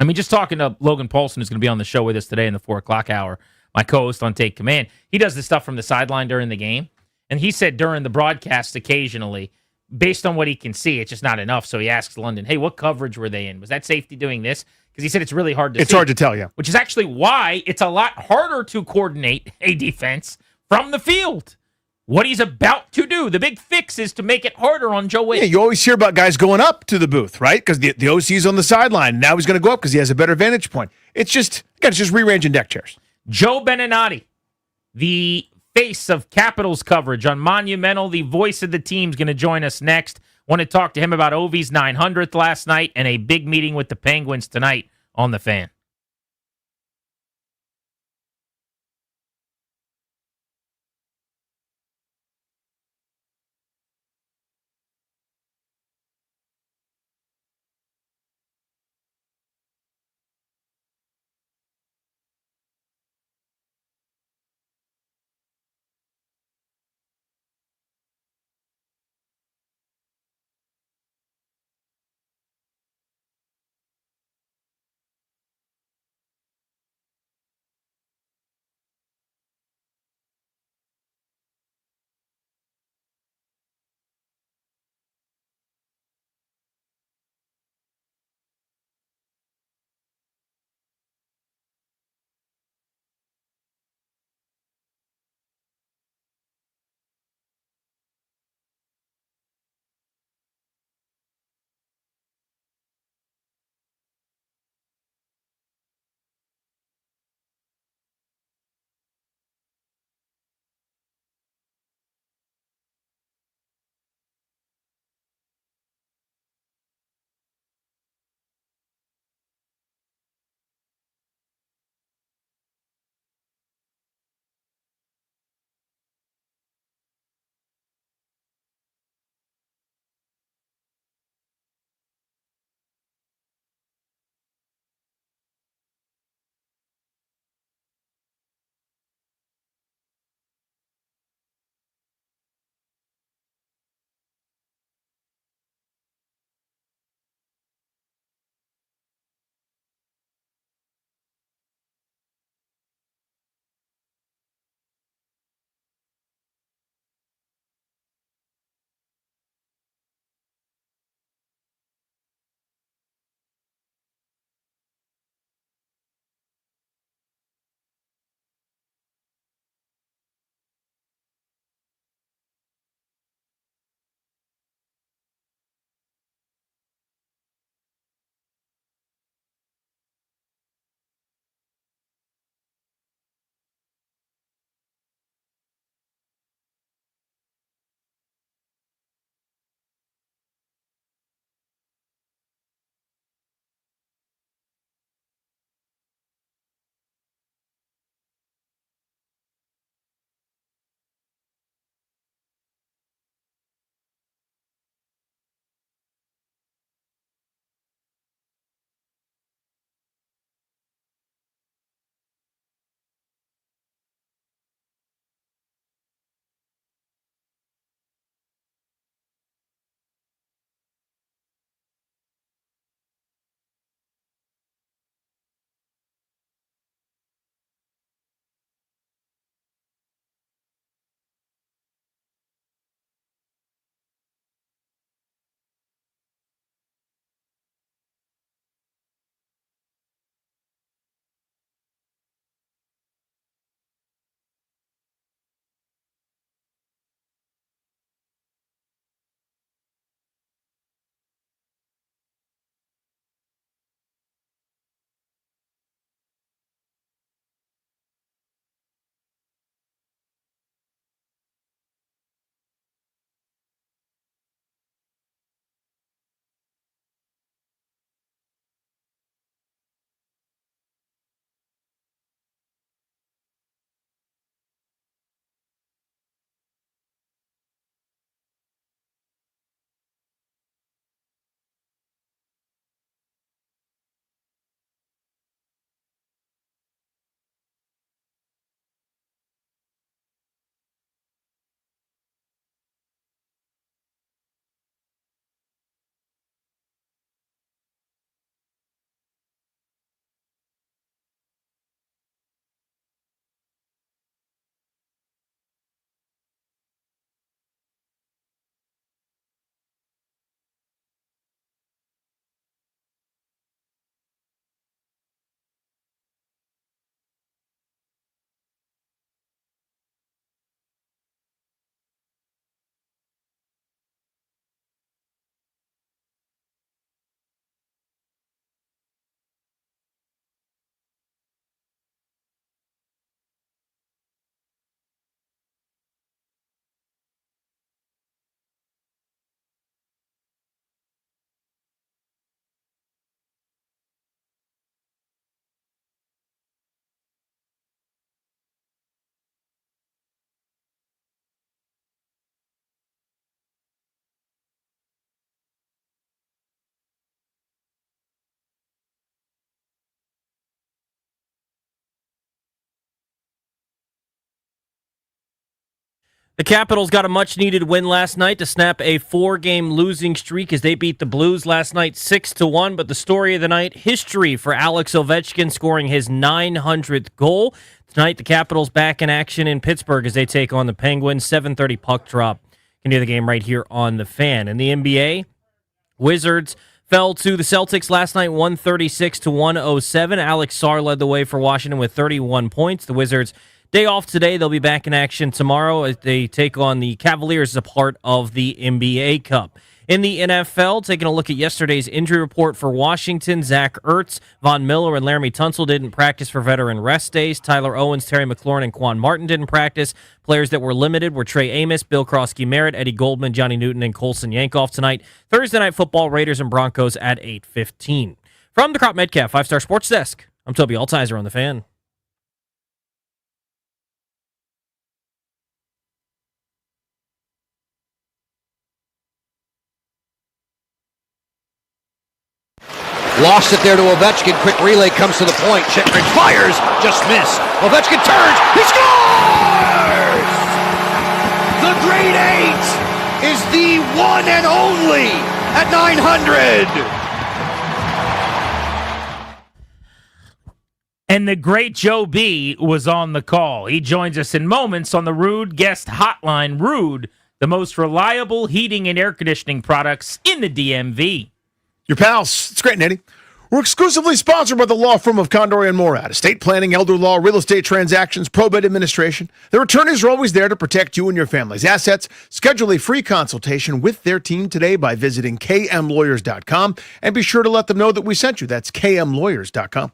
I mean, just talking to Logan Paulson, who's going to be on the show with us today in the 4 o'clock hour, my co-host on Take Command. He does this stuff from the sideline during the game. And he said during the broadcast occasionally, based on what he can see, it's just not enough. So he asks London, hey, what coverage were they in? Was that safety doing this? Because he said it's really hard to see. It's hard to tell, yeah. Which is actually why it's a lot harder to coordinate a defense from the field. What he's about to do, the big fix is to make it harder on Joe Witt. Yeah, you always hear about guys going up to the booth, right? Because the OC's on the sideline. Now he's going to go up because he has a better vantage point. It's just rearranging deck chairs. Joe Beninati, the face of Capitals coverage on Monumental, the voice of the team, is going to join us next. Want to talk to him about Ovi's 900th last night and a big meeting with the Penguins tonight on The Fan. The Capitals got a much-needed win last night to snap a 4-game losing streak as they beat the Blues last night 6-1. But the story of the night, history for Alex Ovechkin scoring his 900th goal. Tonight, the Capitals back in action in Pittsburgh as they take on the Penguins. 7:30 puck drop. You can hear the game right here on The Fan. In the NBA, Wizards fell to the Celtics last night, 136-107. Alex Sarr led the way for Washington with 31 points. The Wizards day off today. They'll be back in action tomorrow as they take on the Cavaliers as a part of the NBA Cup. In the NFL, taking a look at yesterday's injury report for Washington, Zach Ertz, Von Miller, and Laramie Tunsil didn't practice for veteran rest days. Tyler Owens, Terry McLaurin, and Quan Martin didn't practice. Players that were limited were Trey Amos, Bill Krosky-Merritt, Eddie Goldman, Johnny Newton, and Colson Yankoff tonight. Thursday Night Football, Raiders and Broncos at 8:15. From the Crop Metcalf 5-Star Sports Desk, I'm Toby Altizer on The Fan. Lost it there to Ovechkin. Quick relay comes to the point. Chychrun fires. Just missed. Ovechkin turns. He scores! The Great Eight is the one and only at 900. And the great Joe B was on the call. He joins us in moments on the Rude Guest Hotline. Rude, the most reliable heating and air conditioning products in the DMV. Your pals, it's Grant and Eddie. We're exclusively sponsored by the law firm of Condor and Morad. Estate planning, elder law, real estate transactions, probate administration. Their attorneys are always there to protect you and your family's assets. Schedule a free consultation with their team today by visiting kmlawyers.com and be sure to let them know that we sent you. That's kmlawyers.com.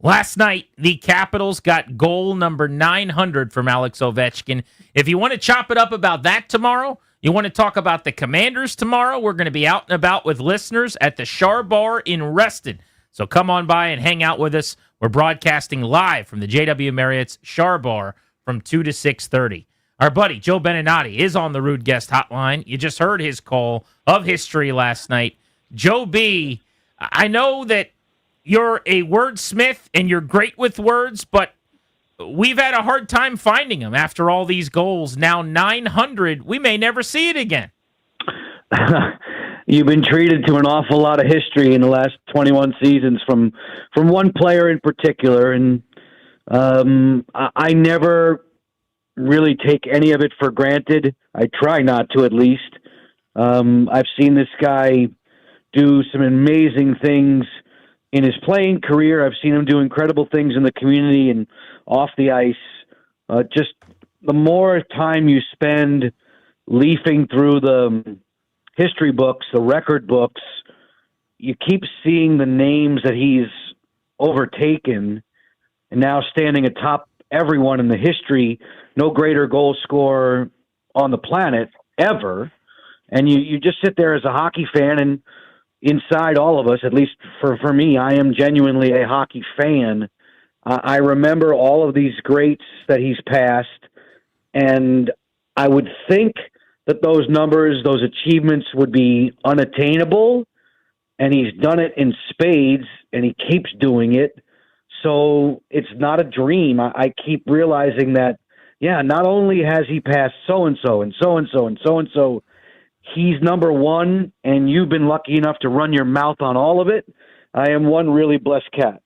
Last night, the Capitals got goal number 900 from Alex Ovechkin. If you want to chop it up about that tomorrow, you want to talk about the Commanders tomorrow, we're going to be out and about with listeners at the Char Bar in Reston. So come on by and hang out with us. We're broadcasting live from the JW Marriott's Char Bar from 2 to 6:30. Our buddy Joe Beninati is on the Rude Guest Hotline. You just heard his call of history last night. Joe B, I know that you're a wordsmith and you're great with words, but we've had a hard time finding them after all these goals. Now 900, we may never see it again. You've been treated to an awful lot of history in the last 21 seasons from one player in particular, and I never really take any of it for granted. I try not to, at least. I've seen this guy do some amazing things in his playing career. I've seen him do incredible things in the community and off the ice. Just the more time you spend leafing through the history books, the record books, you keep seeing the names that he's overtaken and now standing atop everyone in the history. No greater goal scorer on the planet ever. And you just sit there as a hockey fan, and inside all of us, at least for me, I am genuinely a hockey fan. I remember all of these greats that he's passed, and I would think that those numbers, those achievements would be unattainable, and he's done it in spades, and he keeps doing it. So it's not a dream. I keep realizing that, yeah, not only has he passed so-and-so and so-and-so and so-and-so, he's number one, and you've been lucky enough to run your mouth on all of it. I am one really blessed cat.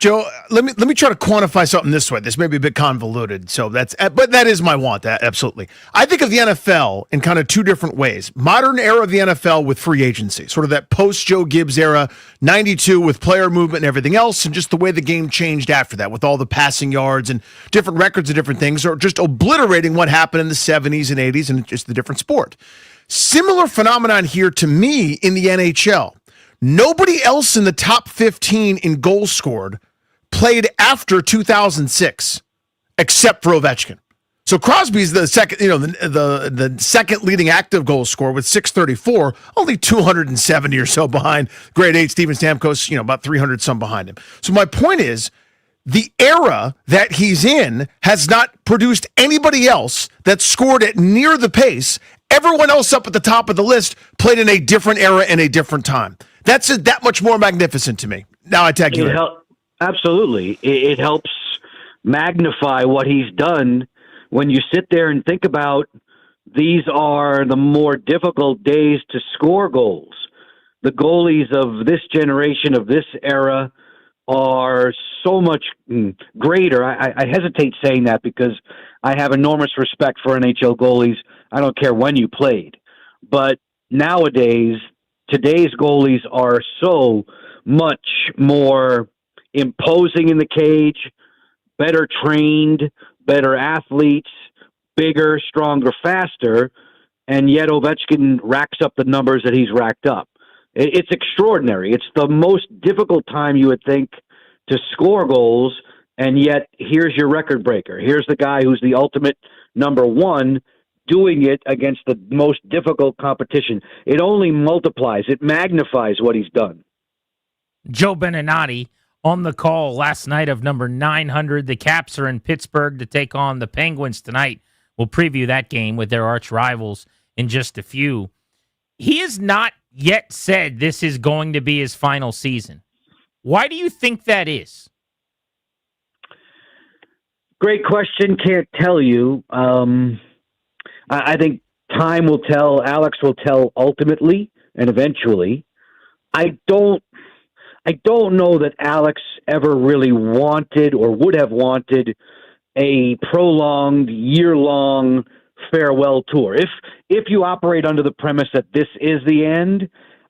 Joe, let me try to quantify something this way. This may be a bit convoluted, but that is my want. Absolutely. I think of the NFL in kind of two different ways. Modern era of the NFL with free agency, sort of that post Joe Gibbs era, 92 with player movement and everything else, and just the way the game changed after that with all the passing yards and different records of different things, or just obliterating what happened in the 70s and 80s and just the different sport. Similar phenomenon here to me in the NHL. Nobody else in the top 15 in goals scored played after 2006, except for Ovechkin. So Crosby's the second, the second leading active goal scorer with 634, only 270 or so behind grade 8 Steven Stamkos, about 300 some behind him. So my point is, the era that he's in has not produced anybody else that scored at near the pace. Everyone else up at the top of the list played in a different era and a different time. That's that much more magnificent to me. Now I tag you. Absolutely. It helps magnify what he's done when you sit there and think about these are the more difficult days to score goals. The goalies of this generation, of this era, are so much greater. I hesitate saying that because I have enormous respect for NHL goalies. I don't care when you played. But nowadays, today's goalies are so much more imposing in the cage, better trained, better athletes, bigger, stronger, faster, and yet Ovechkin racks up the numbers that he's racked up. It's extraordinary. It's the most difficult time you would think to score goals, and yet here's your record breaker. Here's the guy who's the ultimate number one doing it against the most difficult competition. It only multiplies. It magnifies what he's done. Joe Beninati on the call last night of number 900. The Caps are in Pittsburgh to take on the Penguins tonight. We'll preview that game with their arch rivals in just a few. He has not yet said this is going to be his final season. Why do you think that is? Great question. Can't tell you. I think time will tell. Alex will tell ultimately and eventually. I don't know that Alex ever really wanted or would have wanted a prolonged, year-long farewell tour. If you operate under the premise that this is the end,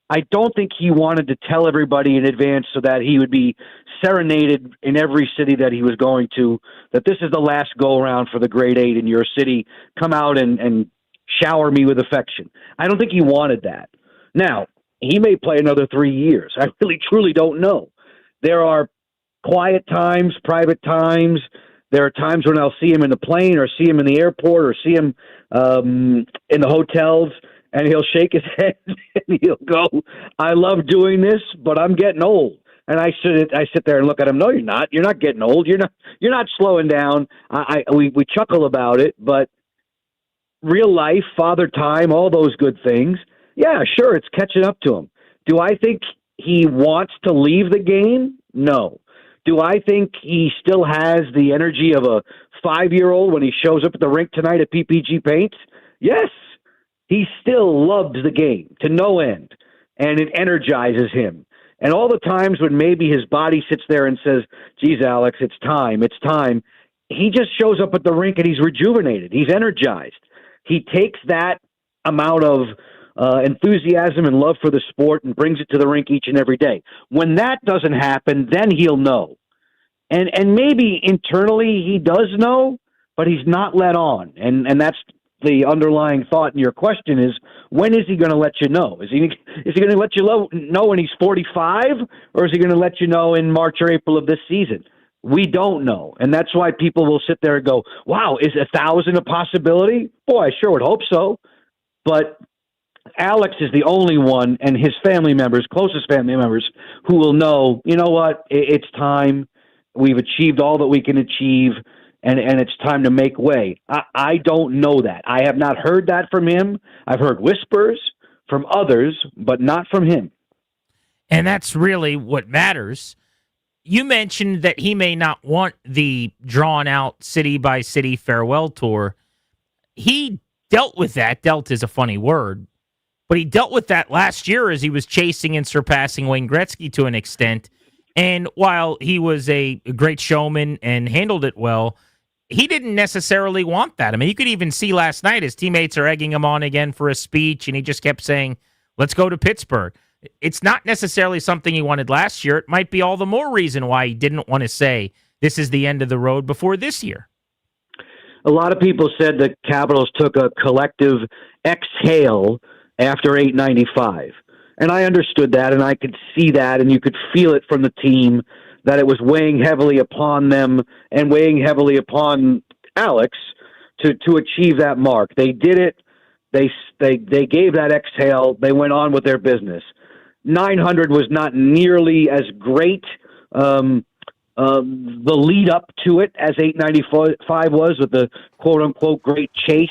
I don't think he wanted to tell everybody in advance so that he would be serenaded in every city that he was going to, that this is the last go-around for the grade 8 in your city. Come out and shower me with affection. I don't think he wanted that. Now, he may play another 3 years. I really, truly don't know. There are quiet times, private times. There are times when I'll see him in the plane or see him in the airport or see him in the hotels, and he'll shake his head and he'll go, I love doing this, but I'm getting old. And I sit there and look at him. No, you're not. You're not getting old. You're not slowing down. We chuckle about it, but real life, father time, all those good things. Yeah, sure, it's catching up to him. Do I think he wants to leave the game? No. Do I think he still has the energy of a 5-year-old when he shows up at the rink tonight at PPG Paints? Yes. He still loves the game to no end, and it energizes him. And all the times when maybe his body sits there and says, geez, Alex, it's time, he just shows up at the rink and he's rejuvenated. He's energized. He takes that amount of enthusiasm and love for the sport and brings it to the rink each and every day. When that doesn't happen, then he'll know. And maybe internally he does know, but he's not let on. And that's the underlying thought in your question is, when is he going to let you know? Is he going to let you know when he's 45, or is he going to let you know in March or April of this season? We don't know. And that's why people will sit there and go, wow, is 1,000 a possibility? Boy, I sure would hope so. But Alex is the only one, and his family members, closest family members, who will know, you know what, it's time. We've achieved all that we can achieve, and it's time to make way. I don't know that. I have not heard that from him. I've heard whispers from others, but not from him. And that's really what matters. You mentioned that he may not want the drawn-out city-by-city farewell tour. He dealt with that. Dealt is a funny word. But he dealt with that last year as he was chasing and surpassing Wayne Gretzky to an extent. And while he was a great showman and handled it well, he didn't necessarily want that. I mean, you could even see last night his teammates are egging him on again for a speech, and he just kept saying, let's go to Pittsburgh. It's not necessarily something he wanted last year. It might be all the more reason why he didn't want to say this is the end of the road before this year. A lot of people said the Capitals took a collective exhale after 895. And I understood that, and I could see that, and you could feel it from the team that it was weighing heavily upon them and weighing heavily upon Alex to achieve that mark. They did it. They gave that exhale. They went on with their business. 900 was not nearly as great the lead up to it as 895 was, with the quote-unquote great chase.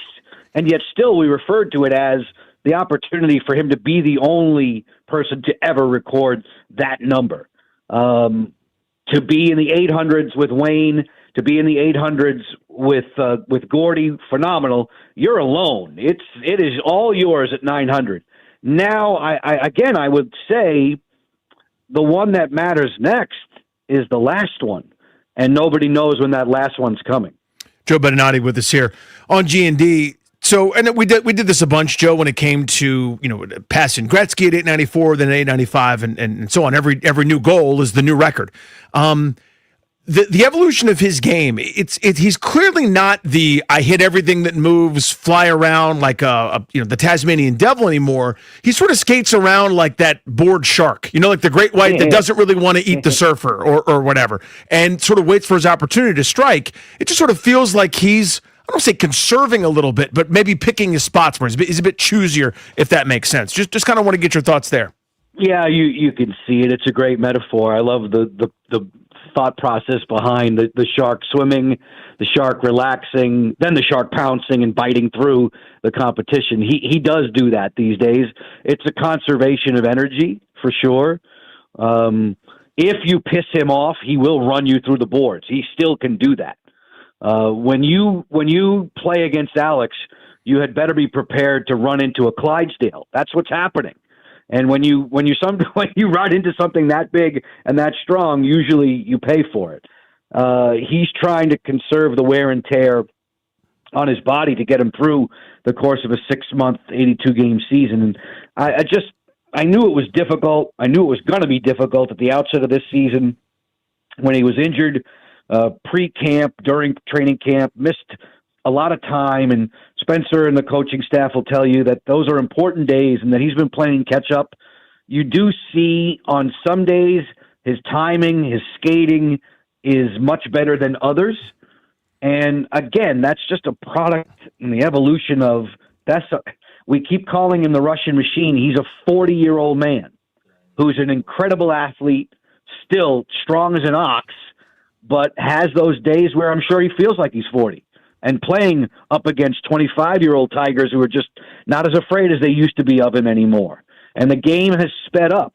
And yet still we referred to it as the opportunity for him to be the only person to ever record that number. To be in the 800s with Wayne, to be in the 800s with Gordy, phenomenal. You're alone. It is all yours at 900. Now, I would say the one that matters next is the last one, and nobody knows when that last one's coming. Joe Beninati with us here on G&D. So, and we did this a bunch, Joe, when it came to, passing Gretzky at 894, then 895, and so on. Every new goal is the new record. The evolution of his game, he's clearly not the I hit everything that moves, fly around like the Tasmanian devil anymore. He sort of skates around like that bored shark, like the great white that doesn't really want to eat the surfer or whatever, and sort of waits for his opportunity to strike. It just sort of feels like he's, I don't say conserving a little bit, but maybe picking his spots more. He's a bit choosier, if that makes sense. Just kind of want to get your thoughts there. Yeah, you can see it. It's a great metaphor. I love the thought process behind the shark swimming, the shark relaxing, then the shark pouncing and biting through the competition. He does do that these days. It's a conservation of energy for sure. If you piss him off, he will run you through the boards. He still can do that. When you play against Alex, you had better be prepared to run into a Clydesdale. That's what's happening. And when you run into something that big and that strong, usually you pay for it. He's trying to conserve the wear and tear on his body to get him through the course of a 6-month, 82-game season. And I knew it was difficult. I knew it was going to be difficult at the outset of this season when he was injured pre-camp, during training camp, missed a lot of time, and Spencer and the coaching staff will tell you that those are important days and that he's been playing catch up. You do see on some days his timing, his skating is much better than others. And again, that's just a product in the evolution of we keep calling him the Russian machine. He's a 40-year-old man who's an incredible athlete, still strong as an ox, but has those days where I'm sure he feels like he's 40. And playing up against 25-year-old Tigers who are just not as afraid as they used to be of him anymore. And the game has sped up.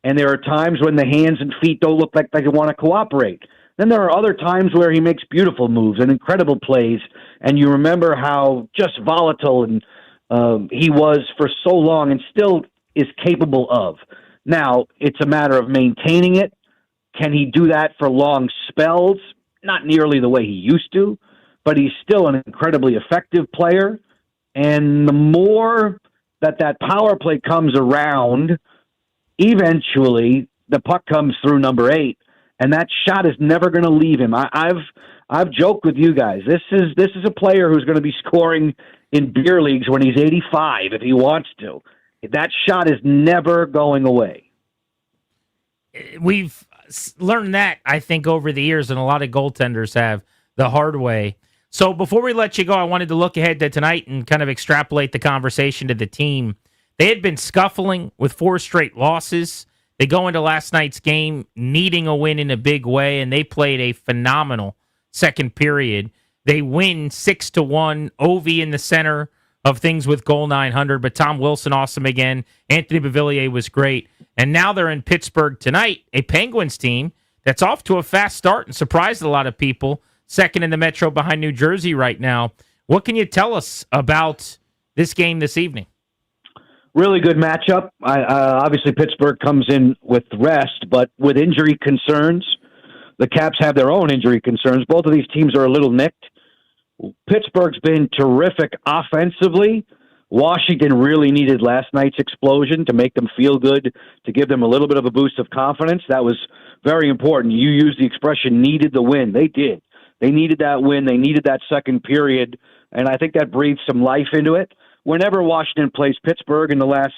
And there are times when the hands and feet don't look like they want to cooperate. Then there are other times where he makes beautiful moves and incredible plays. And you remember how just volatile and he was for so long and still is capable of. Now, it's a matter of maintaining it. Can he do that for long spells? Not nearly the way he used to. But he's still an incredibly effective player. And the more that power play comes around, eventually the puck comes through number 8, and that shot is never going to leave him. I've joked with you guys. This is a player who's going to be scoring in beer leagues when he's 85 if he wants to. That shot is never going away. We've learned that, I think, over the years, and a lot of goaltenders have, the hard way. So before we let you go, I wanted to look ahead to tonight and kind of extrapolate the conversation to the team. They had been scuffling with 4 straight losses. They go into last night's game needing a win in a big way, and they played a phenomenal second period. They win 6-1. Ovi in the center of things with goal 900, but Tom Wilson awesome again. Anthony Beauvillier was great. And now they're in Pittsburgh tonight, a Penguins team that's off to a fast start and surprised a lot of people. Second in the Metro behind New Jersey right now. What can you tell us about this game this evening? Really good matchup. Obviously, Pittsburgh comes in with rest, but with injury concerns. The Caps have their own injury concerns. Both of these teams are a little nicked. Pittsburgh's been terrific offensively. Washington really needed last night's explosion to make them feel good, to give them a little bit of a boost of confidence. That was very important. You used the expression needed the win. They did. They needed that win. They needed that second period, and I think that breathed some life into it. Whenever Washington plays Pittsburgh in the last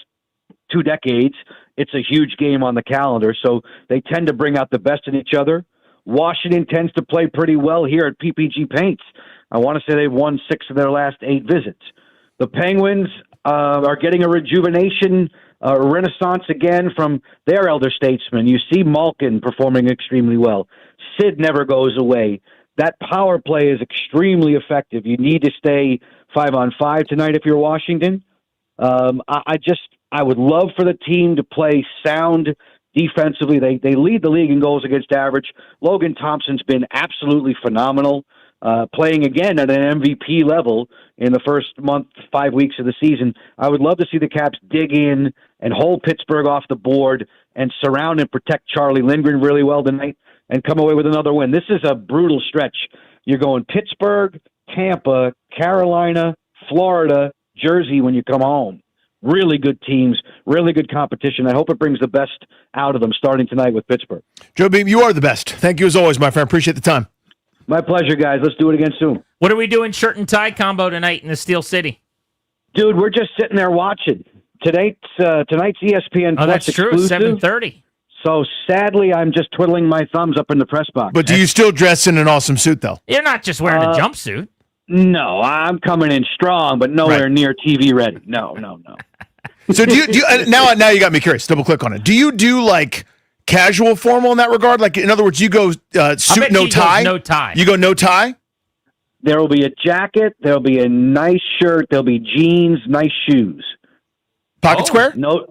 2 decades, it's a huge game on the calendar, so they tend to bring out the best in each other. Washington tends to play pretty well here at PPG Paints. I want to say they've won 6 of their last 8 visits. The Penguins are getting a rejuvenation, a renaissance again from their elder statesmen. You see Malkin performing extremely well. Sid never goes away. That power play is extremely effective. You need to stay 5-on-5 tonight if you're Washington. I would love for the team to play sound defensively. They lead the league in goals against average. Logan Thompson's been absolutely phenomenal. playing again at an MVP level in the first month, 5 weeks of the season. I would love to see the Caps dig in and hold Pittsburgh off the board and surround and protect Charlie Lindgren really well tonight and come away with another win. This is a brutal stretch. You're going Pittsburgh, Tampa, Carolina, Florida, Jersey when you come home. Really good teams, really good competition. I hope it brings the best out of them starting tonight with Pittsburgh. Joe Beam, you are the best. Thank you as always, my friend. Appreciate the time. My pleasure, guys. Let's do it again soon. What are we doing shirt and tie combo tonight in the Steel City? Dude, we're just sitting there watching. Tonight's ESPN Oh, that's Plus true. exclusive. 7:30. So sadly, I'm just twiddling my thumbs up in the press box. But do you still dress in an awesome suit, though? You're not just wearing a jumpsuit. No, I'm coming in strong, but nowhere near TV ready. No. So do you now you got me curious. Double click on it. Do you do like casual formal in that regard? Like, in other words, you go suit, no tie? No tie. You go no tie? There will be a jacket. There'll be a nice shirt. There'll be jeans, nice shoes. Pocket square? No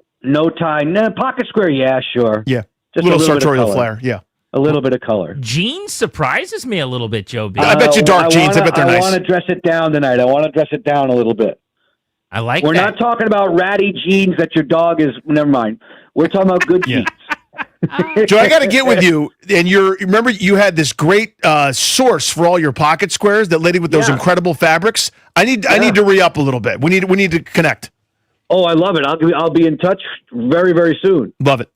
tie. No, pocket square, yeah, sure. Yeah. Just little a little bit of sartorial color. flair. Yeah. A little bit of color. Jeans surprises me a little bit, Joe B. I bet you dark jeans. I bet they're nice. I want to dress it down tonight. I want to dress it down a little bit. I like We're that. not talking about ratty jeans that your dog is. Never mind. We're talking about good jeans. Joe, I got to get with you. And remember you had this great source for all your pocket squares, that lady with those incredible fabrics. I need to re-up a little bit. We need to connect. Oh, I love it. I'll be in touch very, very soon. Love it.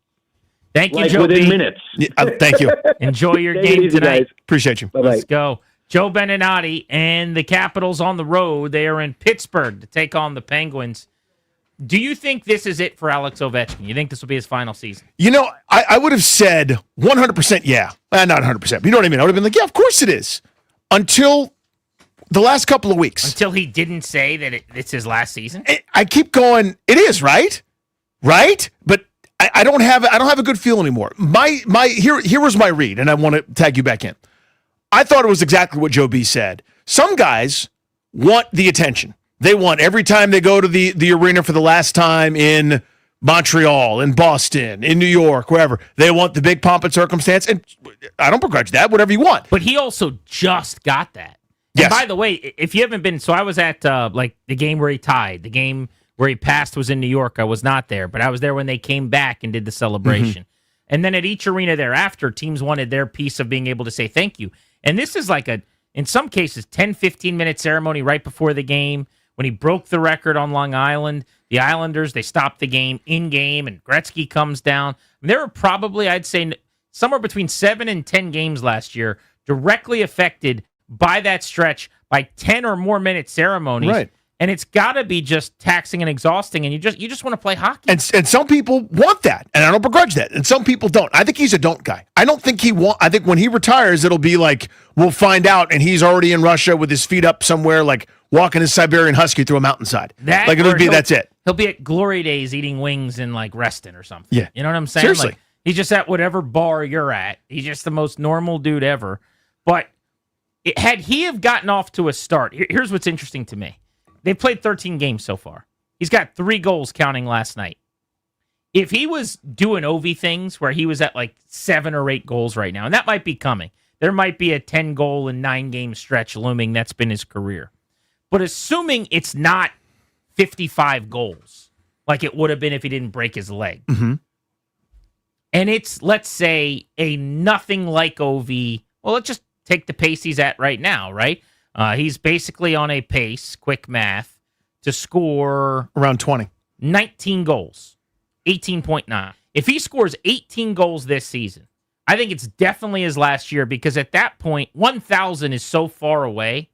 Thank you, like Joe within B. minutes. Yeah, thank you. Enjoy your Take it game easy, tonight. guys. Appreciate you. Bye-bye. Let's go. Joe Beninati and the Capitals on the road. They are in Pittsburgh to take on the Penguins. Do you think this is it for Alex Ovechkin? You think this will be his final season? You know, I would have said 100% yeah. Not 100%, but you know what I mean? I would have been like, yeah, of course it is. Until the last couple of weeks. Until he didn't say that it's his last season? I keep going, it is, right? Right? But I don't have a good feel anymore. Here was my read, and I want to tag you back in. I thought it was exactly what Joe B said. Some guys want the attention. They want every time they go to the arena for the last time in Montreal, in Boston, in New York, wherever, they want the big pomp and circumstance. And I don't begrudge that, whatever you want. But he also just got that. Yes. And by the way, if you haven't been, so I was at like the game where he tied, the game where he passed was in New York. I was not there, but I was there when they came back and did the celebration. And then at each arena thereafter, teams wanted their piece of being able to say thank you. And this is like in some cases, 10, 15-minute ceremony right before the game. When he broke the record on Long Island, the Islanders, they stopped the game in-game, and Gretzky comes down. There were probably, I'd say, somewhere between 7 and 10 games last year directly affected by that stretch, by 10 or more minute ceremonies. Right. And it's got to be just taxing and exhausting, and you just want to play hockey. And some people want that, and I don't begrudge that. And some people don't. I think he's a don't guy. I don't think I think when he retires, it'll be like, we'll find out, and he's already in Russia with his feet up somewhere, like walking his Siberian Husky through a mountainside. That's it. He'll be at Glory Days eating wings and like resting or something. Yeah. You know what I'm saying? Seriously. Like, he's just at whatever bar you're at. He's just the most normal dude ever. But had he have gotten off to a start, here's what's interesting to me. They've played 13 games so far. He's got 3 goals counting last night. If he was doing Ovi things where he was at like 7 or 8 goals right now, and that might be coming. There might be a 10-goal and 9-game stretch looming. That's been his career. But assuming it's not 55 goals, like it would have been if he didn't break his leg, and it's, let's say, a nothing like Ovi, well, let's just take the pace he's at right now, right? He's basically on a pace, quick math, to score around 20. 19 goals, 18.9. If he scores 18 goals this season, I think it's definitely his last year, because at that point, 1,000 is so far away.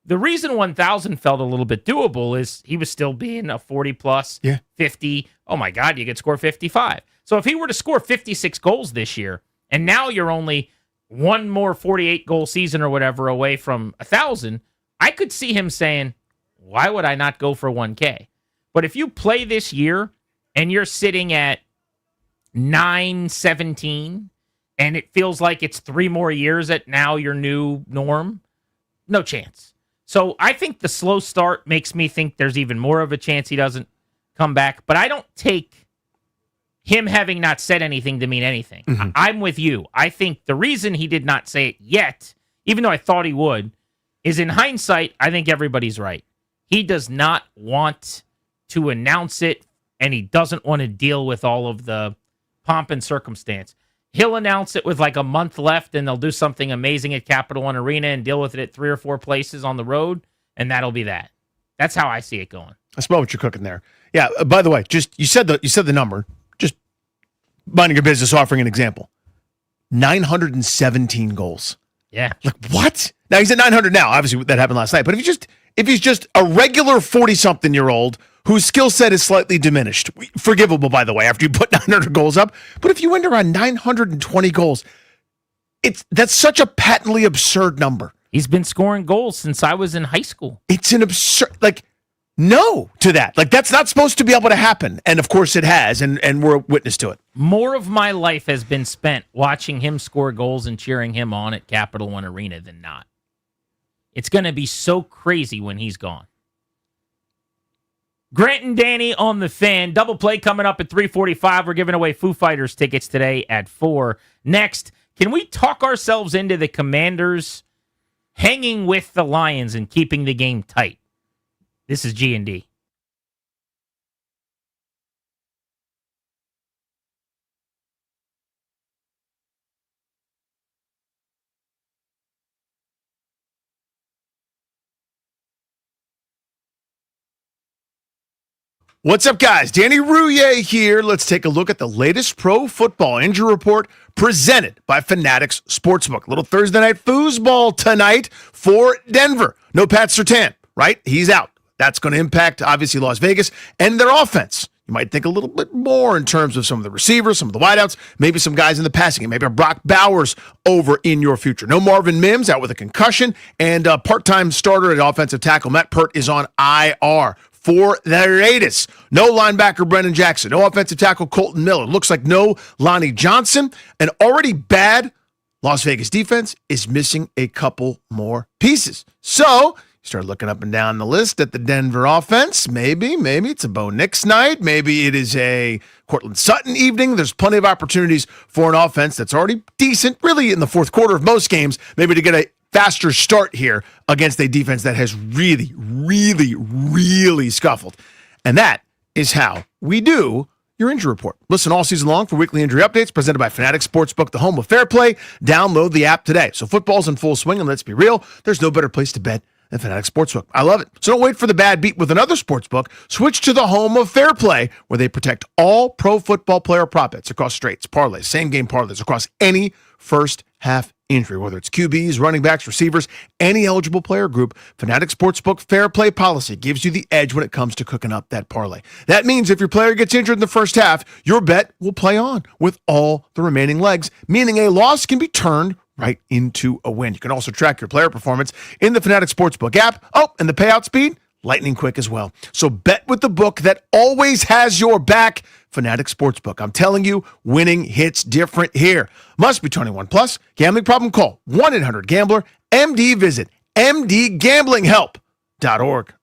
The reason 1,000 felt a little bit doable is he was still being a 40-plus, 50. Oh, my God, you could score 55. So if he were to score 56 goals this year, and now you're only one more 48-goal season or whatever away from 1,000, I could see him saying, why would I not go for 1K? But if you play this year and you're sitting at 9-17 and it feels like it's 3 more years at now your new norm, no chance. So I think the slow start makes me think there's even more of a chance he doesn't come back. But I don't take him having not said anything to mean anything. I'm with you. I think the reason he did not say it yet, even though I thought he would, is in hindsight, I think everybody's right. He does not want to announce it, and he doesn't want to deal with all of the pomp and circumstance. He'll announce it with like a month left, and they'll do something amazing at Capital One Arena and deal with it at 3 or 4 places on the road, and that'll be that. That's how I see it going. I smell what you're cooking there. Yeah. By the way, just you said the number. Just minding your business, offering an example. 917 goals. Yeah. Like what? Now he's at 900 now. Obviously that happened last night. But if he's just a regular 40-something-year-old whose skill set is slightly diminished, forgivable by the way, after you put 900 goals up. But if you end around 920 goals, that's such a patently absurd number. He's been scoring goals since I was in high school. It's an absurd, no to that. That's not supposed to be able to happen. And of course it has, and we're a witness to it. More of my life has been spent watching him score goals and cheering him on at Capital One Arena than not. It's going to be so crazy when he's gone. Grant and Danny on the Fan. Double play coming up at 3:45. We're giving away Foo Fighters tickets today at 4. Next, can we talk ourselves into the Commanders hanging with the Lions and keeping the game tight? This is G&D. What's up, guys? Danny Rouillet here. Let's take a look at the latest pro football injury report presented by Fanatics Sportsbook. A little Thursday night foosball tonight for Denver. No Pat Surtain, right? He's out. That's going to impact, obviously, Las Vegas and their offense. You might think a little bit more in terms of some of the receivers, some of the wideouts, maybe some guys in the passing game, maybe a Brock Bowers over in your future. No Marvin Mims out with a concussion, and a part-time starter at offensive tackle, Matt Pert, is on IR. For the Raiders, no linebacker Brendan Jackson, no offensive tackle Colton Miller. Looks like no Lonnie Johnson. An already bad Las Vegas defense is missing a couple more pieces. So you start looking up and down the list at the Denver offense. Maybe it's a Bo Nix night. Maybe it is a Cortland Sutton evening. There's plenty of opportunities for an offense that's already decent, really in the fourth quarter of most games, maybe to get a faster start here against a defense that has really, really, really scuffled. And that is how we do your injury report. Listen all season long for weekly injury updates presented by Fanatics Sportsbook, the home of fair play. Download the app today. So football's in full swing, and let's be real, there's no better place to bet than Fanatics Sportsbook. I love it. So don't wait for the bad beat with another sportsbook. Switch to the home of fair play, where they protect all pro football player prop bets across straights, parlays, same-game parlays, across any first half injury, whether it's QBs, running backs, receivers, any eligible player group. Fanatics Sportsbook fair play policy gives you the edge when it comes to cooking up that parlay. That means if your player gets injured in the first half, your bet will play on with all the remaining legs, meaning a loss can be turned right into a win. You can also track your player performance in the Fanatics Sportsbook app. Oh, and the payout speed, lightning quick as well. So bet with the book that always has your back. Fanatics Sportsbook. I'm telling you, winning hits different here. Must be 21 plus. Gambling problem? Call 1-800-GAMBLER. MD. Visit mdgamblinghelp.org.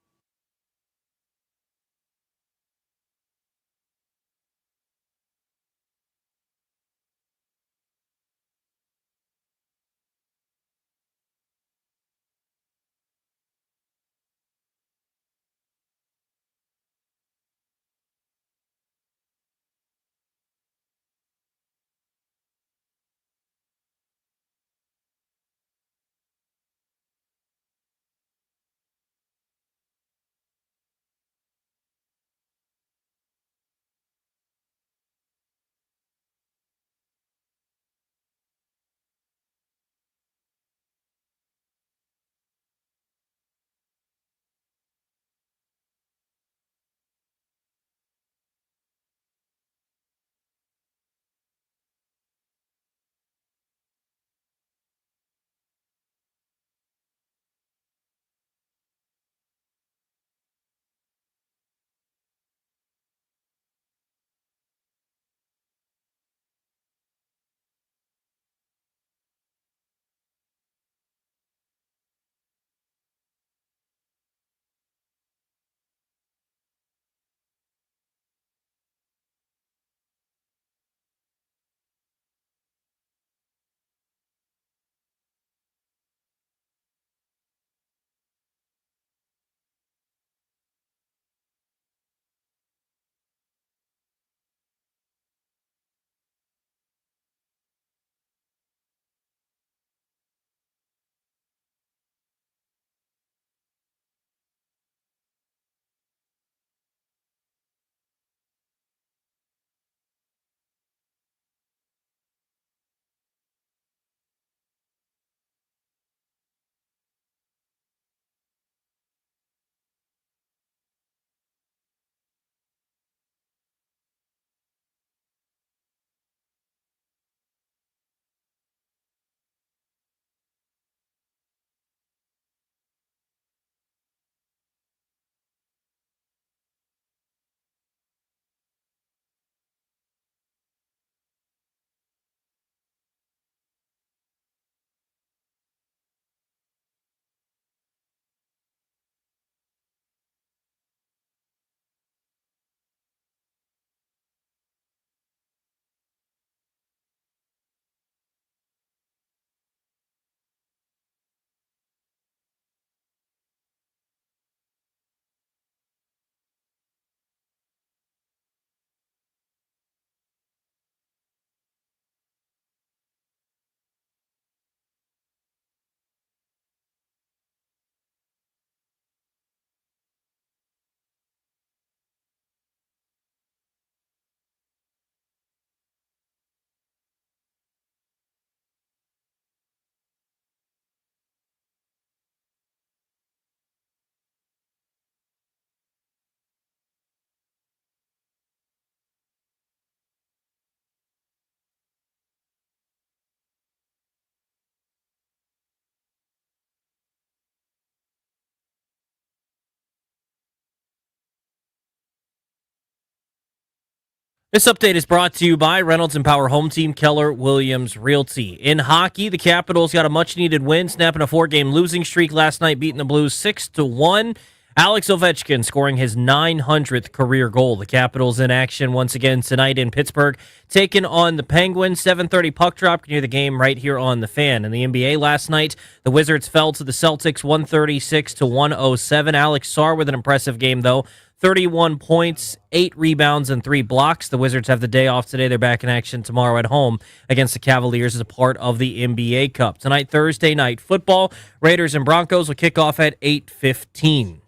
This update is brought to you by Reynolds and Power Home Team, Keller Williams Realty. In hockey, the Capitals got a much-needed win, snapping a 4-game losing streak last night, beating the Blues 6-1. Alex Ovechkin scoring his 900th career goal. The Capitals in action once again tonight in Pittsburgh, taking on the Penguins. 7:30 puck drop. You can hear the game right here on the Fan. In the NBA last night, the Wizards fell to the Celtics 136-107. Alex Sarr with an impressive game, though. 31 points, 8 rebounds, and 3 blocks. The Wizards have the day off today. They're back in action tomorrow at home against the Cavaliers as a part of the NBA Cup. Tonight, Thursday night football, Raiders and Broncos will kick off at 8:15.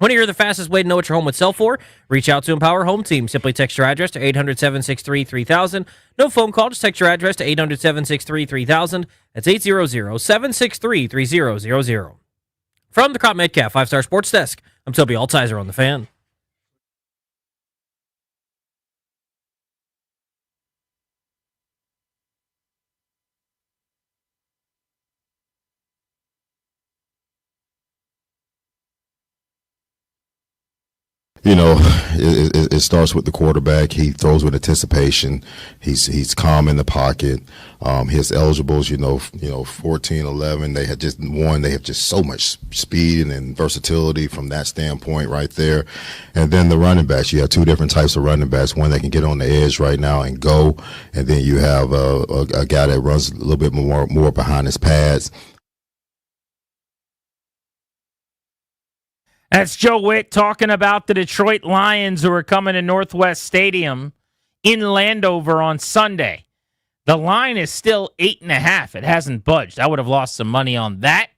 Want to hear the fastest way to know what your home would sell for? Reach out to Empower Home Team. Simply text your address to 800-763-3000. No phone call. Just text your address to 800-763-3000. That's 800-763-3000. From the Crop Metcalf 5-Star Sports Desk, I'm Toby Altizer on the Fan. You know, it starts with the quarterback. He throws with anticipation. He's calm in the pocket. His eligibles, 14, 11, they had just won. They have just so much speed and versatility from that standpoint right there. And then the running backs, you have two different types of running backs. One that can get on the edge right now and go. And then you have a guy that runs a little bit more behind his pads. That's Joe Witt talking about the Detroit Lions who are coming to Northwest Stadium in Landover on Sunday. The line is still 8.5. It hasn't budged. I would have lost some money on that.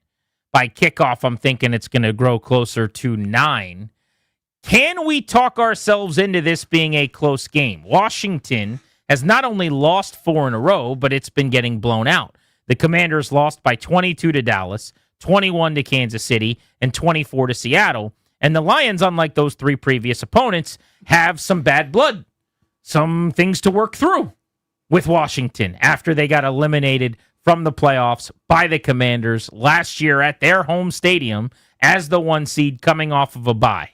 By kickoff, I'm thinking it's going to grow closer to 9. Can we talk ourselves into this being a close game? Washington has not only lost 4 in a row, but it's been getting blown out. The Commanders lost by 22 to Dallas, 21 to Kansas City, and 24 to Seattle. And the Lions, unlike those 3 previous opponents, have some bad blood, some things to work through with Washington after they got eliminated from the playoffs by the Commanders last year at their home stadium as the 1 seed coming off of a bye.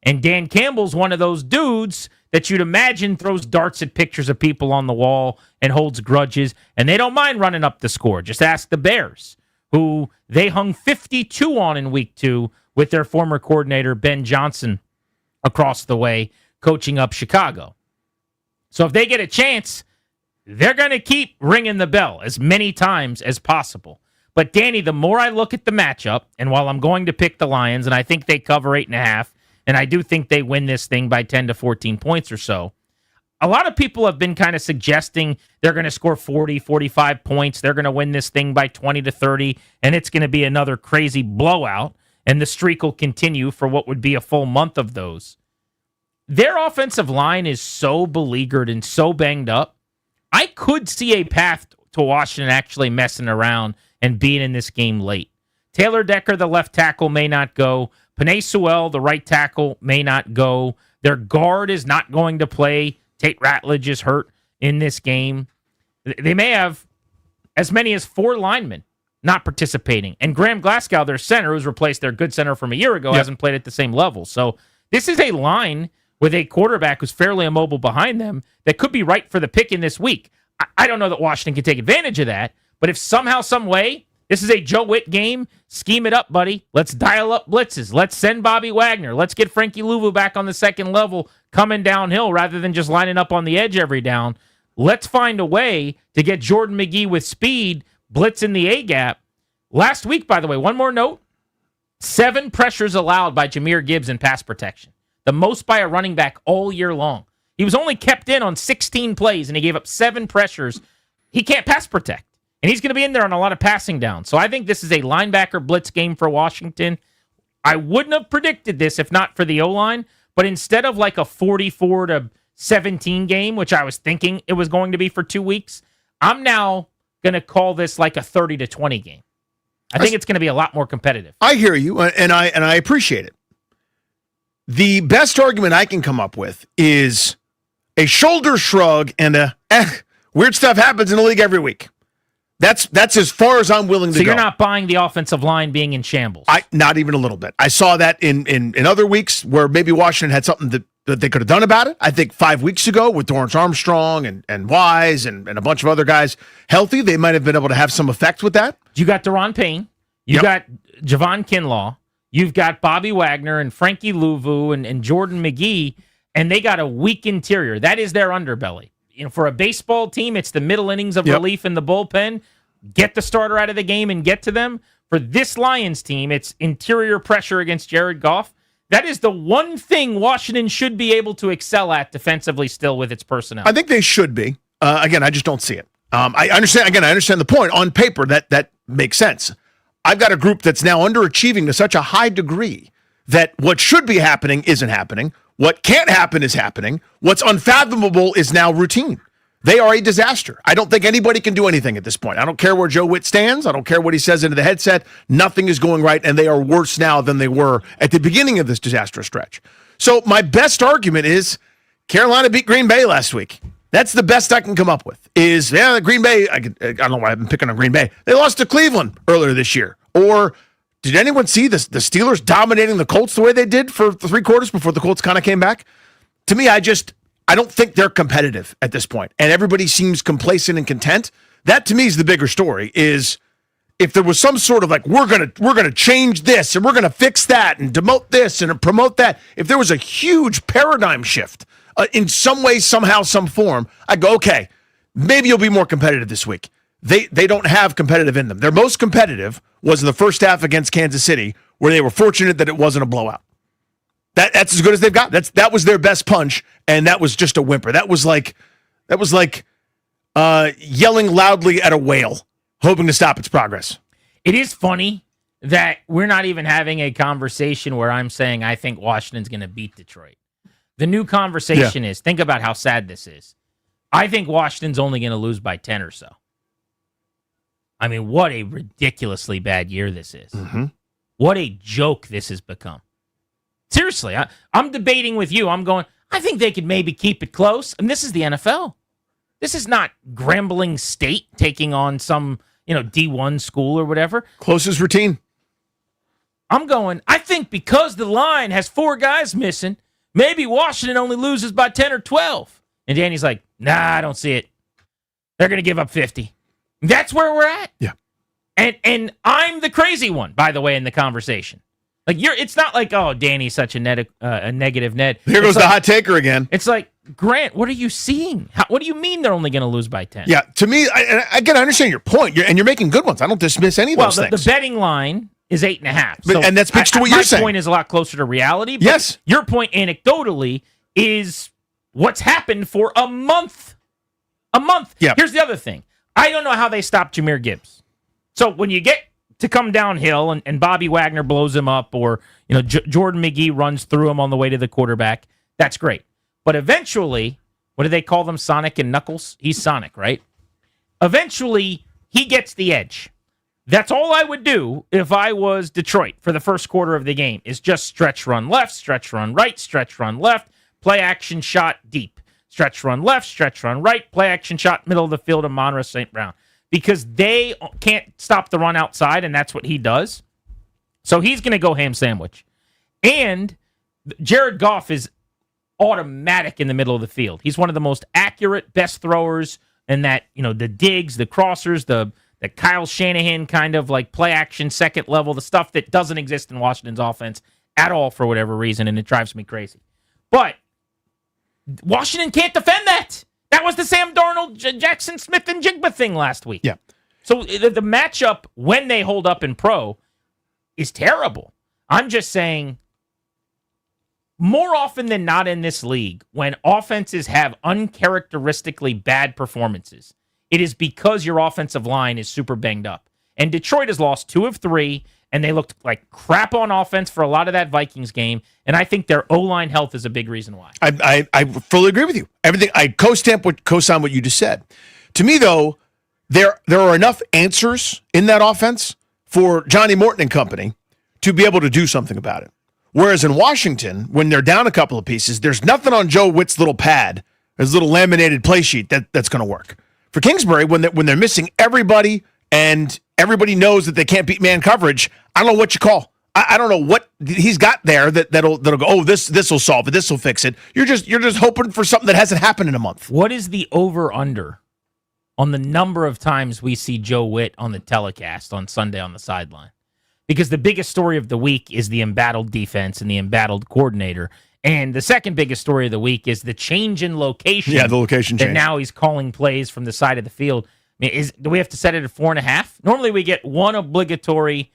And Dan Campbell's one of those dudes that you'd imagine throws darts at pictures of people on the wall and holds grudges, and they don't mind running up the score. Just ask the Bears, who they hung 52 on in week 2 with their former coordinator, Ben Johnson, across the way, coaching up Chicago. So if they get a chance, they're going to keep ringing the bell as many times as possible. But, Danny, the more I look at the matchup, and while I'm going to pick the Lions, and I think they cover 8.5, and I do think they win this thing by 10 to 14 points or so, a lot of people have been kind of suggesting they're going to score 40, 45 points. They're going to win this thing by 20 to 30, and it's going to be another crazy blowout, and the streak will continue for what would be a full month of those. Their offensive line is so beleaguered and so banged up. I could see a path to Washington actually messing around and being in this game late. Taylor Decker, the left tackle, may not go. Penei Sewell, the right tackle, may not go. Their guard is not going to play. Tate Ratledge is hurt in this game. They may have as many as 4 linemen not participating. And Graham Glasgow, their center, who's replaced their good center from a year ago, hasn't played at the same level. So this is a line with a quarterback who's fairly immobile behind them that could be right for the pick in this week. I don't know that Washington can take advantage of that, but if somehow, some way, this is a Joe Witt game, scheme it up, buddy. Let's dial up blitzes. Let's send Bobby Wagner. Let's get Frankie Louvu back on the second level coming downhill rather than just lining up on the edge every down. Let's find a way to get Jordan McGee with speed, blitz in the A-gap. Last week, by the way, one more note, 7 pressures allowed by Jahmyr Gibbs in pass protection, the most by a running back all year long. He was only kept in on 16 plays, and he gave up 7 pressures. He can't pass protect. And he's going to be in there on a lot of passing downs. So I think this is a linebacker blitz game for Washington. I wouldn't have predicted this if not for the O-line, but instead of like a 44-17 game, which I was thinking it was going to be for 2 weeks, I'm now going to call this like a 30-20 game. I think it's going to be a lot more competitive. I hear you, and I appreciate it. The best argument I can come up with is a shoulder shrug and weird stuff happens in the league every week. That's as far as I'm willing to go. So you're not buying the offensive line being in shambles? Not even a little bit. I saw that in other weeks where maybe Washington had something that that they could have done about it. I think 5 weeks ago with Dorrance Armstrong and Wise and a bunch of other guys healthy, they might have been able to have some effect with that. You got Deron Payne. You got Javon Kinlaw. You've got Bobby Wagner and Frankie Louvu and Jordan McGee, and they got a weak interior. That is their underbelly. For a baseball team, it's the middle innings of relief in the bullpen. Get the starter out of the game and get to them. For this Lions team, it's interior pressure against Jared Goff. That is the one thing Washington should be able to excel at defensively still with its personnel. I think they should be. Again, I just don't see it. I understand. Again, I understand the point. On paper, that makes sense. I've got a group that's now underachieving to such a high degree that what should be happening isn't happening. What can't happen is happening. What's unfathomable is now routine. They are a disaster. I don't think anybody can do anything at this point. I don't care where Joe Witt stands. I don't care what he says into the headset. Nothing is going right, and they are worse now than they were at the beginning of this disastrous stretch. So my best argument is Carolina beat Green Bay last week. That's the best I can come up with. Green Bay, I don't know why I've been picking on Green Bay. They lost to Cleveland earlier this year. Or did anyone see the Steelers dominating the Colts the way they did for 3 quarters before the Colts kind of came back? To me, I don't think they're competitive at this point, and everybody seems complacent and content. That to me is the bigger story. Is if there was some sort of like we're gonna change this and we're gonna fix that and demote this and promote that. If there was a huge paradigm shift in some way, somehow, some form, I go okay. Maybe you'll be more competitive this week. They don't have competitive in them. Their most competitive was in the first half against Kansas City, where they were fortunate that it wasn't a blowout. That's as good as they've got. That was their best punch, and that was just a whimper. That was like yelling loudly at a whale, hoping to stop its progress. It is funny that we're not even having a conversation where I'm saying I think Washington's going to beat Detroit. The new conversation is, think about how sad this is. I think Washington's only going to lose by 10 or so. I mean, what a ridiculously bad year this is. Mm-hmm. What a joke this has become. Seriously, I'm debating with you. I'm going, I think they could maybe keep it close. And this is the NFL. This is not Grambling State taking on some, D1 school or whatever. Closest routine. I'm going, I think because the line has 4 guys missing, maybe Washington only loses by 10 or 12. And Danny's like, nah, I don't see it. They're going to give up 50. That's where we're at. Yeah. And I'm the crazy one, by the way, in the conversation. Like it's not like, oh, Danny's such a negative Ned. Here goes the hot taker again. It's like, Grant, what are you seeing? What do you mean they're only going to lose by 10? Yeah, to me, I understand your point, and you're making good ones. I don't dismiss any of those things. The betting line is 8.5. So and that speaks to what you're saying. My point is a lot closer to reality. But yes. Your point, anecdotally, is what's happened for a month. A month. Yeah. Here's the other thing. I don't know how they stopped Jahmyr Gibbs. So when you get to come downhill and Bobby Wagner blows him up or Jordan McGee runs through him on the way to the quarterback, that's great. But eventually, what do they call them, Sonic and Knuckles? He's Sonic, right? Eventually, he gets the edge. That's all I would do if I was Detroit for the first quarter of the game, is just stretch run left, stretch run right, stretch run left, play action shot deep. Stretch run left, stretch run right, play action shot middle of the field of Monroe St. Brown. Because they can't stop the run outside, and that's what he does. So he's going to go ham sandwich. And Jared Goff is automatic in the middle of the field. He's one of the most accurate, best throwers, and that, the digs, the crossers, the Kyle Shanahan kind of like play action, second level, the stuff that doesn't exist in Washington's offense at all for whatever reason, and it drives me crazy. But Washington can't defend that. That was the Sam Darnold, Jackson Smith, and Jigba thing last week. Yeah. So the matchup when they hold up in pro is terrible. I'm just saying, more often than not in this league, when offenses have uncharacteristically bad performances, it is because your offensive line is super banged up. And Detroit has lost 2 of 3, and they looked like crap on offense for a lot of that Vikings game. And I think their O-line health is a big reason why. I fully agree with you. Everything I co-sign what you just said. To me, though, there are enough answers in that offense for Johnny Morton and company to be able to do something about it. Whereas in Washington, when they're down a couple of pieces, there's nothing on Joe Witt's little pad, his little laminated play sheet that's going to work. For Kingsbury, when they're missing everybody and everybody knows that they can't beat man coverage, I don't know what you call. I don't know what he's got there that'll go. Oh, this will solve it. This will fix it. You're just hoping for something that hasn't happened in a month. What is the over/under on the number of times we see Joe Witt on the telecast on Sunday on the sideline? Because the biggest story of the week is the embattled defense and the embattled coordinator. And the second biggest story of the week is the change in location. Yeah, the location change. And now he's calling plays from the side of the field. I mean, do we have to set it at 4.5? Normally we get one obligatory,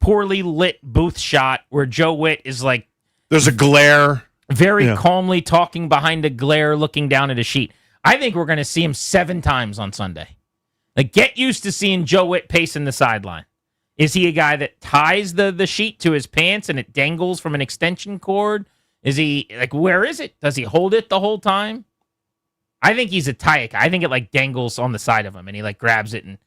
poorly lit booth shot where Joe Witt is like... There's a glare. Very calmly talking behind a glare, looking down at a sheet. I think we're going to see him 7 times on Sunday. Like, get used to seeing Joe Witt pacing the sideline. Is he a guy that ties the sheet to his pants and it dangles from an extension cord? Is he, like, where is it? Does he hold it the whole time? I think he's a tie it guy. I think it, like, dangles on the side of him and he, like, grabs it and,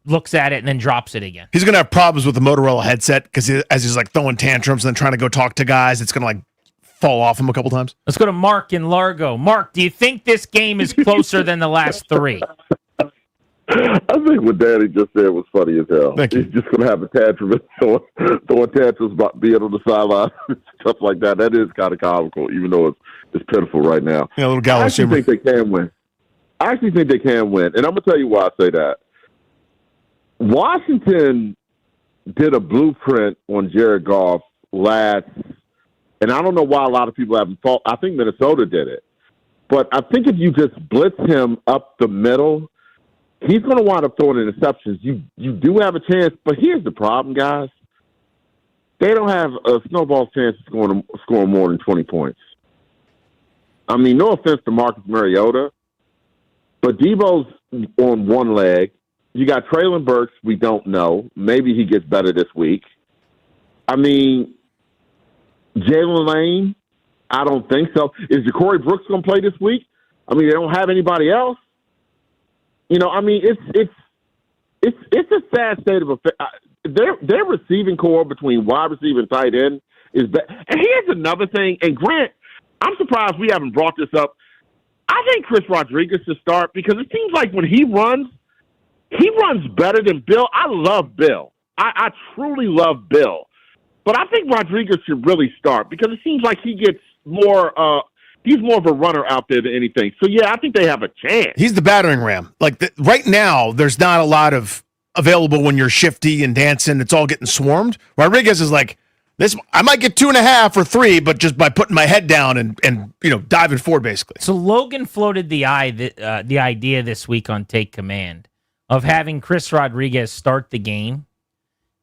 looks at it and then drops it again. He's going to have problems with the Motorola headset because as he's, like, throwing tantrums and then trying to go talk to guys, it's going to, like, fall off him a couple times. Let's go to Mark in Largo. Mark, do you think this game is closer than the last 3? I think what Danny just said was funny as hell. Thank you. He's just going to have a tantrum, throwing tantrums about being on the sideline, stuff like that. That is kind of comical, even though it's pitiful right now. Yeah, a little gallows humor. I actually think they can win. And I'm going to tell you why I say that. Washington did a blueprint on Jared Goff last, and I don't know why a lot of people haven't thought. I think Minnesota did it. But I think if you just blitz him up the middle, he's going to wind up throwing interceptions. You do have a chance, but here's the problem, guys. They don't have a snowball's chance of scoring more than 20 points. I mean, no offense to Marcus Mariota, but Debo's on one leg. You got Traylon Burks, we don't know. Maybe he gets better this week. I mean, Jalen Lane, I don't think so. Is Ja'Cory Brooks going to play this week? I mean, they don't have anybody else. I mean, it's a sad state of affairs. Their receiving core between wide receiver and tight end is bad. And here's another thing. And Grant, I'm surprised we haven't brought this up. I think Chris Rodriguez should start because it seems like when he runs better than Bill. I love Bill. I truly love Bill. But I think Rodriguez should really start because it seems like he gets more he's more of a runner out there than anything. So, yeah, I think they have a chance. He's the battering ram. Like, right now, there's not a lot of available when you're shifty and dancing. It's all getting swarmed. Rodriguez is like, this. I might get 2.5 or 3, but just by putting my head down and diving forward, basically. So Logan floated the idea this week on Take Command of having Chris Rodriguez start the game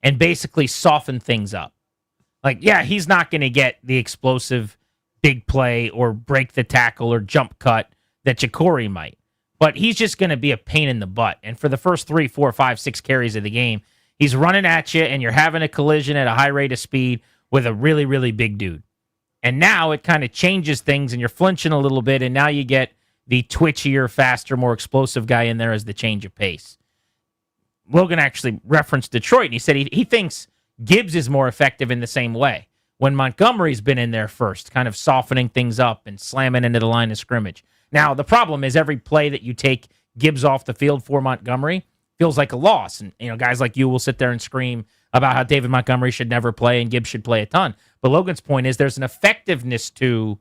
and basically soften things up. Like, yeah, he's not going to get the explosive big play or break the tackle or jump cut that Ja'Cory might. But he's just going to be a pain in the butt. And for the first 3, 4, 5, 6 carries of the game, he's running at you and you're having a collision at a high rate of speed with a really, really big dude. And now it kind of changes things and you're flinching a little bit and now you get the twitchier, faster, more explosive guy in there as the change of pace. Logan actually referenced Detroit and he said he thinks Gibbs is more effective in the same way. When Montgomery's been in there first, kind of softening things up and slamming into the line of scrimmage. Now, the problem is every play that you take Gibbs off the field for Montgomery feels like a loss. And, guys like you will sit there and scream about how David Montgomery should never play and Gibbs should play a ton. But Logan's point is there's an effectiveness to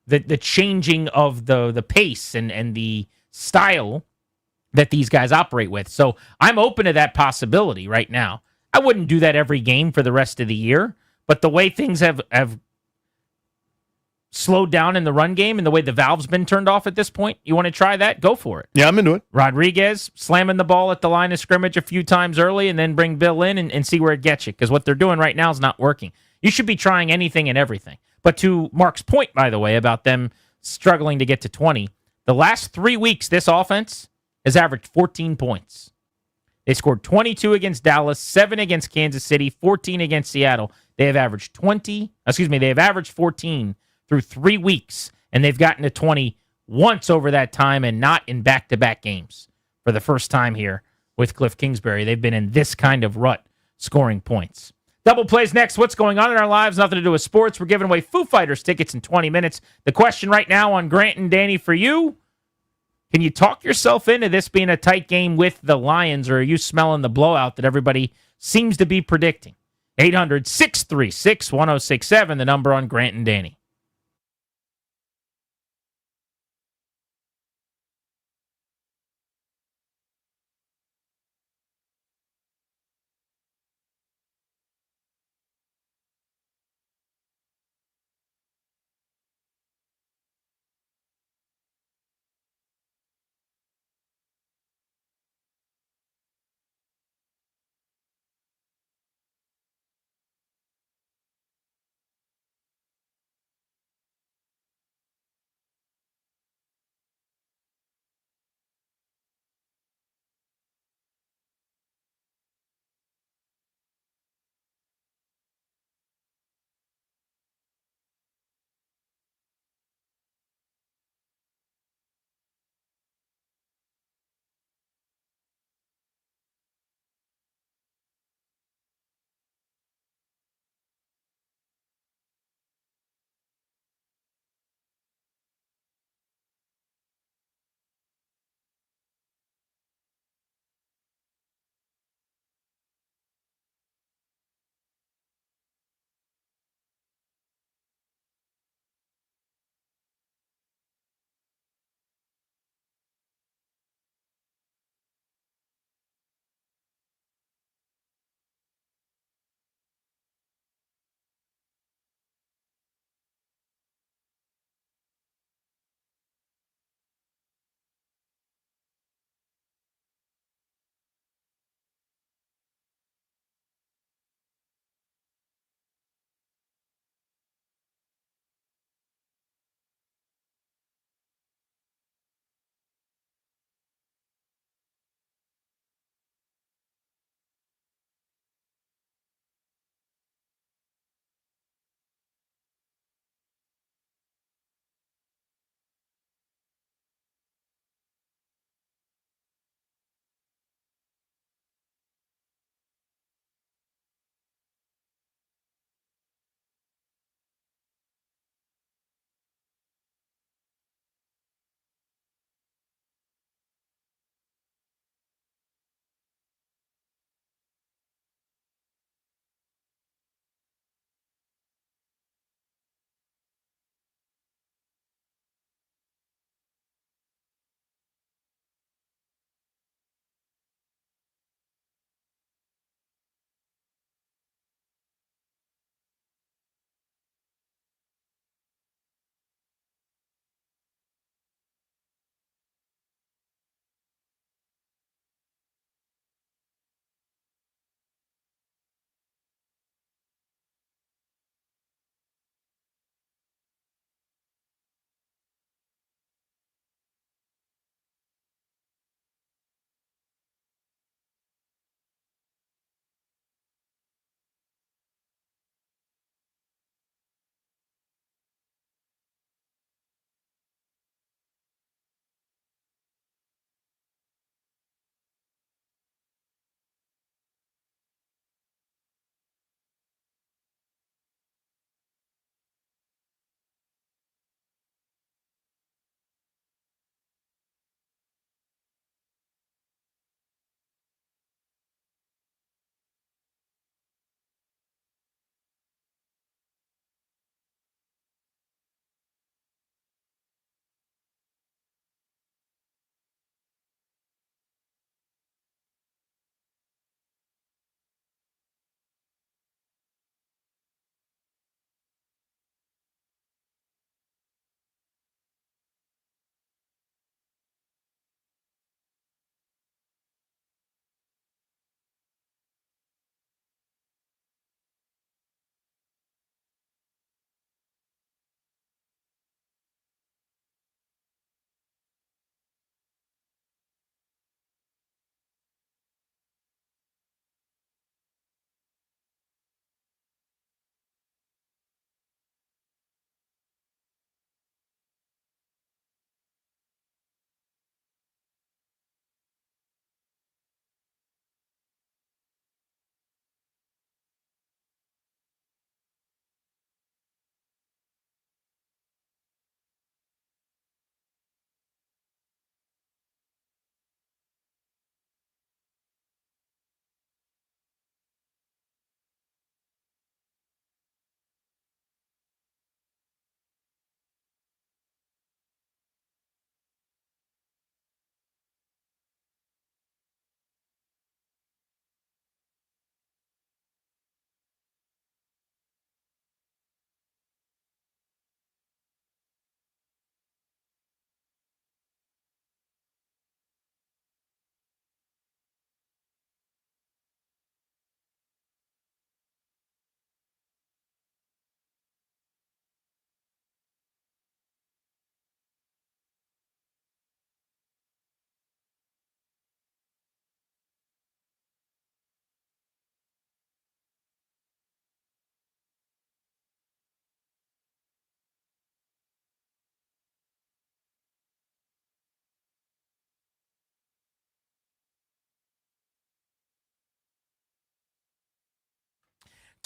the changing of the pace and the style that these guys operate with. So I'm open to that possibility right now. I wouldn't do that every game for the rest of the year. But the way things have slowed down in the run game and the way the valve's been turned off at this point, you want to try that? Go for it. Yeah, I'm into it. Rodriguez slamming the ball at the line of scrimmage a few times early and then bring Bill in and see where it gets you because what they're doing right now is not working. You should be trying anything and everything. But to Mark's point, by the way, about them struggling to get to 20, the last 3 weeks, this offense has averaged 14 points. They scored 22 against Dallas, 7 against Kansas City, 14 against Seattle. They have averaged 14 through 3 weeks, and they've gotten to 20 once over that time and not in back-to-back games. For the first time here with Cliff Kingsbury, they've been in this kind of rut scoring points. Double plays next. What's going on in our lives? Nothing to do with sports. We're giving away Foo Fighters tickets in 20 minutes. The question right now on Grant and Danny for you, can you talk yourself into this being a tight game with the Lions, or are you smelling the blowout that everybody seems to be predicting? 800-636-1067, the number on Grant and Danny.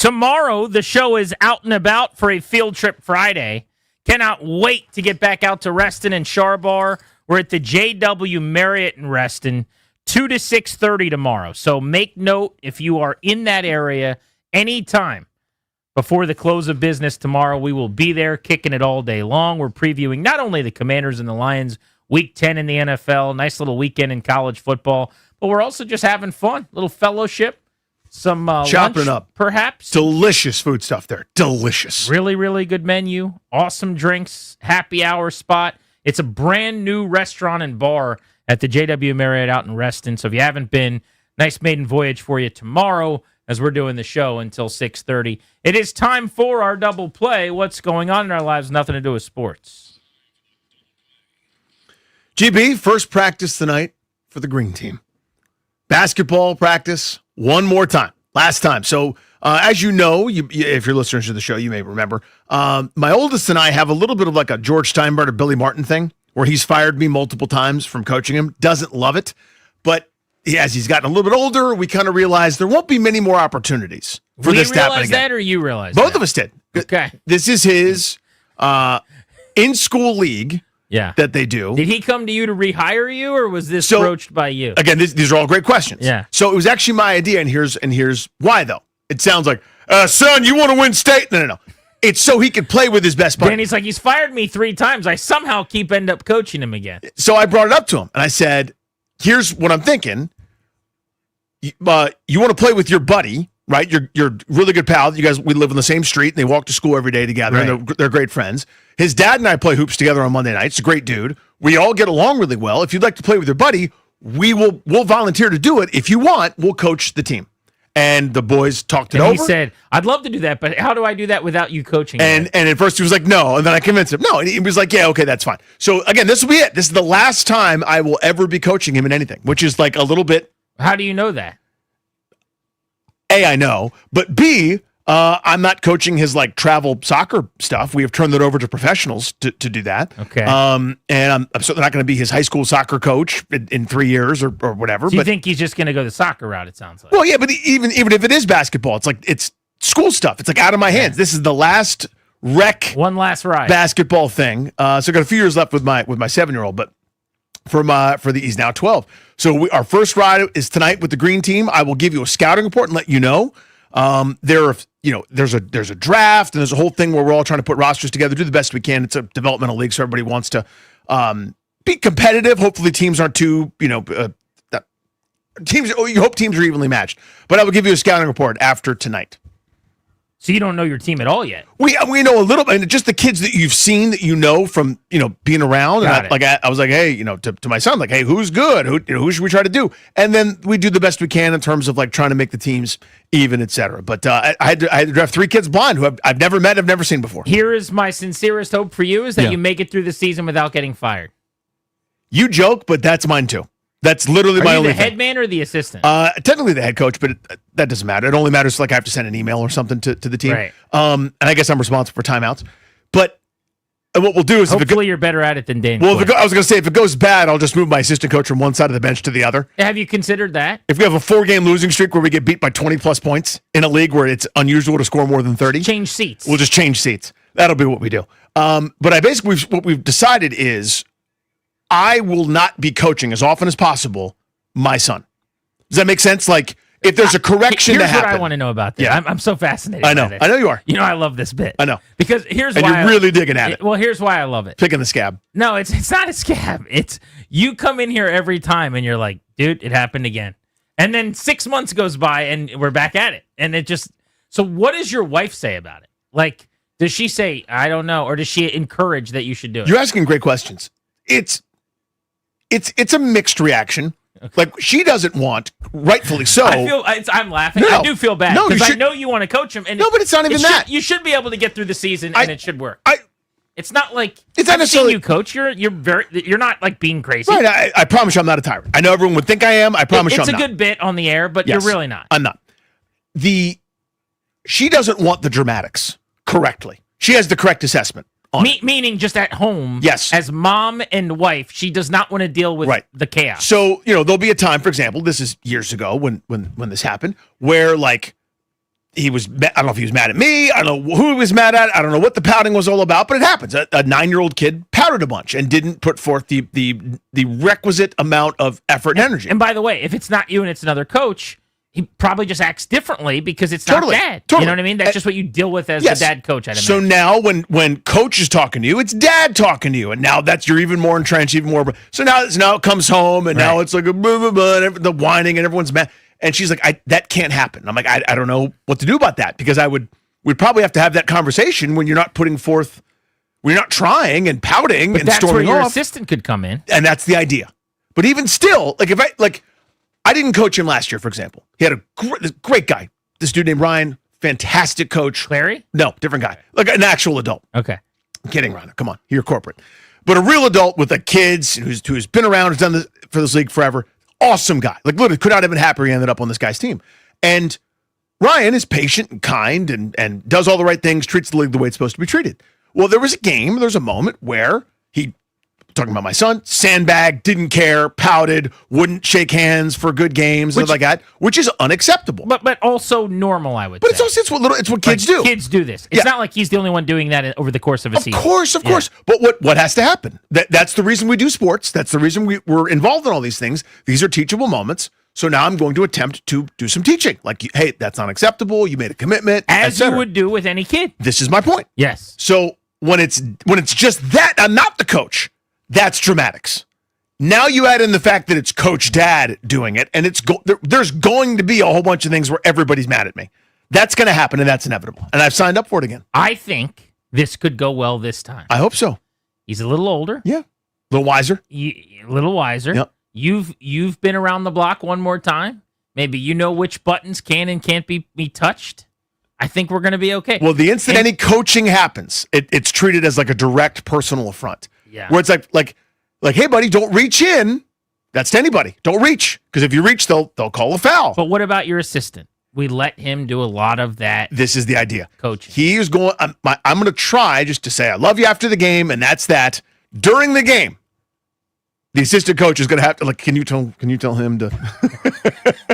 Tomorrow, the show is out and about for a field trip Friday. Cannot wait to get back out to Reston and Charbar. We're at the JW Marriott in Reston, 2 to 6:30 tomorrow. So make note if you are in that area anytime before the close of business tomorrow. We will be there kicking it all day long. We're previewing not only the Commanders and the Lions, Week 10 in the NFL, nice little weekend in college football, but we're also just having fun, little fellowship, some chopping lunch, it up, perhaps. Delicious food stuff there. Delicious. Really, really good menu. Awesome drinks. Happy hour spot. It's a brand new restaurant and bar at the JW Marriott out in Reston. So if you haven't been, nice maiden voyage for you tomorrow as we're doing the show until 6:30. It is time for our double play. What's going on in our lives? Nothing to do with sports. GB, first practice tonight for the green team. Basketball practice one more time. Last time. So as you know, if you're listeners to the show, you may remember, my oldest and I have a little bit of like a George Steinbart or Billy Martin thing where he's fired me multiple times from coaching him. Doesn't love it. But as he's gotten a little bit older, we kind of realized there won't be many more opportunities for this to happen again. We realized that, or you realized Both that? of us did. Okay. This is his in-school league that they do. Did he come to you to rehire you, or was this broached by you? Again, these are all great questions. Yeah. So it was actually my idea, and here's why, though. It sounds like, son, you want to win state? No. It's so he could play with his best buddy. Danny's like, he's fired me 3 times. I somehow end up coaching him again. So I brought it up to him, and I said, here's what I'm thinking. You want to play with your buddy, right? You're really good pal. We live on the same street, and they walk to school every day together, and they're great friends. His dad and I play hoops together on Monday nights. He's a great dude. We all get along really well. If you'd like to play with your buddy, we'll volunteer to do it. If you want, we'll coach the team. And the boys talked it over. He said, I'd love to do that, but how do I do that without you coaching me? And at first he was like, no. And then I convinced him. No. And he was like, yeah, okay, that's fine. So again, this will be it. This is the last time I will ever be coaching him in anything, which is like a little bit. How do you know that? A, I know. But B, I'm not coaching his like travel soccer stuff. We have turned that over to professionals to do that. Okay. And I'm certainly not going to be his high school soccer coach in 3 years or whatever. So you think he's just going to go the soccer route, it sounds like. Well, yeah, but even if it is basketball, it's school stuff. It's like out of my hands. This is the last one last ride basketball thing. So I got a few years left with my 7-year-old, but he's now 12. So our first ride is tonight with the green team. I will give you a scouting report and let you know. There's a draft and there's a whole thing where we're all trying to put rosters together, do the best we can. It's a developmental league, so everybody wants to be competitive. Hopefully teams aren't too, teams. You hope teams are evenly matched. But I will give you a scouting report after tonight. So you don't know your team at all yet? We know a little bit, and just the kids that you've seen that from being around. And I was like, hey, to my son, like, hey, who's good? Who should we try to do? And then we do the best we can in terms of like trying to make the teams even, et cetera. But I had to draft 3 kids blind who I've never met, I've never seen before. Here is my sincerest hope for you is that you make it through the season without getting fired. You joke, but that's mine too. That's literally my only thing. Are you the head man or the assistant? Technically the head coach, but that doesn't matter. It only matters like I have to send an email or something to the team. Right. And I guess I'm responsible for timeouts. But what we'll do is hopefully you're better at it than Dan. Well, I was going to say, if it goes bad, I'll just move my assistant coach from one side of the bench to the other. Have you considered that? If we have a 4-game losing streak where we get beat by 20-plus points in a league where it's unusual to score more than 30. Change seats. We'll just change seats. That'll be what we do. But what we've decided is I will not be coaching as often as possible my son. Does that make sense? Like, if there's a correction to happen. Here's what I want to know about this. Yeah. I'm so fascinated I know. by this. I know you are. I love this bit. I know. Because here's and why. You're really digging at it. Well, here's why I love it. Picking the scab. No, it's not a scab. It's you come in here every time and you're like, dude, it happened again. And then 6 months goes by and we're back at it. And it just. So what does your wife say about it? Like, does she say, I don't know? Or does she encourage that you should do it? You're asking great questions. It's a mixed reaction. Like, she doesn't want, rightfully so. I'm laughing. No, I do feel bad because I know you want to coach him. And no, but it's not even that. You should be able to get through the season, and it should work. It's not like it's not necessarily you coach. You're not like being crazy. Right. I promise you, I'm not a tyrant. I know everyone would think I am. I promise you, I'm not. It's a good bit on the air, but Yes, you're really not. I'm not. She doesn't want the dramatics correctly. She has the correct assessment. Meaning just at home, yes, as mom and wife, she does not want to deal with the chaos. So, there'll be a time, for example, this is years ago when this happened, where like I don't know if he was mad at me. I don't know who he was mad at. I don't know what the pouting was all about, but it happens. A 9-year-old kid pouted a bunch and didn't put forth the requisite amount of effort and energy. And by the way, if it's not you and it's another coach, he probably just acts differently because it's Totally. not dad. Totally. You know what I mean? That's just what you deal with as Yes. the dad coach. So now when coach is talking to you, it's dad talking to you. And now you're even more entrenched, even more. So now it comes home and now it's like a blah, blah, blah, and the whining and everyone's mad. And she's like, that can't happen. And I'm like, I don't know what to do about that because we'd probably have to have that conversation when you're not putting forth, when you're not trying and pouting But and that's where storming your off. assistant could come in. And that's the idea. But even still, I didn't coach him last year, for example. He had this great guy. This dude named Ryan, fantastic coach. Clary? No, different guy. Like an actual adult. Okay. I'm kidding, Ryan. Come on, you're corporate. But a real adult with kids who's been around, who's done this for this league forever. Awesome guy. Like literally could not have been happier he ended up on this guy's team. And Ryan is patient and kind and does all the right things, treats the league the way it's supposed to be treated. Well, there was a moment where he, talking about my son, sandbagged, didn't care, pouted, wouldn't shake hands for good games, stuff like that, which is unacceptable. But also normal, I would But say. it's what kids do. Kids do this. It's not like he's the only one doing that over the course of a season. Of course. But what has to happen? That's the reason we do sports. That's the reason we're involved in all these things. These are teachable moments. So now I'm going to attempt to do some teaching. Like, hey, that's not acceptable. You made a commitment. As you would do with any kid. This is my point. Yes. So when it's just that, I'm not the coach. That's dramatics. Now you add in the fact that it's Coach Dad doing it, and there's going to be a whole bunch of things where everybody's mad at me. That's going to happen, and that's inevitable. And I've signed up for it again. I think this could go well this time. I hope so. He's a little older. Yeah. A little wiser. A little wiser. Yep. You've been around the block one more time. Maybe you know which buttons can and can't be touched. I think we're going to be okay. Well, the instant any coaching happens, it's treated as like a direct personal affront. Yeah. Where it's like, hey, buddy, don't reach in. That's to anybody. Don't reach. Because if you reach, they'll call a foul. But what about your assistant? We let him do a lot of that. This is the idea. Coaching. He is going, I'm going to try just to say, I love you after the game, and that's that. During the game, the assistant coach is going to have to, can you tell him to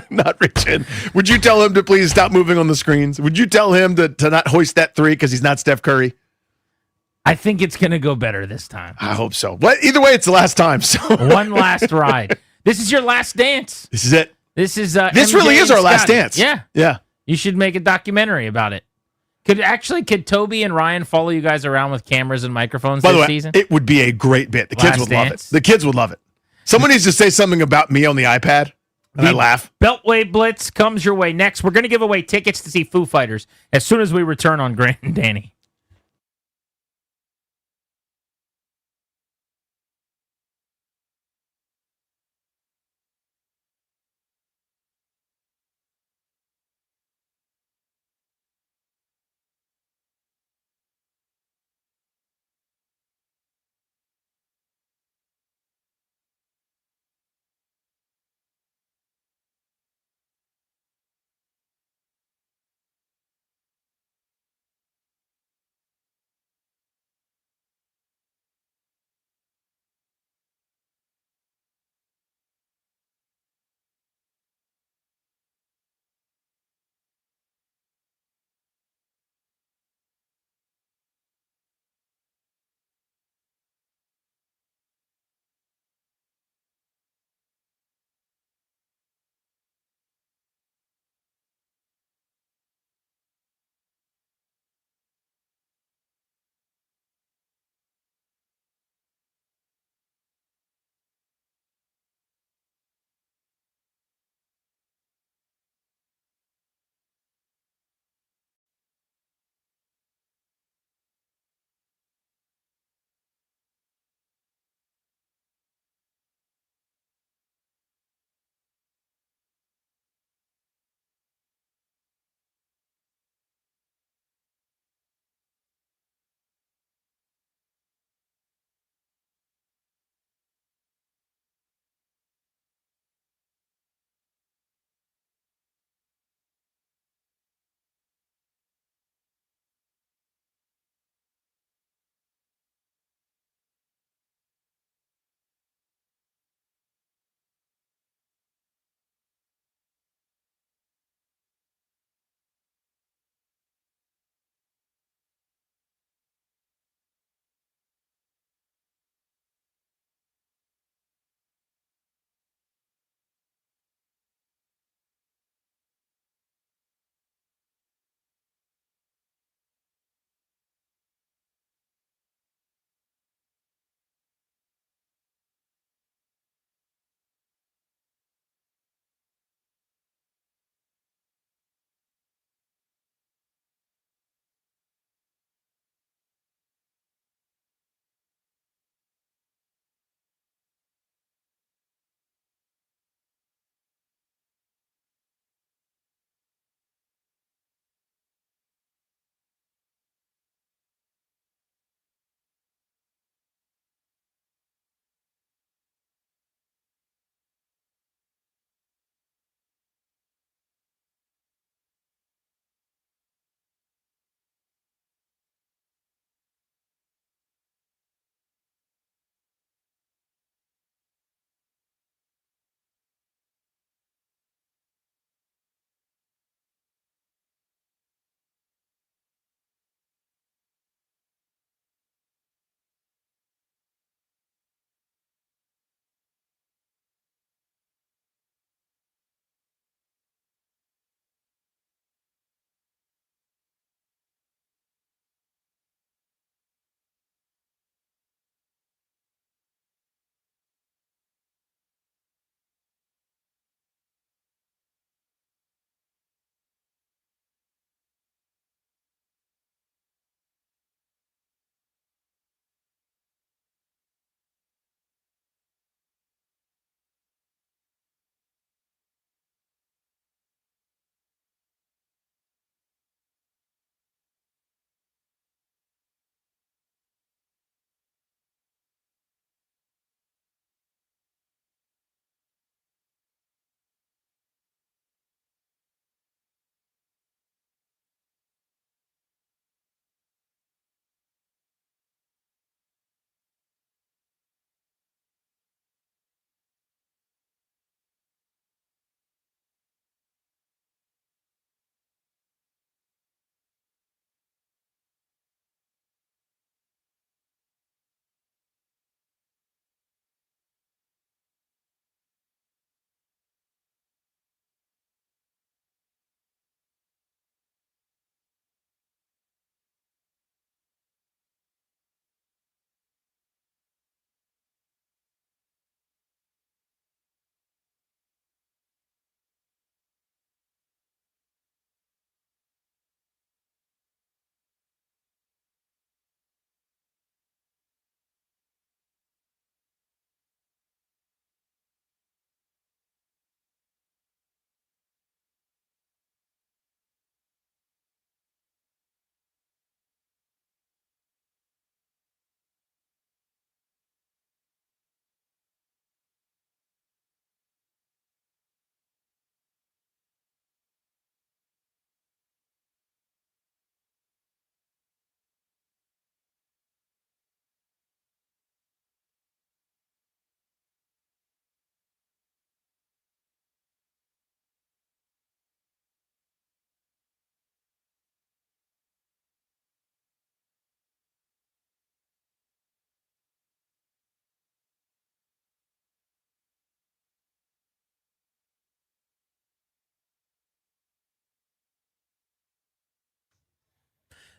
not reach in? Would you tell him to please stop moving on the screens? Would you tell him to not hoist that three because he's not Steph Curry? I think it's going to go better this time. I hope so. But either way, it's the last time. So one last ride. This is your last dance. This is it. This is this MJ really is and our last Scotty. dance. Yeah. Yeah. You should make a documentary about it. Could Toby and Ryan follow you guys around with cameras and microphones By the this way, season? it would be a great bit. The kids Last would love it. dance. The kids would love it. Someone needs to say something about me on the iPad, and I laugh. Beltway Blitz comes your way next. We're going to give away tickets to see Foo Fighters as soon as we return on Grant and Danny.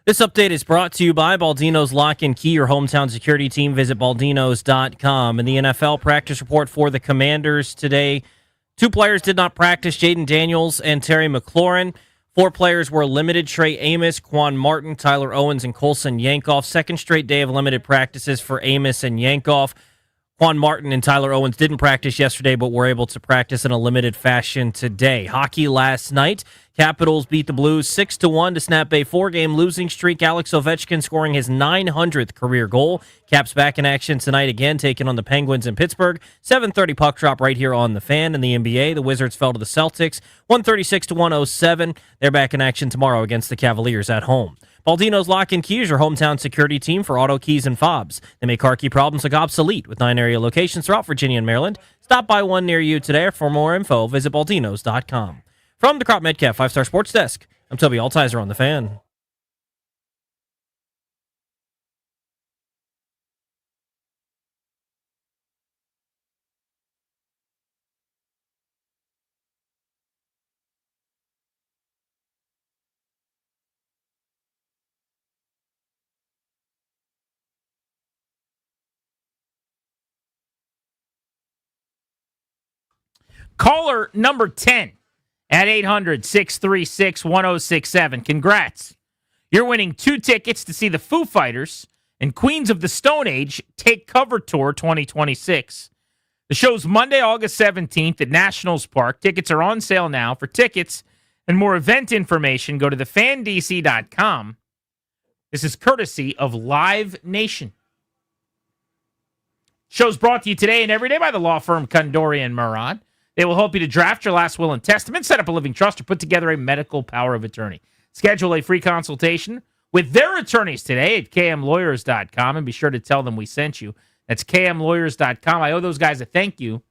This update is brought to you by Baldino's Lock and Key, your hometown security team. Visit baldinos.com. In the NFL practice report for the Commanders today, 2 players did not practice, Jaden Daniels and Terry McLaurin. 4 players were limited, Trey Amos, Quan Martin, Tyler Owens, and Colson Yankoff. Second straight day of limited practices for Amos and Yankoff. Quan Martin and Tyler Owens didn't practice yesterday, but were able to practice in a limited fashion today. Hockey last night. Capitals beat the Blues 6-1 to snap a 4-game losing streak. Alex Ovechkin scoring his 900th career goal. Caps back in action tonight again, taking on the Penguins in Pittsburgh. 7:30 puck drop right here on the Fan. In the NBA, the Wizards fell to the Celtics 136-107. They're back in action tomorrow against the Cavaliers at home. Baldino's Lock and Key is your hometown security team for auto keys and fobs. They make car key problems look obsolete with 9 area locations throughout Virginia and Maryland. Stop by one near you today. For more info, visit baldinos.com. From the Crop Metcalf 5-Star Sports Desk, I'm Toby Altizer on the Fan. Caller number 10 at 800-636-1067. Congrats. You're winning 2 tickets to see the Foo Fighters and Queens of the Stone Age Take Cover Tour 2026. The show's Monday, August 17th at Nationals Park. Tickets are on sale now. For tickets and more event information, go to thefandc.com. This is courtesy of Live Nation. Show's brought to you today and every day by the law firm Condori and Murad. They will help you to draft your last will and testament, set up a living trust, or put together a medical power of attorney. Schedule a free consultation with their attorneys today at kmlawyers.com, and be sure to tell them we sent you. That's kmlawyers.com. I owe those guys a thank you.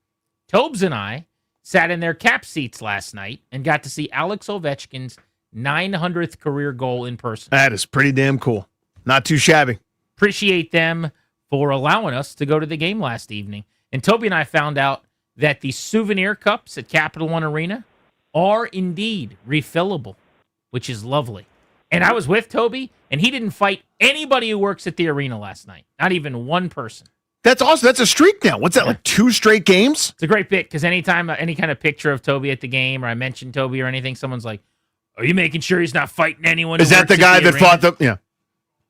Tobes and I sat in their cap seats last night and got to see Alex Ovechkin's 900th career goal in person. That is pretty damn cool. Not too shabby. Appreciate them for allowing us to go to the game last evening. And Toby and I found out that the souvenir cups at Capital One Arena are indeed refillable, which is lovely. And I was with Toby, and he didn't fight anybody who works at the arena last night. Not even one person. That's awesome. That's a streak now. What's that, like 2 straight games? It's a great bit, because anytime any kind of picture of Toby at the game, or I mention Toby or anything, someone's like, are you making sure he's not fighting anyone? Is that the guy that fought the... Yeah.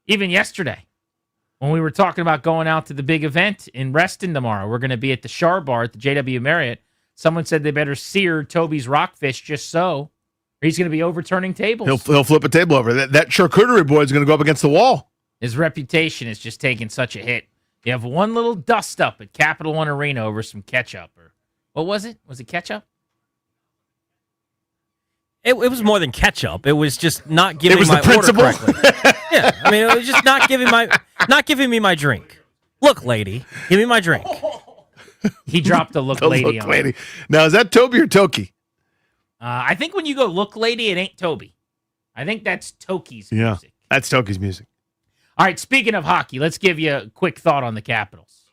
Even yesterday, when we were talking about going out to the big event in Reston tomorrow, we're going to be at the Char Bar at the JW Marriott. Someone said they better sear Toby's rockfish just so, or he's going to be overturning tables. He'll flip a table over. That charcuterie board is going to go up against the wall. His reputation is just taking such a hit. You have one little dust up at Capital One Arena over some ketchup. Or what was it? Was it ketchup? It was more than ketchup. It was just not giving it was my the principle. order correctly. Yeah, I mean, it was just not giving me my drink. Look, lady, give me my drink. He dropped a look lady look on lady. Now, is that Toby or Toki? I think when you go look lady, it ain't Toby. I think that's Toki's music. Yeah, that's Toki's music. All right, speaking of hockey, let's give you a quick thought on the Capitals.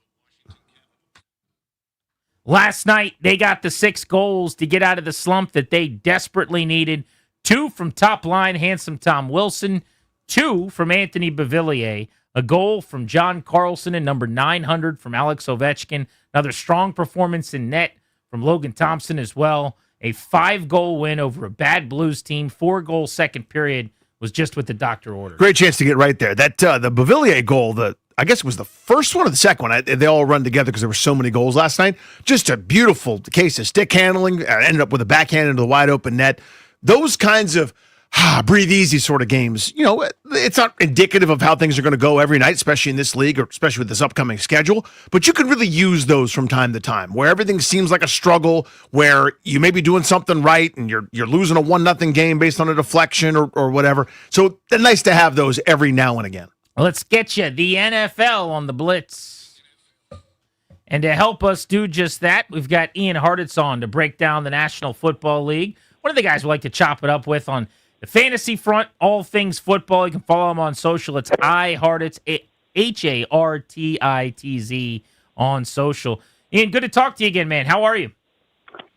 Last night, they got the 6 goals to get out of the slump that they desperately needed. 2 from top line, handsome Tom Wilson. 2 from Anthony Beauvillier. A goal from John Carlson and number 900 from Alex Ovechkin. Another strong performance in net from Logan Thompson as well. A 5-goal win over a bad Blues team. 4-goal second period was just what the doctor ordered. Great chance to get right there. That the Beauvillier goal, I guess it was the first one or the second one. They all run together because there were so many goals last night. Just a beautiful case of stick handling. Ended up with a backhand into the wide open net. Those kinds of breathe easy sort of games. You know, it's not indicative of how things are going to go every night, especially in this league or especially with this upcoming schedule. But you can really use those from time to time where everything seems like a struggle, where you may be doing something right and you're losing a 1-0 game based on a deflection or whatever. So they're nice to have those every now and again. Let's get you the NFL on the Blitz. And to help us do just that, we've got Ian Hartitz on to break down the National Football League. One of the guys we like to chop it up with on the fantasy front, all things football. You can follow him on social. It's iHartitz, Hartitz on social. Ian, good to talk to you again, man. How are you?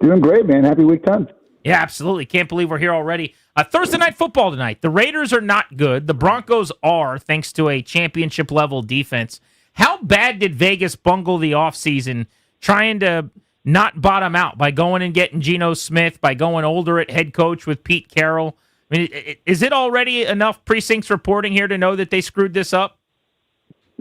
Doing great, man. Happy week 10. Yeah, absolutely. Can't believe we're here already. Thursday Night Football tonight. The Raiders are not good. The Broncos are, thanks to a championship-level defense. How bad did Vegas bungle the offseason trying to not bottom out by going and getting Geno Smith, by going older at head coach with Pete Carroll? I mean, is it already enough precincts reporting here to know that they screwed this up?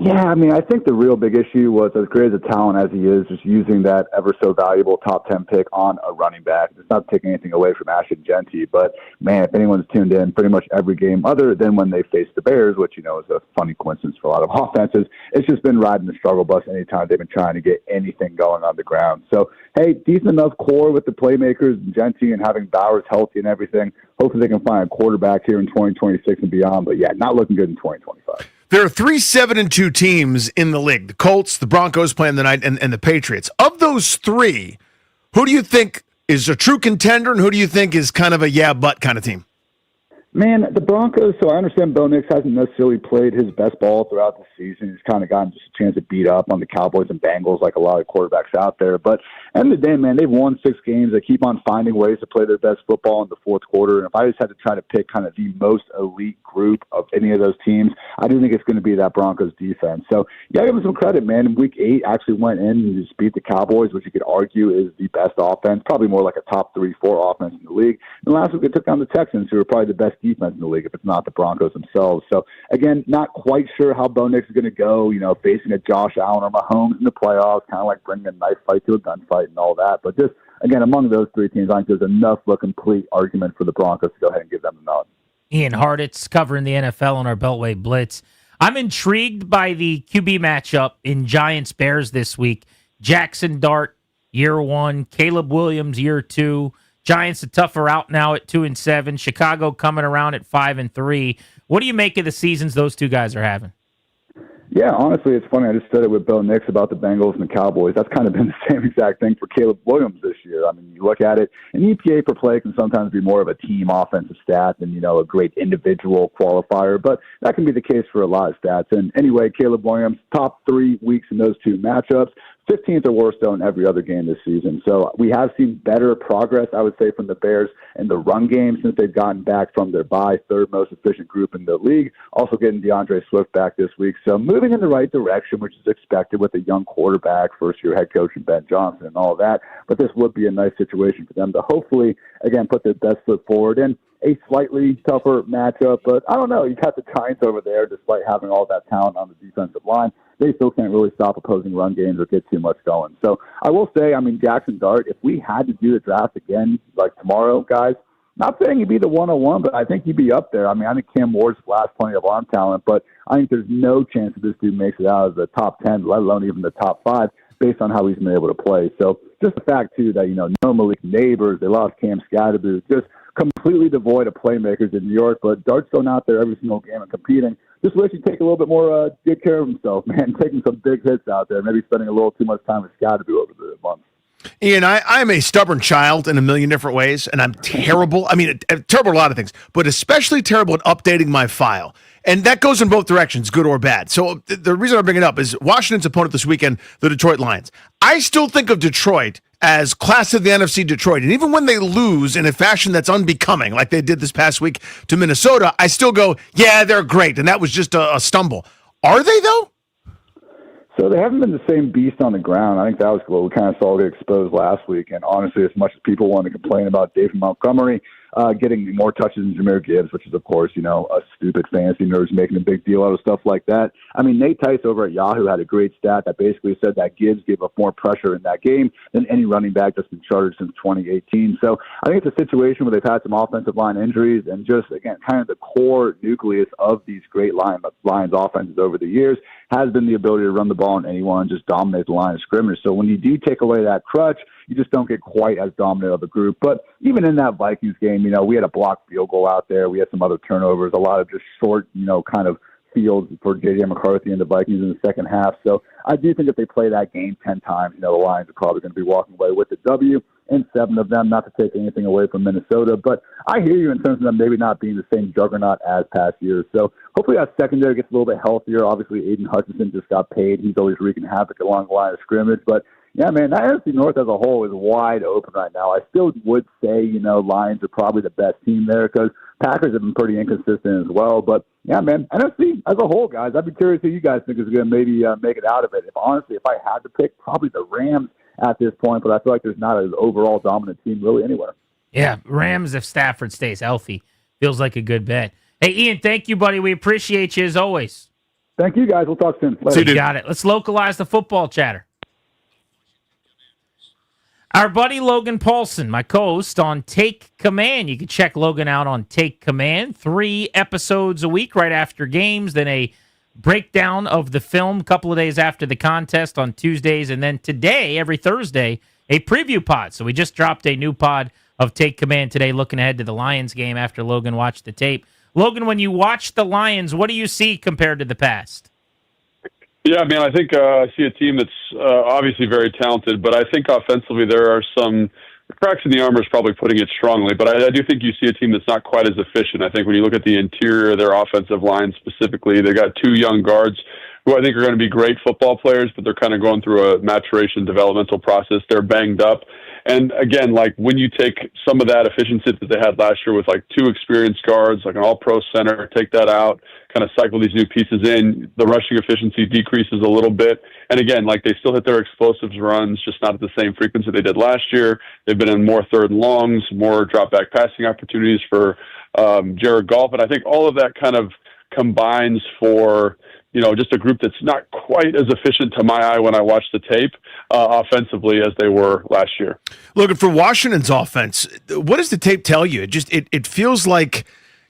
Yeah, I mean, I think the real big issue was, as great as a talent as he is, just using that ever so valuable top 10 pick on a running back. It's not taking anything away from Ashton Genty, but man, if anyone's tuned in pretty much every game other than when they face the Bears, which, is a funny coincidence for a lot of offenses, it's just been riding the struggle bus anytime they've been trying to get anything going on the ground. So, hey, decent enough core with the playmakers and Genty and having Bowers healthy and everything. Hopefully they can find a quarterback here in 2026 and beyond, but yeah, not looking good in 2025. There are 3 7-2 teams in the league: the Colts, the Broncos playing tonight, and the Patriots. Of those 3, who do you think is a true contender, and who do you think is kind of a yeah but kind of team? Man, the Broncos, so I understand Bo Nix hasn't necessarily played his best ball throughout the season. He's kind of gotten just a chance to beat up on the Cowboys and Bengals like a lot of quarterbacks out there. But at the end of the day, man, they've won 6 games. They keep on finding ways to play their best football in the fourth quarter. And if I just had to try to pick kind of the most elite group of any of those teams, I do think it's going to be that Broncos defense. So you got to give them some credit, man. In Week 8, actually went in and just beat the Cowboys, which you could argue is the best offense, probably more like a top 3-4 offense in the league. And last week, they took down the Texans, who are probably the best defense in the league, if it's not the Broncos themselves. So, again, not quite sure how Bo Nix is going to go, facing a Josh Allen or Mahomes in the playoffs, kind of like bringing a knife fight to a gunfight and all that. But just, again, among those 3 teams, I think there's enough of a complete argument for the Broncos to go ahead and give them the nod. Ian Hartitz covering the NFL on our Beltway Blitz. I'm intrigued by the QB matchup in Giants-Bears this week. Jackson Dart, year 1. Caleb Williams, year 2. Giants a tougher out now at 2-7. Chicago coming around at 5-3. What do you make of the seasons those 2 guys are having? Yeah, honestly, it's funny. I just said it with Bo Nix about the Bengals and the Cowboys. That's kind of been the same exact thing for Caleb Williams this year. I mean, you look at it, an EPA per play can sometimes be more of a team offensive stat than, a great individual qualifier, but that can be the case for a lot of stats. And anyway, Caleb Williams, top 3 weeks in those 2 matchups. 15th or worse, though, in every other game this season. So we have seen better progress, I would say, from the Bears in the run game since they've gotten back from their bye, 3rd most efficient group in the league. Also getting DeAndre Swift back this week. So moving in the right direction, which is expected with a young quarterback, first-year head coach and Ben Johnson and all that. But this would be a nice situation for them to hopefully, again, put their best foot forward in a slightly tougher matchup. But I don't know. You got the Giants over there, despite having all that talent on the defensive line. They still can't really stop opposing run games or get too much going. So I will say, Jackson Dart, if we had to do the draft again, like tomorrow, guys, not saying he'd be the 101, but I think he'd be up there. I think Cam Ward's flashed plenty of arm talent, but I think there's no chance that this dude makes it out of the top 10, let alone even the top 5, based on how he's been able to play. So just the fact, too, that, no Malik Neighbors, they lost Cam Scatterboot, just completely devoid of playmakers in New York, but Dart's going out there every single game and competing. Just wish he'd take a little bit more good care of himself, man, taking some big hits out there, maybe spending a little too much time with Scatterboot over the months. Ian, I'm a stubborn child in a million different ways, and I'm terrible. Terrible at a lot of things, but especially terrible at updating my file. And that goes in both directions, good or bad. So the reason I bring it up is Washington's opponent this weekend, the Detroit Lions. I still think of Detroit as class of the NFC Detroit. And even when they lose in a fashion that's unbecoming, like they did this past week to Minnesota, I still go, yeah, they're great. And that was just a stumble. Are they, though? So they haven't been the same beast on the ground. I think that was what we kind of saw get exposed last week. And honestly, as much as people want to complain about David Montgomery getting more touches than Jahmyr Gibbs, which is, of course, a stupid fantasy nerds making a big deal out of stuff like that. Nate Tice over at Yahoo had a great stat that basically said that Gibbs gave up more pressure in that game than any running back that's been charted since 2018. So I think it's a situation where they've had some offensive line injuries and just, again, kind of the core nucleus of these great Lions offenses over the years has been the ability to run the ball on anyone and just dominate the line of scrimmage. So when you do take away that crutch, you just don't get quite as dominant of a group. But even in that Vikings game, we had a blocked field goal out there. We had some other turnovers, a lot of just short, kind of fields for J.J. McCarthy and the Vikings in the second half. So I do think if they play that game 10 times, the Lions are probably going to be walking away with the W and 7 of them, not to take anything away from Minnesota. But I hear you in terms of them maybe not being the same juggernaut as past years. So hopefully that secondary gets a little bit healthier. Obviously, Aiden Hutchinson just got paid. He's always wreaking havoc along the line of scrimmage. But yeah, man, that NFC North as a whole is wide open right now. I still would say, Lions are probably the best team there because Packers have been pretty inconsistent as well. But, yeah, man, NFC as a whole, guys, I'd be curious who you guys think is going to maybe make it out of it. If I had to pick, probably the Rams at this point, but I feel like there's not an overall dominant team really anywhere. Yeah, Rams if Stafford stays healthy. Feels like a good bet. Hey, Ian, thank you, buddy. We appreciate you as always. Thank you, guys. We'll talk soon. Later. You got it. Let's localize the football chatter. Our buddy Logan Paulson, my co-host on Take Command. You can check Logan out on Take Command. 3 episodes a week right after games, then a breakdown of the film a couple of days after the contest on Tuesdays, and then today, every Thursday, a preview pod. So we just dropped a new pod of Take Command today, looking ahead to the Lions game after Logan watched the tape. Logan, when you watch the Lions, what do you see compared to the past? Yeah, man, I think I see a team that's obviously very talented, but I think offensively there are some cracks in the armor is probably putting it strongly, but I do think you see a team that's not quite as efficient. I think when you look at the interior of their offensive line specifically, they got 2 young guards who I think are going to be great football players, but they're kind of going through a maturation developmental process. They're banged up. And again, like when you take some of that efficiency that they had last year with like 2 experienced guards, like an all-pro center, take that out, kind of cycle these new pieces in, the rushing efficiency decreases a little bit. And again, like they still hit their explosives runs, just not at the same frequency they did last year. They've been in more 3rd and longs, more drop-back passing opportunities for Jared Goff. And I think all of that kind of combines for just a group that's not quite as efficient to my eye when I watch the tape offensively as they were last year. Logan, for Washington's offense, what does the tape tell you? It feels like,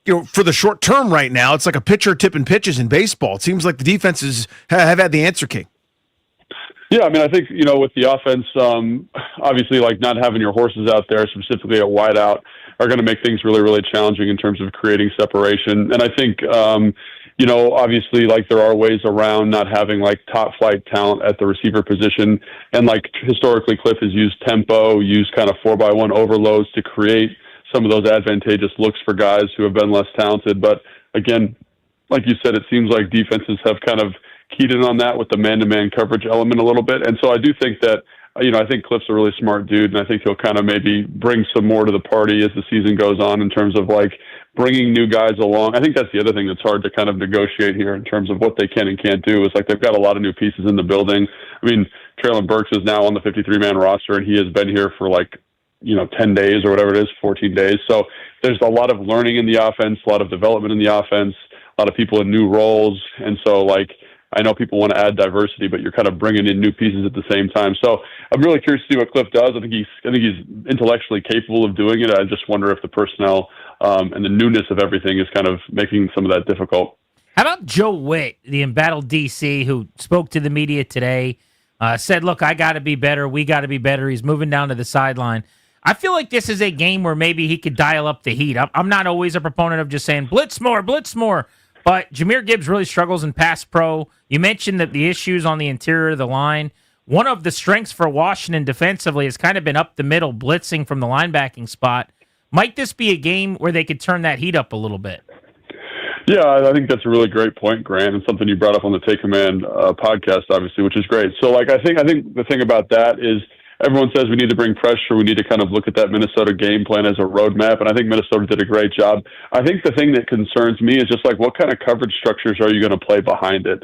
for the short term right now, it's like a pitcher tipping pitches in baseball. It seems like the defenses have had the answer key. Yeah, I mean, I think, with the offense, obviously, like not having your horses out there, specifically at wideout, are going to make things really, really challenging in terms of creating separation. And I think, obviously, like there are ways around not having like top flight talent at the receiver position. And like historically, Cliff has used tempo, used kind of 4x1 overloads to create some of those advantageous looks for guys who have been less talented. But again, like you said, it seems like defenses have kind of keyed in on that with the man-to-man coverage element a little bit. And so I do think that, I think Cliff's a really smart dude, and I think he'll kind of maybe bring some more to the party as the season goes on in terms of like bringing new guys along. I think that's the other thing that's hard to kind of negotiate here in terms of what they can and can't do is like they've got a lot of new pieces in the building. I mean, Traylon Burks is now on the 53-man roster, and he has been here for like 10 days or whatever it is, 14 days. So there's a lot of learning in the offense, a lot of development in the offense, a lot of people in new roles. And so like, I know people want to add diversity, but you're kind of bringing in new pieces at the same time. So I'm really curious to see what Cliff does. I think he's intellectually capable of doing it. I just wonder if the personnel and the newness of everything is kind of making some of that difficult. How about Joe Witt, the embattled DC, who spoke to the media today, said, look, I got to be better. We got to be better. He's moving down to the sideline. I feel like this is a game where maybe he could dial up the heat. I'm not always a proponent of just saying blitz more. But Jahmyr Gibbs really struggles in pass pro. You mentioned that the issues on the interior of the line. One of the strengths for Washington defensively has kind of been up the middle, blitzing from the linebacking spot. Might this be a game where they could turn that heat up a little bit? Yeah, I think that's a really great point, Grant, and something you brought up on the Take Command podcast, obviously, which is great. So, like, I think the thing about that is everyone says we need to bring pressure. We need to kind of look at that Minnesota game plan as a roadmap, and I think Minnesota did a great job. I think the thing that concerns me is just like what kind of coverage structures are you going to play behind it?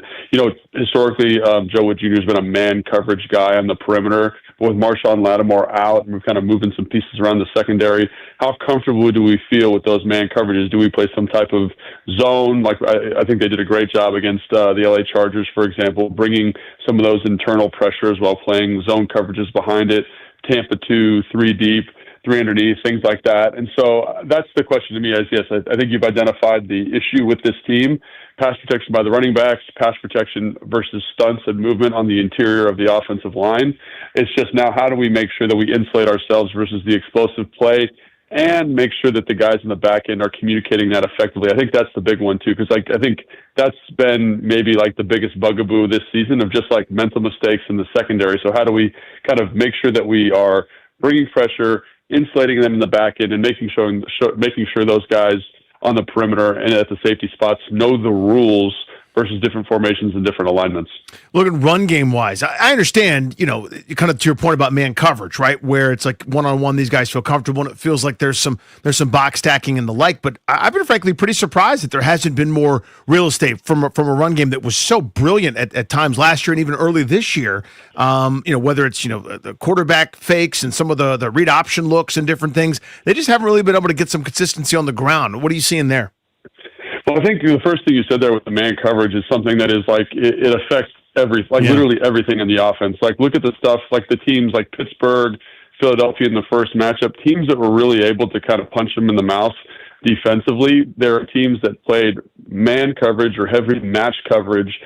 Historically, Joe Wood Jr. has been a man coverage guy on the perimeter. With Marshawn Lattimore out, and we're kind of moving some pieces around the secondary, how comfortable do we feel with those man coverages? Do we play some type of zone? Like I think they did a great job against the LA Chargers, for example, bringing some of those internal pressures while playing zone coverages behind it. Tampa 2, 3 deep, 3 underneath, things like that. And so that's the question to me is, yes, I think you've identified the issue with this team. Pass protection by the running backs, pass protection versus stunts and movement on the interior of the offensive line. It's just now how do we make sure that we insulate ourselves versus the explosive play and make sure that the guys in the back end are communicating that effectively. I think that's the big one, too, because I think that's been maybe like the biggest bugaboo this season of just like mental mistakes in the secondary. So how do we kind of make sure that we are bringing pressure, insulating them in the back end, and making sure those guys on the perimeter and at the safety spots know the rules versus different formations and different alignments. Looking run game wise, I understand, kind of to your point about man coverage, right? Where it's like one-on-one, these guys feel comfortable and it feels like there's some box stacking and the like. But I've been frankly pretty surprised that there hasn't been more real estate from a run game that was so brilliant at times last year and even early this year. Whether it's, the quarterback fakes and some of the read option looks and different things, they just haven't really been able to get some consistency on the ground. What are you seeing there? Well, I think the first thing you said there with the man coverage is something that is like it affects literally everything in the offense. Like, look at the stuff like the teams like Pittsburgh, Philadelphia in the first matchup, teams that were really able to kind of punch them in the mouth defensively. There are teams that played man coverage or heavy match coverage,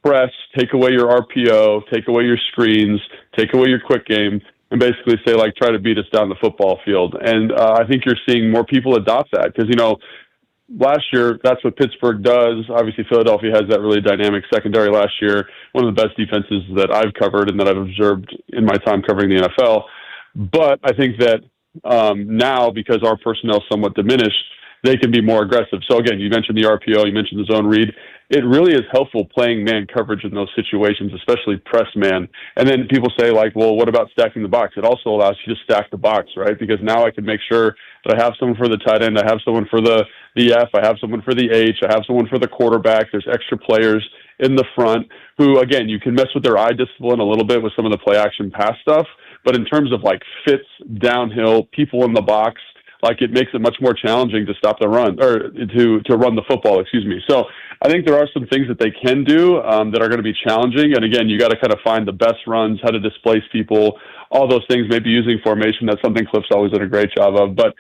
press, take away your RPO, take away your screens, take away your quick game, and basically say, like, try to beat us down the football field. And I think you're seeing more people adopt that because, last year, that's what Pittsburgh does. Obviously, Philadelphia has that really dynamic secondary last year, one of the best defenses that I've covered and that I've observed in my time covering the NFL. But I think that now, because our personnel is somewhat diminished, they can be more aggressive. So, again, you mentioned the RPO, you mentioned the zone read. It really is helpful playing man coverage in those situations, especially press man. And then people say, like, well, what about stacking the box? It also allows you to stack the box, right? Because now I can make sure that I have someone for the tight end, I have someone for the F, I have someone for the H, I have someone for the quarterback. There's extra players in the front who, again, you can mess with their eye discipline a little bit with some of the play action pass stuff. But in terms of, like, fits, downhill, people in the box, like, it makes it much more challenging to stop the run or to run the football, excuse me. So I think there are some things that they can do that are going to be challenging. And again, you got to kind of find the best runs, how to displace people, all those things, maybe using formation. That's something Cliff's always done a great job of. But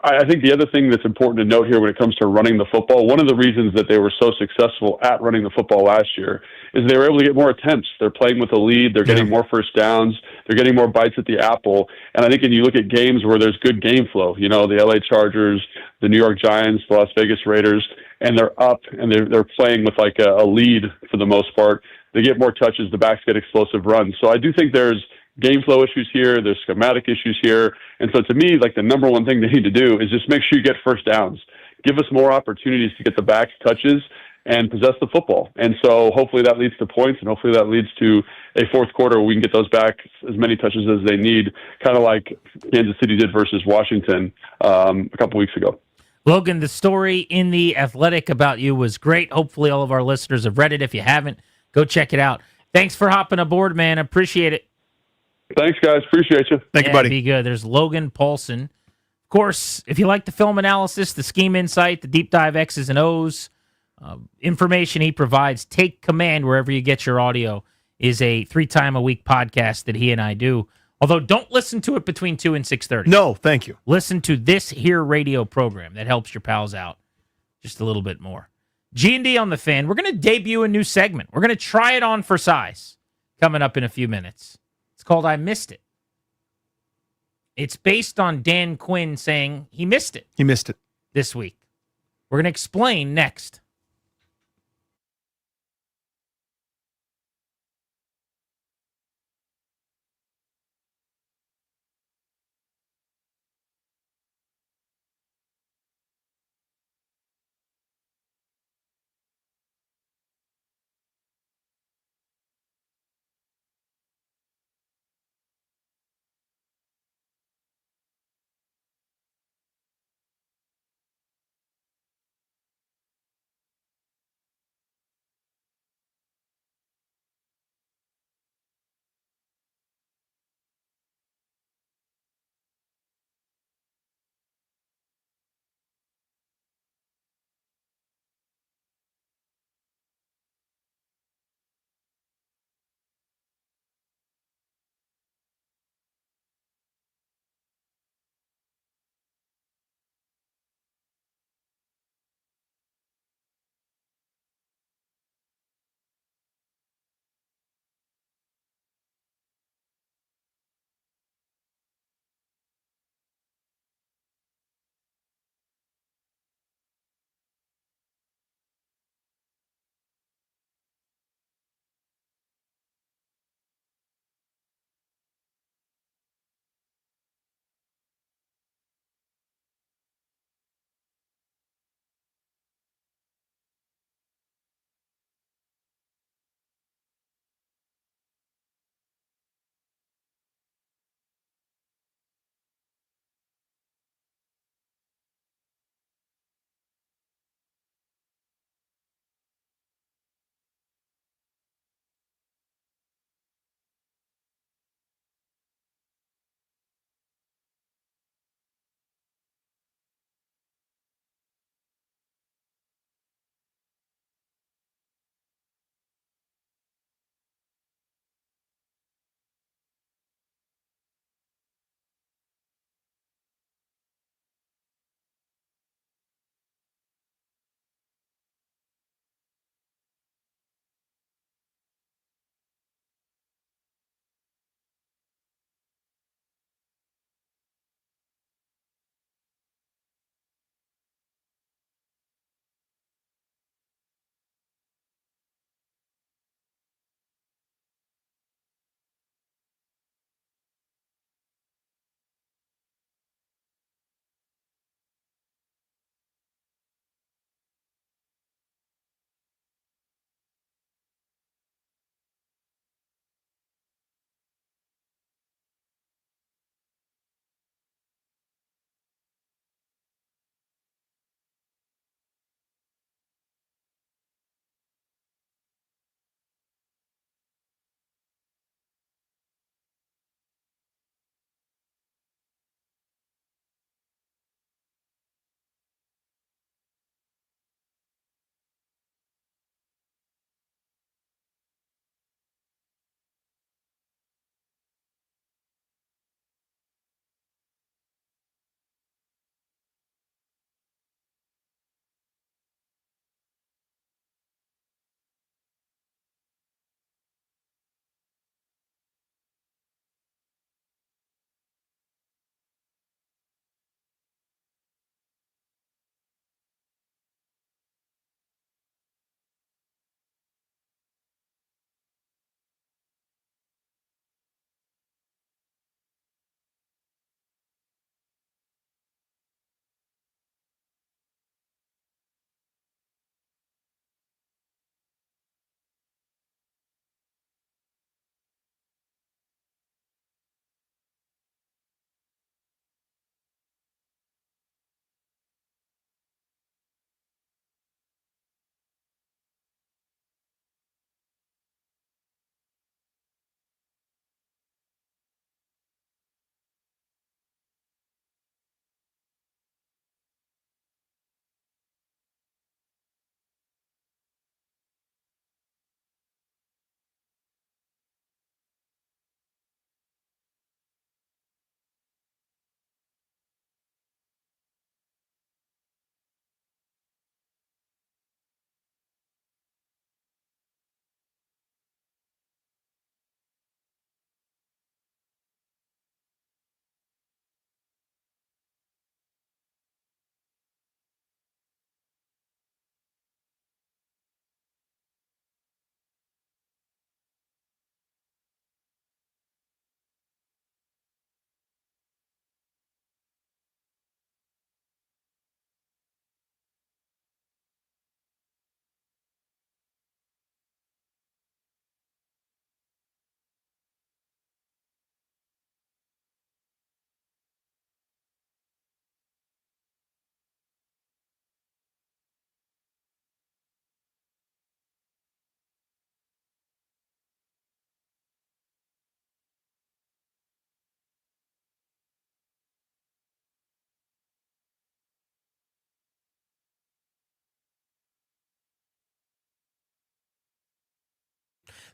I think the other thing that's important to note here when it comes to running the football, one of the reasons that they were so successful at running the football last year is they were able to get more attempts. They're playing with a lead. They're getting more first downs. They're getting more bites at the apple. And I think when you look at games where there's good game flow, the LA Chargers, the New York Giants, the Las Vegas Raiders, and they're up and they're playing with like a lead for the most part, they get more touches. The backs get explosive runs. So I do think there's game flow issues here. There's schematic issues here. And so to me, like, the number one thing they need to do is just make sure you get first downs. Give us more opportunities to get the back touches and possess the football. And so hopefully that leads to points, and hopefully that leads to a fourth quarter where we can get those back as many touches as they need, kind of like Kansas City did versus Washington a couple weeks ago. Logan, the story in The Athletic about you was great. Hopefully all of our listeners have read it. If you haven't, go check it out. Thanks for hopping aboard, man. Appreciate it. Thanks, guys. Appreciate you. Thank you, buddy. Be good. There's Logan Paulson. Of course, if you like the film analysis, the scheme insight, the deep dive X's and O's, information he provides, Take Command wherever you get your audio is a 3-time-a-week podcast that he and I do. Although don't listen to it between 2 and 6:30. No, thank you. Listen to this here radio program that helps your pals out just a little bit more. G&D on the Fan. We're going to debut a new segment. We're going to try it on for size coming up in a few minutes. It's called I Missed It. It's based on Dan Quinn saying he missed it. He missed it this week. We're going to explain next.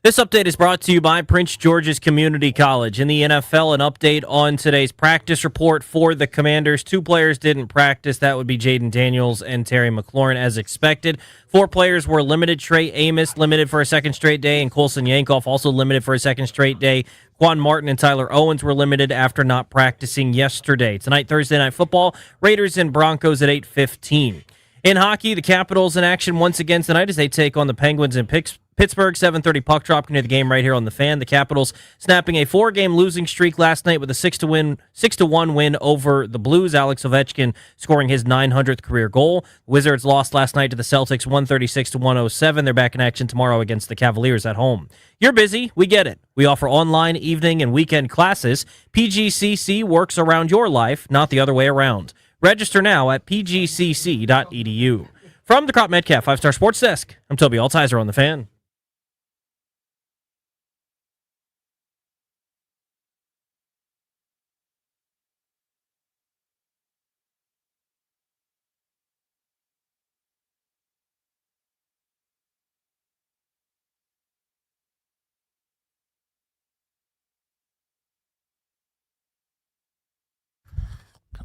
This update is brought to you by Prince George's Community College. In the NFL, an update on today's practice report for the Commanders. 2 players didn't practice. That would be Jaden Daniels and Terry McLaurin, as expected. 4 players were limited. Trey Amos limited for a second straight day, and Colson Yankoff also limited for a second straight day. Quan Martin and Tyler Owens were limited after not practicing yesterday. Tonight, Thursday Night Football, Raiders and Broncos at 8:15. In hockey, the Capitals in action once again tonight as they take on the Penguins in Pittsburgh. 7:30 puck drop near the game right here on the Fan. The Capitals snapping a 4-game losing streak last night with a 6-1 win over the Blues. Alex Ovechkin scoring his 900th career goal. Wizards lost last night to the Celtics 136-107. They're back in action tomorrow against the Cavaliers at home. You're busy. We get it. We offer online, evening, and weekend classes. PGCC works around your life, not the other way around. Register now at pgcc.edu. From the Crop Metcalf 5-Star Sports Desk, I'm Toby Altizer on the Fan.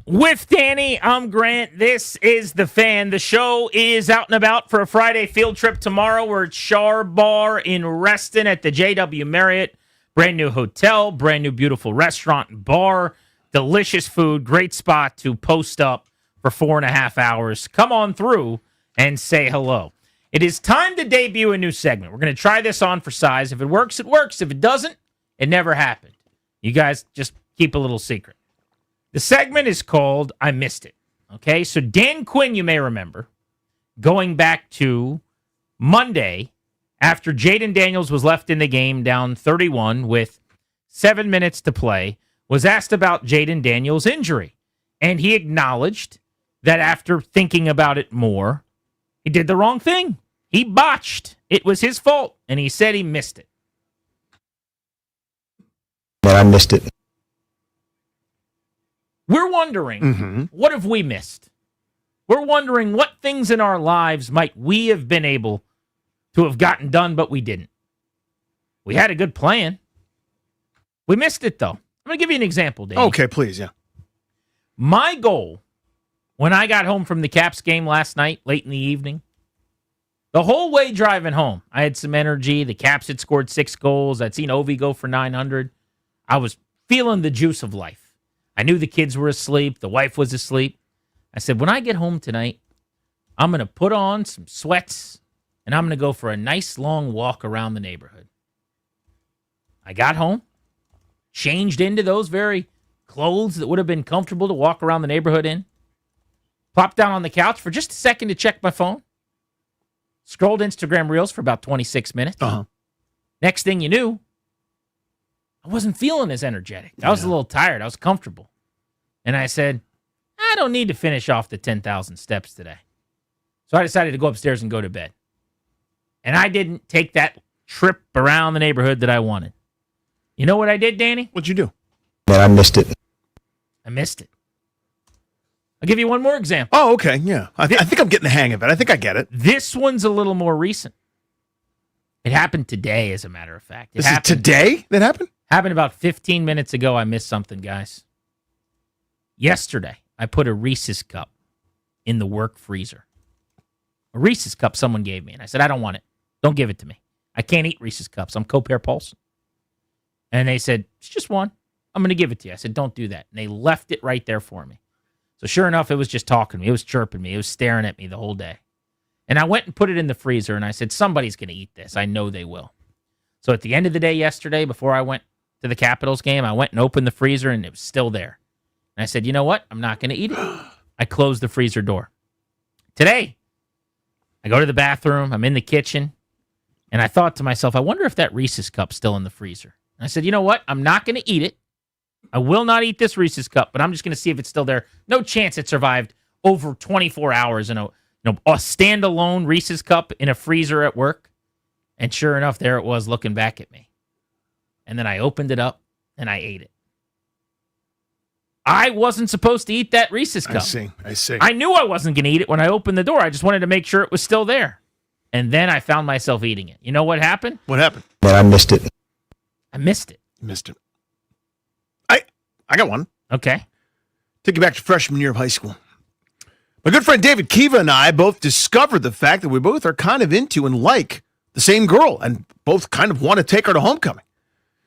With Danny, I'm Grant. This is The Fan. The show is out and about for a Friday field trip tomorrow. We're at Char Bar in Reston at the JW Marriott. Brand new hotel, brand new beautiful restaurant and bar. Delicious food, great spot to post up for 4.5 hours. Come on through and say hello. It is time to debut a new segment. We're going to try this on for size. If it works, it works. If it doesn't, it never happened. You guys just keep a little secret. The segment is called I Missed It. Okay, so Dan Quinn, you may remember, going back to Monday after Jaden Daniels was left in the game down 31 with 7 minutes to play, was asked about Jaden Daniels' injury. And he acknowledged that after thinking about it more, he did the wrong thing. He botched. It was his fault. And he said he missed it. But I missed it. We're wondering, what have we missed? We're wondering what things in our lives might we have been able to have gotten done, but we didn't. We had a good plan. We missed it, though. I'm going to give you an example, Dave. Okay, please, yeah. My goal, when I got home from the Caps game last night, late in the evening, the whole way driving home, I had some energy. The Caps had scored 6 goals. I'd seen Ovi go for 900. I was feeling the juice of life. I knew the kids were asleep. The wife was asleep. I said, when I get home tonight, I'm going to put on some sweats, and I'm going to go for a nice long walk around the neighborhood. I got home, changed into those very clothes that would have been comfortable to walk around the neighborhood in, plopped down on the couch for just a second to check my phone, scrolled Instagram Reels for about 26 minutes. Next thing you knew, I wasn't feeling as energetic. I was a little tired. I was comfortable. And I said, I don't need to finish off the 10,000 steps today. So I decided to go upstairs and go to bed. And I didn't take that trip around the neighborhood that I wanted. You know what I did, Danny? What'd you do? But I missed it. I missed it. I'll give you one more example. Oh, okay, yeah. I think I'm getting the hang of it. I think I get it. This one's a little more recent. It happened today, as a matter of fact. This is today that happened? Happened about 15 minutes ago. I missed something, guys. Yesterday, I put a Reese's cup in the work freezer. A Reese's cup someone gave me. And I said, I don't want it. Don't give it to me. I can't eat Reese's cups. I'm co-pair Paulson. And they said, it's just one. I'm going to give it to you. I said, don't do that. And they left it right there for me. So sure enough, it was just talking to me. It was chirping me. It was staring at me the whole day. And I went and put it in the freezer. And I said, somebody's going to eat this. I know they will. So at the end of the day yesterday, before I went to the Capitals game, I went and opened the freezer, and it was still there. And I said, you know what? I'm not going to eat it. I closed the freezer door. Today, I go to the bathroom. I'm in the kitchen. And I thought to myself, I wonder if that Reese's cup's still in the freezer. And I said, you know what? I'm not going to eat it. I will not eat this Reese's cup, but I'm just going to see if it's still there. No chance it survived over 24 hours in a standalone Reese's cup in a freezer at work. And sure enough, there it was looking back at me. And then I opened it up and I ate it. I wasn't supposed to eat that Reese's cup. I see. I knew I wasn't going to eat it when I opened the door. I just wanted to make sure it was still there. and then I found myself eating it. You know what happened? What happened? Man, I missed it. I missed it. You missed it. I got one. Okay. Take you back to freshman year of high school. My good friend David Kiva and I both discovered the fact that we both are kind of into and like the same girl and both kind of want to take her to homecoming.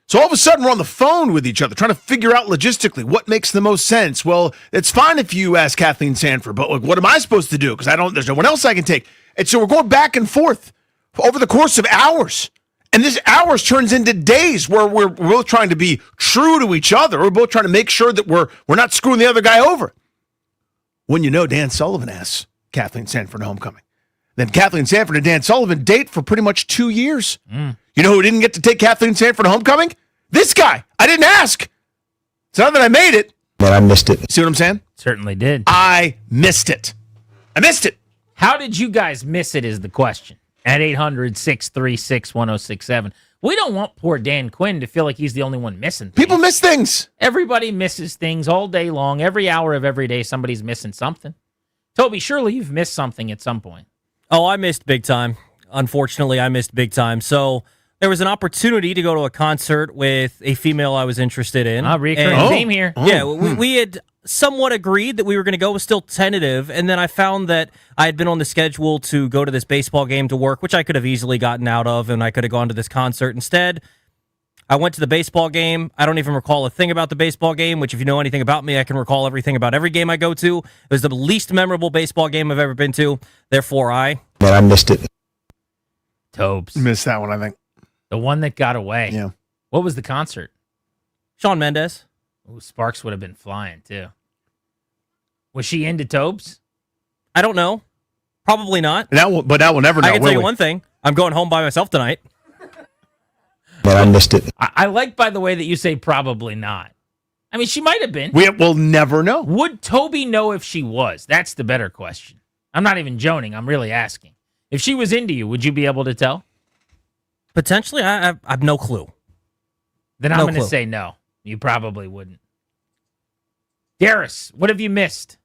So all of a sudden we're on the phone with each other trying to figure out logistically what makes the most sense. Well, it's fine if you ask Kathleen Sanford, but like, what am I supposed to do? Because there's no one else I can take. And so we're going back and forth over the course of hours. And this hours turns into days where we're both trying to be true to each other. We're both trying to make sure that we're not screwing the other guy over. When you know Dan Sullivan asks Kathleen Sanford homecoming. Then Kathleen Sanford and Dan Sullivan date for pretty much 2 years. You know who didn't get to take Kathleen Sanford homecoming? This guy. I didn't ask. It's not that I made it. Man, I missed it. See what I'm saying? Certainly did. I missed it. I missed it. How did you guys miss it is the question. At 800-636-1067. We don't want poor Dan Quinn to feel like he's the only one missing things. People miss things. Everybody misses things all day long. Every hour of every day, somebody's missing something. Toby, surely you've missed something at some point. Oh, I missed big time. Unfortunately, I missed big time. So there was an opportunity to go to a concert with a female I was interested in. Recurring theme here. Yeah, we had somewhat agreed that we were going to go. It was still tentative. And then I found that I had been on the schedule to go to this baseball game to work, which I could have easily gotten out of, and I could have gone to this concert instead. I went to the baseball game. I don't even recall a thing about the baseball game, which if you know anything about me, I can recall everything about every game I go to. It was the least memorable baseball game I've ever been to. Therefore, Man, I missed it. Tobes. Missed that one, I think. The one that got away. Yeah. What was the concert? Shawn Mendes. Ooh, Sparks would have been flying, too. Was she into Tobes? I don't know. Probably not. But that will never know. I can tell you one thing. I'm going home by myself tonight. Man, I missed it. I like, by the way, that you say probably not. I mean, she might have been. We'll never know. Would Toby know if she was? That's the better question. I'm not even joning. I'm really asking. If she was into you, would you be able to tell? Potentially. I have no clue. Then I'm going to say no. You probably wouldn't. Darius, what have you missed?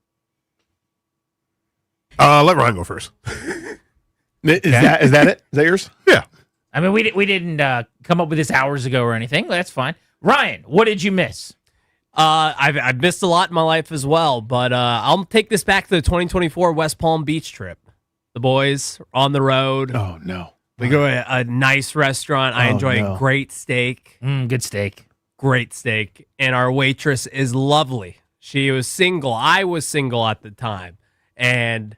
Let Ryan go first. Is that it? Is that yours? Yeah. I mean, we didn't come up with this hours ago or anything. That's fine. Ryan, what did you miss? I've missed a lot in my life as well, but I'll take this back to the 2024 West Palm Beach trip. The boys are on the road. Oh, no. We go to a nice restaurant. I enjoy a great steak. Good steak. Great steak. And our waitress is lovely. She was single. I was single at the time. And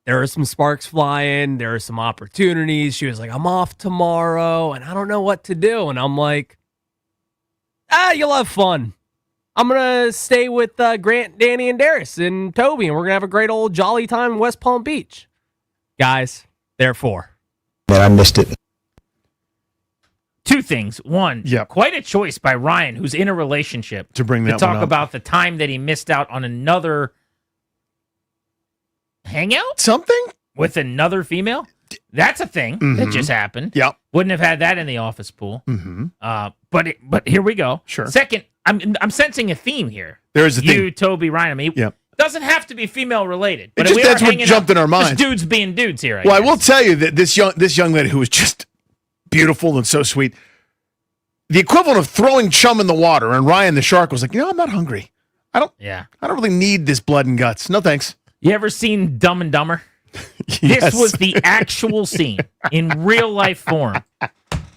there are some sparks flying. There are some opportunities. She was like, I'm off tomorrow, and I don't know what to do. And I'm like, you'll have fun. I'm going to stay with Grant, Danny, and Darius and Toby, and we're going to have a great old jolly time in West Palm Beach. Guys, therefore. Man, I missed it. Two things. One, quite a choice by Ryan, who's in a relationship, to bring that to talk one up. about the time that he missed out on another hangout? Something? With another female? That's a thing that just happened. Yep. Wouldn't have had that in the office pool. Mm-hmm. But here we go. Sure. Second, I'm sensing a theme here. There is a theme. You, Toby, Ryan. I mean, doesn't have to be female related. But That's what jumped in our minds. Just dudes being dudes here. I will tell you that this young lady who was just beautiful and so sweet, the equivalent of throwing chum in the water, and Ryan the shark was like, I'm not hungry. I don't really need this blood and guts. No thanks. You ever seen Dumb and Dumber? Yes. This was the actual scene in real life form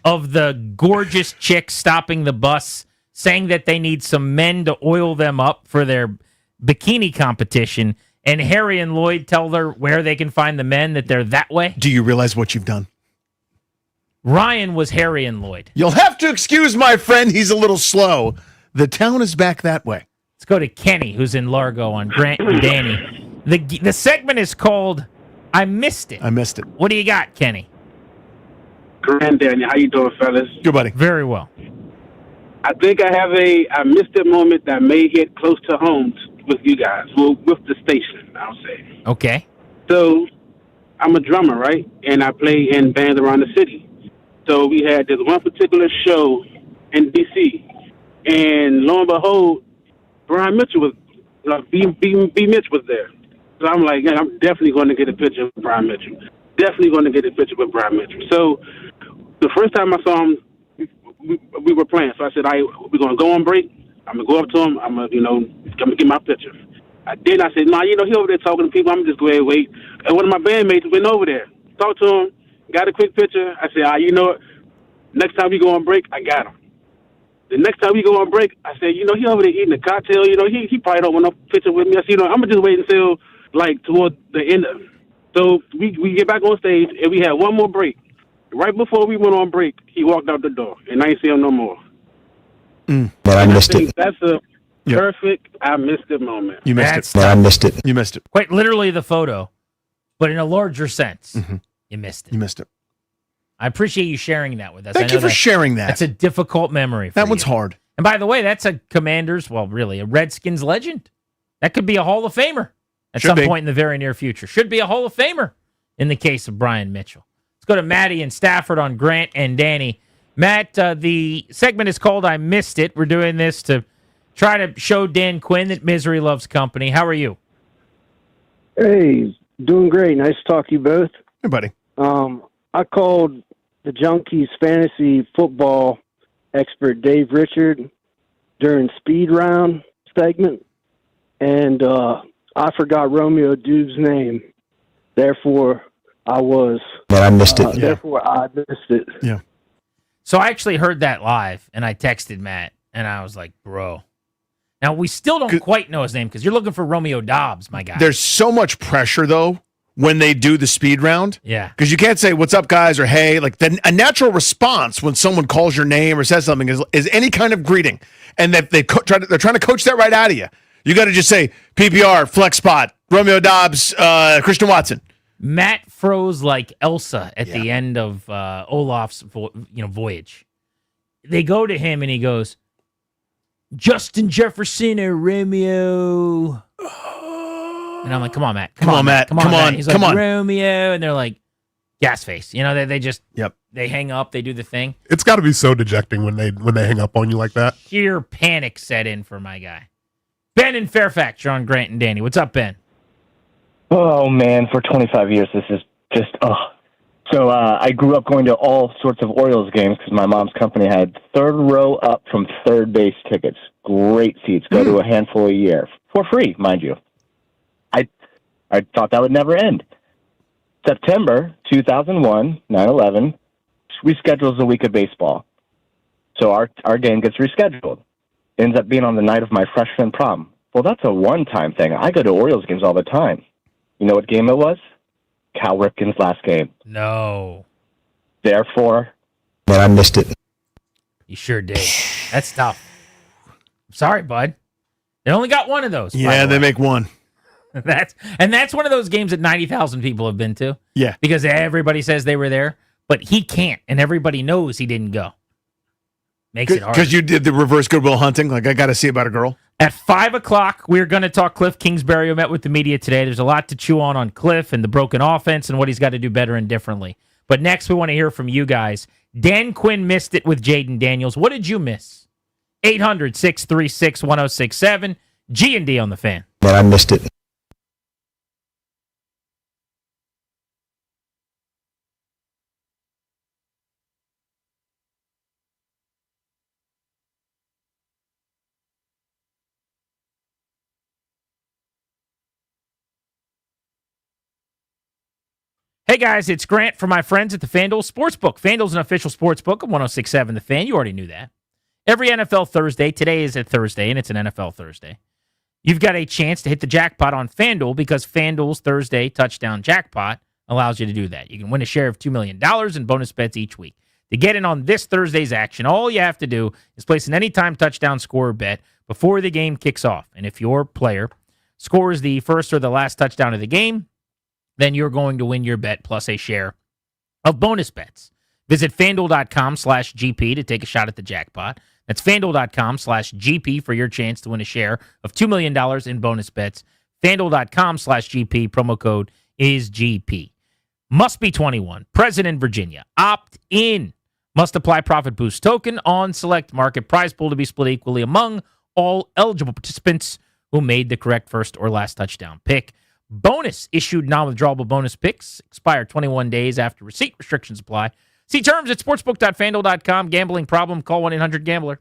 of the gorgeous chick stopping the bus, saying that they need some men to oil them up for their bikini competition, and Harry and Lloyd tell her where they can find the men, that they're that way. Do you realize what you've done? Ryan was Harry and Lloyd. You'll have to excuse my friend. He's a little slow. The town is back that way. Let's go to Kenny, who's in Largo on Grant and Danny. The segment is called I Missed It. I missed it. What do you got, Kenny? Grant Danny, how you doing, fellas? Good, buddy. Very well. I think I have I missed it moment that may hit close to home with you guys, well, with the station, I'll say. Okay. So, I'm a drummer, right? And I play in bands around the city. So we had this one particular show in D.C., and lo and behold, Brian Mitchell was, BMitch was there. So I'm like, I'm definitely going to get a picture of Brian Mitchell. definitely going to get a picture with Brian Mitchell. So the first time I saw him, we were playing. So I said, we're going to go on break. I'm going to go up to him. I'm going to get my picture. I said, nah, he over there talking to people. I'm just going to wait. And one of my bandmates went over there, talked to him, got a quick picture. I said, you know what? Next time we go on break, I got him. The next time we go on break, I said, he over there eating a cocktail. He probably don't want no picture with me. I said, I'm going to just wait until, toward the end of it. So we get back on stage, and we had one more break. Right before we went on break, he walked out the door, and I ain't see him no more. But I missed it. That's a perfect I missed it moment. You missed it. But I missed it. You missed it. Quite literally the photo, but in a larger sense, you missed it. You missed it. I appreciate you sharing that with us. Thank you for sharing that. That's a difficult memory for That one's you. hard. And by the way, that's a Commanders, well, really, a Redskins legend. That could be a Hall of Famer at some point in the very near future. Should be a Hall of Famer in the case of Brian Mitchell. Let's go to Matty and Stafford on Grant and Danny. Matt, the segment is called I Missed It. We're doing this to try to show Dan Quinn that misery loves company. How are you? Hey, doing great. Nice to talk to you both. Hey, buddy. I called the Junkies fantasy football expert Dave Richard during speed round segment, and I forgot Romeo Dube's name. Therefore, I missed it. Therefore, I missed it. Yeah. So I actually heard that live, and I texted Matt, and I was like, bro. Now, we still don't quite know his name because you're looking for Romeo Dobbs, my guy. There's so much pressure, though, when they do the speed round. Yeah. Because you can't say, what's up, guys, or hey. Like, a natural response when someone calls your name or says something is any kind of greeting. And that they're trying to coach that right out of you. You got to just say, PPR, flex spot, Romeo Dobbs, Christian Watson. Matt froze like Elsa at the end of Olaf's voyage. They go to him, and he goes, Justin Jefferson or Romeo. And I'm like, come on, Matt. Come on, Matt. He's like, Romeo. And they're like, gas face. They just, they hang up. They do the thing. It's got to be so dejecting when they hang up on you like that. Sheer panic set in for my guy. Ben in Fairfax, you're on Grant and Danny. What's up, Ben? Oh, man, for 25 years, this is just, So I grew up going to all sorts of Orioles games because my mom's company had third row up from third base tickets. Great seats. Go to a handful a year. For free, mind you. I thought that would never end. September 2001, 9/11, reschedules the week of baseball. So our game gets rescheduled. Ends up being on the night of my freshman prom. Well, that's a one-time thing. I go to Orioles games all the time. You know what game it was? Cal Ripken's last game. No. Therefore, but I missed it. You sure did. That's tough. Sorry, bud. They only got one of those. Yeah, they make one. That's one of those games that 90,000 people have been to. Yeah. Because everybody says they were there, but he can't, and everybody knows he didn't go. Makes it hard. Because you did the reverse Goodwill Hunting, like I got to see about a girl. At 5 o'clock, we're going to talk Cliff Kingsbury, who met with the media today. There's a lot to chew on Cliff and the broken offense and what he's got to do better and differently. But next, we want to hear from you guys. Dan Quinn missed it with Jaden Daniels. What did you miss? 800-636-1067. G&D on the Fan. But I missed it. Hey guys, it's Grant from my friends at the FanDuel Sportsbook. FanDuel's an official sportsbook of 106.7 The Fan. You already knew that. Every NFL Thursday, today is a Thursday, and it's an NFL Thursday, you've got a chance to hit the jackpot on FanDuel because FanDuel's Thursday touchdown jackpot allows you to do that. You can win a share of $2 million in bonus bets each week. To get in on this Thursday's action, all you have to do is place an anytime touchdown scorer bet before the game kicks off. And if your player scores the first or the last touchdown of the game, then you're going to win your bet plus a share of bonus bets. Visit FanDuel.com/GP to take a shot at the jackpot. That's FanDuel.com/GP for your chance to win a share of $2 million in bonus bets. FanDuel.com/GP. Promo code is GP. Must be 21. Present in Virginia. Opt in. Must apply profit boost token on select market prize pool to be split equally among all eligible participants who made the correct first or last touchdown pick. bonus. Issued non-withdrawable bonus picks. Expire 21 days after receipt. Restrictions apply. See terms at sportsbook.fanduel.com. Gambling problem? Call 1-800-GAMBLER.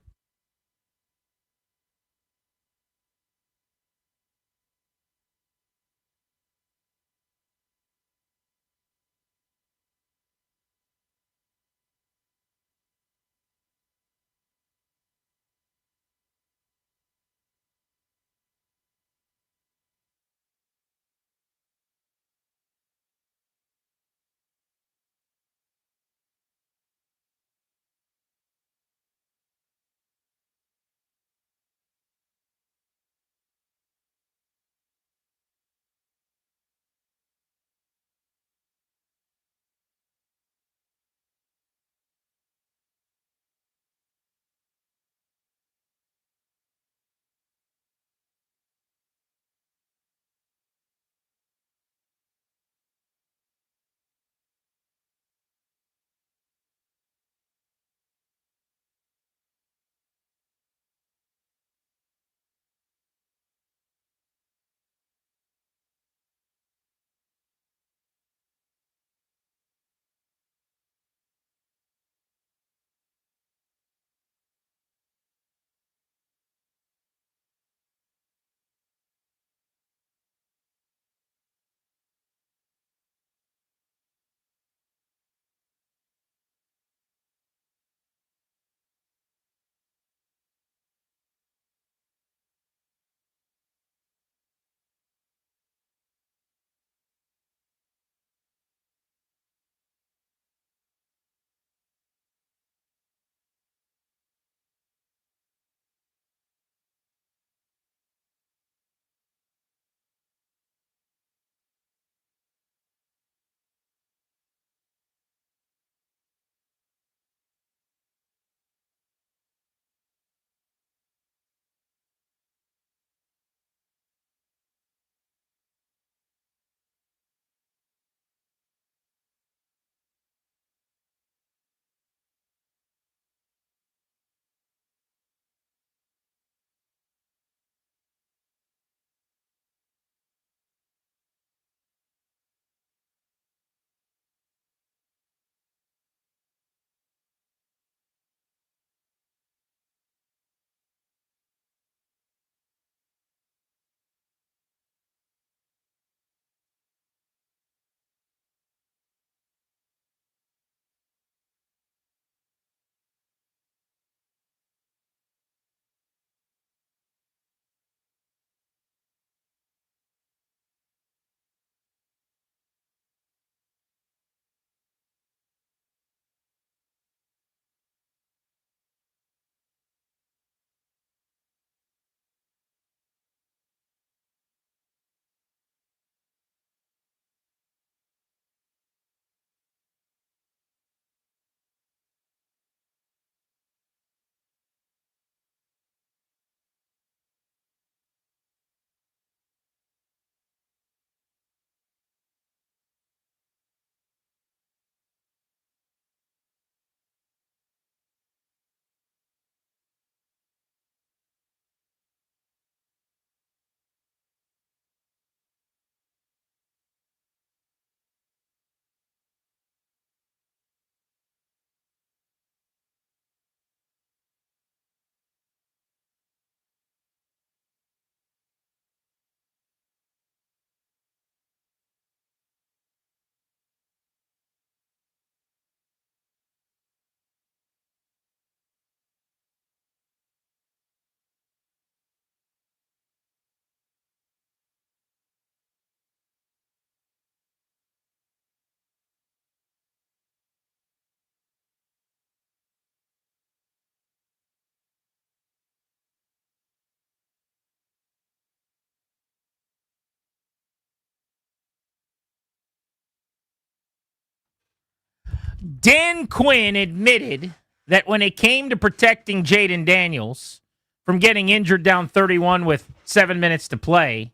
Dan Quinn admitted that when it came to protecting Jaden Daniels from getting injured down 31 with 7 minutes to play,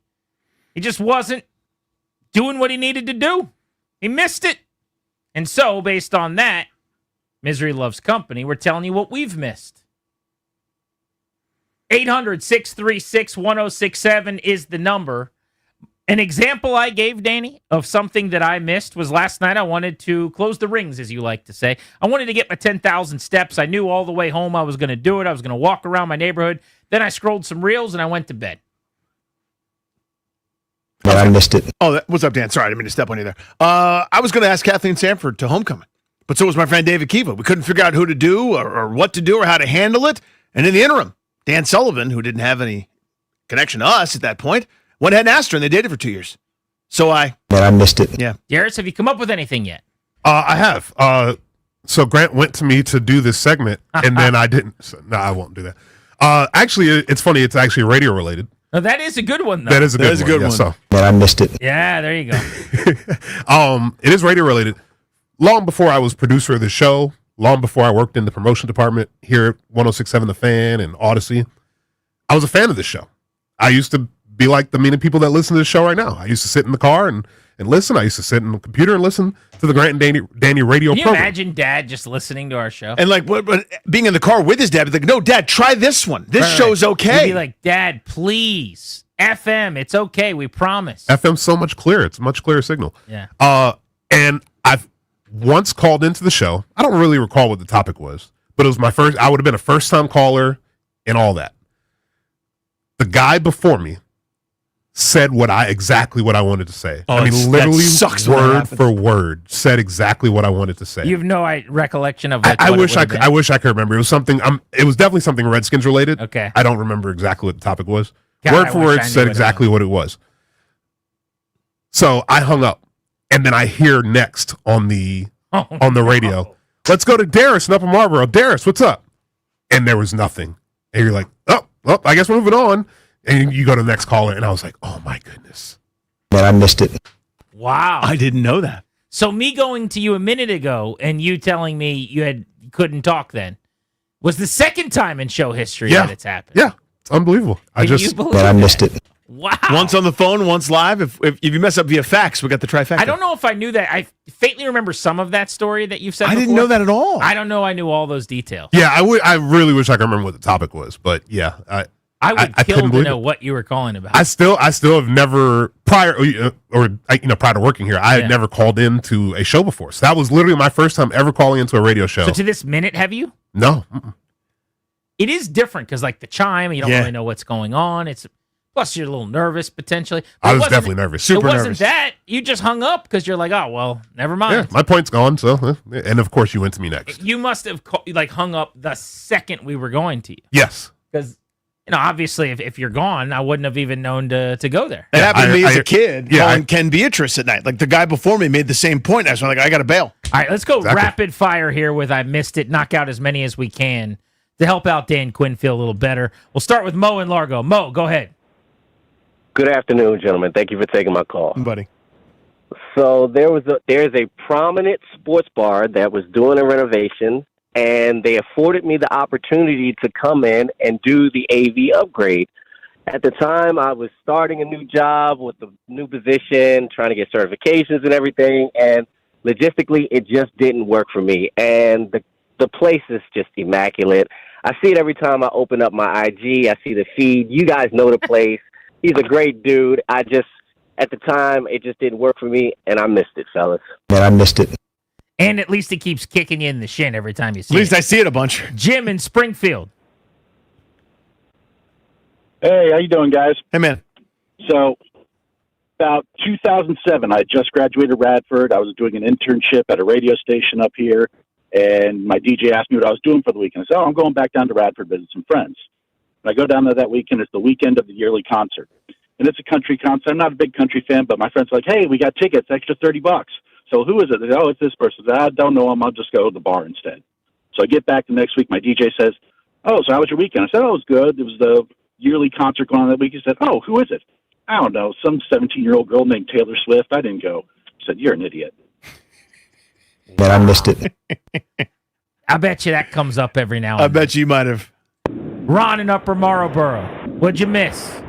he just wasn't doing what he needed to do. He missed it. And so, based on that, misery loves company. We're telling you what we've missed. 800-636-1067 is the number. An example I gave, Danny, of something that I missed was last night I wanted to close the rings, as you like to say. I wanted to get my 10,000 steps. I knew all the way home I was going to do it. I was going to walk around my neighborhood. Then I scrolled some reels and I went to bed. Man, I missed it. Oh, what's up, Dan? Sorry, I didn't mean to step on you there. I was going to ask Kathleen Sanford to homecoming, but so was my friend David Kiva. We couldn't figure out who to do or what to do or how to handle it. And in the interim, Dan Sullivan, who didn't have any connection to us at that point, went ahead and asked her, and they dated for 2 years. So Man, I missed it. Yeah. Darius, have you come up with anything yet? I have. So Grant went to me to do this segment, and then I didn't. So, no, I won't do that. Actually, it's funny. It's actually radio related. Oh, that is a good one, though. That is a good one. So. Man, I missed it. Yeah, there you go. It is radio related. Long before I was producer of the show, long before I worked in the promotion department here at 106.7 The Fan and Odyssey, I was a fan of this show. I used to be like the many people that listen to the show right now. I used to sit in the car and listen. I used to sit in the computer and listen to the Grant and Danny radio Can you program. imagine Dad just listening to our show? And like being in the car with his dad, he's like, no, Dad, try this one. This show's okay. He'd be like, Dad, please. FM, it's okay. We promise. FM's so much clearer. It's a much clearer signal. Yeah. And I've once called into the show. I don't really recall what the topic was, but it was my first. I would have been a first-time caller and all that. The guy before me said exactly what I wanted to say. Oh, I mean, literally word for word said exactly what I wanted to say. You have no recollection of I wish I could remember. It was something. It was definitely something Redskins related. Okay. I don't remember exactly what the topic was. God, Word for word said exactly what it was. So I hung up, and then I hear next on the radio. Let's go to Darius in Upper Marlboro. Darius, what's up? And there was nothing. And you're like, oh, I guess we're moving on. And you go to the next caller, and I was like, oh my goodness. Man, I missed it. Wow. I didn't know that. So me going to you a minute ago and you telling me you couldn't talk then was the second time in show history that it's happened. Yeah, it's unbelievable. Man, I missed it. Wow. Once on the phone, once live. If you mess up via fax, we got the trifecta. I don't know if I knew that. I faintly remember some of that story that you've said I before. didn't know that at all. I don't know I knew all those details. Yeah, I really wish I could remember what the topic was, but yeah, I would kill couldn't to believe know it. what you were calling about. I still have never prior to working here, I had never called into a show before. So that was literally my first time ever calling into a radio show. So to this minute, have you? No. It is different because like the chime, you don't really know what's going on. Plus you're a little nervous potentially. But I was definitely nervous. Super nervous. It wasn't nervous. that. You just hung up because you're like, oh well, never mind. Yeah, my point's gone. So, and of course you went to me next. You must have hung up the second we were going to you. Yes. Because obviously, if you're gone, I wouldn't have even known to go there. It happened to me as a kid calling Ken Beatrice at night. Like the guy before me made the same point. I was like, I got to bail. All right, let's go rapid fire here with I missed it. Knock out as many as we can to help out Dan Quinn feel a little better. We'll start with Mo in Largo. Mo, go ahead. Good afternoon, gentlemen. Thank you for taking my call. Buddy. So there's a prominent sports bar that was doing a renovation, and they afforded me the opportunity to come in and do the AV upgrade. At the time, I was starting a new job with a new position, trying to get certifications and everything, and logistically, it just didn't work for me. And the place is just immaculate. I see it every time I open up my IG. I see the feed. You guys know the place. He's a great dude. At the time, it just didn't work for me, and I missed it, fellas. Man, I missed it. And at least it keeps kicking you in the shin every time you see it. At least I see it a bunch. Jim in Springfield. Hey, how you doing, guys? Hey, man. So, about 2007, I just graduated Radford. I was doing an internship at a radio station up here, and my DJ asked me what I was doing for the weekend. I said, I'm going back down to Radford to visit some friends. And I go down there that weekend. It's the weekend of the yearly concert. And it's a country concert. I'm not a big country fan, but my friend's like, hey, we got tickets, extra $30. So who is it? They say, oh, it's this person. I said, I don't know him. I'll just go to the bar instead. So I get back the next week. My DJ says, oh, so how was your weekend? I said, oh, it was good. It was the yearly concert going on that week. He said, oh, who is it? I don't know. Some 17-year-old girl named Taylor Swift. I didn't go. I said, you're an idiot. Man, I missed it. I bet you that comes up every now and I bet you might have. Ron in Upper Marlboro. What'd you miss?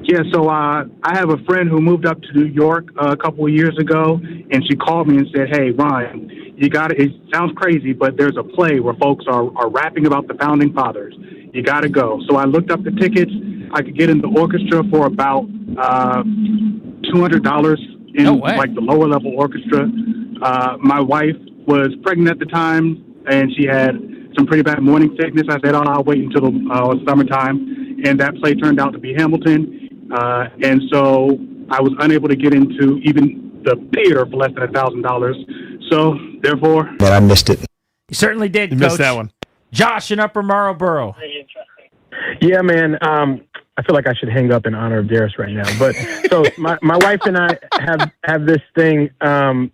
Yeah, so I have a friend who moved up to New York a couple of years ago, and she called me and said, hey, Ryan, you got it sounds crazy, but there's a play where folks are rapping about the Founding Fathers. You got to go. So I looked up the tickets. I could get in the orchestra for about $200 in like the lower level orchestra. My wife was pregnant at the time, and she had some pretty bad morning sickness. I said, "Oh, I'll wait until the summertime," and that play turned out to be Hamilton, and so I was unable to get into even the theater for less than $1,000. So therefore, Man, I missed it. You certainly did, You Coach. missed that one. Josh in Upper Marlboro. Yeah, man. I feel like I should hang up in honor of Darius right now. But so my wife and I have this thing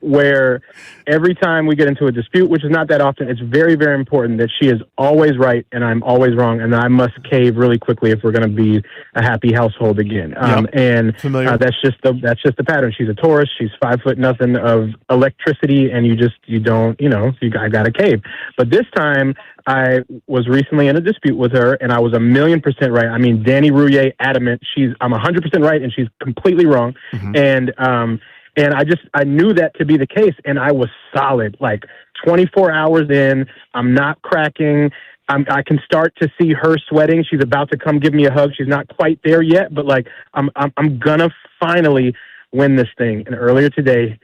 where every time we get into a dispute, which is not that often, it's very, very important that she is always right and I'm always wrong, and I must cave really quickly if we're going to be a happy household again. And that's just the pattern. She's a Taurus. She's 5'0" of electricity, and you don't, I got to cave. But this time, I was recently in a dispute with her, and I was 1,000,000% right. I mean, Danny Rouillet, adamant. I'm 100% right, and she's completely wrong. And I knew that to be the case, and I was solid. Like 24 hours in, I'm not cracking. I can start to see her sweating. She's about to come give me a hug. She's not quite there yet, but like I'm gonna finally win this thing. And earlier today,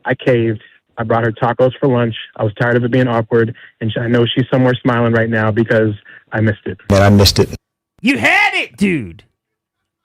I caved. I brought her tacos for lunch. I was tired of it being awkward, and I know she's somewhere smiling right now because I missed it. Man, I missed it. You had it, dude.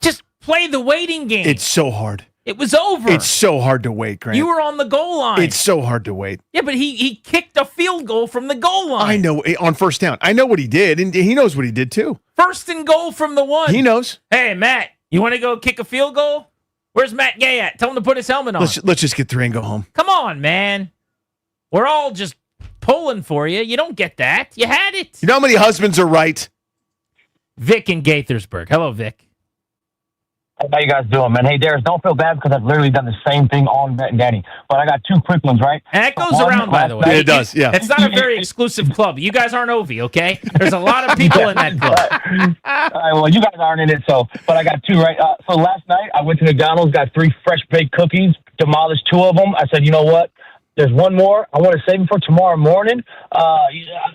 Just play the waiting game. It's so hard. It was over. It's so hard to wait, Grant. You were on the goal line. It's so hard to wait. Yeah, but he kicked a field goal from the goal line. I know, on first down. I know what he did, and he knows what he did, too. First and goal from the 1. He knows. Hey, Matt, you want to go kick a field goal? Where's Matt Gay at? Tell him to put his helmet on. Let's just get 3 and go home. Come on, man. We're all just pulling for you. You don't get that. You had it. You know how many husbands are right? Vic in Gaithersburg. Hello, Vic. How you guys doing, man? Hey, Darius, don't feel bad because I've literally done the same thing on Matt and Danny. But I got 2 quick ones, right? And it goes around, by the way. It does, yeah. It's not a very exclusive club. You guys aren't Ovi, okay? There's a lot of people in that club. All right, well, you guys aren't in it, but I got 2, right? So last night, I went to McDonald's, got 3 fresh baked cookies, demolished 2 of them. I said, you know what? There's 1 more. I want to save it for tomorrow morning. I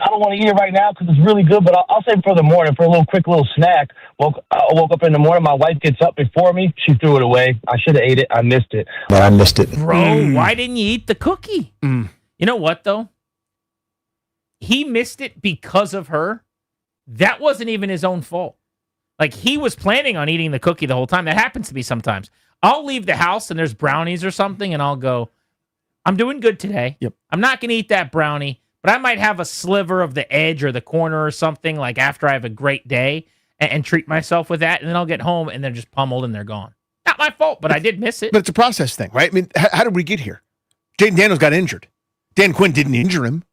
don't want to eat it right now because it's really good, but I'll save it for the morning for a quick little snack. I woke up in the morning. My wife gets up before me. She threw it away. I should have ate it. I missed it. Man, I missed it. Bro, why didn't you eat the cookie? You know what, though? He missed it because of her. That wasn't even his own fault. Like, he was planning on eating the cookie the whole time. That happens to me sometimes. I'll leave the house and there's brownies or something, and I'll go, I'm doing good today. Yep. I'm not going to eat that brownie, but I might have a sliver of the edge or the corner or something like after I have a great day and treat myself with that. And then I'll get home and they're just pummeled and they're gone. Not my fault, but I did miss it. But it's a process thing, right? I mean, how did we get here? Jaden Daniels got injured. Dan Quinn didn't injure him,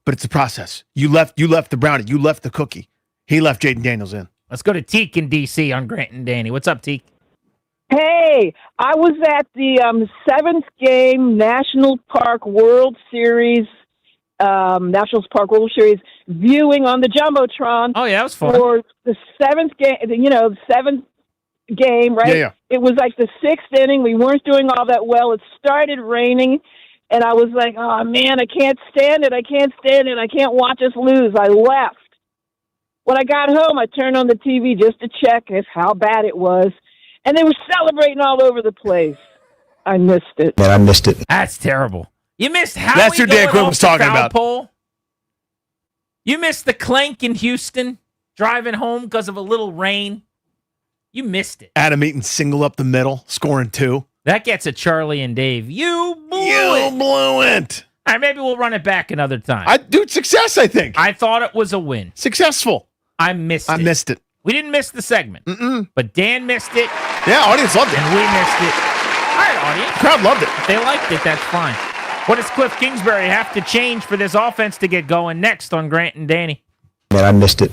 but it's a process. You left the brownie. You left the cookie. He left Jaden Daniels in. Let's go to Teak in D.C. on Grant and Danny. What's up, Teak? Hey, I was at the 7th game National Park World Series, viewing on the Jumbotron. Oh, yeah, that was fun. For the 7th game, the 7th game, right? Yeah. It was like the 6th inning. We weren't doing all that well. It started raining, and I was like, oh, man, I can't stand it. I can't watch us lose. I left. When I got home, I turned on the TV just to check how bad it was. And they were celebrating all over the place. I missed it. Man, I missed it. That's terrible. You missed Howie. That's who Dan Quinn was talking about. Pole. You missed the clank in Houston driving home because of a little rain. You missed it. Adam Eaton single up the middle, scoring 2. That gets a Charlie and Dave. You blew it. All right, maybe we'll run it back another time. Success, I think. I thought it was a win. Successful. I missed it. We didn't miss the segment, but Dan missed it. Yeah, audience loved it. And we missed it. All right, audience. Crowd loved it. If they liked it, that's fine. What does Cliff Kingsbury have to change for this offense to get going next on Grant and Danny? Man, I missed it.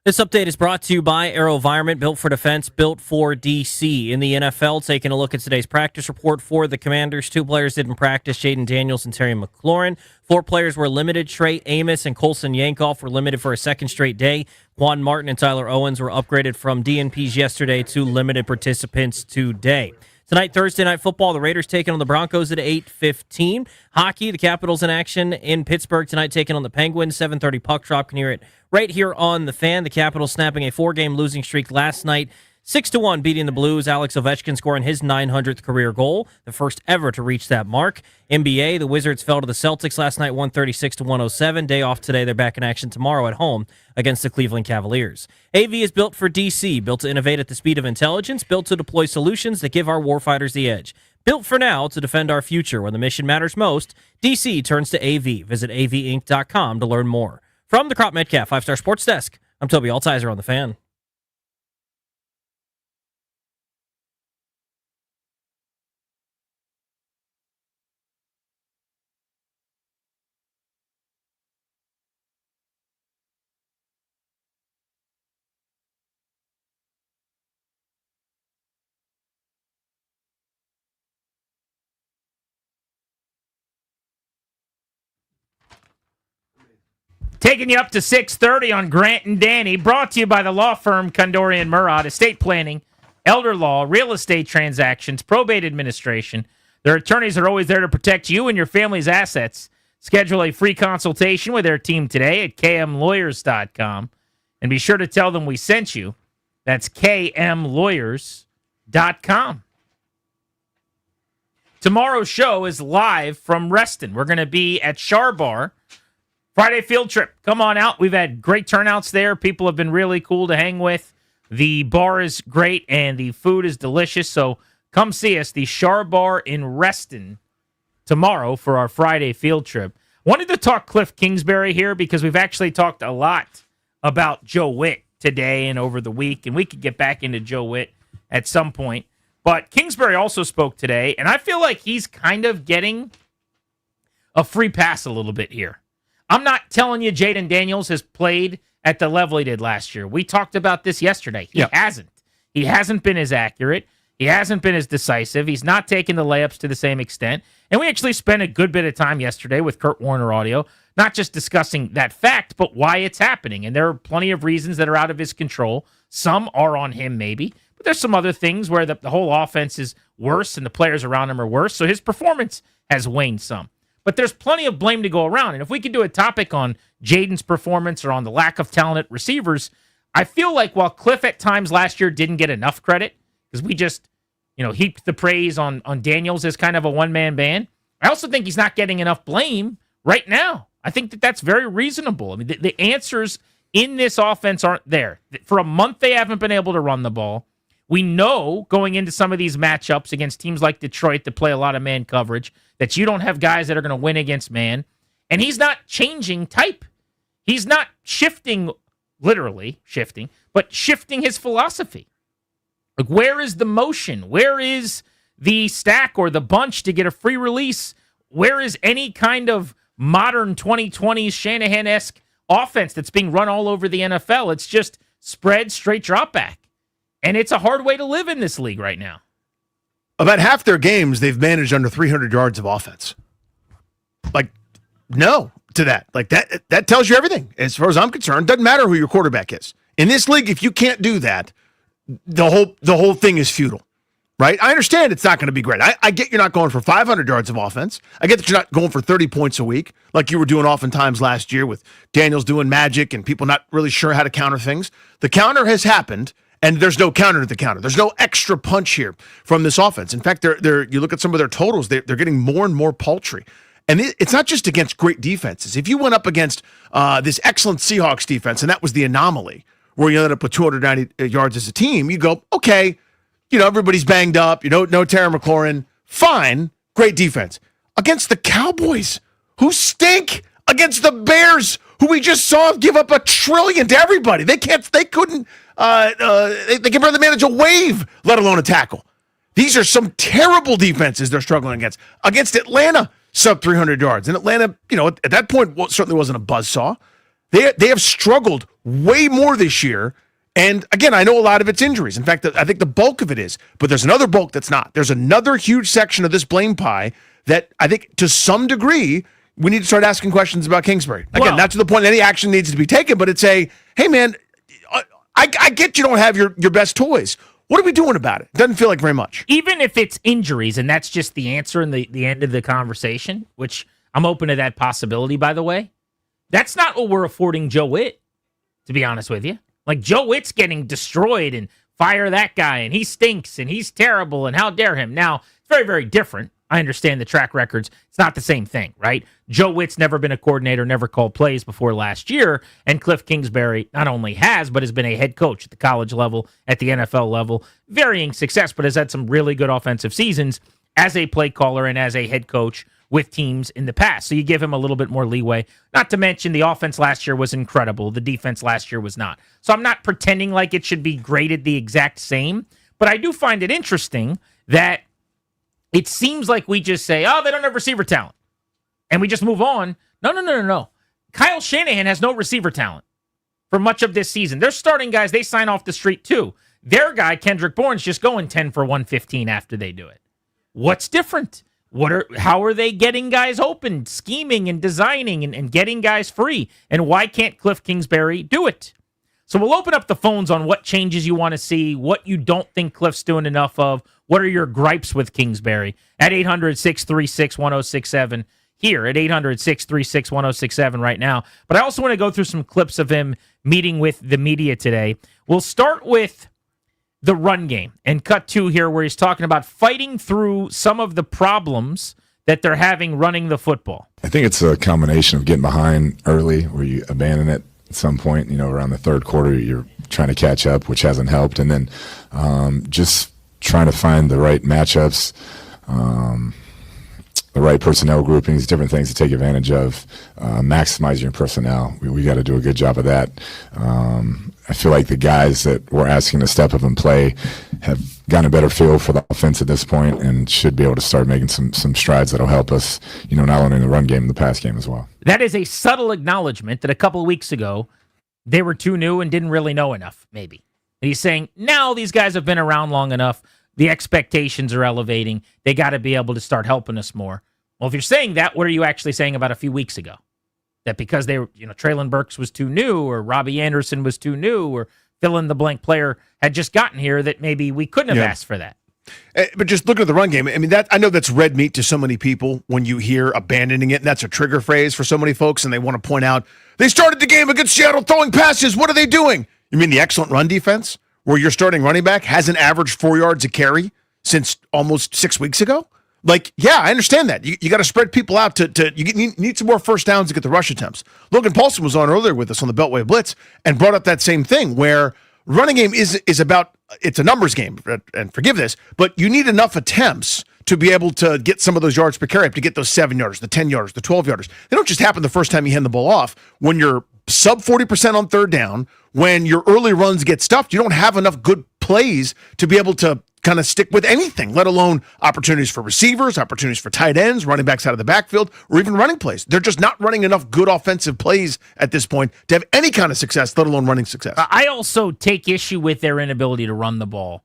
This update is brought to you by AeroVironment, built for defense, built for DC. In the NFL, taking a look at today's practice report for the Commanders. 2 players didn't practice, Jaden Daniels and Terry McLaurin. 4 players were limited. Trey Amos and Colson Yankoff were limited for a second straight day. Juan Martin and Tyler Owens were upgraded from DNPs yesterday to limited participants today. Tonight, Thursday Night Football, the Raiders taking on the Broncos at 8:15. Hockey, the Capitals in action in Pittsburgh tonight taking on the Penguins. 7:30 puck drop. Can hear it right here on The Fan. The Capitals snapping a 4-game losing streak last night. 6-1 beating the Blues. Alex Ovechkin scoring his 900th career goal, the first ever to reach that mark. NBA, the Wizards fell to the Celtics last night, 136-107. Day off today. They're back in action tomorrow at home against the Cleveland Cavaliers. AV is built for DC, built to innovate at the speed of intelligence, built to deploy solutions that give our warfighters the edge. Built for now to defend our future. When the mission matters most, DC turns to AV. Visit avinc.com to learn more. From the Crop Metcalf 5-Star Sports Desk, I'm Toby Altizer on The Fan. Taking you up to 6:30 on Grant and Danny, brought to you by the law firm Condori and Murad, estate planning, elder law, real estate transactions, probate administration. Their attorneys are always there to protect you and your family's assets. Schedule a free consultation with their team today at kmlawyers.com. And be sure to tell them we sent you. That's kmlawyers.com. Tomorrow's show is live from Reston. We're going to be at Char Bar. Friday field trip. Come on out. We've had great turnouts there. People have been really cool to hang with. The bar is great and the food is delicious. So come see us, the Char Bar in Reston, tomorrow for our Friday field trip. Wanted to talk Cliff Kingsbury here because we've actually talked a lot about Joe Witt today and over the week, and we could get back into Joe Witt at some point. But Kingsbury also spoke today, and I feel like he's kind of getting a free pass a little bit here. I'm not telling you Jaden Daniels has played at the level he did last year. We talked about this yesterday. He hasn't. He hasn't been as accurate. He hasn't been as decisive. He's not taking the layups to the same extent. And we actually spent a good bit of time yesterday with Kurt Warner Audio, not just discussing that fact, but why it's happening. And there are plenty of reasons that are out of his control. Some are on him, maybe. But there's some other things where the whole offense is worse and the players around him are worse. So his performance has waned some. But there's plenty of blame to go around. And if we could do a topic on Jaden's performance or on the lack of talent at receivers, I feel like while Cliff at times last year didn't get enough credit, because we just, heaped the praise on Daniels as kind of a one-man band, I also think he's not getting enough blame right now. I think that that's very reasonable. I mean, the answers in this offense aren't there. For a month, they haven't been able to run the ball. We know going into some of these matchups against teams like Detroit that play a lot of man coverage that you don't have guys that are going to win against man. And he's not changing type. He's not shifting, literally shifting, but shifting his philosophy. Like, where is the motion? Where is the stack or the bunch to get a free release? Where is any kind of modern 2020s Shanahan-esque offense that's being run all over the NFL? It's just spread, straight drop back. And it's a hard way to live in this league right now. About half their games, they've managed under 300 yards of offense. Like, no to that. Like, that tells you everything. As far as I'm concerned, doesn't matter who your quarterback is. In this league, if you can't do that, the whole thing is futile, right? I understand it's not going to be great. I get you're not going for 500 yards of offense. I get that you're not going for 30 points a week like you were doing oftentimes last year with Daniels doing magic and people not really sure how to counter things. The counter has happened. And there's no counter to the counter. There's no extra punch here from this offense. In fact, they're you look at some of their totals, they're getting more and more paltry. And it's not just against great defenses. If you went up against this excellent Seahawks defense, and that was the anomaly, where you ended up with 290 yards as a team, you go, okay, everybody's banged up, no Terry McLaurin, fine, great defense. Against the Cowboys, who stink, against the Bears, who we just saw give up $1 trillion to everybody. They couldn't they can barely manage a wave, let alone a tackle. These are some terrible defenses they're struggling against. Against Atlanta, sub 300 yards. And Atlanta, at that point, certainly wasn't a buzzsaw. They have struggled way more this year. And again, I know a lot of it's injuries. In fact, I think the bulk of it is, but there's another bulk that's not. There's another huge section of this blame pie that I think to some degree we need to start asking questions about Kingsbury. Again, not to the point any action needs to be taken, but it's hey man, I get you don't have your best toys. What are we doing about it? Doesn't feel like very much. Even if it's injuries, and that's just the answer in the end of the conversation, which I'm open to that possibility, by the way, that's not what we're affording Joe Witt, to be honest with you. Like, Joe Witt's getting destroyed and fire that guy, and he stinks, and he's terrible, and how dare him. Now, it's very, very different. I understand the track records. It's not the same thing, right? Joe Witt's never been a coordinator, never called plays before last year, and Cliff Kingsbury not only has, but has been a head coach at the college level, at the NFL level, varying success, but has had some really good offensive seasons as a play caller and as a head coach with teams in the past. So you give him a little bit more leeway. Not to mention the offense last year was incredible. The defense last year was not. So I'm not pretending like it should be graded the exact same, but I do find it interesting that it seems like we just say, oh, they don't have receiver talent, and we just move on. No. Kyle Shanahan has no receiver talent for much of this season. They're starting guys, they sign off the street too. Their guy, Kendrick Bourne's just going 10 for 115 after they do it. What's different? How are they getting guys open, scheming and designing and getting guys free? And why can't Cliff Kingsbury do it? So we'll open up the phones on what changes you want to see, what you don't think Cliff's doing enough of. What are your gripes with Kingsbury? At 800-636-1067 here, at 800-636-1067 right now. But I also want to go through some clips of him meeting with the media today. We'll start with the run game and cut to here where he's talking about fighting through some of the problems that they're having running the football. I think it's a combination of getting behind early where you abandon it at some point, around the third quarter, you're trying to catch up, which hasn't helped. And then just trying to find the right matchups, the right personnel groupings, different things to take advantage of, maximize your personnel. We got to do a good job of that. I feel like the guys that we're asking to step up and play have gotten a better feel for the offense at this point and should be able to start making some strides that'll help us, not only in the run game, and the pass game as well. That is a subtle acknowledgement that a couple of weeks ago they were too new and didn't really know enough, maybe. And he's saying, now these guys have been around long enough. The expectations are elevating. They got to be able to start helping us more. Well, if you're saying that, what are you actually saying about a few weeks ago? That because they were, Traylon Burks was too new, or Robbie Anderson was too new, or fill-in-the-blank player had just gotten here, that maybe we couldn't have asked for that. But just looking at the run game, I mean, I know that's red meat to so many people when you hear abandoning it, and that's a trigger phrase for so many folks, and they want to point out, they started the game against Seattle throwing passes. What are they doing? You mean the excellent run defense, where your starting running back hasn't averaged 4 yards a carry since almost 6 weeks ago? Like, yeah, I understand that. You got to spread people out you need some more first downs to get the rush attempts. Logan Paulson was on earlier with us on the Beltway Blitz and brought up that same thing where running game is about, it's a numbers game, and forgive this, but you need enough attempts to be able to get some of those yards per carry up, to get those 7-yarders, the 10-yarders, the 12-yarders. They don't just happen the first time you hand the ball off. When you're sub 40% on third down, when your early runs get stuffed, you don't have enough good plays to be able to kind of stick with anything, let alone opportunities for receivers, opportunities for tight ends, running backs out of the backfield, or even running plays. They're just not running enough good offensive plays at this point to have any kind of success, let alone running success. I also take issue with their inability to run the ball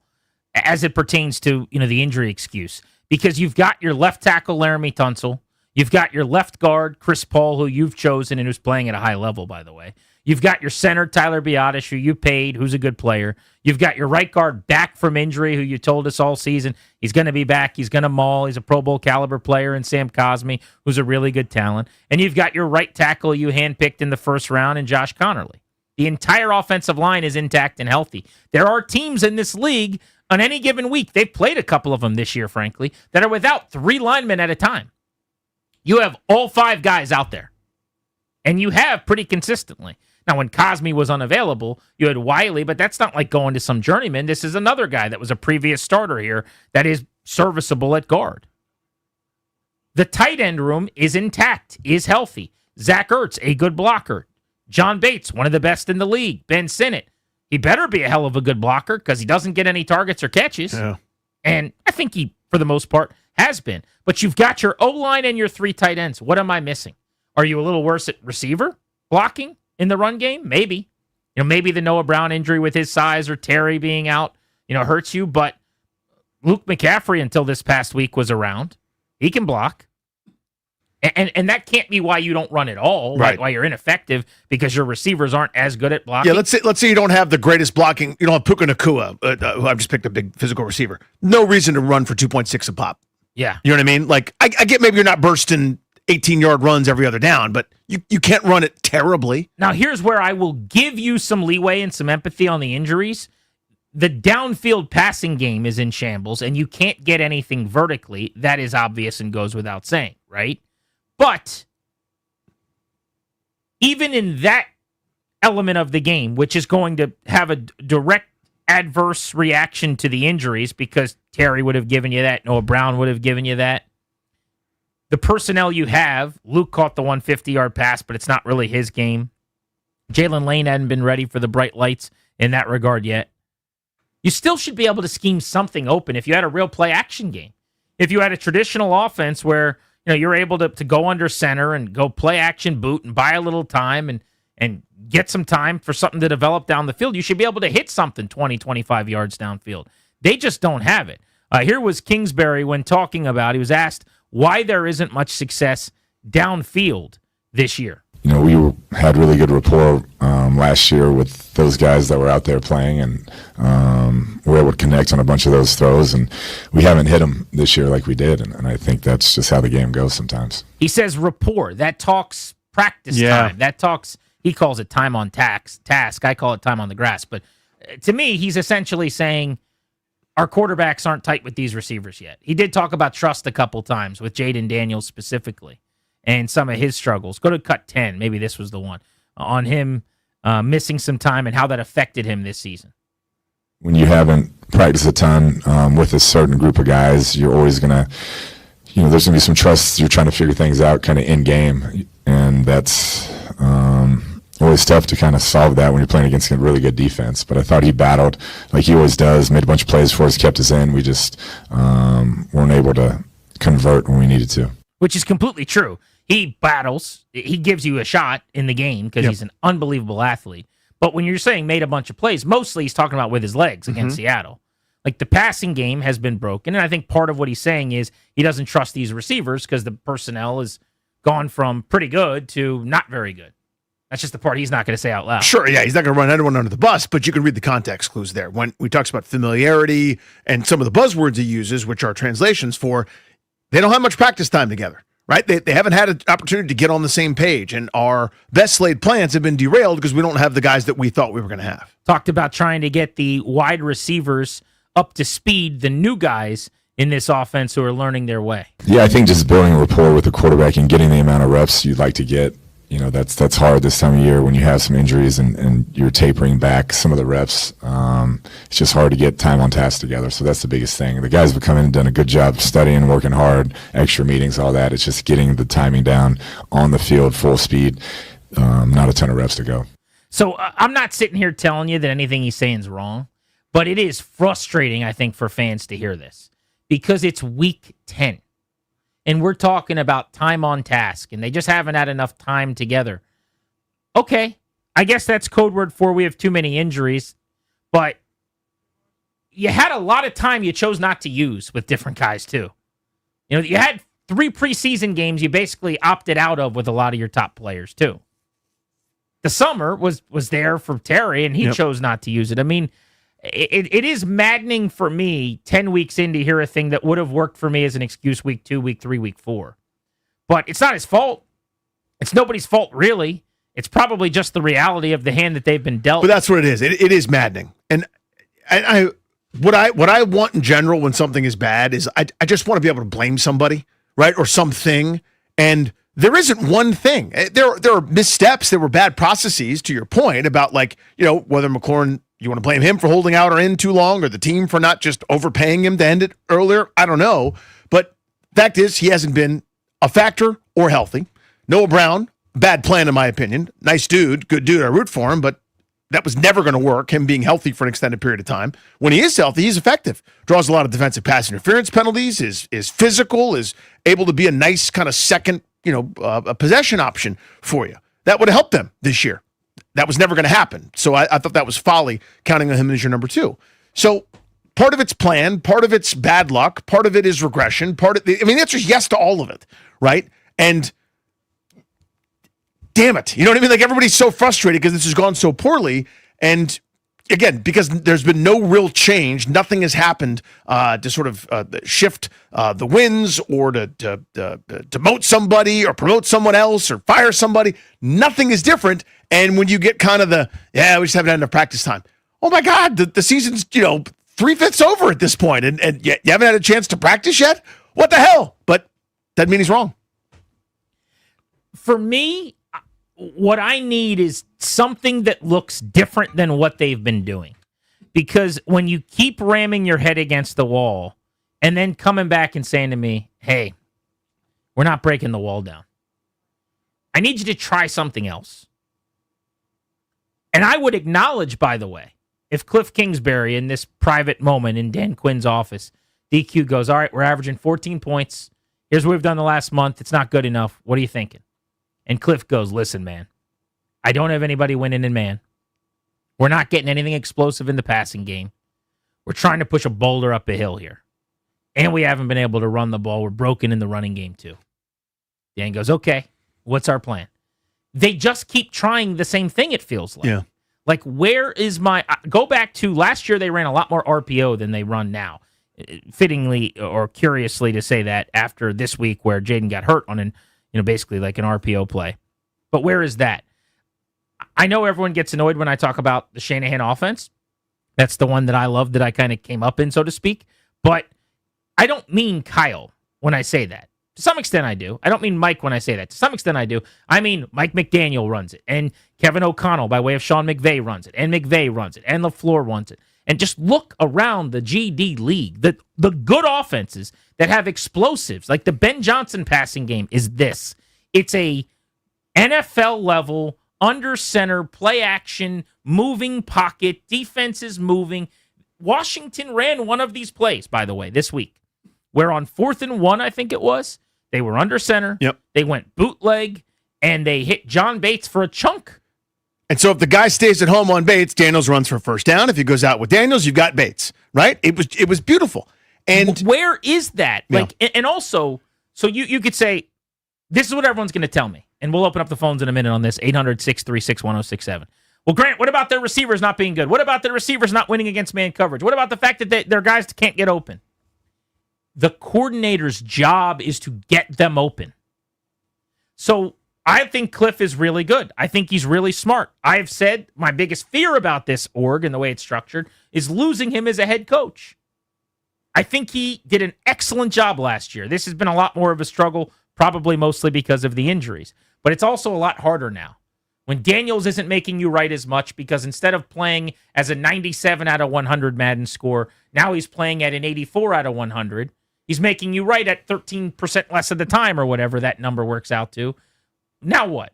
as it pertains to, the injury excuse, because you've got your left tackle, Laramie Tunsil. You've got your left guard, Chris Paul, who you've chosen and who's playing at a high level, by the way. You've got your center, Tyler Biadasz, who you paid, who's a good player. You've got your right guard back from injury, who you told us all season he's going to be back. He's going to maul. He's a Pro Bowl caliber player, and Sam Cosmi, who's a really good talent. And you've got your right tackle you handpicked in the first round, and Josh Connerly. The entire offensive line is intact and healthy. There are teams in this league on any given week, they've played a couple of them this year, frankly, that are without 3 linemen at a time. You have all 5 guys out there, and you have pretty consistently. Now, when Cosmi was unavailable, you had Wiley, but that's not like going to some journeyman. This is another guy that was a previous starter here that is serviceable at guard. The tight end room is intact, is healthy. Zach Ertz, a good blocker. John Bates, one of the best in the league. Ben Sinnott, he better be a hell of a good blocker because he doesn't get any targets or catches. Yeah. And I think he, for the most part, has been. But you've got your O-line and your 3 tight ends. What am I missing? Are you a little worse at receiver blocking in the run game? Maybe. maybe the Noah Brown injury with his size or Terry being out, hurts you, but Luke McCaffrey until this past week was around. He can block. And that can't be why you don't run at all, right? Why you're ineffective because your receivers aren't as good at blocking. Yeah, let's say you don't have the greatest blocking. You don't have Puka Nacua, who I've just picked a big physical receiver. No reason to run for 2.6 a pop. Yeah. You know what I mean? Like, I get maybe you're not bursting 18-yard runs every other down, but you can't run it terribly. Now, here's where I will give you some leeway and some empathy on the injuries. The downfield passing game is in shambles, and you can't get anything vertically. That is obvious and goes without saying, right? But even in that element of the game, which is going to have a direct adverse reaction to the injuries because Terry would have given you that, Noah Brown would have given you that. The personnel you have, Luke caught the 150-yard pass, but it's not really his game. Jalen Lane hadn't been ready for the bright lights in that regard yet. You still should be able to scheme something open if you had a real play-action game. If you had a traditional offense where you're able to go under center and go play action boot and buy a little time and get some time for something to develop down the field, you should be able to hit something 20, 25 yards downfield. They just don't have it. Here was Kingsbury when talking about, he was asked why there isn't much success downfield this year. We had really good rapport last year with those guys that were out there playing, and we were able to connect on a bunch of those throws, and we haven't hit them this year like we did, and I think that's just how the game goes sometimes. He says rapport. That talks practice time. That talks, he calls it time on task. I call it time on the grass. But to me, he's essentially saying our quarterbacks aren't tight with these receivers yet. He did talk about trust a couple times with Jaden Daniels specifically and some of his struggles. Go to cut 10. Maybe this was the one on him missing some time and how that affected him this season. When you haven't practiced a ton with a certain group of guys, you're always going to, there's going to be some trust. You're trying to figure things out kind of in game. And that's always tough to kind of solve that when you're playing against a really good defense. But I thought he battled like he always does, made a bunch of plays for us, kept us in. We just weren't able to convert when we needed to. Which is completely true. He battles. He gives you a shot in the game because he's an unbelievable athlete. But when you're saying made a bunch of plays, mostly he's talking about with his legs against Seattle. Like the passing game has been broken. And I think part of what he's saying is he doesn't trust these receivers because the personnel has gone from pretty good to not very good. That's just the part he's not going to say out loud. Sure, yeah, he's not going to run anyone under the bus, but you can read the context clues there. When he talks about familiarity and some of the buzzwords he uses, which are translations for, they don't have much practice time together, right? They haven't had an opportunity to get on the same page, and our best laid plans have been derailed because we don't have the guys that we thought we were going to have. Talked about trying to get the wide receivers up to speed, the new guys in this offense who are learning their way. Yeah, I think just building a rapport with the quarterback and getting the amount of reps you'd like to get, that's hard this time of year when you have some injuries and you're tapering back some of the reps. It's just hard to get time on task together. So that's the biggest thing. The guys have come in and done a good job studying, working hard, extra meetings, all that. It's just getting the timing down on the field, full speed, not a ton of reps to go. So I'm not sitting here telling you that anything he's saying is wrong, but it is frustrating, I think, for fans to hear this because it's week 10. And we're talking about time on task, and they just haven't had enough time together. Okay, I guess that's code word for we have too many injuries, but you had a lot of time you chose not to use with different guys, too. You had 3 preseason games you basically opted out of with a lot of your top players, too. The summer was there for Terry, and he chose not to use it. I mean, it is maddening for me 10 weeks in to hear a thing that would have worked for me as an excuse week 2, week 3, week 4. But it's not his fault. It's nobody's fault, really. It's probably just the reality of the hand that they've been dealt. But that's what it is. It is maddening. And what I want in general when something is bad is I just want to be able to blame somebody, right? Or something. And there isn't one thing. There are missteps. There were bad processes, to your point, about whether McLaurin, you want to blame him for holding out or in too long or the team for not just overpaying him to end it earlier. I don't know. But fact is, he hasn't been a factor or healthy. Noah Brown, bad plan in my opinion. Nice dude, good dude. I root for him, but that was never going to work, him being healthy for an extended period of time. When he is healthy, he's effective. Draws a lot of defensive pass interference penalties, is physical, is able to be a nice kind of second, a possession option for you. That would have helped them this year. that was never going to happen. So I thought that was folly counting on him as your number 2. So part of it's plan, part of it's bad luck, part of it is regression, the answer is yes to all of it, right? And damn it, you know what I mean? Like, everybody's so frustrated because this has gone so poorly, and again, because there's been no real change, nothing has happened to sort of shift the wins or to demote somebody or promote someone else or fire somebody. Nothing is different. And when you get kind of we just haven't had enough practice time. Oh my God, the season's 3/5 over at this point, and you haven't had a chance to practice yet? What the hell? But doesn't mean he's wrong. For me, what I need is something that looks different than what they've been doing. Because when you keep ramming your head against the wall and then coming back and saying to me, hey, we're not breaking the wall down, I need you to try something else. And I would acknowledge, by the way, if Cliff Kingsbury in this private moment in Dan Quinn's office, DQ goes, all right, we're averaging 14 points. Here's what we've done the last month. It's not good enough. What are you thinking? And Cliff goes, listen, man, I don't have anybody winning in man. We're not getting anything explosive in the passing game. We're trying to push a boulder up a hill here. And we haven't been able to run the ball. We're broken in the running game, too. Dan goes, okay, what's our plan? They just keep trying the same thing, it feels like. Yeah. Like, where is my... Go back to last year, they ran a lot more RPO than they run now. Fittingly or curiously to say that after this week where Jaden got hurt on basically like an RPO play. But where is that? I know everyone gets annoyed when I talk about the Shanahan offense. That's the one that I love, that I kind of came up in, so to speak. But I don't mean Kyle when I say that. To some extent, I do. I don't mean Mike when I say that. To some extent, I do. I mean Mike McDaniel runs it, and Kevin O'Connell, by way of Sean McVay, runs it, and McVay runs it, and LaFleur runs it. And just look around the GD league. The good offenses that have explosives, like the Ben Johnson passing game, is this. It's a NFL level, under center, play action, moving pocket, defense is moving. Washington ran one of these plays, by the way, this week, where on 4th and 1, I think it was, they were under center. Yep. They went bootleg, and they hit John Bates for a chunk. And so if the guy stays at home on Bates, Daniels runs for a first down. If he goes out with Daniels, you've got Bates, right? It was beautiful. And where is that? Yeah. Like, and also, so you could say, this is what everyone's going to tell me. And we'll open up the phones in a minute on this, 800-636-1067. Well, Grant, what about their receivers not being good? What about their receivers not winning against man coverage? What about the fact that their guys can't get open? The coordinator's job is to get them open. So I think Cliff is really good. I think he's really smart. I've said my biggest fear about this org and the way it's structured is losing him as a head coach. I think he did an excellent job last year. This has been a lot more of a struggle, probably mostly because of the injuries. But it's also a lot harder now. When Daniels isn't making you right as much, because instead of playing as a 97 out of 100 Madden score, now he's playing at an 84 out of 100. He's making you right at 13% less of the time, or whatever that number works out to. Now what?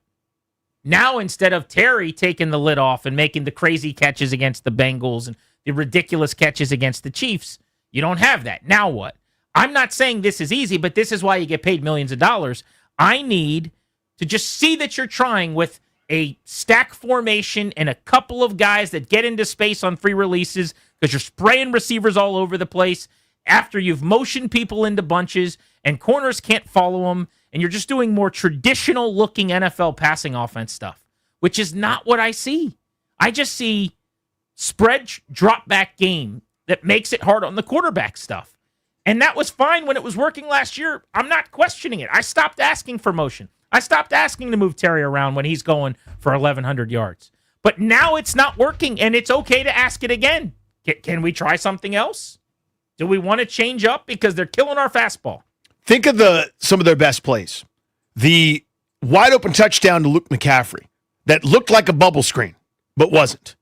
Now, instead of Terry taking the lid off and making the crazy catches against the Bengals and the ridiculous catches against the Chiefs, you don't have that. Now what? I'm not saying this is easy, but this is why you get paid millions of dollars. I need to just see that you're trying with a stack formation and a couple of guys that get into space on free releases, because you're spraying receivers all over the place after you've motioned people into bunches and corners can't follow them, and you're just doing more traditional-looking NFL passing offense stuff, which is not what I see. I just see spread drop-back game that makes it hard on the quarterback stuff. And that was fine when it was working last year. I'm not questioning it. I stopped asking for motion. I stopped asking to move Terry around when he's going for 1,100 yards. But now it's not working, and it's okay to ask it again. Can we try something else? Do we want to change up? Because they're killing our fastball. think of some of their best plays. The wide open touchdown to Luke McCaffrey that looked like a bubble screen, but wasn't.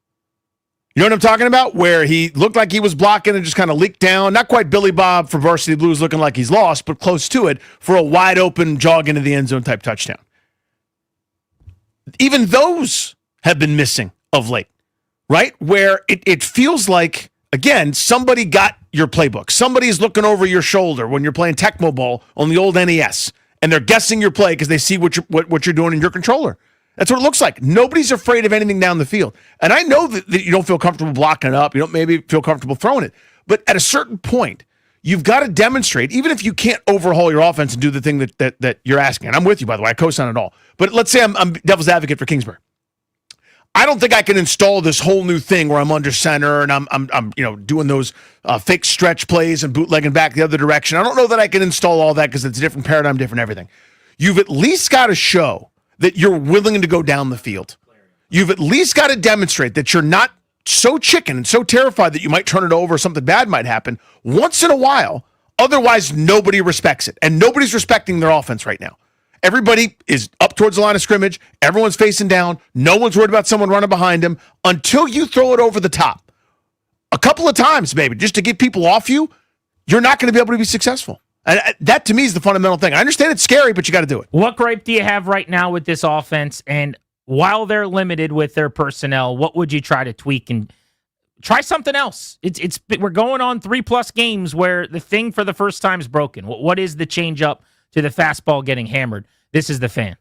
You know what I'm talking about? Where he looked like he was blocking and just kind of leaked down. Not quite Billy Bob from Varsity Blues looking like he's lost, but close to it for a wide open jog into the end zone type touchdown. Even those have been missing of late, right? Where it feels like, again, somebody got your playbook. Somebody's looking over your shoulder when you're playing Tecmo Bowl on the old NES, and they're guessing your play because they see what you're doing in your controller. That's what it looks like. Nobody's afraid of anything down the field. And I know that you don't feel comfortable blocking it up. You don't maybe feel comfortable throwing it. But at a certain point, you've got to demonstrate, even if you can't overhaul your offense and do the thing that you're asking. And I'm with you, by the way. I co-sign it all. But let's say I'm devil's advocate for Kingsbury. I don't think I can install this whole new thing where I'm under center and I'm doing those fake stretch plays and bootlegging back the other direction. I don't know that I can install all that because it's a different paradigm, different everything. You've at least got to show that you're willing to go down the field. You've at least got to demonstrate that you're not so chicken and so terrified that you might turn it over or something bad might happen once in a while. Otherwise, nobody respects it. And nobody's respecting their offense right now. Everybody is up towards the line of scrimmage. Everyone's facing down. No one's worried about someone running behind them until you throw it over the top. A couple of times, maybe, just to get people off you, you're not going to be able to be successful. And that, to me, is the fundamental thing. I understand it's scary, but you got to do it. What gripe do you have right now with this offense? And while they're limited with their personnel, what would you try to tweak and try something else? We're going on 3+ games where the thing for the first time is broken. What is the change up to the fastball getting hammered? This is the Fan.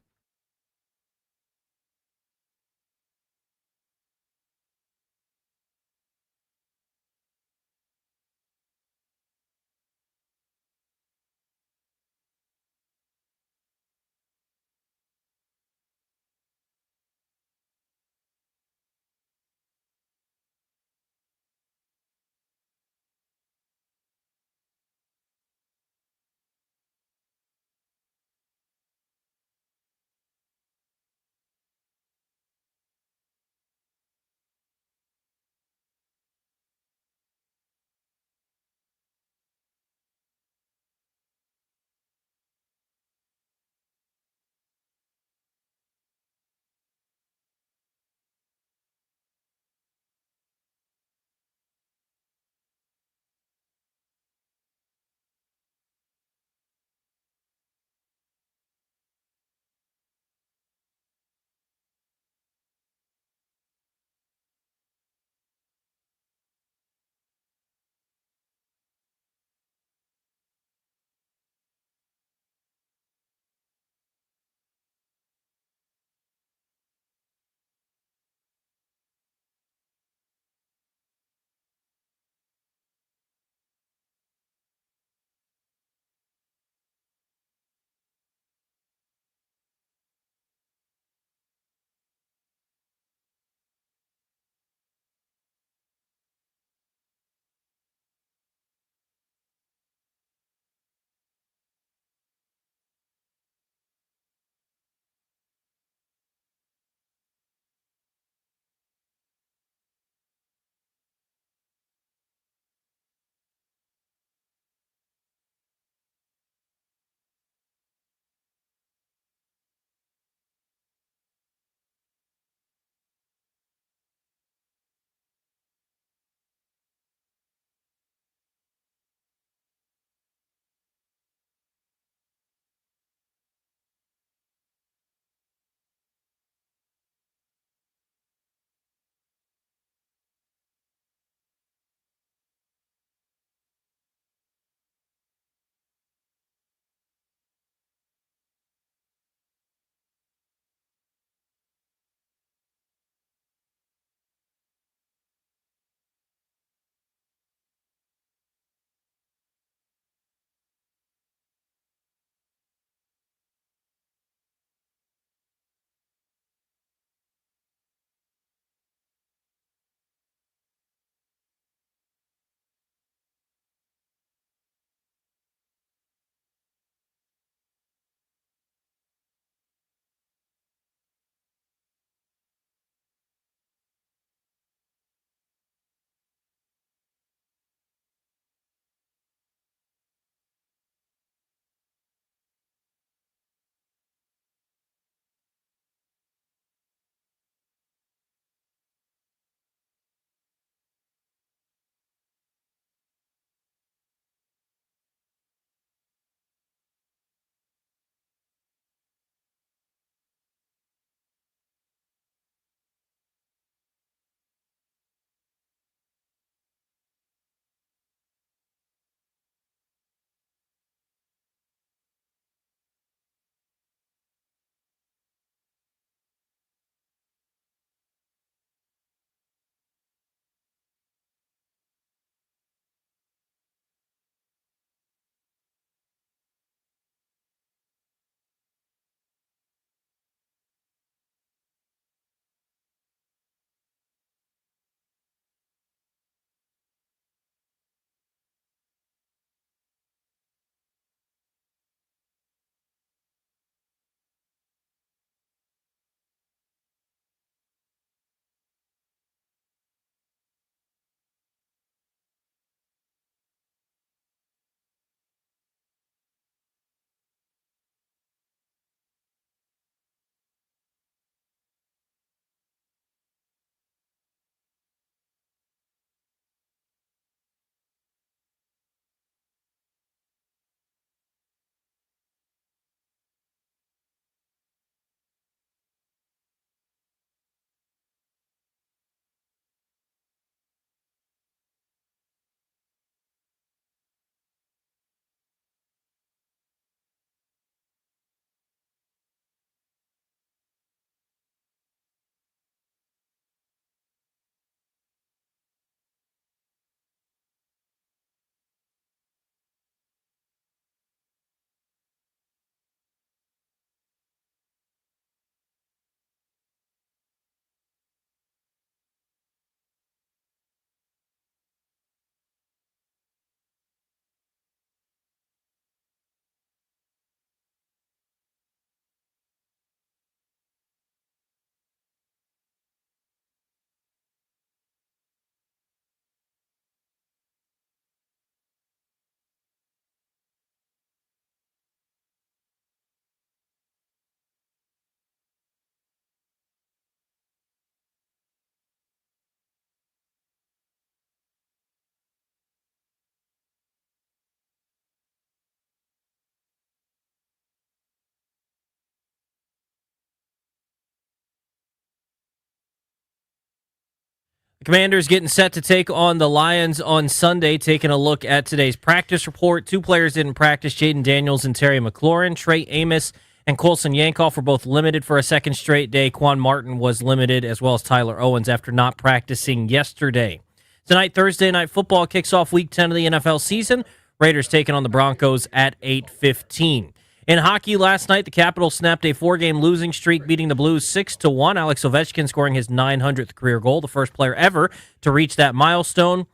The Commanders getting set to take on the Lions on Sunday. Taking a look at today's practice report. 2 players didn't practice, Jaden Daniels and Terry McLaurin. Trey Amos and Colson Yankoff were both limited for a second straight day. Quan Martin was limited, as well as Tyler Owens after not practicing yesterday. Tonight, Thursday Night Football kicks off Week 10 of the NFL season. Raiders taking on the Broncos at 8:15. In hockey last night, the Capitals snapped a 4-game losing streak, beating the Blues 6-1. Alex Ovechkin scoring his 900th career goal, the first player ever to reach that milestone.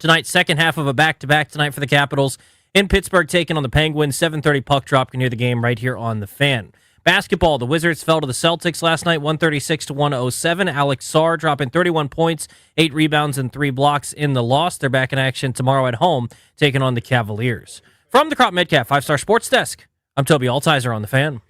Tonight, second half of a back-to-back tonight for the Capitals. In Pittsburgh, taking on the Penguins, 7:30 puck drop. Can hear the game right here on The Fan. Basketball, the Wizards fell to the Celtics last night, 136-107. Alex Sarr dropping 31 points, 8 rebounds, and 3 blocks in the loss. They're back in action tomorrow at home, taking on the Cavaliers. From the Crop Metcalf 5-Star Sports Desk, I'm Toby Altizer on The Fan.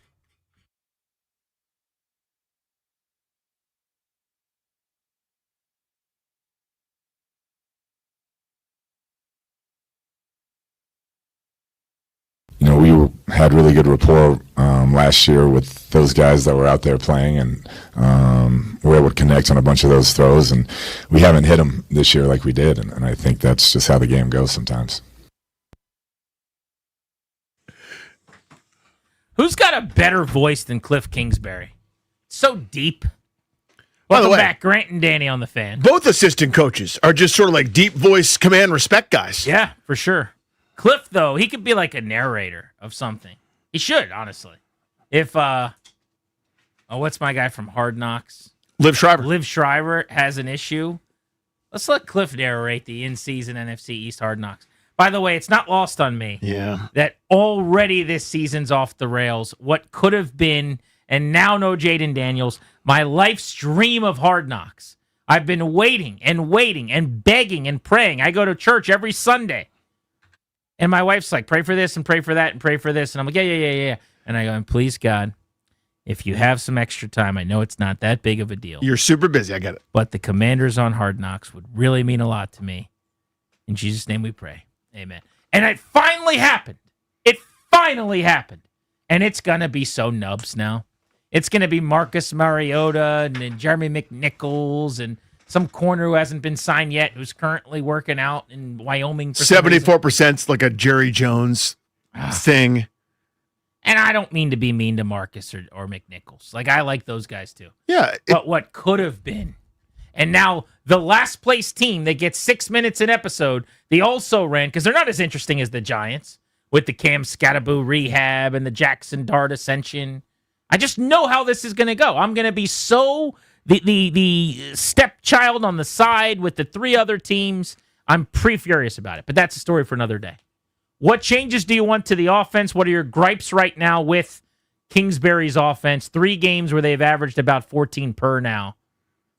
We had really good rapport last year with those guys that were out there playing, and we were able to connect on a bunch of those throws, and we haven't hit them this year like we did, and I think that's just how the game goes sometimes. Who's got a better voice than Cliff Kingsbury? So deep. By the Welcome way, back, Grant and Danny on The Fan. Both assistant coaches are just sort of like deep voice, command, respect guys. Yeah, for sure. Cliff, though, he could be like a narrator of something. He should, honestly. If, what's my guy from Hard Knocks? Liv Schreiber. Liv Schreiber has an issue. Let's let Cliff narrate the in-season NFC East Hard Knocks. By the way, it's not lost on me that already this season's off the rails. What could have been, and now no Jaden Daniels, my life's dream of Hard Knocks. I've been waiting and begging and praying. I go to church every Sunday. And my wife's like, pray for this and pray for that and pray for this. And I'm like, yeah. And I go, and please, God, if you have some extra time, I know it's not that big of a deal. You're super busy. I get it. But the Commanders on Hard Knocks would really mean a lot to me. In Jesus' name we pray. Amen. And it finally happened. And it's going to be so nubs now. It's going to be Marcus Mariota and Jeremy McNichols and some corner who hasn't been signed yet, who's currently working out in Wyoming. 74% like a Jerry Jones thing. And I don't mean to be mean to Marcus or McNichols. Like, I like those guys too. Yeah. But what could have been. And now the last place team that gets 6 minutes an episode, they also ran, because they're not as interesting as the Giants, with the Cam Scattaboo rehab and the Jackson Dart ascension. I just know how this is going to go. I'm going to be so the stepchild on the side with the 3 other teams. I'm pretty furious about it, but that's a story for another day. What changes do you want to the offense? What are your gripes right now with Kingsbury's offense? 3 games where they've averaged about 14 per now.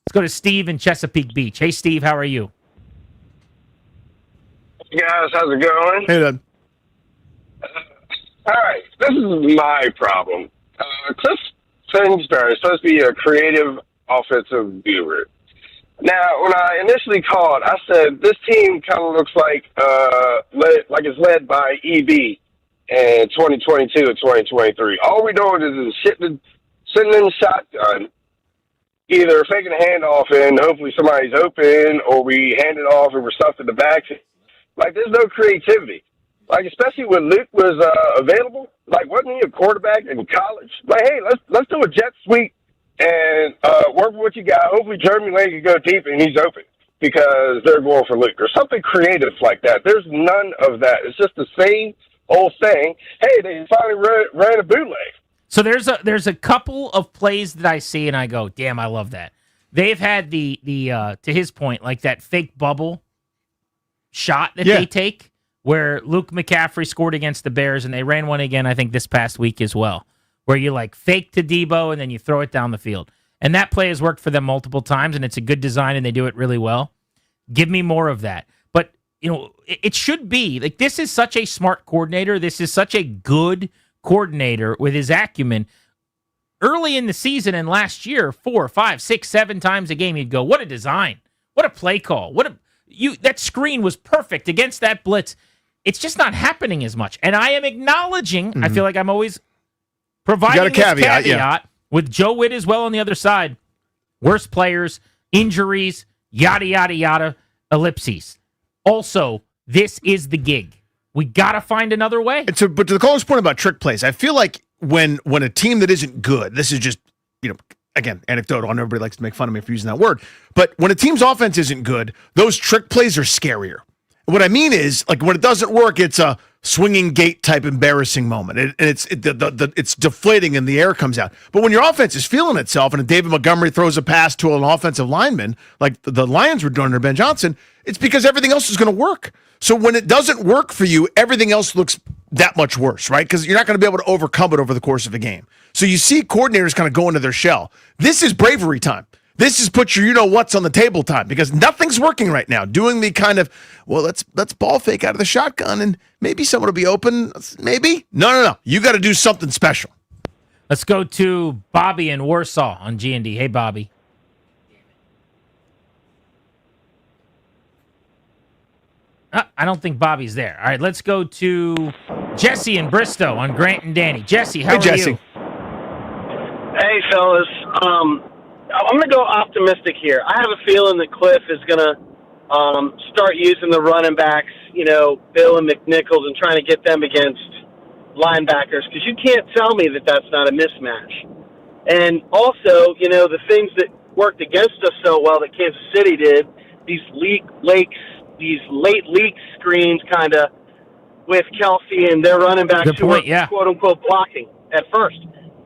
Let's go to Steve in Chesapeake Beach. Hey, Steve, how are you? Guys, how's it going? Hey, Dad. All right, this is my problem. Cliff Kingsbury is supposed to be a creative offensive guru. Now, when I initially called, I said this team kind of looks like it's led by EB in 2022 and 2023. All we're doing is sitting in the shotgun, either faking a handoff and hopefully somebody's open, or we hand it off and we're stuffed in the back. Like, there's no creativity. Like, especially when Luke was available. Like, wasn't he a quarterback in college? Like, hey, let's do a jet sweep and work with what you got. Hopefully Jeremy Lane can go deep and he's open because they're going for Luke, or something creative like that. There's none of that. It's just the same old thing. Hey, they finally ran a bootleg. So there's a couple of plays that I see and I go, damn, I love that. They've had the to his point, like that fake bubble shot that they take, where Luke McCaffrey scored against the Bears, and they ran one again, I think, this past week as well, where you like fake to Debo and then you throw it down the field. And that play has worked for them multiple times, and it's a good design, and they do it really well. Give me more of that. But, it should be, like, this is such a smart coordinator. This is such a good coordinator with his acumen. Early in the season and last year, 4, 5, 6, 7 times a game, you'd go, what a design. What a play call. That screen was perfect against that blitz. It's just not happening as much. And I am acknowledging, I feel like I'm always providing this caveat with Joe Witt as well on the other side. Worse players, injuries, yada, yada, yada, ellipses. Also, this is the gig. We got to find another way. But to the caller's point about trick plays, I feel like when a team that isn't good, this is just, again, anecdotal. I know everybody likes to make fun of me for using that word. But when a team's offense isn't good, those trick plays are scarier. What I mean is, like, when it doesn't work, it's a swinging gate type embarrassing moment. It's deflating and the air comes out. But when your offense is feeling itself and David Montgomery throws a pass to an offensive lineman, like the Lions were doing under Ben Johnson, it's because everything else is going to work. So when it doesn't work for you, everything else looks that much worse, right? Because you're not going to be able to overcome it over the course of a game. So you see coordinators kind of go into their shell. This is bravery time. This is put your you-know-what's on the table time because nothing's working right now. Doing the kind of, well, let's ball fake out of the shotgun and maybe someone will be open. Maybe? No. You got to do something special. Let's go to Bobby in Warsaw on G&D. Hey, Bobby. I don't think Bobby's there. All right, let's go to Jesse in Bristow on Grant and Danny. Jesse, how are Jesse. you? Hey, fellas. I'm going to go optimistic here. I have a feeling that Cliff is going to start using the running backs, Bill and McNichols, and trying to get them against linebackers because you can't tell me that that's not a mismatch. And also, the things that worked against us so well that Kansas City did, these late leak screens kind of with Kelsey and their running backs who are quote-unquote blocking at first.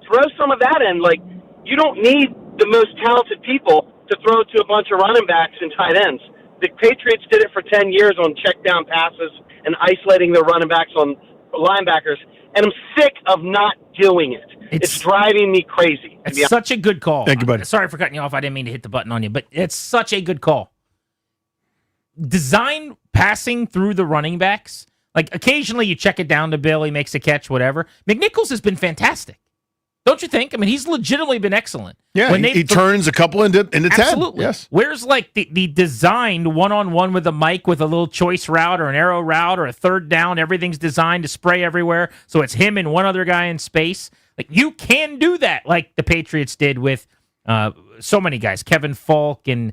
Throw some of that in. Like, you don't need the most talented people to throw to a bunch of running backs and tight ends. The Patriots did it for 10 years on check down passes and isolating their running backs on linebackers, and I'm sick of not doing it. It's driving me crazy. It's such a good call. Thank you, buddy. Sorry for cutting you off. I didn't mean to hit the button on you, but it's such a good call. Design passing through the running backs. Like, occasionally you check it down to Bill, he makes a catch, whatever. McNichols has been fantastic. Don't you think? I mean, he's legitimately been excellent. Yeah, when he turns a couple into 10. Absolutely. Yes. Where's like the designed one-on-one with a mic with a little choice route or an arrow route or a third down? Everything's designed to spray everywhere, so it's him and one other guy in space. Like, you can do that like the Patriots did with so many guys. Kevin Falk and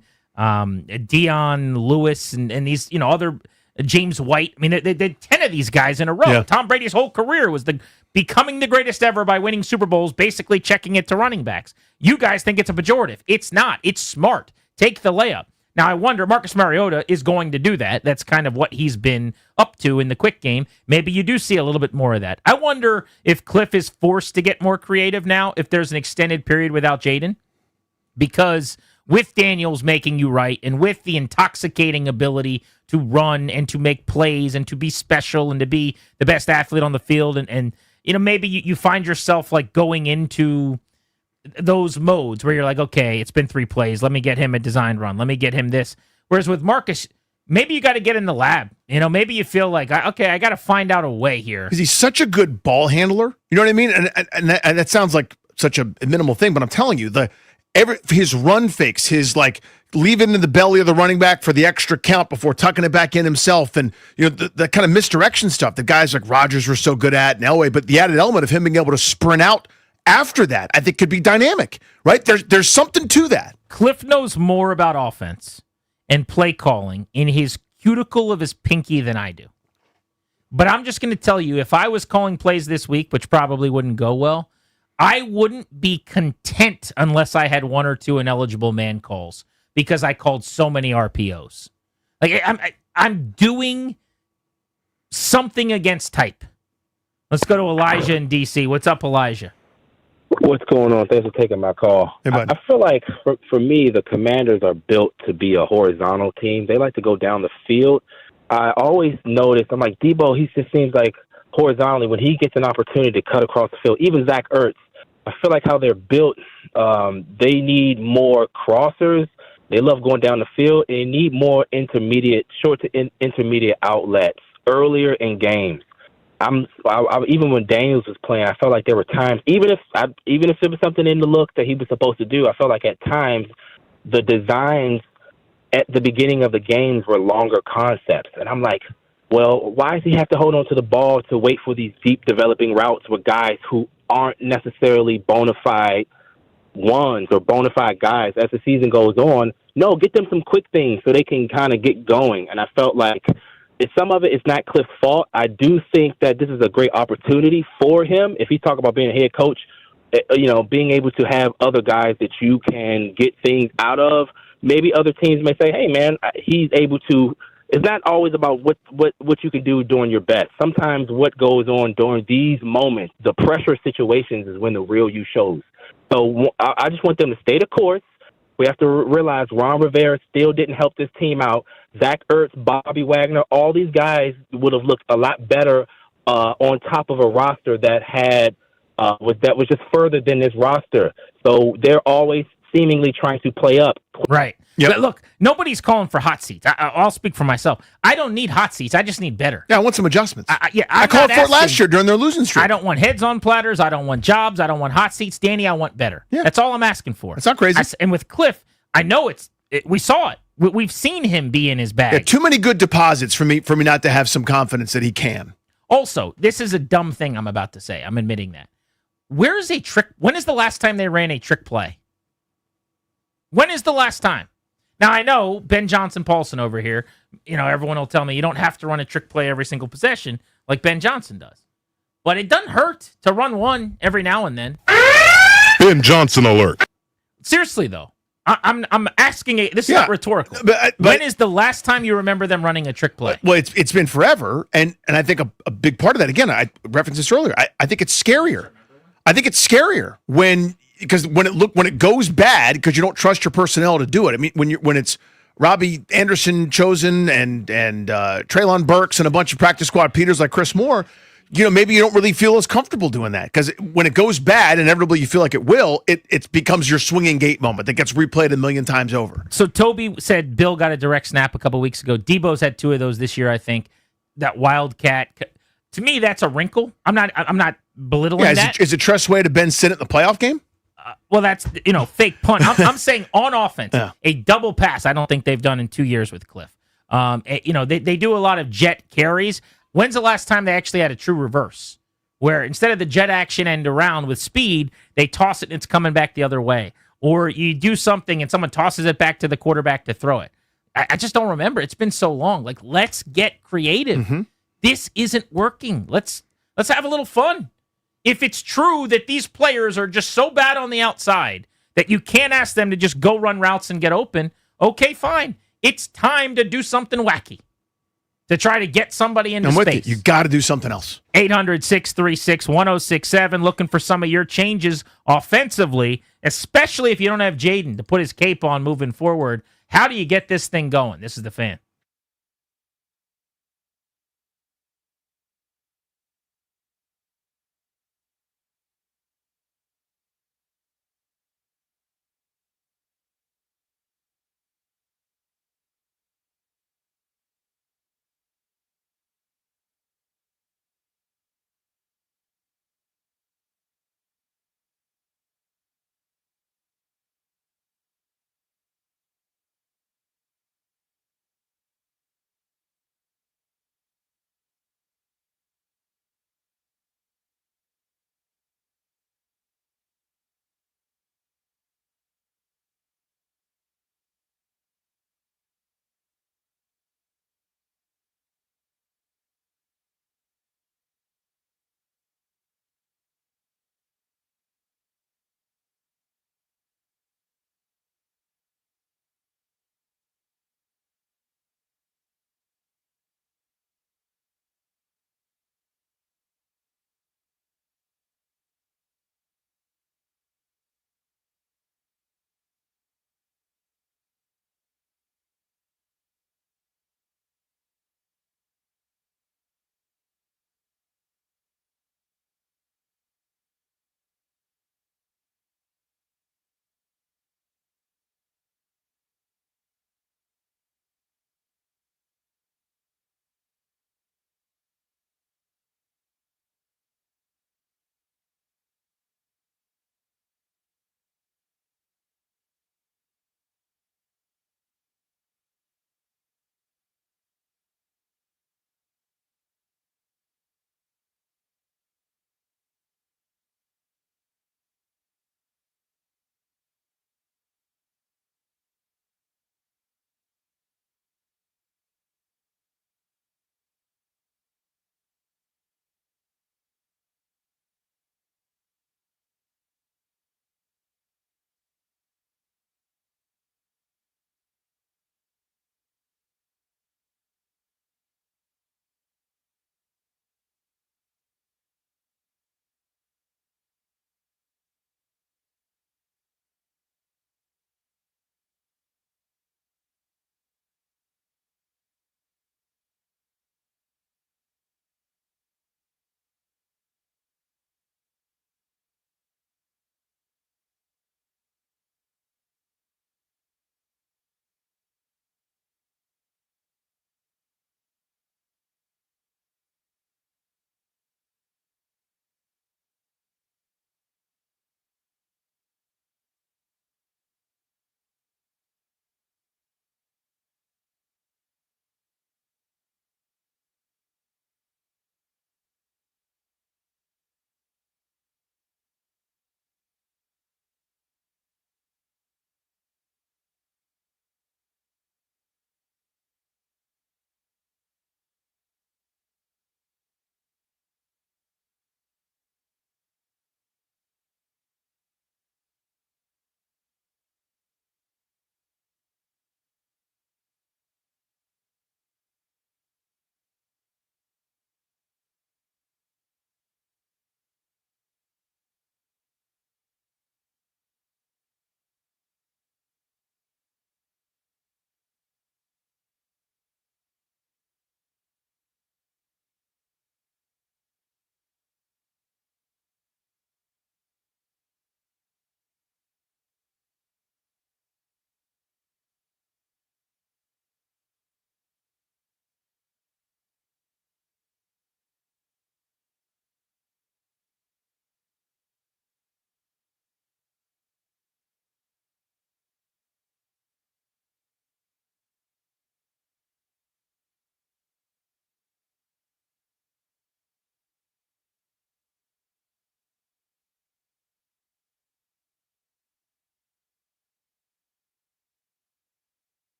Dion Lewis and these, other James White. I mean, they did 10 of these guys in a row. Yeah. Tom Brady's whole career was becoming the greatest ever by winning Super Bowls, basically checking it to running backs. You guys think it's a pejorative. It's not. It's smart. Take the layup. Now, I wonder, Marcus Mariota is going to do that. That's kind of what he's been up to in the quick game. Maybe you do see a little bit more of that. I wonder if Cliff is forced to get more creative now if there's an extended period without Jaden. Because with Daniels making you right and with the intoxicating ability to run and to make plays and to be special and to be the best athlete on the field and maybe you find yourself like going into those modes where you're like, okay, it's been 3 plays. Let me get him a designed run. Let me get him this. Whereas with Marcus, maybe you got to get in the lab. Maybe you feel like, I got to find out a way here. Because he's such a good ball handler. You know what I mean? And that sounds like such a minimal thing, but I'm telling you, his run fakes, his like leaving in the belly of the running back for the extra count before tucking it back in himself, and the kind of misdirection stuff that guys like Rodgers were so good at in Elway, but the added element of him being able to sprint out after that, I think could be dynamic, right? There's something to that. Cliff knows more about offense and play calling in his cuticle of his pinky than I do. But I'm just going to tell you, if I was calling plays this week, which probably wouldn't go well, I wouldn't be content unless I had 1 or 2 ineligible man calls because I called so many RPOs. Like, I'm doing something against type. Let's go to Elijah in D.C. What's up, Elijah? What's going on? Thanks for taking my call. Hey, I feel like, for me, the Commanders are built to be a horizontal team. They like to go down the field. I always notice, I'm like, Debo, he just seems like horizontally, when he gets an opportunity to cut across the field, even Zach Ertz, I feel like how they're built, they need more crossers. They love going down the field. They need more short to intermediate outlets earlier in games. Even when Daniels was playing, I felt like there were times, even if it was something in the look that he was supposed to do, I felt like at times the designs at the beginning of the games were longer concepts. And I'm like, well, why does he have to hold on to the ball to wait for these deep developing routes with guys who aren't necessarily bona fide ones or bona fide guys? As the season goes on, No, get them some quick things so they can kind of get going. And I felt like some of it is not Cliff's fault. I do think that this is a great opportunity for him. If he's talking about being a head coach, being able to have other guys that you can get things out of. Maybe other teams may say, "Hey, man, he's able to." It's not always about what you can do during your best. Sometimes what goes on during these moments, the pressure situations, is when the real you shows. So I just want them to stay the course. We have to realize Ron Rivera still didn't help this team out. Zach Ertz, Bobby Wagner, all these guys would have looked a lot better on top of a roster that was just further than this roster. So they're always seemingly trying to play up. Right. Yep. But look, nobody's calling for hot seats. I'll speak for myself. I don't need hot seats. I just need better. Yeah, I want some adjustments. I called for it last year during their losing streak. I don't want heads on platters. I don't want jobs. I don't want hot seats. Danny, I want better. Yeah. That's all I'm asking for. It's not crazy. And with Cliff, I know we saw it. We've seen him be in his bag. Yeah, too many good deposits for me not to have some confidence that he can. Also, this is a dumb thing I'm about to say. I'm admitting that. Where is a trick? When is the last time they ran a trick play? When is the last time? Now, I know Ben Johnson-Paulson over here, everyone will tell me you don't have to run a trick play every single possession like Ben Johnson does. But it doesn't hurt to run one every now and then. Ben Johnson alert. Seriously, though. I'm asking this is not rhetorical. But when is the last time you remember them running a trick play? Well, it's been forever, and I think a big part of that, again, I referenced this earlier, I think it's scarier. I think it's scarier when it goes bad because you don't trust your personnel to do it. I mean, when it's Robbie Anderson chosen and Treylon Burks and a bunch of practice squad Peters like Chris Moore, maybe you don't really feel as comfortable doing that because when it goes bad, inevitably you feel like it will. It becomes your swinging gate moment that gets replayed a million times over. So Toby said Bill got a direct snap a couple weeks ago. Debo's had 2 of those this year, I think. That Wildcat. To me, that's a wrinkle. I'm not belittling that. Is it Tress Way to Ben Sinnott in the playoff game? Well, that's fake punt. I'm saying on offense, a double pass. I don't think they've done in 2 years with Cliff. They do a lot of jet carries. When's the last time they actually had a true reverse, where instead of the jet action end around with speed, they toss it and it's coming back the other way, or you do something and someone tosses it back to the quarterback to throw it? I just don't remember. It's been so long. Like, let's get creative. Mm-hmm. This isn't working. Let's have a little fun. If it's true that these players are just so bad on the outside that you can't ask them to just go run routes and get open, okay, fine. It's time to do something wacky to try to get somebody into space. You got to do something else. 800-636-1067, looking for some of your changes offensively, especially if you don't have Jaden to put his cape on moving forward. How do you get this thing going? This is The Fan.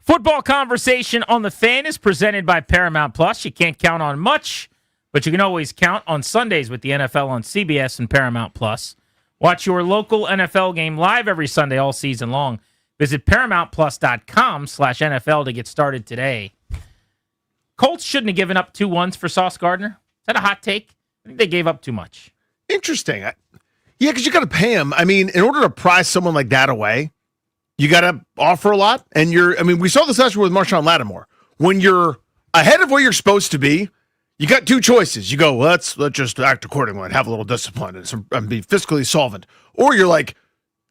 Football Conversation on the Fan is presented by Paramount Plus. You can't count on much, but you can always count on Sundays with the NFL on CBS and Paramount Plus. Watch your local NFL game live every Sunday all season long. Visit ParamountPlus.com/NFL to get started today. Colts shouldn't have given up 2-1s for Sauce Gardner. Is that a hot take? I think they gave up too much. Interesting. Yeah, because you got to pay him. I mean, in order to prize someone like that away, you got to offer a lot. And we saw this last year with Marshawn Lattimore. When you're ahead of where you're supposed to be, you got two choices. You go, let's just act accordingly and have a little discipline and be fiscally solvent. Or you're like,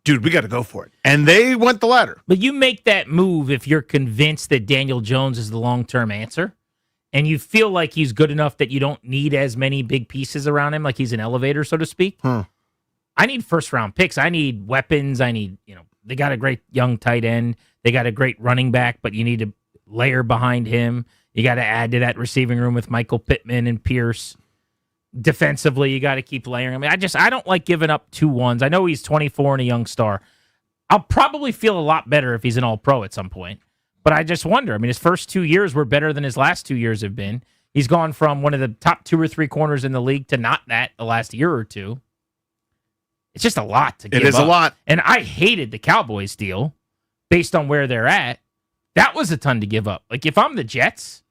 dude, we got to go for it. And they went the latter. But you make that move if you're convinced that Daniel Jones is the long-term answer, and you feel like he's good enough that you don't need as many big pieces around him, like he's an elevator, so to speak. I need first-round picks. I need weapons. I need, they got a great young tight end. They got a great running back, but you need to layer behind him. You got to add to that receiving room with Michael Pittman and Pierce. Defensively, you got to keep layering. I don't like giving up 2-1s. I know he's 24 and a young star. I'll probably feel a lot better if he's an all-pro at some point. But I just wonder. His first 2 years were better than his last 2 years have been. He's gone from one of the top 2 or 3 corners in the league to not that the last year or two. It's just a lot to give up. It is a lot. And I hated the Cowboys deal based on where they're at. That was a ton to give up. Like, if I'm the Jets,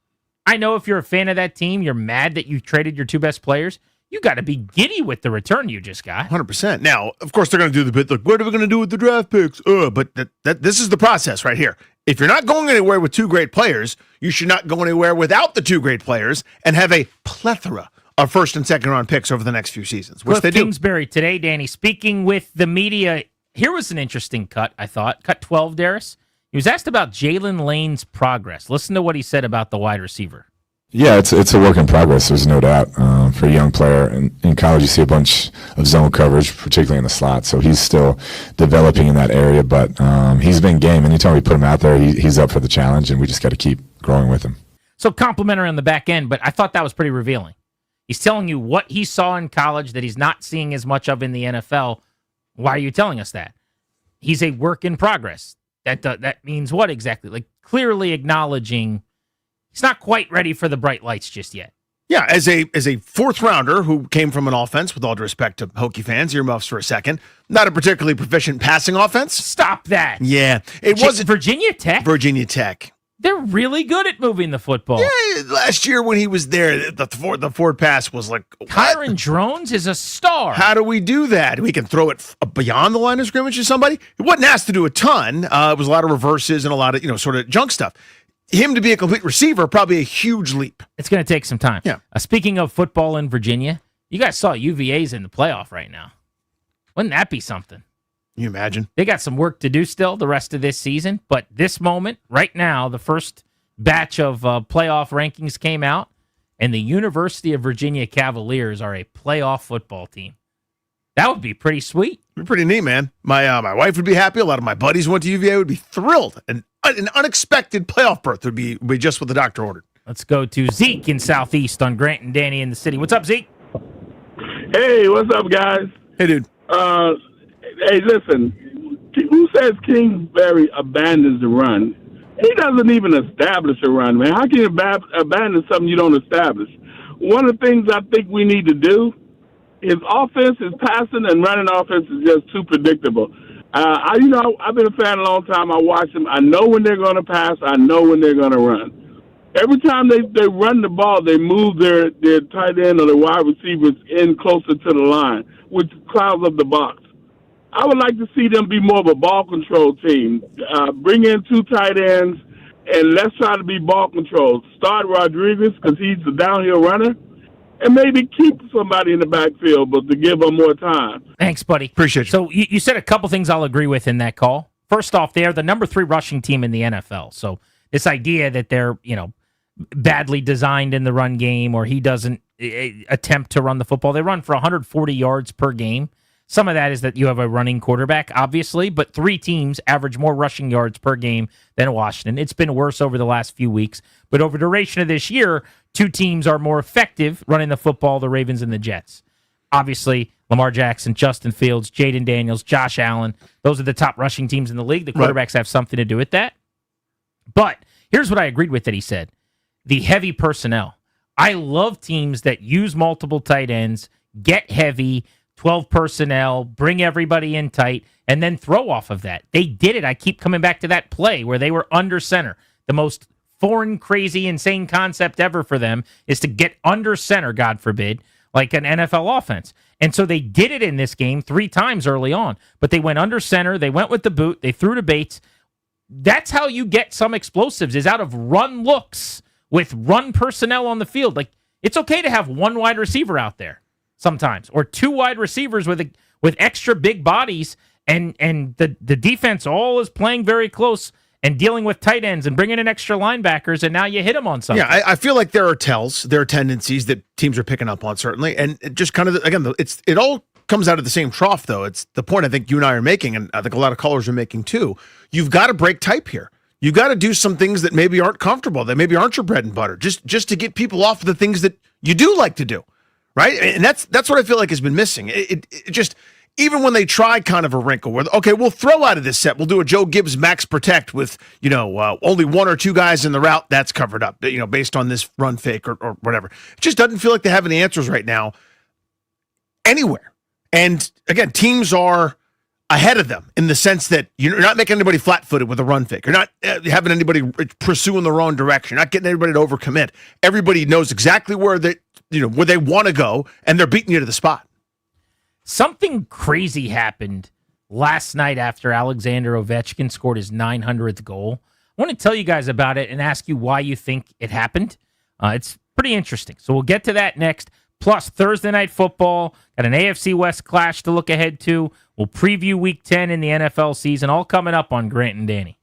I know if you're a fan of that team, you're mad that you traded your 2 best players. You got to be giddy with the return you just got. 100%. Now, of course, they're going to do the bit like, what are we going to do with the draft picks? But this is the process right here. If you're not going anywhere with 2 great players, you should not go anywhere without the 2 great players and have a plethora of first and second round picks over the next few seasons, which Cliff they do. Kingsbury today, Danny, speaking with the media. Here was an interesting cut, I thought. Cut 12, Darius. He was asked about Jalen Lane's progress. Listen to what he said about the wide receiver. Yeah, it's a work in progress. There's no doubt. For a young player in college, you see a bunch of zone coverage, particularly in the slot. So he's still developing in that area, but he's been game. Anytime we put him out there, he's up for the challenge, and we just got to keep growing with him. So complimentary on the back end, but I thought that was pretty revealing. He's telling you what he saw in college that he's not seeing as much of in the NFL. Why are you telling us that? He's a work in progress. That means what exactly? Like, clearly acknowledging he's not quite ready for the bright lights just yet. Yeah, as a 4th rounder who came from an offense, with all due respect to Hokie fans, earmuffs for a second, not a particularly proficient passing offense. Stop that. Yeah, it wasn't Virginia Tech. Virginia Tech. They're really good at moving the football. Yeah, last year when he was there, the forward pass was like, Kyron Drones is a star. How do we do that? We can throw it beyond the line of scrimmage to somebody. It wasn't asked to do a ton. It was a lot of reverses and a lot of sort of junk stuff. Him to be a complete receiver, probably a huge leap. It's going to take some time. Yeah. Speaking of football in Virginia, you guys saw UVA's in the playoff right now. Wouldn't that be something? You imagine? They got some work to do still the rest of this season, but this moment, right now, the first batch of playoff rankings came out, and the University of Virginia Cavaliers are a playoff football team. That would be pretty sweet. It'd be pretty neat, man. My wife would be happy. A lot of my buddies went to UVA would be thrilled. And an unexpected playoff berth would be just what the doctor ordered. Let's go to Zeke in Southeast on Grant and Danny in the city. What's up, Zeke? Hey, what's up, guys? Hey, dude. Hey, listen. Who says Kingsbury abandons the run? He doesn't even establish a run, man. How can you abandon something you don't establish? One of the things I think we need to do is offense is passing and running offense is just too predictable. I've been a fan a long time. I watch them. I know when they're going to pass. I know when they're going to run. Every time they run the ball, they move their tight end or their wide receivers in closer to the line, which clouds up the box. I would like to see them be more of a ball control team. Bring in 2 tight ends, and let's try to be ball control. Start Rodriguez because he's the downhill runner, and maybe keep somebody in the backfield, but to give them more time. Thanks, buddy. Appreciate you. So you said a couple things I'll agree with in that call. First off, they are the number 3 rushing team in the NFL. So this idea that they're, badly designed in the run game or he doesn't attempt to run the football. They run for 140 yards per game. Some of that is that you have a running quarterback, obviously, but 3 teams average more rushing yards per game than Washington. It's been worse over the last few weeks, but over the duration of this year, 2 teams are more effective running the football, the Ravens and the Jets. Obviously, Lamar Jackson, Justin Fields, Jaden Daniels, Josh Allen, those are the top rushing teams in the league. The quarterbacks have something to do with that. But here's what I agreed with that he said. The heavy personnel. I love teams that use multiple tight ends, get heavy, 12 personnel, bring everybody in tight, and then throw off of that. They did it. I keep coming back to that play where they were under center. The most foreign, crazy, insane concept ever for them is to get under center, God forbid, like an NFL offense. And so they did it in this game 3 times early on, but they went under center, they went with the boot, they threw to Bates. That's how you get some explosives, is out of run looks with run personnel on the field. Like, it's okay to have one wide receiver out there sometimes, or 2 wide receivers with extra big bodies, and the defense all is playing very close and dealing with tight ends and bringing in extra linebackers, and now you hit them on something. Yeah, I feel like there are tendencies that teams are picking up on, certainly. And it just kind of, again, it all comes out of the same trough, though. It's the point I think you and I are making, and I think a lot of callers are making too. You've got to break type here. You've got to do some things that maybe aren't comfortable, that maybe aren't your bread and butter, just to get people off of the things that you do like to do, right? And that's what I feel like has been missing. It just, even when they try kind of a wrinkle where, okay, we'll throw out of this set, we'll do a Joe Gibbs max protect with, only 1 or 2 guys in the route, that's covered up, based on this run fake or whatever. It just doesn't feel like they have any answers right now anywhere. And again, teams are ahead of them in the sense that you're not making anybody flat-footed with a run fake. You're not having anybody pursue in the wrong direction. You're not getting anybody to overcommit. Everybody knows exactly where they want to go, and they're beating you to the spot. Something crazy happened last night after Alexander Ovechkin scored his 900th goal. I want to tell you guys about it and ask you why you think it happened. It's pretty interesting. So we'll get to that next. Plus, Thursday Night Football, got an AFC West clash to look ahead to. We'll preview Week 10 in the NFL season, all coming up on Grant and Danny.